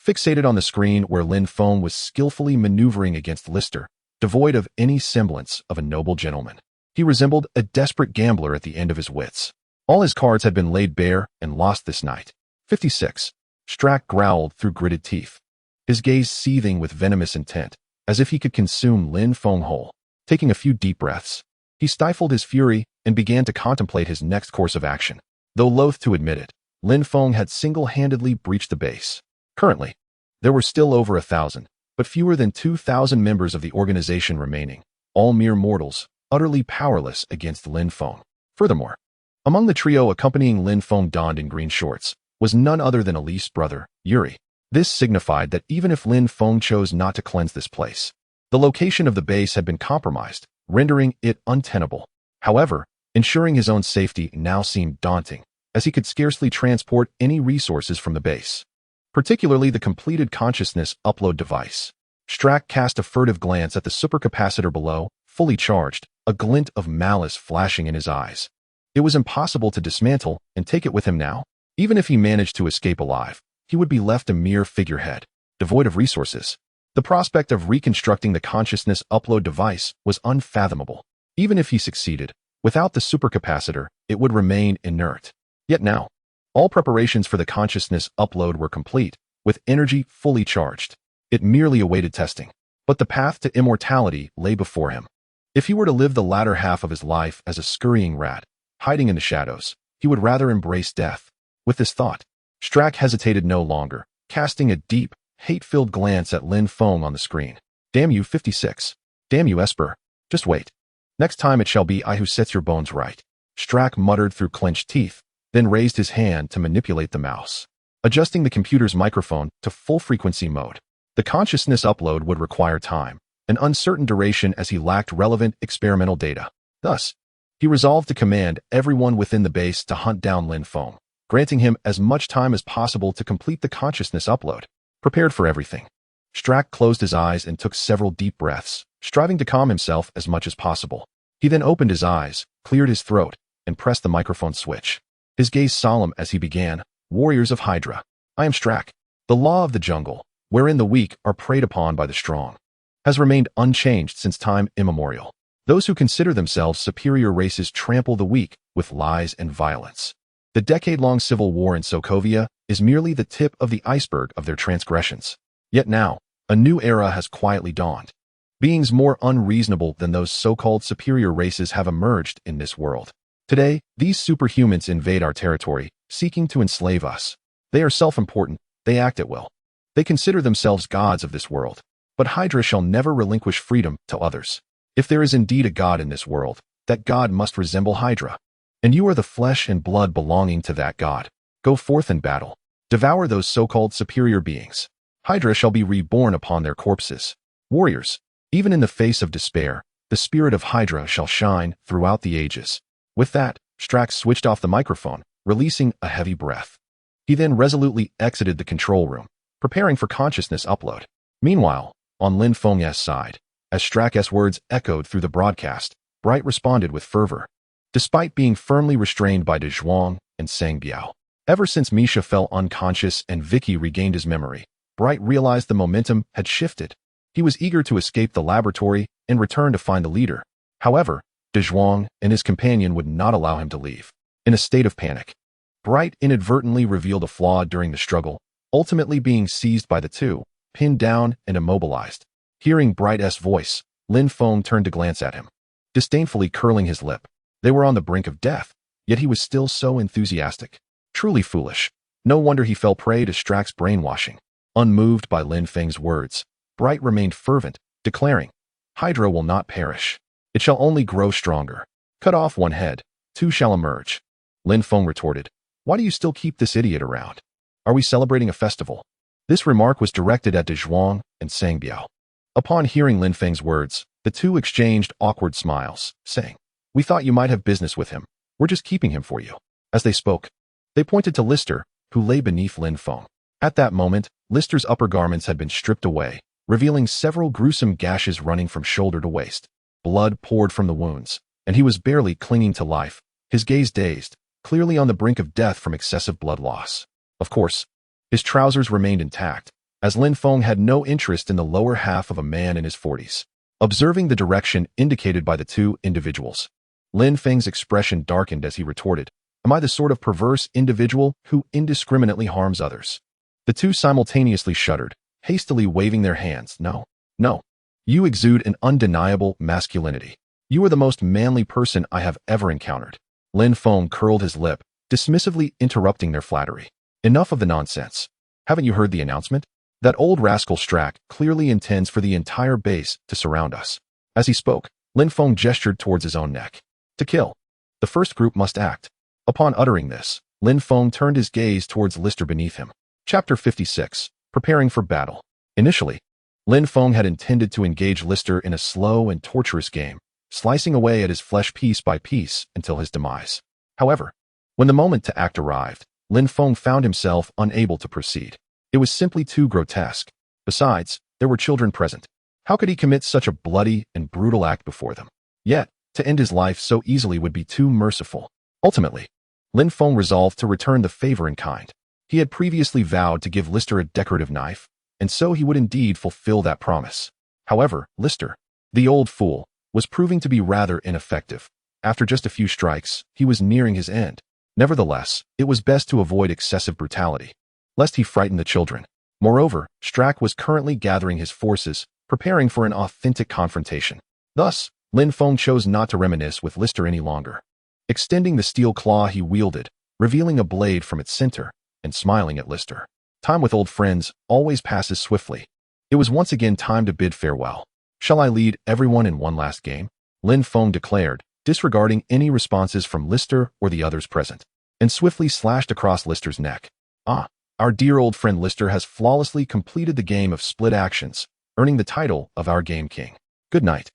Fixated on the screen where Lin Feng was skillfully maneuvering against Lister, devoid of any semblance of a noble gentleman. He resembled a desperate gambler at the end of his wits. All his cards had been laid bare and lost this night. 56. Strack growled through gritted teeth, his gaze seething with venomous intent, as if he could consume Lin Feng whole. Taking a few deep breaths, he stifled his fury and began to contemplate his next course of action. Though loath to admit it, Lin Feng had single-handedly breached the base. Currently, there were still over 1,000, but fewer than 2,000 members of the organization remaining, all mere mortals, utterly powerless against Lin Feng. Furthermore, among the trio accompanying Lin Feng donned in green shorts was none other than Elise's brother, Yuri. This signified that even if Lin Feng chose not to cleanse this place, the location of the base had been compromised, rendering it untenable. However, ensuring his own safety now seemed daunting, as he could scarcely transport any resources from the base, particularly the completed consciousness upload device. Strack cast a furtive glance at the supercapacitor below, fully charged, a glint of malice flashing in his eyes. It was impossible to dismantle and take it with him now. Even if he managed to escape alive, he would be left a mere figurehead, devoid of resources. The prospect of reconstructing the consciousness upload device was unfathomable. Even if he succeeded, without the supercapacitor, it would remain inert. Yet now, all preparations for the consciousness upload were complete, with energy fully charged. It merely awaited testing. But the path to immortality lay before him. If he were to live the latter half of his life as a scurrying rat, hiding in the shadows, he would rather embrace death. With this thought, Strack hesitated no longer, casting a deep, hate-filled glance at Lin Feng on the screen. Damn you, 56. Damn you, Esper. Just wait. Next time it shall be I who sets your bones right. Strack muttered through clenched teeth, then raised his hand to manipulate the mouse, adjusting the computer's microphone to full-frequency mode. The consciousness upload would require time, an uncertain duration as he lacked relevant experimental data. Thus, he resolved to command everyone within the base to hunt down Lin Feng, granting him as much time as possible to complete the consciousness upload. Prepared for everything, Strack closed his eyes and took several deep breaths, striving to calm himself as much as possible. He then opened his eyes, cleared his throat, and pressed the microphone switch. His gaze solemn as he began, "Warriors of Hydra, I am Strack. The law of the jungle, wherein the weak are preyed upon by the strong, has remained unchanged since time immemorial. Those who consider themselves superior races trample the weak with lies and violence. The decade-long civil war in Sokovia is merely the tip of the iceberg of their transgressions. Yet now, a new era has quietly dawned. Beings more unreasonable than those so-called superior races have emerged in this world. Today, these superhumans invade our territory, seeking to enslave us. They are self-important, they act at will. They consider themselves gods of this world. But Hydra shall never relinquish freedom to others. If there is indeed a god in this world, that god must resemble Hydra. And you are the flesh and blood belonging to that god. Go forth in battle. Devour those so-called superior beings. Hydra shall be reborn upon their corpses. Warriors, even in the face of despair, the spirit of Hydra shall shine throughout the ages." With that, Strack switched off the microphone, releasing a heavy breath. He then resolutely exited the control room, preparing for consciousness upload. Meanwhile, on Lin Feng's side, as Strack's words echoed through the broadcast, Bright responded with fervor. Despite being firmly restrained by De Zhuang and Sang Biao, ever since Misha fell unconscious and Vicky regained his memory, Bright realized the momentum had shifted. He was eager to escape the laboratory and return to find the leader. However, De Zhuang and his companion would not allow him to leave. In a state of panic, Bright inadvertently revealed a flaw during the struggle, ultimately being seized by the two, pinned down and immobilized. Hearing Bright's voice, Lin Feng turned to glance at him, disdainfully curling his lip. They were on the brink of death, yet he was still so enthusiastic. Truly foolish. No wonder he fell prey to Strack's brainwashing. Unmoved by Lin Feng's words, Bright remained fervent, declaring, "Hydra will not perish. It shall only grow stronger. Cut off one head, two shall emerge." Lin Feng retorted, "Why do you still keep this idiot around? Are we celebrating a festival?" This remark was directed at De Zhuang and Sang Biao. Upon hearing Lin Feng's words, the two exchanged awkward smiles, saying, "We thought you might have business with him. We're just keeping him for you." As they spoke, they pointed to Lister, who lay beneath Lin Feng. At that moment, Lister's upper garments had been stripped away, revealing several gruesome gashes running from shoulder to waist. Blood poured from the wounds, and he was barely clinging to life, his gaze dazed, clearly on the brink of death from excessive blood loss. Of course, his trousers remained intact, as Lin Feng had no interest in the lower half of a man in his 40s. Observing the direction indicated by the two individuals, Lin Feng's expression darkened as he retorted, "Am I the sort of perverse individual who indiscriminately harms others?" The two simultaneously shuddered, hastily waving their hands. "No, no. You exude an undeniable masculinity. You are the most manly person I have ever encountered." Lin Feng curled his lip, dismissively interrupting their flattery. "Enough of the nonsense. Haven't you heard the announcement? That old rascal Strack clearly intends for the entire base to surround us." As he spoke, Lin Feng gestured towards his own neck. "To kill. The first group must act." Upon uttering this, Lin Feng turned his gaze towards Lister beneath him. Chapter 56. Preparing for battle. Initially, Lin Feng had intended to engage Lister in a slow and torturous game, slicing away at his flesh piece by piece until his demise. However, when the moment to act arrived, Lin Feng found himself unable to proceed. It was simply too grotesque. Besides, there were children present. How could he commit such a bloody and brutal act before them? Yet, to end his life so easily would be too merciful. Ultimately, Lin Feng resolved to return the favor in kind. He had previously vowed to give Lister a decorative knife, and so he would indeed fulfill that promise. However, Lister, the old fool, was proving to be rather ineffective. After just a few strikes, he was nearing his end. Nevertheless, it was best to avoid excessive brutality, lest he frighten the children. Moreover, Strack was currently gathering his forces, preparing for an authentic confrontation. Thus, Lin Feng chose not to reminisce with Lister any longer. Extending the steel claw he wielded, revealing a blade from its center, and smiling at Lister. Time with old friends always passes swiftly. It was once again time to bid farewell. Shall I lead everyone in one last game? Lin Feng declared, disregarding any responses from Lister or the others present, and swiftly slashed across Lister's neck. Ah, our dear old friend Lister has flawlessly completed the game of split actions, earning the title of our game king. Good night,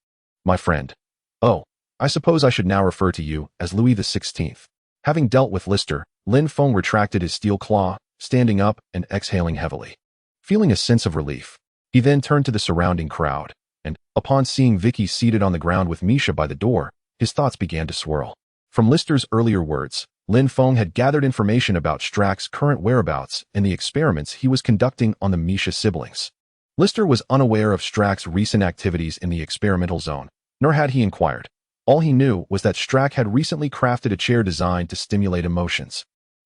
my friend. Oh, I suppose I should now refer to you as Louis XVI. Having dealt with Lister, Lin Feng retracted his steel claw, standing up and exhaling heavily. Feeling a sense of relief, he then turned to the surrounding crowd, and, upon seeing Vicky seated on the ground with Misha by the door, his thoughts began to swirl. From Lister's earlier words, Lin Feng had gathered information about Strax's current whereabouts and the experiments he was conducting on the Misha siblings. Lister was unaware of Strax's recent activities in the experimental zone, nor had he inquired. All he knew was that Strax had recently crafted a chair designed to stimulate emotions.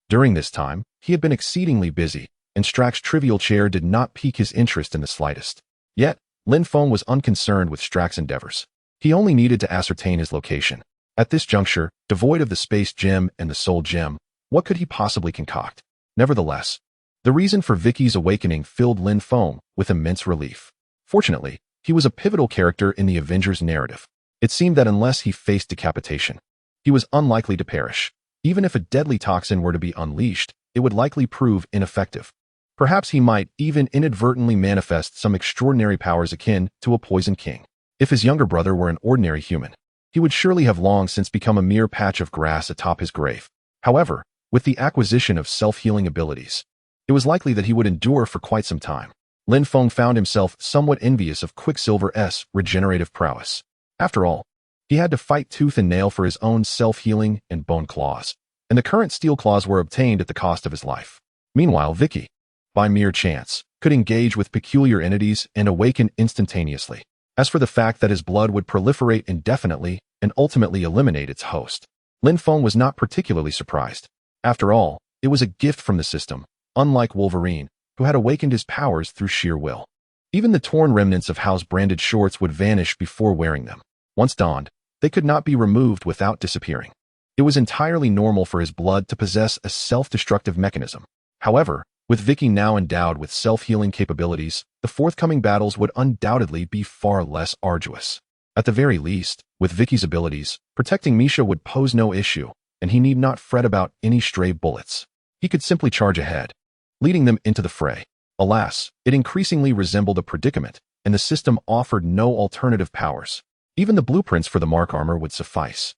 During this time, he had been exceedingly busy, and Strax's trivial chair did not pique his interest in the slightest. Yet, Lin Feng was unconcerned with Strax's endeavors. He only needed to ascertain his location. At this juncture, devoid of the space gem and the soul gem, what could he possibly concoct? Nevertheless, the reason for Vicky's awakening filled Lin Feng with immense relief. Fortunately, he was a pivotal character in the Avengers narrative. It seemed that unless he faced decapitation, he was unlikely to perish. Even if a deadly toxin were to be unleashed, it would likely prove ineffective. Perhaps he might even inadvertently manifest some extraordinary powers akin to a poison king. If his younger brother were an ordinary human, he would surely have long since become a mere patch of grass atop his grave. However, with the acquisition of self-healing abilities, it was likely that he would endure for quite some time. Lin Feng found himself somewhat envious of Quicksilver's regenerative prowess. After all, he had to fight tooth and nail for his own self-healing and bone claws, and the current steel claws were obtained at the cost of his life. Meanwhile, Vicky, by mere chance, could engage with peculiar entities and awaken instantaneously. As for the fact that his blood would proliferate indefinitely and ultimately eliminate its host, Lin Feng was not particularly surprised. After all, it was a gift from the system, unlike Wolverine, who had awakened his powers through sheer will. Even the torn remnants of house-branded shorts would vanish before wearing them. Once donned, they could not be removed without disappearing. It was entirely normal for his blood to possess a self-destructive mechanism. However, with Vicky now endowed with self-healing capabilities, the forthcoming battles would undoubtedly be far less arduous. At the very least, with Vicky's abilities, protecting Misha would pose no issue, and he need not fret about any stray bullets. He could simply charge ahead, leading them into the fray. Alas, it increasingly resembled a predicament, and the system offered no alternative powers. Even the blueprints for the Mark armor would suffice,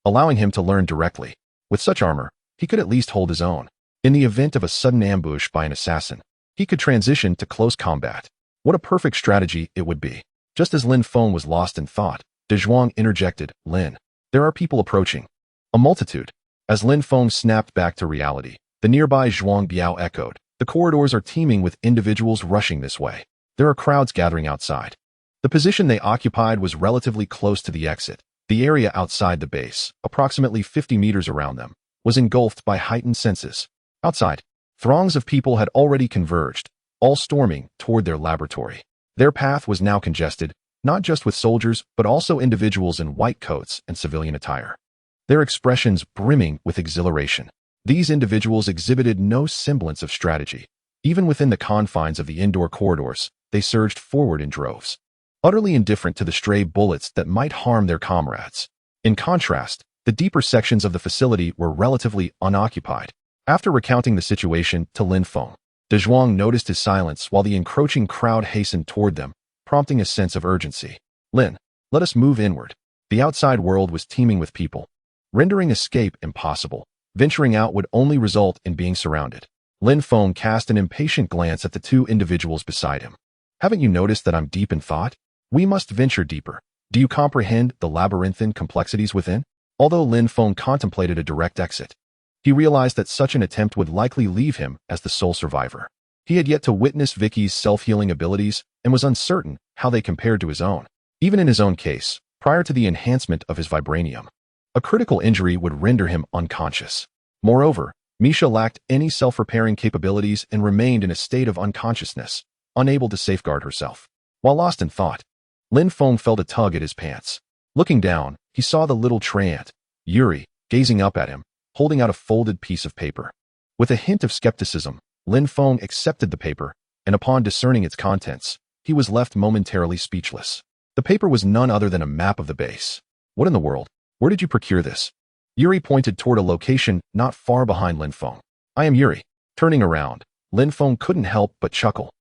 allowing him to learn directly. With such armor, he could at least hold his own. In the event of a sudden ambush by an assassin, he could transition to close combat. What a perfect strategy it would be. Just as Lin Feng was lost in thought, De Zhuang interjected, "Lin, there are people approaching." A multitude. As Lin Feng snapped back to reality, the nearby Zhuang Biao echoed, "The corridors are teeming with individuals rushing this way. There are crowds gathering outside." The position they occupied was relatively close to the exit. The area outside the base, approximately 50 meters around them, was engulfed by heightened senses. Outside, throngs of people had already converged, all storming toward their laboratory. Their path was now congested, not just with soldiers, but also individuals in white coats and civilian attire. Their expressions brimming with exhilaration. These individuals exhibited no semblance of strategy. Even within the confines of the indoor corridors, they surged forward in droves, utterly indifferent to the stray bullets that might harm their comrades. In contrast, the deeper sections of the facility were relatively unoccupied. After recounting the situation to Lin Feng, De Zhuang noticed his silence while the encroaching crowd hastened toward them, prompting a sense of urgency. "Lin, let us move inward." The outside world was teeming with people, rendering escape impossible. Venturing out would only result in being surrounded. Lin Feng cast an impatient glance at the two individuals beside him. "Haven't you noticed that I'm deep in thought? We must venture deeper. Do you comprehend the labyrinthine complexities within?" Although Lin Feng contemplated a direct exit, he realized that such an attempt would likely leave him as the sole survivor. He had yet to witness Vicky's self-healing abilities and was uncertain how they compared to his own. Even in his own case, prior to the enhancement of his vibranium, a critical injury would render him unconscious. Moreover, Misha lacked any self-repairing capabilities and remained in a state of unconsciousness, unable to safeguard herself. While lost in thought, Lin Feng felt a tug at his pants. Looking down, he saw the little treant, Yuri, gazing up at him, holding out a folded piece of paper. With a hint of skepticism, Lin Feng accepted the paper, and upon discerning its contents, he was left momentarily speechless. The paper was none other than a map of the base. What in the world? Where did you procure this? Yuri pointed toward a location not far behind Lin Feng. I am Yuri. Turning around, Lin Feng couldn't help but chuckle.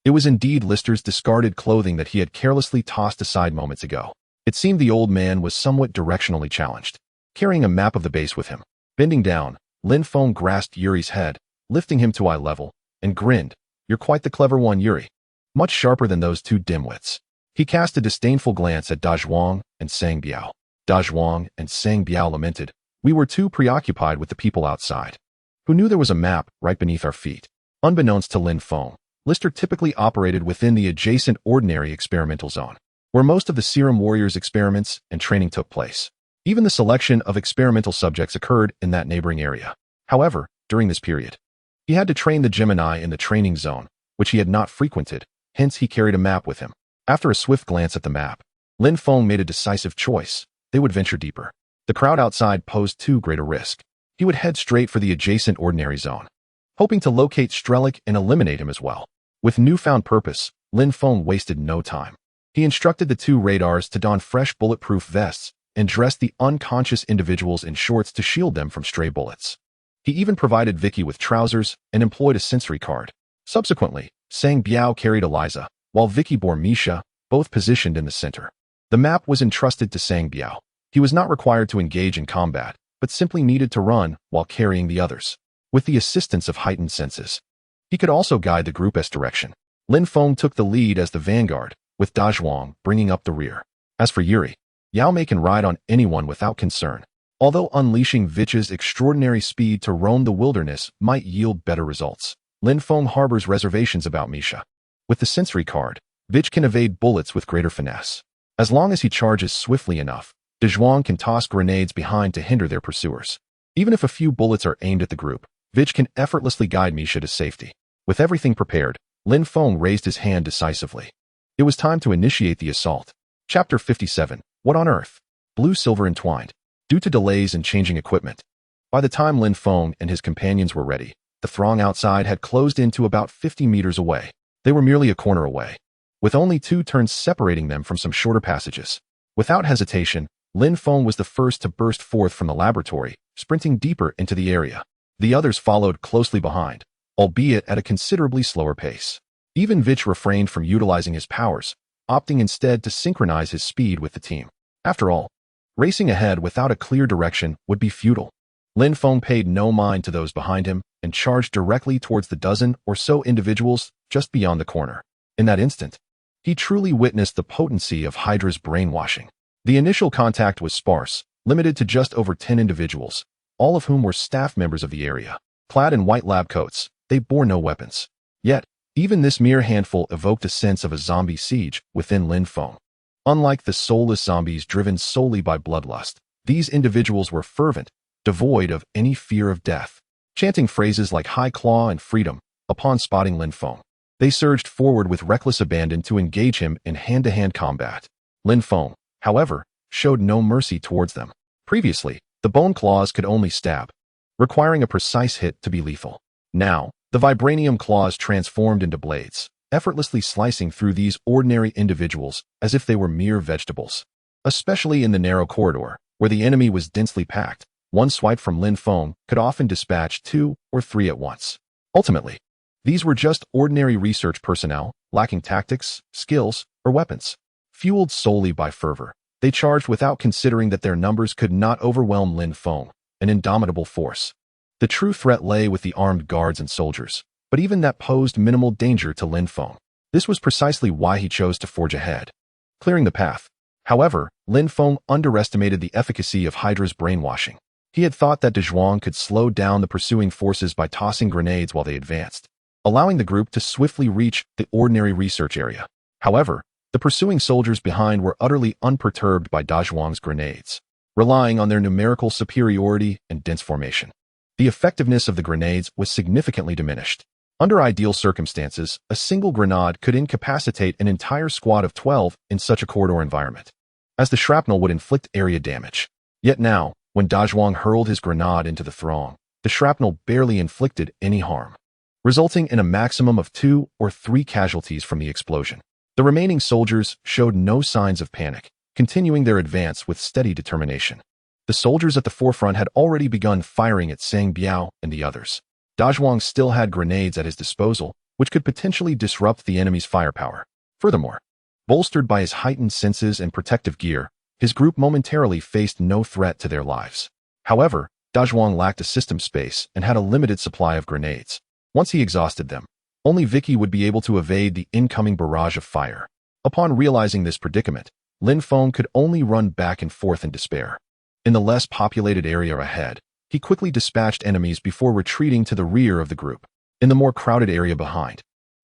It was indeed Lister's discarded clothing that he had carelessly tossed aside moments ago. It seemed the old man was somewhat directionally challenged, carrying a map of the base with him. Bending down, Lin Feng grasped Yuri's head, lifting him to eye level, and grinned. You're quite the clever one, Yuri. Much sharper than those two dimwits. He cast a disdainful glance at Dazhuang and Sang Biao. Dazhuang and Sang Biao lamented. We were too preoccupied with the people outside, who knew there was a map right beneath our feet. Unbeknownst to Lin Feng, Lister typically operated within the adjacent ordinary experimental zone, where most of the Serum Warriors experiments and training took place. Even the selection of experimental subjects occurred in that neighboring area. However, during this period, he had to train the Gemini in the training zone, which he had not frequented, hence he carried a map with him. After a swift glance at the map, Lin Feng made a decisive choice. They would venture deeper. The crowd outside posed too great a risk. He would head straight for the adjacent ordinary zone, hoping to locate Strelick and eliminate him as well. With newfound purpose, Lin Feng wasted no time. He instructed the two radars to don fresh bulletproof vests and dress the unconscious individuals in shorts to shield them from stray bullets. He even provided Vicky with trousers and employed a sensory card. Subsequently, Sang Biao carried Eliza, while Vicky bore Misha, both positioned in the center. The map was entrusted to Sang Biao. He was not required to engage in combat, but simply needed to run while carrying the others. With the assistance of heightened senses, he could also guide the group S direction. Lin Feng took the lead as the vanguard, with Dazhuang bringing up the rear. As for Yuri, Yao Mei can ride on anyone without concern. Although unleashing Vich's extraordinary speed to roam the wilderness might yield better results, Lin Feng harbors reservations about Misha. With the sensory card, Vich can evade bullets with greater finesse. As long as he charges swiftly enough, Dazhuang can toss grenades behind to hinder their pursuers. Even if a few bullets are aimed at the group, Vich can effortlessly guide Misha to safety. With everything prepared, Lin Feng raised his hand decisively. It was time to initiate the assault. Chapter 57. What on earth? Blue-silver entwined. Due to delays in changing equipment, by the time Lin Feng and his companions were ready, the throng outside had closed in to about 50 meters away. They were merely a corner away, with only 2 turns separating them from some shorter passages. Without hesitation, Lin Feng was the first to burst forth from the laboratory, sprinting deeper into the area. The others followed closely behind, albeit at a considerably slower pace. Even Vich refrained from utilizing his powers, opting instead to synchronize his speed with the team. After all, racing ahead without a clear direction would be futile. Lin Feng paid no mind to those behind him and charged directly towards the dozen or so individuals just beyond the corner. In that instant, he truly witnessed the potency of Hydra's brainwashing. The initial contact was sparse, limited to just over 10 individuals, all of whom were staff members of the area. Clad in white lab coats, they bore no weapons. Yet, even this mere handful evoked a sense of a zombie siege within Lin Feng. Unlike the soulless zombies driven solely by bloodlust, these individuals were fervent, devoid of any fear of death. Chanting phrases like High Claw and Freedom, upon spotting Lin Feng, they surged forward with reckless abandon to engage him in hand-to-hand combat. Lin Feng, however, showed no mercy towards them. Previously, the bone claws could only stab, requiring a precise hit to be lethal. Now, the vibranium claws transformed into blades, effortlessly slicing through these ordinary individuals as if they were mere vegetables. Especially in the narrow corridor, where the enemy was densely packed, one swipe from Lin Feng could often dispatch 2 or 3 at once. Ultimately, these were just ordinary research personnel, lacking tactics, skills, or weapons. Fueled solely by fervor, they charged without considering that their numbers could not overwhelm Lin Feng, an indomitable force. The true threat lay with the armed guards and soldiers, but even that posed minimal danger to Lin Feng. This was precisely why he chose to forge ahead, clearing the path. However, Lin Feng underestimated the efficacy of Hydra's brainwashing. He had thought that Dazhuang could slow down the pursuing forces by tossing grenades while they advanced, allowing the group to swiftly reach the ordinary research area. However, the pursuing soldiers behind were utterly unperturbed by Dazhuang's grenades, relying on their numerical superiority and dense formation. The effectiveness of the grenades was significantly diminished. Under ideal circumstances, a single grenade could incapacitate an entire squad of 12 in such a corridor environment, as the shrapnel would inflict area damage. Yet now, When Dazhuang hurled his grenade into the throng, the shrapnel barely inflicted any harm, resulting in a maximum of 2 or 3 casualties from the explosion. The remaining soldiers showed no signs of panic, continuing their advance with steady determination. The soldiers at the forefront had already begun firing at Sang Biao and the others. Dazhuang still had grenades at his disposal, which could potentially disrupt the enemy's firepower. Furthermore, bolstered by his heightened senses and protective gear, his group momentarily faced no threat to their lives. However, Dazhuang lacked a system space and had a limited supply of grenades. Once he exhausted them, only Vicky would be able to evade the incoming barrage of fire. Upon realizing this predicament, Lin Feng could only run back and forth in despair. In the less populated area ahead, he quickly dispatched enemies before retreating to the rear of the group. In the more crowded area behind,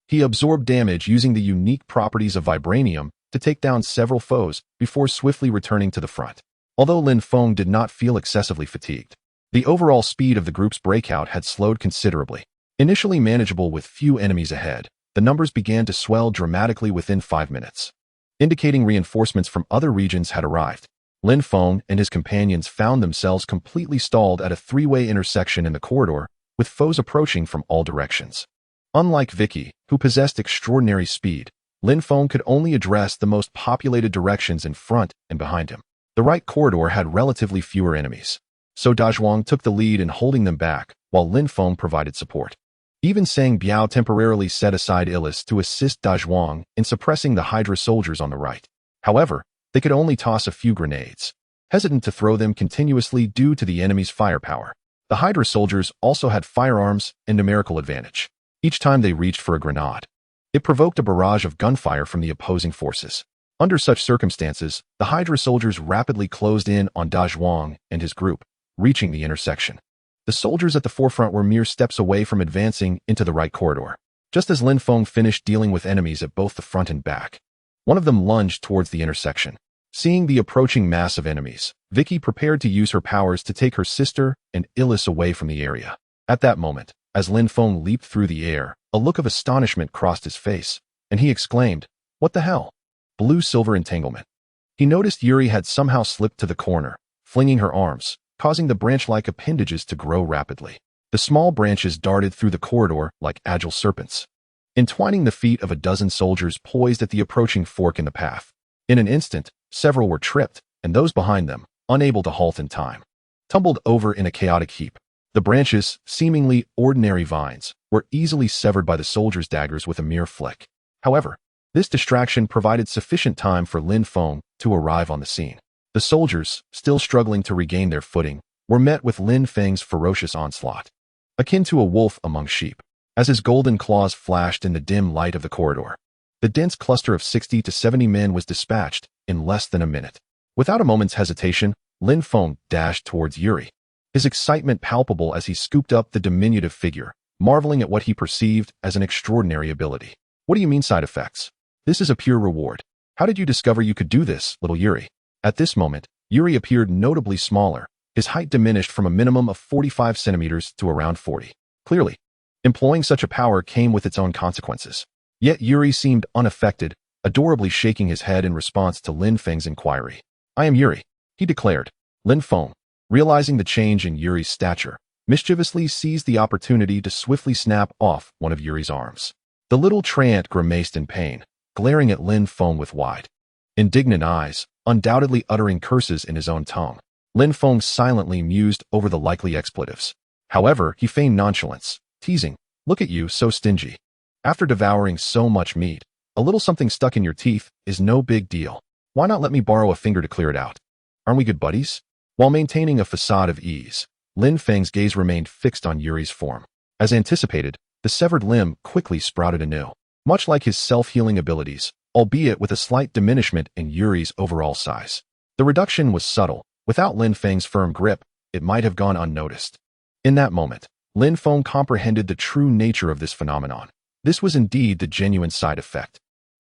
he absorbed damage using the unique properties of vibranium to take down several foes before swiftly returning to the front. Although Lin Feng did not feel excessively fatigued, the overall speed of the group's breakout had slowed considerably. Initially manageable with few enemies ahead, the numbers began to swell dramatically within 5 minutes. Indicating reinforcements from other regions had arrived, Lin Feng and his companions found themselves completely stalled at a 3-way intersection in the corridor, with foes approaching from all directions. Unlike Vicky, who possessed extraordinary speed, Lin Feng could only address the most populated directions in front and behind him. The right corridor had relatively fewer enemies, so Dazhuang took the lead in holding them back, while Lin Feng provided support. Even Sang Biao temporarily set aside Illis to assist Dazhuang in suppressing the Hydra soldiers on the right. However, they could only toss a few grenades, hesitant to throw them continuously due to the enemy's firepower. The Hydra soldiers also had firearms and numerical advantage. Each time they reached for a grenade, it provoked a barrage of gunfire from the opposing forces. Under such circumstances, the Hydra soldiers rapidly closed in on Dazhuang and his group, reaching the intersection. The soldiers at the forefront were mere steps away from advancing into the right corridor. Just as Lin Feng finished dealing with enemies at both the front and back, one of them lunged towards the intersection. Seeing the approaching mass of enemies, Vicky prepared to use her powers to take her sister and Illis away from the area. At that moment, as Lin Feng leaped through the air, a look of astonishment crossed his face, and he exclaimed, "What the hell?" Blue-silver entanglement. He noticed Yuri had somehow slipped to the corner, flinging her arms, causing the branch-like appendages to grow rapidly. The small branches darted through the corridor like agile serpents, entwining the feet of a dozen soldiers poised at the approaching fork in the path. In an instant, several were tripped, and those behind them, unable to halt in time, tumbled over in a chaotic heap. The branches, seemingly ordinary vines, were easily severed by the soldiers' daggers with a mere flick. However, this distraction provided sufficient time for Lin Feng to arrive on the scene. The soldiers, still struggling to regain their footing, were met with Lin Feng's ferocious onslaught, akin to a wolf among sheep. As his golden claws flashed in the dim light of the corridor, the dense cluster of 60 to 70 men was dispatched in less than a minute. Without a moment's hesitation, Lin Feng dashed towards Yuri, his excitement palpable as he scooped up the diminutive figure, marveling at what he perceived as an extraordinary ability. "What do you mean side effects? This is a pure reward. How did you discover you could do this, little Yuri?" At this moment, Yuri appeared notably smaller, his height diminished from a minimum of 45 centimeters to around 40. Clearly, employing such a power came with its own consequences. Yet Yuri seemed unaffected, adorably shaking his head in response to Lin Feng's inquiry. "I am Yuri," he declared. Lin Feng, realizing the change in Yuri's stature, mischievously seized the opportunity to swiftly snap off one of Yuri's arms. The little treant grimaced in pain, glaring at Lin Feng with wide, indignant eyes, undoubtedly uttering curses in his own tongue. Lin Feng silently mused over the likely expletives. However, he feigned nonchalance, teasing, "Look at you, so stingy. After devouring so much meat, a little something stuck in your teeth is no big deal. Why not let me borrow a finger to clear it out? Aren't we good buddies?" While maintaining a facade of ease, Lin Feng's gaze remained fixed on Yuri's form. As anticipated, the severed limb quickly sprouted anew, much like his self-healing abilities, albeit with a slight diminishment in Yuri's overall size. The reduction was subtle. Without Lin Feng's firm grip, it might have gone unnoticed. In that moment, Lin Feng comprehended the true nature of this phenomenon. This was indeed the genuine side effect.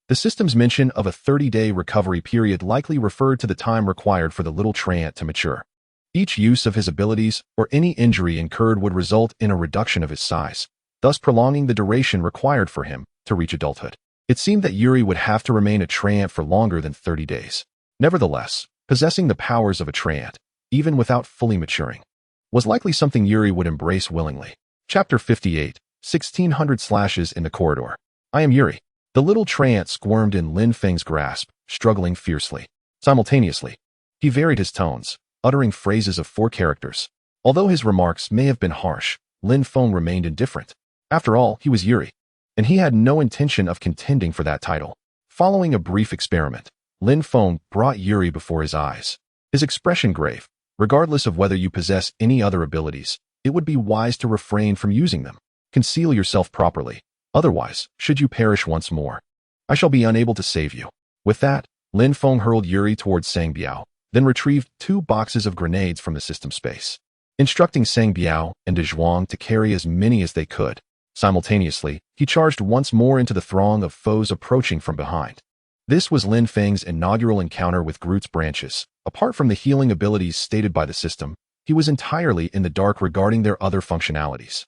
The system's mention of a 30-day recovery period likely referred to the time required for the little treant to mature. Each use of his abilities or any injury incurred would result in a reduction of his size, thus prolonging the duration required for him to reach adulthood. It seemed that Yuri would have to remain a treant for longer than 30 days. Nevertheless, possessing the powers of a treant, even without fully maturing, was likely something Yuri would embrace willingly. Chapter 58, 1600 slashes in the corridor. I am Yuri. The little treant squirmed in Lin Feng's grasp, struggling fiercely. Simultaneously, he varied his tones, uttering phrases of 4 characters. Although his remarks may have been harsh, Lin Feng remained indifferent. After all, he was Yuri, and he had no intention of contending for that title. Following a brief experiment, Lin Feng brought Yuri before his eyes. His expression grave. Regardless of whether you possess any other abilities, it would be wise to refrain from using them. Conceal yourself properly. Otherwise, should you perish once more, I shall be unable to save you. With that, Lin Feng hurled Yuri towards Sang Biao, then retrieved 2 boxes of grenades from the system space, instructing Sang Biao and De Zhuang to carry as many as they could. Simultaneously, he charged once more into the throng of foes approaching from behind. This was Lin Feng's inaugural encounter with Groot's branches. Apart from the healing abilities stated by the system, he was entirely in the dark regarding their other functionalities.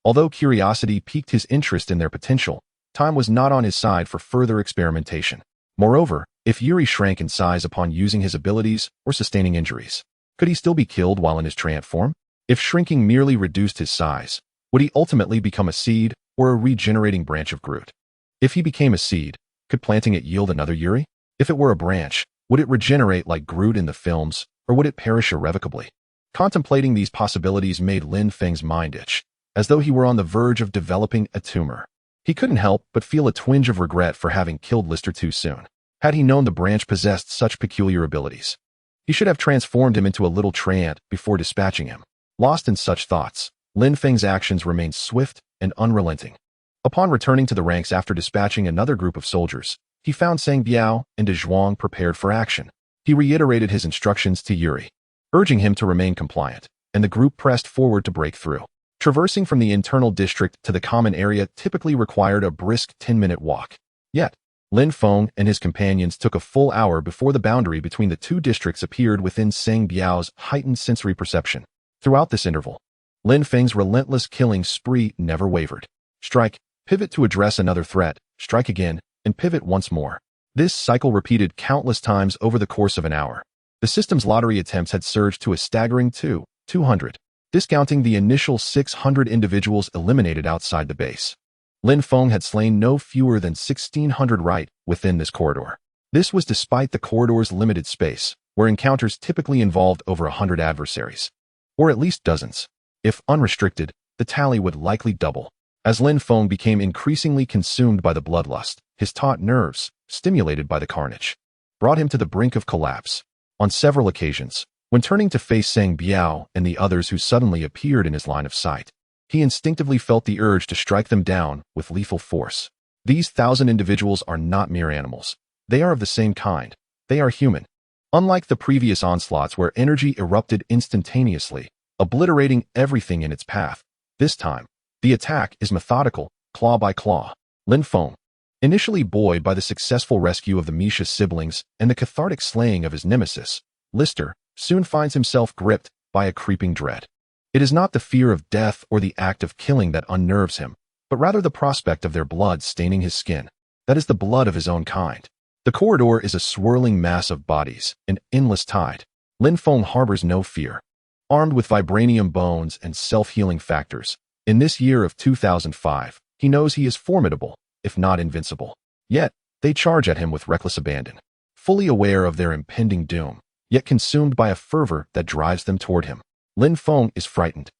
Although curiosity piqued his interest in their potential, time was not on his side for further experimentation. Moreover, if Yuri shrank in size upon using his abilities or sustaining injuries, could he still be killed while in his treant form? If shrinking merely reduced his size, would he ultimately become a seed or a regenerating branch of Groot? If he became a seed, could planting it yield another Yuri? If it were a branch, would it regenerate like Groot in the films, or would it perish irrevocably? Contemplating these possibilities made Lin Feng's mind itch, as though he were on the verge of developing a tumor. He couldn't help but feel a twinge of regret for having killed Lister too soon. Had he known the branch possessed such peculiar abilities, he should have transformed him into a little treant before dispatching him. Lost in such thoughts, Lin Feng's actions remained swift and unrelenting. Upon returning to the ranks after dispatching another group of soldiers, he found Sang Biao and De Zhuang prepared for action. He reiterated his instructions to Yuri, urging him to remain compliant, and the group pressed forward to break through. Traversing from the internal district to the common area typically required a brisk 10-minute walk. Yet, Lin Feng and his companions took a full hour before the boundary between the 2 districts appeared within Sang Biao's heightened sensory perception. Throughout this interval, Lin Feng's relentless killing spree never wavered. Strike, pivot to address another threat, strike again, and pivot once more. This cycle repeated countless times over the course of an hour. The system's lottery attempts had surged to a staggering 200. Discounting the initial 600 individuals eliminated outside the base. Lin Feng had slain no fewer than 1,600 right within this corridor. This was despite the corridor's limited space, where encounters typically involved over 100 adversaries, or at least dozens. If unrestricted, the tally would likely double. As Lin Feng became increasingly consumed by the bloodlust, his taut nerves, stimulated by the carnage, brought him to the brink of collapse. On several occasions, when turning to face Sang Biao and the others who suddenly appeared in his line of sight, he instinctively felt the urge to strike them down with lethal force. These 1,000 individuals are not mere animals. They are of the same kind. They are human. Unlike the previous onslaughts where energy erupted instantaneously, obliterating everything in its path, this time, the attack is methodical, claw by claw. Lin Feng, initially buoyed by the successful rescue of the Misha siblings and the cathartic slaying of his nemesis, Lister, soon finds himself gripped by a creeping dread. It is not the fear of death or the act of killing that unnerves him, but rather the prospect of their blood staining his skin. That is the blood of his own kind. The corridor is a swirling mass of bodies, an endless tide. Lin Feng harbors no fear. Armed with vibranium bones and self-healing factors, in this year of 2005, he knows he is formidable, if not invincible. Yet, they charge at him with reckless abandon, fully aware of their impending doom, yet consumed by a fervor that drives them toward him. Lin Feng is frightened.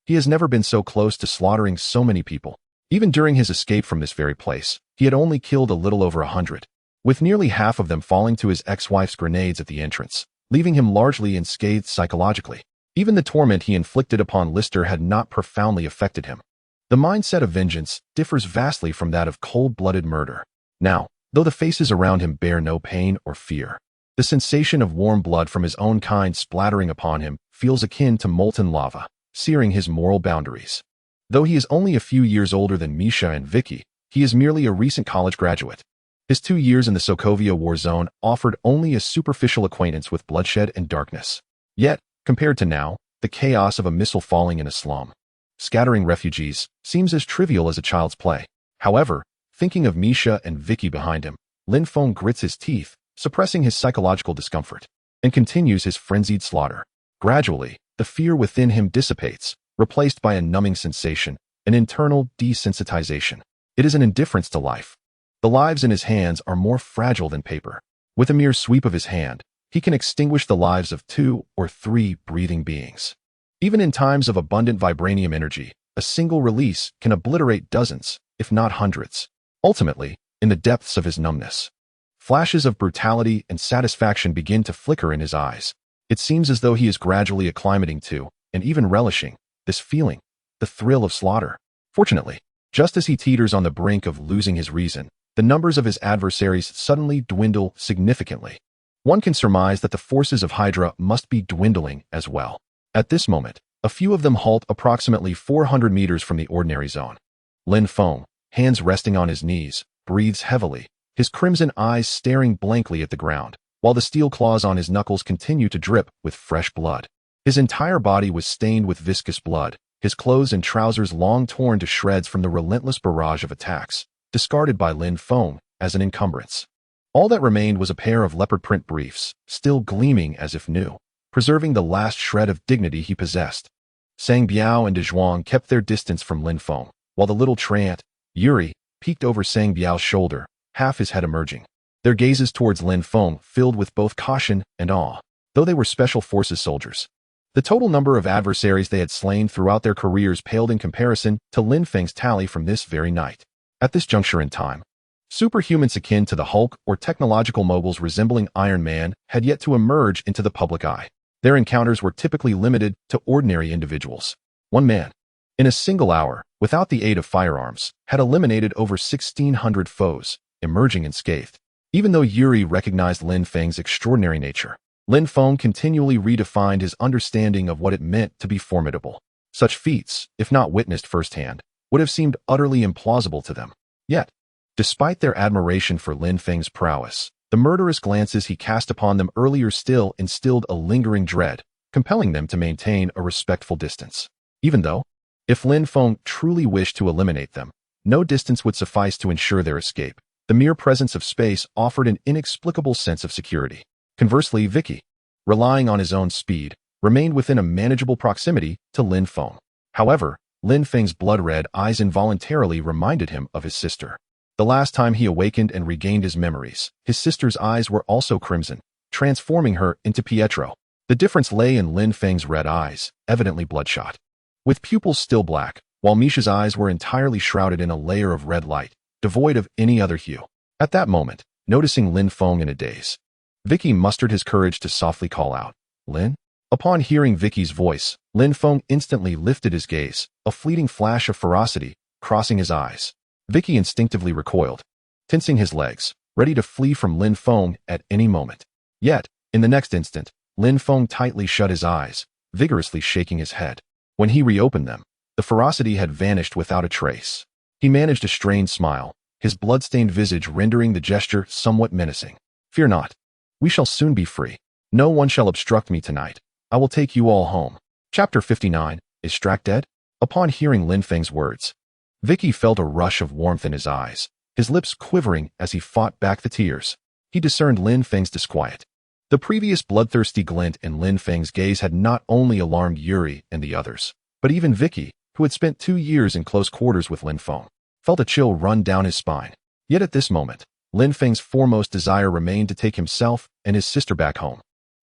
He has never been so close to slaughtering so many people. Even during his escape from this very place, he had only killed a little over 100, with nearly half of them falling to his ex-wife's grenades at the entrance, leaving him largely unscathed psychologically. Even the torment he inflicted upon Lister had not profoundly affected him. The mindset of vengeance differs vastly from that of cold-blooded murder. Now, though the faces around him bear no pain or fear, the sensation of warm blood from his own kind splattering upon him feels akin to molten lava, searing his moral boundaries. Though he is only a few years older than Misha and Vicky, he is merely a recent college graduate. His 2 years in the Sokovia war zone offered only a superficial acquaintance with bloodshed and darkness. Yet, compared to now, the chaos of a missile falling in a slum, scattering refugees, seems as trivial as a child's play. However, thinking of Misha and Vicky behind him, Lin Feng grits his teeth, suppressing his psychological discomfort, and continues his frenzied slaughter. Gradually, the fear within him dissipates, replaced by a numbing sensation, an internal desensitization. It is an indifference to life. The lives in his hands are more fragile than paper. With a mere sweep of his hand, he can extinguish the lives of 2 or 3 breathing beings. Even in times of abundant vibranium energy, a single release can obliterate dozens, if not hundreds. Ultimately, in the depths of his numbness, flashes of brutality and satisfaction begin to flicker in his eyes. It seems as though he is gradually acclimating to, and even relishing, this feeling, the thrill of slaughter. Fortunately, just as he teeters on the brink of losing his reason, the numbers of his adversaries suddenly dwindle significantly. One can surmise that the forces of Hydra must be dwindling as well. At this moment, a few of them halt approximately 400 meters from the ordinary zone. Lin Feng, hands resting on his knees, breathes heavily, his crimson eyes staring blankly at the ground, while the steel claws on his knuckles continue to drip with fresh blood. His entire body was stained with viscous blood, his clothes and trousers long torn to shreds from the relentless barrage of attacks, discarded by Lin Feng as an encumbrance. All that remained was a pair of leopard print briefs, still gleaming as if new, preserving the last shred of dignity he possessed. Sang Biao and De Zhuang kept their distance from Lin Feng, while the little treant, Yuri, peeked over Sang Biao's shoulder, half his head emerging. Their gazes towards Lin Feng filled with both caution and awe, though they were special forces soldiers. The total number of adversaries they had slain throughout their careers paled in comparison to Lin Feng's tally from this very night. At this juncture in time, superhumans akin to the Hulk or technological moguls resembling Iron Man had yet to emerge into the public eye. Their encounters were typically limited to ordinary individuals. One man, in a single hour, without the aid of firearms, had eliminated over 1,600 foes, emerging unscathed. Even though Yuri recognized Lin Feng's extraordinary nature, Lin Feng continually redefined his understanding of what it meant to be formidable. Such feats, if not witnessed firsthand, would have seemed utterly implausible to them. Yet, despite their admiration for Lin Feng's prowess, the murderous glances he cast upon them earlier still instilled a lingering dread, compelling them to maintain a respectful distance. Even though, if Lin Feng truly wished to eliminate them, no distance would suffice to ensure their escape. The mere presence of space offered an inexplicable sense of security. Conversely, Vicky, relying on his own speed, remained within a manageable proximity to Lin Feng. However, Lin Feng's blood-red eyes involuntarily reminded him of his sister. The last time he awakened and regained his memories, his sister's eyes were also crimson, transforming her into Pietro. The difference lay in Lin Feng's red eyes, evidently bloodshot, with pupils still black, while Misha's eyes were entirely shrouded in a layer of red light, devoid of any other hue. At that moment, noticing Lin Feng in a daze, Vicky mustered his courage to softly call out, "Lin?" Upon hearing Vicky's voice, Lin Feng instantly lifted his gaze, a fleeting flash of ferocity crossing his eyes. Vicky instinctively recoiled, tensing his legs, ready to flee from Lin Feng at any moment. Yet, in the next instant, Lin Feng tightly shut his eyes, vigorously shaking his head. When he reopened them, the ferocity had vanished without a trace. He managed a strained smile, his blood-stained visage rendering the gesture somewhat menacing. "Fear not. We shall soon be free. No one shall obstruct me tonight. I will take you all home." Chapter 59, Is Strack dead? Upon hearing Lin Feng's words, Vicky felt a rush of warmth in his eyes, his lips quivering as he fought back the tears. He discerned Lin Feng's disquiet. The previous bloodthirsty glint in Lin Feng's gaze had not only alarmed Yuri and the others, but even Vicky, who had spent 2 years in close quarters with Lin Feng, felt a chill run down his spine. Yet at this moment, Lin Feng's foremost desire remained to take himself and his sister back home.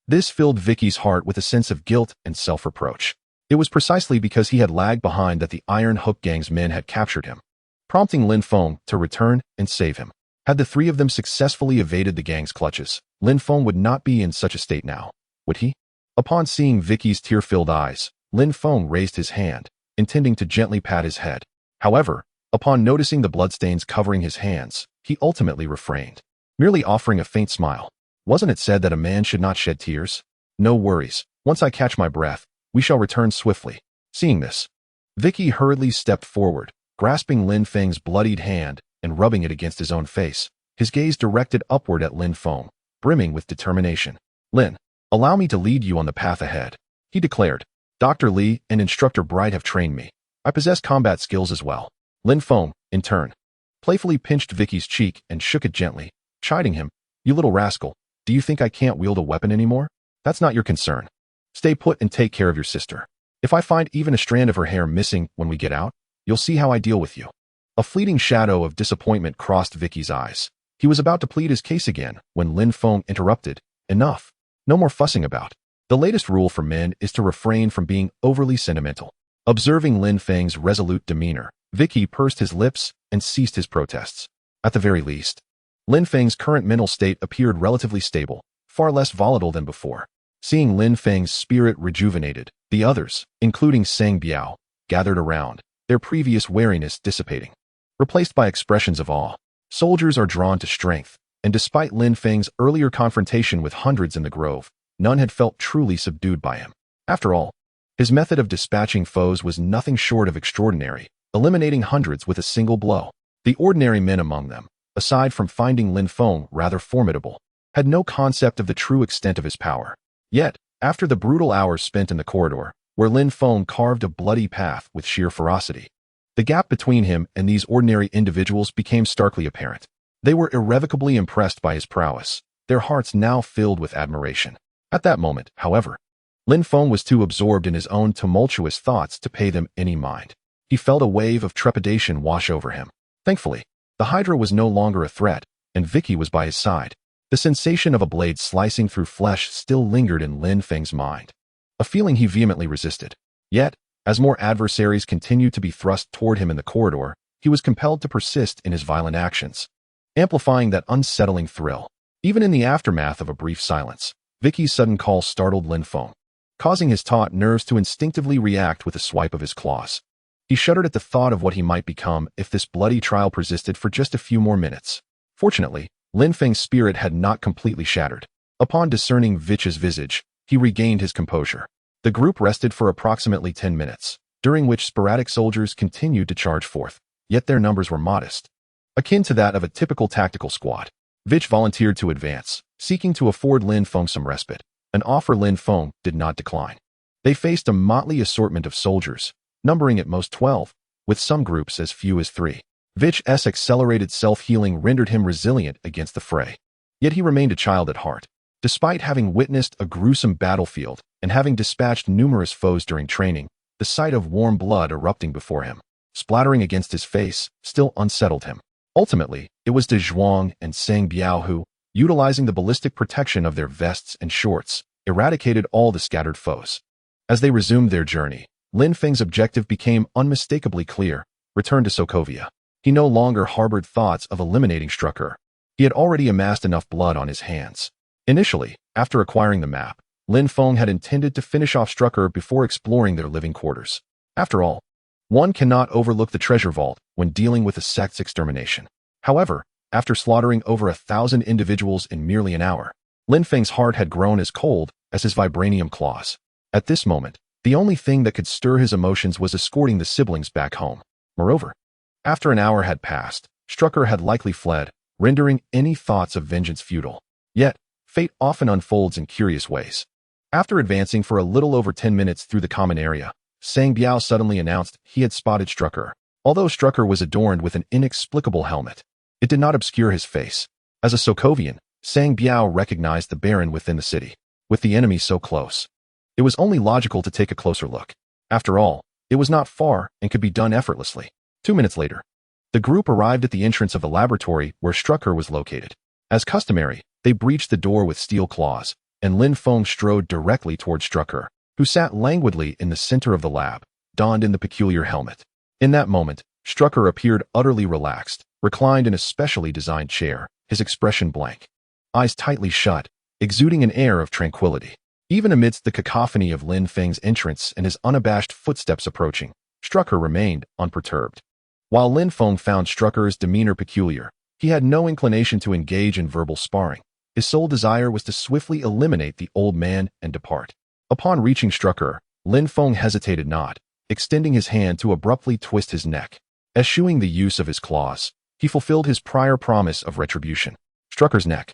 This filled Vicky's heart with a sense of guilt and self-reproach. It was precisely because he had lagged behind that the Iron Hook Gang's men had captured him, prompting Lin Feng to return and save him. Had the 3 of them successfully evaded the gang's clutches, Lin Feng would not be in such a state now, would he? Upon seeing Vicky's tear-filled eyes, Lin Feng raised his hand, intending to gently pat his head. However, upon noticing the bloodstains covering his hands, he ultimately refrained, merely offering a faint smile. Wasn't it said that a man should not shed tears? No worries. Once I catch my breath, we shall return swiftly. Seeing this, Vicky hurriedly stepped forward, grasping Lin Feng's bloodied hand and rubbing it against his own face, his gaze directed upward at Lin Feng, brimming with determination. "Lin, allow me to lead you on the path ahead," he declared. "Dr. Li and Instructor Bright have trained me. I possess combat skills as well." Lin Feng, in turn, playfully pinched Vicky's cheek and shook it gently, chiding him. "You little rascal, do you think I can't wield a weapon anymore? That's not your concern." Stay put and take care of your sister. If I find even a strand of her hair missing when we get out, you'll see how I deal with you." A fleeting shadow of disappointment crossed Vicky's eyes. He was about to plead his case again when Lin Feng interrupted. "Enough. No more fussing about. The latest rule for men is to refrain from being overly sentimental." Observing Lin Feng's resolute demeanor, Vicky pursed his lips and ceased his protests. At the very least, Lin Feng's current mental state appeared relatively stable, far less volatile than before. Seeing Lin Feng's spirit rejuvenated, the others, including Sang Biao, gathered around, their previous wariness dissipating. Replaced by expressions of awe, soldiers are drawn to strength, and despite Lin Feng's earlier confrontation with hundreds in the grove, none had felt truly subdued by him. After all, his method of dispatching foes was nothing short of extraordinary, eliminating hundreds with a single blow. The ordinary men among them, aside from finding Lin Feng rather formidable, had no concept of the true extent of his power. Yet, after the brutal hours spent in the corridor, where Lin Feng carved a bloody path with sheer ferocity, the gap between him and these ordinary individuals became starkly apparent. They were irrevocably impressed by his prowess, their hearts now filled with admiration. At that moment, however, Lin Feng was too absorbed in his own tumultuous thoughts to pay them any mind. He felt a wave of trepidation wash over him. Thankfully, the Hydra was no longer a threat, and Vicky was by his side. The sensation of a blade slicing through flesh still lingered in Lin Feng's mind, a feeling he vehemently resisted. Yet, as more adversaries continued to be thrust toward him in the corridor, he was compelled to persist in his violent actions, amplifying that unsettling thrill. Even in the aftermath of a brief silence, Vicky's sudden call startled Lin Feng, causing his taut nerves to instinctively react with a swipe of his claws. He shuddered at the thought of what he might become if this bloody trial persisted for just a few more minutes. Fortunately, Lin Feng's spirit had not completely shattered. Upon discerning Vich's visage, he regained his composure. The group rested for approximately 10 minutes, during which sporadic soldiers continued to charge forth, yet their numbers were modest, akin to that of a typical tactical squad. Vich volunteered to advance, seeking to afford Lin Feng some respite, an offer Lin Feng did not decline. They faced a motley assortment of soldiers, numbering at most 12, with some groups as few as 3. Vich's accelerated self-healing rendered him resilient against the fray. Yet he remained a child at heart. Despite having witnessed a gruesome battlefield and having dispatched numerous foes during training, the sight of warm blood erupting before him, splattering against his face, still unsettled him. Ultimately, it was De Zhuang and Sang Biao who, utilizing the ballistic protection of their vests and shorts, eradicated all the scattered foes. As they resumed their journey, Lin Feng's objective became unmistakably clear: return to Sokovia. He no longer harbored thoughts of eliminating Strucker. He had already amassed enough blood on his hands. Initially, after acquiring the map, Lin Feng had intended to finish off Strucker before exploring their living quarters. After all, one cannot overlook the treasure vault when dealing with a sect's extermination. However, after slaughtering over 1,000 individuals in merely an hour, Lin Feng's heart had grown as cold as his vibranium claws. At this moment, the only thing that could stir his emotions was escorting the siblings back home. Moreover, after an hour had passed, Strucker had likely fled, rendering any thoughts of vengeance futile. Yet, fate often unfolds in curious ways. After advancing for a little over 10 minutes through the common area, Sang Biao suddenly announced he had spotted Strucker. Although Strucker was adorned with an inexplicable helmet, it did not obscure his face. As a Sokovian, Sang Biao recognized the Baron within the city. With the enemy so close, it was only logical to take a closer look. After all, it was not far and could be done effortlessly. 2 minutes later, the group arrived at the entrance of the laboratory where Strucker was located. As customary, they breached the door with steel claws, and Lin Feng strode directly toward Strucker, who sat languidly in the center of the lab, donned in the peculiar helmet. In that moment, Strucker appeared utterly relaxed, reclined in a specially designed chair, his expression blank, eyes tightly shut, exuding an air of tranquility. Even amidst the cacophony of Lin Feng's entrance and his unabashed footsteps approaching, Strucker remained unperturbed. While Lin Feng found Strucker's demeanor peculiar, he had no inclination to engage in verbal sparring. His sole desire was to swiftly eliminate the old man and depart. Upon reaching Strucker, Lin Feng hesitated not, extending his hand to abruptly twist his neck. Eschewing the use of his claws, he fulfilled his prior promise of retribution. Strucker's neck,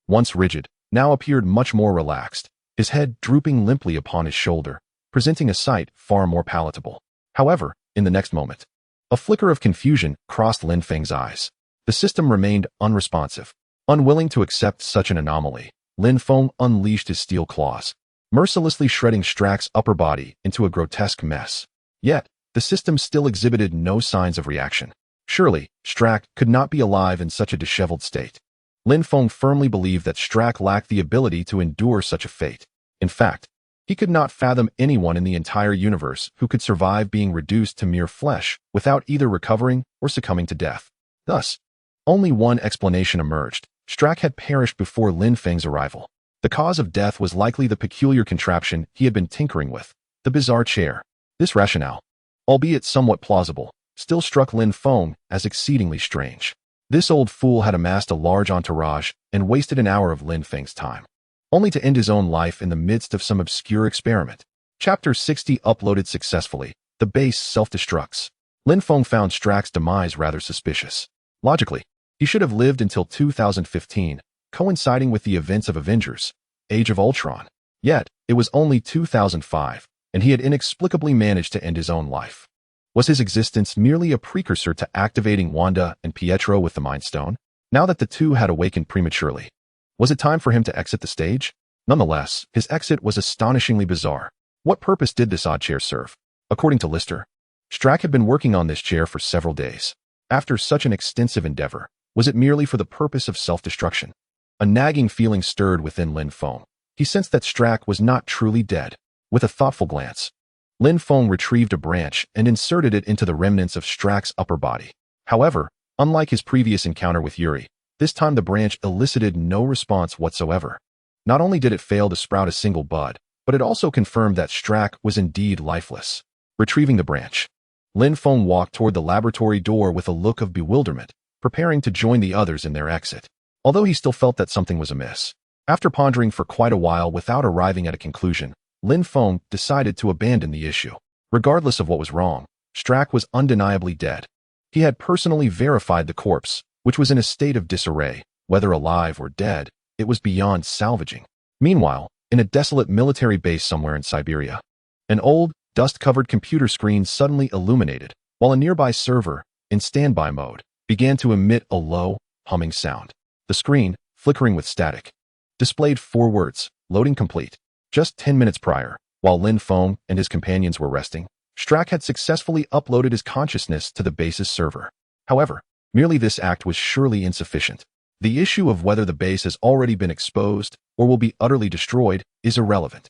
once rigid, now appeared much more relaxed, his head drooping limply upon his shoulder, presenting a sight far more palatable. However, in the next moment, a flicker of confusion crossed Lin Feng's eyes. The system remained unresponsive. Unwilling to accept such an anomaly, Lin Feng unleashed his steel claws. mercilessly shredding Strack's upper body into a grotesque mess. Yet, the system still exhibited no signs of reaction. Surely, Strack could not be alive in such a disheveled state. Lin Feng firmly believed that Strack lacked the ability to endure such a fate. In fact, he could not fathom anyone in the entire universe who could survive being reduced to mere flesh without either recovering or succumbing to death. Thus, only one explanation emerged. Strack had perished before Lin Feng's arrival. The cause of death was likely the peculiar contraption he had been tinkering with, the bizarre chair. This rationale, albeit somewhat plausible, still struck Lin Feng as exceedingly strange. This old fool had amassed a large entourage and wasted an hour of Lin Feng's time, only to end his own life in the midst of some obscure experiment. Chapter 60 uploaded successfully. The base self-destructs. Lin Feng found Strack's demise rather suspicious. Logically, he should have lived until 2015, coinciding with the events of Avengers: Age of Ultron. Yet, it was only 2005, and he had inexplicably managed to end his own life. Was his existence merely a precursor to activating Wanda and Pietro with the Mind Stone? Now that the two had awakened prematurely, was it time for him to exit the stage? Nonetheless, his exit was astonishingly bizarre. What purpose did this odd chair serve? According to Lister, Strack had been working on this chair for several days. After such an extensive endeavor, was it merely for the purpose of self-destruction? A nagging feeling stirred within Lin Feng. He sensed that Strack was not truly dead. With a thoughtful glance, Lin Feng retrieved a branch and inserted it into the remnants of Strack's upper body. However, unlike his previous encounter with Yuri, this time the branch elicited no response whatsoever. Not only did it fail to sprout a single bud, but it also confirmed that Strack was indeed lifeless. Retrieving the branch, Lin Feng walked toward the laboratory door with a look of bewilderment, preparing to join the others in their exit. Although he still felt that something was amiss. After pondering for quite a while without arriving at a conclusion, Lin Feng decided to abandon the issue. Regardless of what was wrong, Strack was undeniably dead. He had personally verified the corpse, which was in a state of disarray. Whether alive or dead, it was beyond salvaging. Meanwhile, in a desolate military base somewhere in Siberia, an old, dust-covered computer screen suddenly illuminated, while a nearby server, in standby mode, began to emit a low, humming sound. The screen, flickering with static, displayed 4 words: loading complete. Just 10 minutes prior, while Lin Feng and his companions were resting, Strack had successfully uploaded his consciousness to the base's server. However, merely this act was surely insufficient. The issue of whether the base has already been exposed or will be utterly destroyed is irrelevant.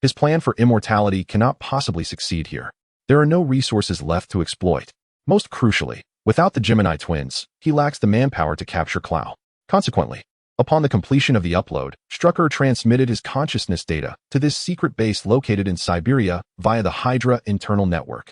His plan for immortality cannot possibly succeed here. There are no resources left to exploit. Most crucially, without the Gemini twins, he lacks the manpower to capture Clow. Consequently, upon the completion of the upload, Strucker transmitted his consciousness data to this secret base located in Siberia via the Hydra internal network.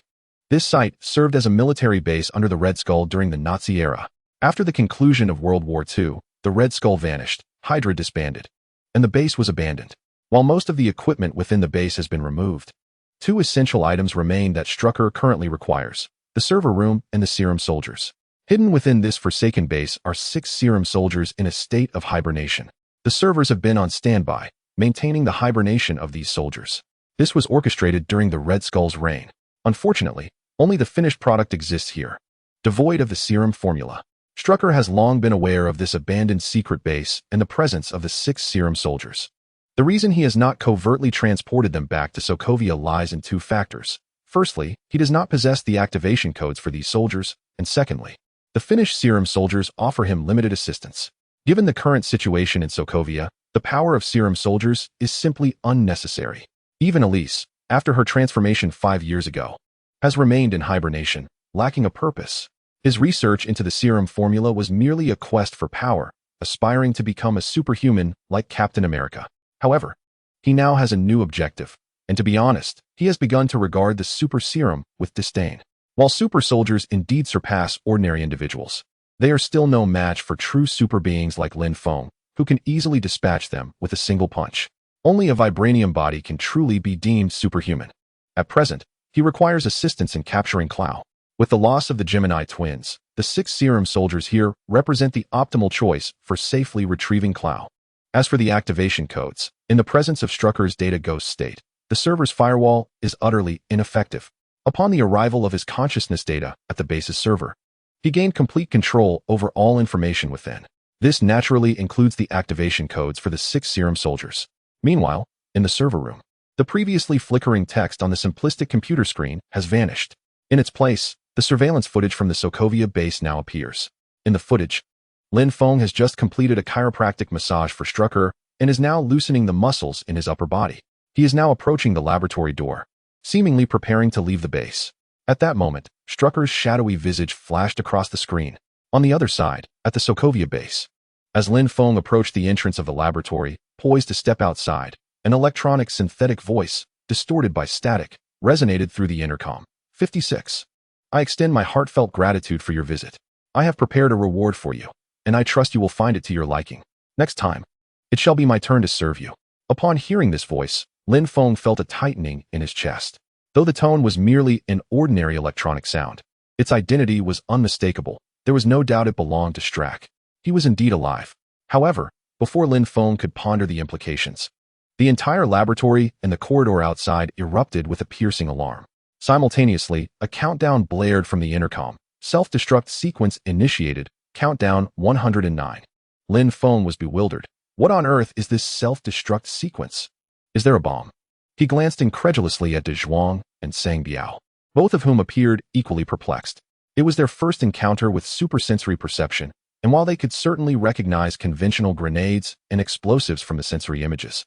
This site served as a military base under the Red Skull during the Nazi era. After the conclusion of World War II, the Red Skull vanished, Hydra disbanded, and the base was abandoned. While most of the equipment within the base has been removed, 2 essential items remain that Strucker currently requires: the server room and the serum soldiers. Hidden within this forsaken base are 6 serum soldiers in a state of hibernation. The servers have been on standby, maintaining the hibernation of these soldiers. This was orchestrated during the Red Skull's reign. Unfortunately, only the finished product exists here, devoid of the serum formula. Strucker has long been aware of this abandoned secret base and the presence of the 6 serum soldiers. The reason he has not covertly transported them back to Sokovia lies in 2 factors. Firstly, he does not possess the activation codes for these soldiers, and secondly, the Finnish serum soldiers offer him limited assistance. Given the current situation in Sokovia, the power of serum soldiers is simply unnecessary. Even Elise, after her transformation 5 years ago, has remained in hibernation, lacking a purpose. His research into the serum formula was merely a quest for power, aspiring to become a superhuman like Captain America. However, he now has a new objective, and to be honest, he has begun to regard the super serum with disdain. While super soldiers indeed surpass ordinary individuals, they are still no match for true super beings like Lin Feng, who can easily dispatch them with a single punch. Only a vibranium body can truly be deemed superhuman. At present, he requires assistance in capturing Clow. With the loss of the Gemini twins, the 6 serum soldiers here represent the optimal choice for safely retrieving Clow. As for the activation codes, in the presence of Strucker's data ghost state, the server's firewall is utterly ineffective. Upon the arrival of his consciousness data at the base's server, he gained complete control over all information within. This naturally includes the activation codes for the 6 serum soldiers. Meanwhile, in the server room, The previously flickering text on the simplistic computer screen has vanished. In its place, the surveillance footage from the Sokovia base now appears. In the footage, Lin Feng has just completed a chiropractic massage for Strucker and is now loosening the muscles in his upper body. He is now approaching the laboratory door, seemingly preparing to leave the base. At that moment, Strucker's shadowy visage flashed across the screen. On the other side, at the Sokovia base, as Lin Feng approached the entrance of the laboratory, poised to step outside, an electronic synthetic voice, distorted by static, resonated through the intercom. 56. I extend my heartfelt gratitude for your visit. I have prepared a reward for you, and I trust you will find it to your liking. Next time, it shall be my turn to serve you. Upon hearing this voice, Lin Feng felt a tightening in his chest. Though the tone was merely an ordinary electronic sound, its identity was unmistakable. There was no doubt it belonged to Strack. He was indeed alive. However, before Lin Feng could ponder the implications, the entire laboratory and the corridor outside erupted with a piercing alarm. Simultaneously, a countdown blared from the intercom. Self-destruct sequence initiated. Countdown 109. Lin Feng was bewildered. What on earth is this self-destruct sequence? Is there a bomb? He glanced incredulously at De Zhuang and Sang Biao, both of whom appeared equally perplexed. It was their first encounter with supersensory perception, and while they could certainly recognize conventional grenades and explosives from the sensory images,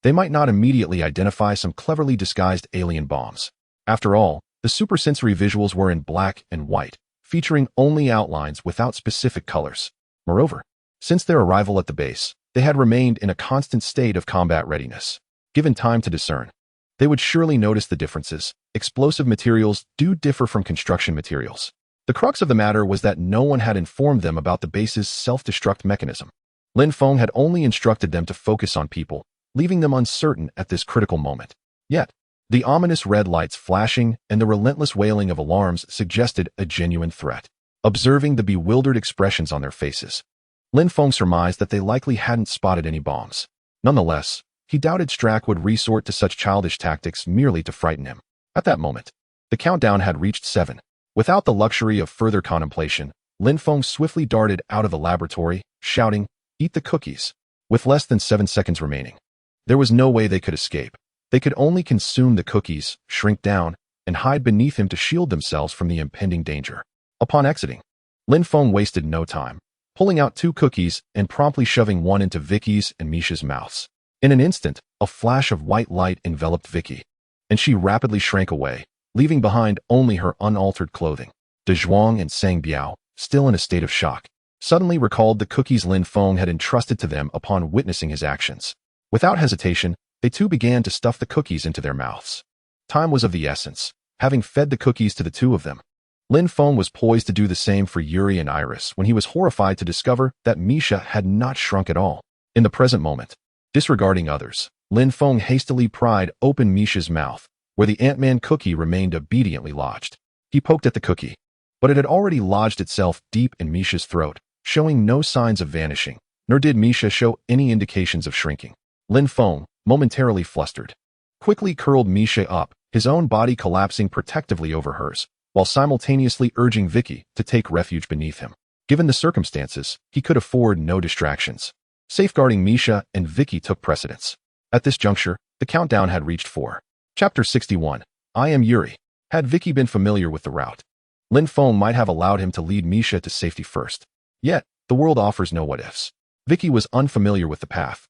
they might not immediately identify some cleverly disguised alien bombs. After all, the supersensory visuals were in black and white, featuring only outlines without specific colors. Moreover, since their arrival at the base, they had remained in a constant state of combat readiness. Given time to discern, they would surely notice the differences. Explosive materials do differ from construction materials. The crux of the matter was that no one had informed them about the base's self-destruct mechanism. Lin Feng had only instructed them to focus on people, leaving them uncertain at this critical moment. Yet, the ominous red lights flashing and the relentless wailing of alarms suggested a genuine threat. Observing the bewildered expressions on their faces, Lin Feng surmised that they likely hadn't spotted any bombs. Nonetheless, he doubted Strack would resort to such childish tactics merely to frighten him. At that moment, the countdown had reached 7. Without the luxury of further contemplation, Lin Feng swiftly darted out of the laboratory, shouting, "Eat the cookies." With less than 7 seconds remaining, there was no way they could escape. They could only consume the cookies, shrink down, and hide beneath him to shield themselves from the impending danger. Upon exiting, Lin Feng wasted no time, pulling out 2 cookies and promptly shoving one into Vicky's and Misha's mouths. In an instant, a flash of white light enveloped Vicky, and she rapidly shrank away, leaving behind only her unaltered clothing. De Zhuang and Sang Biao, still in a state of shock, suddenly recalled the cookies Lin Feng had entrusted to them upon witnessing his actions. Without hesitation, they too began to stuff the cookies into their mouths. Time was of the essence. Having fed the cookies to the 2 of them, Lin Feng was poised to do the same for Yuri and Iris when he was horrified to discover that Misha had not shrunk at all. In the present moment, disregarding others, Lin Feng hastily pried open Misha's mouth, where the Ant-Man cookie remained obediently lodged. He poked at the cookie, but it had already lodged itself deep in Misha's throat, showing no signs of vanishing, nor did Misha show any indications of shrinking. Lin Feng, momentarily flustered, quickly curled Misha up, his own body collapsing protectively over hers, while simultaneously urging Vicky to take refuge beneath him. Given the circumstances, he could afford no distractions. Safeguarding Misha and Vicky took precedence. At this juncture, the countdown had reached 4. Chapter 61. I am Yuri. Had Vicky been familiar with the route, Lin Feng might have allowed him to lead Misha to safety first. Yet, the world offers no what-ifs. Vicky was unfamiliar with the path,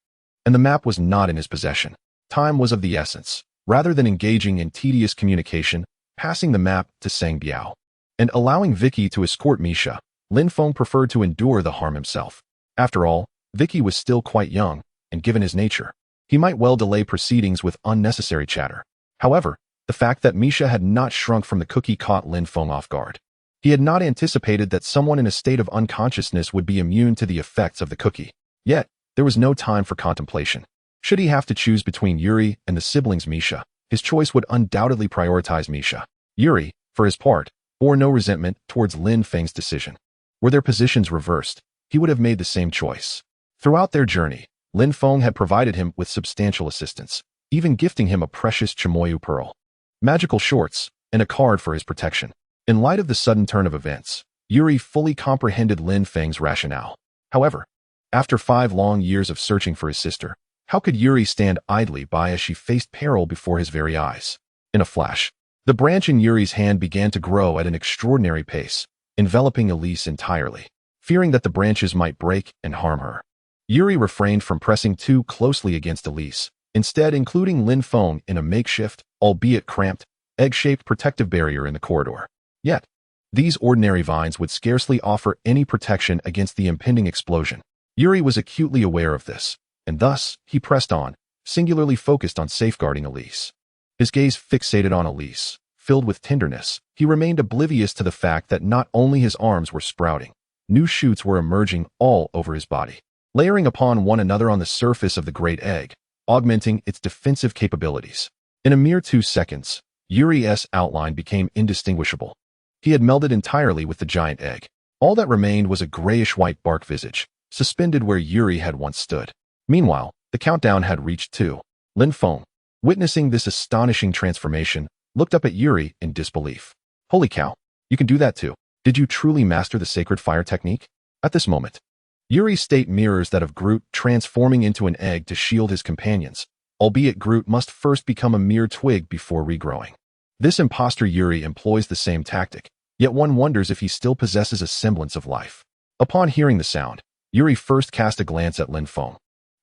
and the map was not in his possession. Time was of the essence. Rather than engaging in tedious communication, passing the map to Sang Biao, and allowing Vicky to escort Misha, Lin Feng preferred to endure the harm himself. After all, Vicky was still quite young, and given his nature, he might well delay proceedings with unnecessary chatter. However, the fact that Misha had not shrunk from the cookie caught Lin Feng off guard. He had not anticipated that someone in a state of unconsciousness would be immune to the effects of the cookie. Yet, there was no time for contemplation. Should he have to choose between Yuri and the siblings Misha, his choice would undoubtedly prioritize Misha. Yuri, for his part, bore no resentment towards Lin Feng's decision. Were their positions reversed, he would have made the same choice. Throughout their journey, Lin Feng had provided him with substantial assistance, even gifting him a precious Chamoyu pearl, magical shorts, and a card for his protection. In light of the sudden turn of events, Yuri fully comprehended Lin Feng's rationale. However, after 5 long years of searching for his sister, How could Yuri stand idly by as she faced peril before his very eyes? In a flash, the branch in Yuri's hand began to grow at an extraordinary pace, enveloping Elise entirely. Fearing that the branches might break and harm her, Yuri refrained from pressing too closely against Elise, instead including Lin Feng in a makeshift, albeit cramped, egg-shaped protective barrier in the corridor. Yet, these ordinary vines would scarcely offer any protection against the impending explosion. Yuri was acutely aware of this, and thus, he pressed on, singularly focused on safeguarding Elise. His gaze fixated on Elise. Filled with tenderness, he remained oblivious to the fact that not only his arms were sprouting, new shoots were emerging all over his body, layering upon one another on the surface of the great egg, augmenting its defensive capabilities. In a mere 2 seconds, Yuri's outline became indistinguishable. He had melded entirely with the giant egg. All that remained was a grayish-white bark visage, suspended where Yuri had once stood. Meanwhile, the countdown had reached 2. Lin Feng, witnessing this astonishing transformation, looked up at Yuri in disbelief. Holy cow, you can do that too. Did you truly master the sacred fire technique? At this moment, Yuri's state mirrors that of Groot transforming into an egg to shield his companions, albeit Groot must first become a mere twig before regrowing. This imposter Yuri employs the same tactic, yet one wonders if he still possesses a semblance of life. Upon hearing the sound, Yuri first cast a glance at Lin Feng,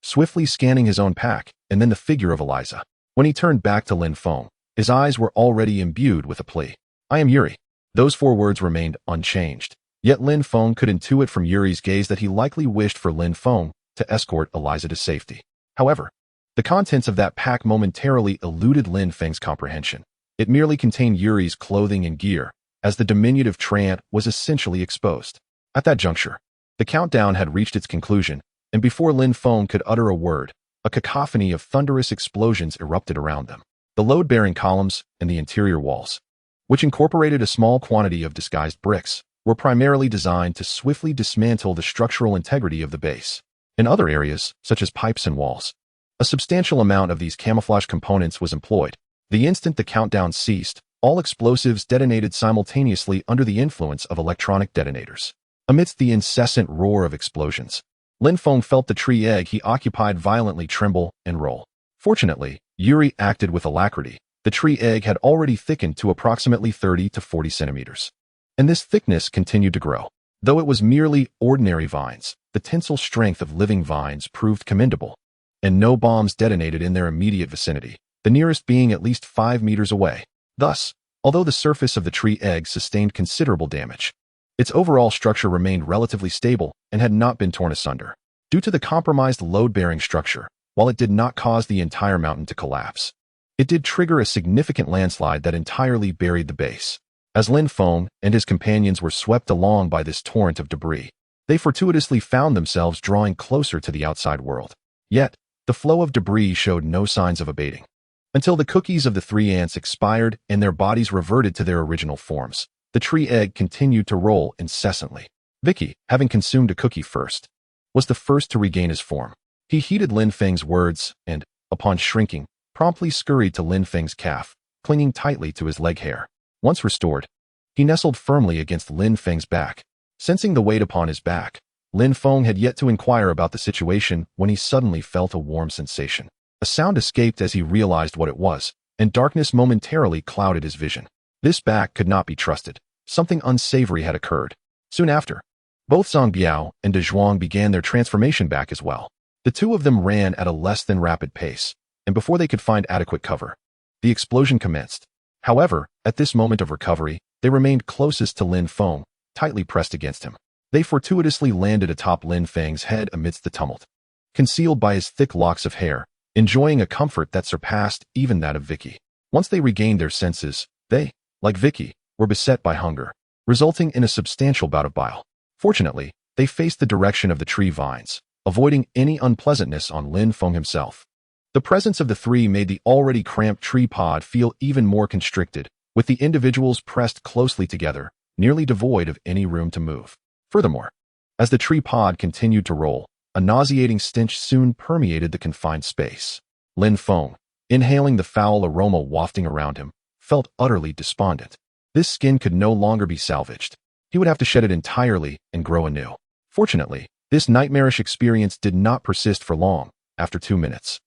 swiftly scanning his own pack and then the figure of Eliza. When he turned back to Lin Feng, his eyes were already imbued with a plea. I am Yuri. Those 4 words remained unchanged. Yet Lin Feng could intuit from Yuri's gaze that he likely wished for Lin Feng to escort Eliza to safety. However, the contents of that pack momentarily eluded Lin Feng's comprehension. It merely contained Yuri's clothing and gear, as the diminutive Trant was essentially exposed. At that juncture, the countdown had reached its conclusion, and before Lin Feng could utter a word, a cacophony of thunderous explosions erupted around them. The load-bearing columns and the interior walls, which incorporated a small quantity of disguised bricks, were primarily designed to swiftly dismantle the structural integrity of the base. In other areas, such as pipes and walls, a substantial amount of these camouflage components was employed. The instant the countdown ceased, all explosives detonated simultaneously under the influence of electronic detonators. Amidst the incessant roar of explosions, Lin Feng felt the tree egg he occupied violently tremble and roll. Fortunately, Yuri acted with alacrity. The tree egg had already thickened to approximately 30 to 40 centimeters. And this thickness continued to grow. Though it was merely ordinary vines, the tensile strength of living vines proved commendable, and no bombs detonated in their immediate vicinity, the nearest being at least 5 meters away. Thus, although the surface of the tree egg sustained considerable damage, its overall structure remained relatively stable and had not been torn asunder. Due to the compromised load-bearing structure, while it did not cause the entire mountain to collapse, it did trigger a significant landslide that entirely buried the base. As Lin Feng and his companions were swept along by this torrent of debris, they fortuitously found themselves drawing closer to the outside world. Yet, the flow of debris showed no signs of abating. Until the cookies of the 3 ants expired and their bodies reverted to their original forms, the tree egg continued to roll incessantly. Vicky, having consumed a cookie first, was the first to regain his form. He heeded Lin Feng's words and, upon shrinking, promptly scurried to Lin Feng's calf, clinging tightly to his leg hair. Once restored, he nestled firmly against Lin Feng's back. Sensing the weight upon his back, Lin Feng had yet to inquire about the situation when he suddenly felt a warm sensation. A sound escaped as he realized what it was, and darkness momentarily clouded his vision. This back could not be trusted. Something unsavory had occurred. Soon after, both Zhang Biao and De Zhuang began their transformation back as well. The 2 of them ran at a less than rapid pace, and before they could find adequate cover, the explosion commenced. However, at this moment of recovery, they remained closest to Lin Feng, tightly pressed against him. They fortuitously landed atop Lin Feng's head amidst the tumult, concealed by his thick locks of hair, enjoying a comfort that surpassed even that of Vicky. Once they regained their senses, they, like Vicky, were beset by hunger, resulting in a substantial bout of bile. Fortunately, they faced the direction of the tree vines, avoiding any unpleasantness on Lin Feng himself. The presence of the 3 made the already cramped tree pod feel even more constricted, with the individuals pressed closely together, nearly devoid of any room to move. Furthermore, as the tree pod continued to roll, a nauseating stench soon permeated the confined space. Lin Feng, inhaling the foul aroma wafting around him, felt utterly despondent. This skin could no longer be salvaged. He would have to shed it entirely and grow anew. Fortunately, this nightmarish experience did not persist for long, after 2 minutes.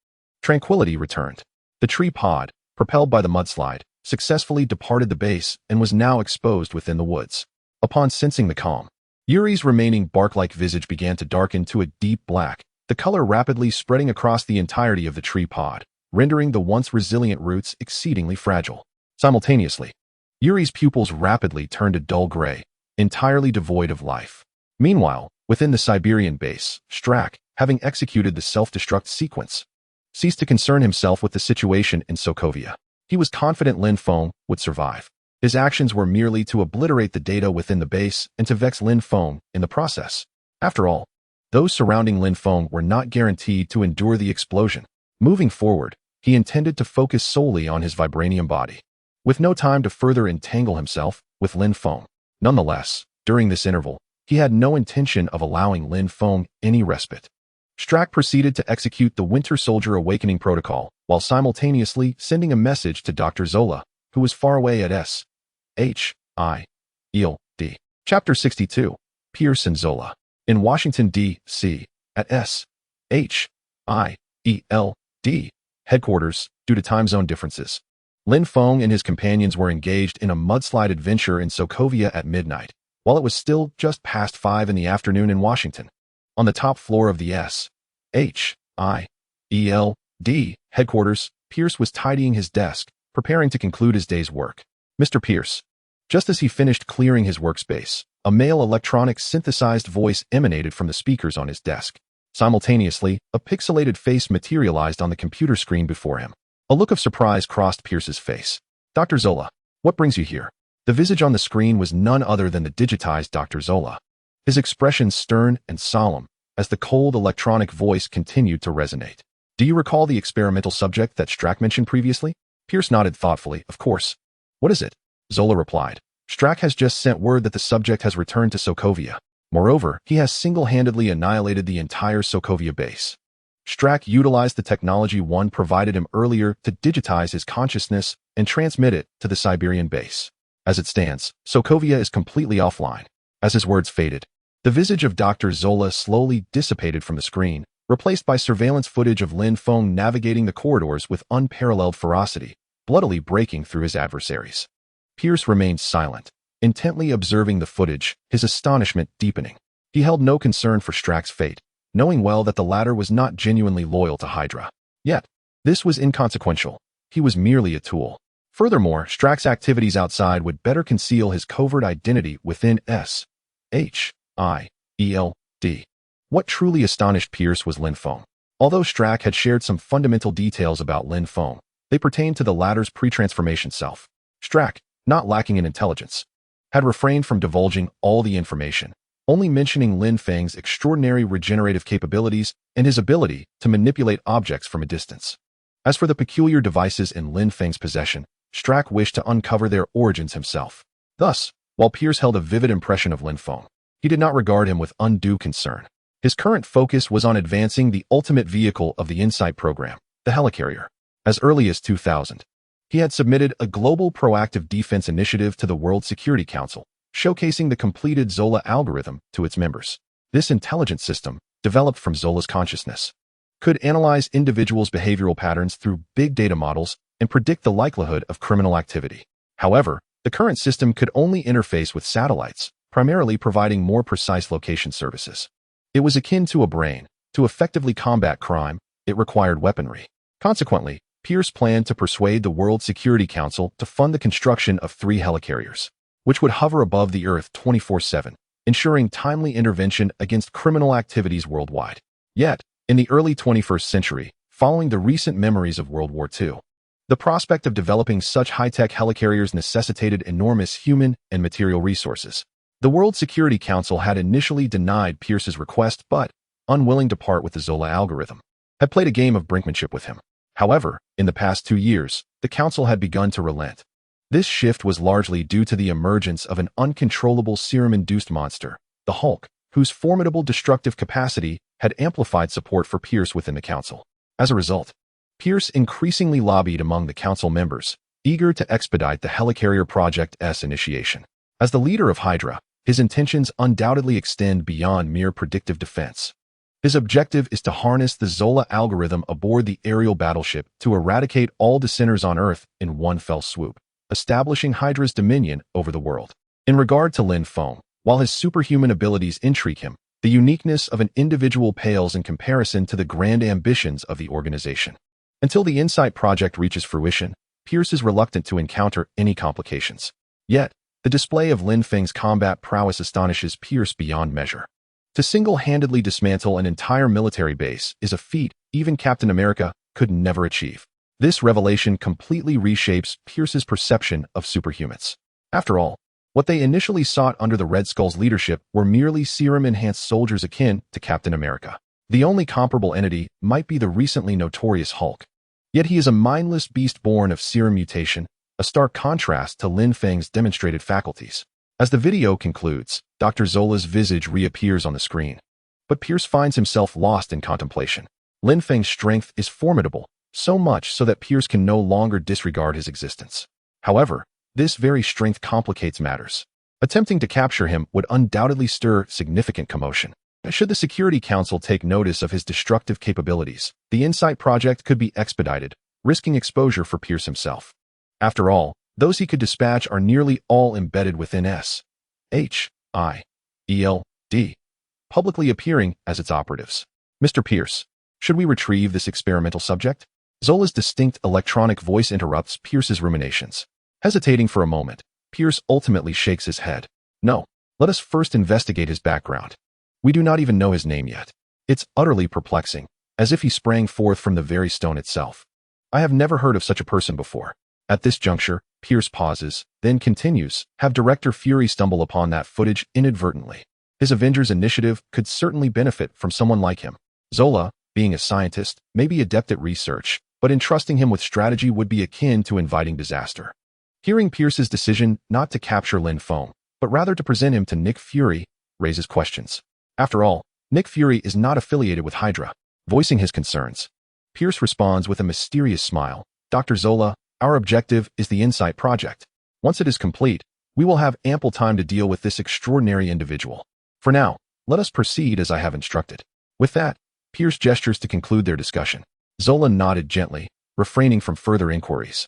Tranquility returned. The tree pod, propelled by the mudslide, successfully departed the base and was now exposed within the woods. Upon sensing the calm, Yuri's remaining bark-like visage began to darken to a deep black, the color rapidly spreading across the entirety of the tree pod, rendering the once resilient roots exceedingly fragile. Simultaneously, Yuri's pupils rapidly turned a dull gray, entirely devoid of life. Meanwhile, within the Siberian base, Strack, having executed the self-destruct sequence, ceased to concern himself with the situation in Sokovia. He was confident Lin Feng would survive. His actions were merely to obliterate the data within the base and to vex Lin Feng in the process. After all, those surrounding Lin Feng were not guaranteed to endure the explosion. Moving forward, he intended to focus solely on his vibranium body, with no time to further entangle himself with Lin Feng. Nonetheless, during this interval, he had no intention of allowing Lin Feng any respite. Strack proceeded to execute the Winter Soldier Awakening protocol, while simultaneously sending a message to Dr. Zola, who was far away at S.H.I.E.L.D. Chapter 62, Pierce and Zola. In Washington, D.C., at S.H.I.E.L.D. headquarters, due to time zone differences, Lin Feng and his companions were engaged in a mudslide adventure in Sokovia at midnight, while it was still just past 5 in the afternoon in Washington. On the top floor of the S.H.I.E.L.D. headquarters, Pierce was tidying his desk, preparing to conclude his day's work. Mr. Pierce. Just as he finished clearing his workspace, a male electronic synthesized voice emanated from the speakers on his desk. Simultaneously, a pixelated face materialized on the computer screen before him. A look of surprise crossed Pierce's face. Dr. Zola, what brings you here? The visage on the screen was none other than the digitized Dr. Zola. His expression stern and solemn, as the cold electronic voice continued to resonate. Do you recall the experimental subject that Strack mentioned previously? Pierce nodded thoughtfully. Of course. What is it? Zola replied. Strack has just sent word that the subject has returned to Sokovia. Moreover, he has single-handedly annihilated the entire Sokovia base. Strack utilized the technology one provided him earlier to digitize his consciousness and transmit it to the Siberian base. As it stands, Sokovia is completely offline. As his words faded, the visage of Dr. Zola slowly dissipated from the screen, replaced by surveillance footage of Lin Feng navigating the corridors with unparalleled ferocity, bloodily breaking through his adversaries. Pierce remained silent, intently observing the footage, his astonishment deepening. He held no concern for Strack's fate, knowing well that the latter was not genuinely loyal to Hydra. Yet, this was inconsequential. He was merely a tool. Furthermore, Strack's activities outside would better conceal his covert identity within S.H.I.E.L.D. What truly astonished Pierce was Lin Feng. Although Strack had shared some fundamental details about Lin Feng, they pertained to the latter's pre-transformation self. Strack, not lacking in intelligence, had refrained from divulging all the information, only mentioning Lin Feng's extraordinary regenerative capabilities and his ability to manipulate objects from a distance. As for the peculiar devices in Lin Feng's possession, Strack wished to uncover their origins himself. Thus, while Pierce held a vivid impression of Lin Feng, he did not regard him with undue concern. His current focus was on advancing the ultimate vehicle of the Insight program, the helicarrier. As early as 2000, he had submitted a global proactive defense initiative to the World Security Council, showcasing the completed Zola algorithm to its members. This intelligence system, developed from Zola's consciousness, could analyze individuals' behavioral patterns through big data models and predict the likelihood of criminal activity. However, the current system could only interface with satellites, primarily providing more precise location services. It was akin to a brain. To effectively combat crime, it required weaponry. Consequently, Pierce planned to persuade the World Security Council to fund the construction of 3 helicarriers, which would hover above the Earth 24/7, ensuring timely intervention against criminal activities worldwide. Yet, in the early 21st century, following the recent memories of World War II, the prospect of developing such high-tech helicarriers necessitated enormous human and material resources. The World Security Council had initially denied Pierce's request but, unwilling to part with the Zola algorithm, had played a game of brinkmanship with him. However, in the past 2 years, the Council had begun to relent. This shift was largely due to the emergence of an uncontrollable serum-induced monster, the Hulk, whose formidable destructive capacity had amplified support for Pierce within the Council. As a result, Pierce increasingly lobbied among the Council members, eager to expedite the Helicarrier Project's initiation. As the leader of Hydra, his intentions undoubtedly extend beyond mere predictive defense. His objective is to harness the Zola algorithm aboard the aerial battleship to eradicate all dissenters on Earth in one fell swoop, establishing Hydra's dominion over the world. In regard to Lin Feng, while his superhuman abilities intrigue him, the uniqueness of an individual pales in comparison to the grand ambitions of the organization. Until the Insight Project reaches fruition, Pierce is reluctant to encounter any complications. Yet, the display of Lin Feng's combat prowess astonishes Pierce beyond measure. To single-handedly dismantle an entire military base is a feat even Captain America could never achieve. This revelation completely reshapes Pierce's perception of superhumans. After all, what they initially sought under the Red Skull's leadership were merely serum-enhanced soldiers akin to Captain America. The only comparable entity might be the recently notorious Hulk. Yet he is a mindless beast born of serum mutation, a stark contrast to Lin Feng's demonstrated faculties. As the video concludes, Dr. Zola's visage reappears on the screen. But Pierce finds himself lost in contemplation. Lin Feng's strength is formidable, so much so that Pierce can no longer disregard his existence. However, this very strength complicates matters. Attempting to capture him would undoubtedly stir significant commotion. Should the Security Council take notice of his destructive capabilities, the Insight Project could be expedited, risking exposure for Pierce himself. After all, those he could dispatch are nearly all embedded within SHIELD, publicly appearing as its operatives. Mr. Pierce, should we retrieve this experimental subject? Zola's distinct electronic voice interrupts Pierce's ruminations. Hesitating for a moment, Pierce ultimately shakes his head. No, let us first investigate his background. We do not even know his name yet. It's utterly perplexing, as if he sprang forth from the very stone itself. I have never heard of such a person before. At this juncture, Pierce pauses, then continues, have Director Fury stumble upon that footage inadvertently. His Avengers initiative could certainly benefit from someone like him. Zola, being a scientist, may be adept at research, but entrusting him with strategy would be akin to inviting disaster. Hearing Pierce's decision not to capture Lin Feng, but rather to present him to Nick Fury, raises questions. After all, Nick Fury is not affiliated with Hydra. Voicing his concerns, Pierce responds with a mysterious smile. Dr. Zola, our objective is the Insight Project. Once it is complete, we will have ample time to deal with this extraordinary individual. For now, let us proceed as I have instructed. With that, Pierce gestures to conclude their discussion. Zola nodded gently, refraining from further inquiries.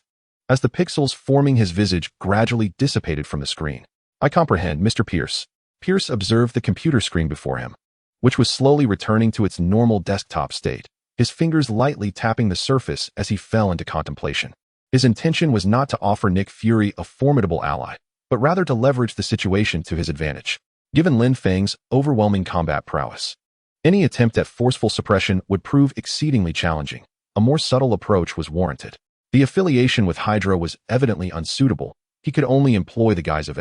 As the pixels forming his visage gradually dissipated from the screen. I comprehend, Mr. Pierce. Pierce observed the computer screen before him, which was slowly returning to its normal desktop state, his fingers lightly tapping the surface as he fell into contemplation. His intention was not to offer Nick Fury a formidable ally, but rather to leverage the situation to his advantage. Given Lin Feng's overwhelming combat prowess, any attempt at forceful suppression would prove exceedingly challenging. A more subtle approach was warranted. The affiliation with Hydra was evidently unsuitable. He could only employ the guise of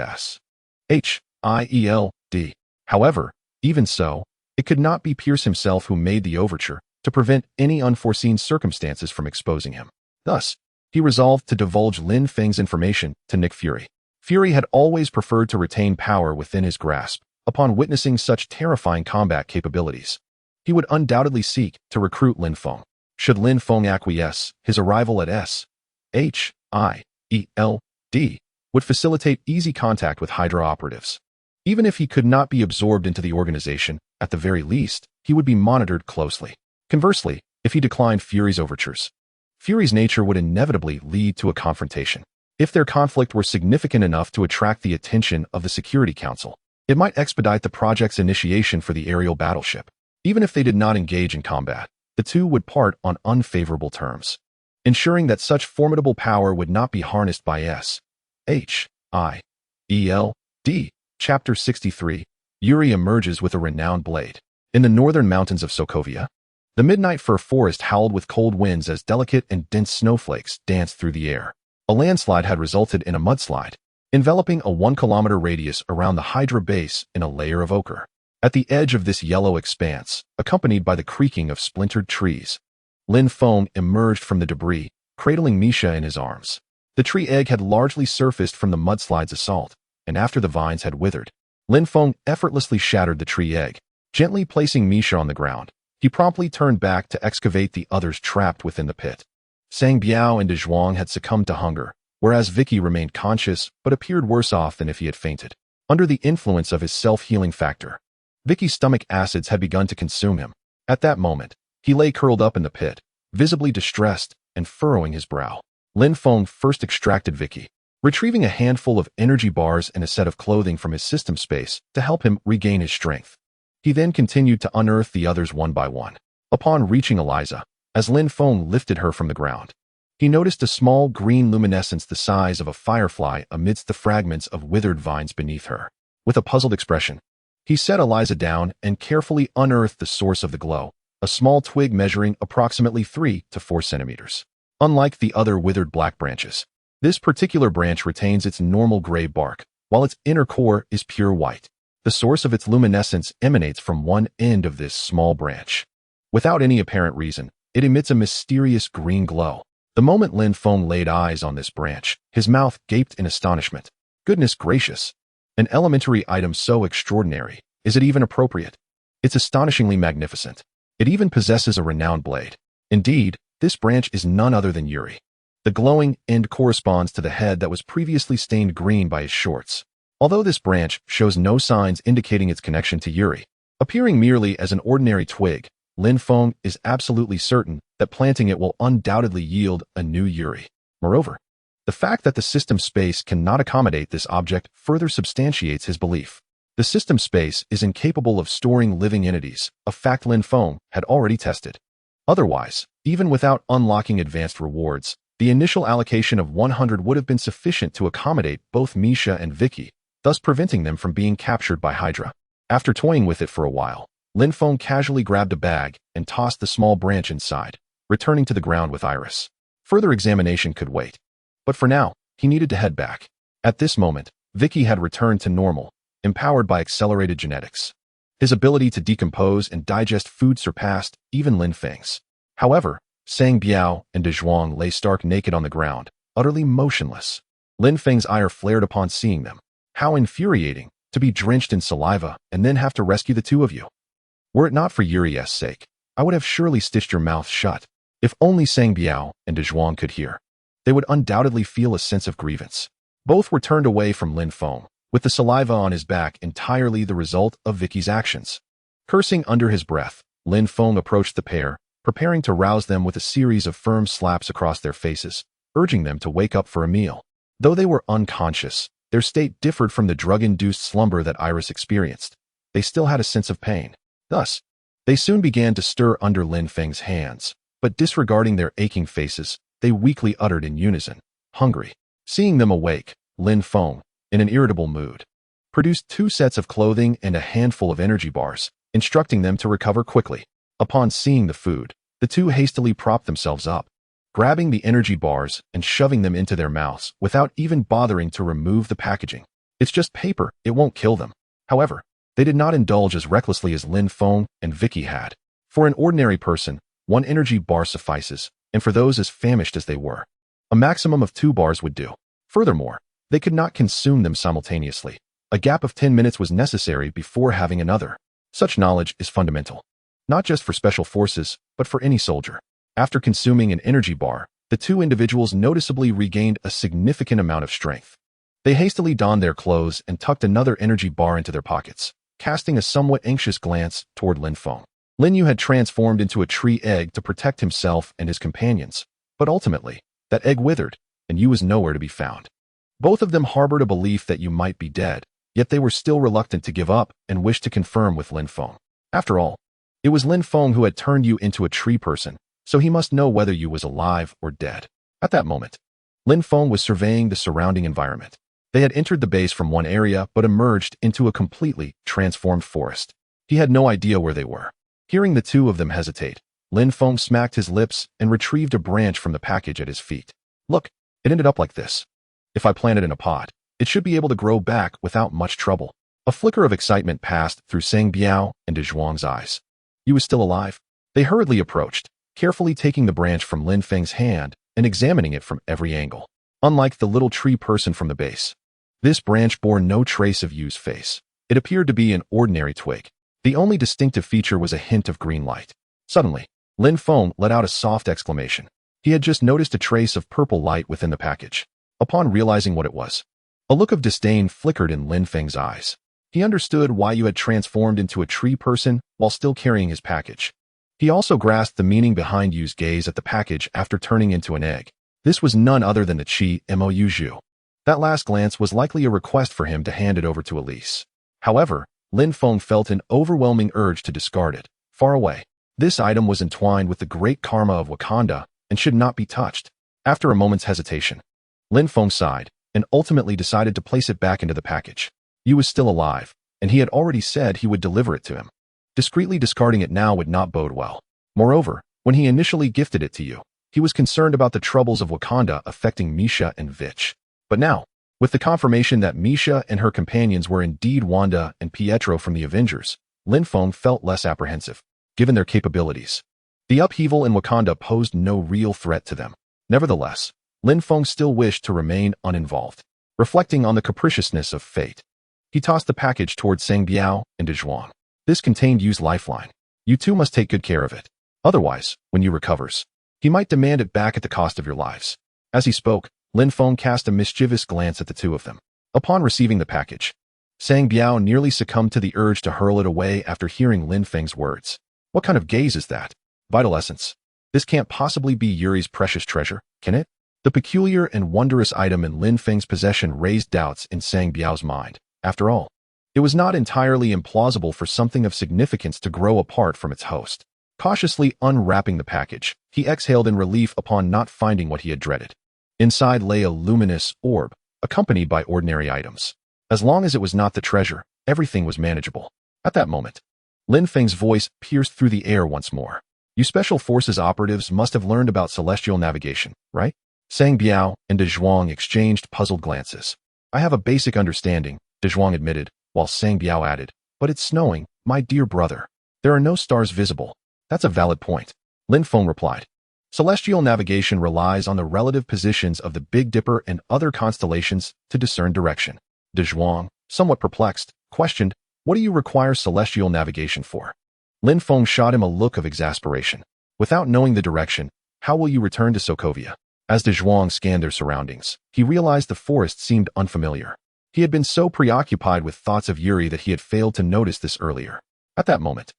SHIELD. However, even so, it could not be Pierce himself who made the overture to prevent any unforeseen circumstances from exposing him. Thus, he resolved to divulge Lin Feng's information to Nick Fury. Fury had always preferred to retain power within his grasp. Upon witnessing such terrifying combat capabilities, he would undoubtedly seek to recruit Lin Feng. Should Lin Feng acquiesce, his arrival at SHIELD would facilitate easy contact with Hydra operatives. Even if he could not be absorbed into the organization, at the very least, he would be monitored closely. Conversely, if he declined Fury's overtures, Fury's nature would inevitably lead to a confrontation. If their conflict were significant enough to attract the attention of the Security Council, it might expedite the project's initiation for the aerial battleship. Even if they did not engage in combat, the two would part on unfavorable terms, ensuring that such formidable power would not be harnessed by SHIELD. Chapter 63, Yuri emerges with a renowned blade. In the northern mountains of Sokovia, the midnight fir forest howled with cold winds as delicate and dense snowflakes danced through the air. A landslide had resulted in a mudslide, enveloping a 1-kilometer radius around the Hydra base in a layer of ochre. At the edge of this yellow expanse, accompanied by the creaking of splintered trees, Lin Feng emerged from the debris, cradling Misha in his arms. The tree egg had largely surfaced from the mudslide's assault, and after the vines had withered, Lin Feng effortlessly shattered the tree egg. Gently placing Misha on the ground, he promptly turned back to excavate the others trapped within the pit. Sang Biao and De Zhuang had succumbed to hunger, whereas Vicky remained conscious but appeared worse off than if he had fainted. Under the influence of his self-healing factor, Vicky's stomach acids had begun to consume him. At that moment, he lay curled up in the pit, visibly distressed and furrowing his brow. Lin Feng first extracted Vicky, retrieving a handful of energy bars and a set of clothing from his system space to help him regain his strength. He then continued to unearth the others one by one. Upon reaching Eliza, as Lin Feng lifted her from the ground, he noticed a small green luminescence the size of a firefly amidst the fragments of withered vines beneath her. With a puzzled expression, he set Eliza down and carefully unearthed the source of the glow, a small twig measuring approximately 3 to 4 centimeters. Unlike the other withered black branches, this particular branch retains its normal gray bark, while its inner core is pure white. The source of its luminescence emanates from one end of this small branch. Without any apparent reason, it emits a mysterious green glow. The moment Lin Feng laid eyes on this branch, his mouth gaped in astonishment. Goodness gracious! An elementary item so extraordinary, is it even appropriate? It's astonishingly magnificent. It even possesses a renowned blade. Indeed, this branch is none other than Yuri. The glowing end corresponds to the head that was previously stained green by his shorts. Although this branch shows no signs indicating its connection to Yuri, appearing merely as an ordinary twig, Lin Feng is absolutely certain that planting it will undoubtedly yield a new Yuri. Moreover, the fact that the system space cannot accommodate this object further substantiates his belief. The system space is incapable of storing living entities, a fact Lin Feng had already tested. Otherwise, even without unlocking advanced rewards, the initial allocation of 100 would have been sufficient to accommodate both Misha and Vicky, thus preventing them from being captured by Hydra. After toying with it for a while, Lin Feng casually grabbed a bag and tossed the small branch inside, returning to the ground with Iris. Further examination could wait. But for now, he needed to head back. At this moment, Vicky had returned to normal, empowered by accelerated genetics. His ability to decompose and digest food surpassed even Lin Feng's. However, Sang Biao and De Zhuang lay stark naked on the ground, utterly motionless. Lin Feng's ire flared upon seeing them. How infuriating, to be drenched in saliva and then have to rescue the two of you. Were it not for Yuri's sake, I would have surely stitched your mouth shut. If only Sang Biao and De Zhuang could hear, they would undoubtedly feel a sense of grievance. Both were turned away from Lin Feng, with the saliva on his back entirely the result of Vicky's actions. Cursing under his breath, Lin Feng approached the pair, preparing to rouse them with a series of firm slaps across their faces, urging them to wake up for a meal. Though they were unconscious, their state differed from the drug-induced slumber that Iris experienced. They still had a sense of pain. Thus, they soon began to stir under Lin Feng's hands, but disregarding their aching faces, they weakly uttered in unison, "Hungry." Seeing them awake, Lin Feng, in an irritable mood, produced 2 sets of clothing and a handful of energy bars, instructing them to recover quickly. Upon seeing the food, the two hastily propped themselves up, grabbing the energy bars and shoving them into their mouths without even bothering to remove the packaging. It's just paper, it won't kill them. However, they did not indulge as recklessly as Lin Feng and Vicky had. For an ordinary person, 1 energy bar suffices, and for those as famished as they were, a maximum of 2 bars would do. Furthermore, they could not consume them simultaneously. A gap of 10 minutes was necessary before having another. Such knowledge is fundamental, not just for special forces, but for any soldier. After consuming an energy bar, the 2 individuals noticeably regained a significant amount of strength. They hastily donned their clothes and tucked another energy bar into their pockets, casting a somewhat anxious glance toward Lin Feng. Lin Yu had transformed into a tree egg to protect himself and his companions, but ultimately, that egg withered, and Yu was nowhere to be found. Both of them harbored a belief that Yu might be dead, yet they were still reluctant to give up and wished to confirm with Lin Feng. After all, it was Lin Feng who had turned Yu into a tree person, so he must know whether Yu was alive or dead. At that moment, Lin Feng was surveying the surrounding environment. They had entered the base from one area but emerged into a completely transformed forest. He had no idea where they were. Hearing the 2 of them hesitate, Lin Feng smacked his lips and retrieved a branch from the package at his feet. Look, it ended up like this. If I plant it in a pot, it should be able to grow back without much trouble. A flicker of excitement passed through Sang Biao and De Zhuang's eyes. Yu was still alive. They hurriedly approached, carefully taking the branch from Lin Feng's hand and examining it from every angle. Unlike the little tree person from the base, this branch bore no trace of Yu's face. It appeared to be an ordinary twig. The only distinctive feature was a hint of green light. Suddenly, Lin Feng let out a soft exclamation. He had just noticed a trace of purple light within the package. Upon realizing what it was, a look of disdain flickered in Lin Feng's eyes. He understood why Yu had transformed into a tree person while still carrying his package. He also grasped the meaning behind Yu's gaze at the package after turning into an egg. This was none other than the Chi Mou Zhu. That last glance was likely a request for him to hand it over to Elise. However, Lin Feng felt an overwhelming urge to discard it, far away. This item was entwined with the great karma of Wakanda and should not be touched. After a moment's hesitation, Lin Feng sighed and ultimately decided to place it back into the package. Yu was still alive, and he had already said he would deliver it to him. Discreetly discarding it now would not bode well. Moreover, when he initially gifted it to Yu, he was concerned about the troubles of Wakanda affecting Misha and Vitch. But now, with the confirmation that Misha and her companions were indeed Wanda and Pietro from the Avengers, Lin Feng felt less apprehensive, given their capabilities. The upheaval in Wakanda posed no real threat to them. Nevertheless, Lin Feng still wished to remain uninvolved. Reflecting on the capriciousness of fate, he tossed the package towards Sang Biao and De Zhuang. This contained Yu's lifeline. You two must take good care of it. Otherwise, when Yu recovers, he might demand it back at the cost of your lives. As he spoke, Lin Feng cast a mischievous glance at the two of them. Upon receiving the package, Sang Biao nearly succumbed to the urge to hurl it away after hearing Lin Feng's words. What kind of gaze is that? Vital essence. This can't possibly be Yuri's precious treasure, can it? The peculiar and wondrous item in Lin Feng's possession raised doubts in Sang Biao's mind. After all, it was not entirely implausible for something of significance to grow apart from its host. Cautiously unwrapping the package, he exhaled in relief upon not finding what he had dreaded. Inside lay a luminous orb, accompanied by ordinary items. As long as it was not the treasure, everything was manageable. At that moment, Lin Feng's voice pierced through the air once more. You Special Forces operatives must have learned about celestial navigation, right? Sang Biao and De Zhuang exchanged puzzled glances. I have a basic understanding, De Zhuang admitted, while Sang Biao added, but it's snowing, my dear brother. There are no stars visible. That's a valid point. Lin Feng replied. Celestial navigation relies on the relative positions of the Big Dipper and other constellations to discern direction. De Zhuang, somewhat perplexed, questioned, what do you require celestial navigation for? Lin Feng shot him a look of exasperation. Without knowing the direction, how will you return to Sokovia? As De Zhuang scanned their surroundings, he realized the forest seemed unfamiliar. He had been so preoccupied with thoughts of Yuri that he had failed to notice this earlier. At that moment,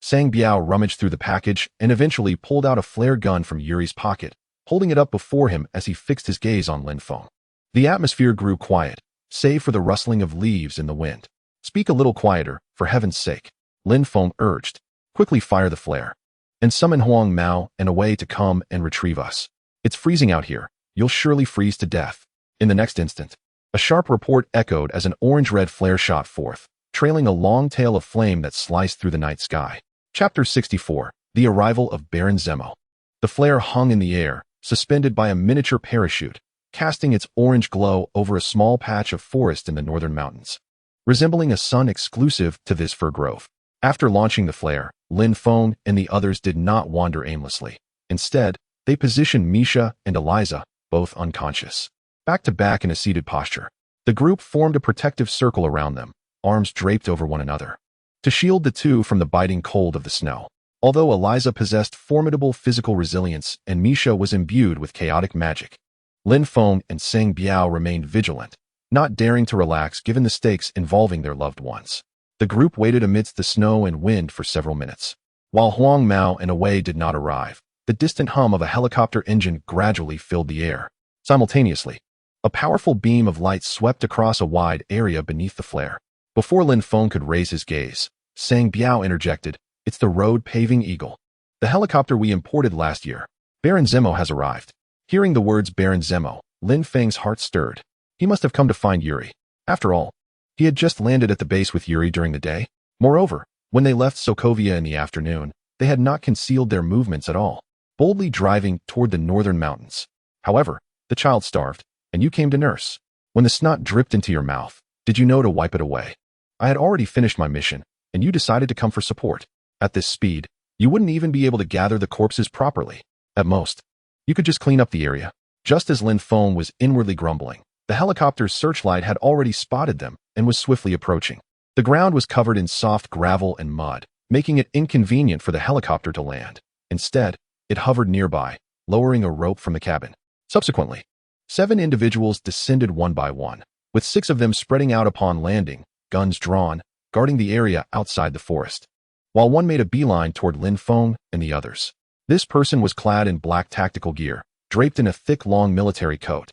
Sang Biao rummaged through the package and eventually pulled out a flare gun from Yuri's pocket, holding it up before him as he fixed his gaze on Lin Feng. The atmosphere grew quiet, save for the rustling of leaves in the wind. Speak a little quieter, for heaven's sake, Lin Feng urged. Quickly fire the flare, and summon Huang Mao and Away to come and retrieve us. It's freezing out here. You'll surely freeze to death. In the next instant, a sharp report echoed as an orange-red flare shot forth, trailing a long tail of flame that sliced through the night sky. Chapter 64, The Arrival of Baron Zemo. The flare hung in the air, suspended by a miniature parachute, casting its orange glow over a small patch of forest in the northern mountains, resembling a sun exclusive to this fir grove. After launching the flare, Lin Feng and the others did not wander aimlessly. Instead, they positioned Misha and Eliza, both unconscious, back to back in a seated posture. The group formed a protective circle around them, arms draped over one another, to shield the two from the biting cold of the snow. Although Eliza possessed formidable physical resilience and Misha was imbued with chaotic magic, Lin Feng and Sang Biao remained vigilant, not daring to relax given the stakes involving their loved ones. The group waited amidst the snow and wind for several minutes. While Huang Mao and Away did not arrive, the distant hum of a helicopter engine gradually filled the air. Simultaneously, a powerful beam of light swept across a wide area beneath the flare. Before Lin Feng could raise his gaze, Sang Biao interjected, It's the road paving eagle. The helicopter we imported last year. Baron Zemo has arrived. Hearing the words Baron Zemo, Lin Feng's heart stirred. He must have come to find Yuri. After all, he had just landed at the base with Yuri during the day. Moreover, when they left Sokovia in the afternoon, they had not concealed their movements at all, boldly driving toward the northern mountains. However, the child starved, and you came to nurse. When the snot dripped into your mouth, did you know to wipe it away? I had already finished my mission, and you decided to come for support. At this speed, you wouldn't even be able to gather the corpses properly. At most, you could just clean up the area. Just as Lin Feng was inwardly grumbling, the helicopter's searchlight had already spotted them and was swiftly approaching. The ground was covered in soft gravel and mud, making it inconvenient for the helicopter to land. Instead, it hovered nearby, lowering a rope from the cabin. Subsequently, 7 individuals descended one by one, with 6 of them spreading out upon landing, guns drawn, guarding the area outside the forest. while one made a beeline toward Lin Feng and the others. This person was clad in black tactical gear, draped in a thick long military coat,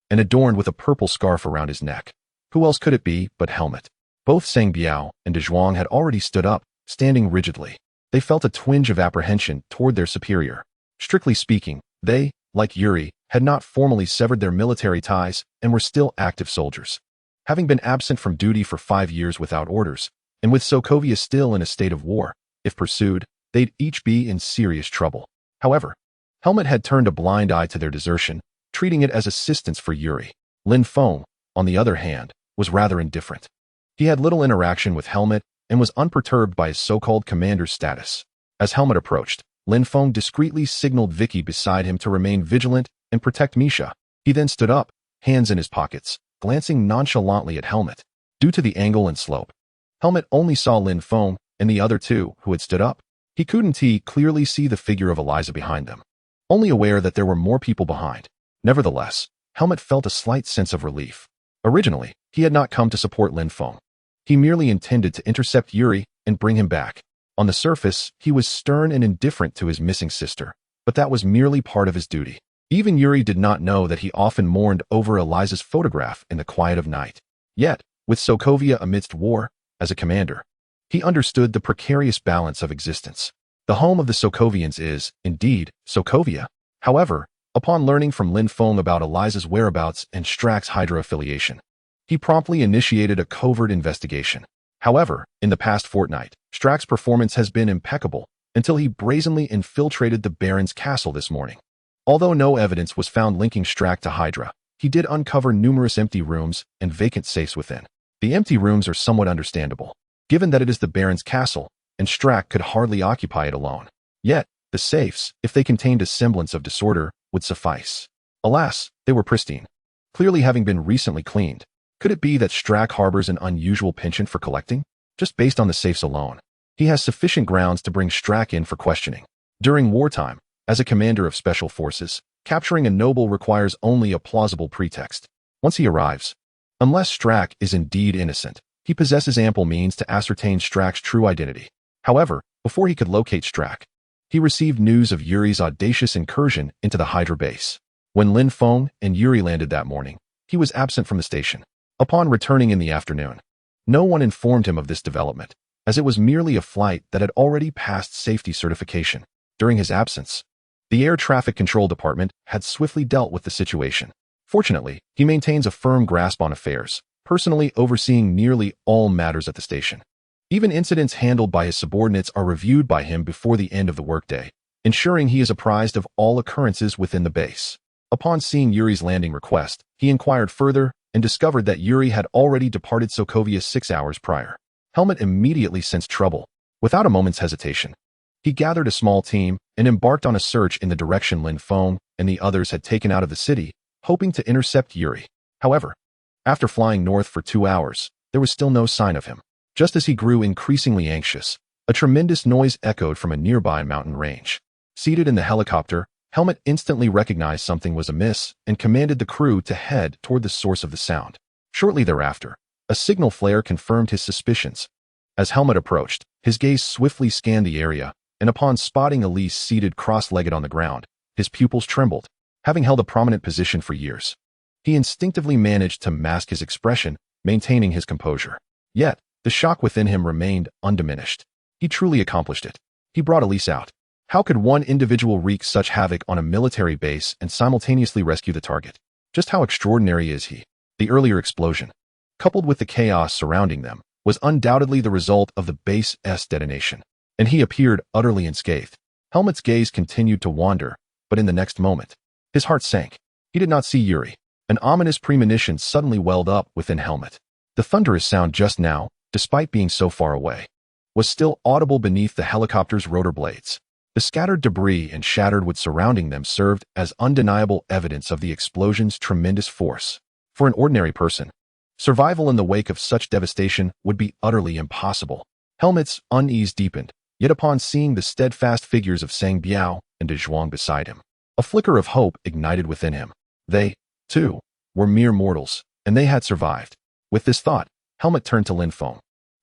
and adorned with a purple scarf around his neck. Who else could it be but Helmet? Both Sang Biao and De Zhuang had already stood up, standing rigidly. They felt a twinge of apprehension toward their superior. Strictly speaking, they, like Yuri, had not formally severed their military ties and were still active soldiers. Having been absent from duty for 5 years without orders, and with Sokovia still in a state of war, if pursued, they'd each be in serious trouble. However, Helmet had turned a blind eye to their desertion, treating it as assistance for Yuri. Lin Feng, on the other hand, was rather indifferent. He had little interaction with Helmet and was unperturbed by his so-called commander's status. As Helmet approached, Lin Feng discreetly signaled Vicky beside him to remain vigilant and protect Misha. He then stood up, hands in his pockets, glancing nonchalantly at Helmet. Due to the angle and slope, Helmet only saw Lin Feng and the other two who had stood up. He couldn't clearly see the figure of Eliza behind them, only aware that there were more people behind. Nevertheless, Helmet felt a slight sense of relief. Originally, he had not come to support Lin Feng. He merely intended to intercept Yuri and bring him back. On the surface, he was stern and indifferent to his missing sister, but that was merely part of his duty. Even Yuri did not know that he often mourned over Eliza's photograph in the quiet of night. Yet, with Sokovia amidst war, as a commander, he understood the precarious balance of existence. The home of the Sokovians is, indeed, Sokovia. However, upon learning from Lin Feng about Eliza's whereabouts and Strack's Hydra affiliation, he promptly initiated a covert investigation. However, in the past fortnight, Strack's performance has been impeccable until he brazenly infiltrated the Baron's castle this morning. Although no evidence was found linking Strack to Hydra, he did uncover numerous empty rooms and vacant safes within. The empty rooms are somewhat understandable, given that it is the Baron's castle, and Strack could hardly occupy it alone. Yet, the safes, if they contained a semblance of disorder, would suffice. Alas, they were pristine, clearly having been recently cleaned. Could it be that Strack harbors an unusual penchant for collecting? Just based on the safes alone, he has sufficient grounds to bring Strack in for questioning. During wartime, as a commander of special forces, capturing a noble requires only a plausible pretext. Once he arrives, unless Strack is indeed innocent, he possesses ample means to ascertain Strack's true identity. However, before he could locate Strack, he received news of Yuri's audacious incursion into the Hydra base. When Lin Feng and Yuri landed that morning, he was absent from the station. Upon returning in the afternoon, no one informed him of this development, as it was merely a flight that had already passed safety certification. During his absence, the Air Traffic Control Department had swiftly dealt with the situation. Fortunately, he maintains a firm grasp on affairs, personally overseeing nearly all matters at the station. Even incidents handled by his subordinates are reviewed by him before the end of the workday, ensuring he is apprised of all occurrences within the base. Upon seeing Yuri's landing request, he inquired further and discovered that Yuri had already departed Sokovia 6 hours prior. Helmet immediately sensed trouble. Without a moment's hesitation, he gathered a small team and embarked on a search in the direction Lin Feng and the others had taken out of the city, hoping to intercept Yuri. However, after flying north for 2 hours, there was still no sign of him. Just as he grew increasingly anxious, a tremendous noise echoed from a nearby mountain range. Seated in the helicopter, Helmet instantly recognized something was amiss and commanded the crew to head toward the source of the sound. Shortly thereafter, a signal flare confirmed his suspicions. As Helmet approached, his gaze swiftly scanned the area, and upon spotting Elise seated cross-legged on the ground, his pupils trembled. Having held a prominent position for years, he instinctively managed to mask his expression, maintaining his composure. Yet, the shock within him remained undiminished. He truly accomplished it. He brought Elise out. How could one individual wreak such havoc on a military base and simultaneously rescue the target? Just how extraordinary is he? The earlier explosion, coupled with the chaos surrounding them, was undoubtedly the result of the base's detonation, and he appeared utterly unscathed. Helmet's gaze continued to wander, but in the next moment, his heart sank. He did not see Yuri. An ominous premonition suddenly welled up within Helmet. The thunderous sound just now, despite being so far away, was still audible beneath the helicopter's rotor blades. The scattered debris and shattered wood surrounding them served as undeniable evidence of the explosion's tremendous force. For an ordinary person, survival in the wake of such devastation would be utterly impossible. Helmet's unease deepened, yet upon seeing the steadfast figures of Sang Biao and De Zhuang beside him, a flicker of hope ignited within him. They, too, were mere mortals, and they had survived. With this thought, Helmet turned to Lin Feng.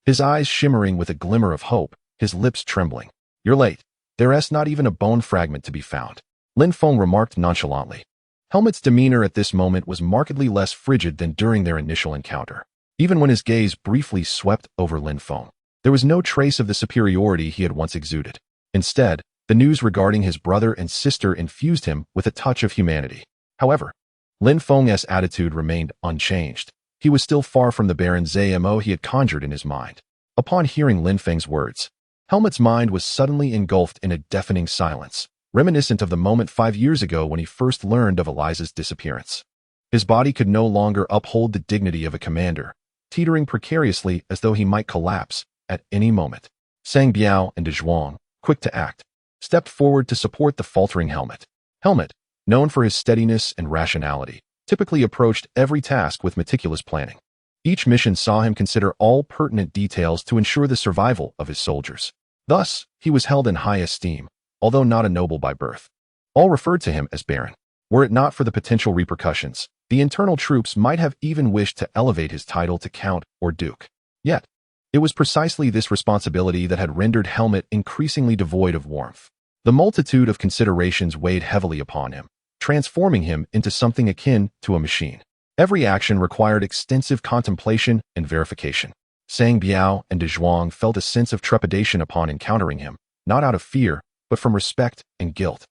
His eyes shimmering with a glimmer of hope, his lips trembling. "You're late. There's not even a bone fragment to be found," Lin Feng remarked nonchalantly. Helmet's demeanor at this moment was markedly less frigid than during their initial encounter. Even when his gaze briefly swept over Lin Feng, there was no trace of the superiority he had once exuded. Instead, the news regarding his brother and sister infused him with a touch of humanity. However, Lin Feng's attitude remained unchanged. He was still far from the barren Zmo he had conjured in his mind. Upon hearing Lin Feng's words, Helmet's mind was suddenly engulfed in a deafening silence, reminiscent of the moment 5 years ago when he first learned of Eliza's disappearance. His body could no longer uphold the dignity of a commander, teetering precariously as though he might collapse at any moment. Sang Biao and De Zhuang, quick to act, stepped forward to support the faltering Helmet. Helmet, known for his steadiness and rationality, typically approached every task with meticulous planning. Each mission saw him consider all pertinent details to ensure the survival of his soldiers. Thus, he was held in high esteem, although not a noble by birth. All referred to him as Baron. Were it not for the potential repercussions, the internal troops might have even wished to elevate his title to Count or Duke. Yet, it was precisely this responsibility that had rendered Helmet increasingly devoid of warmth. The multitude of considerations weighed heavily upon him, transforming him into something akin to a machine. Every action required extensive contemplation and verification. Sang Biao and De Zhuang felt a sense of trepidation upon encountering him, not out of fear, but from respect and guilt,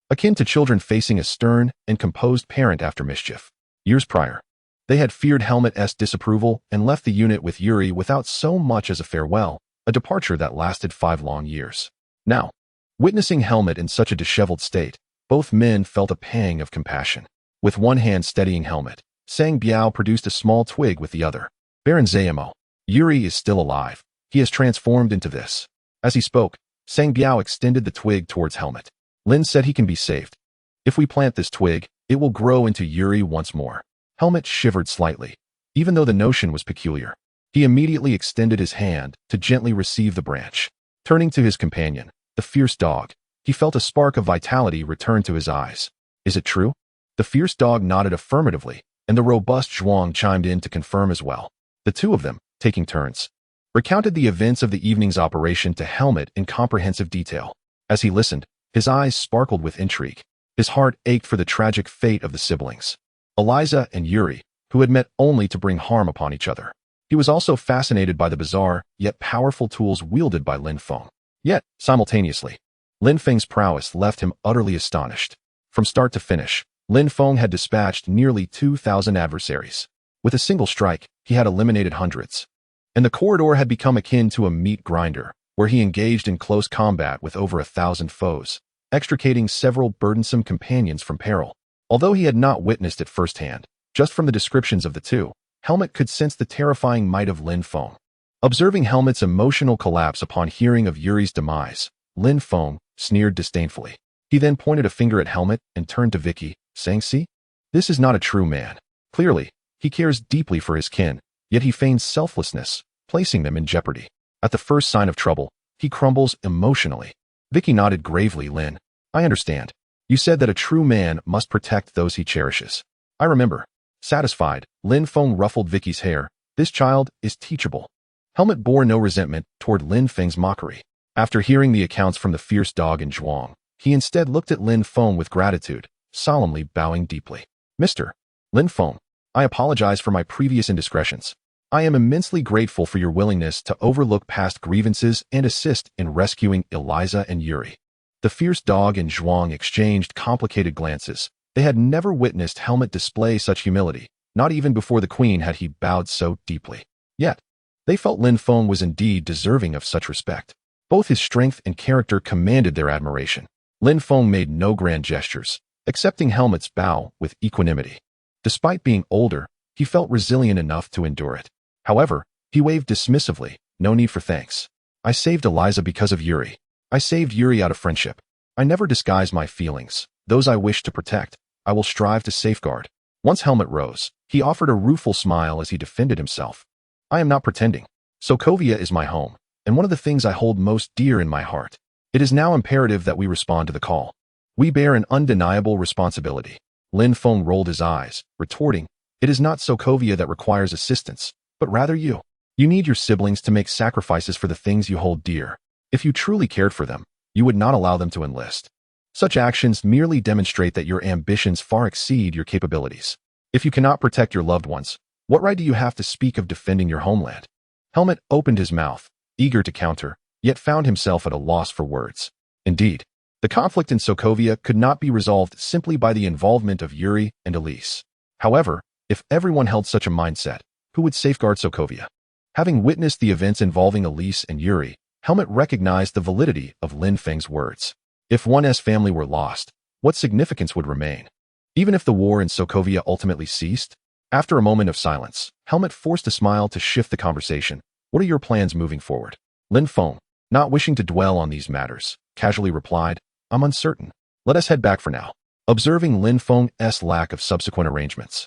akin to children facing a stern and composed parent after mischief. Years prior, they had feared Helmet's disapproval and left the unit with Yuri without so much as a farewell, a departure that lasted 5 long years. Now, witnessing Helmet in such a disheveled state, both men felt a pang of compassion. With one hand steadying Helmet, Sang Biao produced a small twig with the other. "Baron Zmo, Yuri is still alive. He has transformed into this." As he spoke, Sang Biao extended the twig towards Helmet. "Lin said he can be saved. If we plant this twig, it will grow into Yuri once more." Helmet shivered slightly, even though the notion was peculiar. He immediately extended his hand to gently receive the branch. Turning to his companion, the fierce dog, he felt a spark of vitality return to his eyes. "Is it true?" The fierce dog nodded affirmatively, and the robust Zhuang chimed in to confirm as well. The two of them, taking turns, recounted the events of the evening's operation to Helmet in comprehensive detail. As he listened, his eyes sparkled with intrigue. His heart ached for the tragic fate of the siblings, Eliza and Yuri, who had met only to bring harm upon each other. He was also fascinated by the bizarre, yet powerful tools wielded by Lin Feng. Yet, simultaneously, Lin Feng's prowess left him utterly astonished. From start to finish, Lin Feng had dispatched nearly 2,000 adversaries. With a single strike, he had eliminated hundreds. And the corridor had become akin to a meat grinder, where he engaged in close combat with over 1,000 foes, extricating several burdensome companions from peril. Although he had not witnessed it firsthand, just from the descriptions of the two, Helmet could sense the terrifying might of Lin Feng. Observing Helmet's emotional collapse upon hearing of Yuri's demise, Lin Feng sneered disdainfully. He then pointed a finger at Helmet and turned to Vicky, saying, "See? This is not a true man. Clearly, he cares deeply for his kin, yet he feigns selflessness, placing them in jeopardy. At the first sign of trouble, he crumbles emotionally." Vicky nodded gravely. "Lin, I understand. You said that a true man must protect those he cherishes." "I remember." Satisfied, Lin Feng ruffled Vicky's hair. "This child is teachable." Helmet bore no resentment toward Lin Feng's mockery. After hearing the accounts from the fierce dog and Zhuang, he instead looked at Lin Feng with gratitude, solemnly bowing deeply. "Mr. Lin Feng, I apologize for my previous indiscretions. I am immensely grateful for your willingness to overlook past grievances and assist in rescuing Eliza and Yuri." The fierce dog and Zhuang exchanged complicated glances. They had never witnessed Helmet display such humility. Not even before the queen had he bowed so deeply. Yet, they felt Lin Feng was indeed deserving of such respect. Both his strength and character commanded their admiration. Lin Feng made no grand gestures, accepting Helmet's bow with equanimity. Despite being older, he felt resilient enough to endure it. However, he waved dismissively, "No need for thanks. I saved Eliza because of Yuri. I saved Yuri out of friendship. I never disguise my feelings. Those I wish to protect, I will strive to safeguard." Once Helmet rose, he offered a rueful smile as he defended himself. "I am not pretending. Sokovia is my home, and one of the things I hold most dear in my heart. It is now imperative that we respond to the call. We bear an undeniable responsibility." Lin Feng rolled his eyes, retorting, "It is not Sokovia that requires assistance, but rather you. You need your siblings to make sacrifices for the things you hold dear." If you truly cared for them, you would not allow them to enlist. Such actions merely demonstrate that your ambitions far exceed your capabilities. If you cannot protect your loved ones, what right do you have to speak of defending your homeland? Helmet opened his mouth, eager to counter, yet found himself at a loss for words. Indeed, the conflict in Sokovia could not be resolved simply by the involvement of Yuri and Elise. However, if everyone held such a mindset, who would safeguard Sokovia? Having witnessed the events involving Elise and Yuri, Helmet recognized the validity of Lin Feng's words. If one's family were lost, what significance would remain? Even if the war in Sokovia ultimately ceased? After a moment of silence, Helmet forced a smile to shift the conversation. What are your plans moving forward? Lin Feng, not wishing to dwell on these matters, casually replied, I'm uncertain. Let us head back for now. Observing Lin Feng's lack of subsequent arrangements,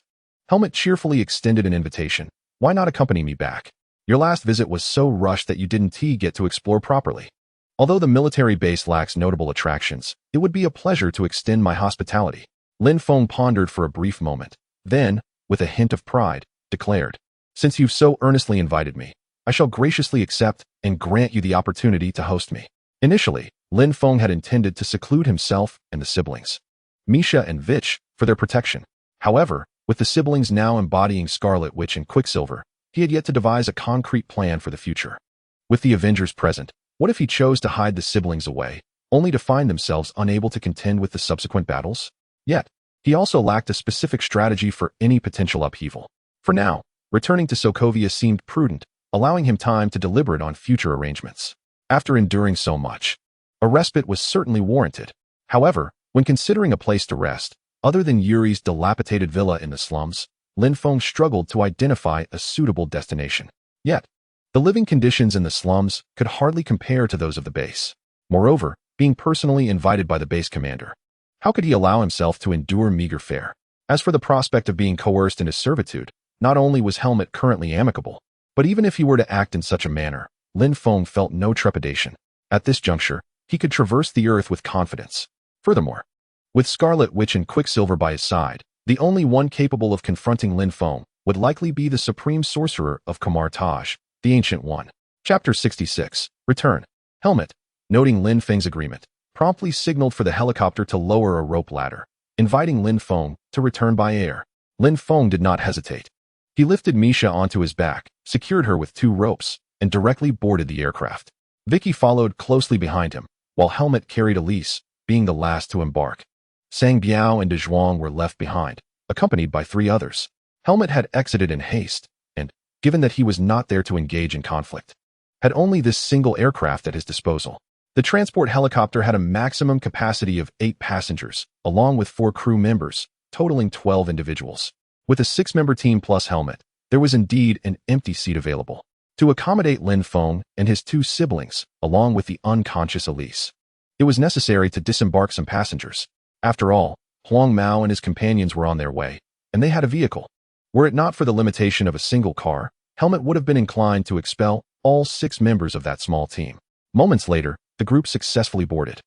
Helmet cheerfully extended an invitation. Why not accompany me back? Your last visit was so rushed that you didn't get to explore properly. Although the military base lacks notable attractions, it would be a pleasure to extend my hospitality. Lin Feng pondered for a brief moment, then, with a hint of pride, declared, Since you've so earnestly invited me, I shall graciously accept and grant you the opportunity to host me. Initially, Lin Feng had intended to seclude himself and the siblings, Misha and Vich, for their protection. However, with the siblings now embodying Scarlet Witch and Quicksilver, he had yet to devise a concrete plan for the future. With the Avengers present, what if he chose to hide the siblings away, only to find themselves unable to contend with the subsequent battles? Yet, he also lacked a specific strategy for any potential upheaval. For now, returning to Sokovia seemed prudent, allowing him time to deliberate on future arrangements. After enduring so much, a respite was certainly warranted. However, when considering a place to rest, other than Yuri's dilapidated villa in the slums, Lin Feng struggled to identify a suitable destination. Yet, the living conditions in the slums could hardly compare to those of the base. Moreover, being personally invited by the base commander, how could he allow himself to endure meager fare? As for the prospect of being coerced into servitude, not only was Helmet currently amicable, but even if he were to act in such a manner, Lin Feng felt no trepidation. At this juncture, he could traverse the earth with confidence. Furthermore, with Scarlet Witch and Quicksilver by his side, the only one capable of confronting Lin Feng would likely be the supreme sorcerer of Kamar Taj, the Ancient One. Chapter 66. Return. Helmet, noting Lin Feng's agreement, promptly signaled for the helicopter to lower a rope ladder, inviting Lin Feng to return by air. Lin Feng did not hesitate. He lifted Misha onto his back, secured her with 2 ropes, and directly boarded the aircraft. Vicky followed closely behind him, while Helmet carried Elise, being the last to embark. Sang Biao and De Zhuang were left behind, accompanied by 3 others. Helmet had exited in haste, and, given that he was not there to engage in conflict, had only this single aircraft at his disposal. The transport helicopter had a maximum capacity of 8 passengers, along with 4 crew members, totaling 12 individuals. With a 6-member team plus Helmet, there was indeed an empty seat available to accommodate Lin Feng and his 2 siblings, along with the unconscious Elise. It was necessary to disembark some passengers. After all, Huang Mao and his companions were on their way, and they had a vehicle. Were it not for the limitation of a single car, Helmet would have been inclined to expel all 6 members of that small team. Moments later, the group successfully boarded,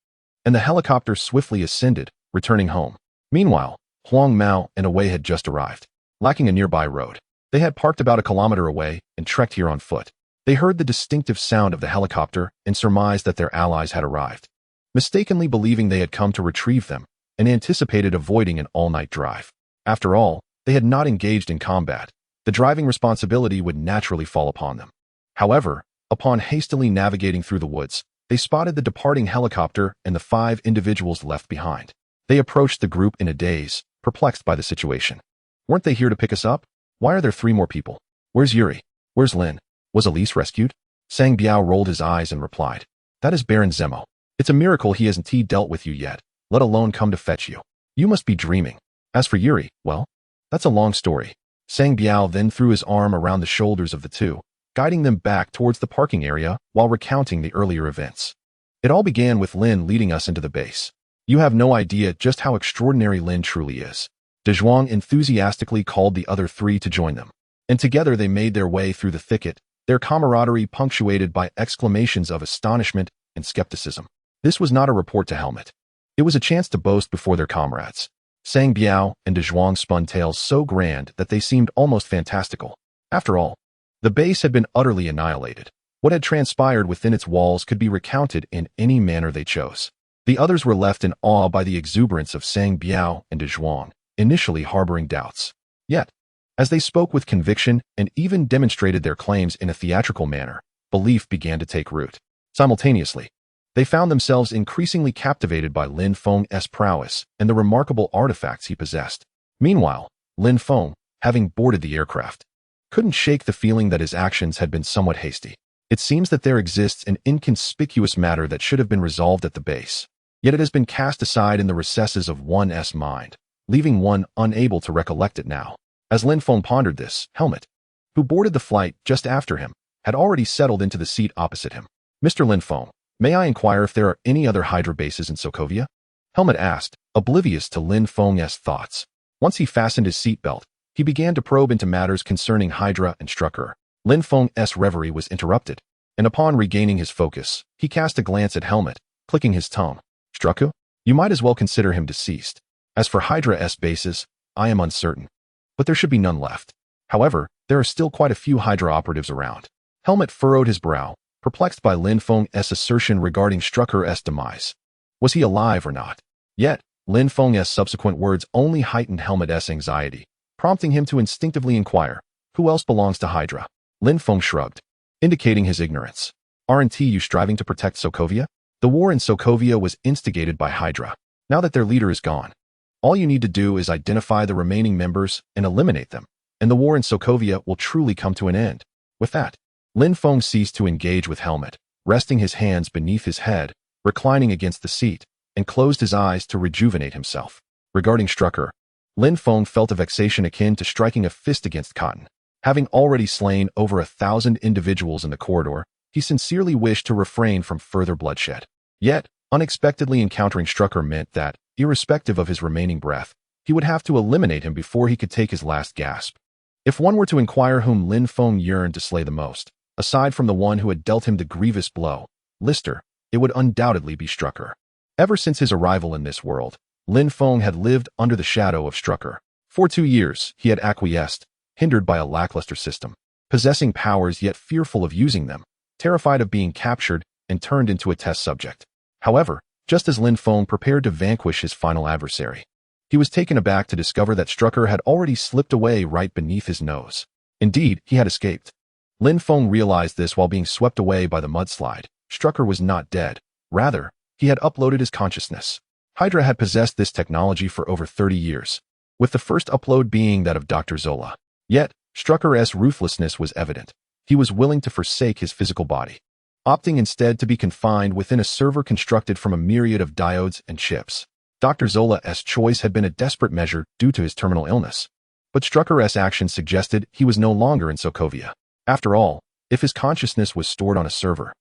and the helicopter swiftly ascended, returning home. Meanwhile, Huang Mao and Awei had just arrived. Lacking a nearby road, they had parked about a kilometer away and trekked here on foot. They heard the distinctive sound of the helicopter and surmised that their allies had arrived, mistakenly believing they had come to retrieve them, and anticipated avoiding an all-night drive. After all, they had not engaged in combat. The driving responsibility would naturally fall upon them. However, upon hastily navigating through the woods, they spotted the departing helicopter and the 5 individuals left behind. They approached the group in a daze, perplexed by the situation. Weren't they here to pick us up? Why are there 3 more people? Where's Yuri? Where's Lin? Was Elise rescued? Sang Biao rolled his eyes and replied, That is Baron Zemo. It's a miracle he hasn't dealt with you yet, let alone come to fetch you. You must be dreaming. As for Yuri, well, that's a long story. Sang Biao then threw his arm around the shoulders of the 2, guiding them back towards the parking area while recounting the earlier events. It all began with Lin leading us into the base. You have no idea just how extraordinary Lin truly is. De Zhuang enthusiastically called the other 3 to join them, and together they made their way through the thicket, their camaraderie punctuated by exclamations of astonishment and skepticism. This was not a report to Helmet. It was a chance to boast before their comrades. Sang Biao and De Zhuang spun tales so grand that they seemed almost fantastical. After all, the base had been utterly annihilated, What had transpired within its walls could be recounted in any manner they chose. The others were left in awe by the exuberance of Sang Biao and De Zhuang, initially harboring doubts. Yet, as they spoke with conviction and even demonstrated their claims in a theatrical manner, belief began to take root. Simultaneously, they found themselves increasingly captivated by Lin Feng's prowess and the remarkable artifacts he possessed. Meanwhile, Lin Feng, having boarded the aircraft, couldn't shake the feeling that his actions had been somewhat hasty. It seems that there exists an inconspicuous matter that should have been resolved at the base, yet it has been cast aside in the recesses of one's mind, leaving one unable to recollect it now. As Lin Feng pondered this, Helmet, who boarded the flight just after him, had already settled into the seat opposite him. "Mr. Lin Feng, may I inquire if there are any other Hydra bases in Sokovia?" Helmet asked, oblivious to Lin Feng's thoughts. Once he fastened his seatbelt, he began to probe into matters concerning Hydra and Strucker. Lin Feng's reverie was interrupted, and upon regaining his focus, he cast a glance at Helmet, clicking his tongue. "Strucker? You might as well consider him deceased. As for Hydra's bases, I am uncertain, but there should be none left. However, there are still quite a few Hydra operatives around." Helmet furrowed his brow, perplexed by Lin Feng's assertion regarding Strucker's demise. Was he alive or not? Yet, Lin Feng's subsequent words only heightened Helmet's anxiety, prompting him to instinctively inquire, "Who else belongs to Hydra?" Lin Feng shrugged, indicating his ignorance. "Aren't you striving to protect Sokovia?" The war in Sokovia was instigated by Hydra. Now that their leader is gone, all you need to do is identify the remaining members and eliminate them, and the war in Sokovia will truly come to an end. With that, Lin Feng ceased to engage with Helmet, resting his hands beneath his head, reclining against the seat, and closed his eyes to rejuvenate himself. Regarding Strucker, Lin Feng felt a vexation akin to striking a fist against cotton. Having already slain over 1,000 individuals in the corridor, he sincerely wished to refrain from further bloodshed. Yet, unexpectedly encountering Strucker meant that, irrespective of his remaining breath, he would have to eliminate him before he could take his last gasp. If one were to inquire whom Lin Feng yearned to slay the most, aside from the one who had dealt him the grievous blow, Lister, it would undoubtedly be Strucker. Ever since his arrival in this world, Lin Feng had lived under the shadow of Strucker. For 2 years, he had acquiesced, hindered by a lackluster system, possessing powers yet fearful of using them, terrified of being captured and turned into a test subject. However, just as Lin Feng prepared to vanquish his final adversary, he was taken aback to discover that Strucker had already slipped away right beneath his nose. Indeed, he had escaped. Lin Feng realized this while being swept away by the mudslide. Strucker was not dead. Rather, he had uploaded his consciousness. Hydra had possessed this technology for over 30 years, with the first upload being that of Dr. Zola. Yet, Strucker's ruthlessness was evident. He was willing to forsake his physical body, opting instead to be confined within a server constructed from a myriad of diodes and chips. Dr. Zola's choice had been a desperate measure due to his terminal illness, but Strucker's actions suggested he was no longer in Sokovia. After all, if his consciousness was stored on a server,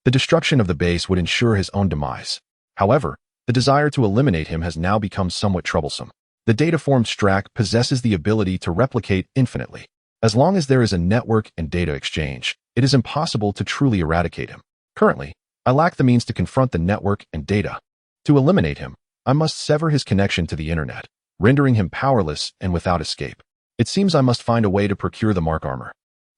the destruction of the base would ensure his own demise. However, the desire to eliminate him has now become somewhat troublesome. The data-formed Strack possesses the ability to replicate infinitely. As long as there is a network and data exchange, it is impossible to truly eradicate him. Currently, I lack the means to confront the network and data. To eliminate him, I must sever his connection to the internet, rendering him powerless and without escape. It seems I must find a way to procure the Mark armor.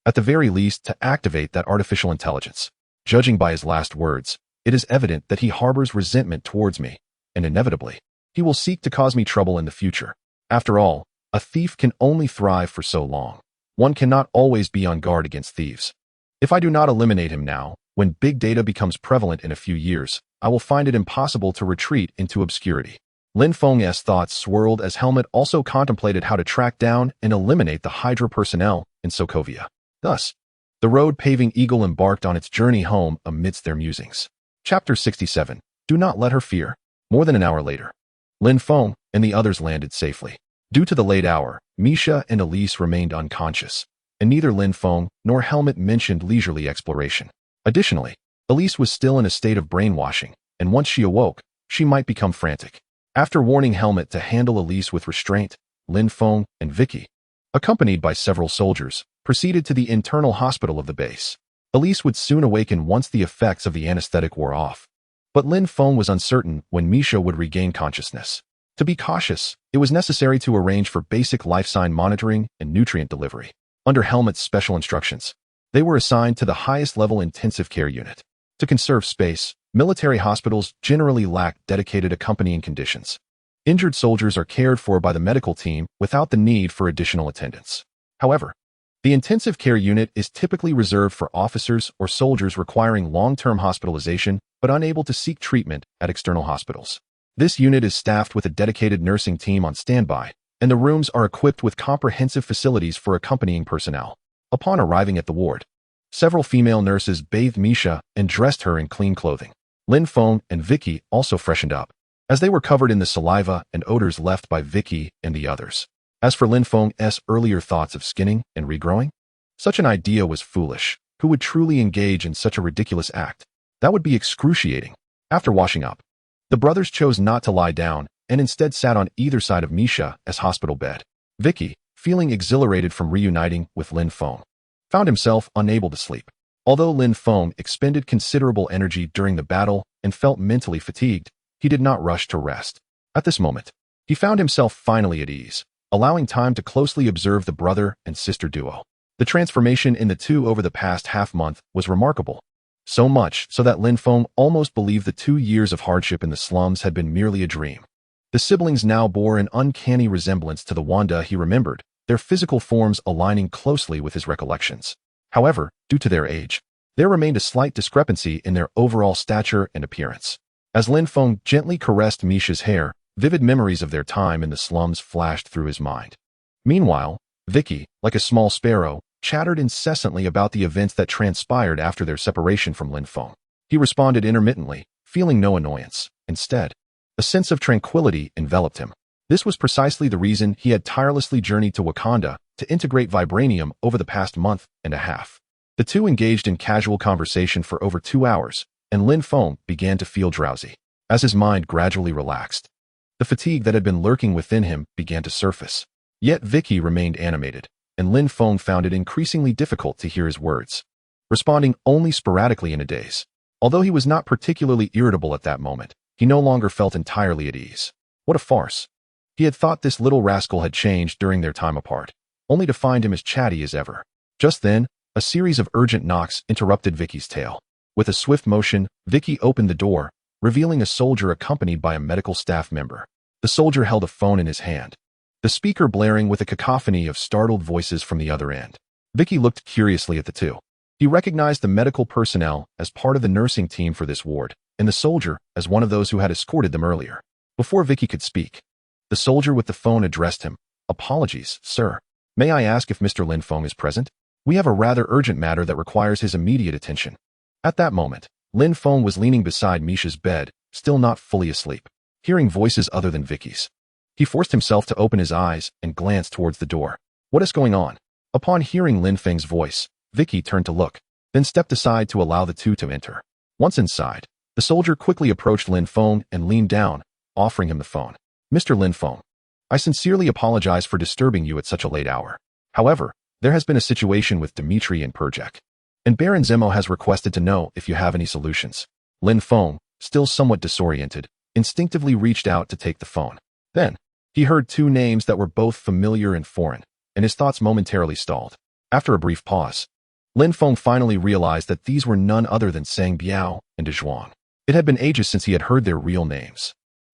At the very least, to activate that artificial intelligence. Judging by his last words, it is evident that he harbors resentment towards me, and inevitably, he will seek to cause me trouble in the future. After all, a thief can only thrive for so long. One cannot always be on guard against thieves. If I do not eliminate him now, when big data becomes prevalent in a few years, I will find it impossible to retreat into obscurity. Lin Feng's thoughts swirled as Helmet also contemplated how to track down and eliminate the Hydra personnel in Sokovia. Thus, the road-paving eagle embarked on its journey home amidst their musings. Chapter 67. Do not let her fear. More than an hour later, Lin Feng and the others landed safely. Due to the late hour, Misha and Elise remained unconscious, and neither Lin Feng nor Helmet mentioned leisurely exploration. Additionally, Elise was still in a state of brainwashing, and once she awoke, she might become frantic. After warning Helmet to handle Elise with restraint, Lin Feng and Vicky, accompanied by several soldiers, proceeded to the internal hospital of the base. Elise would soon awaken once the effects of the anesthetic wore off. But Lin Feng was uncertain when Misha would regain consciousness. To be cautious, it was necessary to arrange for basic life sign monitoring and nutrient delivery. Under Helmet's special instructions, They were assigned to the highest level intensive care unit. To conserve space, military hospitals generally lack dedicated accompanying conditions. Injured soldiers are cared for by the medical team without the need for additional attendance. However, the intensive care unit is typically reserved for officers or soldiers requiring long-term hospitalization but unable to seek treatment at external hospitals. This unit is staffed with a dedicated nursing team on standby, and the rooms are equipped with comprehensive facilities for accompanying personnel. Upon arriving at the ward, several female nurses bathed Misha and dressed her in clean clothing. Lin Feng and Vicky also freshened up, as they were covered in the saliva and odors left by Vicky and the others. As for Lin Feng's earlier thoughts of skinning and regrowing, such an idea was foolish. Who would truly engage in such a ridiculous act? That would be excruciating. After washing up, the brothers chose not to lie down and instead sat on either side of Misha's hospital bed. Vicky, feeling exhilarated from reuniting with Lin Feng, found himself unable to sleep. Although Lin Feng expended considerable energy during the battle and felt mentally fatigued, he did not rush to rest. At this moment, he found himself finally at ease, allowing time to closely observe the brother and sister duo. The transformation in the two over the past half-month was remarkable, so much so that Lin Feng almost believed the 2 years of hardship in the slums had been merely a dream. The siblings now bore an uncanny resemblance to the Wanda he remembered, their physical forms aligning closely with his recollections. However, due to their age, there remained a slight discrepancy in their overall stature and appearance. As Lin Feng gently caressed Misha's hair, vivid memories of their time in the slums flashed through his mind. Meanwhile, Vicky, like a small sparrow, chattered incessantly about the events that transpired after their separation from Lin Feng. He responded intermittently, feeling no annoyance. Instead, a sense of tranquility enveloped him. This was precisely the reason he had tirelessly journeyed to Wakanda to integrate vibranium over the past month and a half. The two engaged in casual conversation for over 2 hours, and Lin Feng began to feel drowsy. As his mind gradually relaxed, the fatigue that had been lurking within him began to surface. Yet Vicky remained animated, and Lin Feng found it increasingly difficult to hear his words, responding only sporadically in a daze. Although he was not particularly irritable at that moment, he no longer felt entirely at ease. What a farce. He had thought this little rascal had changed during their time apart, only to find him as chatty as ever. Just then, a series of urgent knocks interrupted Vicky's tale. With a swift motion, Vicky opened the door, revealing a soldier accompanied by a medical staff member. The soldier held a phone in his hand, the speaker blaring with a cacophony of startled voices from the other end. Vicky looked curiously at the two. He recognized the medical personnel as part of the nursing team for this ward, and the soldier as one of those who had escorted them earlier. Before Vicky could speak, the soldier with the phone addressed him. "Apologies, sir. May I ask if Mr. Lin Feng is present? We have a rather urgent matter that requires his immediate attention." At that moment, Lin Feng was leaning beside Misha's bed, still not fully asleep, hearing voices other than Vicky's. He forced himself to open his eyes and glance towards the door. What is going on? Upon hearing Lin Feng's voice, Vicky turned to look, then stepped aside to allow the two to enter. Once inside, the soldier quickly approached Lin Feng and leaned down, offering him the phone. "Mr. Lin Feng, I sincerely apologize for disturbing you at such a late hour. However, there has been a situation with Dimitri and Perjek, and Baron Zemo has requested to know if you have any solutions." Lin Feng, still somewhat disoriented, instinctively reached out to take the phone. Then, he heard two names that were both familiar and foreign, and his thoughts momentarily stalled. After a brief pause, Lin Feng finally realized that these were none other than Sang Biao and De Zhuang. It had been ages since he had heard their real names,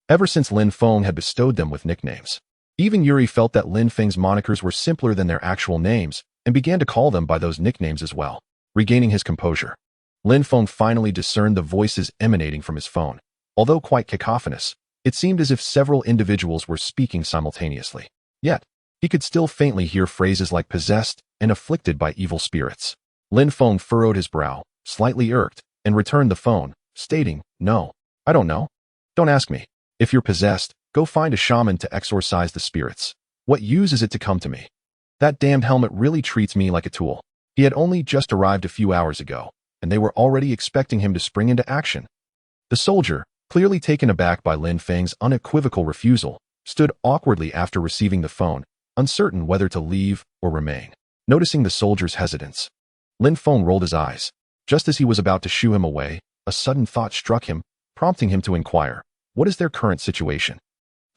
ever since Lin Feng had bestowed them with nicknames. Even Yuri felt that Lin Feng's monikers were simpler than their actual names, and began to call them by those nicknames as well. Regaining his composure, Lin Feng finally discerned the voices emanating from his phone. Although quite cacophonous, it seemed as if several individuals were speaking simultaneously. Yet, he could still faintly hear phrases like possessed and afflicted by evil spirits. Lin Feng furrowed his brow, slightly irked, and returned the phone, stating, "No, I don't know. Don't ask me. If you're possessed, go find a shaman to exorcise the spirits. What use is it to come to me? That damned helmet really treats me like a tool." He had only just arrived a few hours ago, and they were already expecting him to spring into action. The soldier, clearly taken aback by Lin Feng's unequivocal refusal, stood awkwardly after receiving the phone, uncertain whether to leave or remain. Noticing the soldier's hesitance, Lin Feng rolled his eyes. Just as he was about to shoo him away, a sudden thought struck him, prompting him to inquire, "What is their current situation?"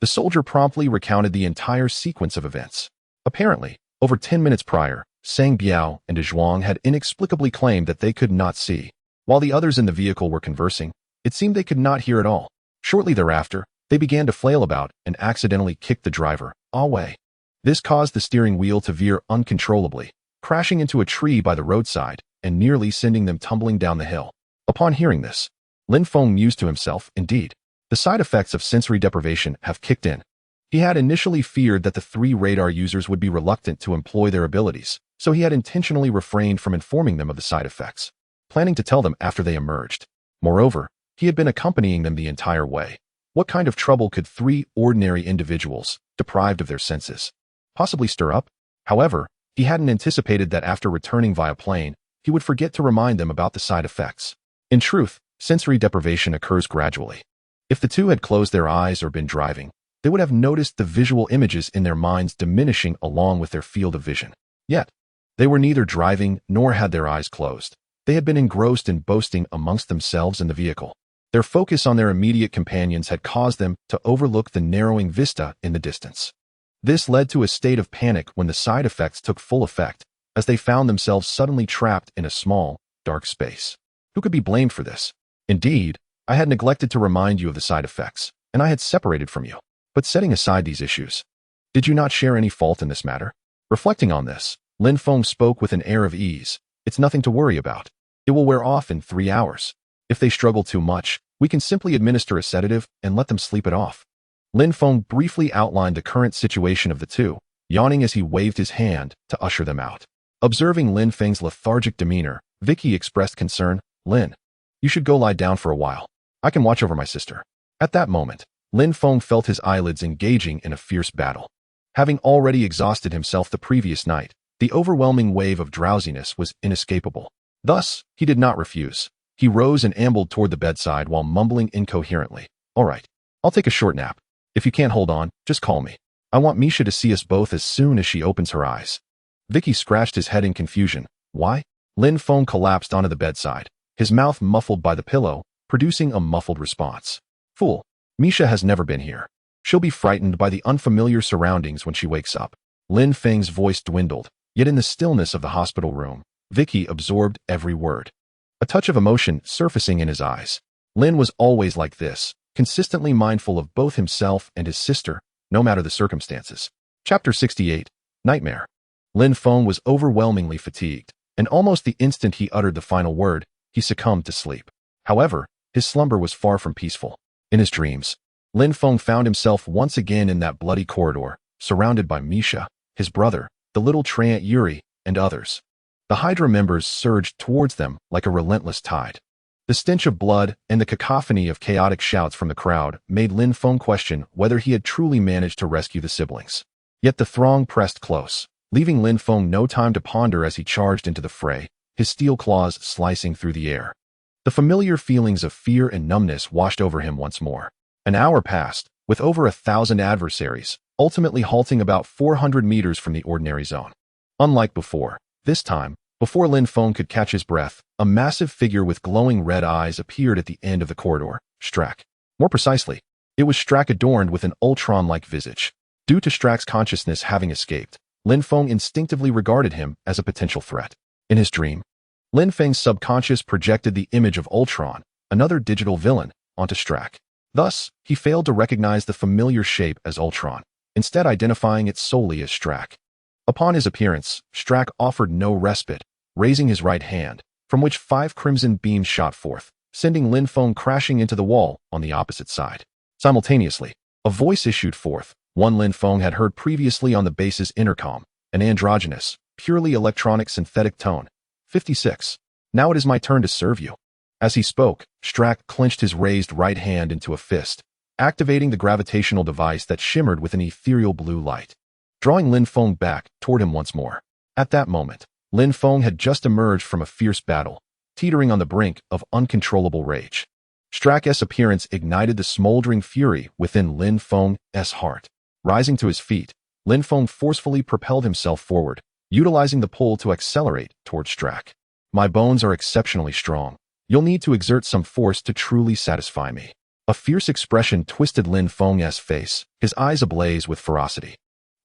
The soldier promptly recounted the entire sequence of events. Apparently, over 10 minutes prior, Sang Biao and De Zhuang had inexplicably claimed that they could not see. While the others in the vehicle were conversing, it seemed they could not hear at all. Shortly thereafter, they began to flail about and accidentally kicked the driver away. This caused the steering wheel to veer uncontrollably, crashing into a tree by the roadside and nearly sending them tumbling down the hill. Upon hearing this, Lin Feng mused to himself, indeed, the side effects of sensory deprivation have kicked in. He had initially feared that the 3 radar users would be reluctant to employ their abilities, so he had intentionally refrained from informing them of the side effects, planning to tell them after they emerged. Moreover, he had been accompanying them the entire way. What kind of trouble could 3 ordinary individuals, deprived of their senses, possibly stir up? However, he hadn't anticipated that after returning via plane, he would forget to remind them about the side effects. In truth, sensory deprivation occurs gradually. If the 2 had closed their eyes or been driving, they would have noticed the visual images in their minds diminishing along with their field of vision. Yet, they were neither driving nor had their eyes closed. They had been engrossed in boasting amongst themselves in the vehicle. Their focus on their immediate companions had caused them to overlook the narrowing vista in the distance. This led to a state of panic when the side effects took full effect, as they found themselves suddenly trapped in a small, dark space. Who could be blamed for this? Indeed, I had neglected to remind you of the side effects, and I had separated from you. But setting aside these issues, did you not share any fault in this matter? Reflecting on this, Lin Feng spoke with an air of ease. It's nothing to worry about. It will wear off in 3 hours. If they struggle too much, we can simply administer a sedative and let them sleep it off. Lin Feng briefly outlined the current situation of the 2, yawning as he waved his hand to usher them out. Observing Lin Feng's lethargic demeanor, Vicky expressed concern. Lin, you should go lie down for a while. I can watch over my sister. At that moment, Lin Feng felt his eyelids engaging in a fierce battle. Having already exhausted himself the previous night, the overwhelming wave of drowsiness was inescapable. Thus, he did not refuse. He rose and ambled toward the bedside while mumbling incoherently. All right, I'll take a short nap. If you can't hold on, just call me. I want Misha to see us both as soon as she opens her eyes. Vicky scratched his head in confusion. Why? Lin Feng collapsed onto the bedside, his mouth muffled by the pillow, producing a muffled response. Fool. Misha has never been here. She'll be frightened by the unfamiliar surroundings when she wakes up. Lin Feng's voice dwindled, yet in the stillness of the hospital room, Vicky absorbed every word. A touch of emotion surfacing in his eyes. Lin was always like this, consistently mindful of both himself and his sister, no matter the circumstances. Chapter 68. Nightmare. Lin Feng was overwhelmingly fatigued, and almost the instant he uttered the final word, he succumbed to sleep. However, his slumber was far from peaceful. In his dreams, Lin Feng found himself once again in that bloody corridor, surrounded by Misha, his brother, the little treant Yuri, and others. The Hydra members surged towards them like a relentless tide. The stench of blood and the cacophony of chaotic shouts from the crowd made Lin Feng question whether he had truly managed to rescue the siblings. Yet the throng pressed close, leaving Lin Feng no time to ponder as he charged into the fray, his steel claws slicing through the air. The familiar feelings of fear and numbness washed over him once more. An hour passed, with over 1,000 adversaries, ultimately halting about 400 meters from the ordinary zone. Unlike before, this time, before Lin Feng could catch his breath, a massive figure with glowing red eyes appeared at the end of the corridor, Strack. More precisely, it was Strack adorned with an Ultron-like visage. Due to Strack's consciousness having escaped, Lin Feng instinctively regarded him as a potential threat. In his dream, Lin Feng's subconscious projected the image of Ultron, another digital villain, onto Strack. Thus, he failed to recognize the familiar shape as Ultron, instead identifying it solely as Strack. Upon his appearance, Strack offered no respite, raising his right hand, from which 5 crimson beams shot forth, sending Lin Feng crashing into the wall on the opposite side. Simultaneously, a voice issued forth, one Lin Feng had heard previously on the base's intercom, an androgynous, purely electronic synthetic tone. 56. Now it is my turn to serve you. As he spoke, Strack clenched his raised right hand into a fist, activating the gravitational device that shimmered with an ethereal blue light, drawing Lin Feng back toward him once more. At that moment, Lin Feng had just emerged from a fierce battle, teetering on the brink of uncontrollable rage. Strack's appearance ignited the smoldering fury within Lin Feng's heart. Rising to his feet, Lin Feng forcefully propelled himself forward, utilizing the pull to accelerate toward Strack. My bones are exceptionally strong. You'll need to exert some force to truly satisfy me. A fierce expression twisted Lin Feng's face, his eyes ablaze with ferocity.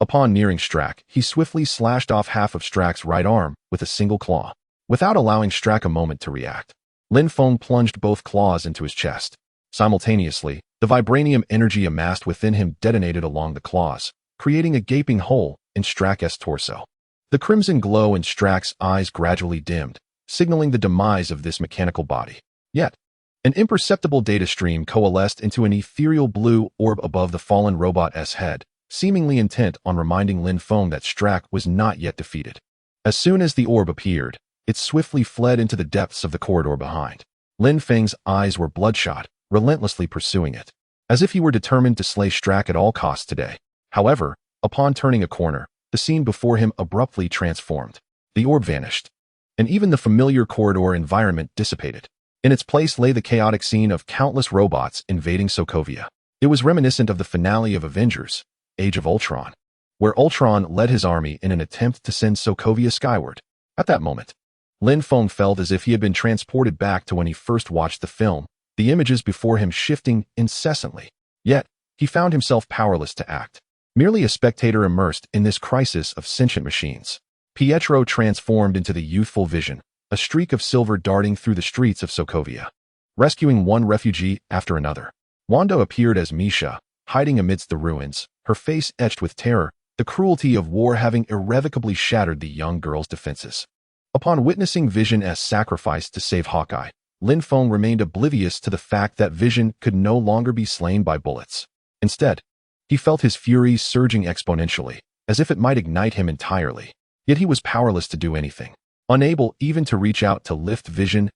Upon nearing Strack, he swiftly slashed off half of Strack's right arm with a single claw. Without allowing Strack a moment to react, Lin Feng plunged both claws into his chest. Simultaneously, the vibranium energy amassed within him detonated along the claws, creating a gaping hole in Strack's torso. The crimson glow in Strack's eyes gradually dimmed, signaling the demise of this mechanical body. Yet, an imperceptible data stream coalesced into an ethereal blue orb above the fallen robot's head, seemingly intent on reminding Lin Feng that Strack was not yet defeated. As soon as the orb appeared, it swiftly fled into the depths of the corridor behind. Lin Feng's eyes were bloodshot, relentlessly pursuing it, as if he were determined to slay Strack at all costs today. However, upon turning a corner, the scene before him abruptly transformed. The orb vanished, and even the familiar corridor environment dissipated. In its place lay the chaotic scene of countless robots invading Sokovia. It was reminiscent of the finale of Avengers: Age of Ultron, where Ultron led his army in an attempt to send Sokovia skyward. At that moment, Lin Feng felt as if he had been transported back to when he first watched the film, the images before him shifting incessantly. Yet, he found himself powerless to act, merely a spectator immersed in this crisis of sentient machines. Pietro transformed into the youthful Vision, a streak of silver darting through the streets of Sokovia, rescuing one refugee after another. Wanda appeared as Misha, hiding amidst the ruins, her face etched with terror, the cruelty of war having irrevocably shattered the young girl's defenses. Upon witnessing Vision's sacrifice to save Hawkeye, Lin Feng remained oblivious to the fact that Vision could no longer be slain by bullets. Instead, he felt his fury surging exponentially, as if it might ignite him entirely. Yet he was powerless to do anything, unable even to reach out to lift Vision's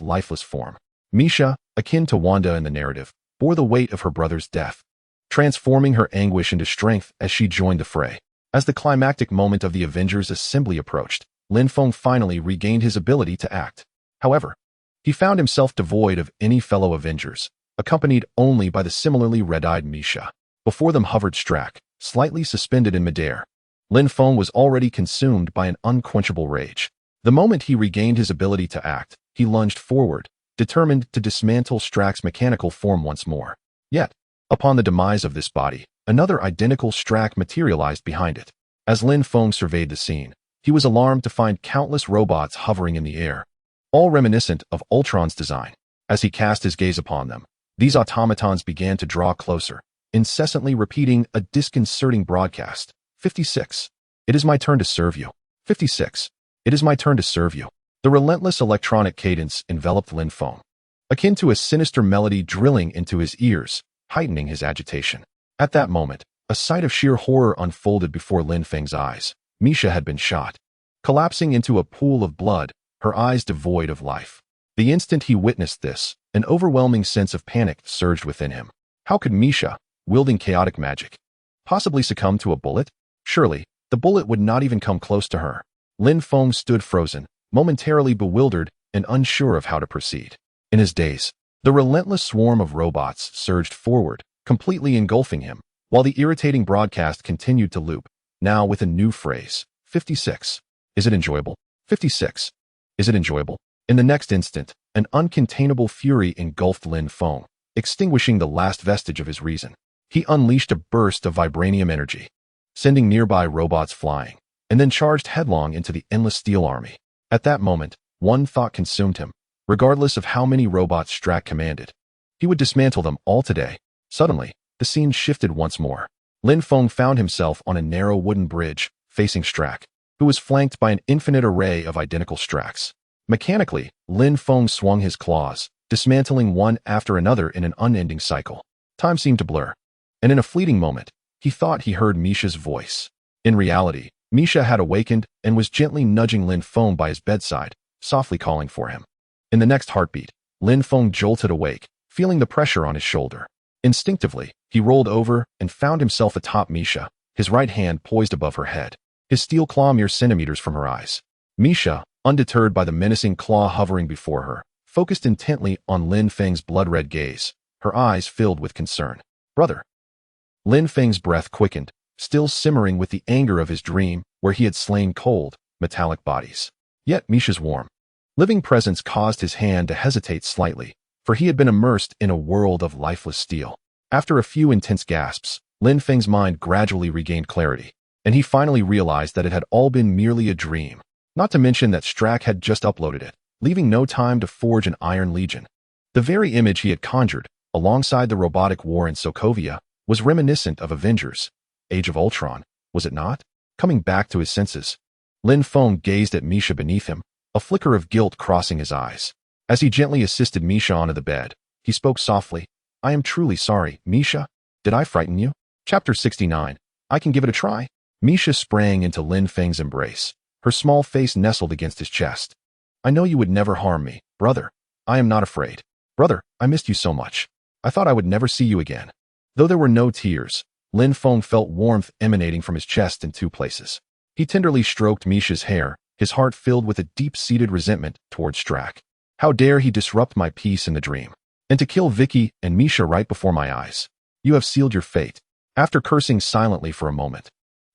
lifeless form. Misha, akin to Wanda in the narrative, bore the weight of her brother's death, transforming her anguish into strength as she joined the fray. As the climactic moment of the Avengers assembly approached, Lin Feng finally regained his ability to act. However, he found himself devoid of any fellow Avengers, accompanied only by the similarly red-eyed Misha. Before them hovered Strack, slightly suspended in midair. Lin Feng was already consumed by an unquenchable rage. The moment he regained his ability to act, he lunged forward, determined to dismantle Strack's mechanical form once more. Yet, upon the demise of this body, another identical Strack materialized behind it. As Lin Feng surveyed the scene, he was alarmed to find countless robots hovering in the air, all reminiscent of Ultron's design. As he cast his gaze upon them, these automatons began to draw closer, incessantly repeating a disconcerting broadcast. 56. It is my turn to serve you. 56. It is my turn to serve you. The relentless electronic cadence enveloped Lin Feng, akin to a sinister melody drilling into his ears, heightening his agitation. At that moment, a sight of sheer horror unfolded before Lin Feng's eyes. Misha had been shot, collapsing into a pool of blood, her eyes devoid of life. The instant he witnessed this, an overwhelming sense of panic surged within him. How could Misha, wielding chaotic magic, possibly succumb to a bullet? Surely, the bullet would not even come close to her. Lin Feng stood frozen, momentarily bewildered and unsure of how to proceed. In his daze, the relentless swarm of robots surged forward, completely engulfing him, while the irritating broadcast continued to loop, now with a new phrase. 56. Is it enjoyable? 56. Is it enjoyable? In the next instant, an uncontainable fury engulfed Lin Feng, extinguishing the last vestige of his reason. He unleashed a burst of vibranium energy, sending nearby robots flying, and then charged headlong into the endless steel army. At that moment, one thought consumed him. Regardless of how many robots Strack commanded, he would dismantle them all today. Suddenly, the scene shifted once more. Lin Feng found himself on a narrow wooden bridge, facing Strack, who was flanked by an infinite array of identical Stracks. Mechanically, Lin Feng swung his claws, dismantling one after another in an unending cycle. Time seemed to blur, and in a fleeting moment, he thought he heard Misha's voice. In reality, Misha had awakened and was gently nudging Lin Feng by his bedside, softly calling for him. In the next heartbeat, Lin Feng jolted awake, feeling the pressure on his shoulder. Instinctively, he rolled over and found himself atop Misha, his right hand poised above her head, his steel claw mere centimeters from her eyes. Misha, undeterred by the menacing claw hovering before her, focused intently on Lin Feng's blood-red gaze, her eyes filled with concern. Brother. Lin Feng's breath quickened, still simmering with the anger of his dream, where he had slain cold, metallic bodies. Yet Misha's warm, living presence caused his hand to hesitate slightly, for he had been immersed in a world of lifeless steel. After a few intense gasps, Lin Feng's mind gradually regained clarity. and he finally realized that it had all been merely a dream. Not to mention that Strack had just uploaded it, leaving no time to forge an Iron Legion. The very image he had conjured, alongside the robotic war in Sokovia, was reminiscent of Avengers, Age of Ultron, was it not? Coming back to his senses, Lin Feng gazed at Misha beneath him, a flicker of guilt crossing his eyes. As he gently assisted Misha onto the bed, he spoke softly. I am truly sorry, Misha. Did I frighten you? Chapter 69. I can give it a try. Misha sprang into Lin Feng's embrace, her small face nestled against his chest. I know you would never harm me, brother. I am not afraid. Brother, I missed you so much. I thought I would never see you again. Though there were no tears, Lin Feng felt warmth emanating from his chest in two places. He tenderly stroked Misha's hair, his heart filled with a deep-seated resentment toward Strack. How dare he disrupt my peace in the dream? And to kill Vicky and Misha right before my eyes. You have sealed your fate. After cursing silently for a moment,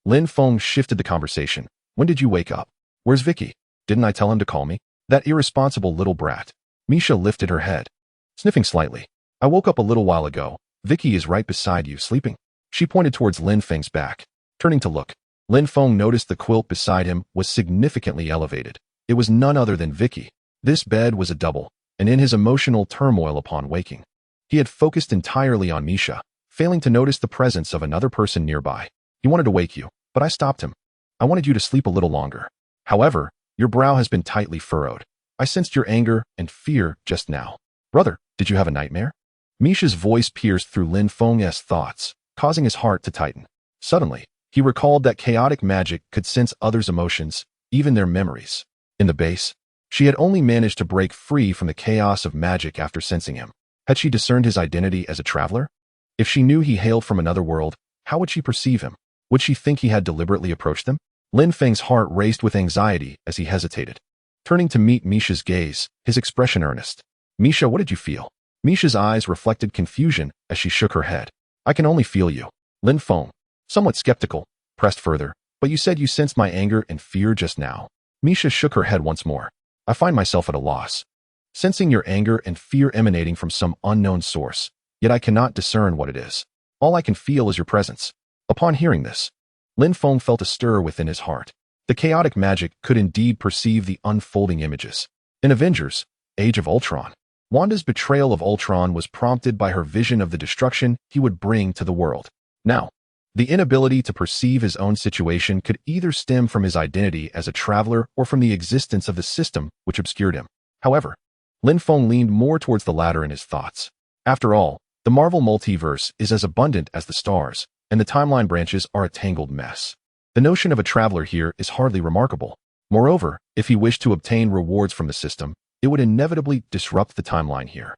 Lin Feng shifted the conversation. When did you wake up? Where's Vicky? Didn't I tell him to call me? That irresponsible little brat. Misha lifted her head, sniffing slightly. I woke up a little while ago. Vicky is right beside you, sleeping. She pointed towards Lin Feng's back. Turning to look, Lin Feng noticed the quilt beside him was significantly elevated. It was none other than Vicky. This bed was a double, and in his emotional turmoil upon waking, he had focused entirely on Misha, failing to notice the presence of another person nearby. He wanted to wake you, but I stopped him. I wanted you to sleep a little longer. However, your brow has been tightly furrowed. I sensed your anger and fear just now. Brother, did you have a nightmare? Misha's voice pierced through Lin Feng's thoughts, causing his heart to tighten. Suddenly, he recalled that chaotic magic could sense others' emotions, even their memories. In the base, she had only managed to break free from the chaos of magic after sensing him. Had she discerned his identity as a traveler? If she knew he hailed from another world, how would she perceive him? Would she think he had deliberately approached them? Lin Feng's heart raced with anxiety as he hesitated. Turning to meet Misha's gaze, his expression earnest. Misha, what did you feel? Misha's eyes reflected confusion as she shook her head. I can only feel you. Lin Feng, somewhat skeptical, pressed further. But you said you sensed my anger and fear just now. Misha shook her head once more. I find myself at a loss, sensing your anger and fear emanating from some unknown source, yet I cannot discern what it is. All I can feel is your presence. Upon hearing this, Lin Feng felt a stir within his heart. The chaotic magic could indeed perceive the unfolding images. In Avengers, Age of Ultron, Wanda's betrayal of Ultron was prompted by her vision of the destruction he would bring to the world. Now, the inability to perceive his own situation could either stem from his identity as a traveler or from the existence of the system which obscured him. However, Lin Feng leaned more towards the latter in his thoughts. After all, the Marvel multiverse is as abundant as the stars, and the timeline branches are a tangled mess. The notion of a traveler here is hardly remarkable. Moreover, if he wished to obtain rewards from the system, it would inevitably disrupt the timeline here.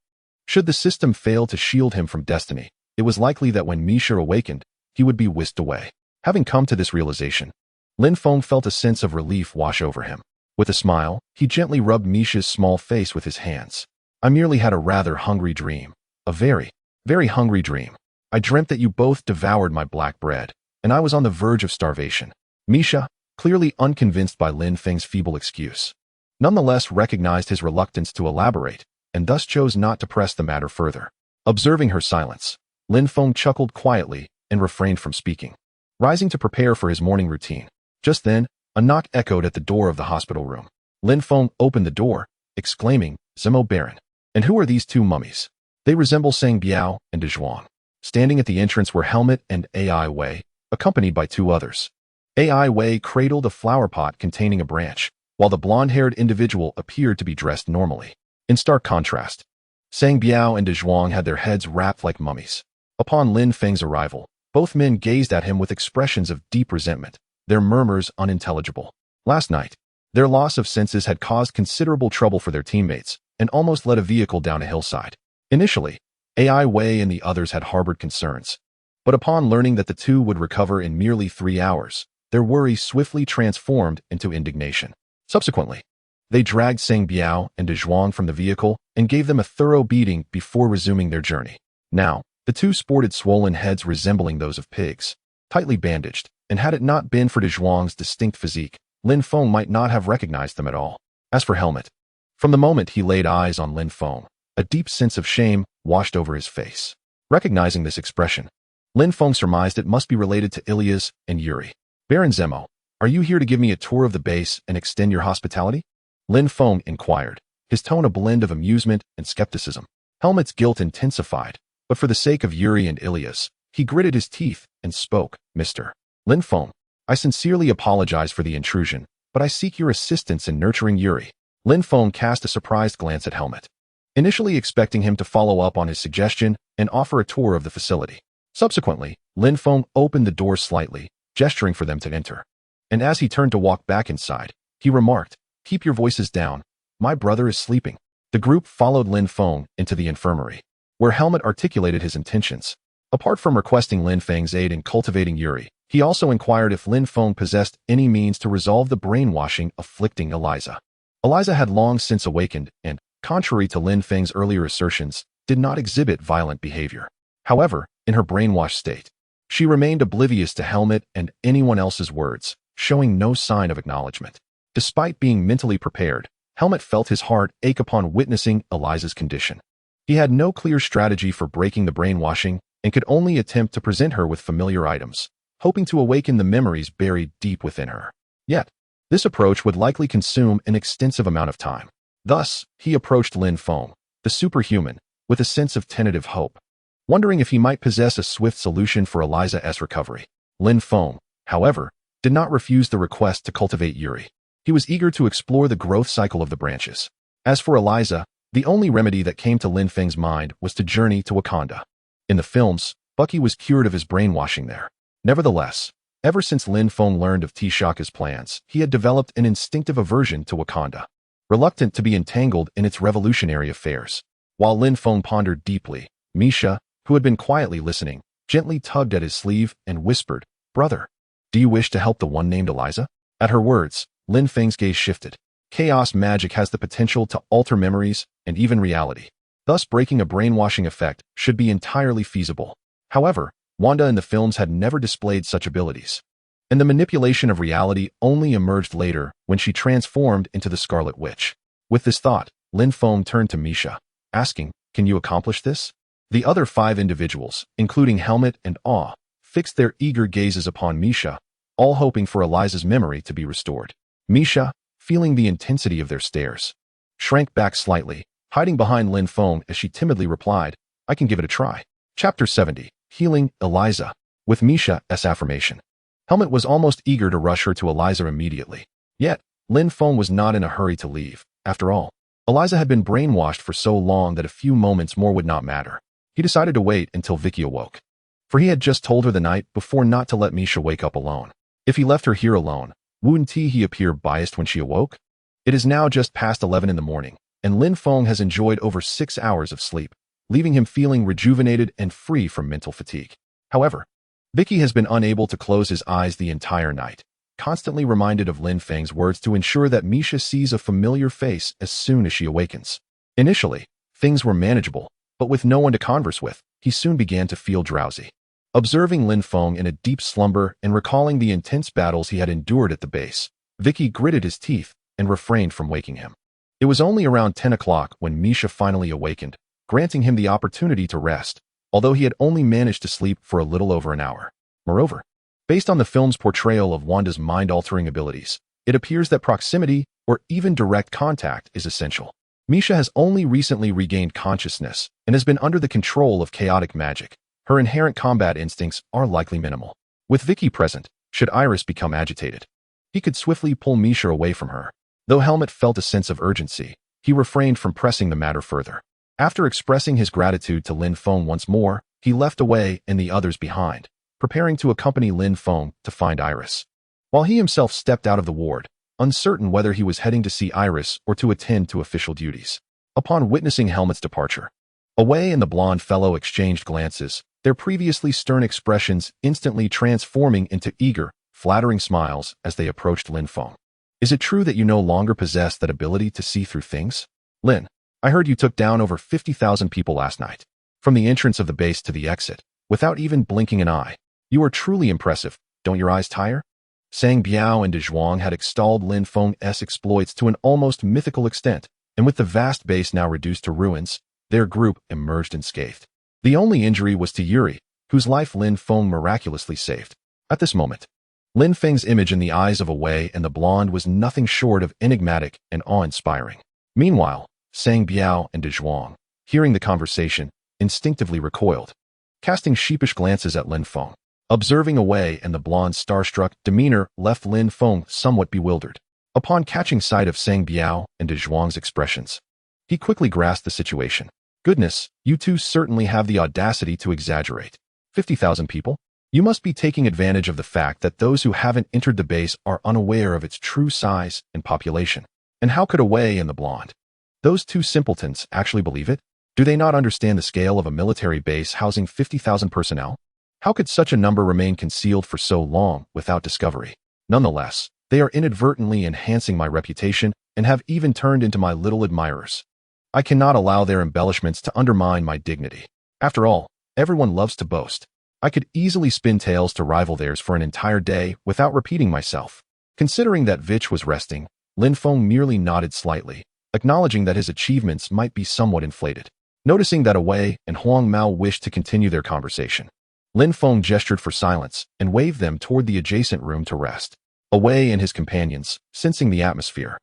Should the system fail to shield him from destiny, it was likely that when Misha awakened, he would be whisked away. Having come to this realization, Lin Feng felt a sense of relief wash over him. With a smile, he gently rubbed Misha's small face with his hands. I merely had a rather hungry dream. A very, very hungry dream. I dreamt that you both devoured my black bread, and I was on the verge of starvation. Misha, clearly unconvinced by Lin Feng's feeble excuse, nonetheless recognized his reluctance to elaborate, and thus chose not to press the matter further. Observing her silence, Lin Feng chuckled quietly and refrained from speaking, rising to prepare for his morning routine. Just then, a knock echoed at the door of the hospital room. Lin Feng opened the door, exclaiming, Zemo Baron. And who are these two mummies? They resemble Sang Biao and De Zhuang. Standing at the entrance were Helmet and AI Wei, accompanied by two others. AI Wei cradled a flower pot containing a branch, while the blonde-haired individual appeared to be dressed normally. In stark contrast, Sang Biao and De Zhuang had their heads wrapped like mummies. Upon Lin Feng's arrival, both men gazed at him with expressions of deep resentment, their murmurs unintelligible. Last night, their loss of senses had caused considerable trouble for their teammates and almost led a vehicle down a hillside. Initially, AI Wei and the others had harbored concerns, but upon learning that the two would recover in merely 3 hours, their worry swiftly transformed into indignation. Subsequently, they dragged Sang Biao and De Zhuang from the vehicle and gave them a thorough beating before resuming their journey. Now, the two sported swollen heads resembling those of pigs, tightly bandaged, and had it not been for De Zhuang's distinct physique, Lin Feng might not have recognized them at all. As for Helmet, from the moment he laid eyes on Lin Feng, a deep sense of shame washed over his face. Recognizing this expression, Lin Feng surmised it must be related to Ilias and Yuri. Baron Zemo, are you here to give me a tour of the base and extend your hospitality? Lin Feng inquired, his tone a blend of amusement and skepticism. Helmet's guilt intensified, but for the sake of Yuri and Ilias, he gritted his teeth and spoke. Mr. Lin Feng, I sincerely apologize for the intrusion, but I seek your assistance in nurturing Yuri. Lin Feng cast a surprised glance at Helmet, initially expecting him to follow up on his suggestion and offer a tour of the facility. Subsequently, Lin Feng opened the door slightly, gesturing for them to enter. And as he turned to walk back inside, he remarked, "Keep your voices down. My brother is sleeping." The group followed Lin Feng into the infirmary, where Helmet articulated his intentions. Apart from requesting Lin Feng's aid in cultivating Yuri, he also inquired if Lin Feng possessed any means to resolve the brainwashing afflicting Eliza. Eliza had long since awakened and, contrary to Lin Feng's earlier assertions, did not exhibit violent behavior. However, in her brainwashed state, she remained oblivious to Helmet and anyone else's words, showing no sign of acknowledgement. Despite being mentally prepared, Helmet felt his heart ache upon witnessing Eliza's condition. He had no clear strategy for breaking the brainwashing and could only attempt to present her with familiar items, hoping to awaken the memories buried deep within her. Yet, this approach would likely consume an extensive amount of time. Thus, he approached Lin Feng, the superhuman, with a sense of tentative hope, wondering if he might possess a swift solution for Eliza's recovery. Lin Feng, however, did not refuse the request to cultivate Yuri. He was eager to explore the growth cycle of the branches. As for Eliza, the only remedy that came to Lin Feng's mind was to journey to Wakanda. In the films, Bucky was cured of his brainwashing there. Nevertheless, ever since Lin Feng learned of T'Chaka's plans, he had developed an instinctive aversion to Wakanda, reluctant to be entangled in its revolutionary affairs. While Lin Feng pondered deeply, Misha, who had been quietly listening, gently tugged at his sleeve and whispered, "Brother, do you wish to help the one named Eliza?" At her words, Lin Feng's gaze shifted. Chaos magic has the potential to alter memories and even reality. Thus, breaking a brainwashing effect should be entirely feasible. However, Wanda in the films had never displayed such abilities, and the manipulation of reality only emerged later when she transformed into the Scarlet Witch. With this thought, Lin Feng turned to Misha, asking, "Can you accomplish this?" The other 5 individuals, including Helmet and Awe, fixed their eager gazes upon Misha, all hoping for Eliza's memory to be restored. Misha, feeling the intensity of their stares, shrank back slightly, hiding behind Lin Feng as she timidly replied, "I can give it a try." Chapter 70, Healing Eliza. With Misha's affirmation, Helmet was almost eager to rush her to Eliza immediately. Yet, Lin Feng was not in a hurry to leave. After all, Eliza had been brainwashed for so long that a few moments more would not matter. He decided to wait until Vicky awoke, for he had just told her the night before not to let Misha wake up alone. If he left her here alone, wouldn't he appear biased when she awoke? It is now just past 11 in the morning, and Lin Feng has enjoyed over 6 hours of sleep, leaving him feeling rejuvenated and free from mental fatigue. However, Vicky has been unable to close his eyes the entire night, constantly reminded of Lin Feng's words to ensure that Misha sees a familiar face as soon as she awakens. Initially, things were manageable, but with no one to converse with, he soon began to feel drowsy. Observing Lin Feng in a deep slumber and recalling the intense battles he had endured at the base, Vicky gritted his teeth and refrained from waking him. It was only around 10 o'clock when Misha finally awakened, granting him the opportunity to rest, although he had only managed to sleep for a little over an hour. Moreover, based on the film's portrayal of Wanda's mind-altering abilities, it appears that proximity or even direct contact is essential. Misha has only recently regained consciousness and has been under the control of chaotic magic. Her inherent combat instincts are likely minimal. With Vicky present, should Iris become agitated, he could swiftly pull Misha away from her. Though Helmet felt a sense of urgency, he refrained from pressing the matter further. After expressing his gratitude to Lin Feng once more, he left away and the others behind, preparing to accompany Lin Feng to find Iris. While he himself stepped out of the ward, uncertain whether he was heading to see Iris or to attend to official duties. Upon witnessing Helmet's departure, Away and the blonde fellow exchanged glances, their previously stern expressions instantly transforming into eager, flattering smiles as they approached Lin Feng. "Is it true that you no longer possess that ability to see through things? Lin, I heard you took down over 50,000 people last night, from the entrance of the base to the exit, without even blinking an eye. You are truly impressive, don't your eyes tire?" Sang Biao and De Zhuang had extolled Lin Feng's exploits to an almost mythical extent, and with the vast base now reduced to ruins, their group emerged unscathed. The only injury was to Yuri, whose life Lin Feng miraculously saved. At this moment, Lin Feng's image in the eyes of Wei and the blonde was nothing short of enigmatic and awe-inspiring. Meanwhile, Sang Biao and De Zhuang, hearing the conversation, instinctively recoiled, casting sheepish glances at Lin Feng. Observing Wei and the blonde's starstruck demeanor left Lin Feng somewhat bewildered. Upon catching sight of Sang Biao and De Zhuang's expressions, he quickly grasped the situation. Goodness, you two certainly have the audacity to exaggerate. 50,000 people? You must be taking advantage of the fact that those who haven't entered the base are unaware of its true size and population. And how could Wei and the blonde, those two simpletons, actually believe it? Do they not understand the scale of a military base housing 50,000 personnel? How could such a number remain concealed for so long without discovery? Nonetheless, they are inadvertently enhancing my reputation and have even turned into my little admirers. I cannot allow their embellishments to undermine my dignity. After all, everyone loves to boast. I could easily spin tales to rival theirs for an entire day without repeating myself. Considering that Vich was resting, Lin Feng merely nodded slightly, acknowledging that his achievements might be somewhat inflated. Noticing that Wei and Huang Mao wished to continue their conversation, Lin Feng gestured for silence and waved them toward the adjacent room to rest. Wei and his companions, sensing the atmosphere,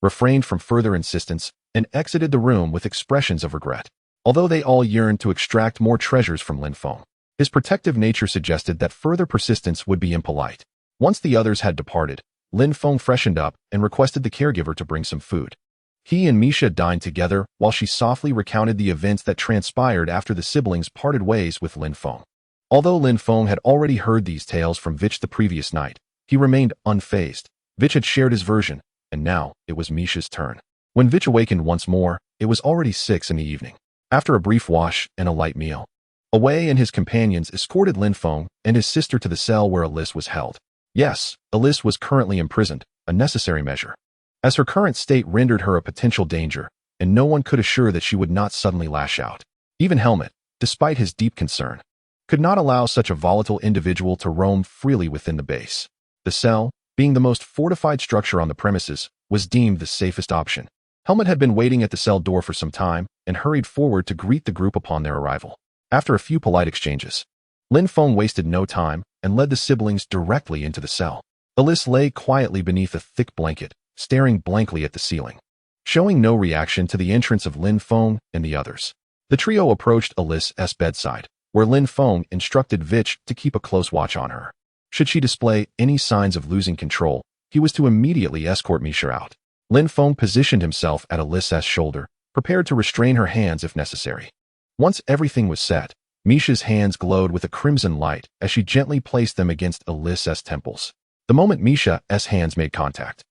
refrained from further insistence and exited the room with expressions of regret. Although they all yearned to extract more treasures from Lin Feng, his protective nature suggested that further persistence would be impolite. Once the others had departed, Lin Feng freshened up and requested the caregiver to bring some food. He and Misha dined together while she softly recounted the events that transpired after the siblings parted ways with Lin Feng. Although Lin Feng had already heard these tales from Vich the previous night, he remained unfazed. Vich had shared his version, and now it was Misha's turn. When Vich awakened once more, it was already 6 in the evening. After a brief wash and a light meal, Wei and his companions escorted Lin Feng and his sister to the cell where Alice was held. Yes, Alice was currently imprisoned, a necessary measure, as her current state rendered her a potential danger, and no one could assure that she would not suddenly lash out. Even Helmut, despite his deep concern, could not allow such a volatile individual to roam freely within the base. The cell, being the most fortified structure on the premises, was deemed the safest option. Helmut had been waiting at the cell door for some time and hurried forward to greet the group upon their arrival. After a few polite exchanges, Lin Feng wasted no time and led the siblings directly into the cell. Alice lay quietly beneath a thick blanket, staring blankly at the ceiling, showing no reaction to the entrance of Lin Feng and the others. The trio approached Alice's bedside, where Lin Feng instructed Vich to keep a close watch on her. Should she display any signs of losing control, he was to immediately escort Misha out. Lin Feng positioned himself at Alice's shoulder, prepared to restrain her hands if necessary. Once everything was set, Misha's hands glowed with a crimson light as she gently placed them against Alice's temples. The moment Misha's hands made contact,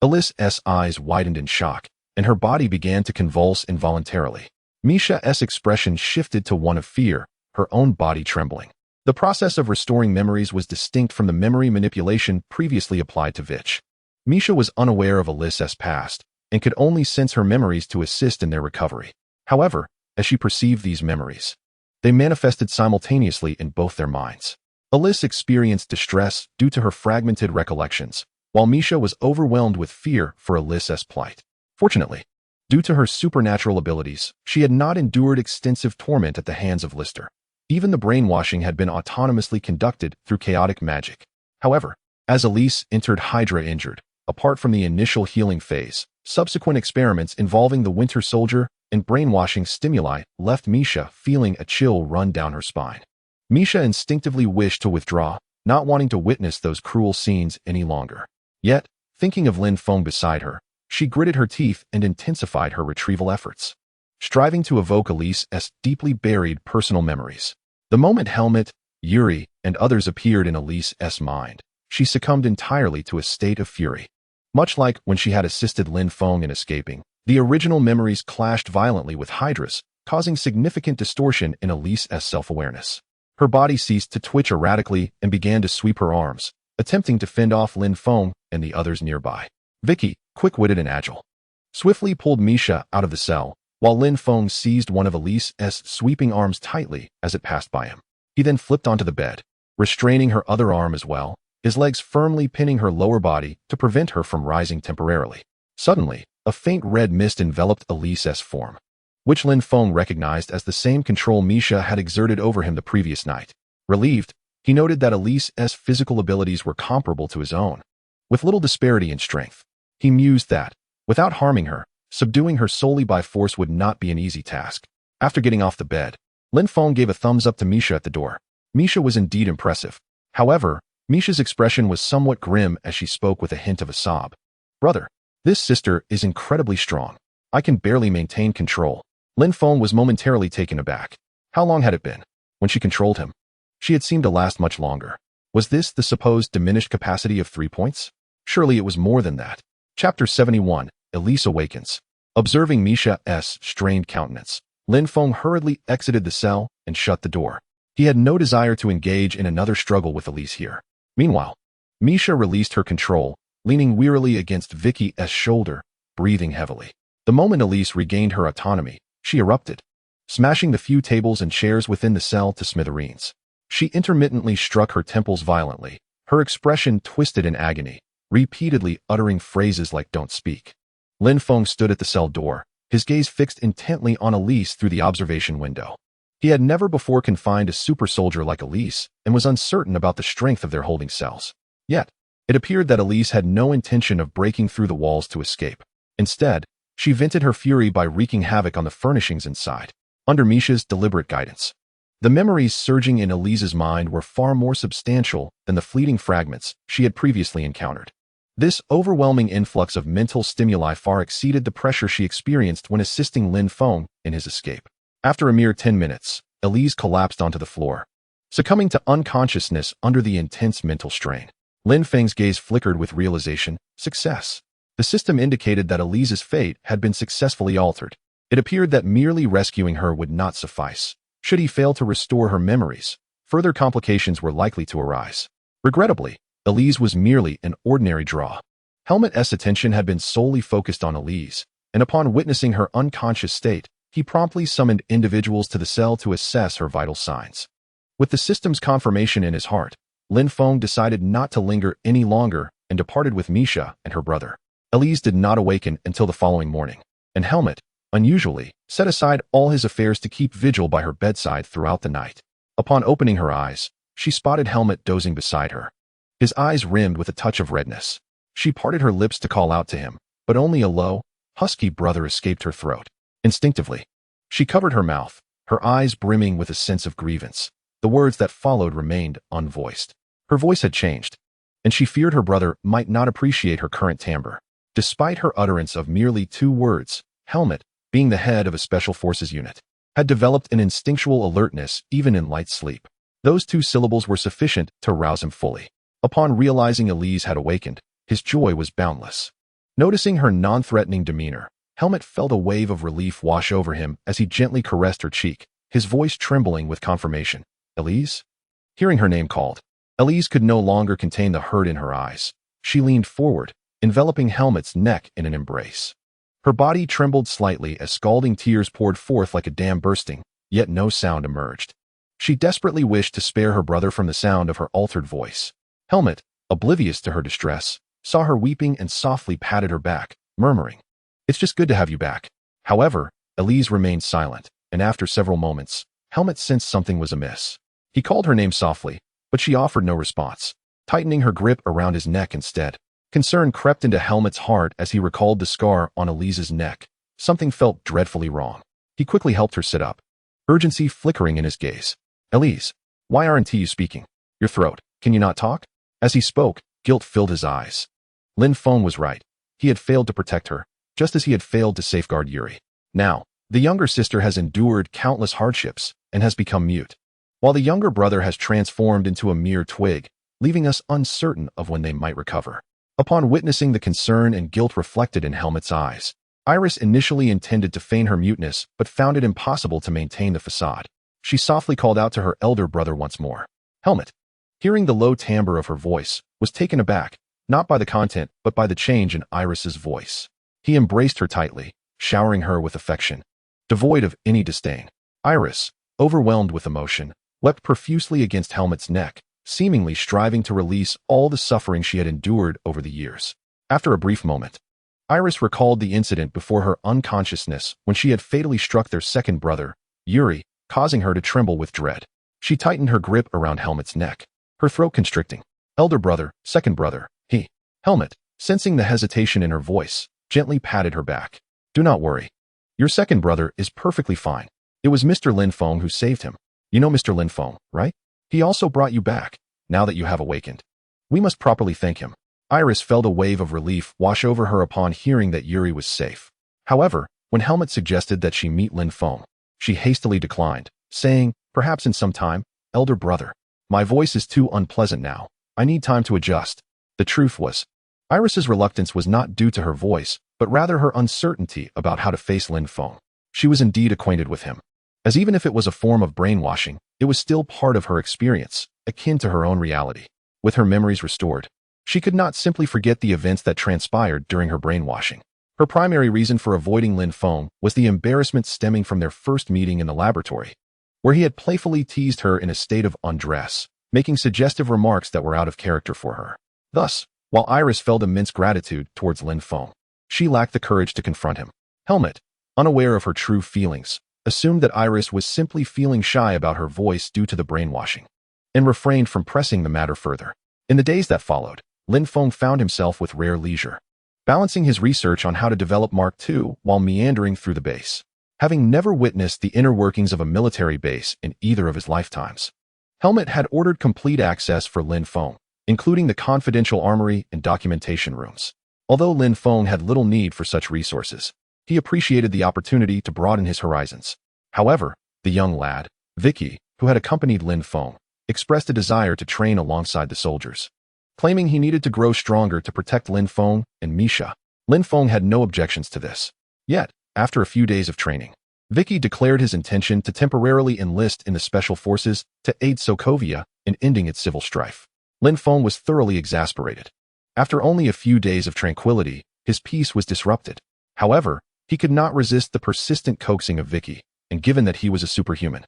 Alice's eyes widened in shock, and her body began to convulse involuntarily. Misha's expression shifted to one of fear, her own body trembling. The process of restoring memories was distinct from the memory manipulation previously applied to Vich. Misha was unaware of Alice's past and could only sense her memories to assist in their recovery. However, as she perceived these memories, they manifested simultaneously in both their minds. Alice experienced distress due to her fragmented recollections, while Misha was overwhelmed with fear for Alice's plight. Fortunately, due to her supernatural abilities, she had not endured extensive torment at the hands of Lister. Even the brainwashing had been autonomously conducted through chaotic magic. However, as Alice entered Hydra injured, apart from the initial healing phase, subsequent experiments involving the Winter Soldier and brainwashing stimuli left Misha feeling a chill run down her spine. Misha instinctively wished to withdraw, not wanting to witness those cruel scenes any longer. Yet, thinking of Lin Feng beside her, she gritted her teeth and intensified her retrieval efforts, striving to evoke Alice's deeply buried personal memories. The moment Helmut, Yuri, and others appeared in Alice's mind, she succumbed entirely to a state of fury. Much like when she had assisted Lin Feng in escaping, the original memories clashed violently with Hydra's, causing significant distortion in Alice's self-awareness. Her body ceased to twitch erratically and began to sweep her arms, attempting to fend off Lin Feng and the others nearby. Vicky, quick-witted and agile, swiftly pulled Misha out of the cell, while Lin Feng seized one of Alice's sweeping arms tightly as it passed by him. He then flipped onto the bed, restraining her other arm as well, his legs firmly pinning her lower body to prevent her from rising temporarily. Suddenly, a faint red mist enveloped Alice's form, which Lin Feng recognized as the same control Misha had exerted over him the previous night. Relieved, He noted that Elise's physical abilities were comparable to his own, with little disparity in strength. He mused that, without harming her, subduing her solely by force would not be an easy task. After getting off the bed, Lin Feng gave a thumbs up to Misha at the door. Misha was indeed impressive. However, Misha's expression was somewhat grim as she spoke with a hint of a sob. Brother, this sister is incredibly strong. I can barely maintain control. Lin Feng was momentarily taken aback. How long had it been when she controlled him? She had seemed to last much longer. Was this the supposed diminished capacity of 3 points? Surely it was more than that. Chapter 71, Elise Awakens. Observing Misha's strained countenance, Lin Feng hurriedly exited the cell and shut the door. He had no desire to engage in another struggle with Elise here. Meanwhile, Misha released her control, leaning wearily against Vicky's shoulder, breathing heavily. The moment Elise regained her autonomy, she erupted, smashing the few tables and chairs within the cell to smithereens. She intermittently struck her temples violently, her expression twisted in agony, repeatedly uttering phrases like "don't speak." Lin Feng stood at the cell door, his gaze fixed intently on Elise through the observation window. He had never before confined a super soldier like Elise and was uncertain about the strength of their holding cells. Yet, it appeared that Elise had no intention of breaking through the walls to escape. Instead, she vented her fury by wreaking havoc on the furnishings inside, under Misha's deliberate guidance. The memories surging in Elise's mind were far more substantial than the fleeting fragments she had previously encountered. This overwhelming influx of mental stimuli far exceeded the pressure she experienced when assisting Lin Feng in his escape. After a mere 10 minutes, Elise collapsed onto the floor, succumbing to unconsciousness under the intense mental strain. Lin Feng's gaze flickered with realization. Success. The system indicated that Elise's fate had been successfully altered. It appeared that merely rescuing her would not suffice. Should he fail to restore her memories, further complications were likely to arise. Regrettably, Elise was merely an ordinary draw. Helmet's attention had been solely focused on Elise, and upon witnessing her unconscious state, he promptly summoned individuals to the cell to assess her vital signs. With the system's confirmation in his heart, Lin Feng decided not to linger any longer and departed with Misha and her brother. Elise did not awaken until the following morning, and Helmet, unusually, set aside all his affairs to keep vigil by her bedside throughout the night. Upon opening her eyes, she spotted Helmet dozing beside her, his eyes rimmed with a touch of redness. She parted her lips to call out to him, but only a low, husky brother escaped her throat. Instinctively, she covered her mouth, her eyes brimming with a sense of grievance. The words that followed remained unvoiced. Her voice had changed, and she feared her brother might not appreciate her current timbre. Despite her utterance of merely 2 words, Helmet, being the head of a special forces unit, had developed an instinctual alertness even in light sleep. Those 2 syllables were sufficient to rouse him fully. Upon realizing Elise had awakened, his joy was boundless. Noticing her non-threatening demeanor, Helmet felt a wave of relief wash over him as he gently caressed her cheek, his voice trembling with confirmation. Elise? Hearing her name called, Elise could no longer contain the hurt in her eyes. She leaned forward, enveloping Helmet's neck in an embrace. Her body trembled slightly as scalding tears poured forth like a dam bursting, yet no sound emerged. She desperately wished to spare her brother from the sound of her altered voice. Helmet, oblivious to her distress, saw her weeping and softly patted her back, murmuring, "It's just good to have you back." However, Elise remained silent, and after several moments, Helmet sensed something was amiss. He called her name softly, but she offered no response, tightening her grip around his neck instead. Concern crept into Helmet's heart as he recalled the scar on Elise's neck. Something felt dreadfully wrong. He quickly helped her sit up, urgency flickering in his gaze. "Elise, why aren't you speaking? Your throat, can you not talk?" As he spoke, guilt filled his eyes. Lin Feng was right. He had failed to protect her, just as he had failed to safeguard Yuri. Now, the younger sister has endured countless hardships and has become mute, while the younger brother has transformed into a mere twig, leaving us uncertain of when they might recover. Upon witnessing the concern and guilt reflected in Helmet's eyes, Iris initially intended to feign her muteness but found it impossible to maintain the facade. She softly called out to her elder brother once more. Helmet, hearing the low timbre of her voice, was taken aback, not by the content but by the change in Iris's voice. He embraced her tightly, showering her with affection, devoid of any disdain. Iris, overwhelmed with emotion, wept profusely against Helmet's neck, seemingly striving to release all the suffering she had endured over the years. After a brief moment, Iris recalled the incident before her unconsciousness when she had fatally struck their second brother, Yuri, causing her to tremble with dread. She tightened her grip around Helmet's neck, her throat constricting. Elder brother, second brother, he. Helmet, sensing the hesitation in her voice, gently patted her back. Do not worry. Your second brother is perfectly fine. It was Mr. Lin Feng who saved him. You know Mr. Lin Feng, right? He also brought you back, now that you have awakened. We must properly thank him. Iris felt a wave of relief wash over her upon hearing that Yuri was safe. However, when Helmet suggested that she meet Lin Feng, she hastily declined, saying, perhaps in some time, elder brother. My voice is too unpleasant now. I need time to adjust. The truth was, Iris's reluctance was not due to her voice, but rather her uncertainty about how to face Lin Feng. She was indeed acquainted with him, as even if it was a form of brainwashing, it was still part of her experience, akin to her own reality. With her memories restored, she could not simply forget the events that transpired during her brainwashing. Her primary reason for avoiding Lin Feng was the embarrassment stemming from their first meeting in the laboratory, where he had playfully teased her in a state of undress, making suggestive remarks that were out of character for her. Thus, while Iris felt immense gratitude towards Lin Feng, she lacked the courage to confront him. Helmet, unaware of her true feelings, assumed that Iris was simply feeling shy about her voice due to the brainwashing, and refrained from pressing the matter further. In the days that followed, Lin Feng found himself with rare leisure, balancing his research on how to develop Mark II while meandering through the base. Having never witnessed the inner workings of a military base in either of his lifetimes, Helmet had ordered complete access for Lin Feng, including the confidential armory and documentation rooms. Although Lin Feng had little need for such resources, he appreciated the opportunity to broaden his horizons. However, the young lad, Vicky, who had accompanied Lin Feng, expressed a desire to train alongside the soldiers, claiming he needed to grow stronger to protect Lin Feng and Misha. Lin Feng had no objections to this. Yet, after a few days of training, Vicky declared his intention to temporarily enlist in the special forces to aid Sokovia in ending its civil strife. Lin Feng was thoroughly exasperated. After only a few days of tranquility, his peace was disrupted. However, he could not resist the persistent coaxing of Vicky, and given that he was a superhuman,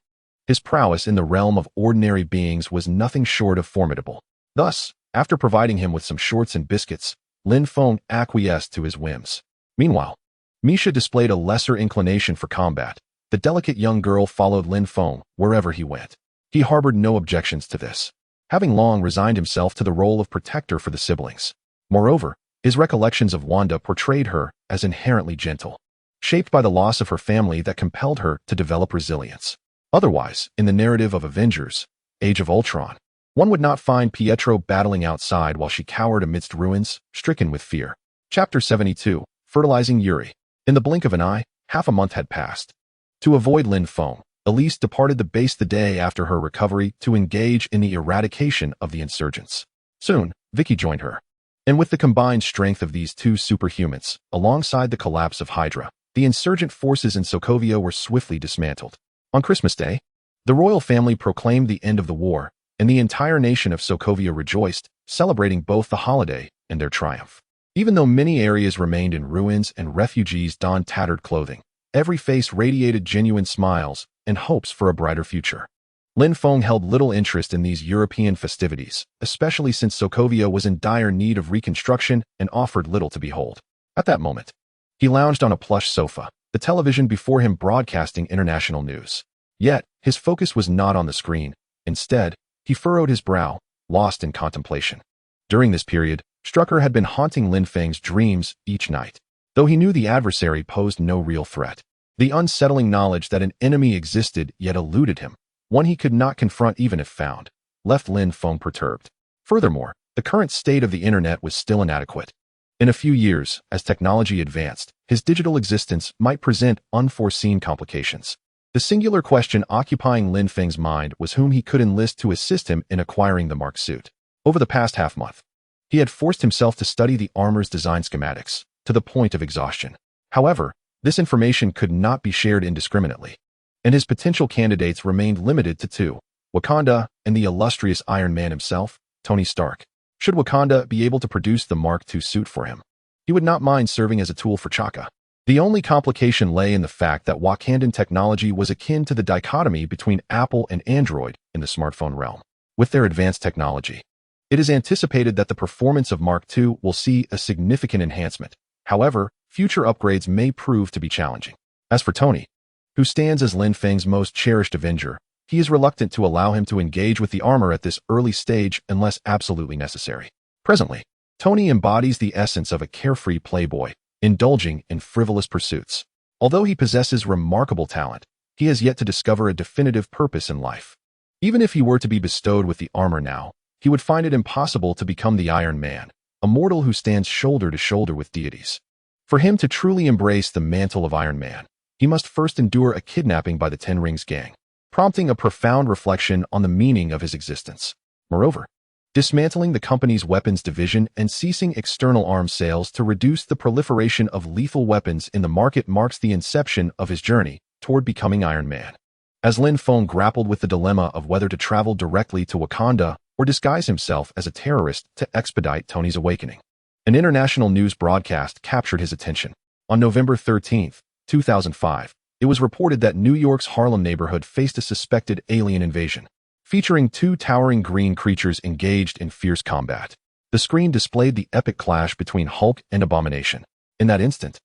his prowess in the realm of ordinary beings was nothing short of formidable. Thus, after providing him with some shorts and biscuits, Lin Feng acquiesced to his whims. Meanwhile, Misha displayed a lesser inclination for combat. The delicate young girl followed Lin Feng wherever he went. He harbored no objections to this, having long resigned himself to the role of protector for the siblings. Moreover, his recollections of Wanda portrayed her as inherently gentle, shaped by the loss of her family that compelled her to develop resilience. Otherwise, in the narrative of Avengers, Age of Ultron, one would not find Pietro battling outside while she cowered amidst ruins, stricken with fear. Chapter 72, Fertilizing Yuri. In the blink of an eye, half a month had passed. To avoid Lin Feng, Elise departed the base the day after her recovery to engage in the eradication of the insurgents. Soon, Vicky joined her. And with the combined strength of these two superhumans, alongside the collapse of Hydra, the insurgent forces in Sokovia were swiftly dismantled. On Christmas Day, the royal family proclaimed the end of the war, and the entire nation of Sokovia rejoiced, celebrating both the holiday and their triumph. Even though many areas remained in ruins and refugees donned tattered clothing, every face radiated genuine smiles and hopes for a brighter future. Lin Feng held little interest in these European festivities, especially since Sokovia was in dire need of reconstruction and offered little to behold. At that moment, he lounged on a plush sofa, the television before him broadcasting international news. Yet, his focus was not on the screen. Instead, he furrowed his brow, lost in contemplation. During this period, Strucker had been haunting Lin Feng's dreams each night. Though he knew the adversary posed no real threat, the unsettling knowledge that an enemy existed yet eluded him, one he could not confront even if found, left Lin Feng perturbed. Furthermore, the current state of the internet was still inadequate. In a few years, as technology advanced, his digital existence might present unforeseen complications. The singular question occupying Lin Feng's mind was whom he could enlist to assist him in acquiring the Mark suit. Over the past half-month, he had forced himself to study the armor's design schematics, to the point of exhaustion. However, this information could not be shared indiscriminately, and his potential candidates remained limited to two: Wakanda and the illustrious Iron Man himself, Tony Stark. Should Wakanda be able to produce the Mark II suit for him, he would not mind serving as a tool for Chaka. The only complication lay in the fact that Wakandan technology was akin to the dichotomy between Apple and Android in the smartphone realm. With their advanced technology, it is anticipated that the performance of Mark II will see a significant enhancement. However, future upgrades may prove to be challenging. As for Tony, who stands as Lin Feng's most cherished Avenger, he is reluctant to allow him to engage with the armor at this early stage unless absolutely necessary. Presently, Tony embodies the essence of a carefree playboy, indulging in frivolous pursuits. Although he possesses remarkable talent, he has yet to discover a definitive purpose in life. Even if he were to be bestowed with the armor now, he would find it impossible to become the Iron Man, a mortal who stands shoulder to shoulder with deities. For him to truly embrace the mantle of Iron Man, he must first endure a kidnapping by the Ten Rings gang, prompting a profound reflection on the meaning of his existence. Moreover, dismantling the company's weapons division and ceasing external arms sales to reduce the proliferation of lethal weapons in the market marks the inception of his journey toward becoming Iron Man. As Lin Feng grappled with the dilemma of whether to travel directly to Wakanda or disguise himself as a terrorist to expedite Tony's awakening, an international news broadcast captured his attention. On November 13, 2005, it was reported that New York's Harlem neighborhood faced a suspected alien invasion, featuring two towering green creatures engaged in fierce combat. The screen displayed the epic clash between Hulk and Abomination. In that instant,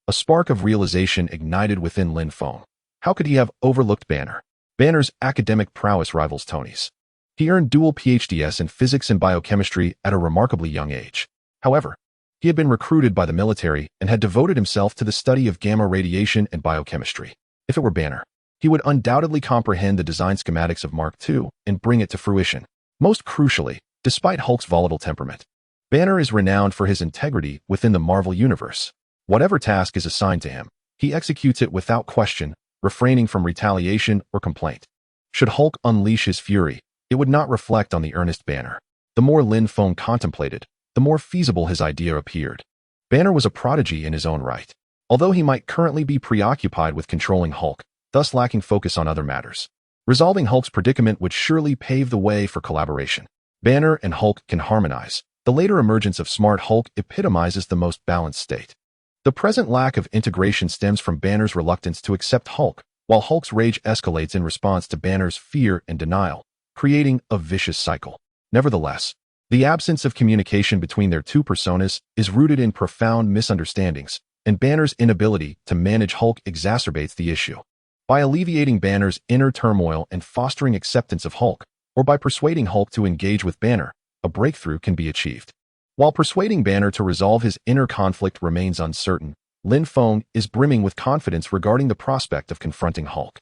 a spark of realization ignited within Lin Feng. How could he have overlooked Banner? Banner's academic prowess rivals Tony's. He earned dual PhDs in physics and biochemistry at a remarkably young age. However, he had been recruited by the military and had devoted himself to the study of gamma radiation and biochemistry. If it were Banner, he would undoubtedly comprehend the design schematics of Mark II and bring it to fruition. Most crucially, despite Hulk's volatile temperament, Banner is renowned for his integrity within the Marvel Universe. Whatever task is assigned to him, he executes it without question, refraining from retaliation or complaint. Should Hulk unleash his fury, it would not reflect on the earnest Banner. The more Lin Feng contemplated, the more feasible his idea appeared. Banner was a prodigy in his own right. Although he might currently be preoccupied with controlling Hulk, thus lacking focus on other matters, resolving Hulk's predicament would surely pave the way for collaboration. Banner and Hulk can harmonize. The later emergence of Smart Hulk epitomizes the most balanced state. The present lack of integration stems from Banner's reluctance to accept Hulk, while Hulk's rage escalates in response to Banner's fear and denial, creating a vicious cycle. Nevertheless, the absence of communication between their two personas is rooted in profound misunderstandings, and Banner's inability to manage Hulk exacerbates the issue. By alleviating Banner's inner turmoil and fostering acceptance of Hulk, or by persuading Hulk to engage with Banner, a breakthrough can be achieved. While persuading Banner to resolve his inner conflict remains uncertain, Lin Feng is brimming with confidence regarding the prospect of confronting Hulk.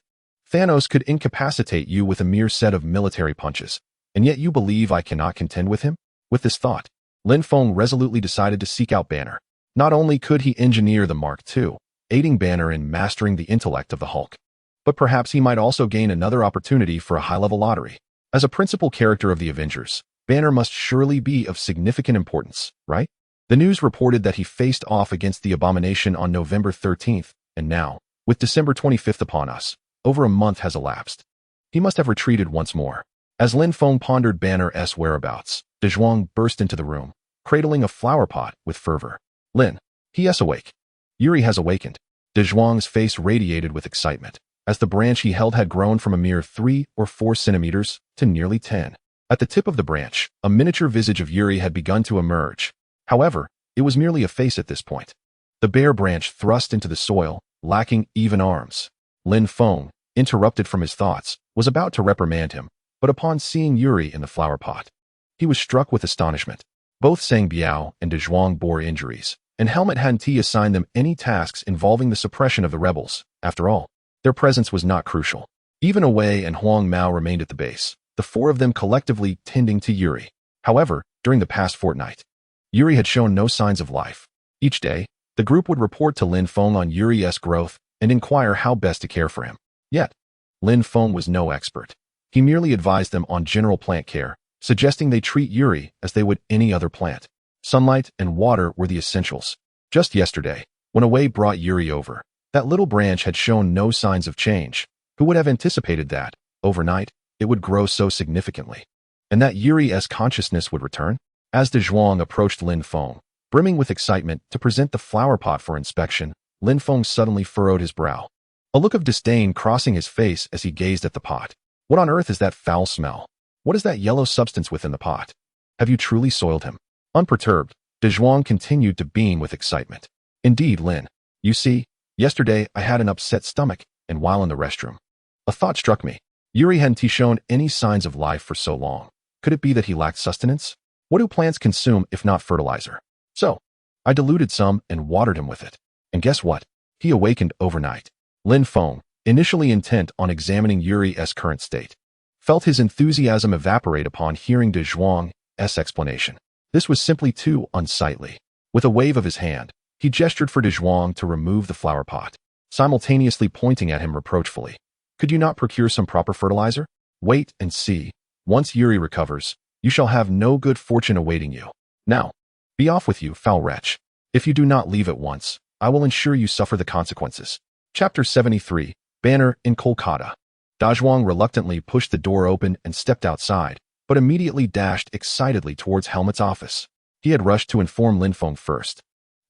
Thanos could incapacitate you with a mere set of military punches, and yet you believe I cannot contend with him? With this thought, Lin Feng resolutely decided to seek out Banner. Not only could he engineer the Mark II, aiding Banner in mastering the intellect of the Hulk, but perhaps he might also gain another opportunity for a high-level lottery. As a principal character of the Avengers, Banner must surely be of significant importance, right? The news reported that he faced off against the Abomination on November 13th, and now, with December 25th upon us, over a month has elapsed. He must have retreated once more. As Lin Feng pondered Banner's whereabouts, De Zhuang burst into the room, cradling a flower pot with fervor. Lin, he is awake. Yuri has awakened. De Zhuang's face radiated with excitement, as the branch he held had grown from a mere 3 or 4 centimeters to nearly 10. At the tip of the branch, a miniature visage of Yuri had begun to emerge. However, it was merely a face at this point. The bare branch thrust into the soil, lacking even arms. Lin Feng, interrupted from his thoughts, was about to reprimand him, but upon seeing Yuri in the flower pot, he was struck with astonishment. Both Sang Biao and De Zhuang bore injuries, and Helmut hadn't assigned them any tasks involving the suppression of the rebels. After all, their presence was not crucial. Even Wei and Huang Mao remained at the base, the 4 of them collectively tending to Yuri. However, during the past fortnight, Yuri had shown no signs of life. Each day, the group would report to Lin Feng on Yuri's growth and inquire how best to care for him. Yet, Lin Feng was no expert. He merely advised them on general plant care, suggesting they treat Yuri as they would any other plant. Sunlight and water were the essentials. Just yesterday, when Wei brought Yuri over, that little branch had shown no signs of change. Who would have anticipated that, overnight, it would grow so significantly? And that Yuri's consciousness would return? As De Zhuang approached Lin Feng, brimming with excitement to present the flower pot for inspection, Lin Feng suddenly furrowed his brow, a look of disdain crossing his face as he gazed at the pot. What on earth is that foul smell? What is that yellow substance within the pot? Have you truly soiled him? Unperturbed, De Zhuang continued to beam with excitement. Indeed, Lin. You see, yesterday I had an upset stomach, and while in the restroom, a thought struck me. Yuri hadn't he shown any signs of life for so long? Could it be that he lacked sustenance? What do plants consume if not fertilizer? So, I diluted some and watered him with it. And guess what? He awakened overnight. Lin Feng, initially intent on examining Yuri's current state, felt his enthusiasm evaporate upon hearing De Zhuang's explanation. This was simply too unsightly. With a wave of his hand, he gestured for De Zhuang to remove the flower pot, simultaneously pointing at him reproachfully. Could you not procure some proper fertilizer? Wait and see. Once Yuri recovers, you shall have no good fortune awaiting you. Now, be off with you, foul wretch. If you do not leave at once, I will ensure you suffer the consequences. Chapter 73, Banner in Kolkata. De Zhuang reluctantly pushed the door open and stepped outside, but immediately dashed excitedly towards Helmut's office. He had rushed to inform Lin Feng first.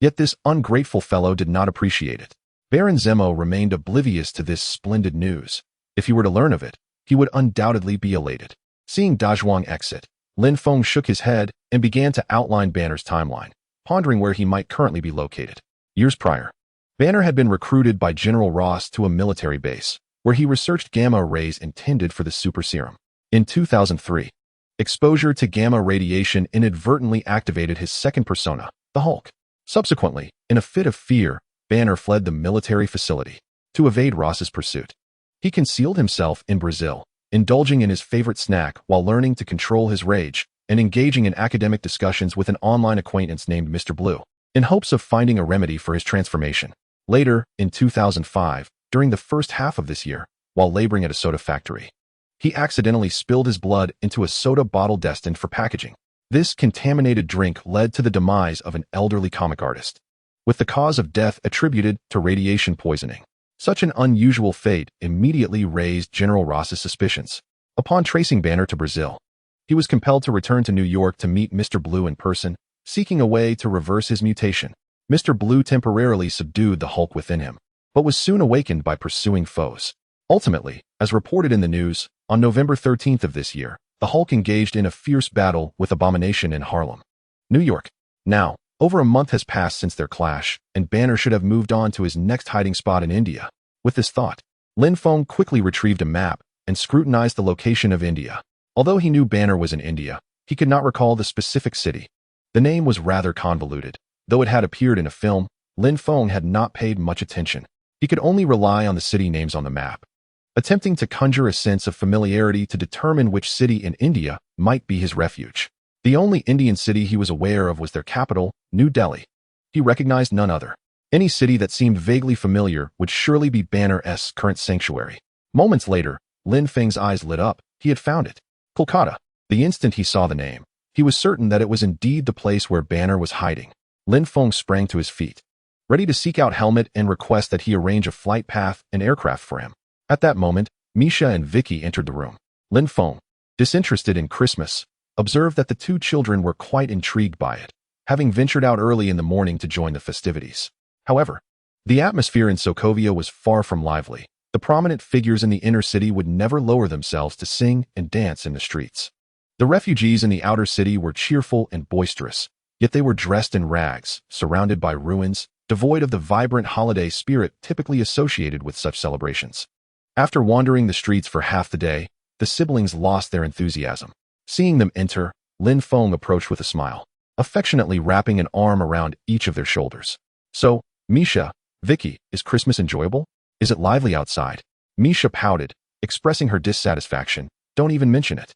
Yet this ungrateful fellow did not appreciate it. Baron Zemo remained oblivious to this splendid news. If he were to learn of it, he would undoubtedly be elated. Seeing De Zhuang exit, Lin Feng shook his head and began to outline Banner's timeline, pondering where he might currently be located. Years prior, Banner had been recruited by General Ross to a military base, where he researched gamma rays intended for the super serum. In 2003, exposure to gamma radiation inadvertently activated his second persona, the Hulk. Subsequently, in a fit of fear, Banner fled the military facility to evade Ross's pursuit. He concealed himself in Brazil, indulging in his favorite snack while learning to control his rage and engaging in academic discussions with an online acquaintance named Mr. Blue, in hopes of finding a remedy for his transformation. Later, in 2005, during the first half of this year, while laboring at a soda factory, he accidentally spilled his blood into a soda bottle destined for packaging. This contaminated drink led to the demise of an elderly comic artist, with the cause of death attributed to radiation poisoning. Such an unusual fate immediately raised General Ross's suspicions. Upon tracing Banner to Brazil, he was compelled to return to New York to meet Mr. Blue in person, seeking a way to reverse his mutation. Mr. Blue temporarily subdued the Hulk within him, but was soon awakened by pursuing foes. Ultimately, as reported in the news, on November 13th of this year, the Hulk engaged in a fierce battle with Abomination in Harlem, New York. Now, over a month has passed since their clash, and Banner should have moved on to his next hiding spot in India. With this thought, Lin Feng quickly retrieved a map and scrutinized the location of India. Although he knew Banner was in India, he could not recall the specific city. The name was rather convoluted. Though it had appeared in a film, Lin Feng had not paid much attention. He could only rely on the city names on the map, attempting to conjure a sense of familiarity to determine which city in India might be his refuge. The only Indian city he was aware of was their capital, New Delhi. He recognized none other. Any city that seemed vaguely familiar would surely be Banner's current sanctuary. Moments later, Lin Feng's eyes lit up. He had found it. Kolkata. The instant he saw the name, he was certain that it was indeed the place where Banner was hiding. Lin Feng sprang to his feet, ready to seek out Helmut and request that he arrange a flight path and aircraft for him. At that moment, Misha and Vicky entered the room. Lin Feng, disinterested in Christmas, observed that the two children were quite intrigued by it, having ventured out early in the morning to join the festivities. However, the atmosphere in Sokovia was far from lively. The prominent figures in the inner city would never lower themselves to sing and dance in the streets. The refugees in the outer city were cheerful and boisterous, yet they were dressed in rags, surrounded by ruins, devoid of the vibrant holiday spirit typically associated with such celebrations. After wandering the streets for half the day, the siblings lost their enthusiasm. Seeing them enter, Lin Feng approached with a smile, affectionately wrapping an arm around each of their shoulders. So, Misha, Vicky, is Christmas enjoyable? Is it lively outside? Misha pouted, expressing her dissatisfaction. Don't even mention it.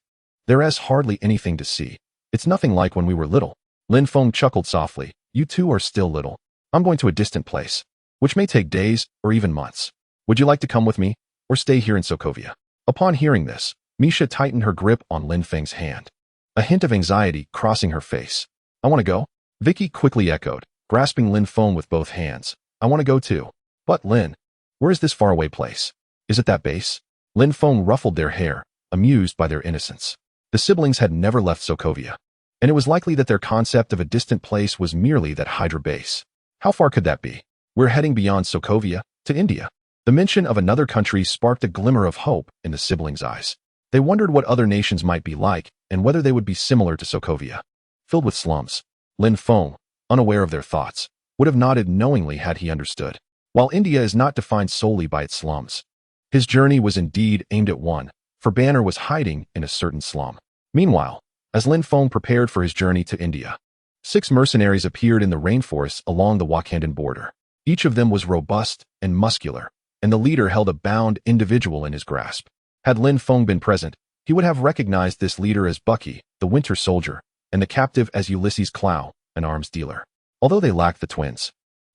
There's hardly anything to see. It's nothing like when we were little. Lin Feng chuckled softly. You two are still little. I'm going to a distant place, which may take days or even months. Would you like to come with me, or stay here in Sokovia? Upon hearing this, Misha tightened her grip on Lin Feng's hand, a hint of anxiety crossing her face. I want to go? Vicky quickly echoed, grasping Lin Feng with both hands. I want to go too. But Lin, where is this faraway place? Is it that base? Lin Feng ruffled their hair, amused by their innocence. The siblings had never left Sokovia, and it was likely that their concept of a distant place was merely that Hydra base. How far could that be? We're heading beyond Sokovia, to India. The mention of another country sparked a glimmer of hope in the siblings' eyes. They wondered what other nations might be like, and whether they would be similar to Sokovia. Filled with slums, Lin Feng, unaware of their thoughts, would have nodded knowingly had he understood. While India is not defined solely by its slums, his journey was indeed aimed at one for Banner was hiding in a certain slum. Meanwhile, as Lin Feng prepared for his journey to India, 6 mercenaries appeared in the rainforests along the Wakandan border. Each of them was robust and muscular, and the leader held a bound individual in his grasp. Had Lin Feng been present, he would have recognized this leader as Bucky, the Winter Soldier, and the captive as Ulysses Clow, an arms dealer. Although they lacked the twins,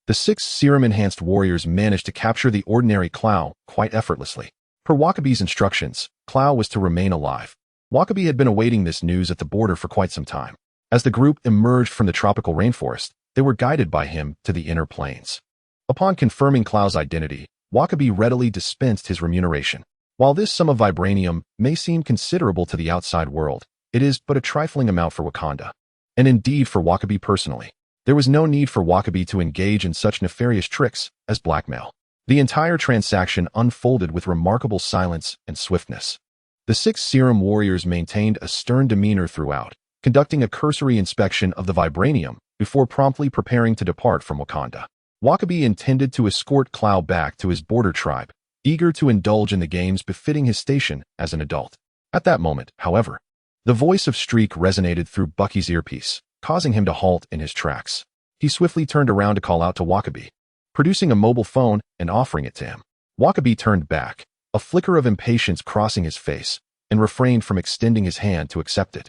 the 6 serum-enhanced warriors managed to capture the ordinary Clow quite effortlessly. Per Wakabi's instructions, Clow was to remain alive. Wakabi had been awaiting this news at the border for quite some time. As the group emerged from the tropical rainforest, they were guided by him to the inner plains. Upon confirming Clow's identity, Wakabi readily dispensed his remuneration. While this sum of vibranium may seem considerable to the outside world, it is but a trifling amount for Wakanda. And indeed for Wakabi personally. There was no need for Wakabi to engage in such nefarious tricks as blackmail. The entire transaction unfolded with remarkable silence and swiftness. The 6 serum warriors maintained a stern demeanor throughout, conducting a cursory inspection of the vibranium before promptly preparing to depart from Wakanda. Wakabi intended to escort Clow back to his border tribe, eager to indulge in the games befitting his station as an adult. At that moment, however, the voice of Streak resonated through Bucky's earpiece, causing him to halt in his tracks. He swiftly turned around to call out to Wakabi, producing a mobile phone and offering it to him. Wakabi turned back, a flicker of impatience crossing his face, and refrained from extending his hand to accept it.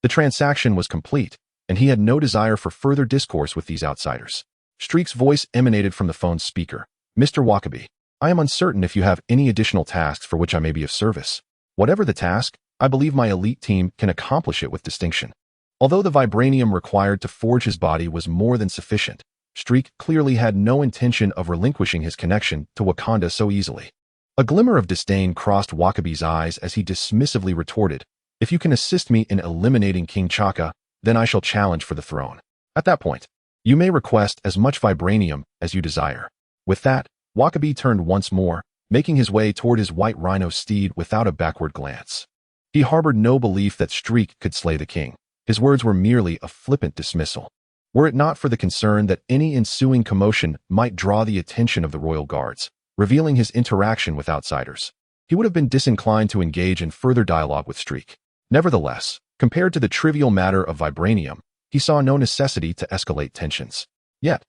The transaction was complete, and he had no desire for further discourse with these outsiders. Streak's voice emanated from the phone's speaker. Mr. Wakabi, I am uncertain if you have any additional tasks for which I may be of service. Whatever the task, I believe my elite team can accomplish it with distinction. Although the vibranium required to forge his body was more than sufficient, Streak clearly had no intention of relinquishing his connection to Wakanda so easily. A glimmer of disdain crossed Wakabi's eyes as he dismissively retorted, "If you can assist me in eliminating King Chaka, then I shall challenge for the throne. At that point, you may request as much vibranium as you desire." With that, Wakabi turned once more, making his way toward his white rhino steed without a backward glance. He harbored no belief that Streak could slay the king. His words were merely a flippant dismissal. Were it not for the concern that any ensuing commotion might draw the attention of the royal guards, revealing his interaction with outsiders, he would have been disinclined to engage in further dialogue with Streak. Nevertheless, compared to the trivial matter of vibranium, he saw no necessity to escalate tensions. Yet,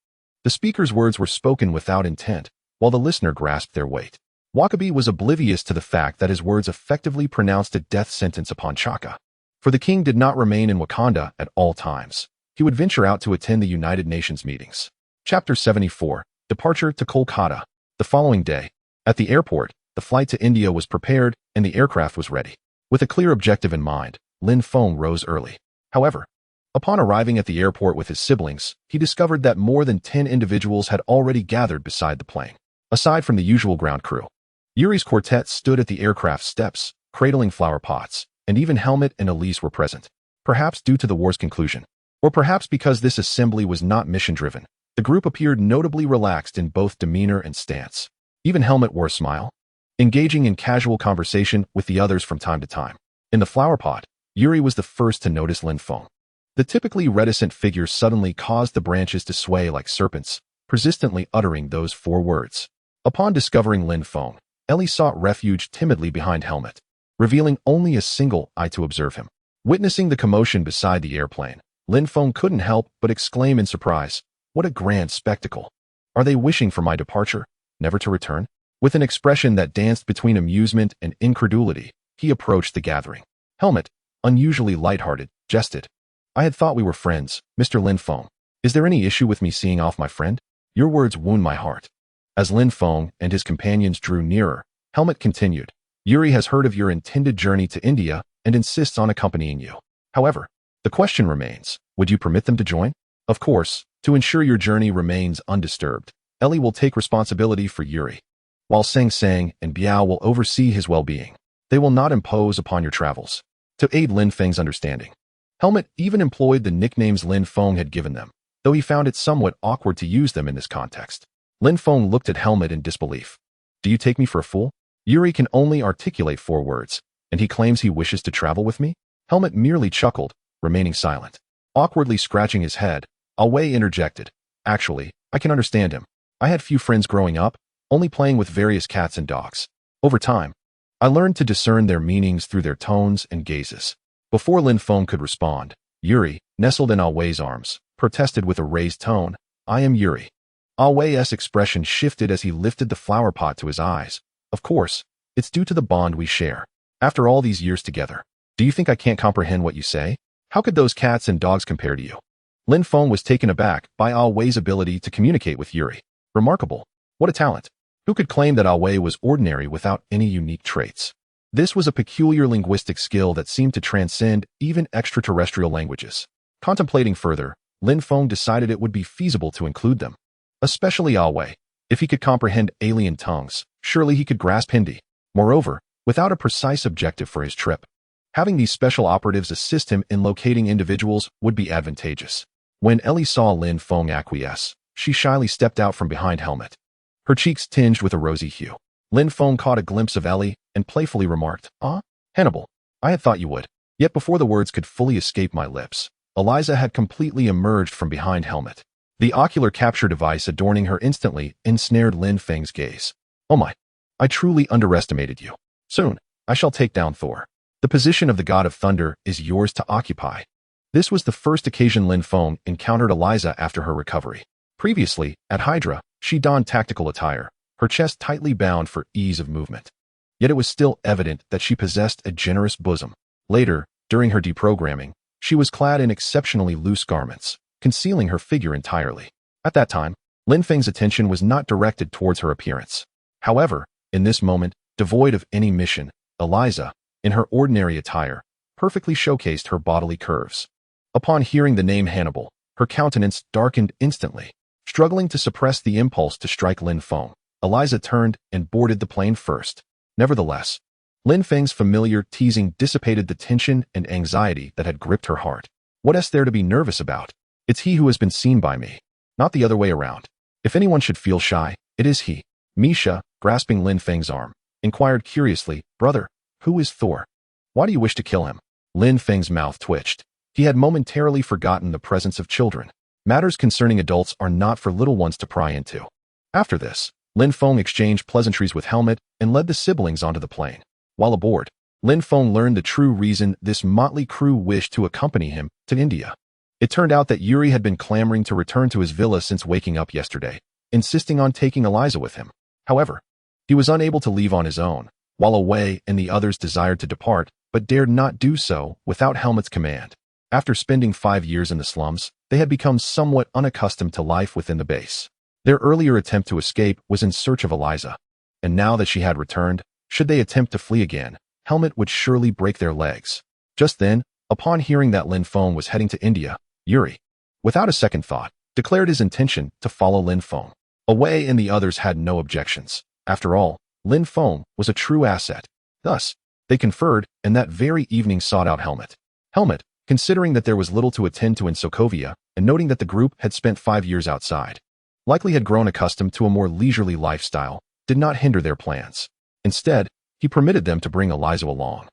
the speaker's words were spoken without intent, while the listener grasped their weight. Wakabi was oblivious to the fact that his words effectively pronounced a death sentence upon Chaka. For the king did not remain in Wakanda at all times. He would venture out to attend the United Nations meetings. Chapter 74, Departure to Kolkata. The following day, at the airport, the flight to India was prepared and the aircraft was ready. With a clear objective in mind, Lin Feng rose early. However, upon arriving at the airport with his siblings, he discovered that more than 10 individuals had already gathered beside the plane. Aside from the usual ground crew, Yuri's quartet stood at the aircraft steps, cradling flower pots, and even Helmet and Elise were present. Perhaps due to the war's conclusion, or perhaps because this assembly was not mission-driven, the group appeared notably relaxed in both demeanor and stance. Even Helmet wore a smile, engaging in casual conversation with the others from time to time. In the flower pot, Yuri was the first to notice Lin Feng. The typically reticent figure suddenly caused the branches to sway like serpents, persistently uttering those 4 words. Upon discovering Lin Feng, Ellie sought refuge timidly behind Helmet, revealing only a single eye to observe him. Witnessing the commotion beside the airplane, Lin Feng couldn't help but exclaim in surprise, "What a grand spectacle! Are they wishing for my departure, never to return?" With an expression that danced between amusement and incredulity, he approached the gathering. Helmet, unusually lighthearted, jested, "I had thought we were friends, Mr. Lin Feng. Is there any issue with me seeing off my friend? Your words wound my heart." As Lin Feng and his companions drew nearer, Helmet continued, "Yuri has heard of your intended journey to India and insists on accompanying you. However, the question remains, would you permit them to join? Of course, to ensure your journey remains undisturbed, Ellie will take responsibility for Yuri, while Sang Sang and Biao will oversee his well-being. They will not impose upon your travels." To aid Lin Feng's understanding, Helmet even employed the nicknames Lin Feng had given them, though he found it somewhat awkward to use them in this context. Lin Feng looked at Helmet in disbelief. "Do you take me for a fool? Yuri can only articulate 4 words, and he claims he wishes to travel with me?" Helmet merely chuckled, remaining silent. Awkwardly scratching his head, Awei interjected, "Actually, I can understand him. I had few friends growing up, only playing with various cats and dogs. Over time, I learned to discern their meanings through their tones and gazes. Before Lin Feng could respond, Yuri, nestled in Awei's arms, protested with a raised tone, "I am Yuri." Awei's expression shifted as he lifted the flower pot to his eyes. "Of course, it's due to the bond we share. After all these years together, do you think I can't comprehend what you say? How could those cats and dogs compare to you?" Lin Feng was taken aback by Awei's ability to communicate with Yuri. Remarkable. What a talent. Who could claim that Awei was ordinary without any unique traits? This was a peculiar linguistic skill that seemed to transcend even extraterrestrial languages. Contemplating further, Lin Feng decided it would be feasible to include them. Especially Awei. If he could comprehend alien tongues, surely he could grasp Hindi. Moreover, without a precise objective for his trip, having these special operatives assist him in locating individuals would be advantageous. When Ellie saw Lin Feng acquiesce, she shyly stepped out from behind Helmet, her cheeks tinged with a rosy hue. Lin Feng caught a glimpse of Ellie and playfully remarked, "Ah, Hannibal, I had thought you would." Yet before the words could fully escape my lips, Eliza had completely emerged from behind Helmet. The ocular capture device adorning her instantly ensnared Lin Feng's gaze. "Oh my, I truly underestimated you. Soon, I shall take down Thor. The position of the god of thunder is yours to occupy." This was the first occasion Lin Feng encountered Eliza after her recovery. Previously, at Hydra, she donned tactical attire, her chest tightly bound for ease of movement. Yet it was still evident that she possessed a generous bosom. Later, during her deprogramming, she was clad in exceptionally loose garments, concealing her figure entirely. At that time, Lin Feng's attention was not directed towards her appearance. However, in this moment, devoid of any mission, Eliza, in her ordinary attire, perfectly showcased her bodily curves. Upon hearing the name Hannibal, her countenance darkened instantly. Struggling to suppress the impulse to strike Lin Feng, Eliza turned and boarded the plane first. Nevertheless, Lin Feng's familiar teasing dissipated the tension and anxiety that had gripped her heart. What is there to be nervous about? It's he who has been seen by me, not the other way around. If anyone should feel shy, it is he. Misha, grasping Lin Feng's arm, inquired curiously, "Brother, who is Thor? Why do you wish to kill him?" Lin Feng's mouth twitched. He had momentarily forgotten the presence of children. Matters concerning adults are not for little ones to pry into. After this, Lin Feng exchanged pleasantries with Helmet and led the siblings onto the plane. While aboard, Lin Feng learned the true reason this motley crew wished to accompany him to India. It turned out that Yuri had been clamoring to return to his villa since waking up yesterday, insisting on taking Eliza with him. However, he was unable to leave on his own, while Awei and the others desired to depart, but dared not do so without Helmet's command. After spending 5 years in the slums, they had become somewhat unaccustomed to life within the base. Their earlier attempt to escape was in search of Eliza, and now that she had returned, should they attempt to flee again, Helmet would surely break their legs. Just then, upon hearing that Lin Feng was heading to India, Yuri, without a second thought, declared his intention to follow Lin Feng. Awei and the others had no objections. After all, Lin Feng was a true asset. Thus, they conferred and that very evening sought out Helmet. Helmet, considering that there was little to attend to in Sokovia, and noting that the group had spent 5 years outside, likely had grown accustomed to a more leisurely lifestyle, did not hinder their plans. Instead, he permitted them to bring Eliza along,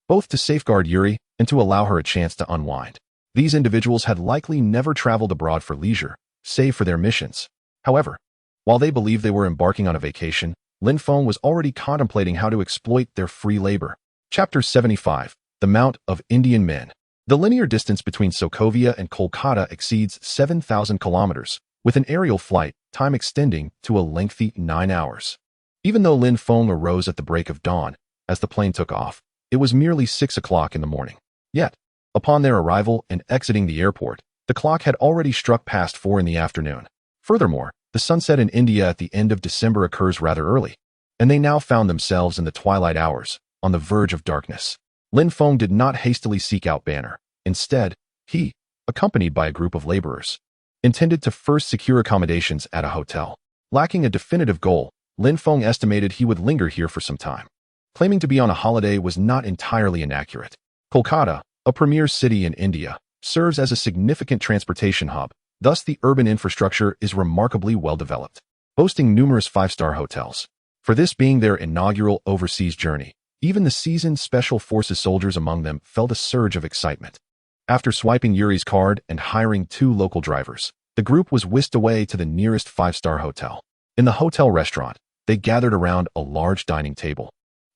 both to safeguard Yuri and to allow her a chance to unwind. These individuals had likely never traveled abroad for leisure, save for their missions. However, while they believed they were embarking on a vacation, Lin Feng was already contemplating how to exploit their free labor. Chapter 75, The Mount of Indian Men. The linear distance between Sokovia and Kolkata exceeds 7,000 kilometers, with an aerial flight time extending to a lengthy 9 hours. Even though Lin Feng arose at the break of dawn, as the plane took off, it was merely 6 o'clock in the morning. Yet, upon their arrival and exiting the airport, the clock had already struck past 4 in the afternoon. Furthermore, the sunset in India at the end of December occurs rather early, and they now found themselves in the twilight hours, on the verge of darkness. Lin Feng did not hastily seek out Banner. Instead, he, accompanied by a group of laborers, intended to first secure accommodations at a hotel. Lacking a definitive goal, Lin Feng estimated he would linger here for some time. Claiming to be on a holiday was not entirely inaccurate. Kolkata, a premier city in India, serves as a significant transportation hub, thus the urban infrastructure is remarkably well developed, boasting numerous 5-star hotels. For this being their inaugural overseas journey, even the seasoned Special Forces soldiers among them felt a surge of excitement. After swiping Yuri's card and hiring 2 local drivers, the group was whisked away to the nearest 5-star hotel. In the hotel restaurant, they gathered around a large dining table.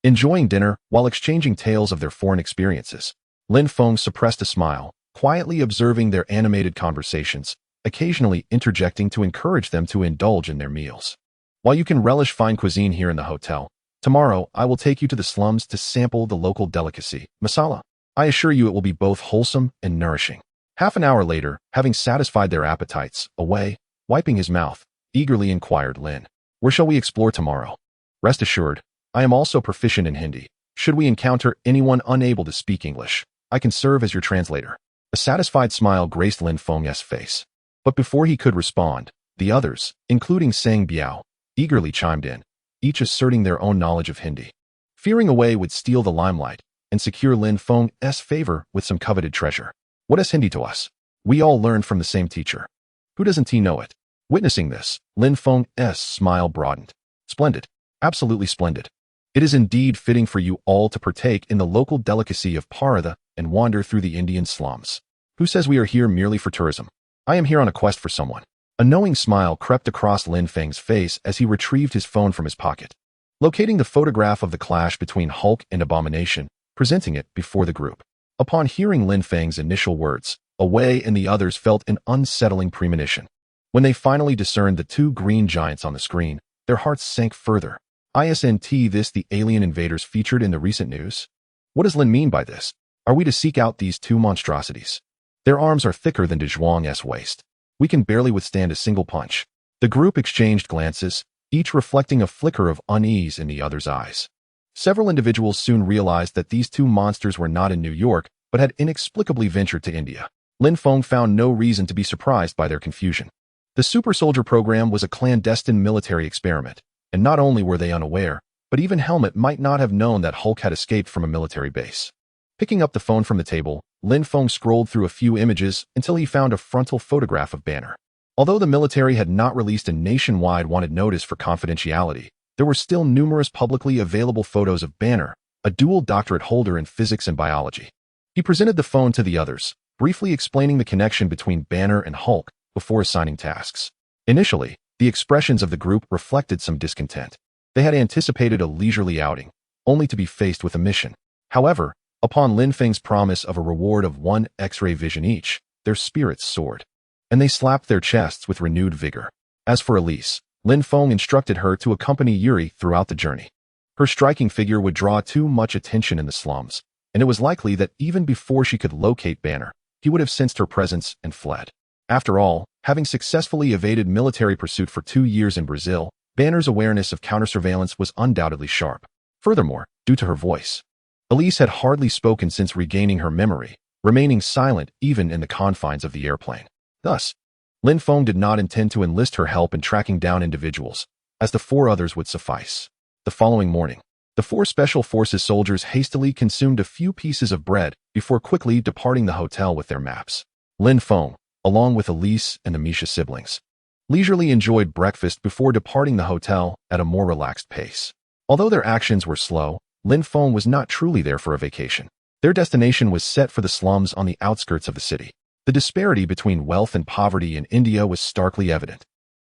Enjoying dinner while exchanging tales of their foreign experiences, Lin Feng suppressed a smile, quietly observing their animated conversations, occasionally interjecting to encourage them to indulge in their meals. While you can relish fine cuisine here in the hotel, tomorrow I will take you to the slums to sample the local delicacy, masala. I assure you it will be both wholesome and nourishing. Half an hour later, having satisfied their appetites, away, wiping his mouth, eagerly inquired Lin. Where shall we explore tomorrow? Rest assured, I am also proficient in Hindi. Should we encounter anyone unable to speak English, I can serve as your translator. A satisfied smile graced Lin Feng's face. But before he could respond, the others, including Sang Biao, eagerly chimed in, each asserting their own knowledge of Hindi. Fearing Away would steal the limelight and secure Lin Feng's favor with some coveted treasure. What is Hindi to us? We all learned from the same teacher. Who doesn't he know it? Witnessing this, Lin Feng's smile broadened. Splendid. Absolutely splendid. It is indeed fitting for you all to partake in the local delicacy of paratha and wander through the Indian slums. Who says we are here merely for tourism? I am here on a quest for someone. A knowing smile crept across Lin Feng's face as he retrieved his phone from his pocket. Locating the photograph of the clash between Hulk and Abomination, presenting it before the group. Upon hearing Lin Feng's initial words, Away and the others felt an unsettling premonition. When they finally discerned the two green giants on the screen, their hearts sank further. Isn't this the alien invaders featured in the recent news? What does Lin mean by this? Are we to seek out these two monstrosities? Their arms are thicker than De Zhuang's waist. We can barely withstand a single punch. The group exchanged glances, each reflecting a flicker of unease in the other's eyes. Several individuals soon realized that these two monsters were not in New York, but had inexplicably ventured to India. Lin Feng found no reason to be surprised by their confusion. The Super Soldier program was a clandestine military experiment, and not only were they unaware, but even Helmet might not have known that Hulk had escaped from a military base. Picking up the phone from the table, Lin Feng scrolled through a few images until he found a frontal photograph of Banner. Although the military had not released a nationwide wanted notice for confidentiality, there were still numerous publicly available photos of Banner, a dual doctorate holder in physics and biology. He presented the phone to the others, briefly explaining the connection between Banner and Hulk before assigning tasks. Initially, the expressions of the group reflected some discontent. They had anticipated a leisurely outing, only to be faced with a mission. However, upon Lin Feng's promise of a reward of 1 X-ray vision each, their spirits soared, and they slapped their chests with renewed vigor. As for Elise, Lin Feng instructed her to accompany Yuri throughout the journey. Her striking figure would draw too much attention in the slums, and it was likely that even before she could locate Banner, he would have sensed her presence and fled. After all, having successfully evaded military pursuit for 2 years in Brazil, Banner's awareness of counter-surveillance was undoubtedly sharp. Furthermore, due to her voice, Elise had hardly spoken since regaining her memory, remaining silent even in the confines of the airplane. Thus, Lin Feng did not intend to enlist her help in tracking down individuals, as the 4 others would suffice. The following morning, the 4 Special Forces soldiers hastily consumed a few pieces of bread before quickly departing the hotel with their maps. Lin Feng, along with Elise and the Misha siblings, leisurely enjoyed breakfast before departing the hotel at a more relaxed pace. Although their actions were slow, Lin Feng was not truly there for a vacation. Their destination was set for the slums on the outskirts of the city. The disparity between wealth and poverty in India was starkly evident.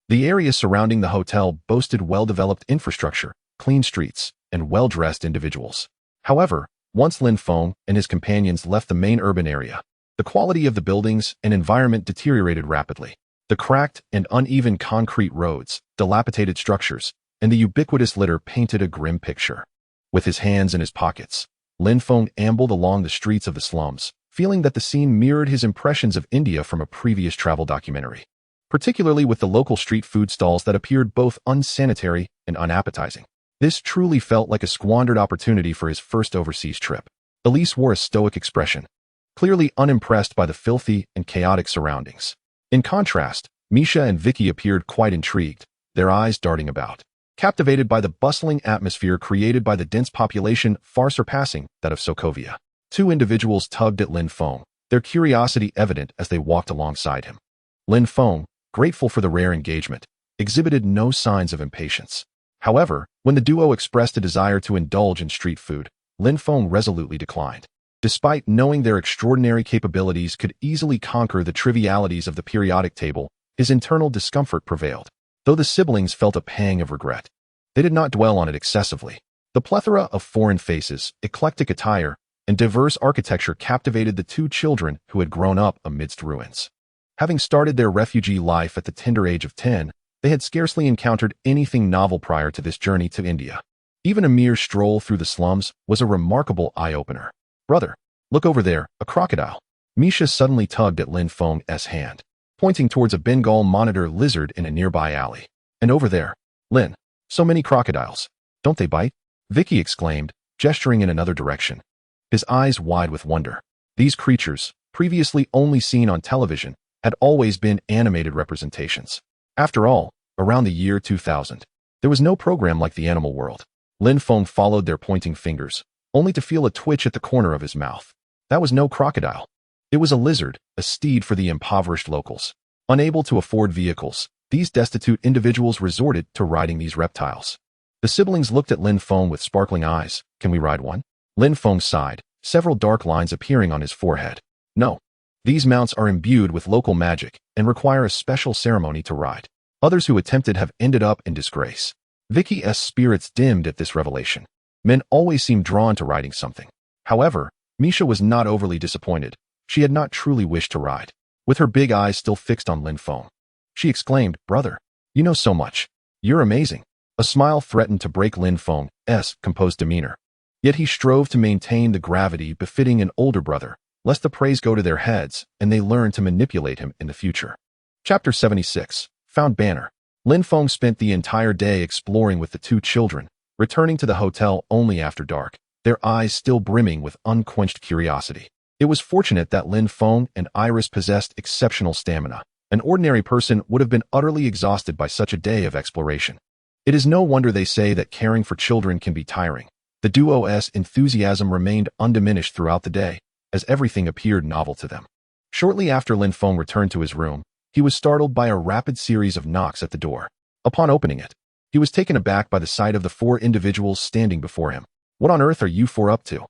The area surrounding the hotel boasted well-developed infrastructure, clean streets, and well-dressed individuals. However, once Lin Feng and his companions left the main urban area, the quality of the buildings and environment deteriorated rapidly. The cracked and uneven concrete roads, dilapidated structures, and the ubiquitous litter painted a grim picture. With his hands in his pockets, Lin Feng ambled along the streets of the slums, feeling that the scene mirrored his impressions of India from a previous travel documentary, particularly with the local street food stalls that appeared both unsanitary and unappetizing. This truly felt like a squandered opportunity for his first overseas trip. Elise wore a stoic expression, clearly unimpressed by the filthy and chaotic surroundings. In contrast, Misha and Vicky appeared quite intrigued, their eyes darting about, captivated by the bustling atmosphere created by the dense population far surpassing that of Sokovia. 2 individuals tugged at Lin Feng, their curiosity evident as they walked alongside him. Lin Feng, grateful for the rare engagement, exhibited no signs of impatience. However, when the duo expressed a desire to indulge in street food, Lin Feng resolutely declined. Despite knowing their extraordinary capabilities could easily conquer the trivialities of the periodic table, his internal discomfort prevailed. Though the siblings felt a pang of regret, they did not dwell on it excessively. The plethora of foreign faces, eclectic attire, and diverse architecture captivated the two children who had grown up amidst ruins. Having started their refugee life at the tender age of 10, they had scarcely encountered anything novel prior to this journey to India. Even a mere stroll through the slums was a remarkable eye-opener. "Brother, look over there, a crocodile." Misha suddenly tugged at Lin Feng's hand, pointing towards a Bengal monitor lizard in a nearby alley. "And over there, Lin, so many crocodiles. Don't they bite?" Vicky exclaimed, gesturing in another direction, his eyes wide with wonder. These creatures, previously only seen on television, had always been animated representations. After all, around the year 2000, there was no program like the animal world. Lin Feng followed their pointing fingers, only to feel a twitch at the corner of his mouth. That was no crocodile. It was a lizard, a steed for the impoverished locals. Unable to afford vehicles, these destitute individuals resorted to riding these reptiles. The siblings looked at Lin Feng with sparkling eyes. "Can we ride one?" Lin Feng sighed, several dark lines appearing on his forehead. "No. These mounts are imbued with local magic and require a special ceremony to ride. Others who attempted have ended up in disgrace." Vicky's spirits dimmed at this revelation. Men always seemed drawn to riding something. However, Misha was not overly disappointed. She had not truly wished to ride. With her big eyes still fixed on Lin Feng, she exclaimed, "Brother, you know so much. You're amazing." A smile threatened to break Lin Feng's composed demeanor. Yet he strove to maintain the gravity befitting an older brother, lest the praise go to their heads and they learn to manipulate him in the future. Chapter 76. Found Banner. Lin Feng spent the entire day exploring with the two children, returning to the hotel only after dark, their eyes still brimming with unquenched curiosity. It was fortunate that Lin Feng and Iris possessed exceptional stamina. An ordinary person would have been utterly exhausted by such a day of exploration. It is no wonder they say that caring for children can be tiring. The duo's enthusiasm remained undiminished throughout the day, as everything appeared novel to them. Shortly after Lin Feng returned to his room, he was startled by a rapid series of knocks at the door. Upon opening it, he was taken aback by the sight of the four individuals standing before him. "What on earth are you four up to?"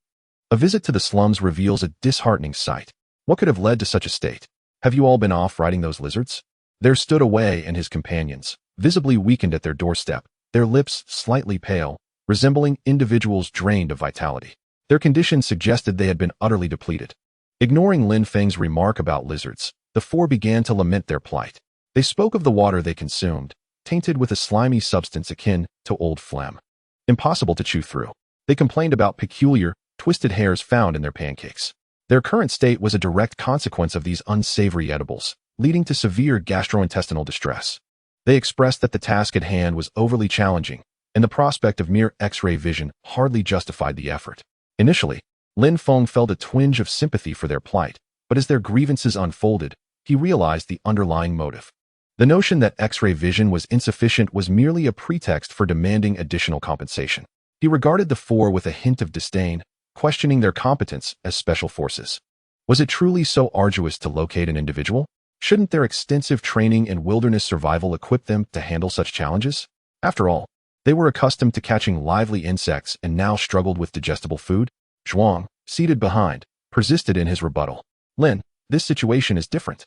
A visit to the slums reveals a disheartening sight. What could have led to such a state? "Have you all been off riding those lizards?" There stood Away and his companions, visibly weakened at their doorstep, their lips slightly pale, resembling individuals drained of vitality. Their condition suggested they had been utterly depleted. Ignoring Lin Feng's remark about lizards, the four began to lament their plight. They spoke of the water they consumed, tainted with a slimy substance akin to old phlegm. Impossible to chew through. They complained about peculiar, twisted hairs found in their pancakes. Their current state was a direct consequence of these unsavory edibles, leading to severe gastrointestinal distress. They expressed that the task at hand was overly challenging, and the prospect of mere X-ray vision hardly justified the effort. Initially, Lin Feng felt a twinge of sympathy for their plight, but as their grievances unfolded, he realized the underlying motive. The notion that X-ray vision was insufficient was merely a pretext for demanding additional compensation. He regarded the four with a hint of disdain, questioning their competence as special forces. Was it truly so arduous to locate an individual? Shouldn't their extensive training in wilderness survival equip them to handle such challenges? After all, they were accustomed to catching lively insects and now struggled with digestible food. Zhuang, seated behind, persisted in his rebuttal. "Lin, this situation is different.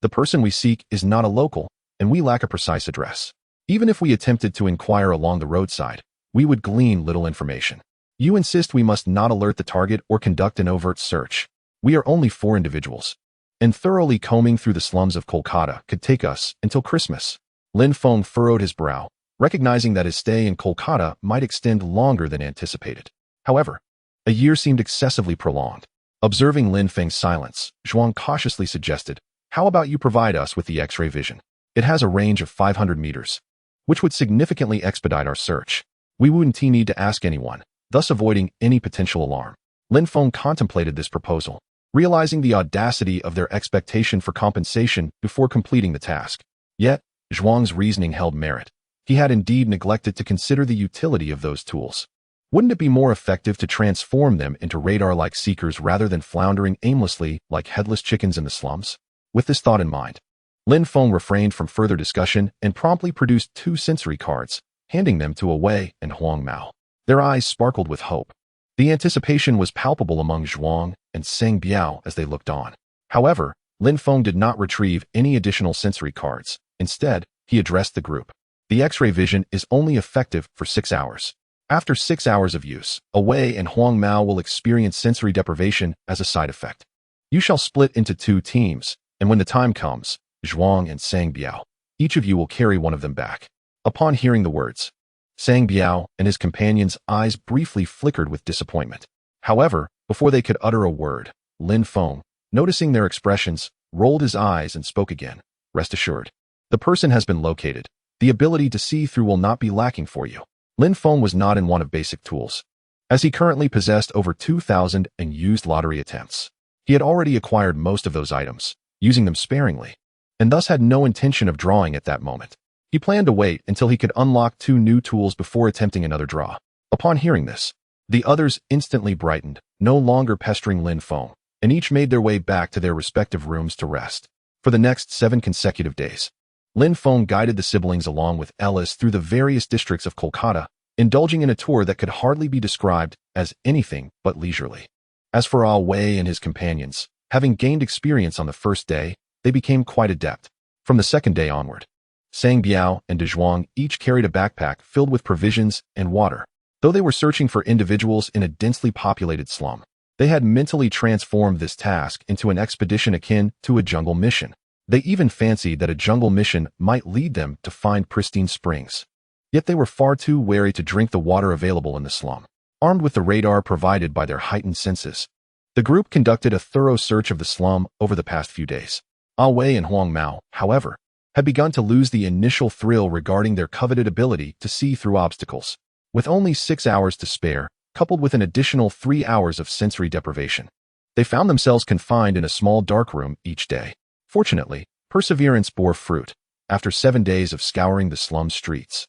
The person we seek is not a local, and we lack a precise address. Even if we attempted to inquire along the roadside, we would glean little information. You insist we must not alert the target or conduct an overt search. We are only 4 individuals, and thoroughly combing through the slums of Kolkata could take us until Christmas." Lin Feng furrowed his brow, recognizing that his stay in Kolkata might extend longer than anticipated. However, a year seemed excessively prolonged. Observing Lin Feng's silence, Zhuang cautiously suggested, "How about you provide us with the X-ray vision? It has a range of 500 meters, which would significantly expedite our search. We wouldn't need to ask anyone, thus avoiding any potential alarm." Lin Feng contemplated this proposal, realizing the audacity of their expectation for compensation before completing the task. Yet, Zhuang's reasoning held merit. He had indeed neglected to consider the utility of those tools. Wouldn't it be more effective to transform them into radar-like seekers rather than floundering aimlessly like headless chickens in the slums? With this thought in mind, Lin Feng refrained from further discussion and promptly produced 2 sensory cards, handing them to Away and Huang Mao. Their eyes sparkled with hope. The anticipation was palpable among Zhuang and Seng Biao as they looked on. However, Lin Feng did not retrieve any additional sensory cards. Instead, he addressed the group. "The X-ray vision is only effective for 6 hours. After 6 hours of use, Wei and Huang Mao will experience sensory deprivation as a side effect. You shall split into 2 teams, and when the time comes, Zhuang and Sang Biao, each of you will carry one of them back. Upon hearing the words, Sang Biao and his companions' eyes briefly flickered with disappointment. However, before they could utter a word, Lin Feng, noticing their expressions, rolled his eyes and spoke again. Rest assured, the person has been located. The ability to see through will not be lacking for you. Lin Feng was not in want of basic tools, as he currently possessed over 2,000 unused lottery attempts. He had already acquired most of those items, using them sparingly, and thus had no intention of drawing at that moment. He planned to wait until he could unlock 2 new tools before attempting another draw. Upon hearing this, the others instantly brightened, no longer pestering Lin Feng, and each made their way back to their respective rooms to rest. For the next 7 consecutive days, Lin Feng guided the siblings along with Ellis through the various districts of Kolkata, indulging in a tour that could hardly be described as anything but leisurely. As for Wei and his companions, having gained experience on the first day, they became quite adept. From the second day onward, Sang Biao and De Zhuang each carried a backpack filled with provisions and water. Though they were searching for individuals in a densely populated slum, they had mentally transformed this task into an expedition akin to a jungle mission. They even fancied that a jungle mission might lead them to find pristine springs. Yet they were far too wary to drink the water available in the slum. Armed with the radar provided by their heightened senses, the group conducted a thorough search of the slum over the past few days. Wei and Huang Mao, however, had begun to lose the initial thrill regarding their coveted ability to see through obstacles. With only 6 hours to spare, coupled with an additional 3 hours of sensory deprivation, they found themselves confined in a small dark room each day. Fortunately, perseverance bore fruit. After 7 days of scouring the slum streets,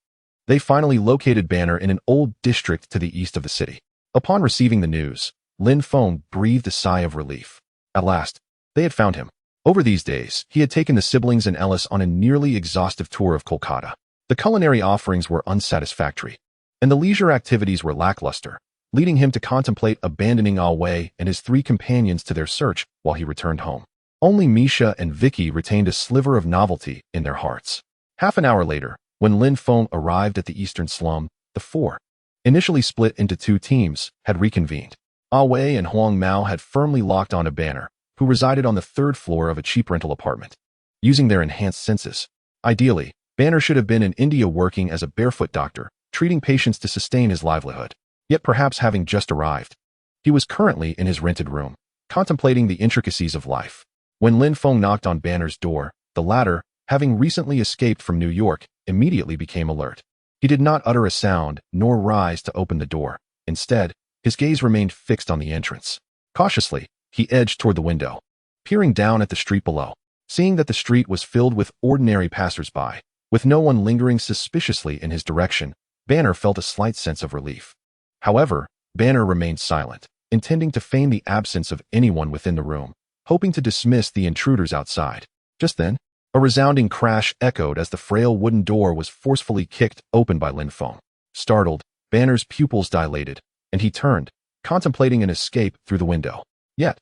they finally located Banner in an old district to the east of the city. Upon receiving the news, Lin Feng breathed a sigh of relief. At last, they had found him. Over these days, he had taken the siblings and Ellis on a nearly exhaustive tour of Kolkata. The culinary offerings were unsatisfactory, and the leisure activities were lackluster, leading him to contemplate abandoning Wei and his 3 companions to their search while he returned home. Only Misha and Vicky retained a sliver of novelty in their hearts. Half an hour later, when Lin Feng arrived at the eastern slum, the 4, initially split into 2 teams, had reconvened. Wei and Huang Mao had firmly locked onto Banner, who resided on the 3rd floor of a cheap rental apartment. Using their enhanced senses, ideally, Banner should have been in India working as a barefoot doctor, treating patients to sustain his livelihood. Yet perhaps having just arrived, he was currently in his rented room, contemplating the intricacies of life. When Lin Feng knocked on Banner's door, the latter, having recently escaped from New York, immediately became alert. He did not utter a sound, nor rise to open the door. Instead, his gaze remained fixed on the entrance. Cautiously, he edged toward the window, peering down at the street below. Seeing that the street was filled with ordinary passers-by, with no one lingering suspiciously in his direction, Banner felt a slight sense of relief. However, Banner remained silent, intending to feign the absence of anyone within the room, hoping to dismiss the intruders outside. Just then, a resounding crash echoed as the frail wooden door was forcefully kicked open by Lin Feng. Startled, Banner's pupils dilated, and he turned, contemplating an escape through the window. Yet,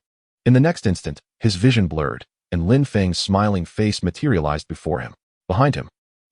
in the next instant, his vision blurred, and Lin Feng's smiling face materialized before him. Behind him,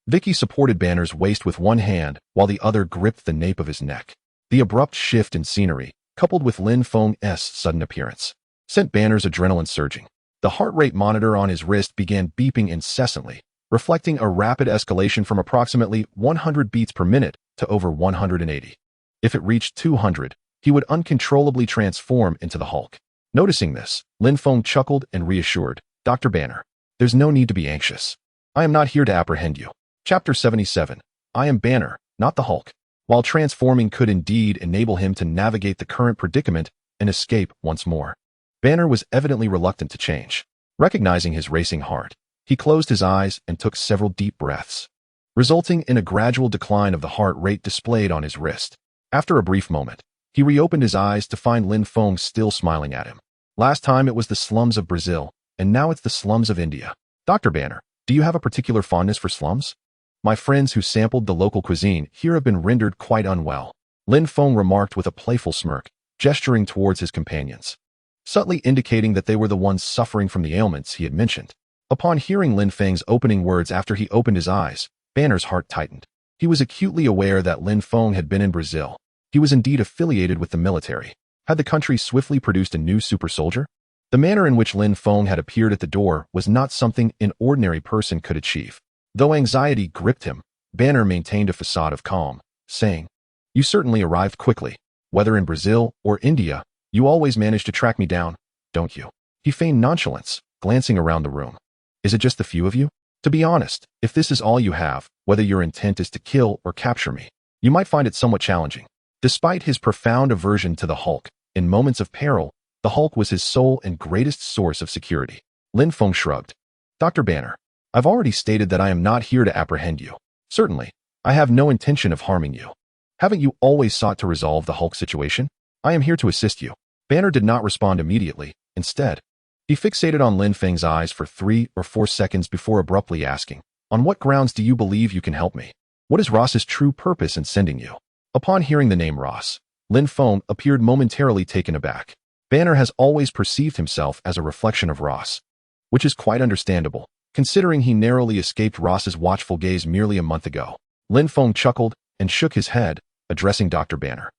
Vicky supported Banner's waist with one hand while the other gripped the nape of his neck. The abrupt shift in scenery, coupled with Lin Feng's sudden appearance, sent Banner's adrenaline surging. The heart rate monitor on his wrist began beeping incessantly, reflecting a rapid escalation from approximately 100 beats per minute to over 180. If it reached 200, he would uncontrollably transform into the Hulk. Noticing this, Lin Feng chuckled and reassured, "Dr. Banner, there's no need to be anxious. I am not here to apprehend you." Chapter 77. I am Banner, not the Hulk. While transforming could indeed enable him to navigate the current predicament and escape once more, Banner was evidently reluctant to change. Recognizing his racing heart, he closed his eyes and took several deep breaths, resulting in a gradual decline of the heart rate displayed on his wrist. After a brief moment, he reopened his eyes to find Lin Feng still smiling at him. Last time it was the slums of Brazil, and now it's the slums of India. Dr. Banner, do you have a particular fondness for slums? My friends who sampled the local cuisine here have been rendered quite unwell, Lin Feng remarked with a playful smirk, gesturing towards his companions, subtly indicating that they were the ones suffering from the ailments he had mentioned. Upon hearing Lin Feng's opening words after he opened his eyes, Banner's heart tightened. He was acutely aware that Lin Feng had been in Brazil, He was indeed affiliated with the military. Had the country swiftly produced a new super soldier? The manner in which Lin Feng had appeared at the door was not something an ordinary person could achieve. Though anxiety gripped him, Banner maintained a facade of calm, saying, "You certainly arrived quickly. Whether in Brazil or India, you always manage to track me down, don't you?" He feigned nonchalance, glancing around the room. "Is it just the few of you? To be honest, if this is all you have, whether your intent is to kill or capture me, you might find it somewhat challenging." Despite his profound aversion to the Hulk, in moments of peril, the Hulk was his sole and greatest source of security. Lin Feng shrugged. "Dr. Banner, I've already stated that I am not here to apprehend you. Certainly, I have no intention of harming you. Haven't you always sought to resolve the Hulk situation? I am here to assist you." Banner did not respond immediately. Instead, he fixated on Lin Feng's eyes for 3 or 4 seconds before abruptly asking, "On what grounds do you believe you can help me? What is Ross's true purpose in sending you?" Upon hearing the name Ross, Lin Feng appeared momentarily taken aback. Banner has always perceived himself as a reflection of Ross, which is quite understandable, considering he narrowly escaped Ross's watchful gaze merely a month ago. Lin Feng chuckled and shook his head, addressing Dr. Banner.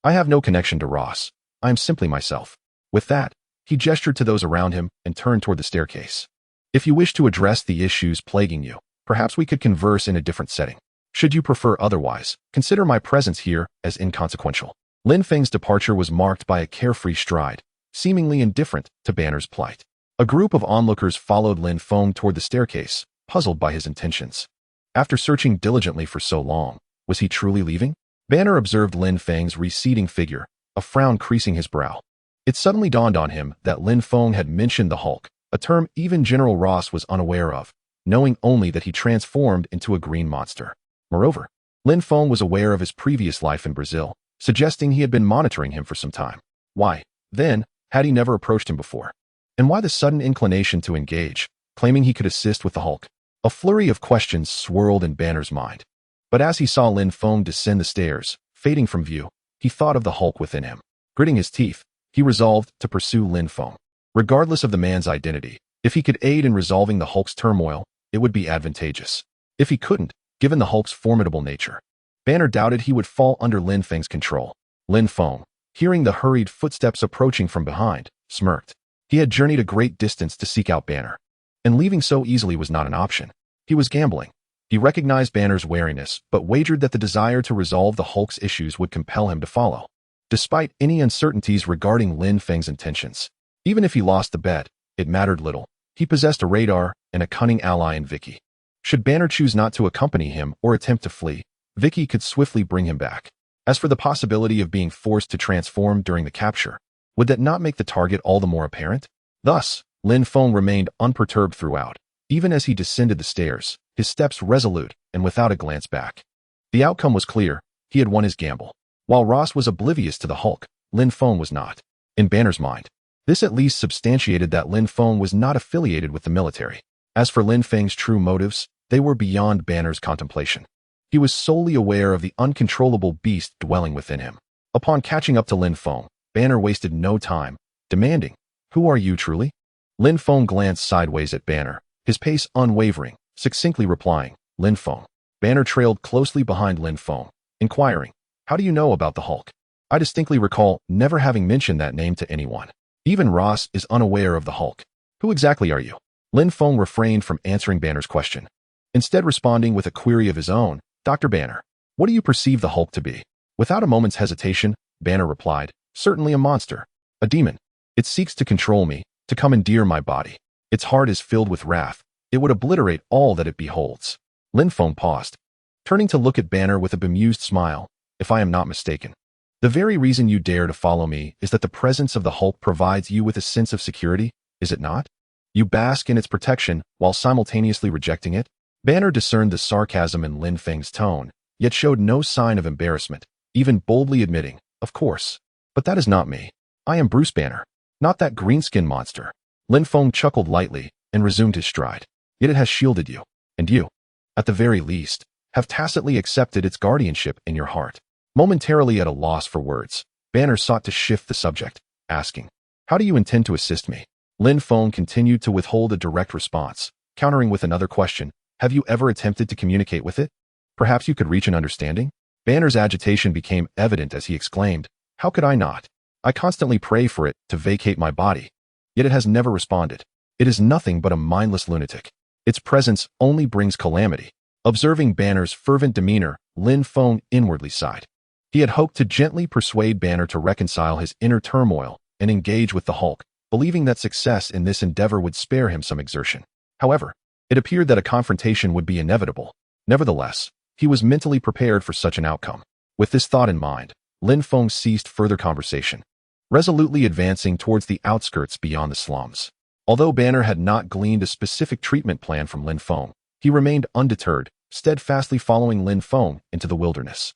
"I have no connection to Ross. I am simply myself." With that, he gestured to those around him and turned toward the staircase. "If you wish to address the issues plaguing you, perhaps we could converse in a different setting. Should you prefer otherwise, consider my presence here as inconsequential." Lin Feng's departure was marked by a carefree stride, seemingly indifferent to Banner's plight. A group of onlookers followed Lin Feng toward the staircase, puzzled by his intentions. After searching diligently for so long, was he truly leaving? Banner observed Lin Feng's receding figure, a frown creasing his brow. It suddenly dawned on him that Lin Feng had mentioned the Hulk, a term even General Ross was unaware of, knowing only that he transformed into a green monster. Moreover, Lin Feng was aware of his previous life in Brazil, suggesting he had been monitoring him for some time. Why, then, had he never approached him before? And why the sudden inclination to engage, claiming he could assist with the Hulk? A flurry of questions swirled in Banner's mind. But as he saw Lin Feng descend the stairs, fading from view, he thought of the Hulk within him. Gritting his teeth, he resolved to pursue Lin Feng. Regardless of the man's identity, if he could aid in resolving the Hulk's turmoil, it would be advantageous. If he couldn't, given the Hulk's formidable nature, Banner doubted he would fall under Lin Feng's control. Lin Feng, hearing the hurried footsteps approaching from behind, smirked. He had journeyed a great distance to seek out Banner, and leaving so easily was not an option. He was gambling. He recognized Banner's wariness, but wagered that the desire to resolve the Hulk's issues would compel him to follow. Despite any uncertainties regarding Lin Feng's intentions, even if he lost the bet, it mattered little. He possessed a radar and a cunning ally in Vicky. Should Banner choose not to accompany him or attempt to flee, Vicky could swiftly bring him back. As for the possibility of being forced to transform during the capture, would that not make the target all the more apparent? Thus, Lin Feng remained unperturbed throughout. Even as he descended the stairs, his steps resolute and without a glance back. The outcome was clear. He had won his gamble. While Ross was oblivious to the Hulk, Lin Feng was not. In Banner's mind, this at least substantiated that Lin Feng was not affiliated with the military. As for Lin Feng's true motives, they were beyond Banner's contemplation. He was solely aware of the uncontrollable beast dwelling within him. Upon catching up to Lin Feng, Banner wasted no time, demanding, "Who are you truly?" Lin Feng glanced sideways at Banner, his pace unwavering, succinctly replying, "Lin Feng." Banner trailed closely behind Lin Feng, inquiring, "How do you know about the Hulk?" "I distinctly recall never having mentioned that name to anyone. Even Ross is unaware of the Hulk." "Who exactly are you?" Lin Feng refrained from answering Banner's question, instead responding with a query of his own. "Dr. Banner, what do you perceive the Hulk to be?" Without a moment's hesitation, Banner replied, "Certainly a monster. A demon. It seeks to control me, to commandeer my body. Its heart is filled with wrath. It would obliterate all that it beholds." Lin Feng paused, turning to look at Banner with a bemused smile. "If I am not mistaken, the very reason you dare to follow me is that the presence of the Hulk provides you with a sense of security, is it not? You bask in its protection while simultaneously rejecting it." Banner discerned the sarcasm in Lin Feng's tone, yet showed no sign of embarrassment, even boldly admitting, "Of course. But that is not me. I am Bruce Banner, not that greenskin monster." Lin Feng chuckled lightly and resumed his stride. "Yet it has shielded you, and you, at the very least, have tacitly accepted its guardianship in your heart." Momentarily at a loss for words, Banner sought to shift the subject, asking, "How do you intend to assist me?" Lin Feng continued to withhold a direct response, countering with another question, "Have you ever attempted to communicate with it? Perhaps you could reach an understanding?" Banner's agitation became evident as he exclaimed, "How could I not? I constantly pray for it to vacate my body. Yet it has never responded. It is nothing but a mindless lunatic. Its presence only brings calamity." Observing Banner's fervent demeanor, Lin Feng inwardly sighed. He had hoped to gently persuade Banner to reconcile his inner turmoil and engage with the Hulk, believing that success in this endeavor would spare him some exertion. However, it appeared that a confrontation would be inevitable. Nevertheless, he was mentally prepared for such an outcome. With this thought in mind, Lin Feng ceased further conversation, resolutely advancing towards the outskirts beyond the slums. Although Banner had not gleaned a specific treatment plan from Lin Feng, he remained undeterred, steadfastly following Lin Feng into the wilderness.